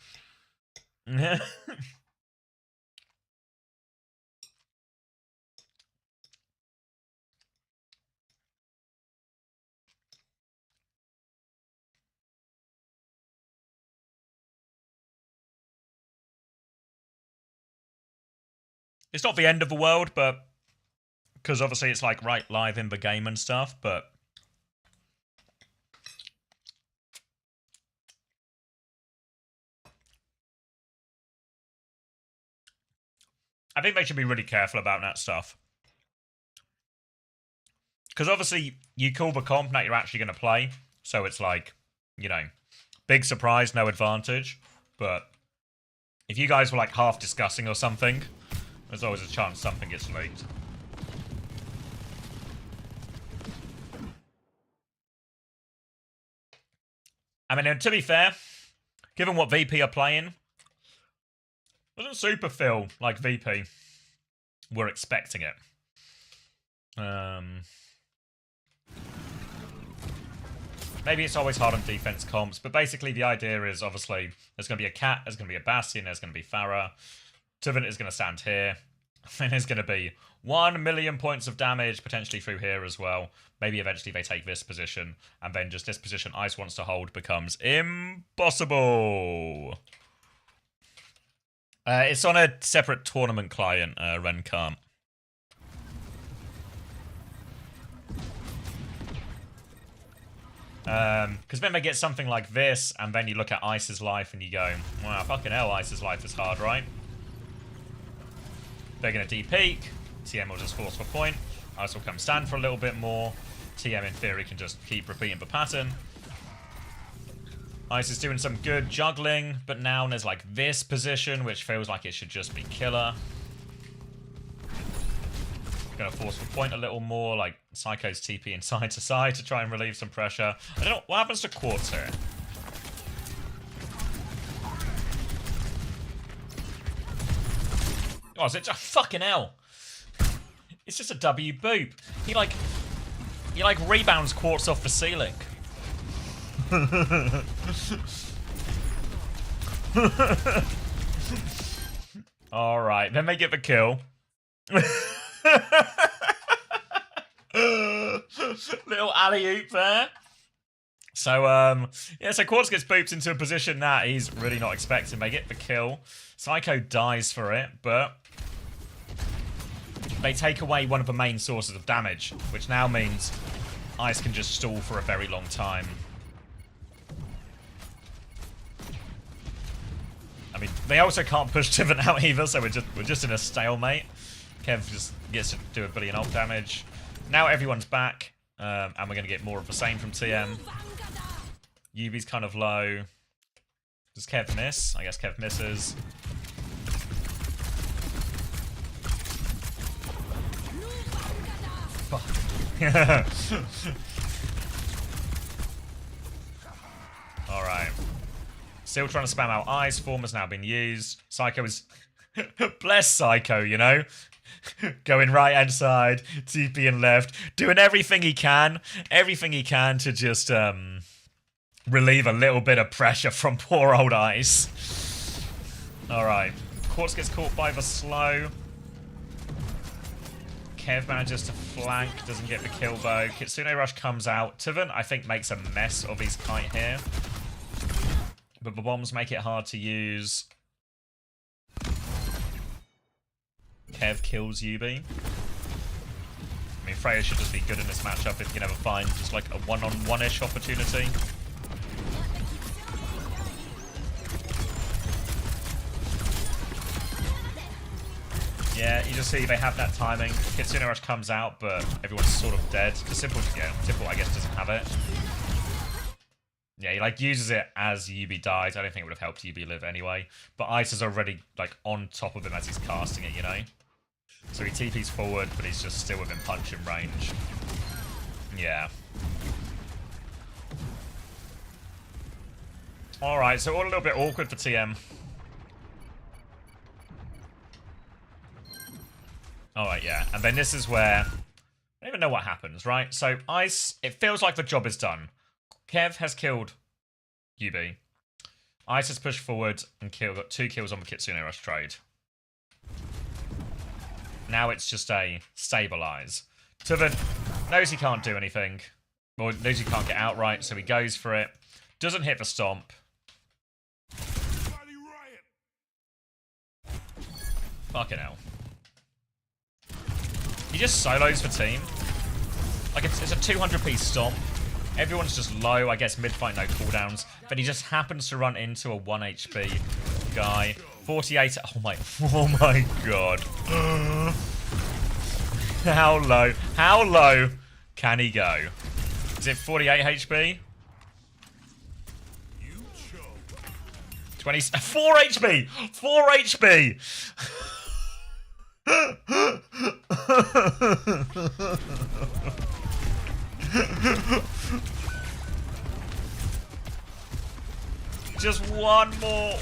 It's not the end of the world, but because obviously it's like right live in the game and stuff, but I think they should be really careful about that stuff. Because obviously you call the comp, now you're actually going to play. So it's like, you know, big surprise, no advantage. But if you guys were like half discussing or something, there's always a chance something gets leaked. I mean, to be fair, given what VP are playing, doesn't super feel like VP were expecting it. Maybe it's always hard on defense comps, but basically the idea is obviously there's going to be a Cat, there's going to be a Bastion, there's going to be Pharah. Tivin is going to stand here. And there's going to be 1 million points of damage, potentially through here as well. Maybe eventually they take this position, and then just this position Ice wants to hold becomes impossible. It's on a separate tournament client, Ren can't. Because then they get something like this, and then you look at Ice's life and you go, wow, fucking hell, Ice's life is hard, right? They're going to de-peak. TM will just force for point. Ice will come stand for a little bit more. TM, in theory, can just keep repeating the pattern. Ice is doing some good juggling, but now there's like this position, which feels like it should just be killer. Gonna force for point a little more, like Psycho's TP side to side to try and relieve some pressure. I don't know, what happens to Quartz here? Oh, is it just fucking hell? It's just a W boop. He like rebounds Quartz off the ceiling. Alright, then they get the kill. Little alley-oop there. So, yeah, so Quartz gets booped into a position that he's really not expecting. They get the kill. Psycho dies for it, but they take away one of the main sources of damage, which now means Ice can just stall for a very long time. I mean, they also can't push Tivin out either, so we're just in a stalemate. Kev just gets to do a billion ult damage. Now everyone's back, and we're going to get more of the same from TM. Yubi's kind of low. Does Kev miss? I guess Kev misses. Alright. Still trying to spam out Ice. Form has now been used. Psycho is... Bless Psycho, you know? Going right hand side, TP and left. Doing everything he can to just relieve a little bit of pressure from poor old Ice. Alright. Quartz gets caught by the slow. Kev manages to flank, doesn't get the kill though. Kitsune Rush comes out. Tivin, I think, makes a mess of his kite here. But the bombs make it hard to use. Kev kills Yubi. I mean, Freya should just be good in this matchup if you can ever find just like a one-on-one-ish opportunity. Yeah, you just see they have that timing. Kitsune Rush comes out, but everyone's sort of dead. Because Simple, I guess, doesn't have it. Yeah, he like uses it as Yubi dies. I don't think it would have helped Yubi live anyway. But Ice is already like on top of him as he's casting it, you know? So he TP's forward, but he's just still within punching range. Yeah. Alright, so all a little bit awkward for TM. Alright, yeah. And then this is where... I don't even know what happens, right? So Ice, it feels like the job is done. Kev has killed Yubi. Ice has pushed forward and got 2 kills on the Kitsune Rush trade. Now it's just a stabilize. Tivin knows he can't do anything. Or knows he can't get out right, so he goes for it. Doesn't hit the stomp. Fucking hell. He just solos for team. Like, it's a 200p stomp. Everyone's just low, I guess mid-fight, no cooldowns. But he just happens to run into a 1 HP guy. 48, oh my god. How low Can he go? Is it 48 HP? 20... 4 HP! 4 HP! Just one more.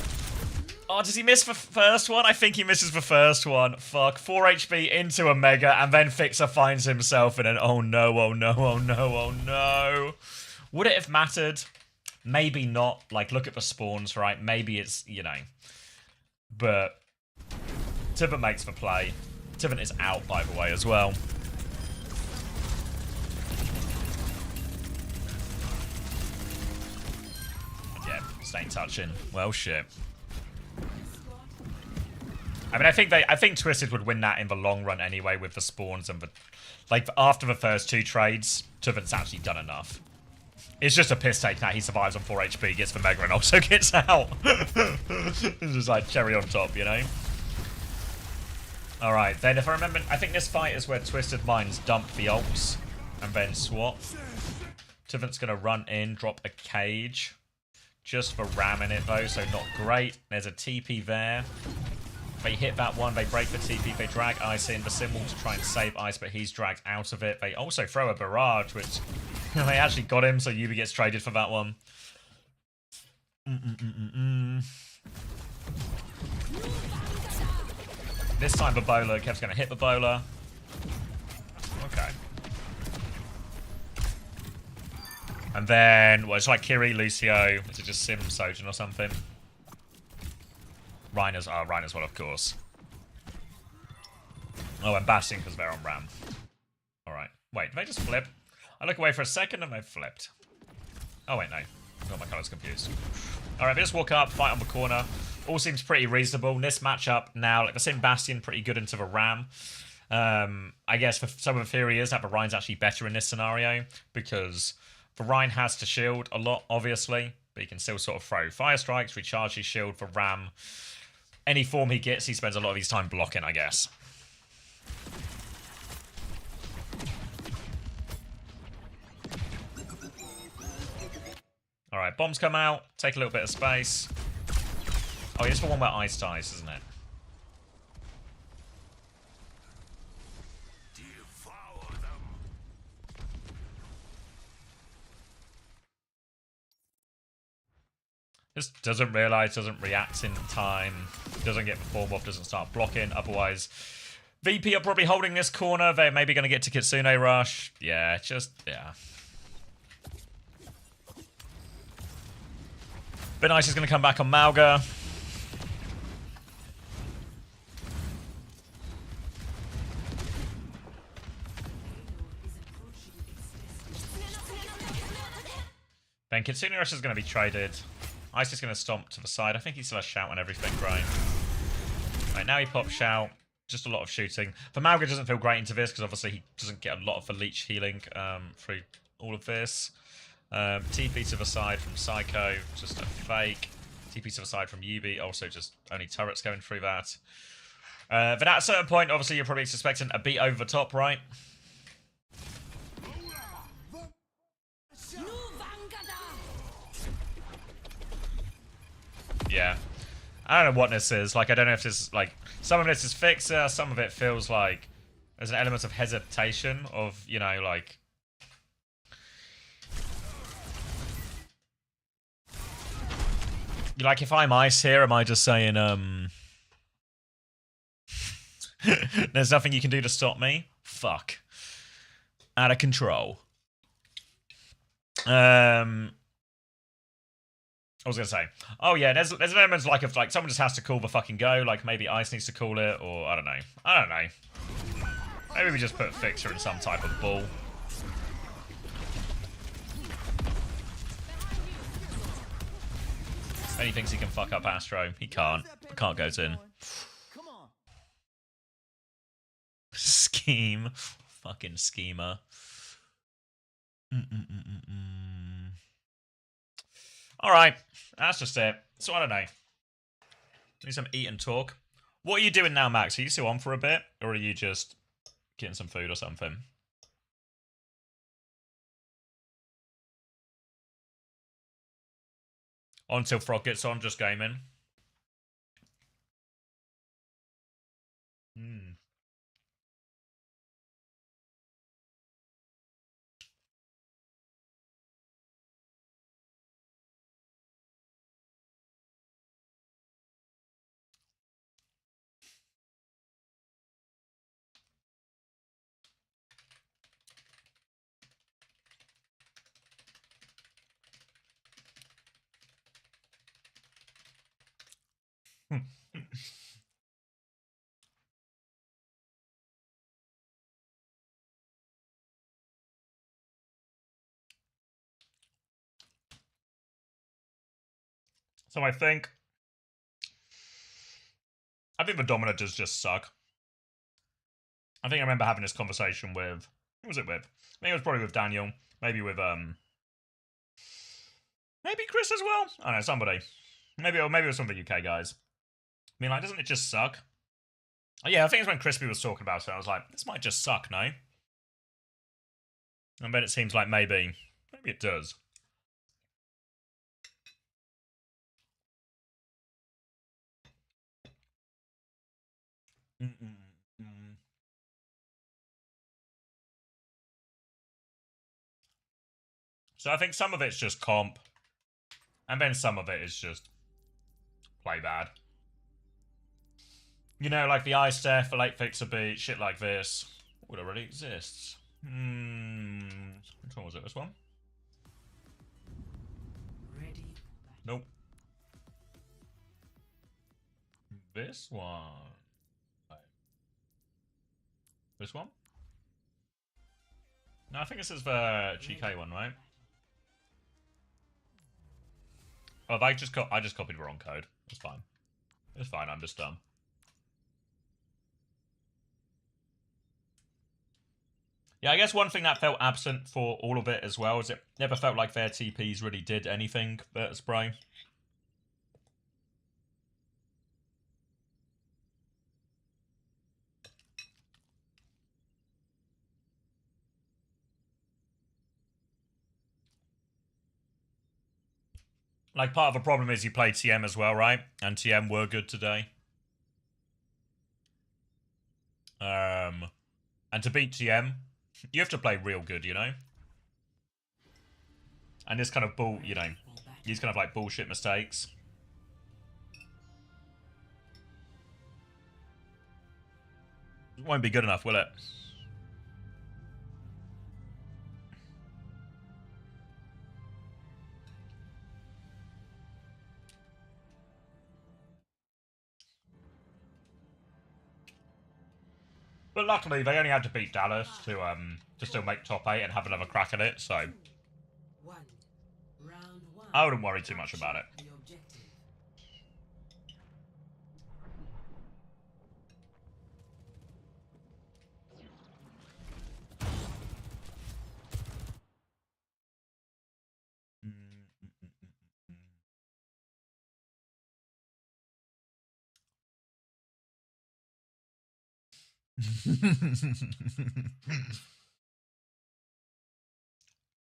Oh, does he miss the first one? I think he misses the first one. Fuck. 4 HP into a Mega, and then Fixer finds himself in an oh no, oh no, oh no, oh no. Would it have mattered? Maybe not. Like, look at the spawns, right? Maybe it's, you know. But Tivant makes the play. Tivant is out, by the way, as well. Yeah, staying touching. Well, shit. I mean, I think Twisted would win that in the long run anyway with the spawns and the... Like, after the first 2 trades, Tivant's actually done enough. It's just a piss take now. He survives on 4 HP, gets the Mega, and also gets out. It's just like cherry on top, you know? Alright, then if I remember... I think this fight is where Twisted Minds dump the ults and then swap. Tivant's going to run in, drop a cage. Just for ramming it, though, so not great. There's a TP there. They hit that one, they break the TP, they drag Ice in the symbol to try and save Ice, but he's dragged out of it. They also throw a barrage, which they actually got him, so Yubi gets traded for that one. This time the bowler, Kev's going to hit the bowler. Okay. And then, well, it's like Kiri, Lucio, is it just Sim, Sojin or something? Rhinos, oh, Rhinos, well, of course. Oh, and Bastion because they're on Ram. Alright. Wait, did they just flip? I look away for a second and they've flipped. Oh, wait, no. Got my colours confused. Alright, they just walk up, fight on the corner. All seems pretty reasonable. In this matchup now, like, the Sim Bastion pretty good into the Ram. I guess for some of the theory is that the Rhine's actually better in this scenario because the Rhine has to shield a lot, obviously, but he can still sort of throw Fire Strikes, recharge his shield for Ram. Any form he gets, he spends a lot of his time blocking, I guess. Alright, bombs come out, take a little bit of space. Oh, it's the one where Ice dies, isn't it? Just doesn't realize, doesn't react in time, doesn't get the form off, doesn't start blocking. Otherwise, VP are probably holding this corner. They're maybe going to get to Kitsune Rush. Yeah, just, yeah. But Ice is going to come back on Malga. Then Kitsune Rush is going to be traded. Ice is going to stomp to the side. I think he still has Shout and everything, right? Right, now he pops Shout. Just a lot of shooting. The Malga doesn't feel great into this because obviously he doesn't get a lot of the leech healing through all of this. TP to the side from Psycho, just a fake. TP to the side from Yubi, also just only turrets going through that. But at a certain point, obviously you're probably expecting a beat over the top, right? Yeah. I don't know what this is. Like, I don't know if this is, like, some of this is Fixer, some of it feels like there's an element of hesitation of, you know, like... Like, if I'm Ice here, am I just saying, there's nothing you can do to stop me? Fuck. Out of control. I was gonna say, oh yeah, there's an element like if like someone just has to call the fucking go, like maybe Ice needs to call it, or I don't know. Maybe we just put Fixer in some type of ball. And he thinks he can fuck up Astro. He can't. The card goes in. Scheme. Fucking schemer. Alright, that's just it. So I don't know. Need some eat and talk. What are you doing now, Max? Are you still on for a bit? Or are you just getting some food or something? Until Frog gets on, just gaming. Hmm. So I think the Dominators just suck. I think I remember having this conversation with, who was it with? I think it was probably with Daniel, maybe with maybe Chris as well. I don't know, somebody. Maybe it was some of the UK guys. I mean, like, doesn't it just suck? Oh, yeah, I think it's when Crispy was talking about it. I was like, this might just suck, no? And then it seems like maybe it does. So I think some of it's just comp, and then some of it is just play bad. You know, like the ice death, the late fixer beat, shit like this. It already exists. Which one was it? This one? Ready. Nope. This one. This one? No, I think this is the GK one, right? Oh, I just copied the wrong code. It's fine. It's fine, I'm just dumb. Yeah, I guess one thing that felt absent for all of it as well is it never felt like their TPs really did anything, virtus.pro. Like, part of the problem is you played TM as well, right? And TM were good today. And to beat TM, you have to play real good, you know? And this kind of these kind of like bullshit mistakes. It won't be good enough, will it? But luckily, they only had to beat Dallas to still make top 8 and have another crack at it, so I wouldn't worry too much about it.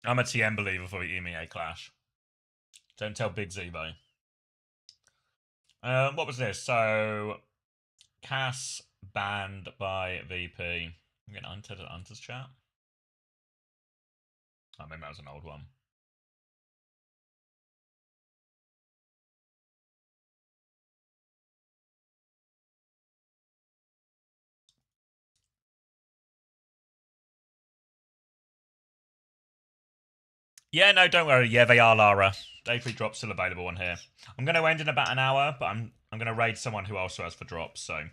I'm a TM believer for the EMEA Clash. Don't tell Big Z, though. What was this? So, Cass banned by VP. I'm getting entered at Hunter's chat. Oh, maybe that was an old one. Yeah, no, don't worry. Yeah, they are, Lara. Day 3 drops still available on here. I'm going to end in about an hour, but I'm going to raid someone who also has for drops, so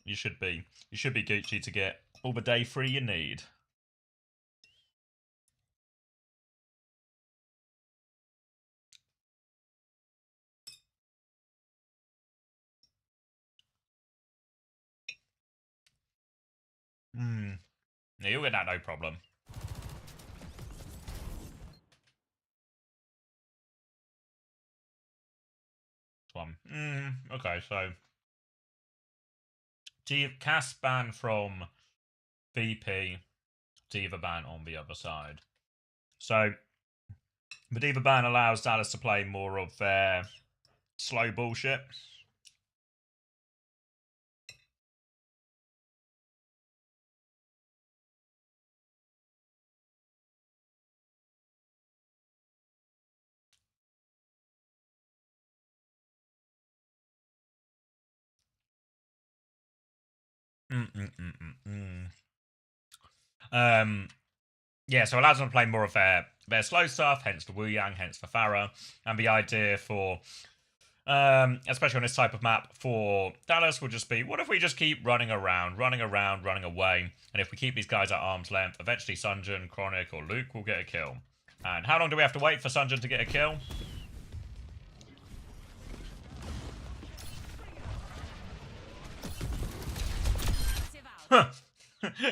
you should be Gucci to get all the day 3 you need. Yeah, you'll get that no problem. One. Okay, so Cass ban from VP, Diva ban on the other side. So But Diva ban allows Dallas to play more of their slow bullshit. Yeah, so it allows them to play more of their slow stuff, hence the Wu Yang, hence the Pharah, and the idea for, especially on this type of map, for Dallas will just be, what if we just keep running around, running away, and if we keep these guys at arm's length, eventually Sunjin, Chronic, or Luke will get a kill. And how long do we have to wait for Sunjin to get a kill?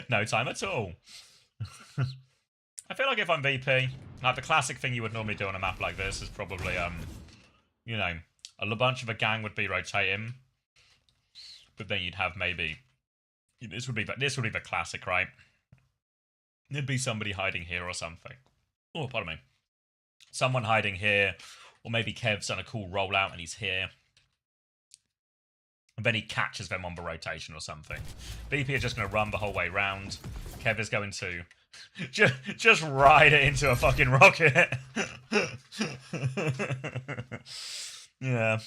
No time at all. I feel like if I'm VP, like the classic thing you would normally do on a map like this is probably, you know, a bunch of a gang would be rotating, but then you'd have maybe, this would be the classic, right? There'd be somebody hiding here or something. Oh, pardon me. Someone hiding here, or maybe Kev's done a cool rollout and he's here. And then he catches them on the rotation or something. VP are just going to run the whole way round. Kev is going to just ride it into a fucking rocket. Yeah.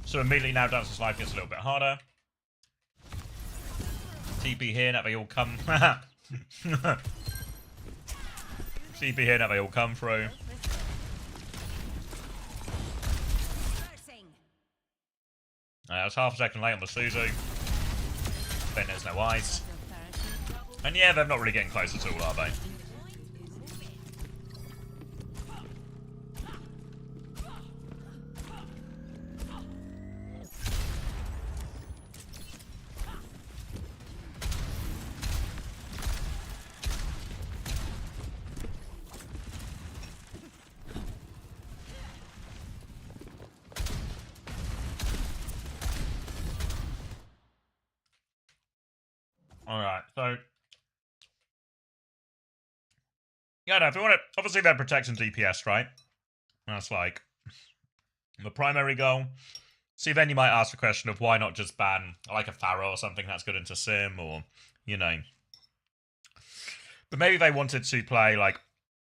So immediately now Dance's life gets a little bit harder. TP here, now they all come. TP here, now they all come through. That's half a second late on the Suzu. Then there's no ice. And yeah, they're not really getting close at all, are they? Alright, so... yeah, no, if we want to... obviously they're protecting DPS, right? That's like... the primary goal. See, then you might ask the question of why not just ban, like, a Pharaoh or something that's good into Sim, or, you know... but maybe they wanted to play, like...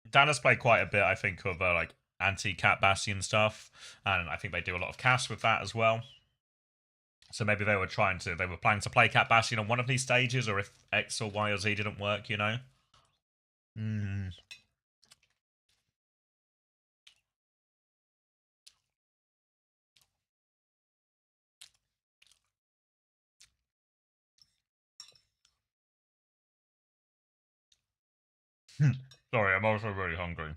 Dallas played quite a bit, I think, of, like, anti-Cat Bastion stuff, and I think they do a lot of cast with that as well. So maybe they were planning to play Cat Bastion on one of these stages, or if X or Y or Z didn't work, you know? Sorry, I'm also really hungry.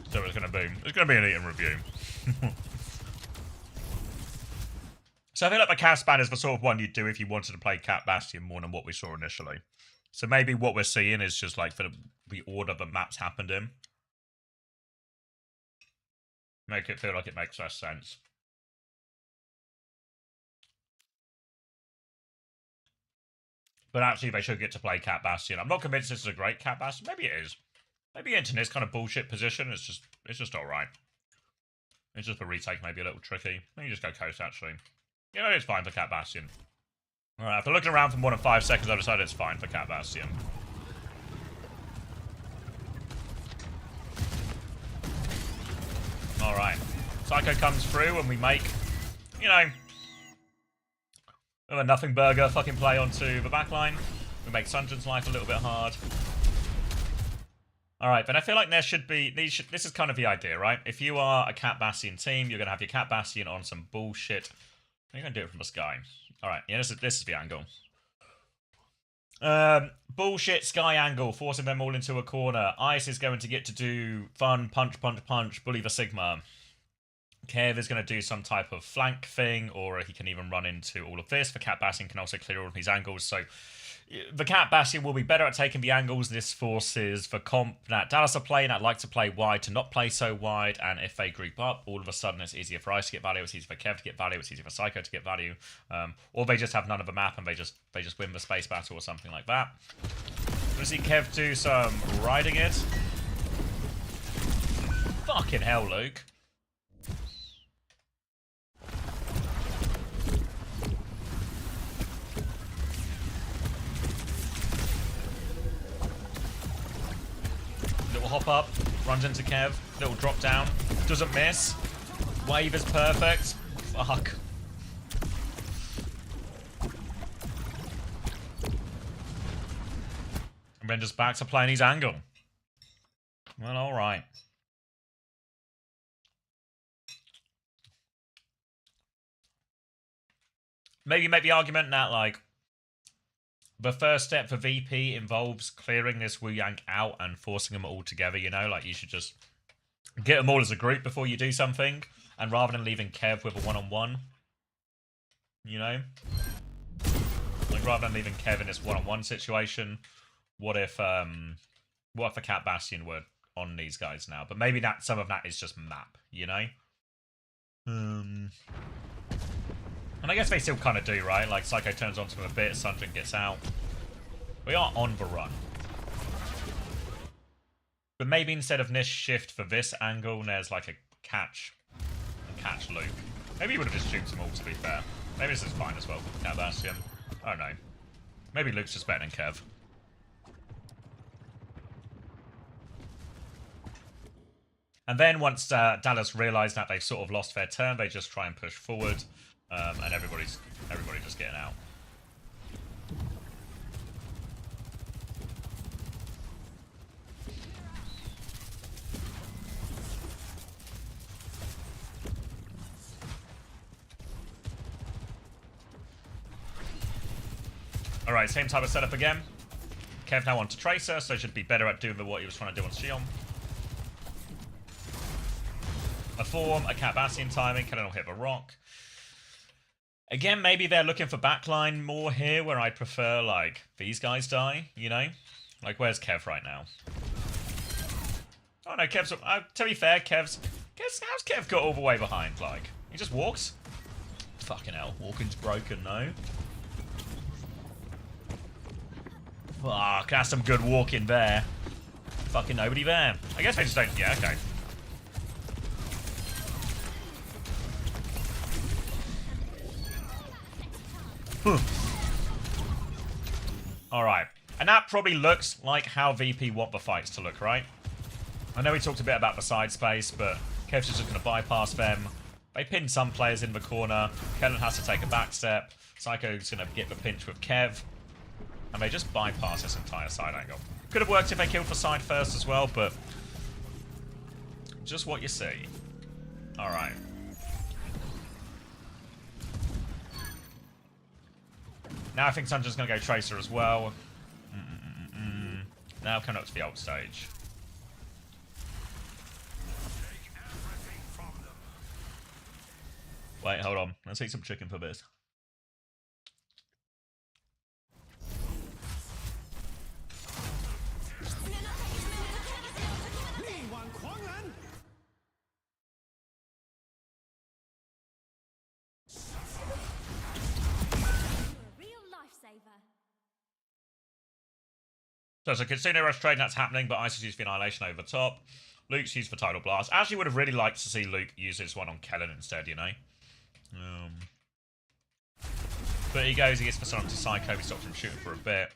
So it's gonna be an eating review. So I feel like the cast ban is the sort of one you'd do if you wanted to play Cat Bastion more than what we saw initially. So maybe what we're seeing is just like the order the maps happened in. Make it feel like it makes less sense. But actually, they should get to play Cat Bastion. I'm not convinced this is a great Cat Bastion. Maybe it is. Maybe into this kind of bullshit position, it's just alright. It's just the retake maybe a little tricky. Maybe just go Coast, actually. You know, it's fine for Cat Bastion. Alright, after looking around for more than 5 seconds, I decided it's fine for Cat Bastion. Alright. Psycho comes through and we make, you know, a nothing burger fucking play onto the backline. We make Sunjin's life a little bit hard. Alright, but I feel like there should be... this is kind of the idea, right? If you are a Cat Bastion team, you're going to have your Cat Bastion on some bullshit. You're going to do it from the sky. Alright, yeah, this is the angle. Bullshit sky angle, forcing them all into a corner. Ice is going to get to do fun, punch, punch, punch, bully the Sigma. Kev is going to do some type of flank thing, or he can even run into all of this. The Cat Bastion can also clear all of these angles, so... the Cat Bastion will be better at taking the angles. This forces the comp that Dallas are playing that like to play wide to not play so wide, and if they group up, all of a sudden it's easier for Ice to get value, it's easier for Kev to get value, it's easier for Psycho to get value, or they just have none of the map and they just win the space battle or something like that. We'll see Kev do some riding it. Fucking hell, Luke. Little hop up, runs into Kev, little drop down, doesn't miss. Wave is perfect. Fuck. And then just back to playing his angle. Well, alright. Maybe make the argument that, like, the first step for VP involves clearing this Wu Yang out and forcing them all together, you know? Like, you should just get them all as a group before you do something. And rather than leaving Kev with a one-on-one, you know? Like, rather than leaving Kev in this one-on-one situation, what if the Cat Bastion were on these guys now? But maybe that some of that is just map, you know? And I guess they still kind of do, right? Like, Psycho turns onto him a bit, Sunjin gets out. We are on the run. But maybe instead of Nish shift for this angle, there's like a catch Luke. Maybe he would have just shoots them all, to be fair. Maybe this is fine as well for Cat Bastion. I don't know. Maybe Luke's just better than Kev. And then once Dallas realised that they've sort of lost their turn, they just try and push forward. And everybody just getting out. Alright, same type of setup again. Kev now onto Tracer, so should be better at doing what he was trying to do on Xion. A form, a Cat Bastion timing, can hit the rock. Again, maybe they're looking for backline more here, where I prefer, like, these guys die, you know? Like, where's Kev right now? Oh, no, Kev's... to be fair, how's Kev got all the way behind, like? He just walks? Fucking hell, walking's broken, no? Fuck, that's some good walking there. Fucking nobody there. I guess they just don't... Yeah, okay. Alright. And that probably looks like how VP want the fights to look, right? I know we talked a bit about the side space, but Kev's just going to bypass them. They pin some players in the corner. Kellen has to take a back step. Psycho's going to get the pinch with Kev. And they just bypass this entire side angle. Could have worked if they killed for side first as well, but just what you see. Alright. Now I think Sunjin's going to go Tracer as well. Now coming up to the ult stage. Wait, hold on. Let's eat some chicken for this. So it's a Casino Rush trade that's happening, but Ice is used for Annihilation over the top. Luke's used for Tidal Blast. I actually would have really liked to see Luke use this one on Kellen instead, you know? But he goes, he gets the sun onto Psycho, he stops him shooting for a bit.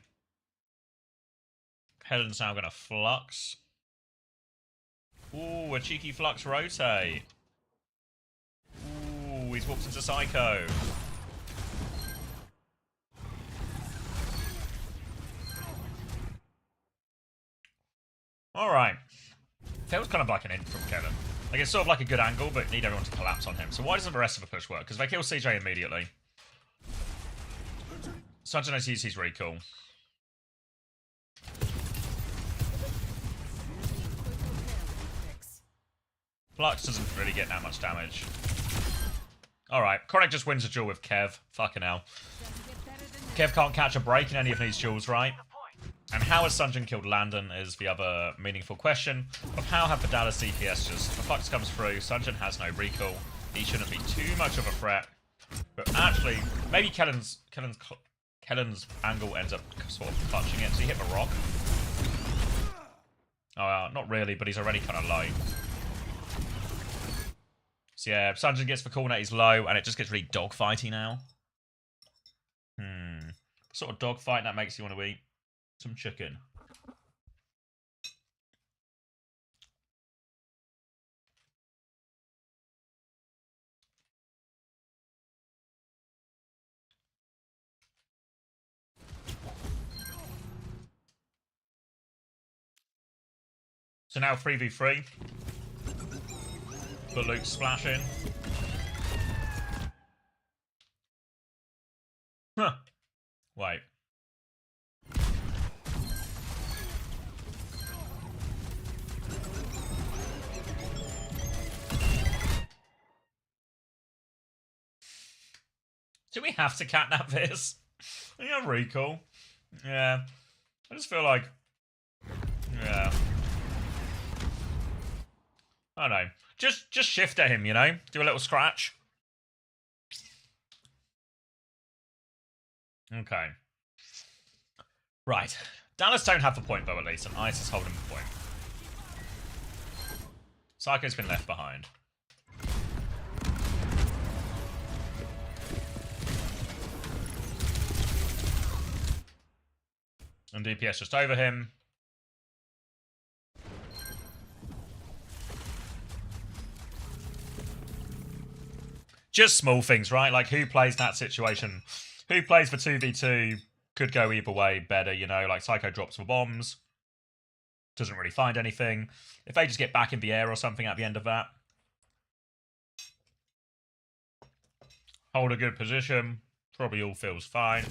Kellen's now going to Flux. Ooh, a cheeky Flux rotate. Ooh, he's walked into Psycho. Alright. Feels kind of like an int from Kellen. Like, it's sort of like a good angle, but need everyone to collapse on him. So why doesn't the rest of the push work? Because they kill CJ immediately. Sunjin knows he's really cool. Flux doesn't really get that much damage. Alright, Chronic just wins a duel with Kev. Fucking hell. Kev can't catch a break in any of these duels, right? And how has Sunjin killed Landon is the other meaningful question. Of how have the Dallas CPS just... The Flux comes through, Sunjin has no recall. He shouldn't be too much of a threat. But actually, maybe Kellen's angle ends up sort of clutching it. So he hit the rock. Oh, not really, but he's already kind of low. So yeah, Sunjin gets the corner, he's low, and it just gets really dogfighty now. Sort of dogfight that makes you want to eat some chicken. So now 3v3. But Luke's splashing. Huh. Wait. Do we have to catnap this? Yeah, recall. Yeah. I just feel like... Yeah. I don't know. Just shift at him, you know? Do a little scratch. Okay. Right. Dallas don't have the point, though, at least, and Ice is holding the point. Psycho's been left behind. And DPS just over him. Just small things, right? Like, who plays that situation? Who plays for 2v2 could go either way better, you know? Like, Psycho drops the bombs. Doesn't really find anything. If they just get back in the air or something at the end of that. Hold a good position. Probably all feels fine.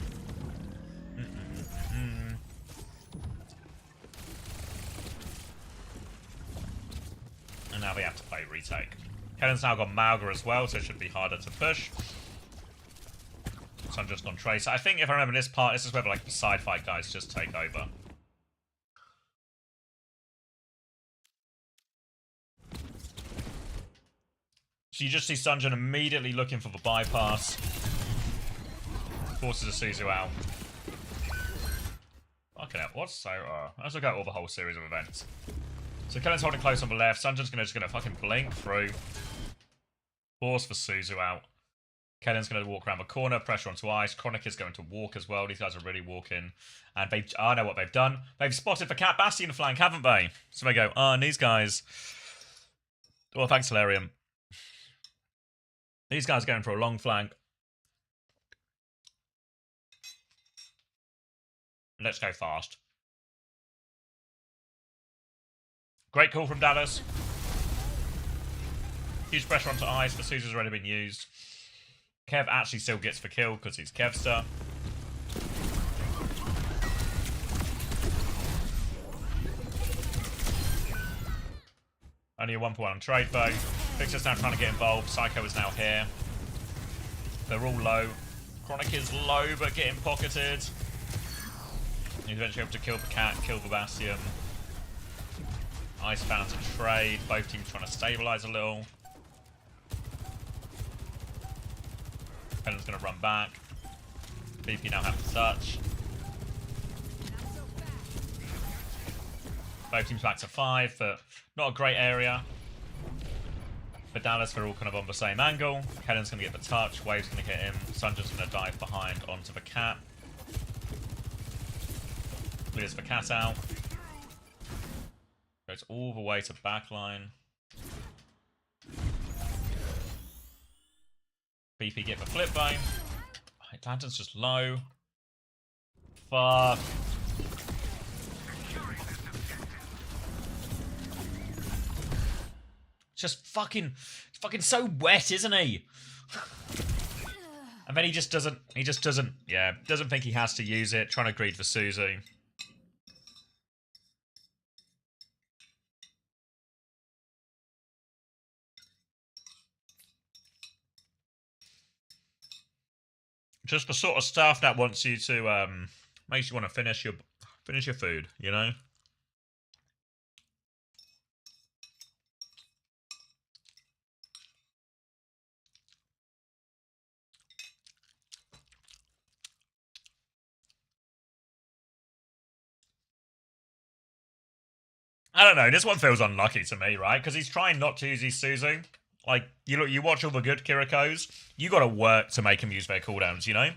And now they have to play retake. Kellen's now got Malga as well, so it should be harder to push. So I'm just gone Tracer. I think if I remember this part, this is where like the side fight guys just take over. So you just see Sunjin immediately looking for the bypass. Forces a Suzu out. Fucking hell, what's so... let's look at all the whole series of events. So Kellen's holding close on the left. Sunjin's just gonna fucking blink through. Force for Suzu out. Kellen's gonna walk around the corner, pressure onto Ice. Chronic is going to walk as well. These guys are really walking. And they... I know what they've done. They've spotted the Cat Bastion flank, haven't they? So they go, and these guys... Well, thanks, Hilarium. These guys are going for a long flank. Let's go fast. Great call from Dallas. Huge pressure onto Ice. The Suzu's already been used. Kev actually still gets the kill because he's Kevster. Only a 1-1 on trade though. Victor's now trying to get involved. Psycho is now here. They're all low. Chronic is low but getting pocketed. He's eventually able to kill the Cat, kill the Bastion. Ice found a trade. Both teams trying to stabilize a little. Kellen's going to run back. BP now have to touch. Both teams back to 5, but not a great area. For Dallas, they're all kind of on the same angle. Kellen's going to get the touch. Wave's going to hit him. Sunjin's going to dive behind onto the Cat. Clears the Cat out. Goes all the way to backline. BP get the flip bone. Lantern's just low. Fuck. Just fucking so wet, isn't he? And then he just doesn't, doesn't think he has to use it. Trying to greed for Suzu. Just the sort of stuff that wants you to makes you want to finish your food, you know? I don't know. This one feels unlucky to me, right? Because he's trying not to use his Suzu. Like, you watch all the good Kirikos, you got to work to make him use their cooldowns, you know?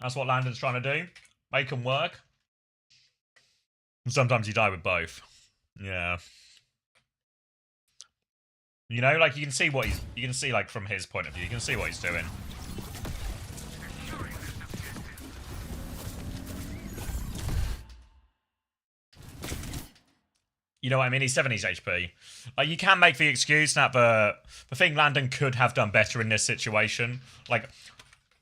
That's what Landon's trying to do. Make them work. And sometimes you die with both. Yeah. You know, like, you can see what you can see, like, from his point of view, you can see what he's doing. You know what I mean? He's 70s HP. Like, you can make the excuse that the thing Landon could have done better in this situation. Like,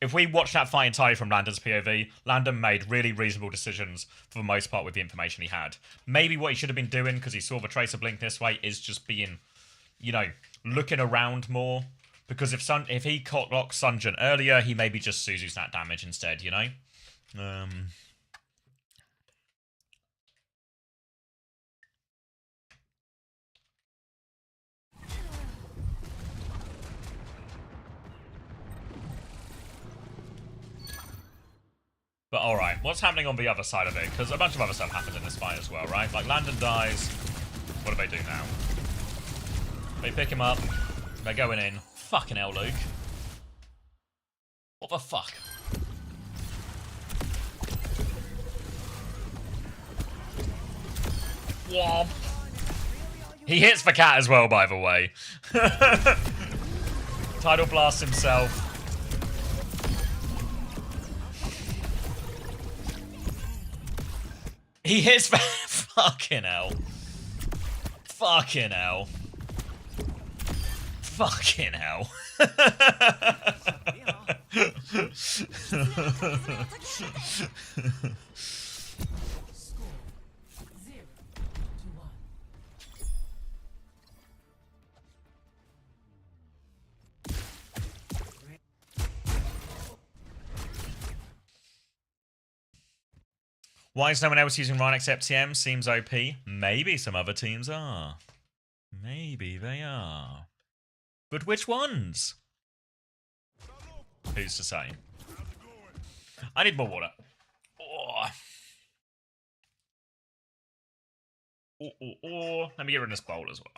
if we watch that fight entirely from Landon's POV, Landon made really reasonable decisions for the most part with the information he had. Maybe what he should have been doing, because he saw the Tracer blink this way, is just being, you know, looking around more. Because if he locks Sunjin earlier, he maybe just Suzu's that damage instead, you know? But alright, what's happening on the other side of it? Because a bunch of other stuff happens in this fight as well, right? Like, Landon dies. What do they do now? They pick him up. They're going in. Fucking hell, Luke. What the fuck? Womp. He hits the cat as well, by the way. Tidal blasts himself. He hits the... Fucking hell. Fucking hell. Fucking hell. Why is no one else using Ryan except TM? Seems OP. Maybe some other teams are. Maybe they are. But which ones? Who's to say? I need more water. Oh. Let me get rid of this bowl as well.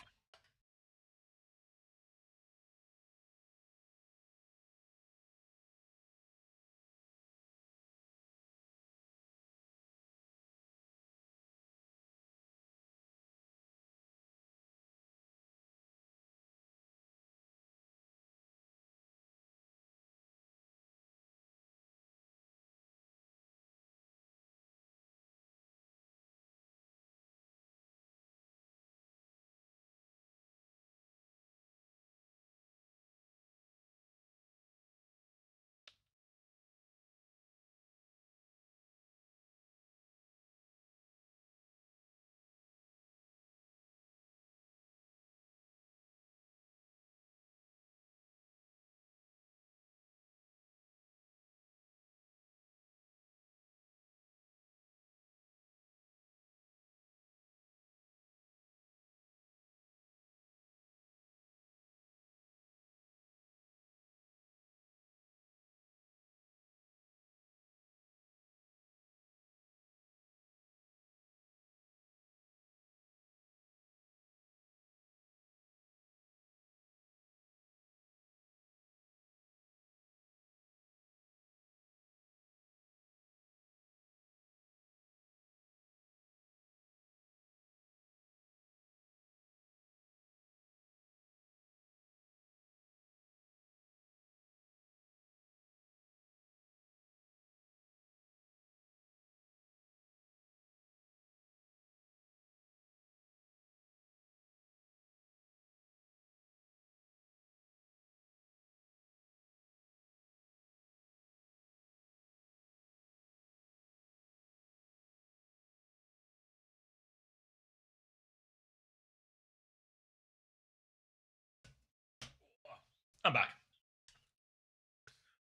I'm back.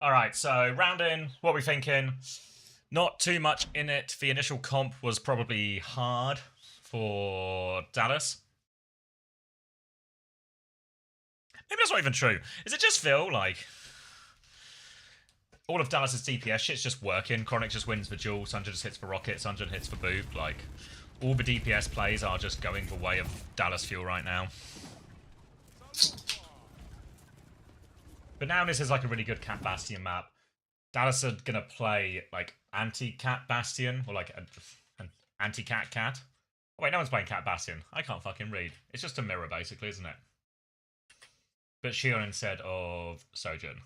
Alright, so round in, what are we thinking? Not too much in it. The initial comp was probably hard for Dallas. Maybe that's not even true. Is it just Phil? Like, all of Dallas's DPS shit's just working. Chronic just wins the duel. Sunjin just hits for rocket. Sunjin hits for boop. Like, all the DPS plays are just going the way of Dallas Fuel right now. But now this is like a really good Cat Bastion map. Dallas are gonna play like anti-Cat Bastion or like an anti-Cat Cat. Oh wait, no one's playing Cat Bastion. I can't fucking read. It's just a mirror basically, isn't it? But Shion instead of Sojourn.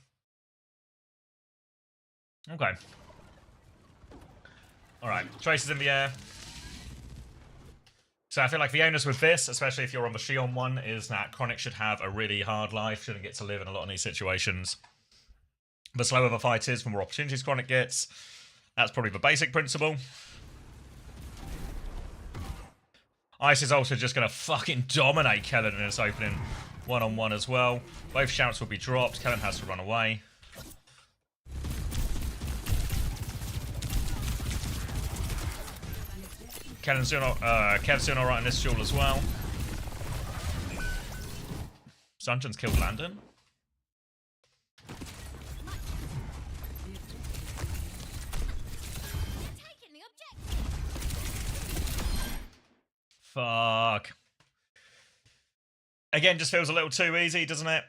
Okay. Alright, Tracer's in the air. So I feel like the onus with this, especially if you're on the Shion one, is that Chronic should have a really hard life, shouldn't get to live in a lot of these situations. The slower the fight is, the more opportunities Chronic gets. That's probably the basic principle. Ice is also just going to fucking dominate Kellen in this opening one-on-one as well. Both shouts will be dropped. Kellen has to run away. Kellen's doing alright in this duel as well. Sunjin's killed Landon. Fuck. Again, just feels a little too easy, doesn't it?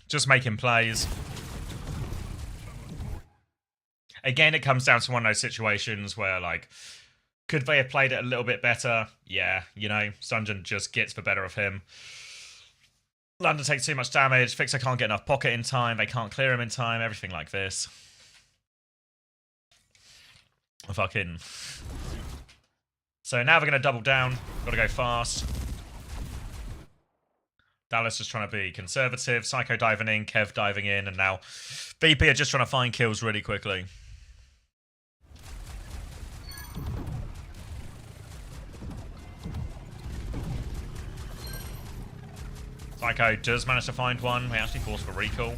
Just making plays. Again, it comes down to one of those situations where, like, could they have played it a little bit better? Yeah, you know, Sunjin just gets the better of him. London takes too much damage. Fixer can't get enough pocket in time. They can't clear him in time. Everything like this. Fucking. So now they're going to double down. Got to go fast. Dallas just trying to be conservative. Psycho diving in. Kev diving in. And now VP are just trying to find kills really quickly. Psycho does manage to find one. They actually force for recall.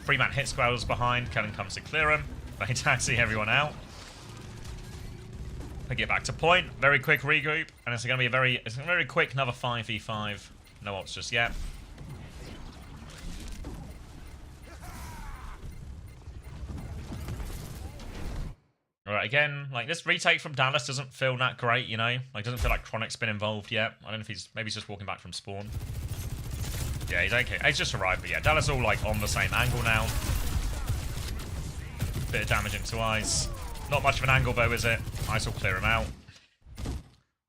3-man hit squads behind. Kellen comes to clear him. They taxi everyone out. They get back to point. Very quick regroup. And it's going to be a very quick another 5v5. No ults just yet. Alright, again, like, this retake from Dallas doesn't feel that great, you know? Like, doesn't feel like Chronic's been involved yet. I don't know if maybe he's just walking back from spawn. Yeah, he's okay. He's just arrived, but yeah, Dallas all, like, on the same angle now. Bit of damage into Ice. Not much of an angle, though, is it? Ice will clear him out.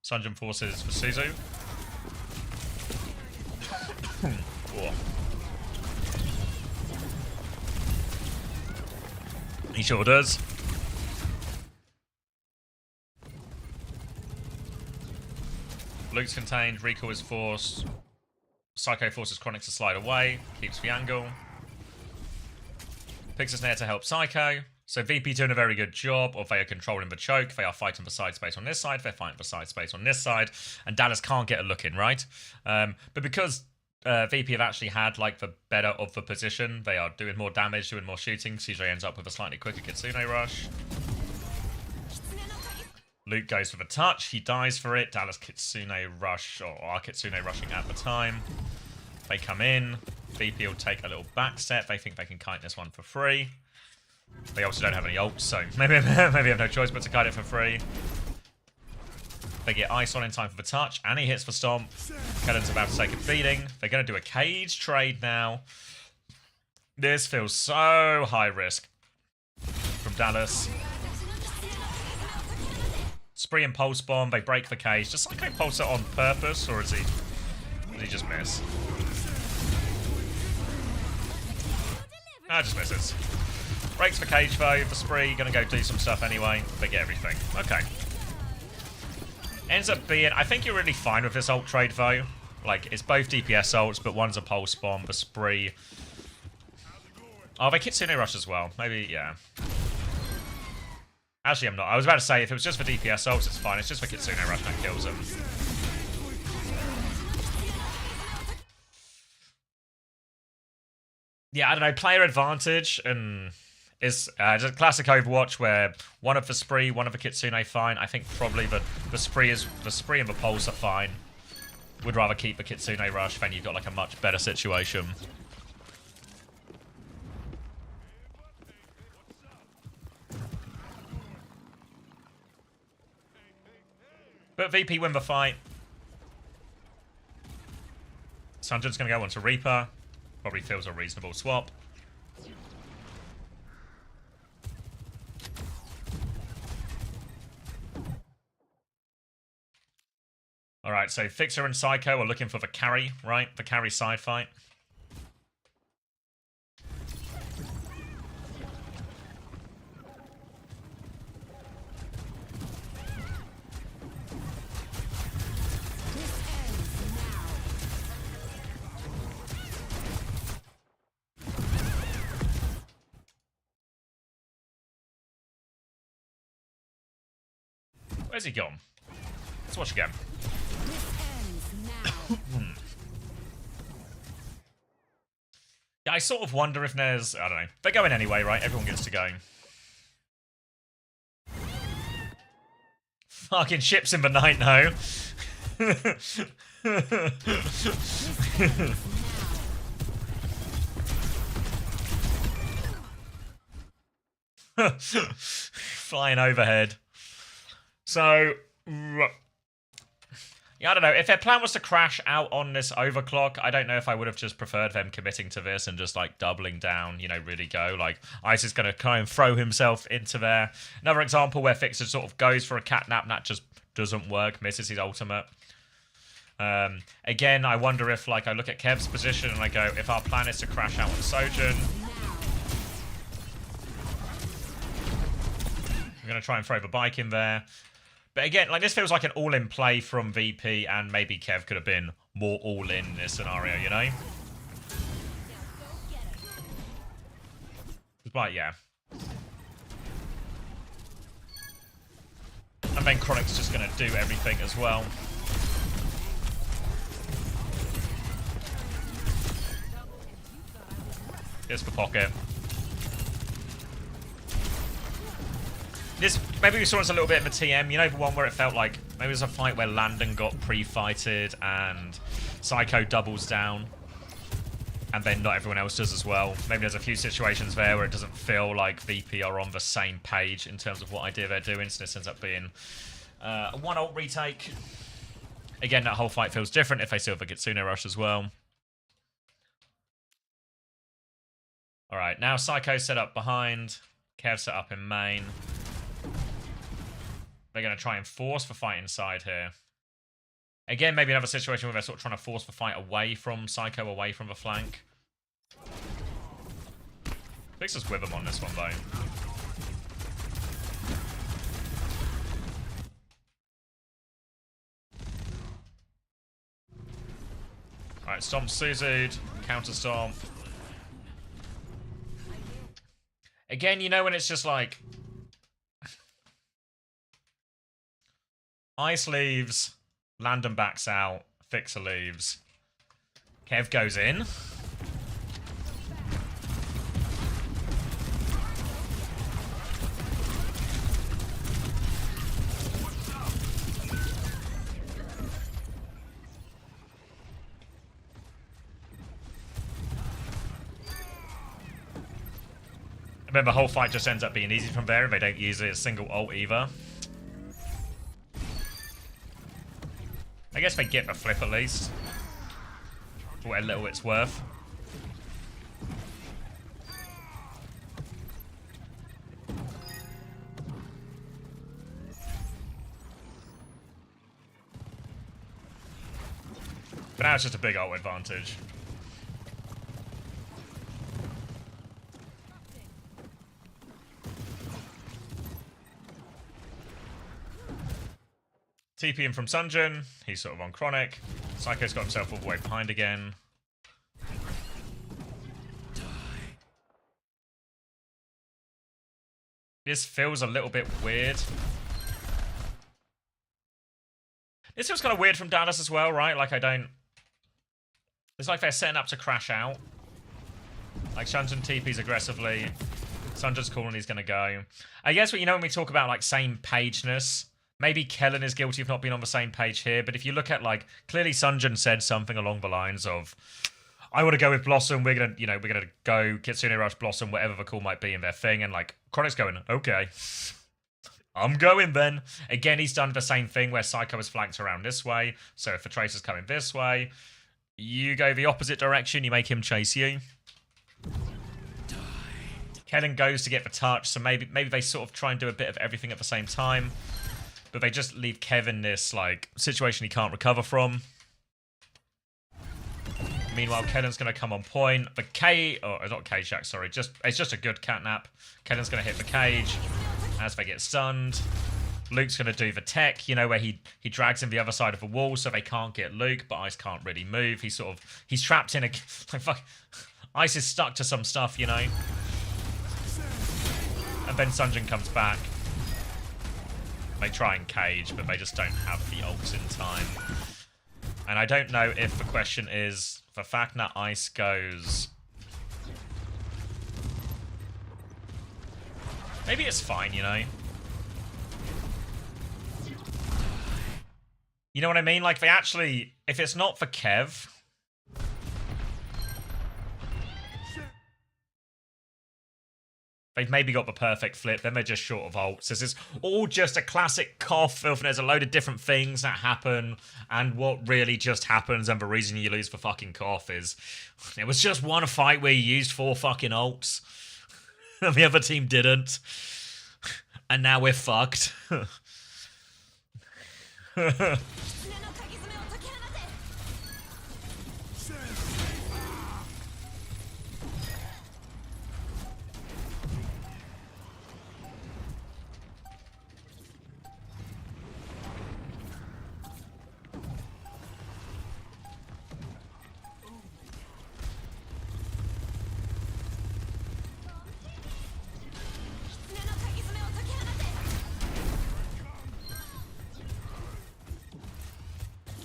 Sunjin forces for Suzu. He sure does. Luke's contained, recall is forced. Psycho forces Chronic to slide away, keeps the angle. Picks us near to help Psycho. So VP doing a very good job of they are controlling the choke. They are fighting for side space on this side. They're fighting for side space on this side. And Dallas can't get a look in, right? But because VP have actually had like the better of the position, they are doing more damage, doing more shooting. CJ ends up with a slightly quicker Kitsune rush. Luke goes for the touch. He dies for it. Dallas Kitsune rush, or are Kitsune rushing at the time. They come in. VP will take a little back step. They think they can kite this one for free. They also don't have any ults, so maybe have no choice but to kite it for free. They get Ice on in time for the touch, and he hits for Stomp. Kellen's about to take a beating. They're going to do a cage trade now. This feels so high risk from Dallas. Spree and Pulse Bomb, they break the cage. Does Psycho pulse it on purpose, or did he just miss? Ah, just misses. Breaks the cage though, the Spree, gonna go do some stuff anyway. They get everything. Okay. Ends up being, I think you're really fine with this ult trade though. Like, it's both DPS ults, but one's a Pulse Bomb, the Spree. Oh, they Kitsune Rush as well. Maybe, yeah. Actually, I'm not. I was about to say, if it was just for DPS ults, it's fine. It's just for Kitsune Rush that kills them. Yeah, I don't know. Player advantage and is just classic Overwatch where one of the Spree, one of the Kitsune fine. I think probably the Spree and the Pulse are fine. Would rather keep the Kitsune Rush when you've got like a much better situation. But VP win the fight. Sunjun's going to go on to Reaper. Probably feels a reasonable swap. Alright, so Fixer and Psycho are looking for the carry, right? The carry side fight. Where's he gone? Let's watch again. Yeah, I sort of wonder if there's... I don't know. They're going anyway, right? Everyone gets to go. Fucking ships in the night, no. Flying overhead. So, yeah, I don't know. If their plan was to crash out on this overclock, I don't know if I would have just preferred them committing to this and just, like, doubling down, you know, really go. Like, Ice is going to kind of throw himself into there. Another example where Fixer sort of goes for a catnap and that just doesn't work, misses his ultimate. Again, I wonder if, like, I look at Kev's position and I go, if our plan is to crash out on Sojourn, we're going to try and throw the bike in there. But again, like, this feels like an all-in play from VP, and maybe Kev could have been more all-in in this scenario, you know? But, yeah. And then Chronic's just going to do everything as well. Here's the pocket. This, maybe we saw us a little bit of a TM, you know, the one where it felt like maybe it was a fight where Landon got pre-fighted and Psycho doubles down, and then not everyone else does as well. Maybe there's a few situations there where it doesn't feel like VP are on the same page in terms of what idea they're doing, so this ends up being a one ult retake. Again, that whole fight feels different if they still have a Kitsune Rush as well. Alright, now Psycho set up behind, Kev set up in main. They're going to try and force the fight inside here. Again, maybe another situation where they're sort of trying to force the fight away from Psycho, away from the flank. Fixer's with him on this one, though. Alright, Stomp Suzu'd, counter Stomp. Again, you know when it's just like... Ice leaves, Landon backs out, Fixer leaves. Kev goes in. And then the whole fight just ends up being easy from there, and they don't use a single ult either. I guess they get the flip at least. For what little it's worth. But now it's just a big ult advantage. TP in from Sunjun. He's sort of on Chronic. Psycho's got himself all the way behind again. This feels a little bit weird. This feels kind of weird from Dallas as well, right? Like, I don't... It's like they're setting up to crash out. Like, Shunjin TPs aggressively. Sunjin's calling he's going to go. I guess, you know, when we talk about, like, same pageness, maybe Kellen is guilty of not being on the same page here, but if you look at, like, clearly Sunjin said something along the lines of, I want to go with Blossom, we're going to, you know, we're going to go Kitsune Rush, Blossom, whatever the call might be in their thing, and, like, Chronic's going, okay. I'm going then. Again, he's done the same thing where Psycho is flanked around this way, so if the Tracer's coming this way, you go the opposite direction, you make him chase you. Kellen goes to get the touch, so maybe they sort of try and do a bit of everything at the same time, but they just leave Kevin this, like, situation he can't recover from. Meanwhile, Kellen's going to come on point. The not cage shack, sorry. It's just a good catnap. Kellen's going to hit the cage as they get stunned. Luke's going to do the tech, you know, where he drags him the other side of the wall so they can't get Luke, but Ice can't really move. He's trapped in a... Like, fuck, Ice is stuck to some stuff, you know. And then Sunjin comes back. They try and cage, but they just don't have the ults in time. And I don't know if the question is... The fact that Ice goes... Maybe it's fine, you know? You know what I mean? Like, they actually... If it's not for Kev... They've maybe got the perfect flip, then they're just short of ults. This is all just a classic cough, and there's a load of different things that happen, and what really just happens, and the reason you lose for fucking cough is... It was just one fight where you used 4 fucking ults, and the other team didn't. And now we're fucked.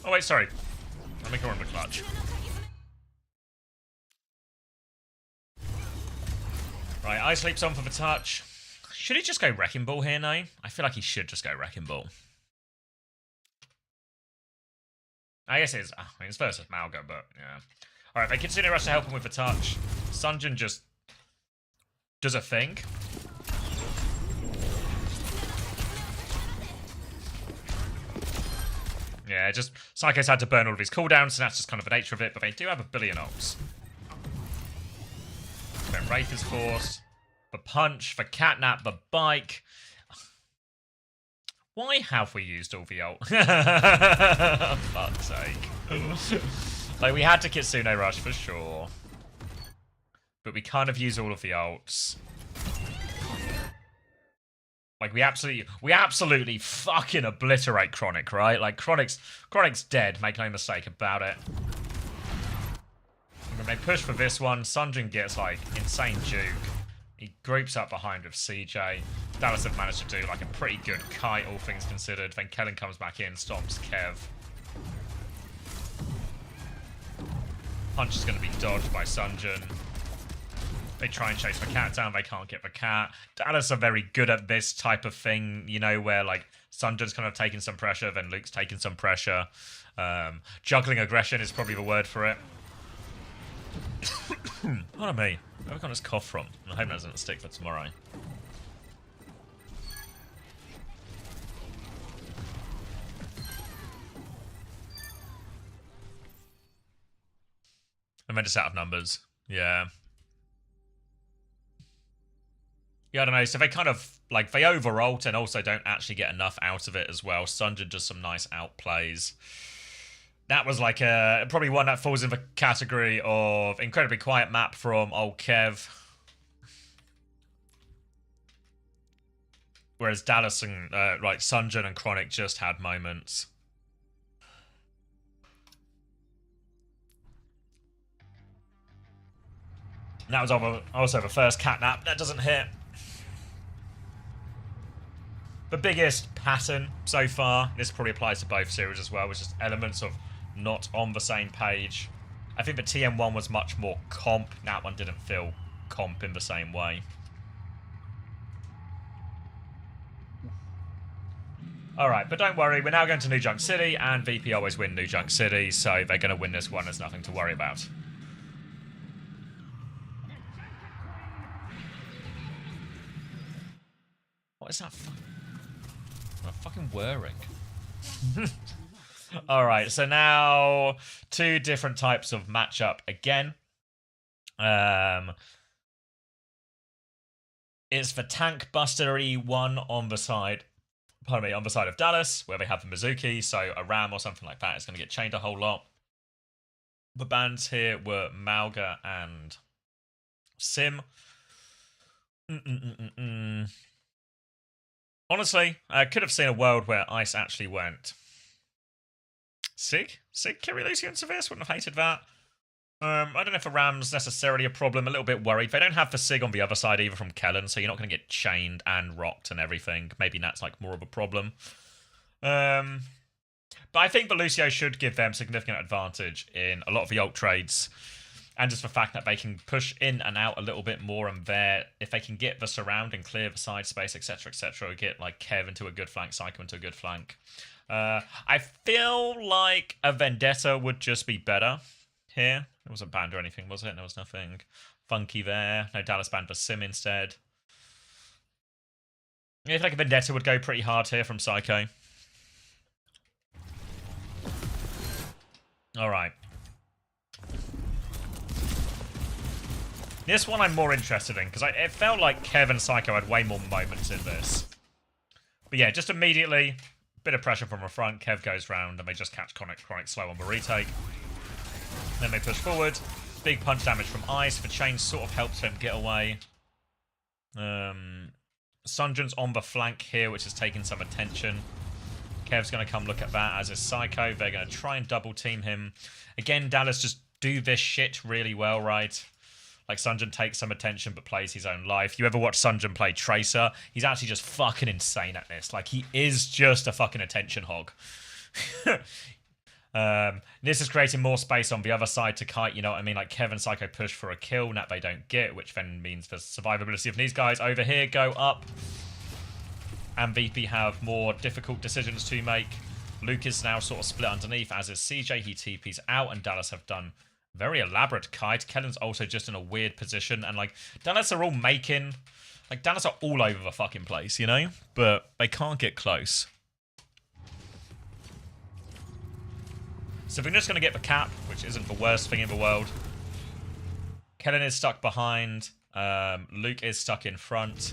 Oh wait, sorry. Let me go on the clutch. Right, Ice leaps on for the touch. Should he just go Wrecking Ball here now? I feel like he should just go Wrecking Ball. I guess it's versus Malga, but yeah. Alright, they continue to rush to help him with the touch. Sunjin just does a thing. Yeah, just Psycho's had to burn all of his cooldowns, so that's just kind of the nature of it, but they do have a billion ults. Then Wraith is forced. The punch, the catnap, the bike. Why have we used all the ult? Fuck's sake. Like, we had to Kitsune Rush for sure. But we kind of use all of the ults. Like, we absolutely fucking obliterate Chronic, right? Like, Chronic's dead, make no mistake about it. And when they push for this one, Sunjin gets, like, insane juke. He groups up behind with CJ. Dallas have managed to do, like, a pretty good kite, all things considered. Then Kellen comes back in, stomps Kev. Punch is going to be dodged by Sunjin. They try and chase the cat down, they can't get the cat. Dallas are very good at this type of thing, you know, where, like, Sunjin's kind of taking some pressure, then Luke's taking some pressure. Juggling aggression is probably the word for it. Pardon me. Where have I got this cough from? I hope that doesn't stick for tomorrow. I meant just out of numbers. Yeah. Yeah, I don't know. So they kind of, like, they over-ult and also don't actually get enough out of it as well. Sunjin does some nice outplays. That was like probably one that falls in the category of incredibly quiet map from old Kev. Whereas Dallas and, like, Sunjin and Chronic just had moments. And that was also the first catnap. That doesn't hit. the biggest pattern so far. This probably applies to both series as well, which is elements of not on the same page. I think the TM1 was much more comp. That one didn't feel comp in the same way. Alright, but don't worry, we're now going to New Junk City, and VP always win New Junk City, so they're going to win this one. There's nothing to worry about. What is that? I'm fucking whirring. Alright, so now 2 different types of matchup again. It's the tank bustery one on the side, pardon me, on the side of Dallas, where they have the Mizuki, so a Ram or something like that is going to get chained a whole lot. The bans here were Malga and Sim. Honestly, I could have seen a world where Ice actually went Sig, Kiri Lucio and Severus, wouldn't have hated that. I don't know if a Ram's necessarily a problem, a little bit worried. They don't have the Sig on the other side either from Kellen, so you're not going to get chained and rocked and everything. Maybe that's like more of a problem. But I think the Lucio should give them significant advantage in a lot of the ult trades. And just the fact that they can push in and out a little bit more, and there, if they can get the surround and clear the side space, etc., or get like Kev into a good flank, Psycho into a good flank. I feel like a Vendetta would just be better here. It wasn't banned or anything, was it? There was nothing funky there. No Dallas banned for Sim instead. I feel like a Vendetta would go pretty hard here from Psycho. Alright. This one I'm more interested in, because it felt like Kev and Psycho had way more moments in this. But yeah, just immediately, bit of pressure from the front. Kev goes round, and they just catch Chronic slow on the retake. Then they push forward. Big punch damage from Ice. The chain sort of helps him get away. Sunjun's on the flank here, which is taking some attention. Kev's going to come look at that, as is Psycho. They're going to try and double team him. Again, Dallas just do this shit really well, right? Like, Sunjun takes some attention but plays his own life. You ever watch Sunjun play Tracer? He's actually just fucking insane at this. Like, he is just a fucking attention hog. This is creating more space on the other side to kite, you know what I mean? Like, Kev and Psycho push for a kill, that they don't get, which then means the survivability of these guys over here go up. And VP have more difficult decisions to make. Luke is now sort of split underneath, as is CJ. He TP's out, and Dallas have done very elaborate kite. Kellen's also just in a weird position, and like, Dallas are all making, like, Dallas are all over the fucking place, you know? But they can't get close. So we're just going to get the cap, which isn't the worst thing in the world. Kellen is stuck behind. Luke is stuck in front.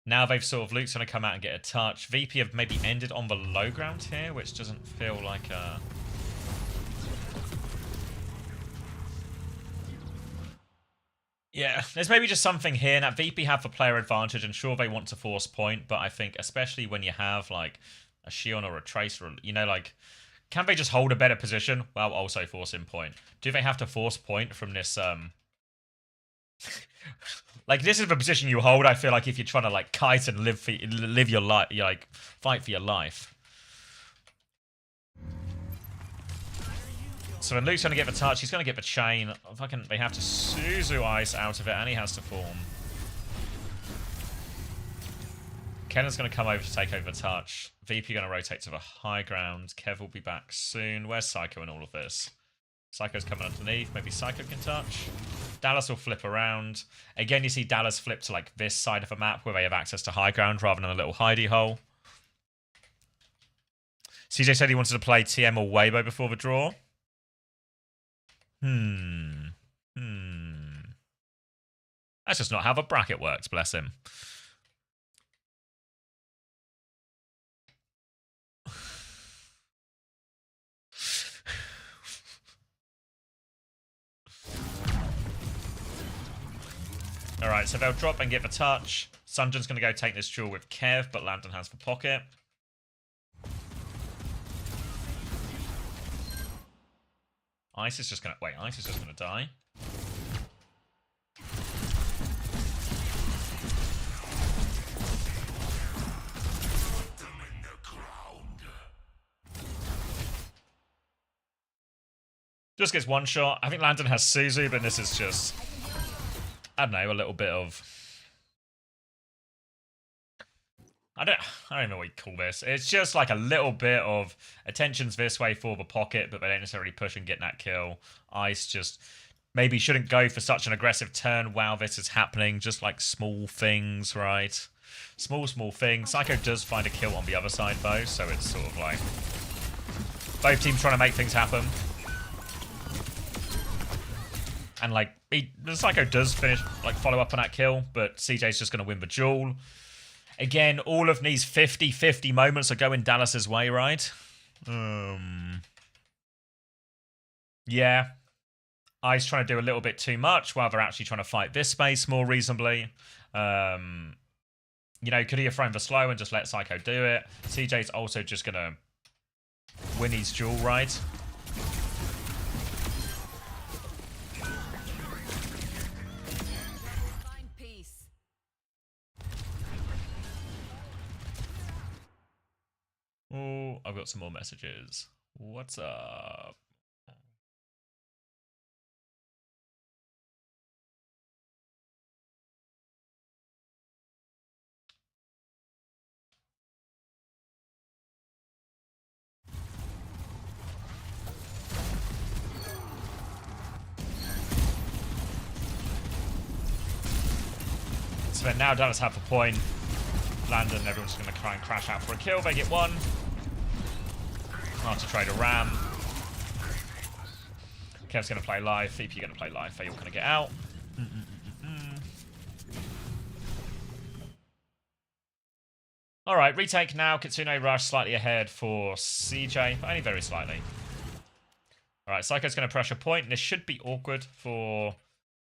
Now they've sort of, Luke's going to come out and get a touch. VP have maybe ended on the low ground here, which doesn't feel like a... Yeah, there's maybe just something here. Now, VP have the player advantage, and sure, they want to force point, but I think especially when you have, like, a Shion or a Tracer, you know, like, can they just hold a better position while also forcing point? Do they have to force point from this, like, this is the position you hold, I feel like, if you're trying to, like, kite and live your life, like, fight for your life. So when Luke's going to get the touch, he's going to get the chain. Fucking, they have to Suzu Ice out of it, and he has to form. Kennan's going to come over to take over the touch. VP going to rotate to the high ground. Kev will be back soon. Where's Psycho in all of this? Psycho's coming underneath. Maybe Psycho can touch. Dallas will flip around. Again, you see Dallas flip to, like, this side of the map where they have access to high ground rather than a little hidey hole. CJ said he wanted to play TM or Weibo before the draw. That's just not how the bracket works, bless him. Alright, so they'll drop and get the touch. Sunjun's going to go take this duel with Kev, but Landon has the pocket. Ice is just going to... Wait, Ice is just going to die. Just gets one shot. I think Landon has Suzu, but this is just, I don't know, a little bit of, I don't know what you call this. It's just like a little bit of attention's this way for the pocket, but they don't necessarily push and get that kill. Ice just maybe shouldn't go for such an aggressive turn while this is happening. Just like small things, right? Small things. Psycho does find a kill on the other side though, so it's sort of like both teams trying to make things happen. And like the Psycho does finish, like follow up on that kill, but CJ's just going to win the duel. Again, all of these 50-50 moments are going Dallas's way, right? Yeah. Ice trying to do a little bit too much while they're actually trying to fight this space more reasonably. You know, could he have thrown the slow and just let Psycho do it? CJ's also just going to win his duel, right? Oh, I've got some more messages. What's up? So then now Dallas have the point. Landon, everyone's going to try and crash out for a kill. They get one. After trade a ram. Kev's going to play live. VP going to play live. They all going to get out. Alright, retake now. Kitsune Rush slightly ahead for CJ, but only very slightly. Alright, Psycho's going to pressure point, and this should be awkward for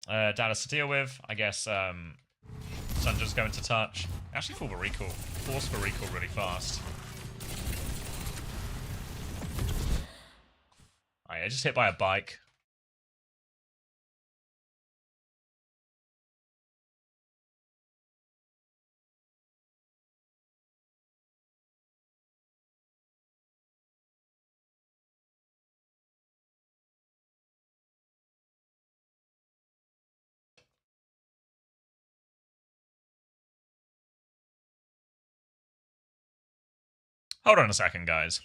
Dallas to deal with. I guess Sunja's going to touch. Actually, for the recall. Force for recall really fast. Alright, I just hit by a bike. Hold on a second, guys.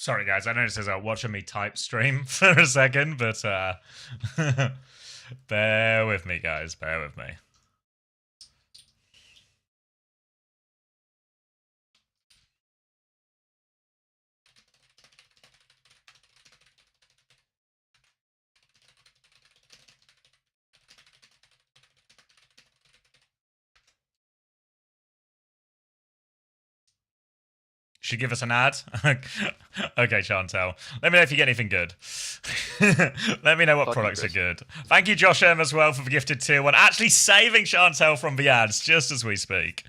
Sorry, guys. I know it says watching me type stream for a second, but bear with me, guys. Bear with me. Should give us an ad? Okay, Chantel. Let me know if you get anything good. Let me know what products are good. Thank you, Josh M, as well, for the gifted tier 1. Actually saving Chantel from the ads just as we speak.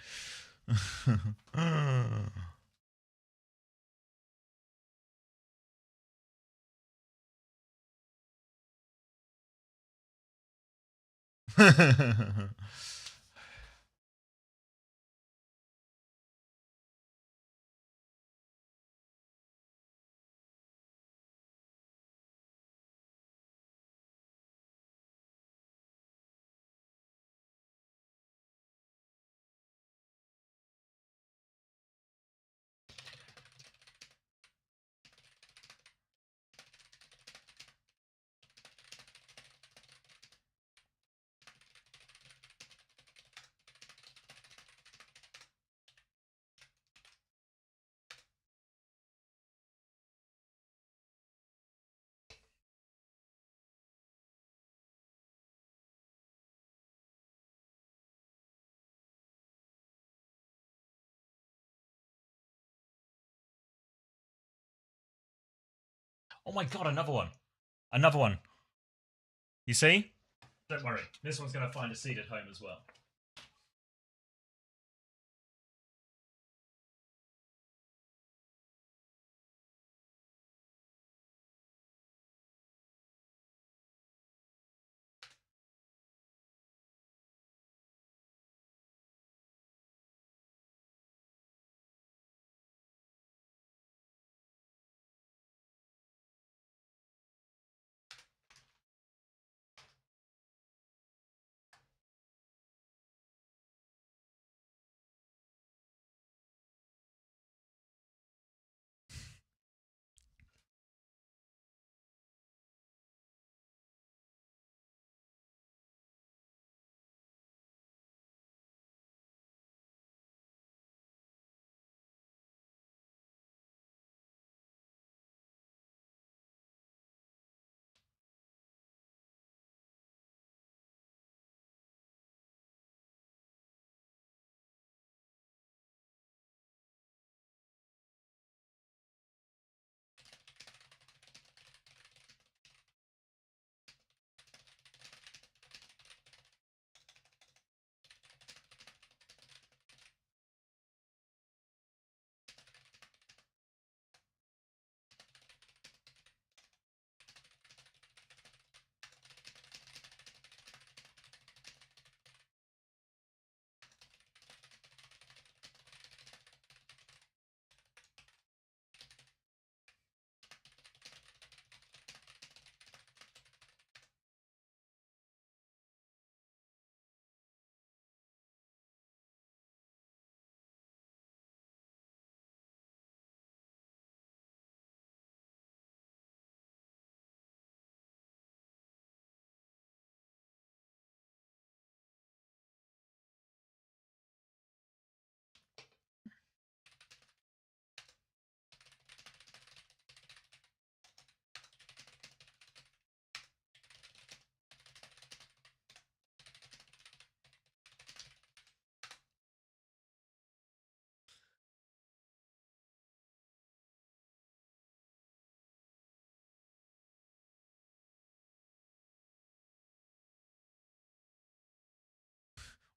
Oh my god, another one. Another one. You see? Don't worry. This one's going to find a seat at home as well.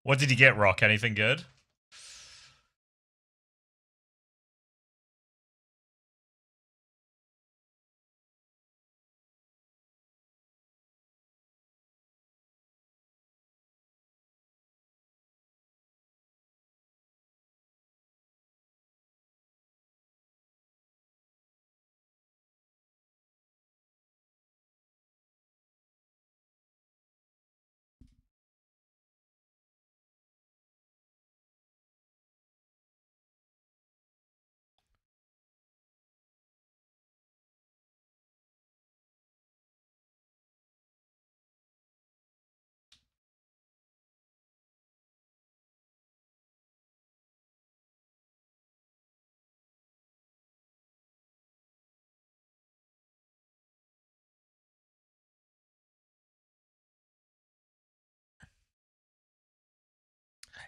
What did you get, Rock? Anything good?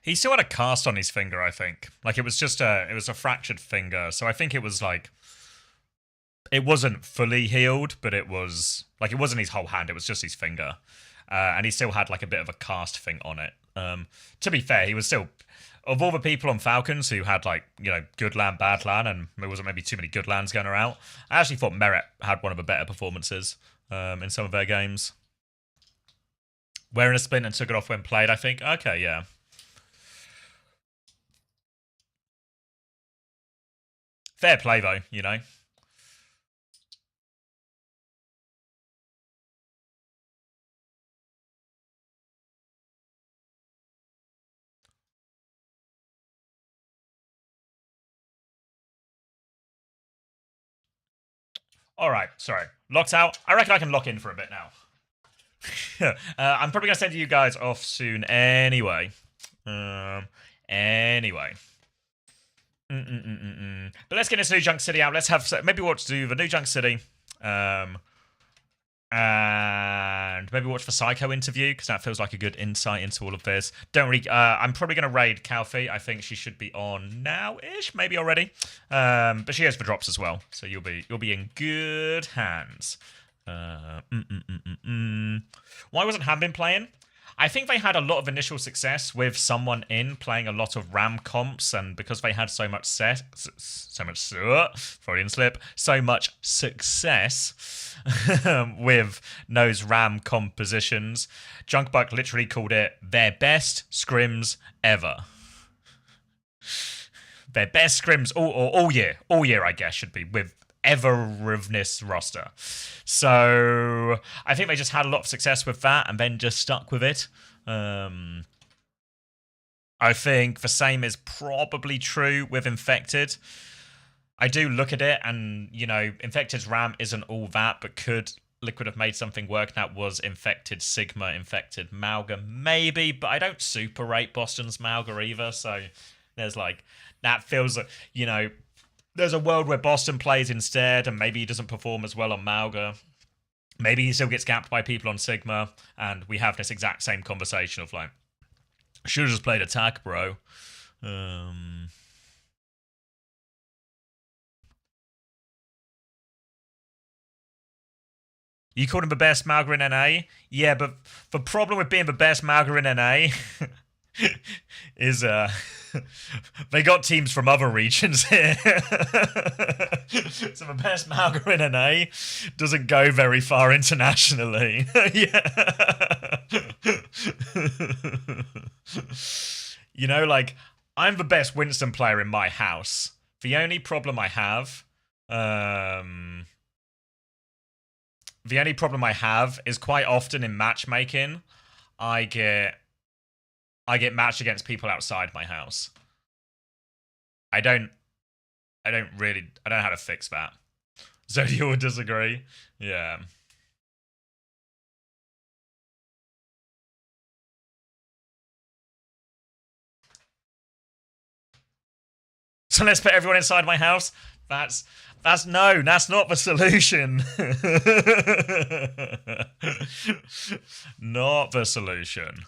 He still had a cast on his finger, I think. Like it was just it was a fractured finger. So I think it was like, it wasn't fully healed, but it was like, it wasn't his whole hand. It was just his finger. And he still had like a bit of a cast thing on it. To be fair, he was still, of all the people on Falcons who had like, you know, good land, bad land, and there wasn't maybe too many good lands going around, I actually thought Merit had one of the better performances in some of their games. Wearing a splint and took it off when played, I think. Okay, yeah. Fair play, though, you know. All right, sorry. Locked out. I reckon I can lock in for a bit now. I'm probably going to send you guys off soon anyway. Anyway. But let's get this New Junk City out. Let's have, maybe watch the New Junk City. And maybe watch the Psycho interview, because that feels like a good insight into all of this. Don't really, I'm probably going to raid Calfee. I think she should be on now-ish, maybe already. But she has the drops as well, so you'll be in good hands. Why wasn't Hanbin playing? I think they had a lot of initial success with someone in playing a lot of RAM comps, and because they had so much Freudian slip, so much success with those RAM compositions, Junkbuck literally called it their best scrims ever. Their best scrims all year, I guess, should be, with ever-rivness roster. So I think they just had a lot of success with that and then just stuck with it. I think the same is probably true with Infected. I do look at it and, you know, Infected's RAM isn't all that, but could Liquid have made something work that was Infected Sigma, Infected Malga? Maybe, but I don't super rate Boston's Malga either, so there's like, that feels, you know, there's a world where Boston plays instead, and maybe he doesn't perform as well on Malga. Maybe he still gets gapped by people on Sigma, and we have this exact same conversation of like, should have just played attack, bro. You called him the best Malga in NA? Yeah, but the problem with being the best Malga in NA is they got teams from other regions here. So the best Malga in NA doesn't go very far internationally. Yeah. You know, like, I'm the best Winston player in my house. The only problem I have is quite often in matchmaking, I get matched against people outside my house. I don't know how to fix that. Zodiac would disagree. Yeah. So let's put everyone inside my house? That's not the solution. Not the solution.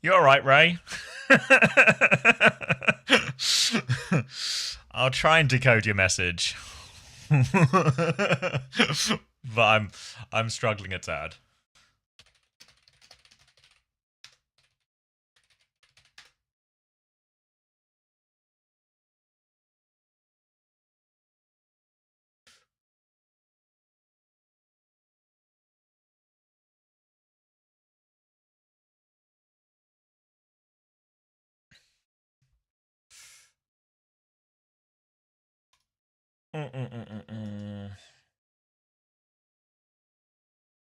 You all right, Ray? I'll try and decode your message. But I'm struggling a tad.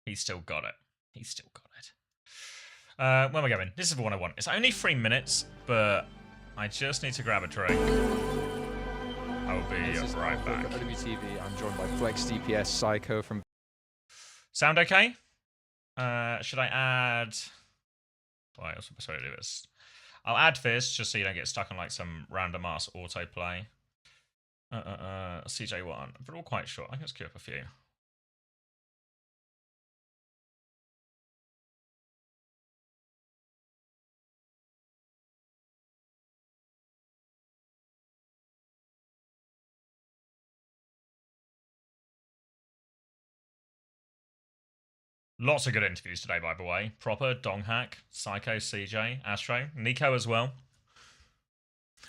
He's still got it. He's still got it. Where am I going? This is the one I want. It's only 3 minutes, but I just need to grab a drink. I will be right back. WTV, I'm joined by Flex DPS Psycho from... Sound okay? Should I add... Well, what's the best way to do this? I'll add this, just so you don't get stuck on like some random ass autoplay. CJ1. They're all quite short. I can just queue up a few. Lots of good interviews today, by the way. Proper, Donghack, Psycho, CJ, Astro, Nico as well.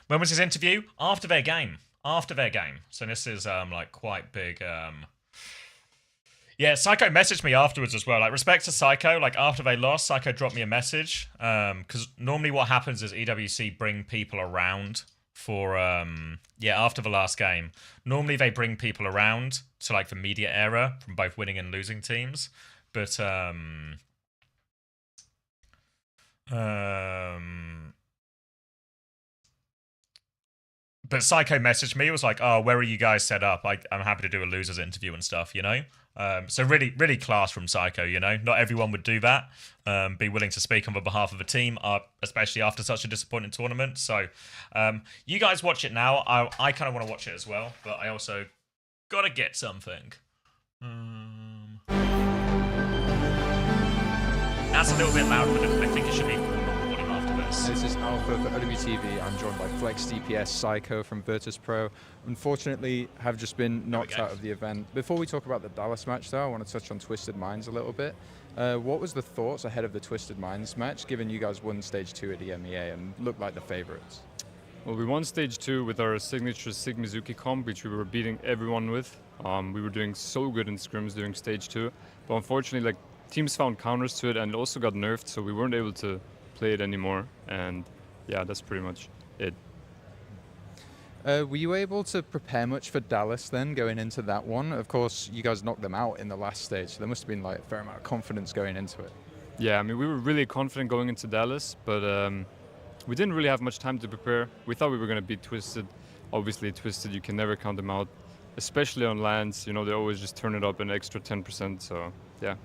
When was his interview? After their game. After their game. So this is like quite big. Yeah, Psycho messaged me afterwards as well. Like, respect to Psycho. Like, after they lost, Psycho dropped me a message. Because normally what happens is EWC bring people around for yeah, after the last game. Normally they bring people around to like the media era from both winning and losing teams. But Psycho messaged me, was like, oh, where are you guys set up? I'm happy to do a losers interview and stuff, you know? So really, really class from Psycho, you know? Not everyone would do that. Be willing to speak on the behalf of a team, especially after such a disappointing tournament. So you guys watch it now. I kind of want to watch it as well, but I also got to get something. That's a little bit loud, but I think it should be normal volume after this. This is Alpha for OWTV. I'm joined by Flex DPS Psycho from virtus.pro. Unfortunately, have just been knocked out of the event. Before we talk about the Dallas match, though, I want to touch on Twisted Minds a little bit. What was the thoughts ahead of the Twisted Minds match, given you guys won Stage 2 at the MEA and looked like the favorites? Well, we won Stage 2 with our signature Sig Mizuki comp, which we were beating everyone with. We were doing so good in scrims during Stage 2, but unfortunately, like, teams found counters to it and it also got nerfed, so we weren't able to play it anymore. And yeah, that's pretty much it. Were you able to prepare much for Dallas then, going into that one? Of course, you guys knocked them out in the last stage, so there must have been like a fair amount of confidence going into it. Yeah, I mean, we were really confident going into Dallas, but we didn't really have much time to prepare. We thought we were going to beat Twisted. Obviously, Twisted, you can never count them out, especially on lands. You know, they always just turn it up an extra 10%, so yeah.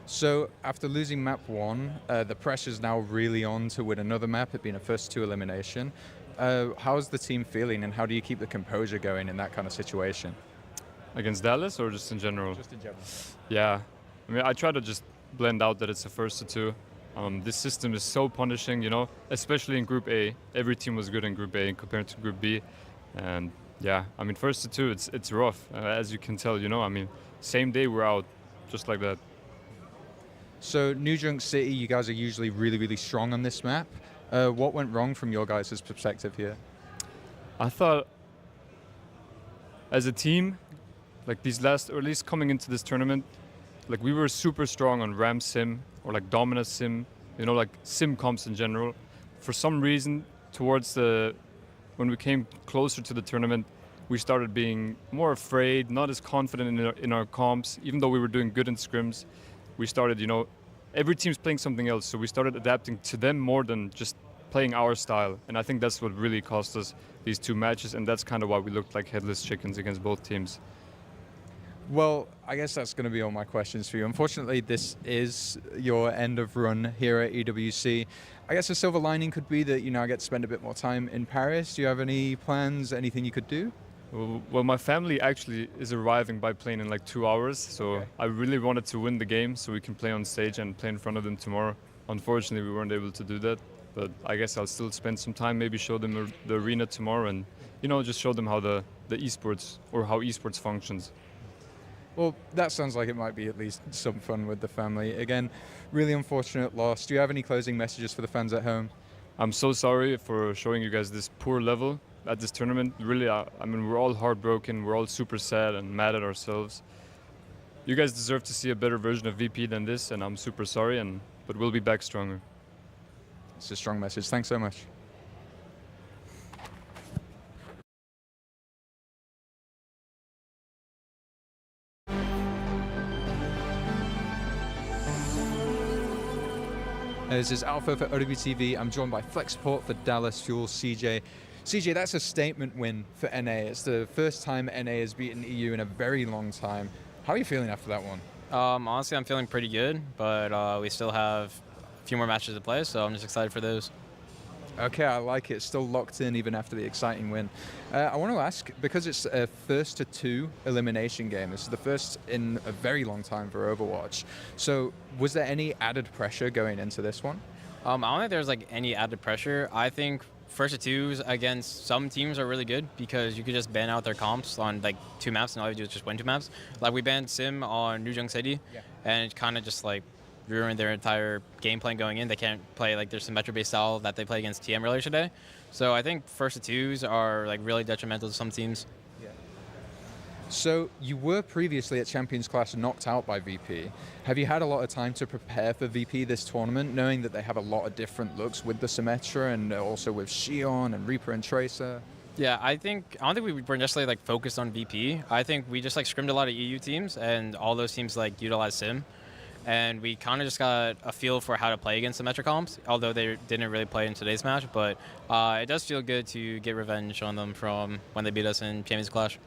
So after losing map 1, the pressure's now really on to win another map, it being a first 2 elimination. How's the team feeling and how do you keep the composure going in that kind of situation? Against Dallas or just in general? Just in general. Yeah, I mean, I try to just blend out that it's a first to 2. This system is so punishing, you know, especially in Group A. Every team was good in Group A compared to Group B. And yeah, I mean, first to 2, it's rough. As you can tell, you know, I mean, same day we're out, just like that. So New Junk City, you guys are usually really, really strong on this map. What went wrong from your guys' perspective here? I thought as a team, like these last, or at least coming into this tournament, like we were super strong on Ram Sim or like Dominus Sim, you know, like Sim comps in general. For some reason, when we came closer to the tournament, we started being more afraid, not as confident in our comps, even though we were doing good in scrims. We started, you know, every team's playing something else, so we started adapting to them more than just playing our style. And I think that's what really cost us these 2 matches, and that's kind of why we looked like headless chickens against both teams. Well, I guess that's going to be all my questions for you. Unfortunately, this is your end of run here at EWC. I guess a silver lining could be that you now get to spend a bit more time in Paris. Do you have any plans, anything you could do? Well, my family actually is arriving by plane in like 2 hours, so okay. I really wanted to win the game so we can play on stage and play in front of them tomorrow. unfortunately, we weren't able to do that. But I guess I'll still spend some time, maybe show them the arena tomorrow, and just show them how the esports or how esports functions. Well, that sounds like it might be at least some fun with the family. Again, really unfortunate loss. Do you have any closing messages for the fans at home? I'm so sorry for showing you guys this poor level at this tournament. Really, I mean, we're all heartbroken. We're all super sad and mad at ourselves. You guys deserve to see a better version of VP than this, and I'm super sorry, but we'll be back stronger. It's a strong message. Thanks so much. This is Alpha for OWTV. I'm joined by Flex Support for Dallas Fuel, CJ. CJ, that's a statement win for NA. It's the first time NA has beaten EU in a very long time. How are you feeling after that one? Honestly, I'm feeling pretty good, but we still have a few more matches to play, so I'm just excited for those. Okay, I like it. Still locked in even after the exciting win. I want to ask, because it's a first to 2 elimination game, this is the first in a very long time for Overwatch. So was there any added pressure going into this one? I don't think there's like any added pressure. I think first to 2s against some teams are really good because you could just ban out their comps on like 2 maps and all you do is just win 2 maps. Like we banned Sim on New Jung City, and it kind of just like ruined their entire game plan going in. They can't play like their symmetric-based style that they play against TM earlier today. So I think first to 2s are like really detrimental to some teams. Yeah. So you were previously at Champions Clash knocked out by VP. Have you had a lot of time to prepare for VP this tournament, knowing that they have a lot of different looks with the Symmetra and also with Xion and Reaper and Tracer? Yeah, I don't think we were necessarily like focused on VP. I think we just like scrimmed a lot of EU teams, and all those teams like utilize Sim. And we kind of just got a feel for how to play against the Metro comps, although they didn't really play in today's match. But it does feel good to get revenge on them from when they beat us in Champions Clash.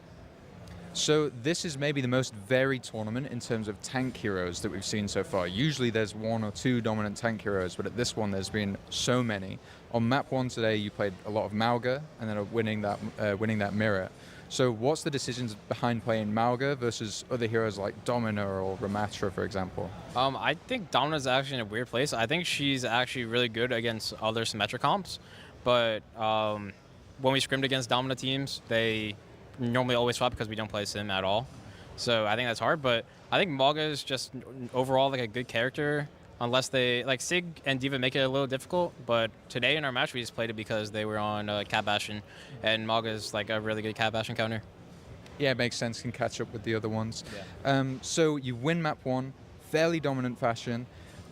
So this is maybe the most varied tournament in terms of tank heroes that we've seen so far. Usually there's 1 or 2 dominant tank heroes, but at this one there's been so many. On map 1 today you played a lot of Mauga and then winning that mirror. So what's the decisions behind playing Mauga versus other heroes like Domina or Ramatra, for example? I think Domina's actually in a weird place. I think she's actually really good against other Symmetra comps, but when we scrimmed against Domina teams, they normally always swap because we don't play Sim at all. So I think that's hard, but I think Mauga is just overall like a good character. Unless they, like Sig and D.Va make it a little difficult, but today in our match we just played it because they were on Cat Bastion, and Mauga is like a really good Cat Bastion counter. Yeah, it makes sense, can catch up with the other ones. Yeah. So you win map 1, fairly dominant fashion.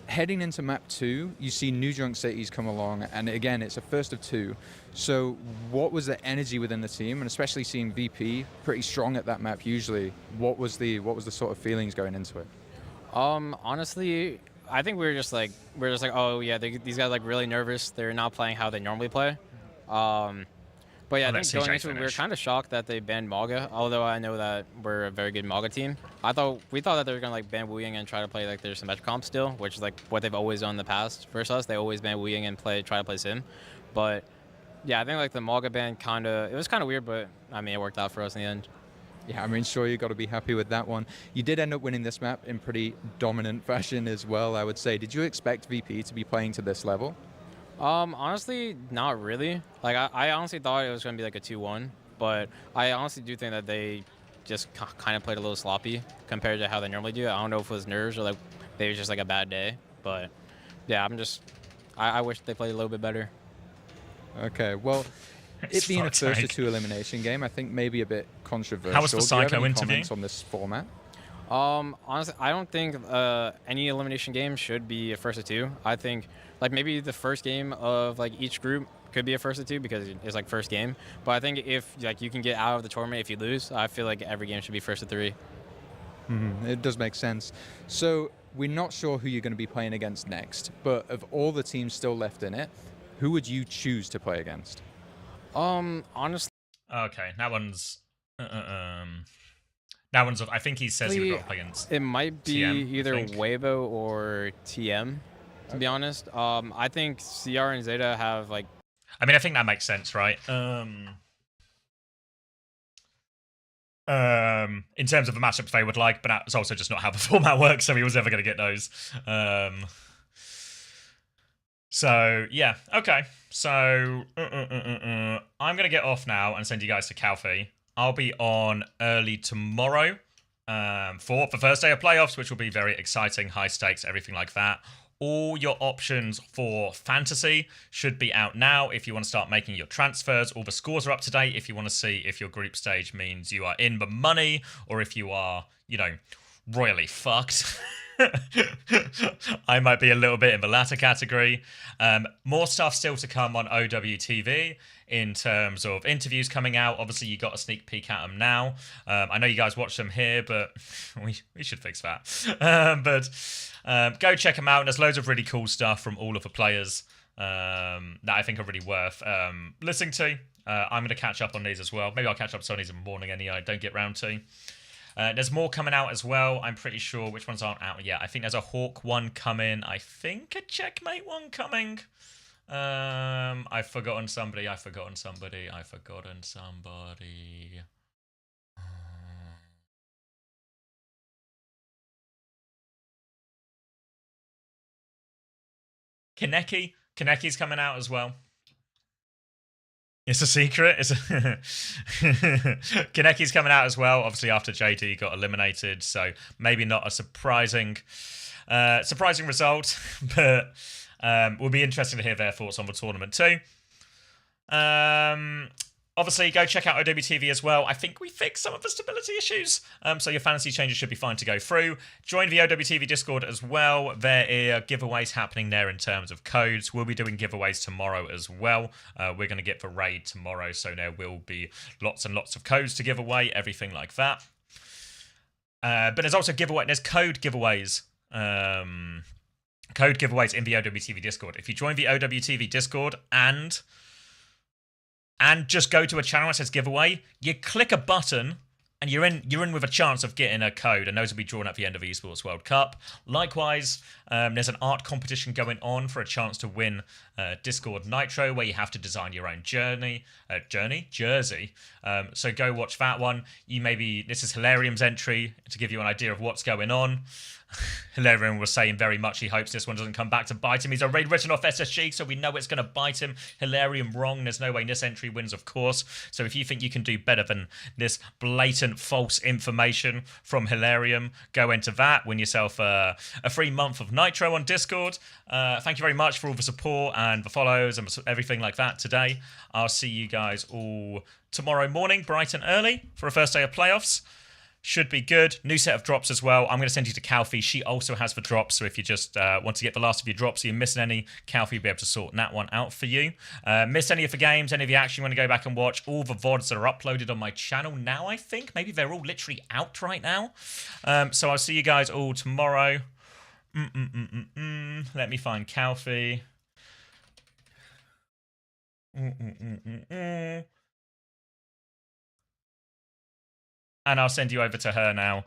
Heading into map 2, you see New Junk Cities come along, and again, it's a first of 2. So what was the energy within the team, and especially seeing VP pretty strong at that map usually, what was the sort of feelings going into it? Honestly, I think we were just like, oh yeah, these guys are like really nervous. They're not playing how they normally play. But yeah, I think going into it, we were kind of shocked that they banned Mauga, although I know that we're a very good Mauga team. We thought that they were gonna like ban Wu Ying and try to play like their Symmetric comp still, which is like what they've always done in the past versus us. They always ban Wu Ying and try to play Sim. But yeah, I think like the Mauga ban it was kind of weird, but I mean it worked out for us in the end. Yeah, I mean, sure, you got to be happy with that one. You did end up winning this map in pretty dominant fashion as well, I would say. Did you expect VP to be playing to this level? Honestly, not really. Like, I honestly thought it was going to be like a 2-1, but I honestly do think that they just kind of played a little sloppy compared to how they normally do. I don't know if it was nerves or like maybe it was just like a bad day, but yeah, I wish they played a little bit better. Okay, well, it being a first to 2 elimination game, I think maybe a bit controversial. How was the Psycho interview? Comments on this format? Honestly, I don't think any elimination game should be a first to 2. I think like maybe the first game of like each group could be a first to 2 because it's like first game. But I think if like you can get out of the tournament if you lose, I feel like every game should be first to 3. It does make sense. So we're not sure who you're going to be playing against next, but of all the teams still left in it, who would you choose to play against? Honestly. Okay, that one's. I think he says he would go up against. It might be TM, either Weibo or TM, to be honest. I think CR and Zeta have like. I mean, I think that makes sense, right? In terms of the matchups they would like, but that's also just not how the format works. So he was never going to get those. So, yeah, okay. So, I'm going to get off now and send you guys to Calfee. I'll be on early tomorrow for the first day of playoffs, which will be very exciting, high stakes, everything like that. All your options for fantasy should be out now if you want to start making your transfers. All the scores are up to date if you want to see if your group stage means you are in the money or if you are, you know, royally fucked. I might be a little bit in the latter category. More stuff still to come on OWTV in terms of interviews coming out. Obviously, you got a sneak peek at them now. I know you guys watch them here, but we should fix that. Go check them out. There's loads of really cool stuff from all of the players that I think are really worth listening to. I'm going to catch up on these as well. Maybe I'll catch up on these in the morning anyway. I don't get round to. There's more coming out as well. I'm pretty sure which ones aren't out yet. I think there's a Hawk one coming. I think a Checkmate one coming. I've forgotten somebody. Kaneki's coming out as well. It's a secret. Kaneki's coming out as well, obviously after JD got eliminated, so maybe not a surprising result, but will be interesting to hear their thoughts on the tournament too. Obviously, go check out OWTV as well. I think we fixed some of the stability issues, so your fantasy changes should be fine to go through. Join the OWTV Discord as well. There are giveaways happening there in terms of codes. We'll be doing giveaways tomorrow as well. We're going to get the raid tomorrow, so there will be lots and lots of codes to give away, everything like that. But there's also there's code giveaways. Code giveaways in the OWTV Discord. If you join the OWTV Discord and just go to a channel that says giveaway, you click a button and you're in with a chance of getting a code, and those will be drawn at the end of Esports World Cup. Likewise, there's an art competition going on for a chance to win Discord Nitro, where you have to design your own jersey. So go watch that one. This is Hilarium's entry to give you an idea of what's going on. Hilarium was saying very much he hopes this one doesn't come back to bite him. He's already written off SSG, so we know it's going to bite him. Hilarium wrong. There's no way this entry wins, of course. So if you think you can do better than this blatant false information from Hilarium, go into that. Win yourself a free month of Nitro on Discord. Thank you very much for all the support and the follows and everything like that today. I'll see you guys all tomorrow morning, bright and early, for a first day of playoffs. Should be good. New set of drops as well. I'm going to send you to Calfee. She also has the drops, so if you just want to get the last of your drops, so you're missing any, Calfee will be able to sort that one out for you. Miss any of the games, any of the action you want to go back and watch, all the VODs that are uploaded on my channel now, I think. Maybe they're all literally out right now. So I'll see you guys all tomorrow. Let me find Calfee. And I'll send you over to her now.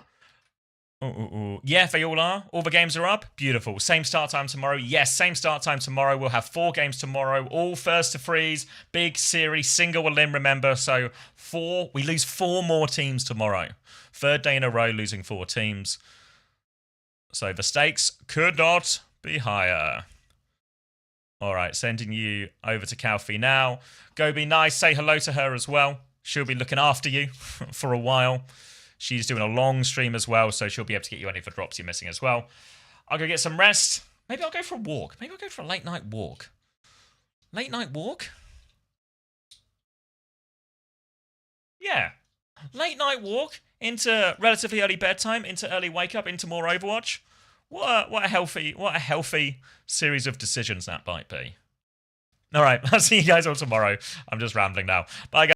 Yeah, they all are. All the games are up. Beautiful. Same start time tomorrow. Yes, same start time tomorrow. We'll have 4 games tomorrow. All first to freeze. Big series. Single elim, remember. So we lose 4 more teams tomorrow. 3rd day in a row losing 4 teams. So the stakes could not be higher. All right, sending you over to Calfee now. Go be nice. Say hello to her as well. She'll be looking after you for a while. She's doing a long stream as well, so she'll be able to get you any of the drops you're missing as well. I'll go get some rest. Maybe I'll go for a walk. Maybe I'll go for a late night walk. Late night walk? Yeah. Late night walk into relatively early bedtime, into early wake up, into more Overwatch. What a healthy series of decisions that might be. All right, I'll see you guys all tomorrow. I'm just rambling now. Bye, guys.